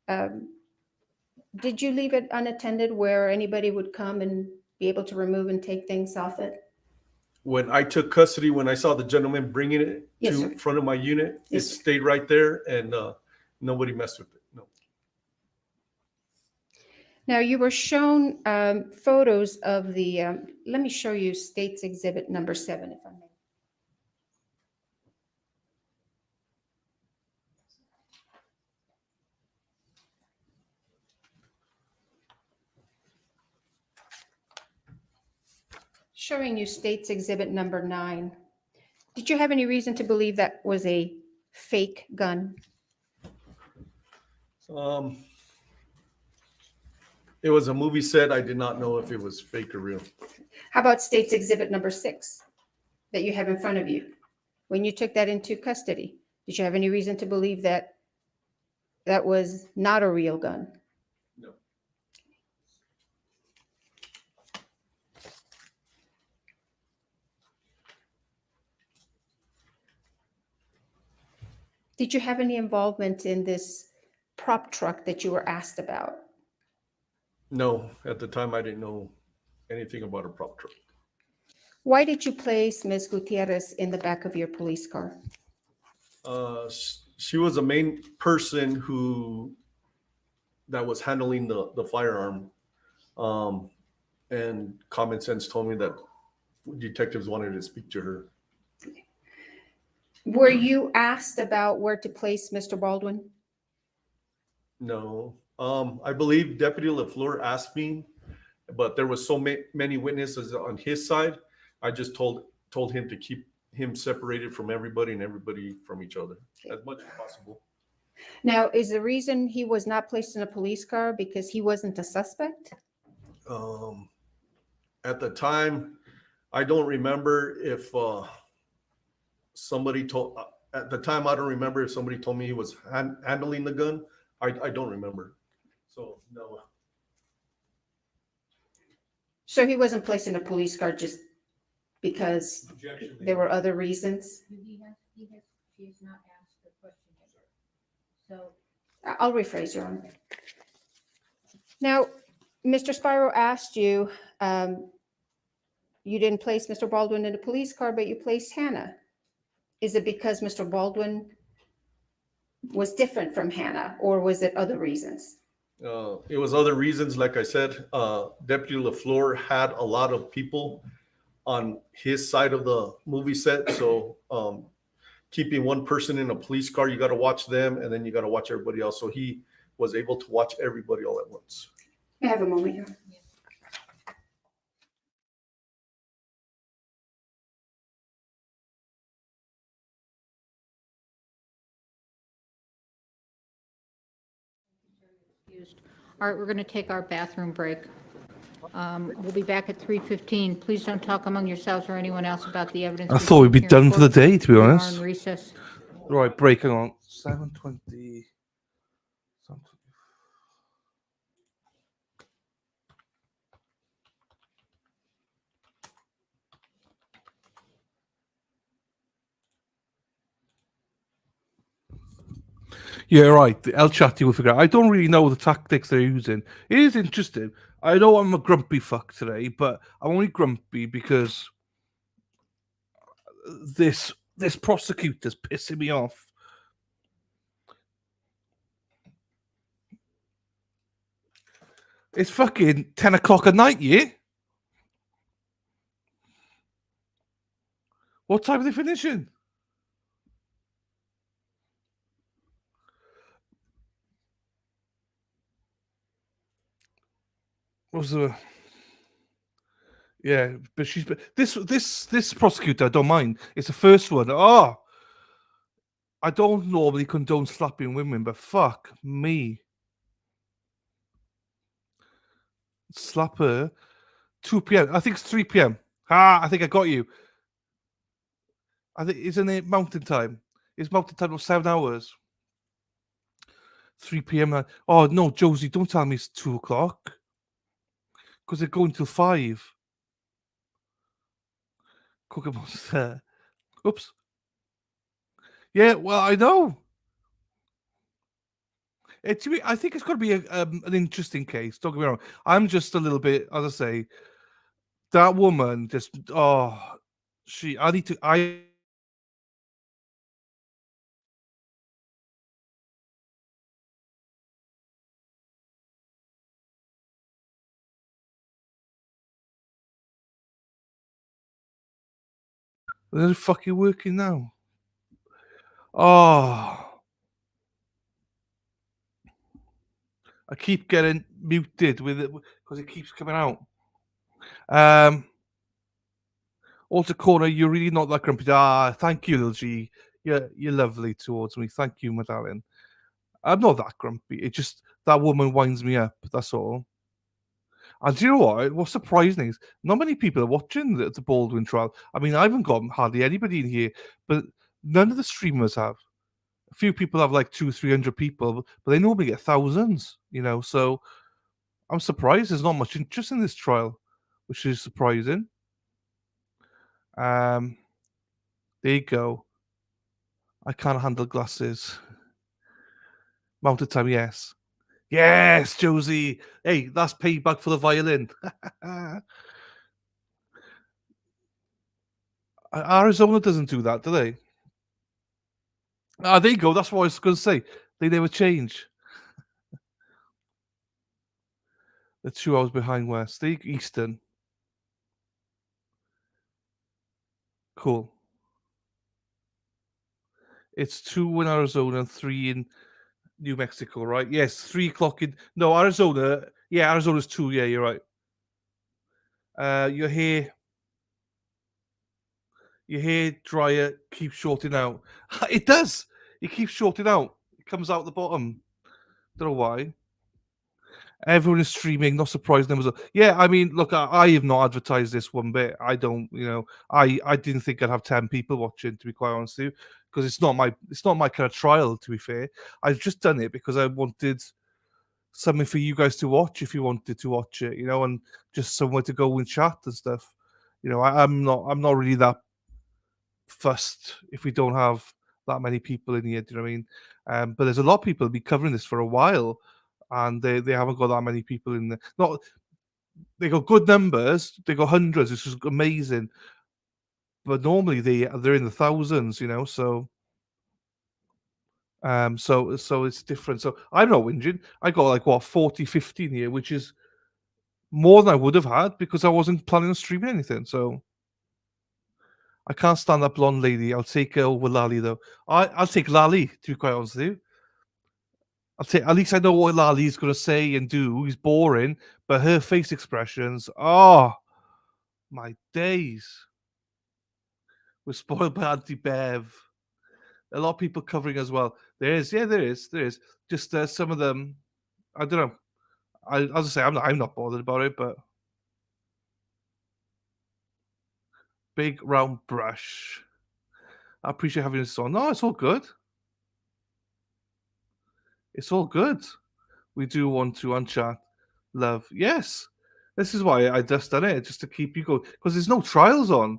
Did you leave it unattended where anybody would come and be able to remove and take things off it? When I took custody, when I saw the gentleman bringing it Yes, to sir. front of my unit, Yes, it sir. stayed right there, and nobody messed with it. No. Now, you were shown photos of the, let me show you State's Exhibit number 7, if I may. Showing you State's Exhibit number 9. Did you have any reason to believe that was a fake gun? It was a movie set. I did not know if it was fake or real. How about State's Exhibit number 6 that you have in front of you? When you took that into custody, did you have any reason to believe that that was not a real gun? No. Did you have any involvement in this prop truck that you were asked about? No, at the time I didn't know anything about a prop truck. Why did you place Ms. Gutierrez in the back of your police car? She was the main person that was handling the firearm. And common sense told me that detectives wanted to speak to her. Were you asked about where to place Mr. Baldwin? No. I believe Deputy LeFleur asked me, but there was so many witnesses on his side. I just told him to keep him separated from everybody and everybody from each other as much as possible. Now, is the reason he was not placed in a police car because he wasn't a suspect? At the time, I don't remember if somebody told. At the time, I don't remember if somebody told me he was handling the gun. I don't remember. So no. So he wasn't placed in a police car just because there were other reasons? She has not asked the question yet. So I'll rephrase, Your Honor. Now, Mr. Spiro asked you, you didn't place Mr. Baldwin in a police car, but you placed Hannah. Is it because Mr. Baldwin was different from Hannah, or was it other reasons? It was other reasons. Like I said, Deputy LeFleur had a lot of people on his side of the movie set. So keeping one person in a police car, you got to watch them, and then you got to watch everybody else. So he was able to watch everybody all at once. I have a moment here. All right, we're going to take our bathroom break. We'll be back at 3:15. Please don't talk among yourselves or anyone else about the evidence. I thought we'd be done for the day, to be We are honest. in recess. Right, breaking on 7:20. Yeah, right. The El Chatty will figure out. I don't really know the tactics they're using. It is interesting. I know I'm a grumpy fuck today, but I'm only grumpy because this prosecutor's pissing me off. It's fucking 10 o'clock at night, yeah? What time are they finishing? What was the... Yeah, but she's... This prosecutor, I don't mind. It's the first one. Oh! I don't normally condone slapping women, but fuck me. Slap her. 2 p.m. I think it's 3 p.m. Ah, I think I got you. I think, isn't it mountain time? It's mountain time of 7 hours. 3 p.m. Oh, no, Josie, don't tell me it's 2 o'clock. Because they're going till 5. Cookie Monster. Oops. Yeah, well, I know. I think it's going to be an interesting case. Don't get me wrong. I'm just a little bit, as I say, that woman just, oh, I need to, they're fucking working now. Oh. I keep getting muted with it because it keeps coming out. Also, Corner, you're really not that grumpy. Ah, thank you, little G. You're lovely towards me. Thank you, my darling. I'm not that grumpy. It just that woman winds me up. That's all. And do you know what? What's surprising is not many people are watching the Baldwin trial. I mean, I haven't got hardly anybody in here, but none of the streamers have. A few people have like 200-300 people, but they normally get thousands. So I'm surprised there's not much interest in this trial, which is surprising. There you go. I can't handle glasses. Mounted time, yes. Yes, Josie. Hey, that's payback for the violin. Arizona doesn't do that, do they? Ah, there you go. That's what I was going to say. They never change. They're 2 hours behind West. They Eastern. Cool. It's 2 in Arizona and 3 in New Mexico, right? Yes, 3 o'clock in... No, Arizona. Yeah, Arizona's 2. Yeah, you're right. Your hair dryer keeps shorting out. It does. It keeps shorting out. It comes out the bottom. Don't know why. Everyone is streaming. Not surprised numbers. Yeah, I mean, look, I have not advertised this one bit. I don't, I didn't think I'd have 10 people watching, to be quite honest with you, because it's not my kind of trial. To be fair, I've just done it because I wanted something for you guys to watch if you wanted to watch it, and just somewhere to go and chat and stuff. I'm not really that fussed if we don't have that many people in here. Do you know what I mean? But there's a lot of people been covering this for a while, and they haven't got that many people in there. Not they got good numbers. They got hundreds, which is amazing. But normally they're in the thousands. So. So it's different. So I'm not whinging. I got like 40, 50 in here, which is more than I would have had because I wasn't planning on streaming anything. So I can't stand that blonde lady. I'll take her over Lally though. I'll take Lally, to be quite honest with you. At least I know what Lali's gonna say and do. He's boring, but her face expressions, oh my days. We're spoiled by Auntie Bev. A lot of people covering as well. There is. Just some of them. I don't know. As I say, I'm not bothered about it, but big round brush. I appreciate having this on. No, it's all good. It's all good. We do want to unchat love. Yes. This is why I just done it, just to keep you going. Because there's no trials on.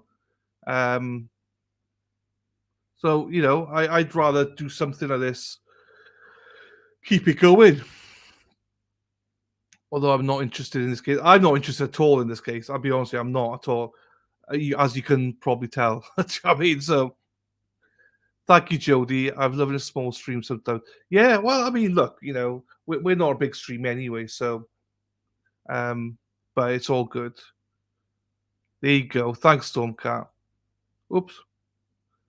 So, I'd rather do something like this. Keep it going. Although I'm not interested in this case. I'm not interested at all in this case. I'll be honest with you, I'm not at all. As you can probably tell. I mean, so thank you, Jody. I've loved a small stream sometimes. Yeah, well, I mean, look, we're not a big stream anyway, so But it's all good. There you go. Thanks, Stormcat. Oops.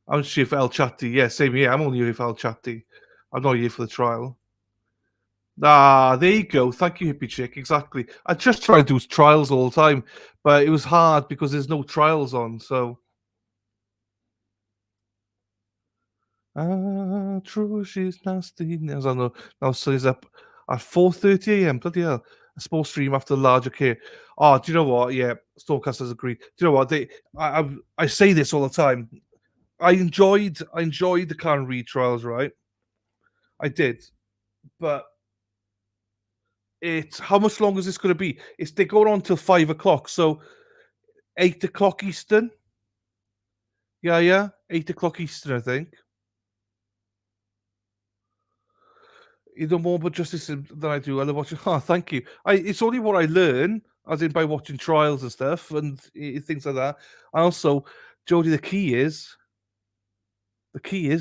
I'm just here for El Chatty. Yeah, same here. I'm only here for El Chatty. I'm not here for the trial. Ah, there you go. Thank you, Hippie Chick. Exactly. I just try to do trials all the time, but it was hard because there's no trials on. So, true, she's nasty. As I know, now sun's up at 4:30 a.m. Bloody hell! A small stream after the larger care. Oh, do you know what? Yeah, Stormcasters agree. Do you know what? I say this all the time. I enjoyed the Karen Reid trials, right? I did, but it's how much longer is this going to be? They're going on till 5 o'clock, so 8 o'clock Eastern. Yeah, 8 o'clock Eastern, I think. You know more about justice than I do. I love watching. Oh, thank you. It's only what I learn, as in by watching trials and stuff and things like that. And also, Jodie, the key is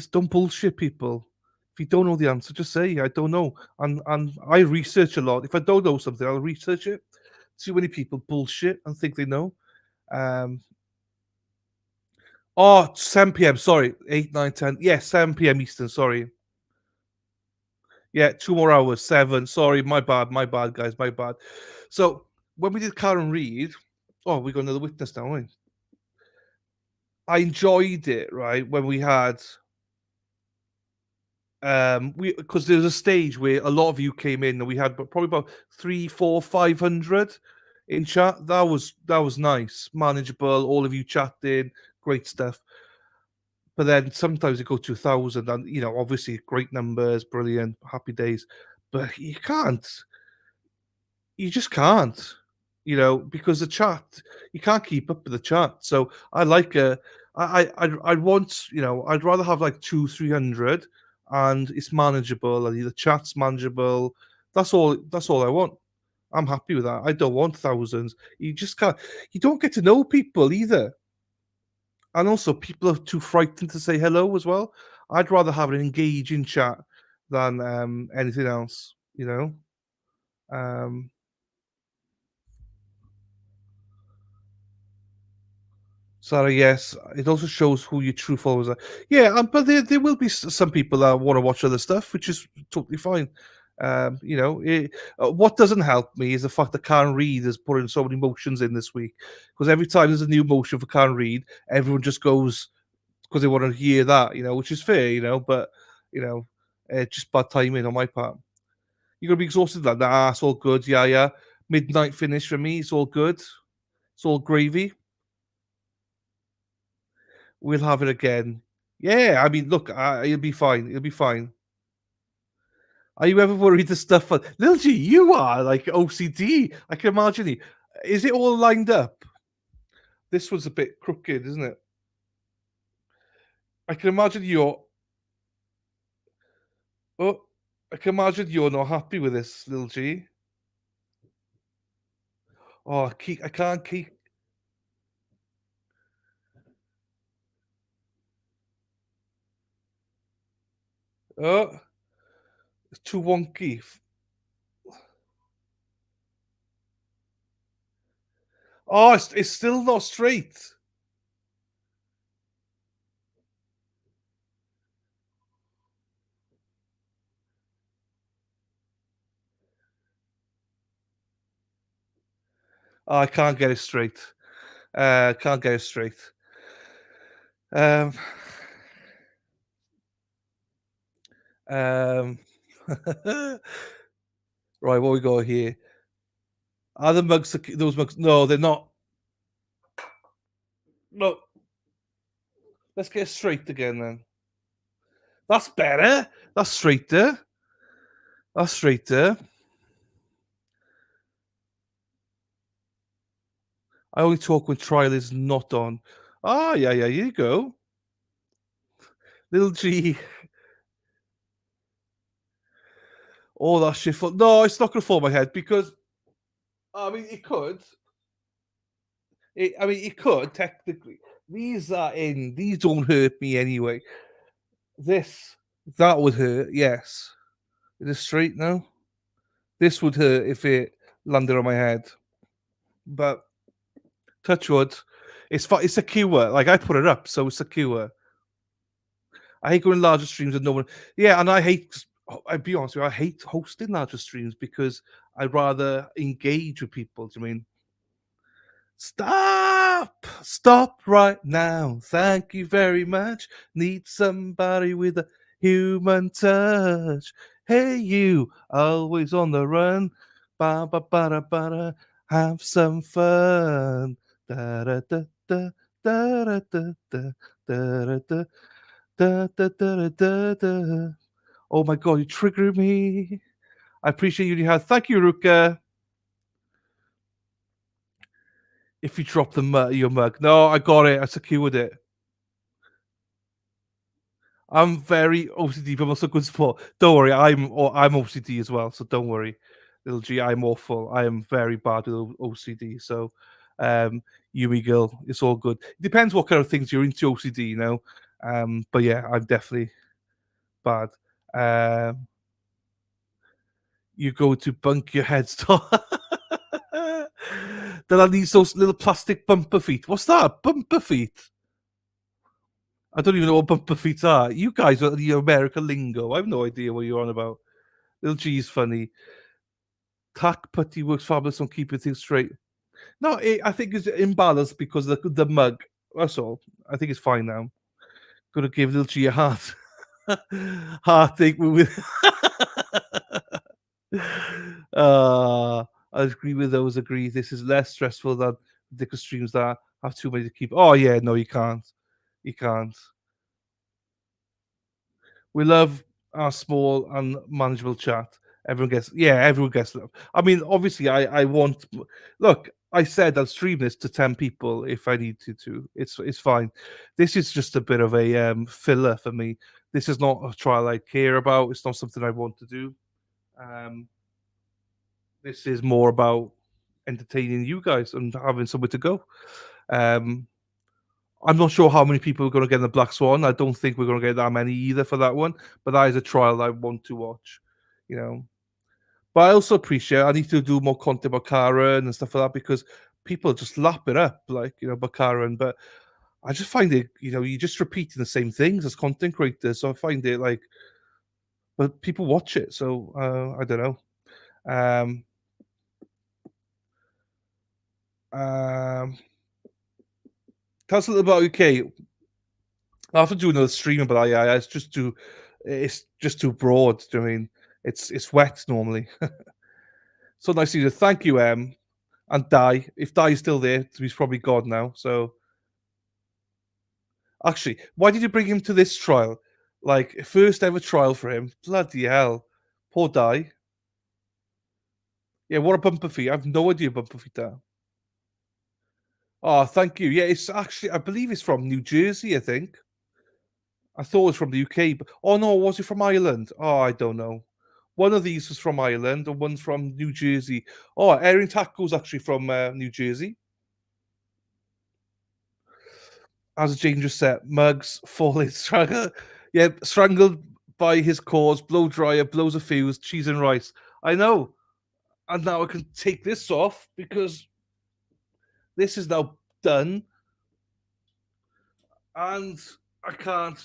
don't bullshit people. If you don't know the answer, just say I don't know. And I research a lot. If I don't know something, I'll research it. Too many people bullshit and think they know. 7 p.m. Sorry, 8, 9, 10. Yeah, 7 p.m. Eastern. Sorry. Yeah, 2 more hours. 7. Sorry, my bad, guys, my bad. So when we did Karen Reid, we got another witness now, haven't we? I enjoyed it, right? When we had because there was a stage where a lot of you came in and we had probably about 3, 4, 500 in chat. That was nice, manageable. All of you chatting, great stuff. But then sometimes it goes to 1,000, and obviously great numbers, brilliant, happy days. But you just can't, because the chat, you can't keep up with the chat. So I like I'd want, I'd rather have like 200, 300, and it's manageable, and the chat's manageable. That's all I want. I'm happy with that. I don't want thousands. You just can't. You don't get to know people either. And also, people are too frightened to say hello as well. I'd rather have an engaging chat than anything else, Sarah, yes, it also shows who your true followers are. Yeah, but there will be some people that want to watch other stuff, which is totally fine. What doesn't help me is the fact that Karen Reid is putting so many motions in this week. Because every time there's a new motion for Karen Reid, everyone just goes because they want to hear that, which is fair, but just bad timing on my part. You're gonna be exhausted like that. It's all good. Yeah. Midnight finish for me. It's all good. It's all gravy. We'll have it again. Yeah, I mean, look, it'll be fine. It'll be fine. Are you ever worried the stuff? Lil G, you are like OCD. I can imagine you. Is it all lined up? This was a bit crooked, isn't it? I can imagine you're. Oh, I can imagine you're not happy with this, Lil G. Oh, I can't keep. Oh, it's too wonky. Oh, it's still not straight. Oh, I can't get it straight. Can't get it straight. Right, what we got here? Are the mugs those mugs? No, they're not. No. Let's get it straight again then. That's better. That's straighter. That's straighter. I only talk when trial is not on. Ah, yeah, here you go. Little G. All that shit. No, it's not going to fall my head because, I mean, it could. It could, technically. These are in. These don't hurt me anyway. That would hurt, yes. Is it straight now? This would hurt if it landed on my head. But touch wood, it's secure. Like I put it up, so it's secure. I hate going larger streams and no one. Yeah, and I hate. I'll be honest with you, I hate hosting larger streams because I'd rather engage with people. Do you mean? Stop right now. Thank you very much. Need somebody with a human touch. Hey, you, always on the run. Ba ba ba da ba da. Have some fun. Da da da da da da da da da da da da da da da. Oh my god, you trigger me. I appreciate you, Nihad. Thank you, Ruka. If you drop your mug. No, I got it. I secured it. I'm very OCD, but I'm also good sport. Don't worry, I'm OCD as well, so don't worry. Little G, I'm awful. I am very bad with OCD. So, Yumi girl, it's all good. It depends what kind of things you're into OCD, you know. But yeah, I'm definitely bad. You go to bunk your head store. Then I need those little plastic bumper feet. What's that? Bumper feet? I don't even know what bumper feet are. You guys are the American lingo. I have no idea what you're on about. Little G is funny. Tack putty works fabulous on keeping things straight. No, I think it's imbalanced because the mug. That's all. I think it's fine now. Gonna give Little G a heart. Heartache with. I agree with those. Agree. This is less stressful than dick streams that have too many to keep. Oh yeah, no, you can't. You can't. We love our small and manageable chat. Everyone gets love. I mean, obviously, I want. Look, I said I'll stream this to 10 people if I need to. It's fine. This is just a bit of a filler for me. This is not a trial I care about. It's not something I want to do. This is more about entertaining you guys and having somewhere to go. I'm not sure how many people are going to get in the Black Swan. I don't think we're going to get that many either for that one. But that is a trial I want to watch, you know. But I also appreciate I need to do more content about Karen and stuff like that because people just lap it up, like, you know, about Karen. But I just find it, you know, you're just repeating the same things as content creators. So I find it like, but people watch it. So I don't know. Tell us a little about UK. I have to do another stream about AI. It's just too broad. Do you know what I mean? It's wet normally. So nice to you. Thank you, and Di. If Di's still there, he's probably gone now. So actually, why did you bring him to this trial? Like first ever trial for him. Bloody hell. Poor Di. Yeah, what a bumper feet. I have no idea bumper feet are. Oh, thank you. Yeah, it's actually I believe it's from New Jersey, I think. I thought it was from the UK, but oh no, was it from Ireland? Oh, I don't know. One of these was from Ireland, and one's from New Jersey. Oh, Erin Taco's actually from New Jersey. As Jane just said, Mugs falling strangled. Yeah, strangled by his cause. Blow dryer, blows a fuse, cheese and rice. I know, and now I can take this off because this is now done, and I can't.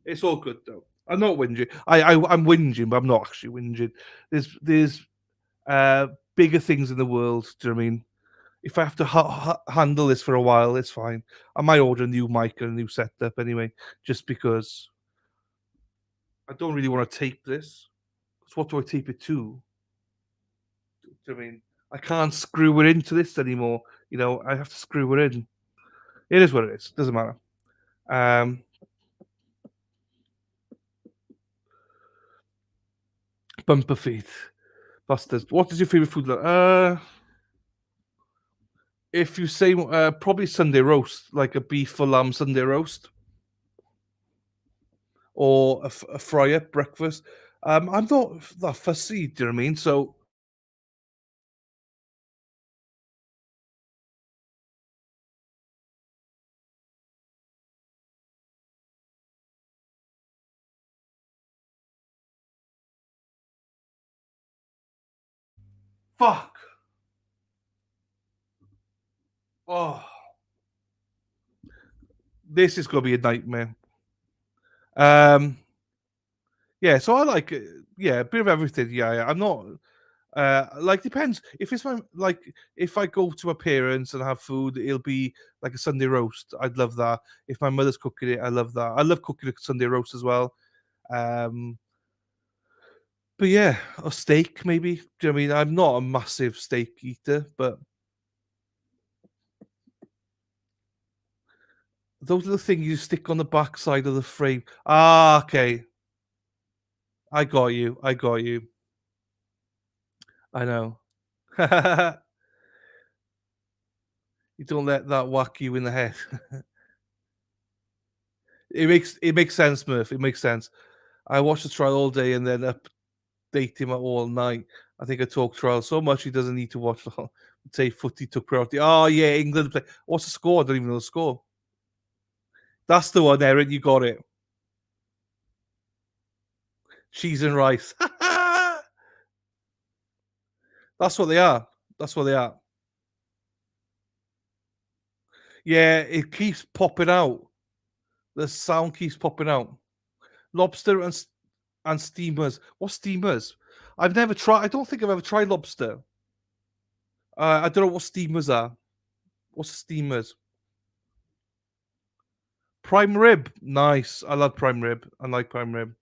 It's all good though. I'm not whinging. I'm whinging, but I'm not actually whinging. There's bigger things in the world. Do you know what I mean? If I have to handle this for a while, it's fine. I might order a new mic and a new setup anyway, just because I don't really want to tape this. Because what do I tape it to? Do you know what I mean? I can't screw it into this anymore. You know, I have to screw it in. It is what it is. Doesn't matter. Bumper feet. Busters. What is your favorite food? If you say probably Sunday roast, like a beef or lamb Sunday roast, or a fry up breakfast. I'm not that fussy. Do you know what I mean? So Fuck. Oh. This is going to be a nightmare. Yeah, so I like a bit of everything. Yeah, I'm not like depends if it's my like if I go to my parents and have food, it'll be like a Sunday roast. I'd love that. If my mother's cooking it, I love that. I love cooking a Sunday roast as well. But yeah, a steak maybe. Do you know what I mean? I'm not a massive steak eater, but those are the things you stick on the back side of the frame. Ah, okay. I got you. I got you. I know. You don't let that whack you in the head. It makes sense, Murph. It makes sense. I watched the trial all day and then update him all night. I think I talked trial so much he doesn't need to watch the whole. Say footy took priority. Oh yeah, England play. What's the score? I don't even know the score. That's the one, Erin. You got it. Cheese and rice. That's what they are. That's what they are. Yeah, it keeps popping out. The sound keeps popping out. Lobster and steamers. What steamers? I've never tried. I don't think I've ever tried lobster. I don't know what steamers are. What's steamers? Prime rib. Nice. I love prime rib. I like prime rib.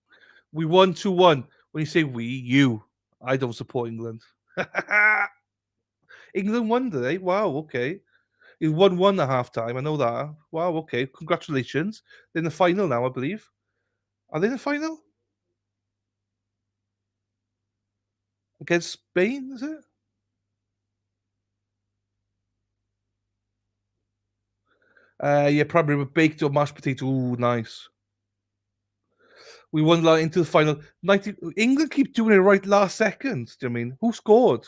We won 2-1. When you say we, you. I don't support England. England won today. Wow, okay. It won 1 at half time. I know that. Wow, okay. Congratulations. They're in the final now, I believe. Are they in the final? Against Spain, is it? Yeah, probably with baked or mashed potato. Ooh, nice. We won into the final. England keep doing it right last second. Do you know what I mean? Who scored?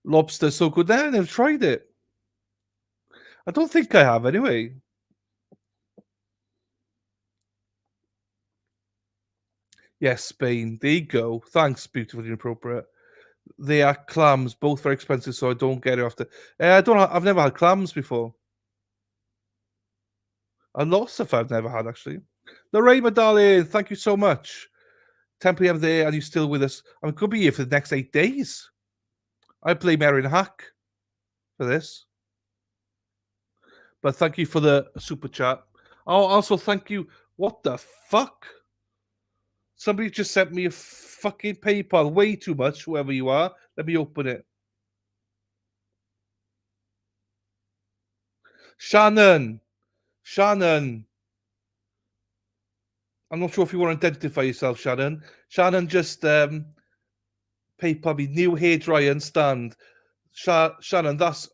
Lobster so good. There, they've tried it. I don't think I have anyway. Yes, Spain. There you go. Thanks, beautifully inappropriate. They are clams, both very expensive, so I don't get it after. I don't. I've never had clams before. A lot of I've never had actually. Lorraine, my darling, thank you so much. 10 p.m. there, and you're still with us. I could be here for the next 8 days. I blame Erin Hack for this. But thank you for the super chat. Oh, also thank you. What the fuck? Somebody just sent me a fucking PayPal. Way too much, whoever you are. Let me open it. Shannon. I'm not sure if you want to identify yourself, Shannon. Shannon just PayPal me new hairdryer and stand. Shannon, that's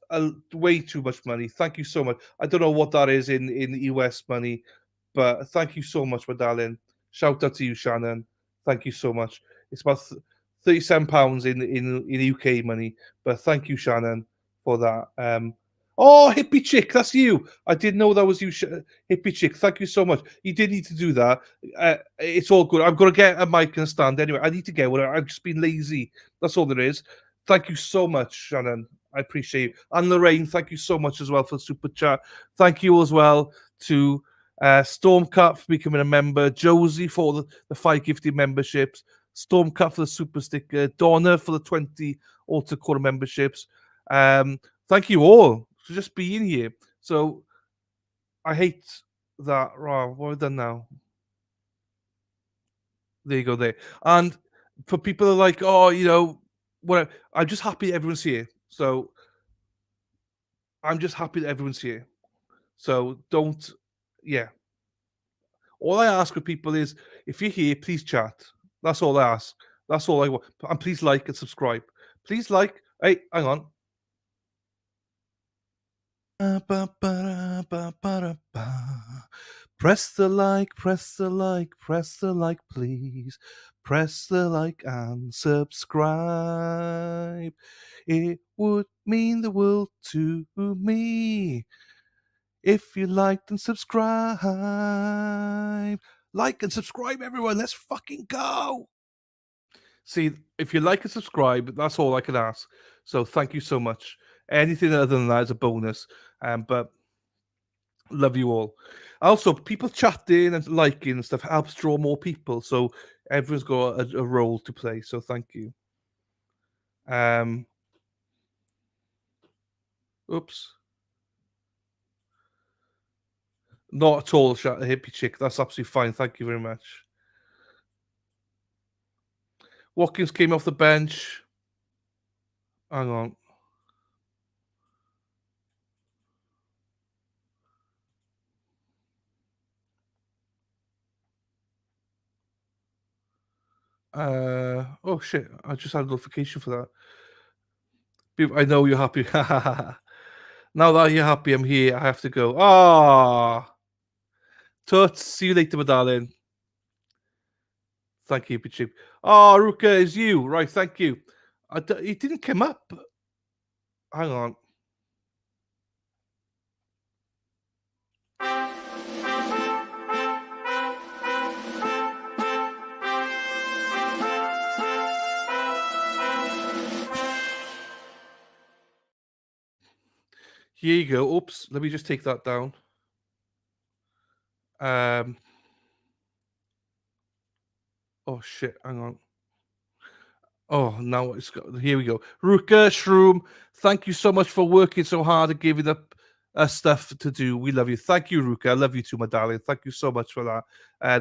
way too much money. Thank you so much. I don't know what that is in US money, but thank you so much, my darling. Shout out to you, Shannon. Thank you so much. It's about £37 in UK money, but thank you, Shannon, for that. Oh, hippie chick, that's you. I didn't know that was you, hippie chick. Thank you so much. You did need to do that. It's all good. I'm gonna get a mic and a stand anyway. I need to get one. I've just been lazy. That's all there is. Thank you so much, Shannon. I appreciate you. And Lorraine, thank you so much as well for the super chat. Thank you as well to Stormcat for becoming a member, Josie for the 5 gifted memberships, Stormcat for the super sticker, Donna for the 20 Altar Quarter memberships. Thank you all for just being here. So I hate that. Oh, what have I done now? There you go there. And for people who are like, oh, you know, whatever, I'm just happy everyone's here. So I'm just happy that everyone's here. So don't, yeah. All I ask of people is, if you're here, please chat. That's all I ask. That's all I want. And please like and subscribe. Please like. Hey, hang on. Press the like, press the like, press the like, please. Press the like and subscribe. It would mean the world to me if you liked and subscribe. Like and subscribe, everyone. Let's fucking go. See, if you like and subscribe, that's all I can ask. So thank you so much. Anything other than that is a bonus. But love you all. Also, people chatting and liking and stuff helps draw more people. So everyone's got a role to play. So thank you. Oops. Not at all, hippie chick. That's absolutely fine. Thank you very much. Watkins came off the bench. Hang on. Oh shit! I just had a notification for that. I know you're happy. Now that you're happy, I'm here. I have to go. Ah, Toots. See you later, my darling. Thank you, Pichip. Oh, Ruka, is you right? Thank you. It didn't come up. Hang on. Here you go. Oops. Let me just take that down. Oh shit. Hang on. Oh, now it's got. Here we go. Ruka Shroom, thank you so much for working so hard and giving up stuff to do. We love you. Thank you, Ruka. I love you too, my darling. Thank you so much for that.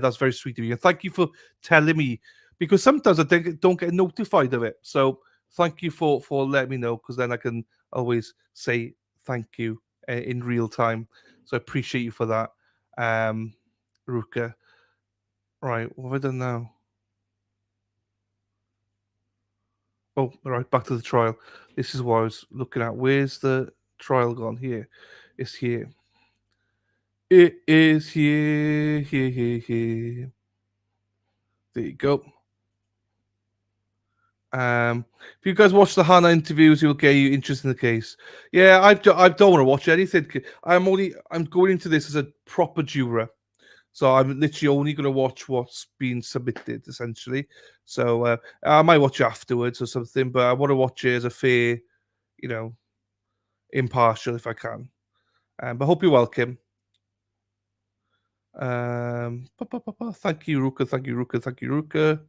That's very sweet of you. And thank you for telling me, because sometimes I don't get notified of it. So thank you for letting me know, because then I can always say thank you in real time. So I appreciate you for that, Ruka. Right, what have I done now? Oh, right, back to the trial. This is what I was looking at. Where's the trial gone? Here. It's here. It is here. Here. There you go. If you guys watch the Hannah interviews, you'll get you interest in the case. Yeah, I don't want to watch anything. I'm going into this as a proper juror. So I'm literally only going to watch what's been submitted, essentially. So I might watch afterwards or something, but I want to watch it as a fair, impartial if I can. But hope you're welcome. Thank you, Ruka. Thank you, Ruka. Thank you, Ruka.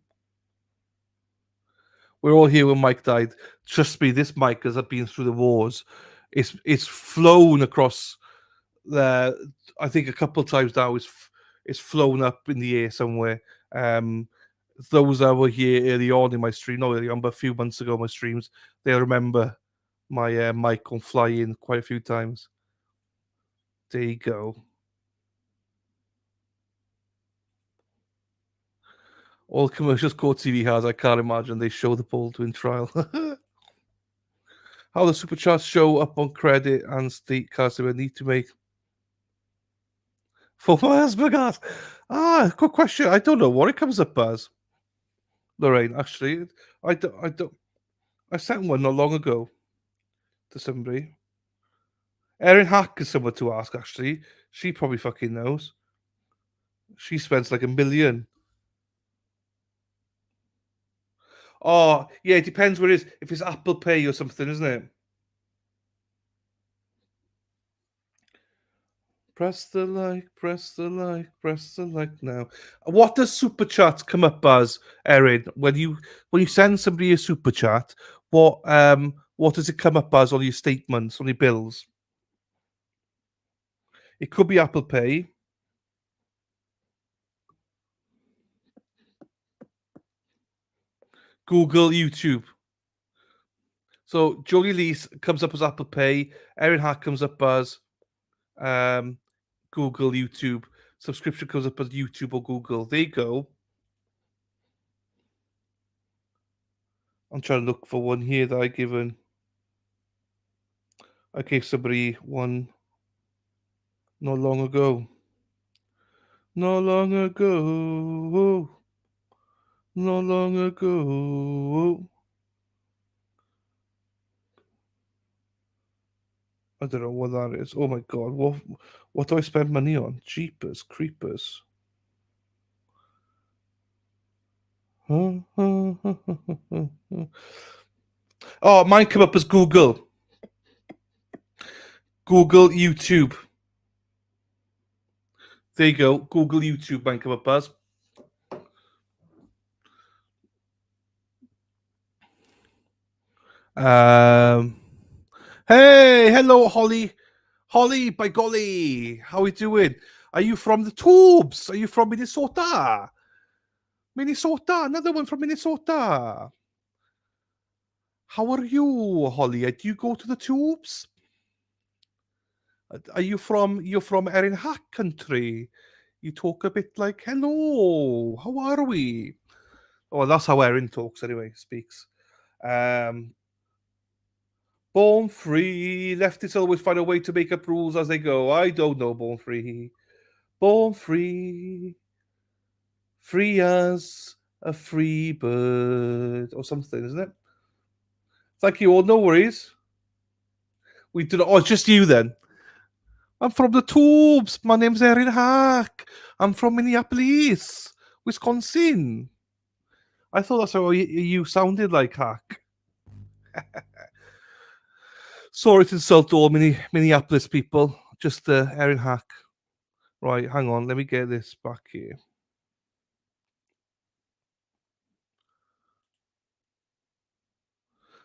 We're all here when Mike died. Trust me, this Mike has been through the wars. It's flown across the. I think a couple of times now it's flown up in the air somewhere. Those that were here early on in my stream, not early on, but a few months ago, my streams, they'll remember my mic going flying quite a few times. There you go. All commercials Court TV has, I can't imagine they show the Baldwin trial. How the supercharts show up on credit and state cards they need to make. For my husband, good question. I don't know what it comes up as. Lorraine, actually, I don't. I sent one not long ago to somebody. Erin Hack is someone to ask. Actually, she probably fucking knows. She spends like $1 million. Oh, yeah, it depends where it is. If it's Apple Pay or something, isn't it? Press the like now. What does super chat come up as, Erin? When you send somebody a super chat, what does it come up as on your statements, on your bills? It could be Apple Pay. Google, YouTube. So Jodie Lease comes up as Apple Pay. Erin Hack comes up as Google, YouTube. Subscription comes up as YouTube or Google. There you go. I'm trying to look for one here that I given. I gave somebody one not long ago. Not long ago. Not long ago. I don't know what that is. Oh my god. What do I spend money on? Jeepers creepers. Oh, mine come up as Google. Google YouTube. There you go. Google YouTube, mine come up as. Hey, hello, Holly. Holly, by golly, how are you doing? Are you from the tubes? Are you from Minnesota? Minnesota, another one from Minnesota. How are you, Holly? Do you go to the tubes? Are you from Erin Hack country? You talk a bit like, hello, how are we? Oh, that's how Erin talks anyway, speaks. Born free, leftists always find a way to make up rules as they go. I don't know, born free. Born free. Free as a free bird or something, isn't it? Thank you all, no worries. We do not. Oh, it's just you then. I'm from the tubes. My name's Erin Hack. I'm from Minneapolis, Wisconsin. I thought that's how you sounded like, Hack. Sorry to insult all Minneapolis people. Just Erin Hack. Right, hang on. Let me get this back here.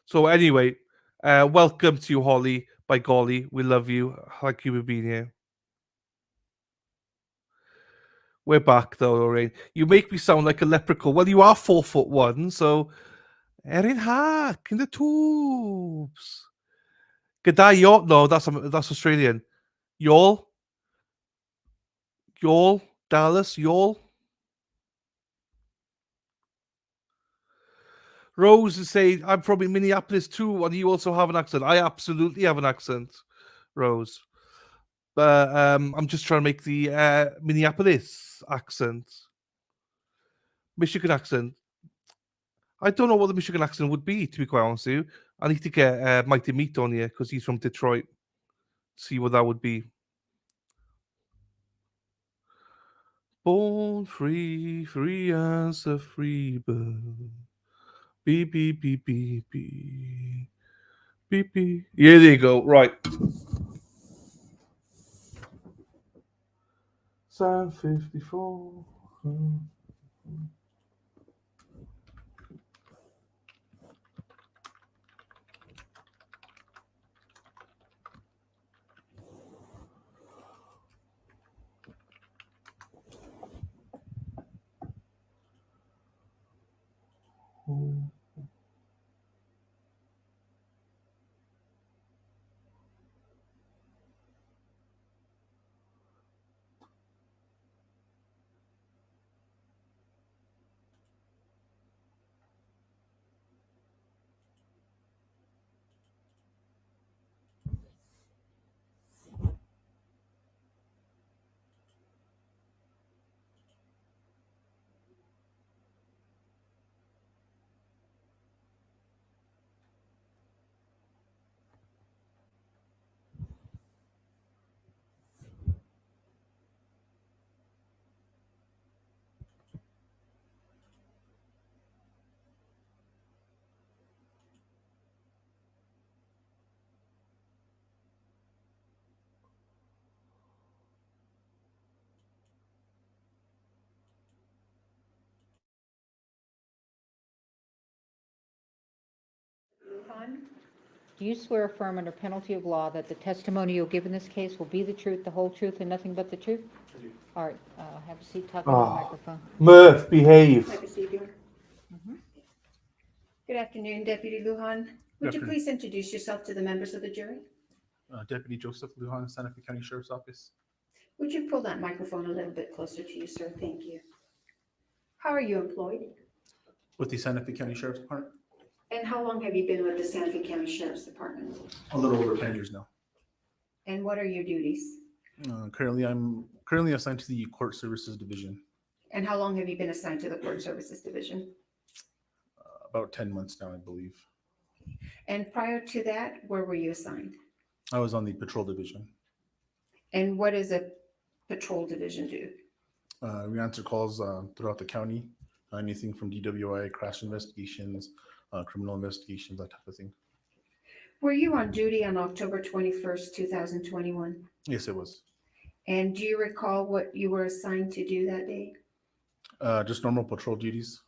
So anyway, welcome to you, Holly. By golly, we love you. Thank you for being here. We're back though, Lorraine. You make me sound like a leprechaun. Well, you are 4'1", so Erin Hack in the tubes. G'day, y'all. No, that's Australian. Y'all, Dallas, y'all. Rose is saying, I'm from Minneapolis too, and you also have an accent. I absolutely have an accent, Rose. But I'm just trying to make the Minneapolis accent. Michigan accent. I don't know what the Michigan accent would be, to be quite honest with you. I need to get Mighty Meat on here because he's from Detroit. See what that would be. Born free, free as a free bird. Beep, beep, beep, beep, beep. Beep, beep. Yeah, there you go. Right. Psalm 54. Luhan, do you swear affirm under penalty of law that the testimony you'll give in this case will be the truth, the whole truth, and nothing but the truth? I do. All right, have a seat, talk into the microphone. Murph, behave. Good afternoon, Deputy Luhan. Would you afternoon. please introduce yourself to the members of the jury? Deputy Joseph Luhan, Santa Fe County Sheriff's Office. Would you pull that microphone a little bit closer to you, sir? Thank you. How are you employed? With the Santa Fe County Sheriff's Department. And how long have you been with the Santa Fe County Sheriff's Department? A little over 10 years now. And what are your duties? Currently, I'm assigned to the Court Services Division. And how long have you been assigned to the Court Services Division? About 10 months now, I believe. And prior to that, where were you assigned? I was on the Patrol Division. And what does a patrol division do? We answer calls throughout the county anything from DWI, crash investigations, criminal investigations, that type of thing. Were you on duty on October 21st, 2021? Yes, it was. And do you recall what you were assigned to do that day? Just normal patrol duties.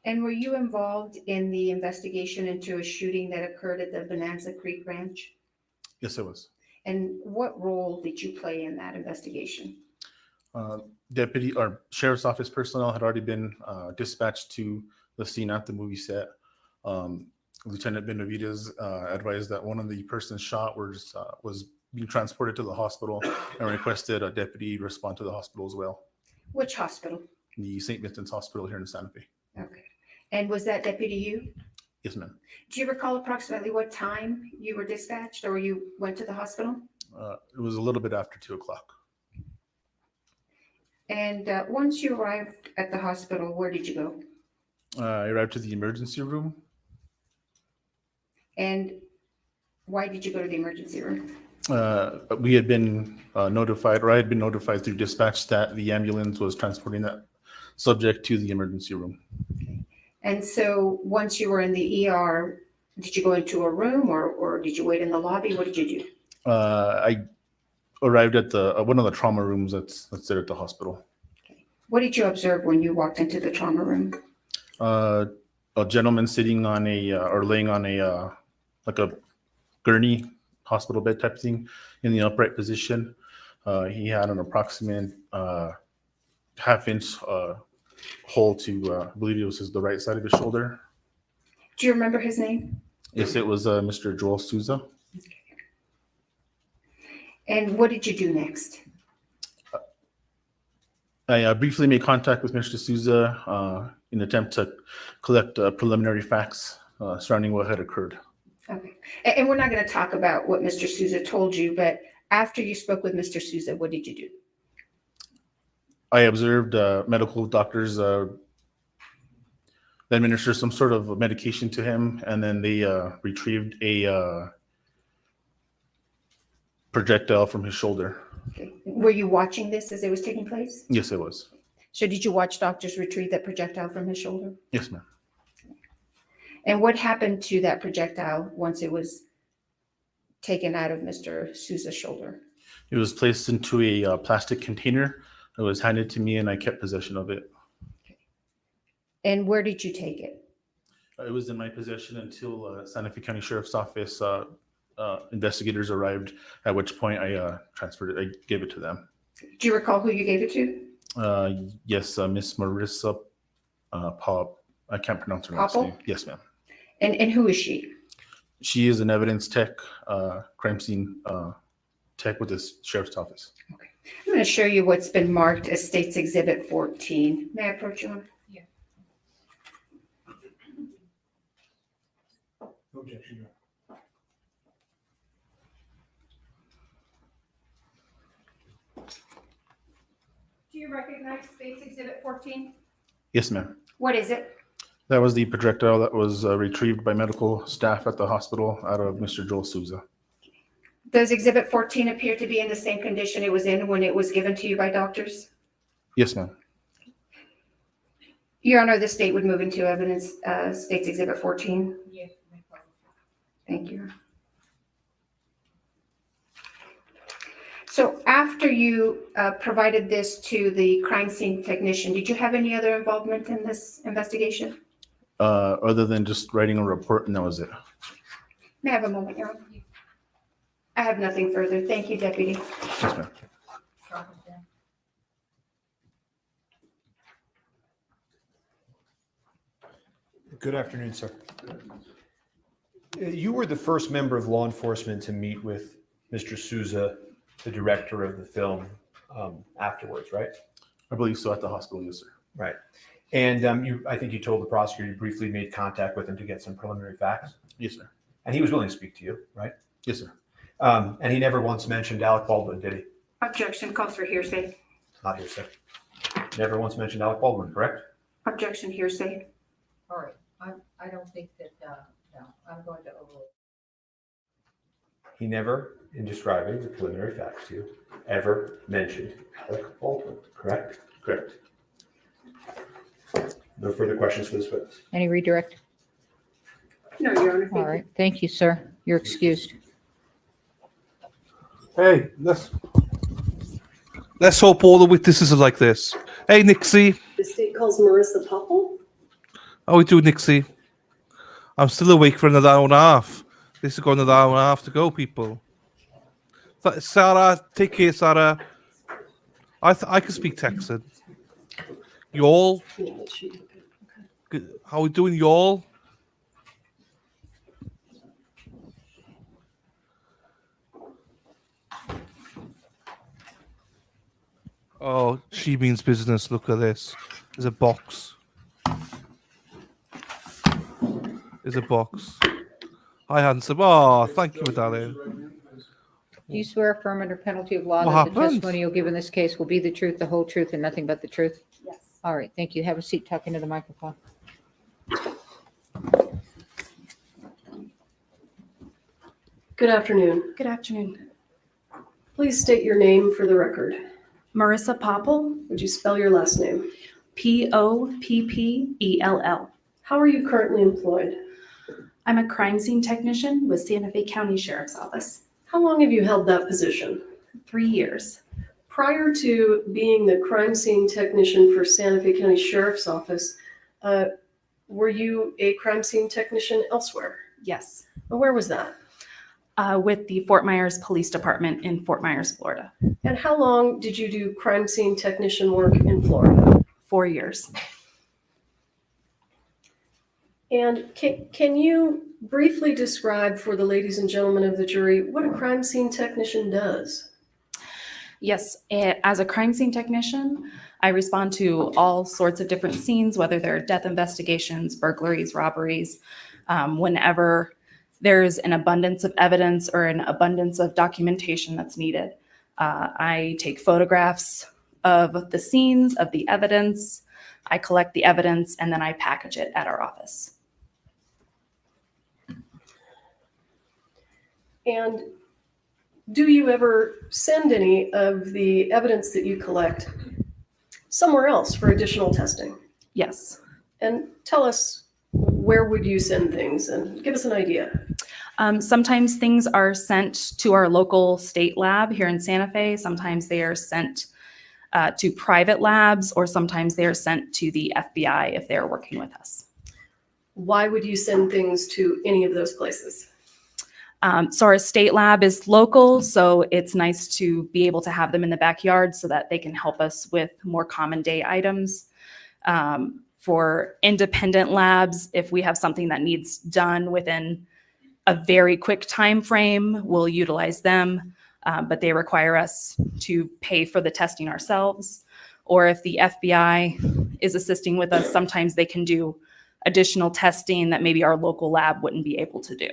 And were you involved in the investigation into a shooting that occurred at the Bonanza Creek Ranch? Yes, it was. And what role did you play in that investigation? Deputy or sheriff's office personnel had already been dispatched to the scene at the movie set. Lieutenant Benavidez advised that one of the persons shot was being transported to the hospital and requested a deputy respond to the hospital as well. Which hospital? The St. Vincent's Hospital here in Santa Fe. Okay. And was that deputy you? Yes, ma'am. Do you recall approximately what time you were dispatched or you went to the hospital? It was a little bit after 2 o'clock. And once you arrived at the hospital, where did you go? I arrived to the emergency room. And why did you go to the emergency room? We had been notified, or I had been notified through dispatch that the ambulance was transporting that subject to the emergency room. And so once you were in the ER, did you go into a room or did you wait in the lobby? What did you do? I arrived at one of the trauma rooms that's there at the hospital. What did you observe when you walked into the trauma room? A gentleman sitting on or laying on like a gurney hospital bed type thing in the upright position. He had an approximate half-inch hole to, I believe it was the right side of his shoulder. Do you remember his name? Yes, it was Mr. Joel Souza. And what did you do next? I briefly made contact with Mr. Souza in an attempt to collect preliminary facts surrounding what had occurred. Okay. And we're not going to talk about what Mr. Souza told you, but after you spoke with Mr. Souza, what did you do? I observed medical doctors administer some sort of medication to him, and then they retrieved a projectile from his shoulder. Okay. Were you watching this as it was taking place? Yes, it was. So did you watch doctors retrieve that projectile from his shoulder? Yes, ma'am. And what happened to that projectile once it was taken out of Mr. Souza's shoulder? It was placed into a plastic container. It was handed to me, and I kept possession of it. And where did you take it? It was in my possession until Santa Fe County Sheriff's Office investigators arrived, at which point I transferred it. I gave it to them. Do you recall who you gave it to? Yes, Miss Marissa Pop. I can't pronounce her last Poppell? name. Yes, ma'am. And who is she? She is an evidence tech, crime scene tech with the Sheriff's Office. I'm going to show you what's been marked as State's Exhibit 14. May I approach you? Yeah. Objection. Do you recognize State's Exhibit 14? Yes, ma'am. What is it? That was the projectile that was retrieved by medical staff at the hospital out of Mr. Joel Souza. Does Exhibit 14 appear to be in the same condition it was in when it was given to you by doctors? Yes, ma'am. Your Honor, the state would move into evidence State's Exhibit 14. Yes. Thank you. So after you provided this to the crime scene technician, did you have any other involvement in this investigation? Other than just writing a report, and that was it. May I have a moment, Your Honor? I have nothing further. Thank you, Deputy. Yes, ma'am. Good afternoon, sir. You were the first member of law enforcement to meet with Mr. Souza, the director of the film, afterwards, right? I believe so, at the hospital, yes, sir. Right. And I think you told the prosecutor you briefly made contact with him to get some preliminary facts? Yes, sir. And he was willing to speak to you, right? Yes, sir. And he never once mentioned Alec Baldwin, did he? Objection, calls for hearsay. Not hearsay. Never once mentioned Alec Baldwin, correct? Objection, hearsay. All right. I don't think that, no, I'm going to overrule. He never, in describing the preliminary facts to you, ever mentioned Alec Baldwin, correct? Correct. questions for this witness? Any redirect? No, Your Honor. All right, thank you, sir. You're excused. Hey, let's hope all the witnesses are like this. Hey, Nixie. The state calls Marissa Poppell. How we doing, Nixie? I'm still awake for another hour and a half. This has got another hour and a half to go, people. Sarah, take care, Sarah. I can speak Texan. Y'all. How we doing, y'all? Oh, she means business. Look at this. There's a box. There's a box. Hi, handsome. Oh, thank you, darling. Do you swear affirm under penalty of law What that the happened? testimony you'll give in this case will be the truth, the whole truth, and nothing but the truth? Yes. All right, thank you. Have a seat, talk into the microphone. Good afternoon. Good afternoon. Please state your name for the record. Marissa Poppell, Would you spell your last name? Poppell. How are you currently employed? I'm a crime scene technician with Santa Fe County Sheriff's Office. How long have you held that position? 3 years. Prior to being the crime scene technician for Santa Fe County Sheriff's Office, were you a crime scene technician elsewhere? Yes. Where was that? With the Fort Myers Police Department in Fort Myers, Florida. And how long did you do crime scene technician work in Florida? 4 years. And can you briefly describe for the ladies and gentlemen of the jury what a crime scene technician does? Yes, as a crime scene technician, I respond to all sorts of different scenes, whether they're death investigations, burglaries, robberies, whenever there's an abundance of evidence or an abundance of documentation that's needed. I take photographs of the scenes, of the evidence, I collect the evidence, and then I package it at our office. And do you ever send any of the evidence that you collect somewhere else for additional testing? Yes. And tell us, where would you send things, and give us an idea? Sometimes things are sent to our local state lab here in Santa Fe. Sometimes they are sent to private labs, or sometimes they are sent to the FBI if they're working with us. Why would you send things to any of those places? So our state lab is local, so it's nice to be able to have them in the backyard so that they can help us with more common day items. For independent labs, if we have something that needs done within a very quick time frame, we'll utilize them, but they require us to pay for the testing ourselves. Or if the FBI is assisting with us, sometimes they can do additional testing that maybe our local lab wouldn't be able to do.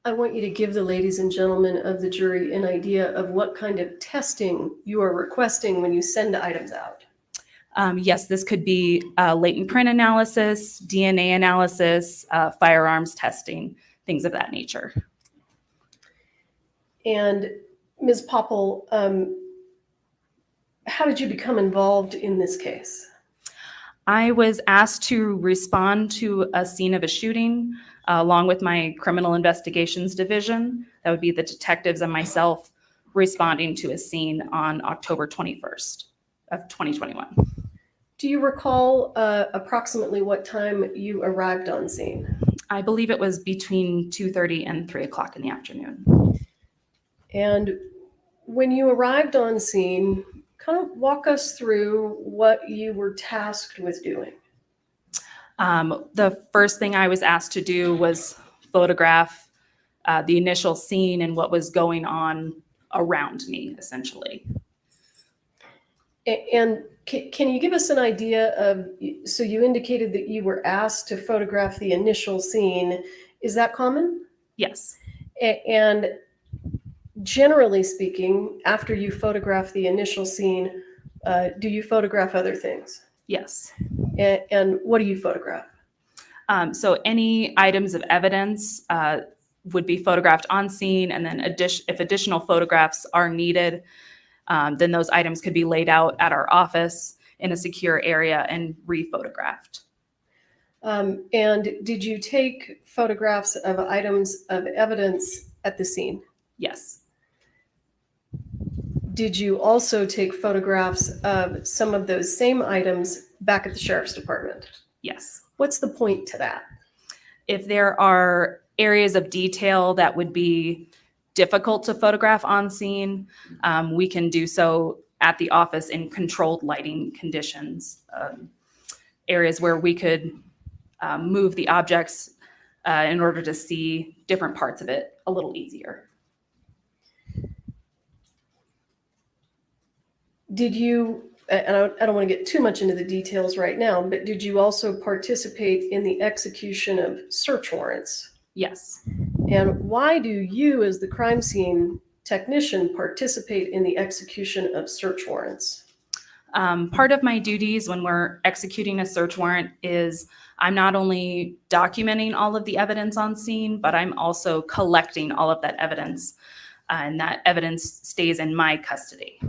I want you to give the ladies and gentlemen of the jury an idea of what kind of testing you are requesting when you send items out. Yes, this could be latent print analysis, DNA analysis, firearms testing, things of that nature. And Ms. Poppell, how did you become involved in this case? I was asked to respond to a scene of a shooting along with my criminal investigations division. That would be the detectives and myself responding to a scene on October 21st of 2021. Do you recall approximately what time you arrived on scene? I believe it was between 2:30 and 3 o'clock in the afternoon. And when you arrived on scene, kind of walk us through what you were tasked with doing. The first thing I was asked to do was photograph the initial scene and what was going on around me, essentially. And can you give us an idea of, so you indicated that you were asked to photograph the initial scene. Is that common? Yes. And generally speaking, after you photograph the initial scene, do you photograph other things? Yes. And what do you photograph? So any items of evidence would be photographed on scene, and then if additional photographs are needed, then those items could be laid out at our office. in a secure area and re-photographed. And did you take photographs of items of evidence at the scene? Yes. Did you also take photographs of some of those same items back at the sheriff's department? Yes. What's the point to that? If there are areas of detail that would be difficult to photograph on scene, we can do so at the office in controlled lighting conditions. Areas where we could move the objects in order to see different parts of it a little easier. Did you, and I don't want to get too much into the details right now, but did you also participate in the execution of search warrants? Yes. And why do you, as the crime scene technician, participate in the execution of search warrants? Part of my duties when we're executing a search warrant is I'm not only documenting all of the evidence on scene, but I'm also collecting all of that evidence, and that evidence stays in my custody.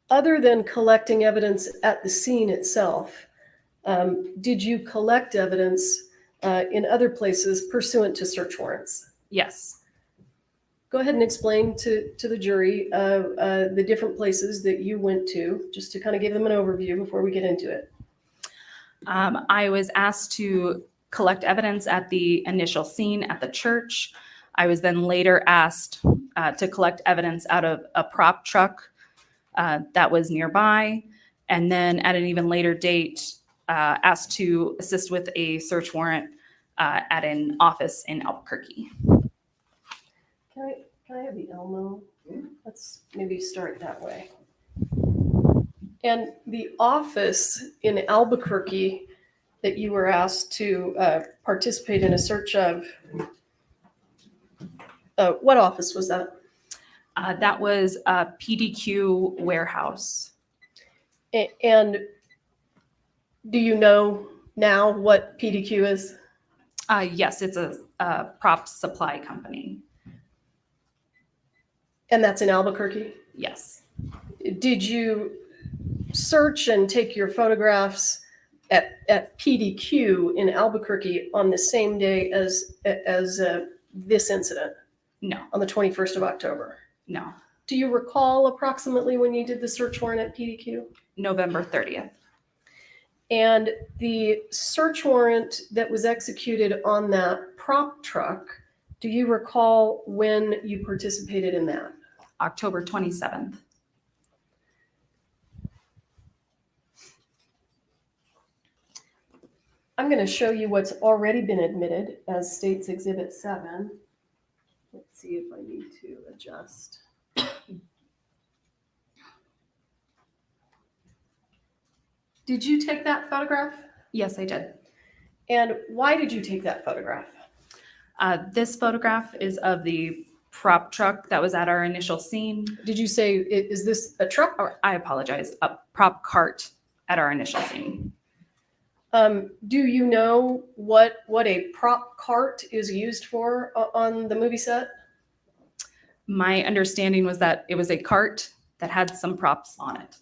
Other than collecting evidence at the scene itself, did you collect evidence in other places pursuant to search warrants? Yes. Go ahead and explain to the jury the different places that you went to, just to kind of give them an overview before we get into it. I was asked to collect evidence at the initial scene at the church. I was then later asked to collect evidence out of a prop truck that was nearby, and then at an even later date, asked to assist with a search warrant at an office in Albuquerque. Can I have the Elmo? Let's maybe start that way. And the office in Albuquerque that you were asked to participate in a search of, what office was that? That was a PDQ warehouse. And do you know now what PDQ is? Yes, it's a prop supply company. And that's in Albuquerque? Yes. Did you search and take your photographs at PDQ in Albuquerque on the same day as this incident? No. On the 21st of October? No. Do you recall approximately when you did the search warrant at PDQ? November 30th. And the search warrant that was executed on that prop truck, do you recall when you participated in that? October 27th. I'm going to show you what's already been admitted as State's Exhibit 7. Let's see if I need to adjust. Did you take that photograph? Yes, I did. And why did you take that photograph? This photograph is of the prop truck that was at our initial scene. Did you say, is this a truck? Or I apologize, a prop cart at our initial scene. Do you know what a prop cart is used for on the movie set? My understanding was that it was a cart that had some props on it.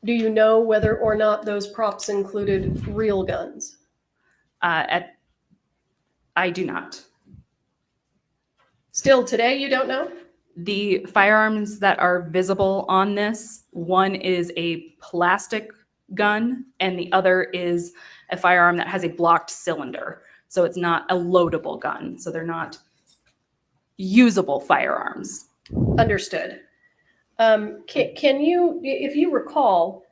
Do you know whether or not those props included real guns? I do not. Still today, you don't know? The firearms that are visible on this, one is a plastic gun and the other is a firearm that has a blocked cylinder. So it's not a loadable gun. So they're not usable firearms. Understood. Can you, if you recall,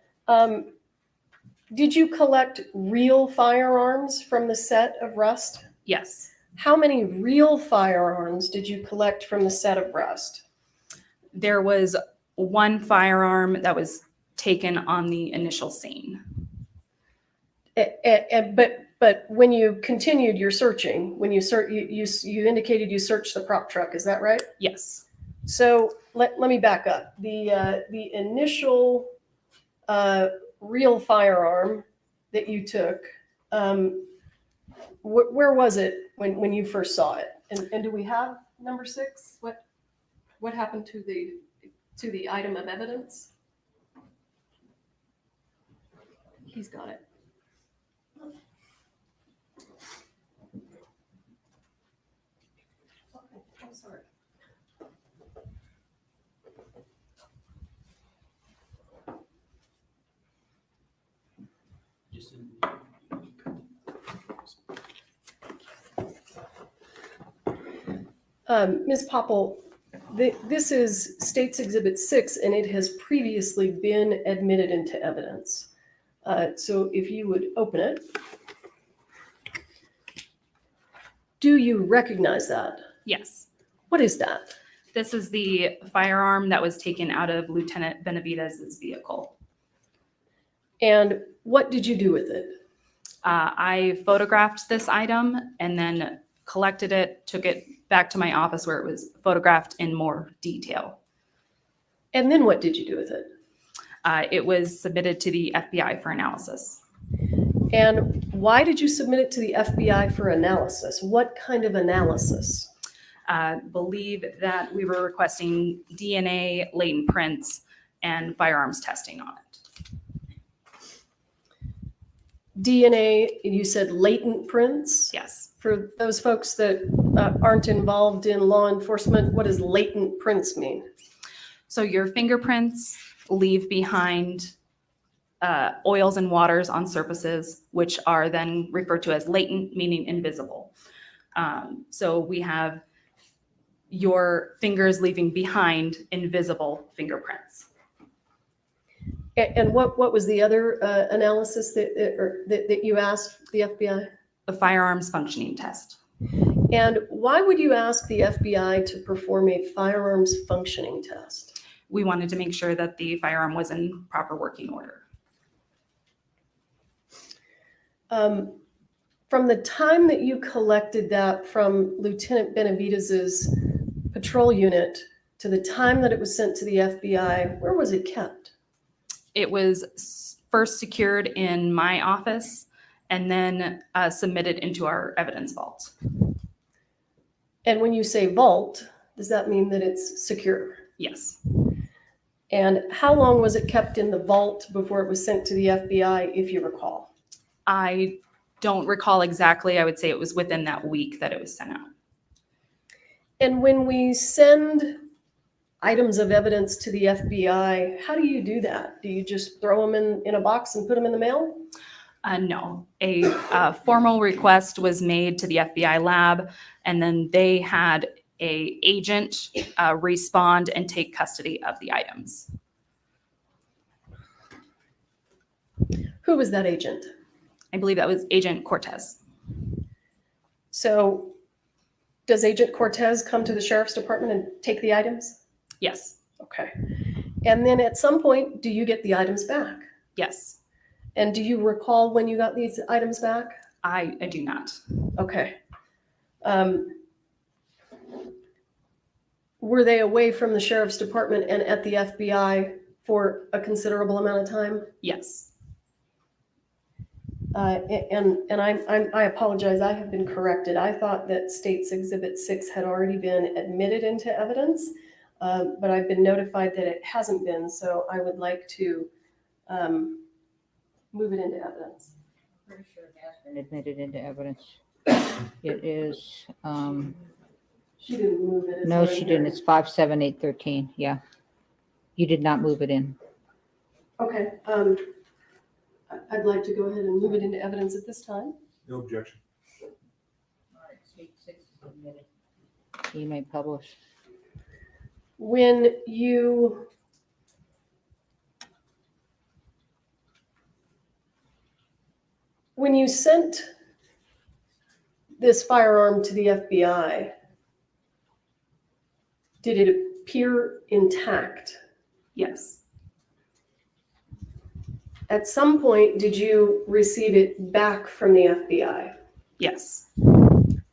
did you collect real firearms from the set of Rust? Yes. How many real firearms did you collect from the set of Rust? There was one firearm that was taken on the initial scene. But when you continued your searching, when you indicated you searched the prop truck, is that right? Yes. So let me back up. The initial real firearm that you took, where was it when you first saw it? And do we have number 6? What? What happened to the item of evidence? He's got it. I'm sorry. Ms. Poppell, this is State's Exhibit 6, and it has previously been admitted into evidence. So if you would open it. Do you recognize that? Yes. What is that? This is the firearm that was taken out of Lieutenant Benavidez's vehicle. And what did you do with it? I photographed this item and then collected it, took it back to my office where it was photographed in more detail. And then what did you do with it? It was submitted to the FBI for analysis. And why did you submit it to the FBI for analysis? What kind of analysis? Believe that we were requesting DNA, latent prints, and firearms testing on it. DNA, you said latent prints? Yes. For those folks that aren't involved in law enforcement, what does latent prints mean? So your fingerprints leave behind oils and waters on surfaces, which are then referred to as latent, meaning invisible. So we have your fingers leaving behind invisible fingerprints. And what was the other analysis that you asked the FBI? The firearms functioning test. And why would you ask the FBI to perform a firearms functioning test? We wanted to make sure that the firearm was in proper working order. From the time that you collected that from Lieutenant Benavidez's patrol unit to the time that it was sent to the FBI, where was it kept? It was first secured in my office and then submitted into our evidence vault. And when you say vault, does that mean that it's secure? Yes. And how long was it kept in the vault before it was sent to the FBI, if you recall? I don't recall exactly. I would say it was within that week that it was sent out. And when we send items of evidence to the FBI, how do you do that? Do you just throw them in a box and put them in the mail? No. A formal request was made to the FBI lab, and then they had an agent respond and take custody of the items. Who was that agent? I believe that was Agent Cortez. So does Agent Cortez come to the sheriff's department and take the items? Yes. Okay. And then at some point, do you get the items back? Yes. And do you recall when you got these items back? I do not. Okay. Were they away from the sheriff's department and at the FBI for a considerable amount of time? Yes. And I apologize, I have been corrected. I thought that State's Exhibit 6 had already been admitted into evidence, but I've been notified that it hasn't been, so I would like to move it into evidence. Pretty sure it has been admitted into evidence. It is, She didn't move it. is no, what I'm she didn't. hearing. It's 57813. Yeah. You did not move it in. Okay, I'd like to go ahead and move it into evidence at this time. No objection. All right, State 6 is admitted. You may publish. When you sent this firearm to the FBI, did it appear intact? Yes. At some point, did you receive it back from the FBI? Yes.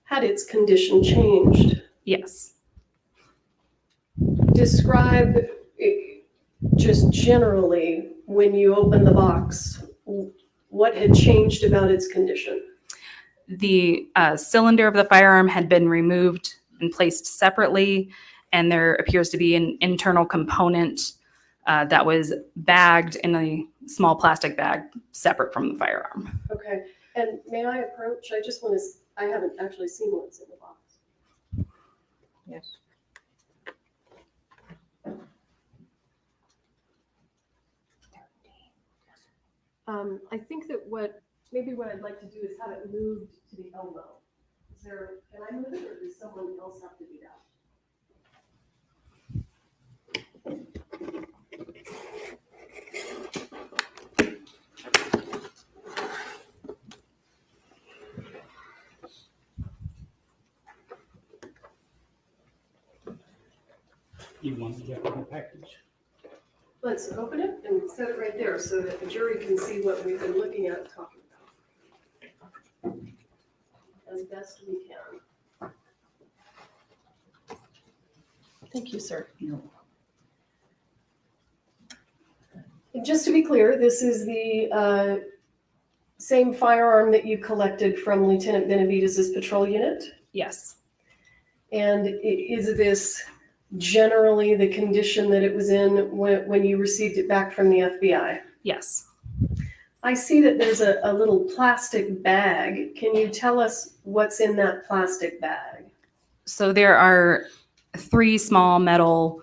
Had its condition changed? Yes. Describe just generally, when you opened the box, what had changed about its condition? The cylinder of the firearm had been removed and placed separately, and there appears to be an internal component that was bagged in a small plastic bag separate from the firearm. Okay, and may I approach? I just want to, I haven't actually seen what's in the box. Yes. I think that maybe what I'd like to do is have it moved to the elbow. Can I move it, or does someone else have to do that? You want to get the package? Let's open it and set it right there so that the jury can see what we've been looking at and talking about as best we can. Thank you, sir. And just to be clear, this is the same firearm that you collected from Lieutenant Benavidez's patrol unit? Yes. And is this generally the condition that it was in when you received it back from the FBI? Yes. I see that there's a little plastic bag. Can you tell us what's in that plastic bag? So there are 3 small metal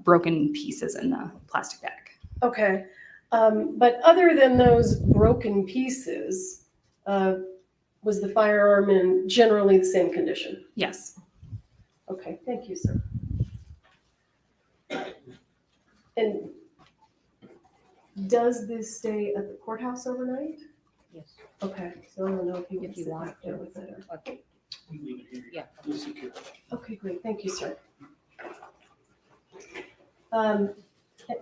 broken pieces in the plastic bag. Okay. But other than those broken pieces, was the firearm in generally the same condition? Yes. Okay, thank you, sir. And does this stay at the courthouse overnight? Yes. Okay, so I don't know if you If you sit want back there to. with it or. Okay. We leave it here. Yeah. We'll secure it. Okay, great, thank you, sir. I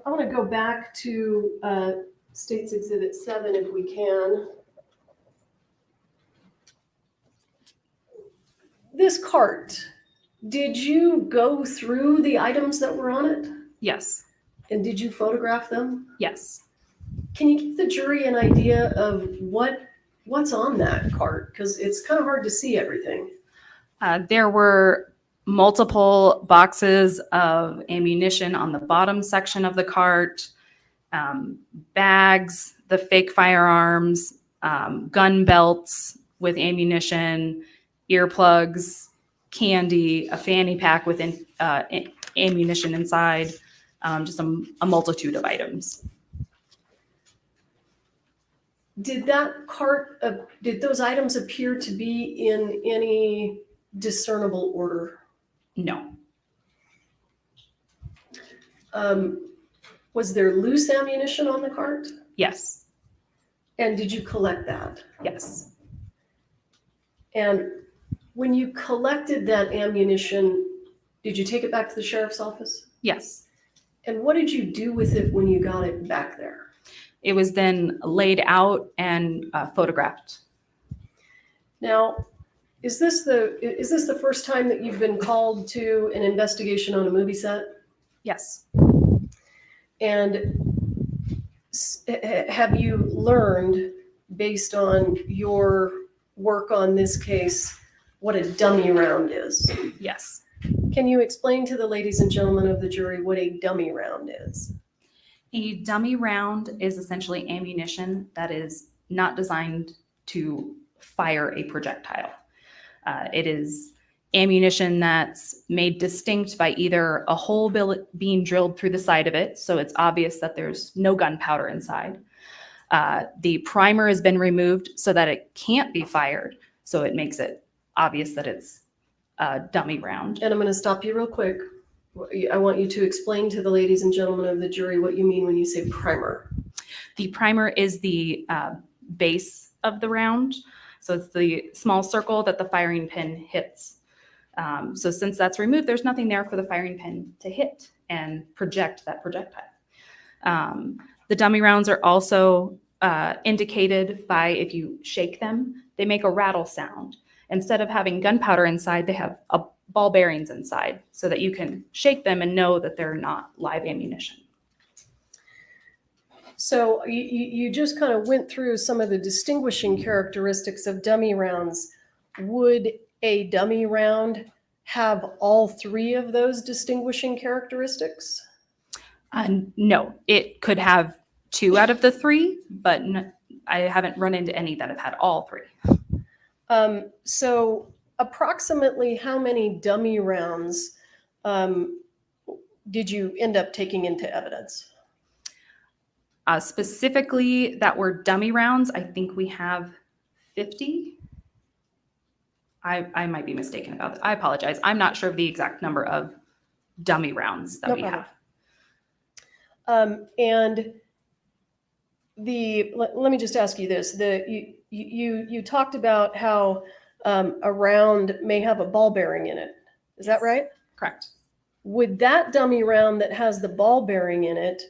want to go back to State's Exhibit 7 if we can. This cart, did you go through the items that were on it? Yes. And did you photograph them? Yes. Can you give the jury an idea of what's on that cart? Because it's kind of hard to see everything. There were multiple boxes of ammunition on the bottom section of the cart, bags, the fake firearms, gun belts with ammunition, earplugs, candy, a fanny pack with ammunition inside, just a multitude of items. Did that cart, did those items appear to be in any discernible order? No. Was there loose ammunition on the cart? Yes. And did you collect that? Yes. And when you collected that ammunition, did you take it back to the sheriff's office? Yes. And what did you do with it when you got it back there? It was then laid out and photographed. Now, is this the first time that you've been called to an investigation on a movie set? Yes. And have you learned, based on your work on this case, what a dummy round is? Yes. Can you explain to the ladies and gentlemen of the jury what a dummy round is? A dummy round is essentially ammunition that is not designed to fire a projectile. It is ammunition that's made distinct by either a hole being drilled through the side of it, so it's obvious that there's no gunpowder inside. The primer has been removed so that it can't be fired, so it makes it obvious that it's a dummy round. And I'm going to stop you real quick. I want you to explain to the ladies and gentlemen of the jury what you mean when you say primer. The primer is the base of the round. So it's the small circle that the firing pin hits. So since that's removed, there's nothing there for the firing pin to hit and project that projectile. The dummy rounds are also indicated by, if you shake them, they make a rattle sound. Instead of having gunpowder inside, they have ball bearings inside so that you can shake them and know that they're not live ammunition. So you just kind of went through some of the distinguishing characteristics of dummy rounds. Would a dummy round have all three of those distinguishing characteristics? No, it could have 2 out of the 3, but I haven't run into any that have had all 3. So approximately how many dummy rounds did you end up taking into evidence? Specifically, that were dummy rounds, I think we have 50. I might be mistaken about that. I apologize. I'm not sure of the exact number of dummy rounds that No we problem. have. And let me just ask you this: you talked about how a round may have a ball bearing in it. Is that right? Correct. Would that dummy round that has the ball bearing in it,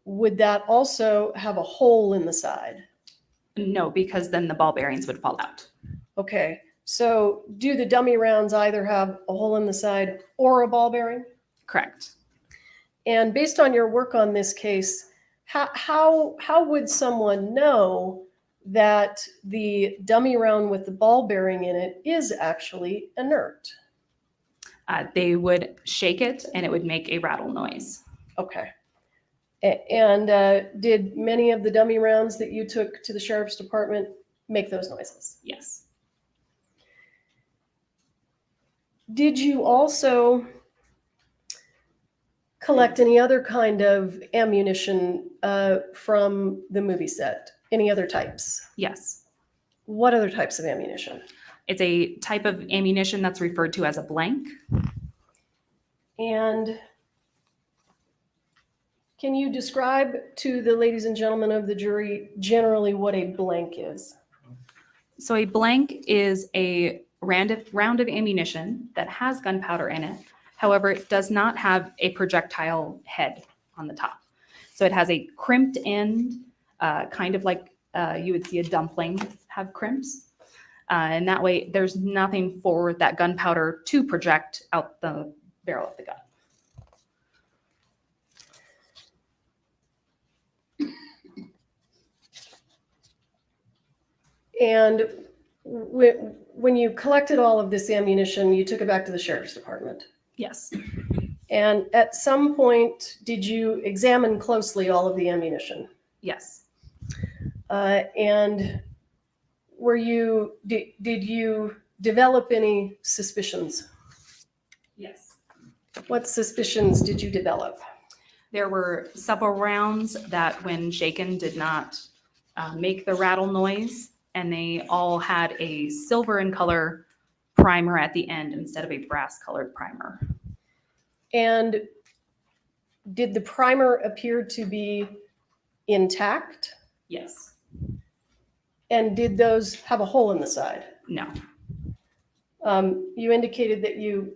would that also have a hole in the side? No, because then the ball bearings would fall out. Okay. So do the dummy rounds either have a hole in the side or a ball bearing? Correct. And based on your work on this case, how would someone know that the dummy round with the ball bearing in it is actually inert? They would shake it and it would make a rattle noise. Okay. And did many of the dummy rounds that you took to the sheriff's department make those noises? Yes. Did you also collect any other kind of ammunition from the movie set? Any other types? Yes. What other types of ammunition? It's a type of ammunition that's referred to as a blank. And can you describe to the ladies and gentlemen of the jury generally what a blank is? So a blank is a round of ammunition that has gunpowder in it. However, it does not have a projectile head on the top. So it has a crimped end, kind of like you would see a dumpling have crimps. And that way there's nothing for that gunpowder to project out the barrel of the gun. And when you collected all of this ammunition, you took it back to the sheriff's department? Yes. And at some point, did you examine closely all of the ammunition? Yes. And did you develop any suspicions? Yes. What suspicions did you develop? There were several rounds that when shaken did not make the rattle noise, and they all had a silver in color primer at the end instead of a brass colored primer. And did the primer appear to be intact? Yes. And did those have a hole in the side? No. You indicated that you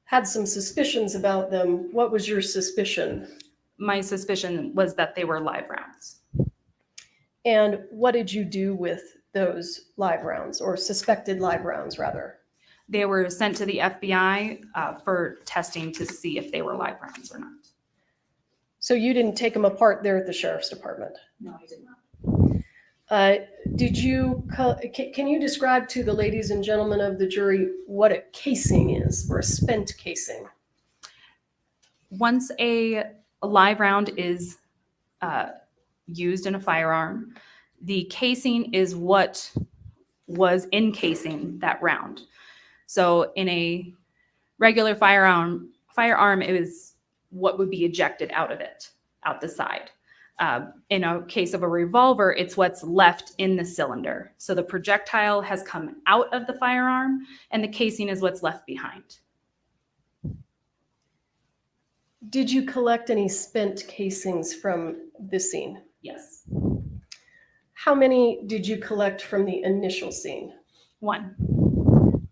had some suspicions about them. What was your suspicion? My suspicion was that they were live rounds. And what did you do with those live rounds, or suspected live rounds, rather? They were sent to the FBI for testing to see if they were live rounds or not. So you didn't take them apart there at the sheriff's department? No, I did not. Can you describe to the ladies and gentlemen of the jury what a casing is, or a spent casing? Once a live round is used in a firearm, the casing is what was encasing that round. So in a regular firearm, it was what would be ejected out of it, out the side. In a case of a revolver, it's what's left in the cylinder. So the projectile has come out of the firearm and the casing is what's left behind. Did you collect any spent casings from this scene? Yes. How many did you collect from the initial scene? 1.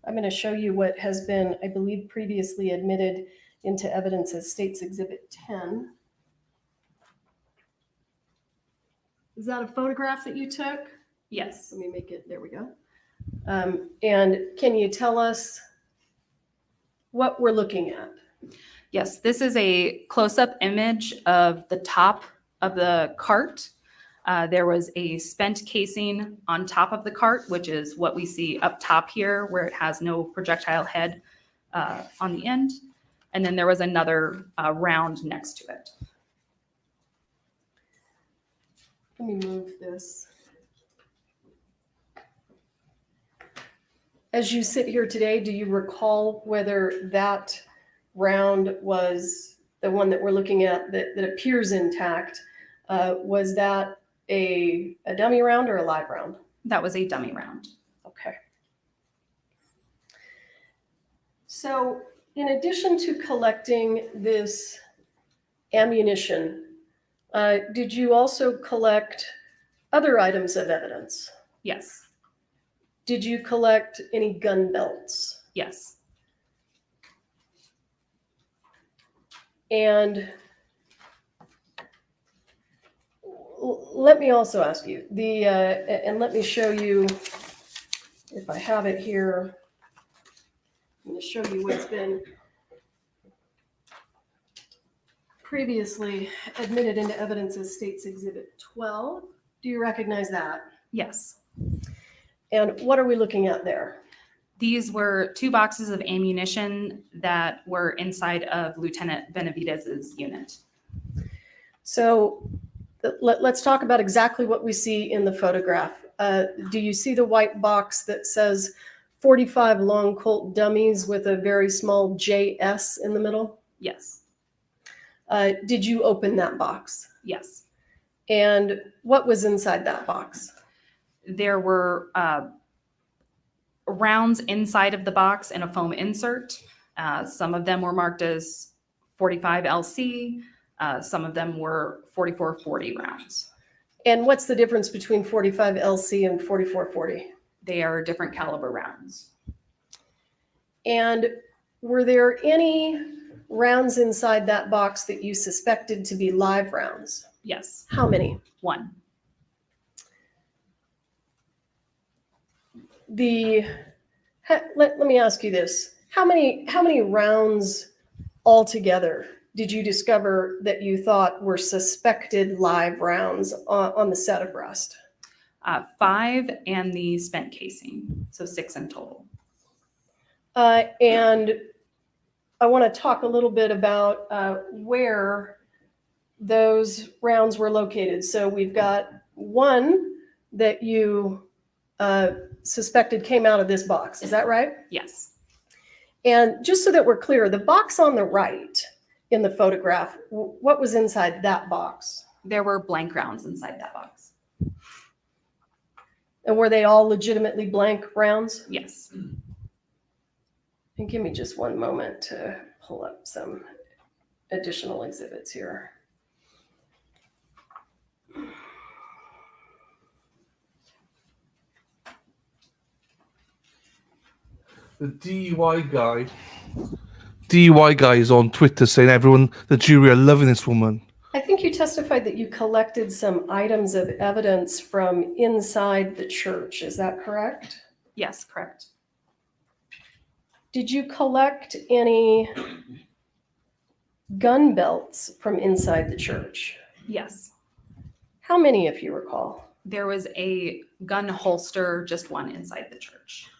I'm going to show you what has been, I believe, previously admitted into evidence as State's Exhibit 10. Is that a photograph that you took? Yes. Let me make it, there we go. And can you tell us what we're looking at? Yes, this is a close-up image of the top of the cart. There was a spent casing on top of the cart, which is what we see up top here, where it has no projectile head on the end. And then there was another round next to it. Let me move this. As you sit here today, do you recall whether that round was the one that we're looking at that appears intact? Was that a dummy round or a live round? That was a dummy round. Okay. So in addition to collecting this ammunition, did you also collect other items of evidence? Yes. Did you collect any gun belts? Yes. And let me also ask you, and let me show you, if I have it here, I'm going to show you what's been previously admitted into evidence as State's Exhibit 12. Do you recognize that? Yes. And what are we looking at there? These were 2 boxes of ammunition that were inside of Lieutenant Benavidez's unit. So let's talk about exactly what we see in the photograph. Do you see the white box that says 45 long Colt dummies with a very small JS in the middle? Yes. Did you open that box? Yes. And what was inside that box? There were rounds inside of the box and a foam insert. Some of them were marked as 45 LC. Some of them were 4440 rounds. And what's the difference between 45 LC and 4440? They are different caliber rounds. And were there any rounds inside that box that you suspected to be live rounds? Yes. How many? 1. Let me ask you this. How many rounds altogether did you discover that you thought were suspected live rounds on the set of Rust? 5 and the spent casing, so 6 in total. And I want to talk a little bit about where those rounds were located. So we've got one that you suspected came out of this box. Is that right? Yes. And just so that we're clear, the box on the right in the photograph, what was inside that box? There were blank rounds inside that box. And were they all legitimately blank rounds? Yes. And give me just one moment to pull up some additional exhibits here. The DUI guy is on Twitter saying everyone, the jury are loving this woman. I think you testified that you collected some items of evidence from inside the church. Is that correct? Yes, correct. Did you collect any gun belts from inside the church? Yes. How many, if you recall? There was a gun holster, just one inside the church.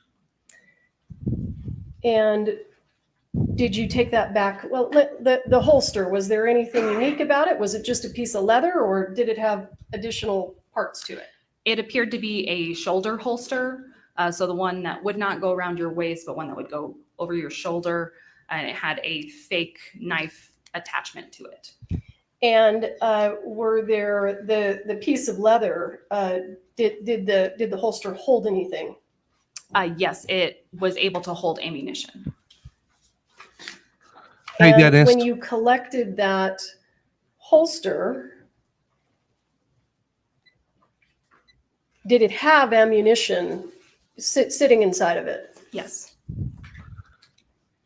And did you take that back? Well, the holster, was there anything unique about it? Was it just a piece of leather or did it have additional parts to it? It appeared to be a shoulder holster. So the one that would not go around your waist, but one that would go over your shoulder. And it had a fake knife attachment to it. And were there the piece of leather? Did the holster hold anything? Yes, it was able to hold ammunition. Hey, And Dennis. when you collected that holster, did it have ammunition sitting inside of it? Yes.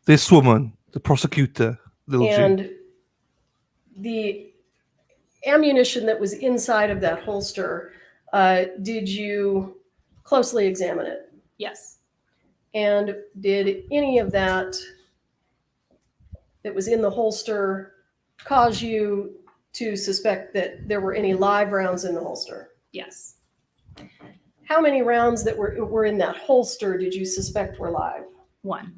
This woman, the prosecutor, little G. And the ammunition that was inside of that holster, did you closely examine it? Yes. And did any of that was in the holster cause you to suspect that there were any live rounds in the holster? Yes. How many rounds that were in that holster did you suspect were live? 1.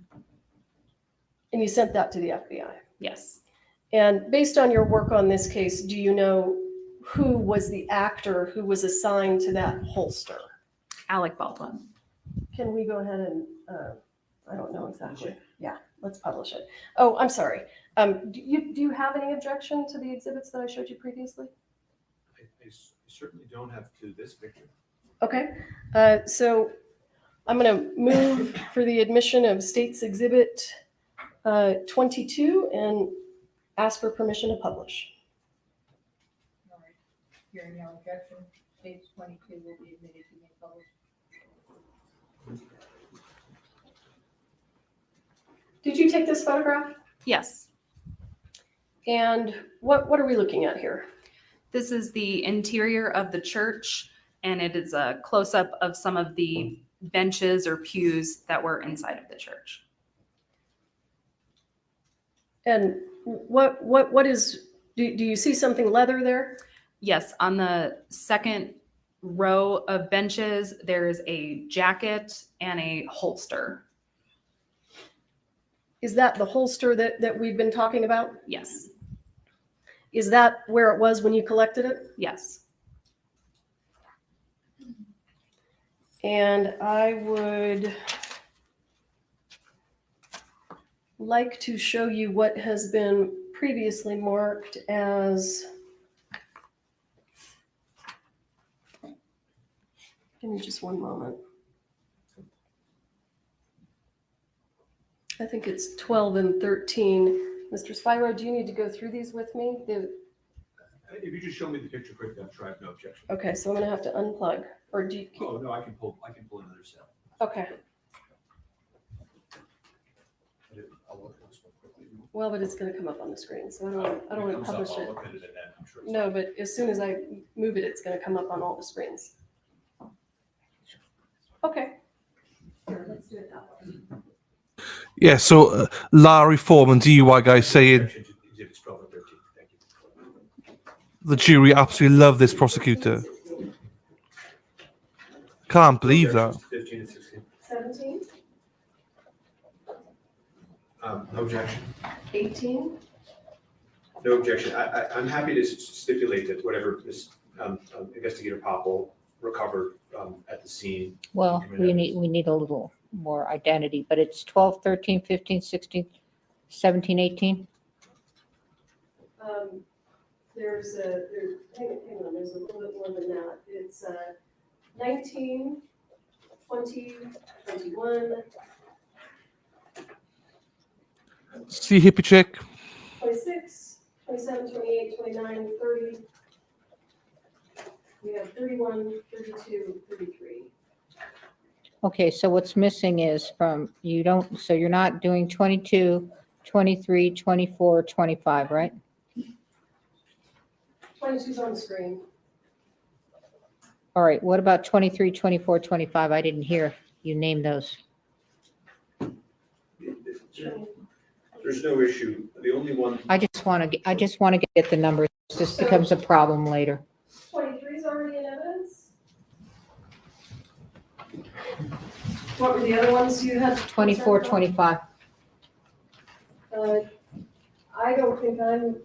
And you sent that to the FBI? Yes. And based on your work on this case, do you know who was the actor who was assigned to that holster? Alec Baldwin. Can we go ahead and, I don't know exactly. Yeah, let's publish it. Oh, I'm sorry. Do you have any objection to the exhibits that I showed you previously? I certainly don't have to this picture. Okay, so I'm going to move for the admission of State's Exhibit 22 and ask for permission to publish. Hearing no objection, page 22 will be admitted to be published. Did you take this photograph? Yes. And what are we looking at here? This is the interior of the church, and it is a close-up of some of the benches or pews that were inside of the church. And what is, do you see something leather there? Yes, on the second row of benches, there's a jacket and a holster. Is that the holster that we've been talking about? Yes. Is that where it was when you collected it? Yes. And I would like to show you what has been previously marked as, give me just one moment. I think it's 12 and 13. Mr. Spiro, do you need to go through these with me? If you just show me the picture quickly, I'm sure I have no objection. Okay, so I'm gonna have to unplug, or do you? Oh, no, I can pull another cell. Okay, I'll look at this one quickly. well, but it's gonna come up on the screen, so I don't If wanna comes up, publish I'll it. look at it and then I'm sure it's No, but as soon as I move it, it's gonna come up on all the screens. Okay. Here, let's do it that way. Yeah, so Larry Foreman, DUI guy, saying Exhibits 12 and 13. Thank you. the jury absolutely love this prosecutor. Can't believe that. 15 and 16. 17, No objection. 18, No objection. I'm happy to stipulate that whatever this investigator Poppell recovered at the scene. Well, we need a little more identity, but it's 12, 13, 15, 16, 17, 18. hang on, there's a little bit more than that. It's 19, 20, 21, See hippie chick. 26, 27, 28, 29, 30. We have 31, 32, 33. Okay, so what's missing is so you're not doing 22, 23, 24, 25, right? 22's on the screen. All right, what about 23, 24, 25? I didn't hear you name those. There's no issue. The only one. I just want to get the numbers. This becomes a problem later. 23 is already in evidence. What were the other ones you had? 24, 25. I don't think I'm,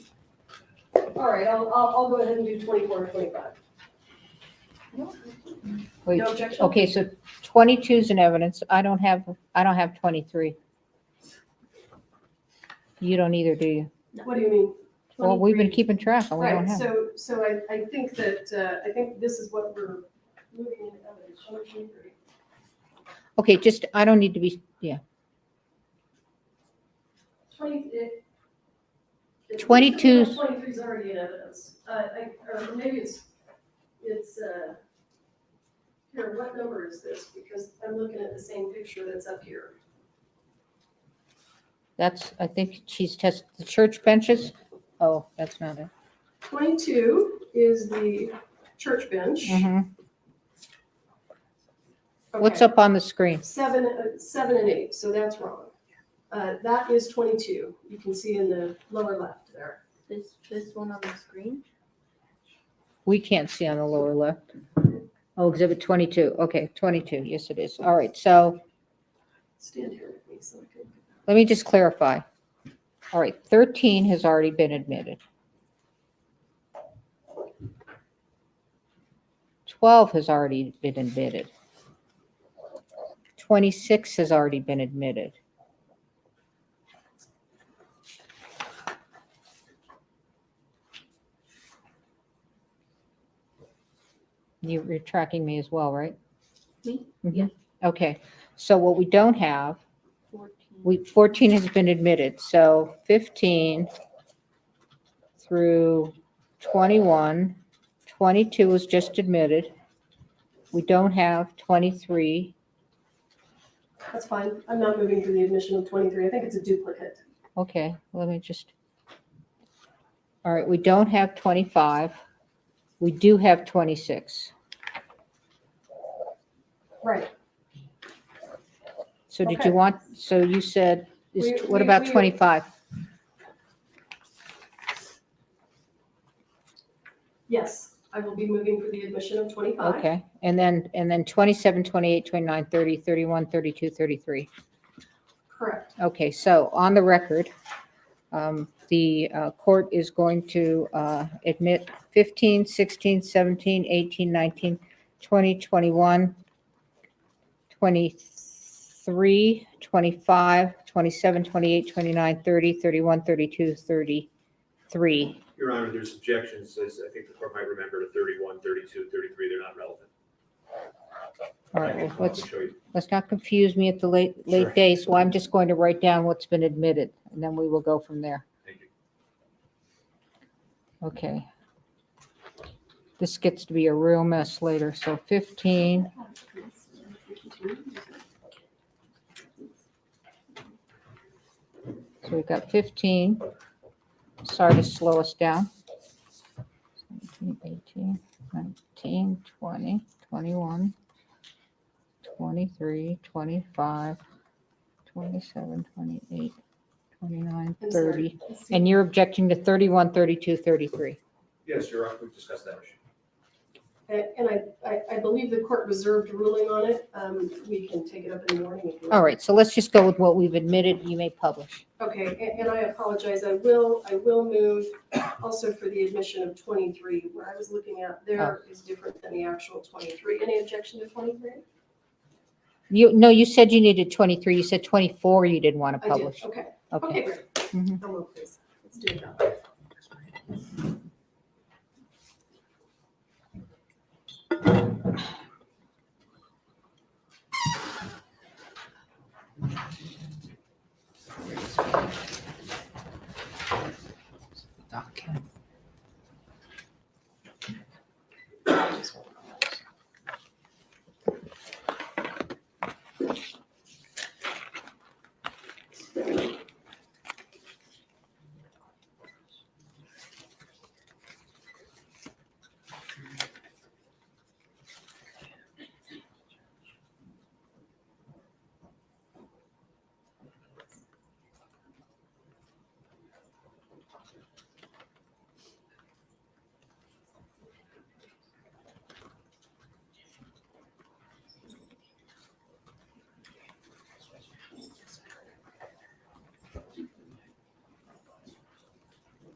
all right, I'll go ahead and do 24 or 25. Wait, No objection? okay, so 22 is in evidence. I don't have 23. You don't either, do you? What do you mean? Well, we've been 23. keeping track and we don't Right, have. so I think that, I think this is what we're moving into evidence. 23. Okay, I don't need to be, yeah. 22 23 is already in evidence. Or maybe it's, here, what number is this? Because I'm looking at the same picture that's up here. I think she's tested the church benches. Oh, that's not it. 22 is the church bench. Mhm. Okay. What's up on the screen? 7 and 8, so that's wrong. That is 22. You can see in the lower left there. This one on the screen? We can't see on the lower left. Oh, exhibit 22. Okay, 22. Yes, it is. All right, so Stand here with me so I can. let me just clarify. All right, 13 has already been admitted. 12 has already been admitted. 26 has already been admitted. You're tracking me as well, right? Me? Mhm. Okay, so what we don't have, 14 has been admitted, so 15 through 21, 22 was just admitted. We don't have 23. That's fine. I'm not moving for the admission of 23. I think it's a duplicate. Okay, let me just. All right, we don't have 25. We do have 26. Right. So did Okay. you want, so you said, what We- about we- 25? Yes, I will be moving for the admission of 25. Okay, and then 27, 28, 29, 30, 31, 32, 33. Correct. Okay, so on the record, the court is going to admit 15, 16, 17, 18, 19, 20, 21, 23, 25, 27, 28, 29, 30, 31, 32, 33. Your Honor, there's objections, as I think the court might remember, to 31, 32, 33, they're not relevant. All right, I can well, come up and show you. let's not confuse me at the late Sure. day, so I'm just going to write down what's been admitted, and then we will go from there. Thank you. Okay. This gets to be a real mess later, so 15. So we've got 15. Sorry to slow us down. 17, 18, 19, 20, 21, 23, 25, 27, 28, 29, I'm sorry. 30. And you're objecting to 31, 32, 33. Yes, Your Honor, we've discussed that issue. And I believe the court reserved ruling on it. We can take it up in the morning if you want. All right, so let's just go with what we've admitted. You may publish. Okay, and I apologize. I will move also for the admission of 23. Where I was looking at there is different than the actual 23. Any objection to 23? No, you said you needed 23. You said 24 you didn't want to I did. publish. Okay. Okay. Okay, great. Mhm. I'll move, please. Let's do it that way.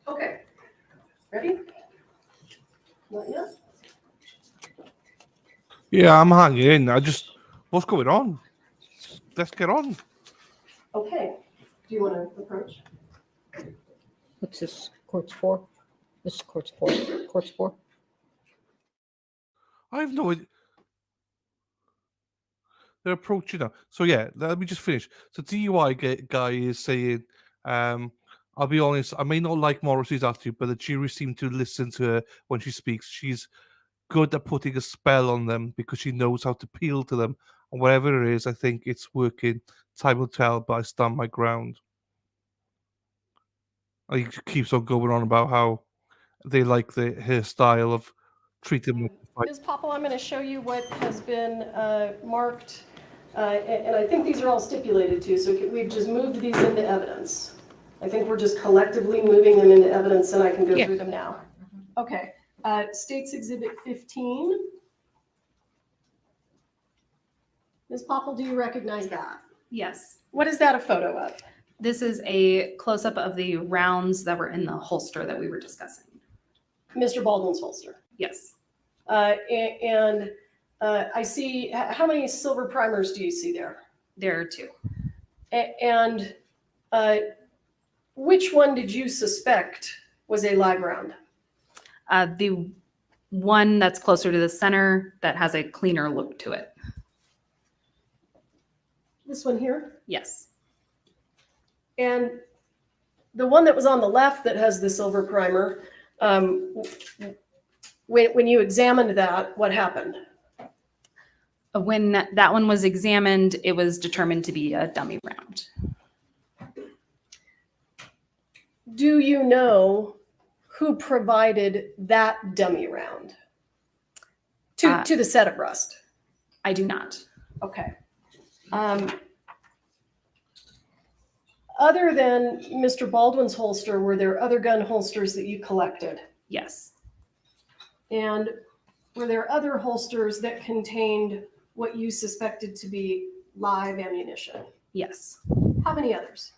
Okay. Ready? Not yet? Yeah, I'm hanging in. What's going on? Let's get on. Okay. Do you want to approach? What's this? Court's 4? This is court's 4. Court's 4. I have no idea. They're approaching now. So yeah, let me just finish. So DUI guy is saying, I'll be honest, I may not like Morrissey's attitude, but the jury seem to listen to her when she speaks. She's good at putting a spell on them because she knows how to appeal to them. And whatever it is, I think it's working. Time will tell, but I stand my ground. And he keeps on going on about how they like her style of treating them like Ms. Poppell, I'm going to show you what has been marked, and I think these are all stipulated too, so we've just moved these into evidence. I think we're just collectively moving them into evidence, and I can go through them now. Okay, State's Exhibit 15. Ms. Poppell, do you recognize that? Yes. What is that a photo of? This is a close-up of the rounds that were in the holster that we were discussing. Mr. Baldwin's holster. Yes. And I see, how many silver primers do you see there? There are 2. And which one did you suspect was a live round? The one that's closer to the center that has a cleaner look to it. This one here? Yes. And the one that was on the left that has the silver primer, when you examined that, what happened? When that one was examined, it was determined to be a dummy round. Do you know who provided that dummy round to the set of Rust? I do not. Okay. Other than Mr. Baldwin's holster, were there other gun holsters that you collected? Yes. And were there other holsters that contained what you suspected to be live ammunition? Yes. How many others?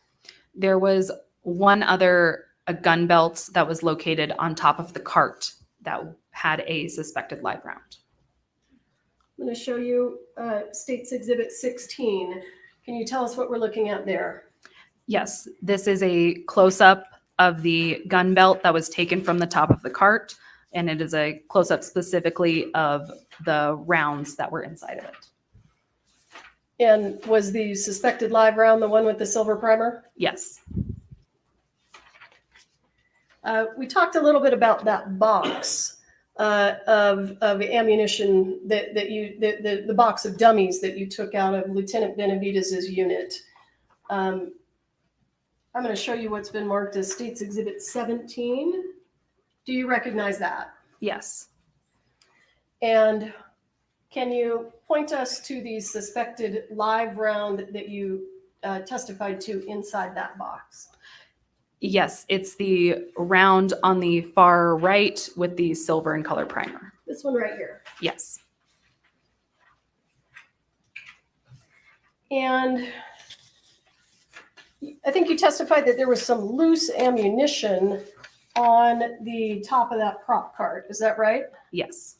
There was one other a gun belt that was located on top of the cart that had a suspected live round. I'm going to show you State's Exhibit 16. Can you tell us what we're looking at there? Yes, this is a close-up of the gun belt that was taken from the top of the cart, and it is a close-up specifically of the rounds that were inside of it. And was the suspected live round the one with the silver primer? Yes. We talked a little bit about that box of ammunition that you, the box of dummies that you took out of Lieutenant Benavidez's unit. I'm going to show you what's been marked as State's Exhibit 17. Do you recognize that? Yes. And can you point us to the suspected live round that you testified to inside that box? Yes, it's the round on the far right with the silver and color primer. This one right here. Yes. And I think you testified that there was some loose ammunition on the top of that prop cart. Is that right? Yes.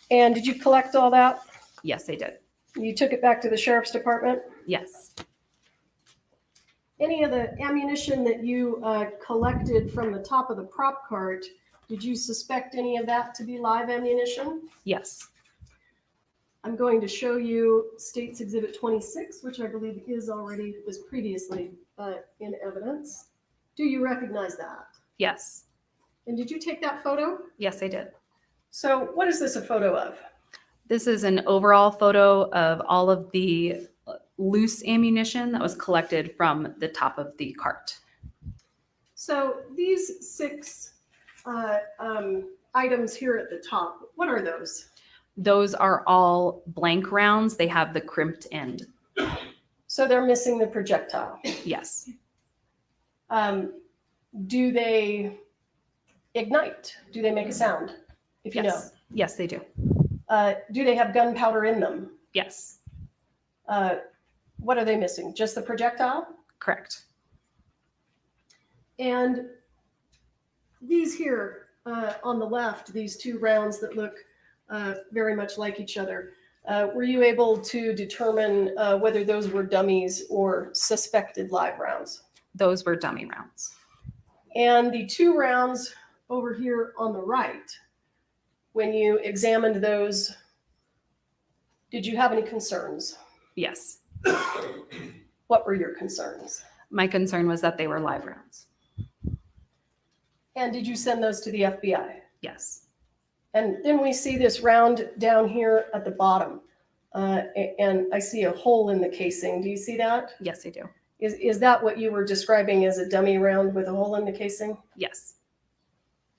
And did you collect all that? Yes, I did. You took it back to the sheriff's department? Yes. Any of the ammunition that you collected from the top of the prop cart, did you suspect any of that to be live ammunition? Yes. I'm going to show you State's Exhibit 26, which I believe was previously in evidence. Do you recognize that? Yes. And did you take that photo? Yes, I did. So what is this a photo of? This is an overall photo of all of the loose ammunition that was collected from the top of the cart. So these 6 items here at the top, what are those? Those are all blank rounds. They have the crimped end. So they're missing the projectile. Yes. Do they ignite? Do they make a sound? If you know. Yes, they do. Do they have gunpowder in them? Yes. What are they missing? Just the projectile? Correct. And these here on the left, these 2 rounds that look very much like each other, were you able to determine whether those were dummies or suspected live rounds? Those were dummy rounds. And the 2 rounds over here on the right, when you examined those, did you have any concerns? Yes. What were your concerns? My concern was that they were live rounds. And did you send those to the FBI? Yes. And then we see this round down here at the bottom. And I see a hole in the casing. Do you see that? Yes, I do. Is that what you were describing as a dummy round with a hole in the casing? Yes.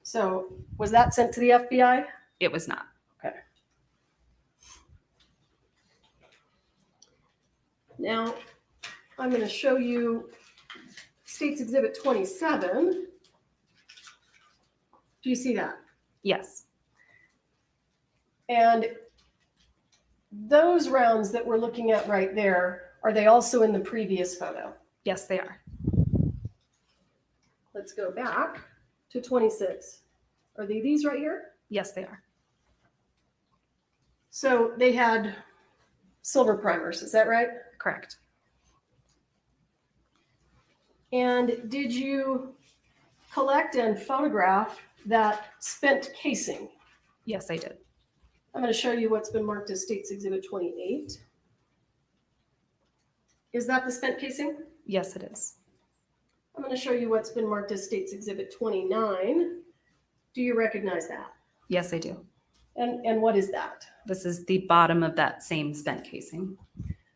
So was that sent to the FBI? It was not. Okay. Now, I'm going to show you State's Exhibit 27. Do you see that? Yes. And those rounds that we're looking at right there Are they also in the previous photo? Yes, they are. Let's go back to 26. Are they these right here? Yes, they are. So they had silver primers, is that right? Correct. And did you collect and photograph that spent casing? Yes, I did. I'm going to show you what's been marked as State's Exhibit 28. Is that the spent casing? Yes, it is. I'm going to show you what's been marked as State's Exhibit 29. Do you recognize that? Yes, I do. And what is that? This is the bottom of that same spent casing.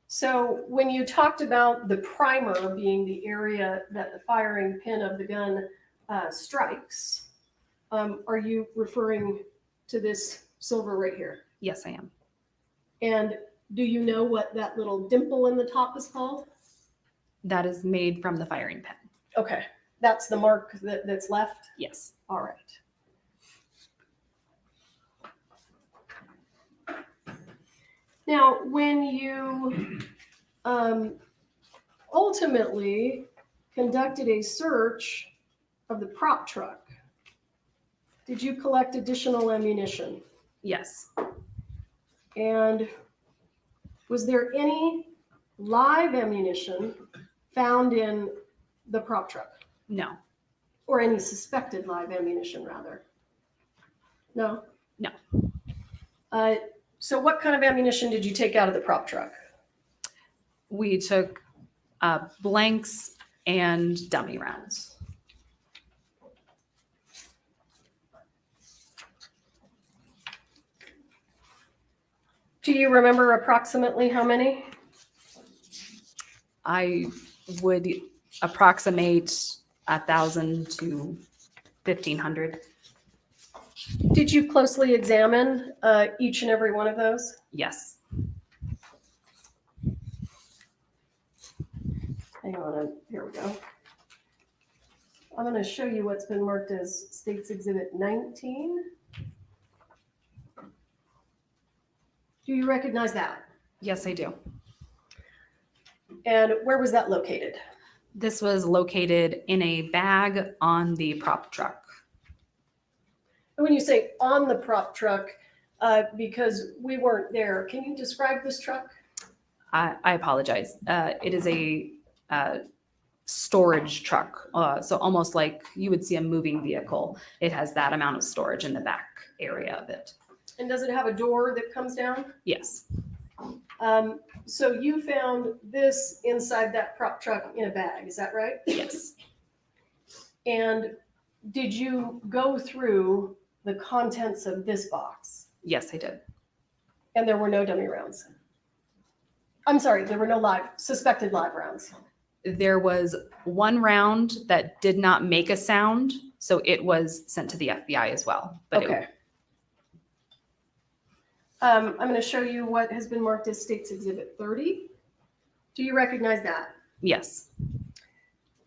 So when you talked about the primer being the area that the firing pin of the gun strikes, are you referring to this silver right here? Yes, I am. And do you know what that little dimple in the top is called? That is made from the firing pin. Okay, that's the mark that's left? Yes. All right. Now, when you ultimately conducted a search of the prop truck, did you collect additional ammunition? Yes. And was there any live ammunition found in the prop truck? No. Or any suspected live ammunition, rather? No? No. So what kind of ammunition did you take out of the prop truck? We took blanks and dummy rounds. Do you remember approximately how many? I would approximate 1,000 to 1,500. Did you closely examine each and every one of those? Yes. Hang on, here we go. I'm going to show you what's been marked as State's Exhibit 19. Do you recognize that? Yes, I do. And where was that located? This was located in a bag on the prop truck. And when you say on the prop truck, because we weren't there, can you describe this truck? I apologize. It is a storage truck. So almost like you would see a moving vehicle. It has that amount of storage in the back area of it. And does it have a door that comes down? Yes. So you found this inside that prop truck in a bag, is that right? Yes. And did you go through the contents of this box? Yes, I did. And there were no dummy rounds? I'm sorry, there were no suspected live rounds? There was one round that did not make a sound, so it was sent to the FBI as well. But okay. I'm going to show you what has been marked as State's Exhibit 30. Do you recognize that? Yes.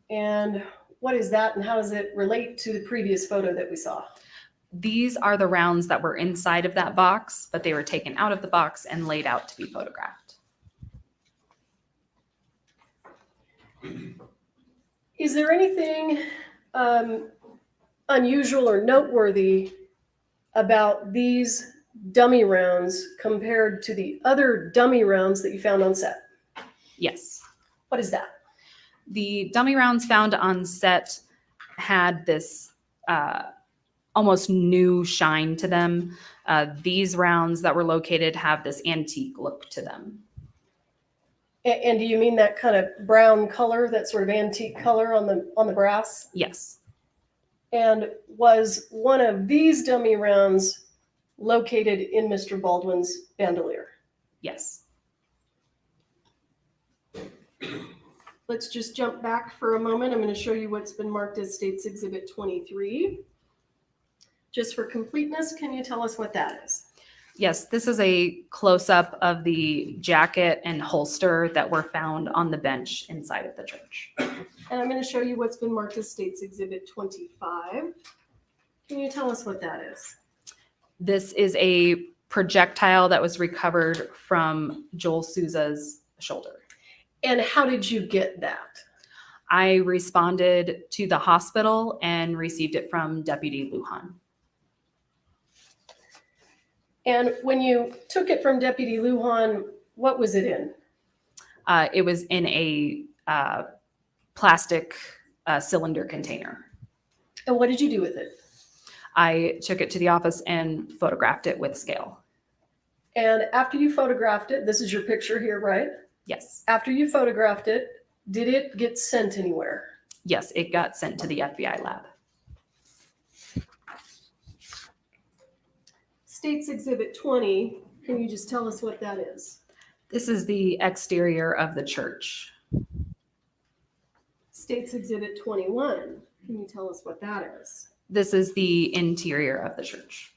And what is that, and how does it relate to the previous photo that we saw? These are the rounds that were inside of that box, but they were taken out of the box and laid out to be photographed. Is there anything unusual or noteworthy about these dummy rounds compared to the other dummy rounds that you found on set? Yes. What is that? The dummy rounds found on set had this almost new shine to them. These rounds that were located have this antique look to them. And do you mean that kind of brown color, that sort of antique color on the brass? Yes. And was one of these dummy rounds located in Mr. Baldwin's bandolier? Yes. Let's just jump back for a moment. I'm going to show you what's been marked as State's Exhibit 23. Just for completeness, can you tell us what that is? Yes, this is a close-up of the jacket and holster that were found on the bench inside of the church. And I'm going to show you what's been marked as State's Exhibit 25. Can you tell us what that is? This is a projectile that was recovered from Joel Souza's shoulder. And how did you get that? I responded to the hospital and received it from Deputy Luhan. And when you took it from Deputy Luhan, what was it in? It was in a plastic cylinder container. And what did you do with it? I took it to the office and photographed it with scale. And after you photographed it, this is your picture here, right? Yes. After you photographed it, did it get sent anywhere? Yes, it got sent to the FBI lab. State's Exhibit 20, can you just tell us what that is? This is the exterior of the church. State's Exhibit 21, can you tell us what that is? This is the interior of the church.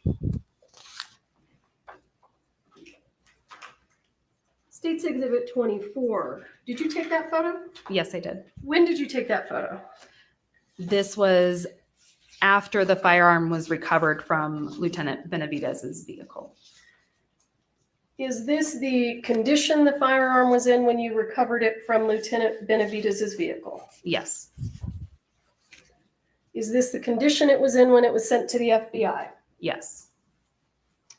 State's Exhibit 24, did you take that photo? Yes, I did. When did you take that photo? This was after the firearm was recovered from Lieutenant Benavidez's vehicle. Is this the condition the firearm was in when you recovered it from Lieutenant Benavidez's vehicle? Yes. Is this the condition it was in when it was sent to the FBI? Yes.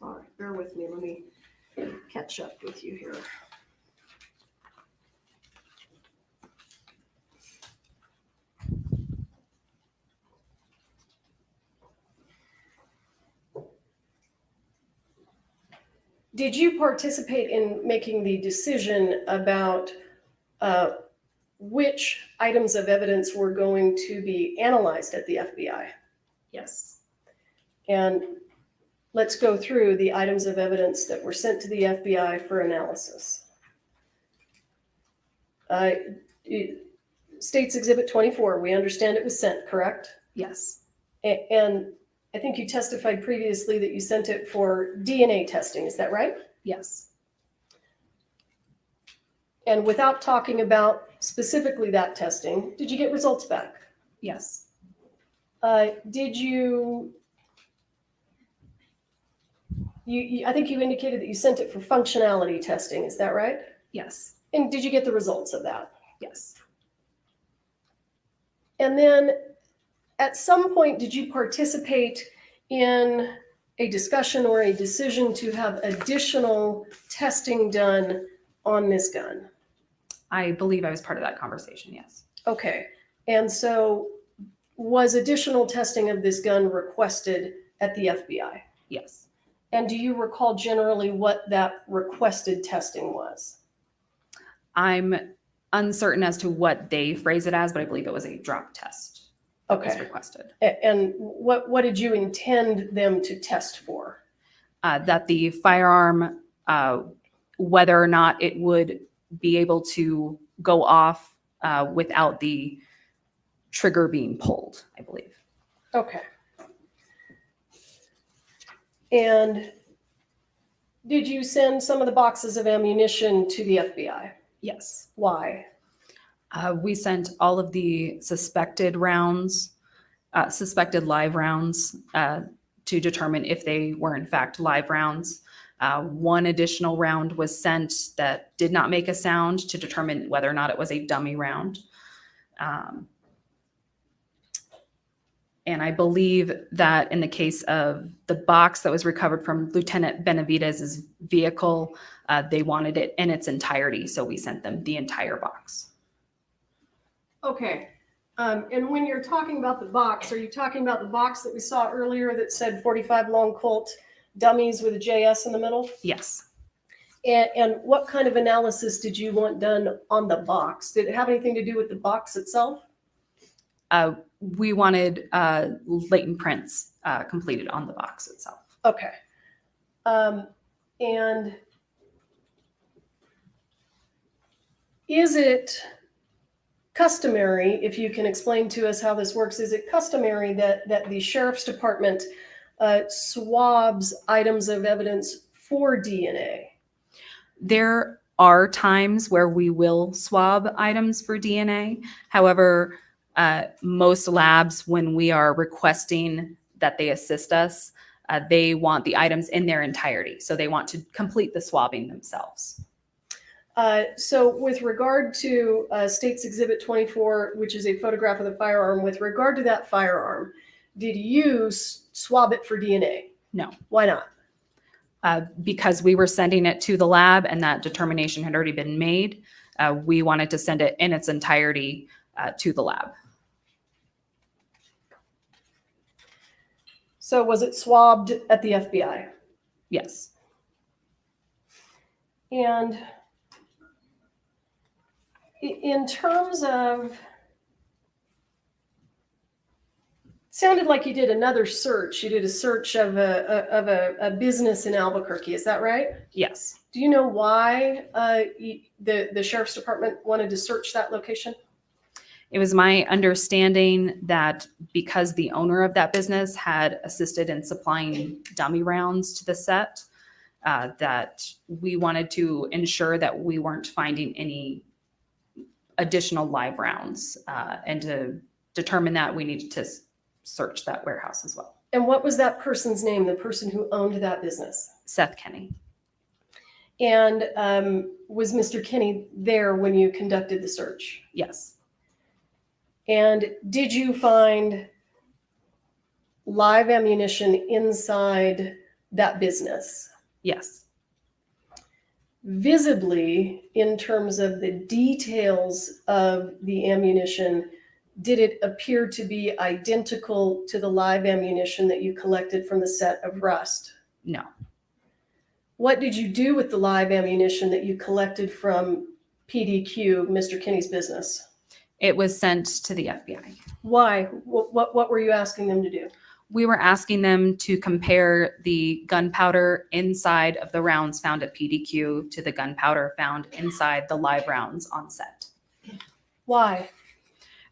All right, bear with me. Let me catch up with you here. Did you participate in making the decision about which items of evidence were going to be analyzed at the FBI? Yes. And let's go through the items of evidence that were sent to the FBI for analysis. State's Exhibit 24, we understand it was sent, correct? Yes. And I think you testified previously that you sent it for DNA testing, is that right? Yes. And without talking about specifically that testing, did you get results back? Yes. Did you, I think you indicated that you sent it for functionality testing, is that right? Yes. And did you get the results of that? Yes. And then at some point, did you participate in a discussion or a decision to have additional testing done on this gun? I believe I was part of that conversation, yes. Okay. And so was additional testing of this gun requested at the FBI? Yes. And do you recall generally what that requested testing was? I'm uncertain as to what they phrase it as, but I believe it was a drop test. Okay. Was requested. And what did you intend them to test for? That the firearm, whether or not it would be able to go off without the trigger being pulled, I believe. Okay. And did you send some of the boxes of ammunition to the FBI? Yes. Why? We sent all of the suspected rounds, suspected live rounds, to determine if they were in fact live rounds. One additional round was sent that did not make a sound to determine whether or not it was a dummy round. And I believe that in the case of the box that was recovered from Lieutenant Benavidez's vehicle, they wanted it in its entirety, so we sent them the entire box. Okay. And when you're talking about the box, are you talking about the box that we saw earlier that said 45 long Colt dummies with a JS in the middle? Yes. And what kind of analysis did you want done on the box? Did it have anything to do with the box itself? We wanted latent prints completed on the box itself. Okay. And is it customary, if you can explain to us how this works, is it customary that the sheriff's department swabs items of evidence for DNA? There are times where we will swab items for DNA. However, most labs, when we are requesting that they assist us, they want the items in their entirety. So they want to complete the swabbing themselves. So with regard to State's Exhibit 24, which is a photograph of the firearm, with regard to that firearm, did you swab it for DNA? No. Why not? Because we were sending it to the lab and that determination had already been made. We wanted to send it in its entirety to the lab. So was it swabbed at the FBI? Yes. And in terms of, sounded like you did another search. You did a search of a business in Albuquerque. Is that right? Yes. Do you know why the sheriff's department wanted to search that location? It was my understanding that because the owner of that business had assisted in supplying dummy rounds to the set, that we wanted to ensure that we weren't finding any additional live rounds. And to determine that, we needed to search that warehouse as well. And what was that person's name, the person who owned that business? Seth Kenny. And was Mr. Kenny there when you conducted the search? Yes. And did you find live ammunition inside that business? Yes. Visibly, in terms of the details of the ammunition, did it appear to be identical to the live ammunition that you collected from the set of Rust? No. What did you do with the live ammunition that you collected from PDQ, Mr. Kenny's business? It was sent to the FBI. Why? What were you asking them to do? We were asking them to compare the gunpowder inside of the rounds found at PDQ to the gunpowder found inside the live rounds on set. Why?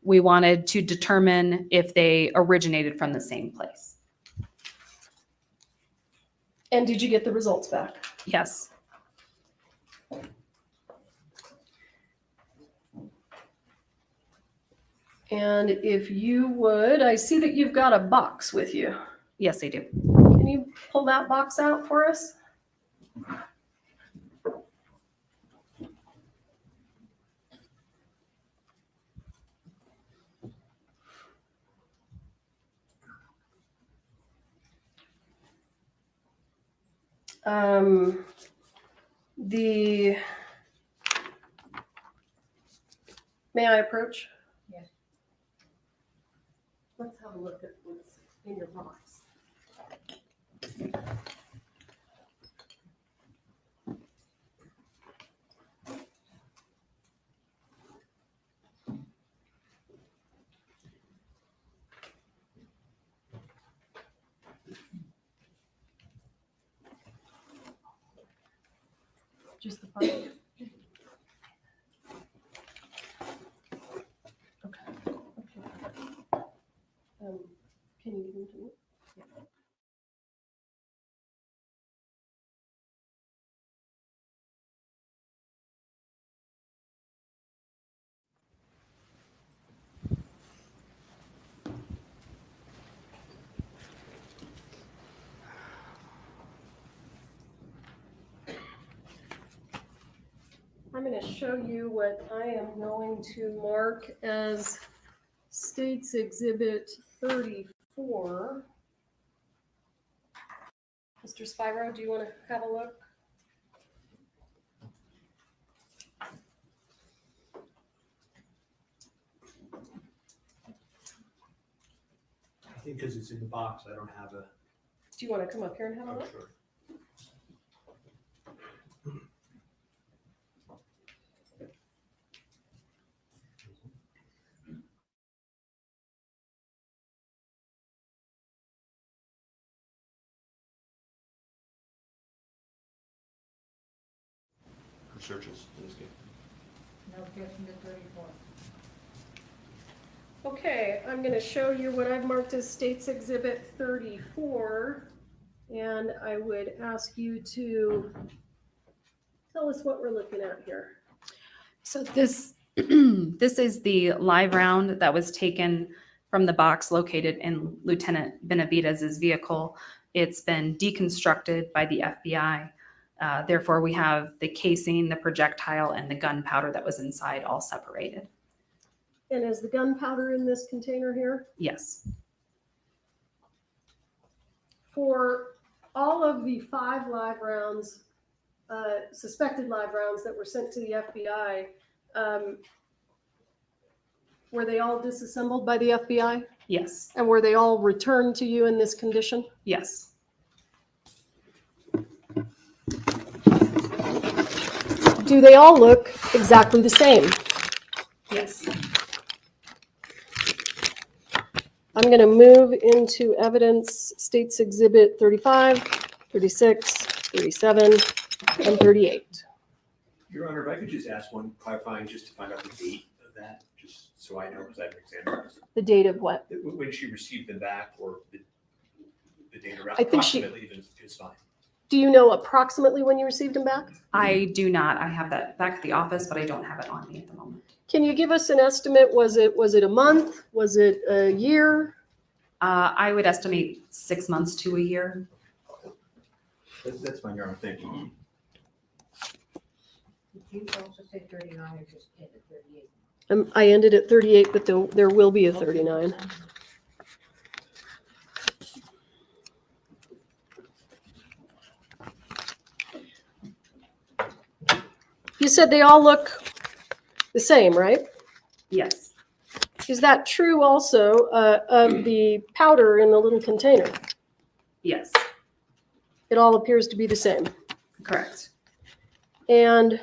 We wanted to determine if they originated from the same place. And did you get the results back? Yes. And if you would, I see that you've got a box with you. Yes, I do. Can you pull that box out for us? May I approach? Yes. Let's have a look at what's in your box. Just the part. Can you give them to me? Yeah. I'm going to show you what I am going to mark as State's Exhibit 34. Mr. Spyro, do you want to have a look? I think because it's in the box, I don't have a. Do you want to come up here and have a look? Sure. For searches in this case. No objection to 34. Okay, I'm going to show you what I've marked as State's Exhibit 34, and I would ask you to tell us what we're looking at here. So this this is the live round that was taken from the box located in Lieutenant Benavidez's vehicle. It's been deconstructed by the FBI. Therefore, we have the casing, the projectile, and the gunpowder that was inside all separated. And is the gunpowder in this container here? Yes. For all of the 5 live rounds, suspected live rounds that were sent to the FBI, were they all disassembled by the FBI? Yes. And were they all returned to you in this condition? Yes. Do they all look exactly the same? Yes. I'm going to move into evidence, States Exhibit 35, 36, 37, and 38. Your Honor, if I could just ask one clarifying, just to find out the date of that, just so I know, because I haven't examined this. The date of what? When she received them back, or the date around, I think she- approximately even is fine. Do you know approximately when you received them back? I do not. I have that back at the office, but I don't have it on me at the moment. Can you give us an estimate? Was it a month? Was it a year? I would estimate 6 months to a year. That's fine, Your Honor, thank you. Did you also say 39 or just end at 38? I ended at 38, but there will be a 39. You said they all look the same, right? Yes. Is that true also of the powder in the little container? Yes. It all appears to be the same. Correct. And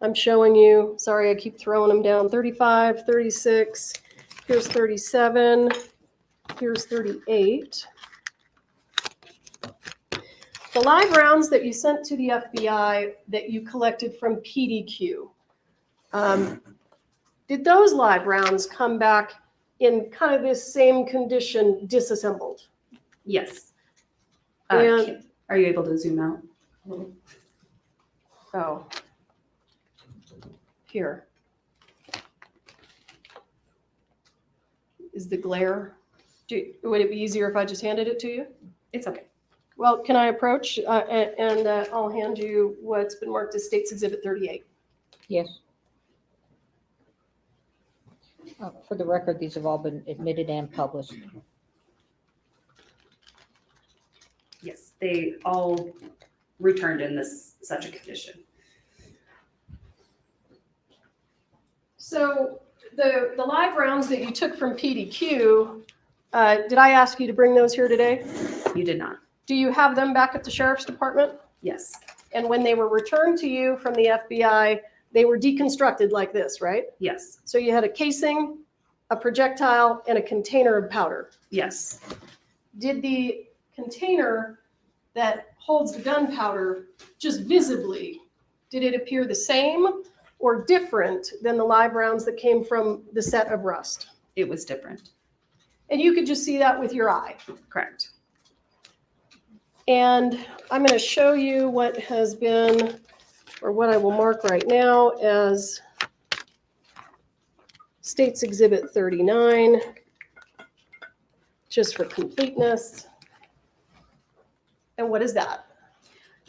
I'm showing you, sorry, I keep throwing them down, 35, 36, here's 37, here's 38. The live rounds that you sent to the FBI that you collected from PDQ, did those live rounds come back in kind of this same condition, disassembled? Yes. And- Are you able to zoom out? Oh. Here. Is the glare, would it be easier if I just handed it to you? It's okay. Well, can I approach and I'll hand you what's been marked as States Exhibit 38. Yes. For the record, these have all been admitted and published. Yes, they all returned in such a condition. So the live rounds that you took from PDQ, did I ask you to bring those here today? You did not. Do you have them back at the Sheriff's Department? Yes. And when they were returned to you from the FBI, they were deconstructed like this, right? Yes. So you had a casing, a projectile, and a container of powder. Yes. Did the container that holds the gunpowder just visibly, did it appear the same or different than the live rounds that came from the set of Rust? It was different. And you could just see that with your eye. Correct. And I'm going to show you what has been, or what I will mark right now as States Exhibit 39, just for completeness. And what is that?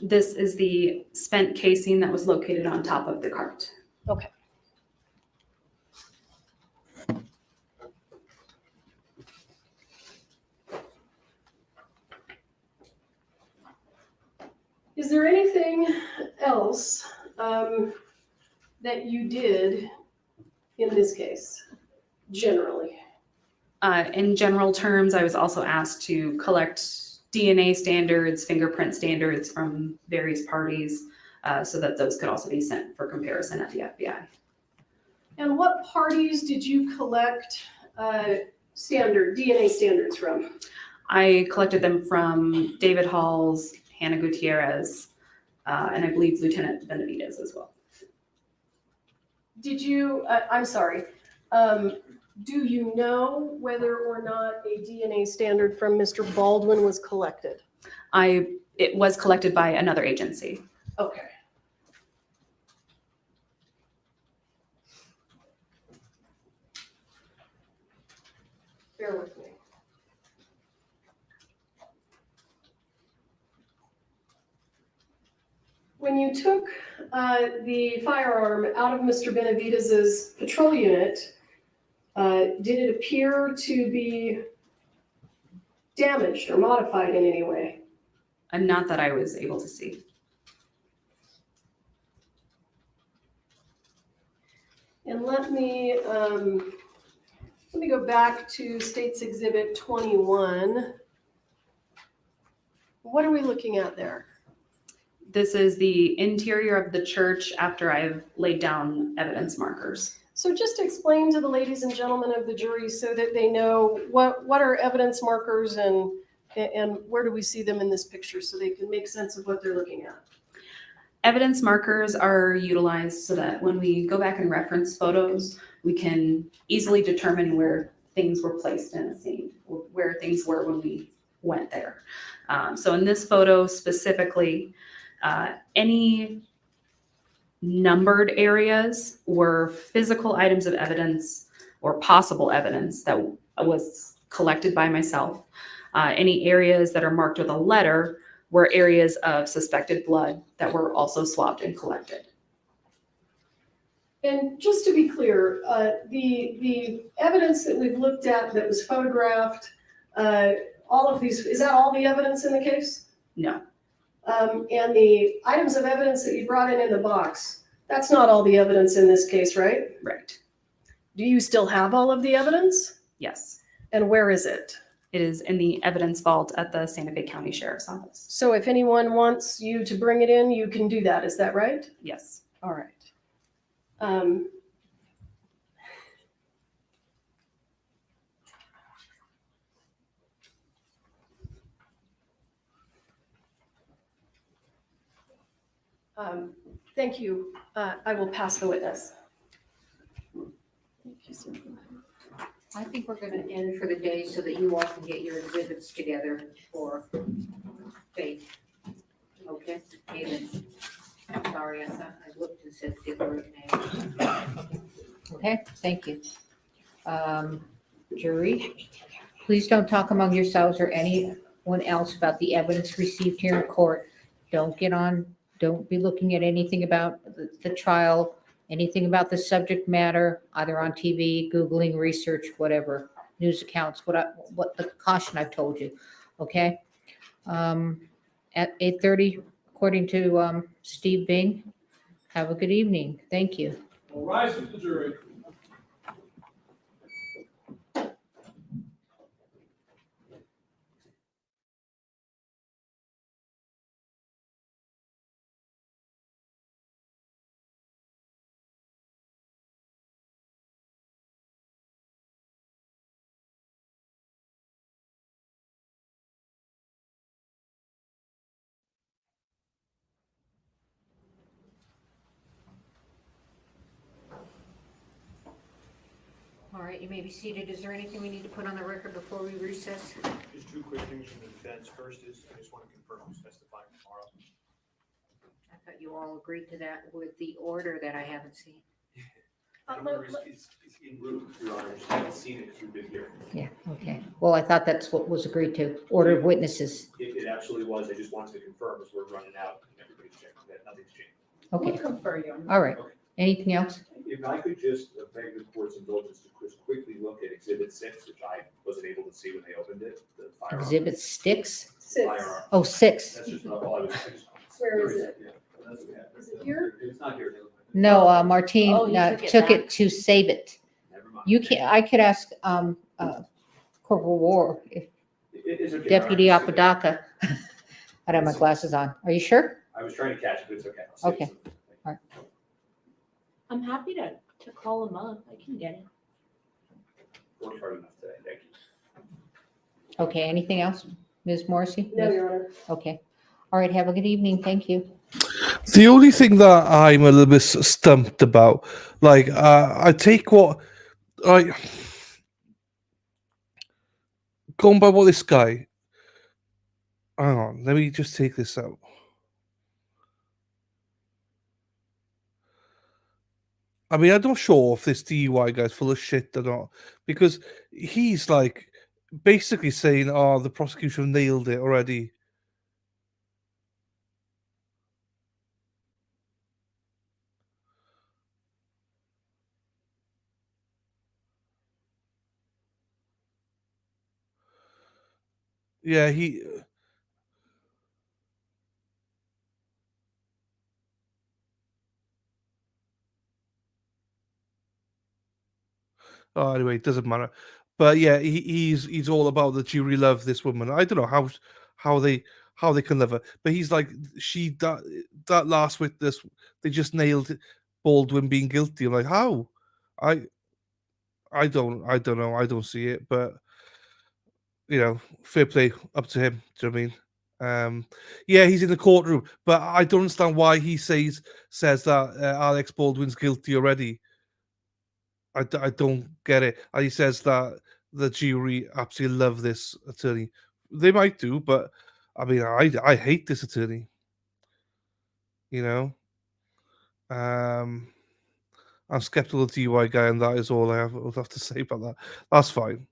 This is the spent casing that was located on top of the cart. Okay. Is there anything else that you did in this case, generally? In general terms, I was also asked to collect DNA standards, fingerprint standards from various parties so that those could also be sent for comparison at the FBI. And what parties did you collect DNA standards from? I collected them from David Halls, Hannah Gutierrez, and I believe Lieutenant Benavidez as well. Did you, I'm sorry, do you know whether or not a DNA standard from Mr. Baldwin was collected? It was collected by another agency. Okay. Bear with me. when you took the firearm out of Mr. Benavidez's patrol unit, did it appear to be damaged or modified in any way? And not that I was able to see. And let me go back to State's Exhibit 21. What are we looking at there? This is the interior of the church after I've laid down evidence markers. So just explain to the ladies and gentlemen of the jury so that they know what are evidence markers and where do we see them in this picture so they can make sense of what they're looking at. Evidence markers are utilized so that when we go back and reference photos, we can easily determine where things were placed in a scene, where things were when we went there. So in this photo specifically, any numbered areas were physical items of evidence or possible evidence that was collected by myself. Any areas that are marked with a letter were areas of suspected blood that were also swabbed and collected. And just to be clear, the evidence that we've looked at that was photographed, all of these, is that all the evidence in the case? No. And the items of evidence that you brought in the box, that's not all the evidence in this case, right? Right. Do you still have all of the evidence? Yes. And where is it? It is in the evidence vault at the Santa Fe County Sheriff's Office. So if anyone wants you to bring it in, you can do that. Is that right? Yes. All right. Thank you. I will pass the witness. I think we're gonna end for the day so that you all can get your exhibits together for Faith. Okay, David. Sorry, I thought I looked and said the right name. Okay, thank you. Jury, please don't talk among yourselves or anyone else about the evidence received here in court. Don't be looking at anything about the trial, anything about the subject matter, either on TV, Googling, research, whatever, news accounts, what the caution I've told you, okay? At 8:30, according to Steve Bing, have a good evening. Thank you. All rise to the jury. All right, you may be seated. Is there anything we need to put on the record before we recess? Just two quick things from the defense. First is, I just want to confirm who's testifying tomorrow. I thought you all agreed to that with the order that I haven't seen. It's in room, Your Honor, just haven't seen it because we've been here. Yeah, okay. Well, I thought that's what was agreed to, order of witnesses. It absolutely was. I just wanted to confirm as we're running out and everybody's checking that nothing's changed. Okay, We'll confer you. all right. Anything else? If I could just beg the court's indulgence to just quickly look at Exhibit 6, which I wasn't able to see when they opened it, the firearm. Exhibit sticks? Firearm. Oh, 6. That's just all I was. Where is it? Yeah, that's okay. Is it here? It's not here. No, Martine Oh, you took took it to save it. Never mind. You can't, I could ask Corporal War, if It's okay. Deputy Your Honor. Apodaca. I'd have my glasses on. Are you sure? I was trying to catch it, but it's okay. I'll save Okay. some. I'm happy to call him up. I can get it. Worked hard enough today. Thank you. Okay, anything else? Ms. Morrissey? No, Your Honor. Okay. All right, have a good evening. Thank you. The only thing that I'm a little bit stumped about, like, I take what, like, going by what this guy, hang on, let me just take this out. I mean, I'm not sure if this DUI guy's full of shit or not, because he's like basically saying, "Oh, the prosecution nailed it already." Yeah, he. Oh, anyway, it doesn't matter. But yeah, he's all about the jury love this woman. I don't know how they how they can love her, but he's like that last witness. They just nailed Baldwin being guilty. I'm like, how? I I don't know. I don't see it, but fair play up to him. Do you know what I mean? Yeah, he's in the courtroom, but I don't understand why he says that Alex Baldwin's guilty already. I don't get it. And he says that the jury absolutely love this attorney. They might do, but I mean, I hate this attorney. You know, I'm skeptical of the DUI guy, and that is all I would have to say about that. That's fine.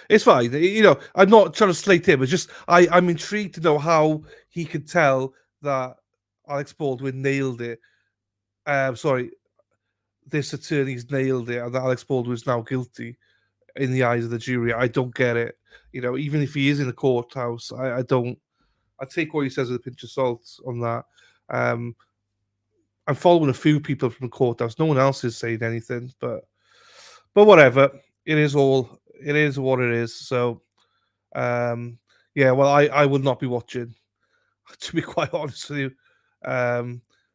It's fine. I'm not trying to slate him. It's just I'm intrigued to know how he could tell that Alex Baldwin nailed it. Sorry, this attorney's nailed it, and that Alex Baldwin's now guilty in the eyes of the jury. I don't get it. Even if he is in the courthouse, I don't. I take what he says with a pinch of salt on that. I'm following a few people from the courthouse. No one else is saying anything, but whatever. It is what it is. So, yeah. Well, I will not be watching. To be quite honest with you,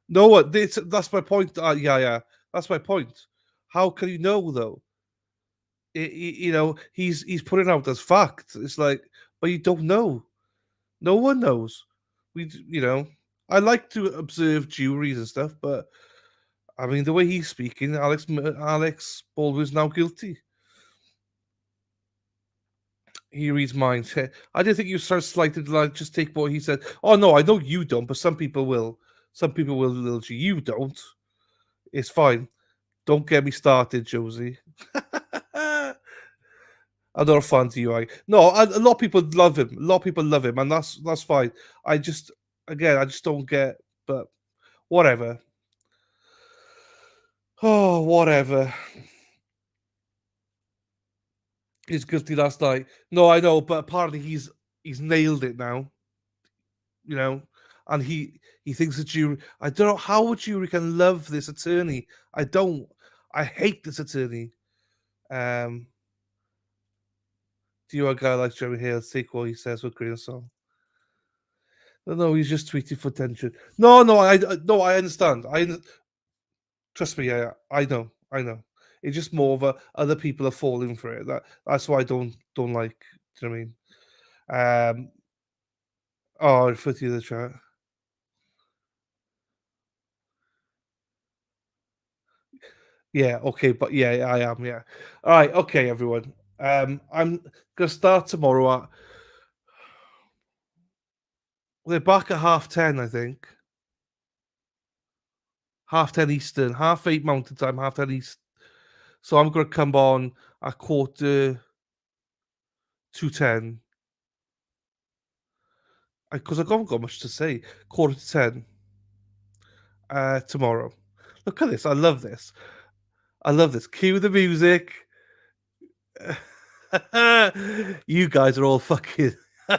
no. That's my point. Yeah. That's my point. How can you know though? He's putting out as fact. It's like, but you don't know. No one knows. I like to observe juries and stuff, but I mean, the way he's speaking, Alex Baldwin's now guilty. He reads minds. I didn't think you start slighted. Like, just take what he said. Oh no, I know you don't, but some people will. Some people will, Lil G. You don't. It's fine. Don't get me started, Josie. I'm not a fan of DUI. No, a lot of people love him. A lot of people love him, and that's fine. I just don't get. But whatever. Oh, whatever. He's guilty last night. No, I know, but apparently he's nailed it now. And he thinks the jury. I don't know how a jury can love this attorney. I don't. I hate this attorney. Do you a guy like Jeremy Hale take what he says with grain of salt? No, he's just tweeting for attention. No, I understand. Trust me, yeah, I know. It's just more of other people are falling for it. That's why I don't like. Do you know what I mean? Oh, I refer to the chat. Yeah, okay, but yeah, I am. Yeah. All right, okay, everyone. I'm gonna start tomorrow at. They're back at 10:30, I think. 10:30 Eastern, 8:30 Mountain Time, 10:30 East. So I'm gonna come on at 9:45. Because I haven't got much to say. 9:45 tomorrow. Look at this. I love this. Cue the music. You guys are all fucking. Yeah,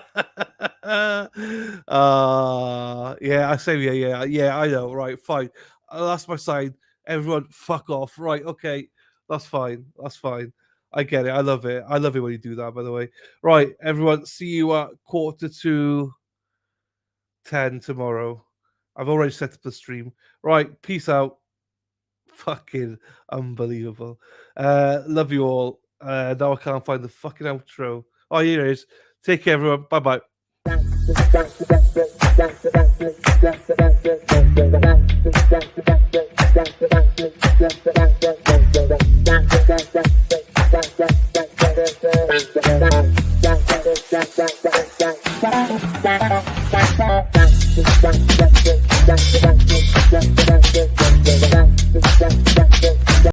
I say yeah. I know. Right, fine. That's my sign. Everyone, fuck off. Right, okay. That's fine. I get it. I love it. I love it when you do that. By the way, right, everyone. See you at 9:45 tomorrow. I've already set up the stream. Right, peace out. Fucking unbelievable. Love you all. Now I can't find the fucking outro. Oh, here it is. Take care, everyone. Bye bye.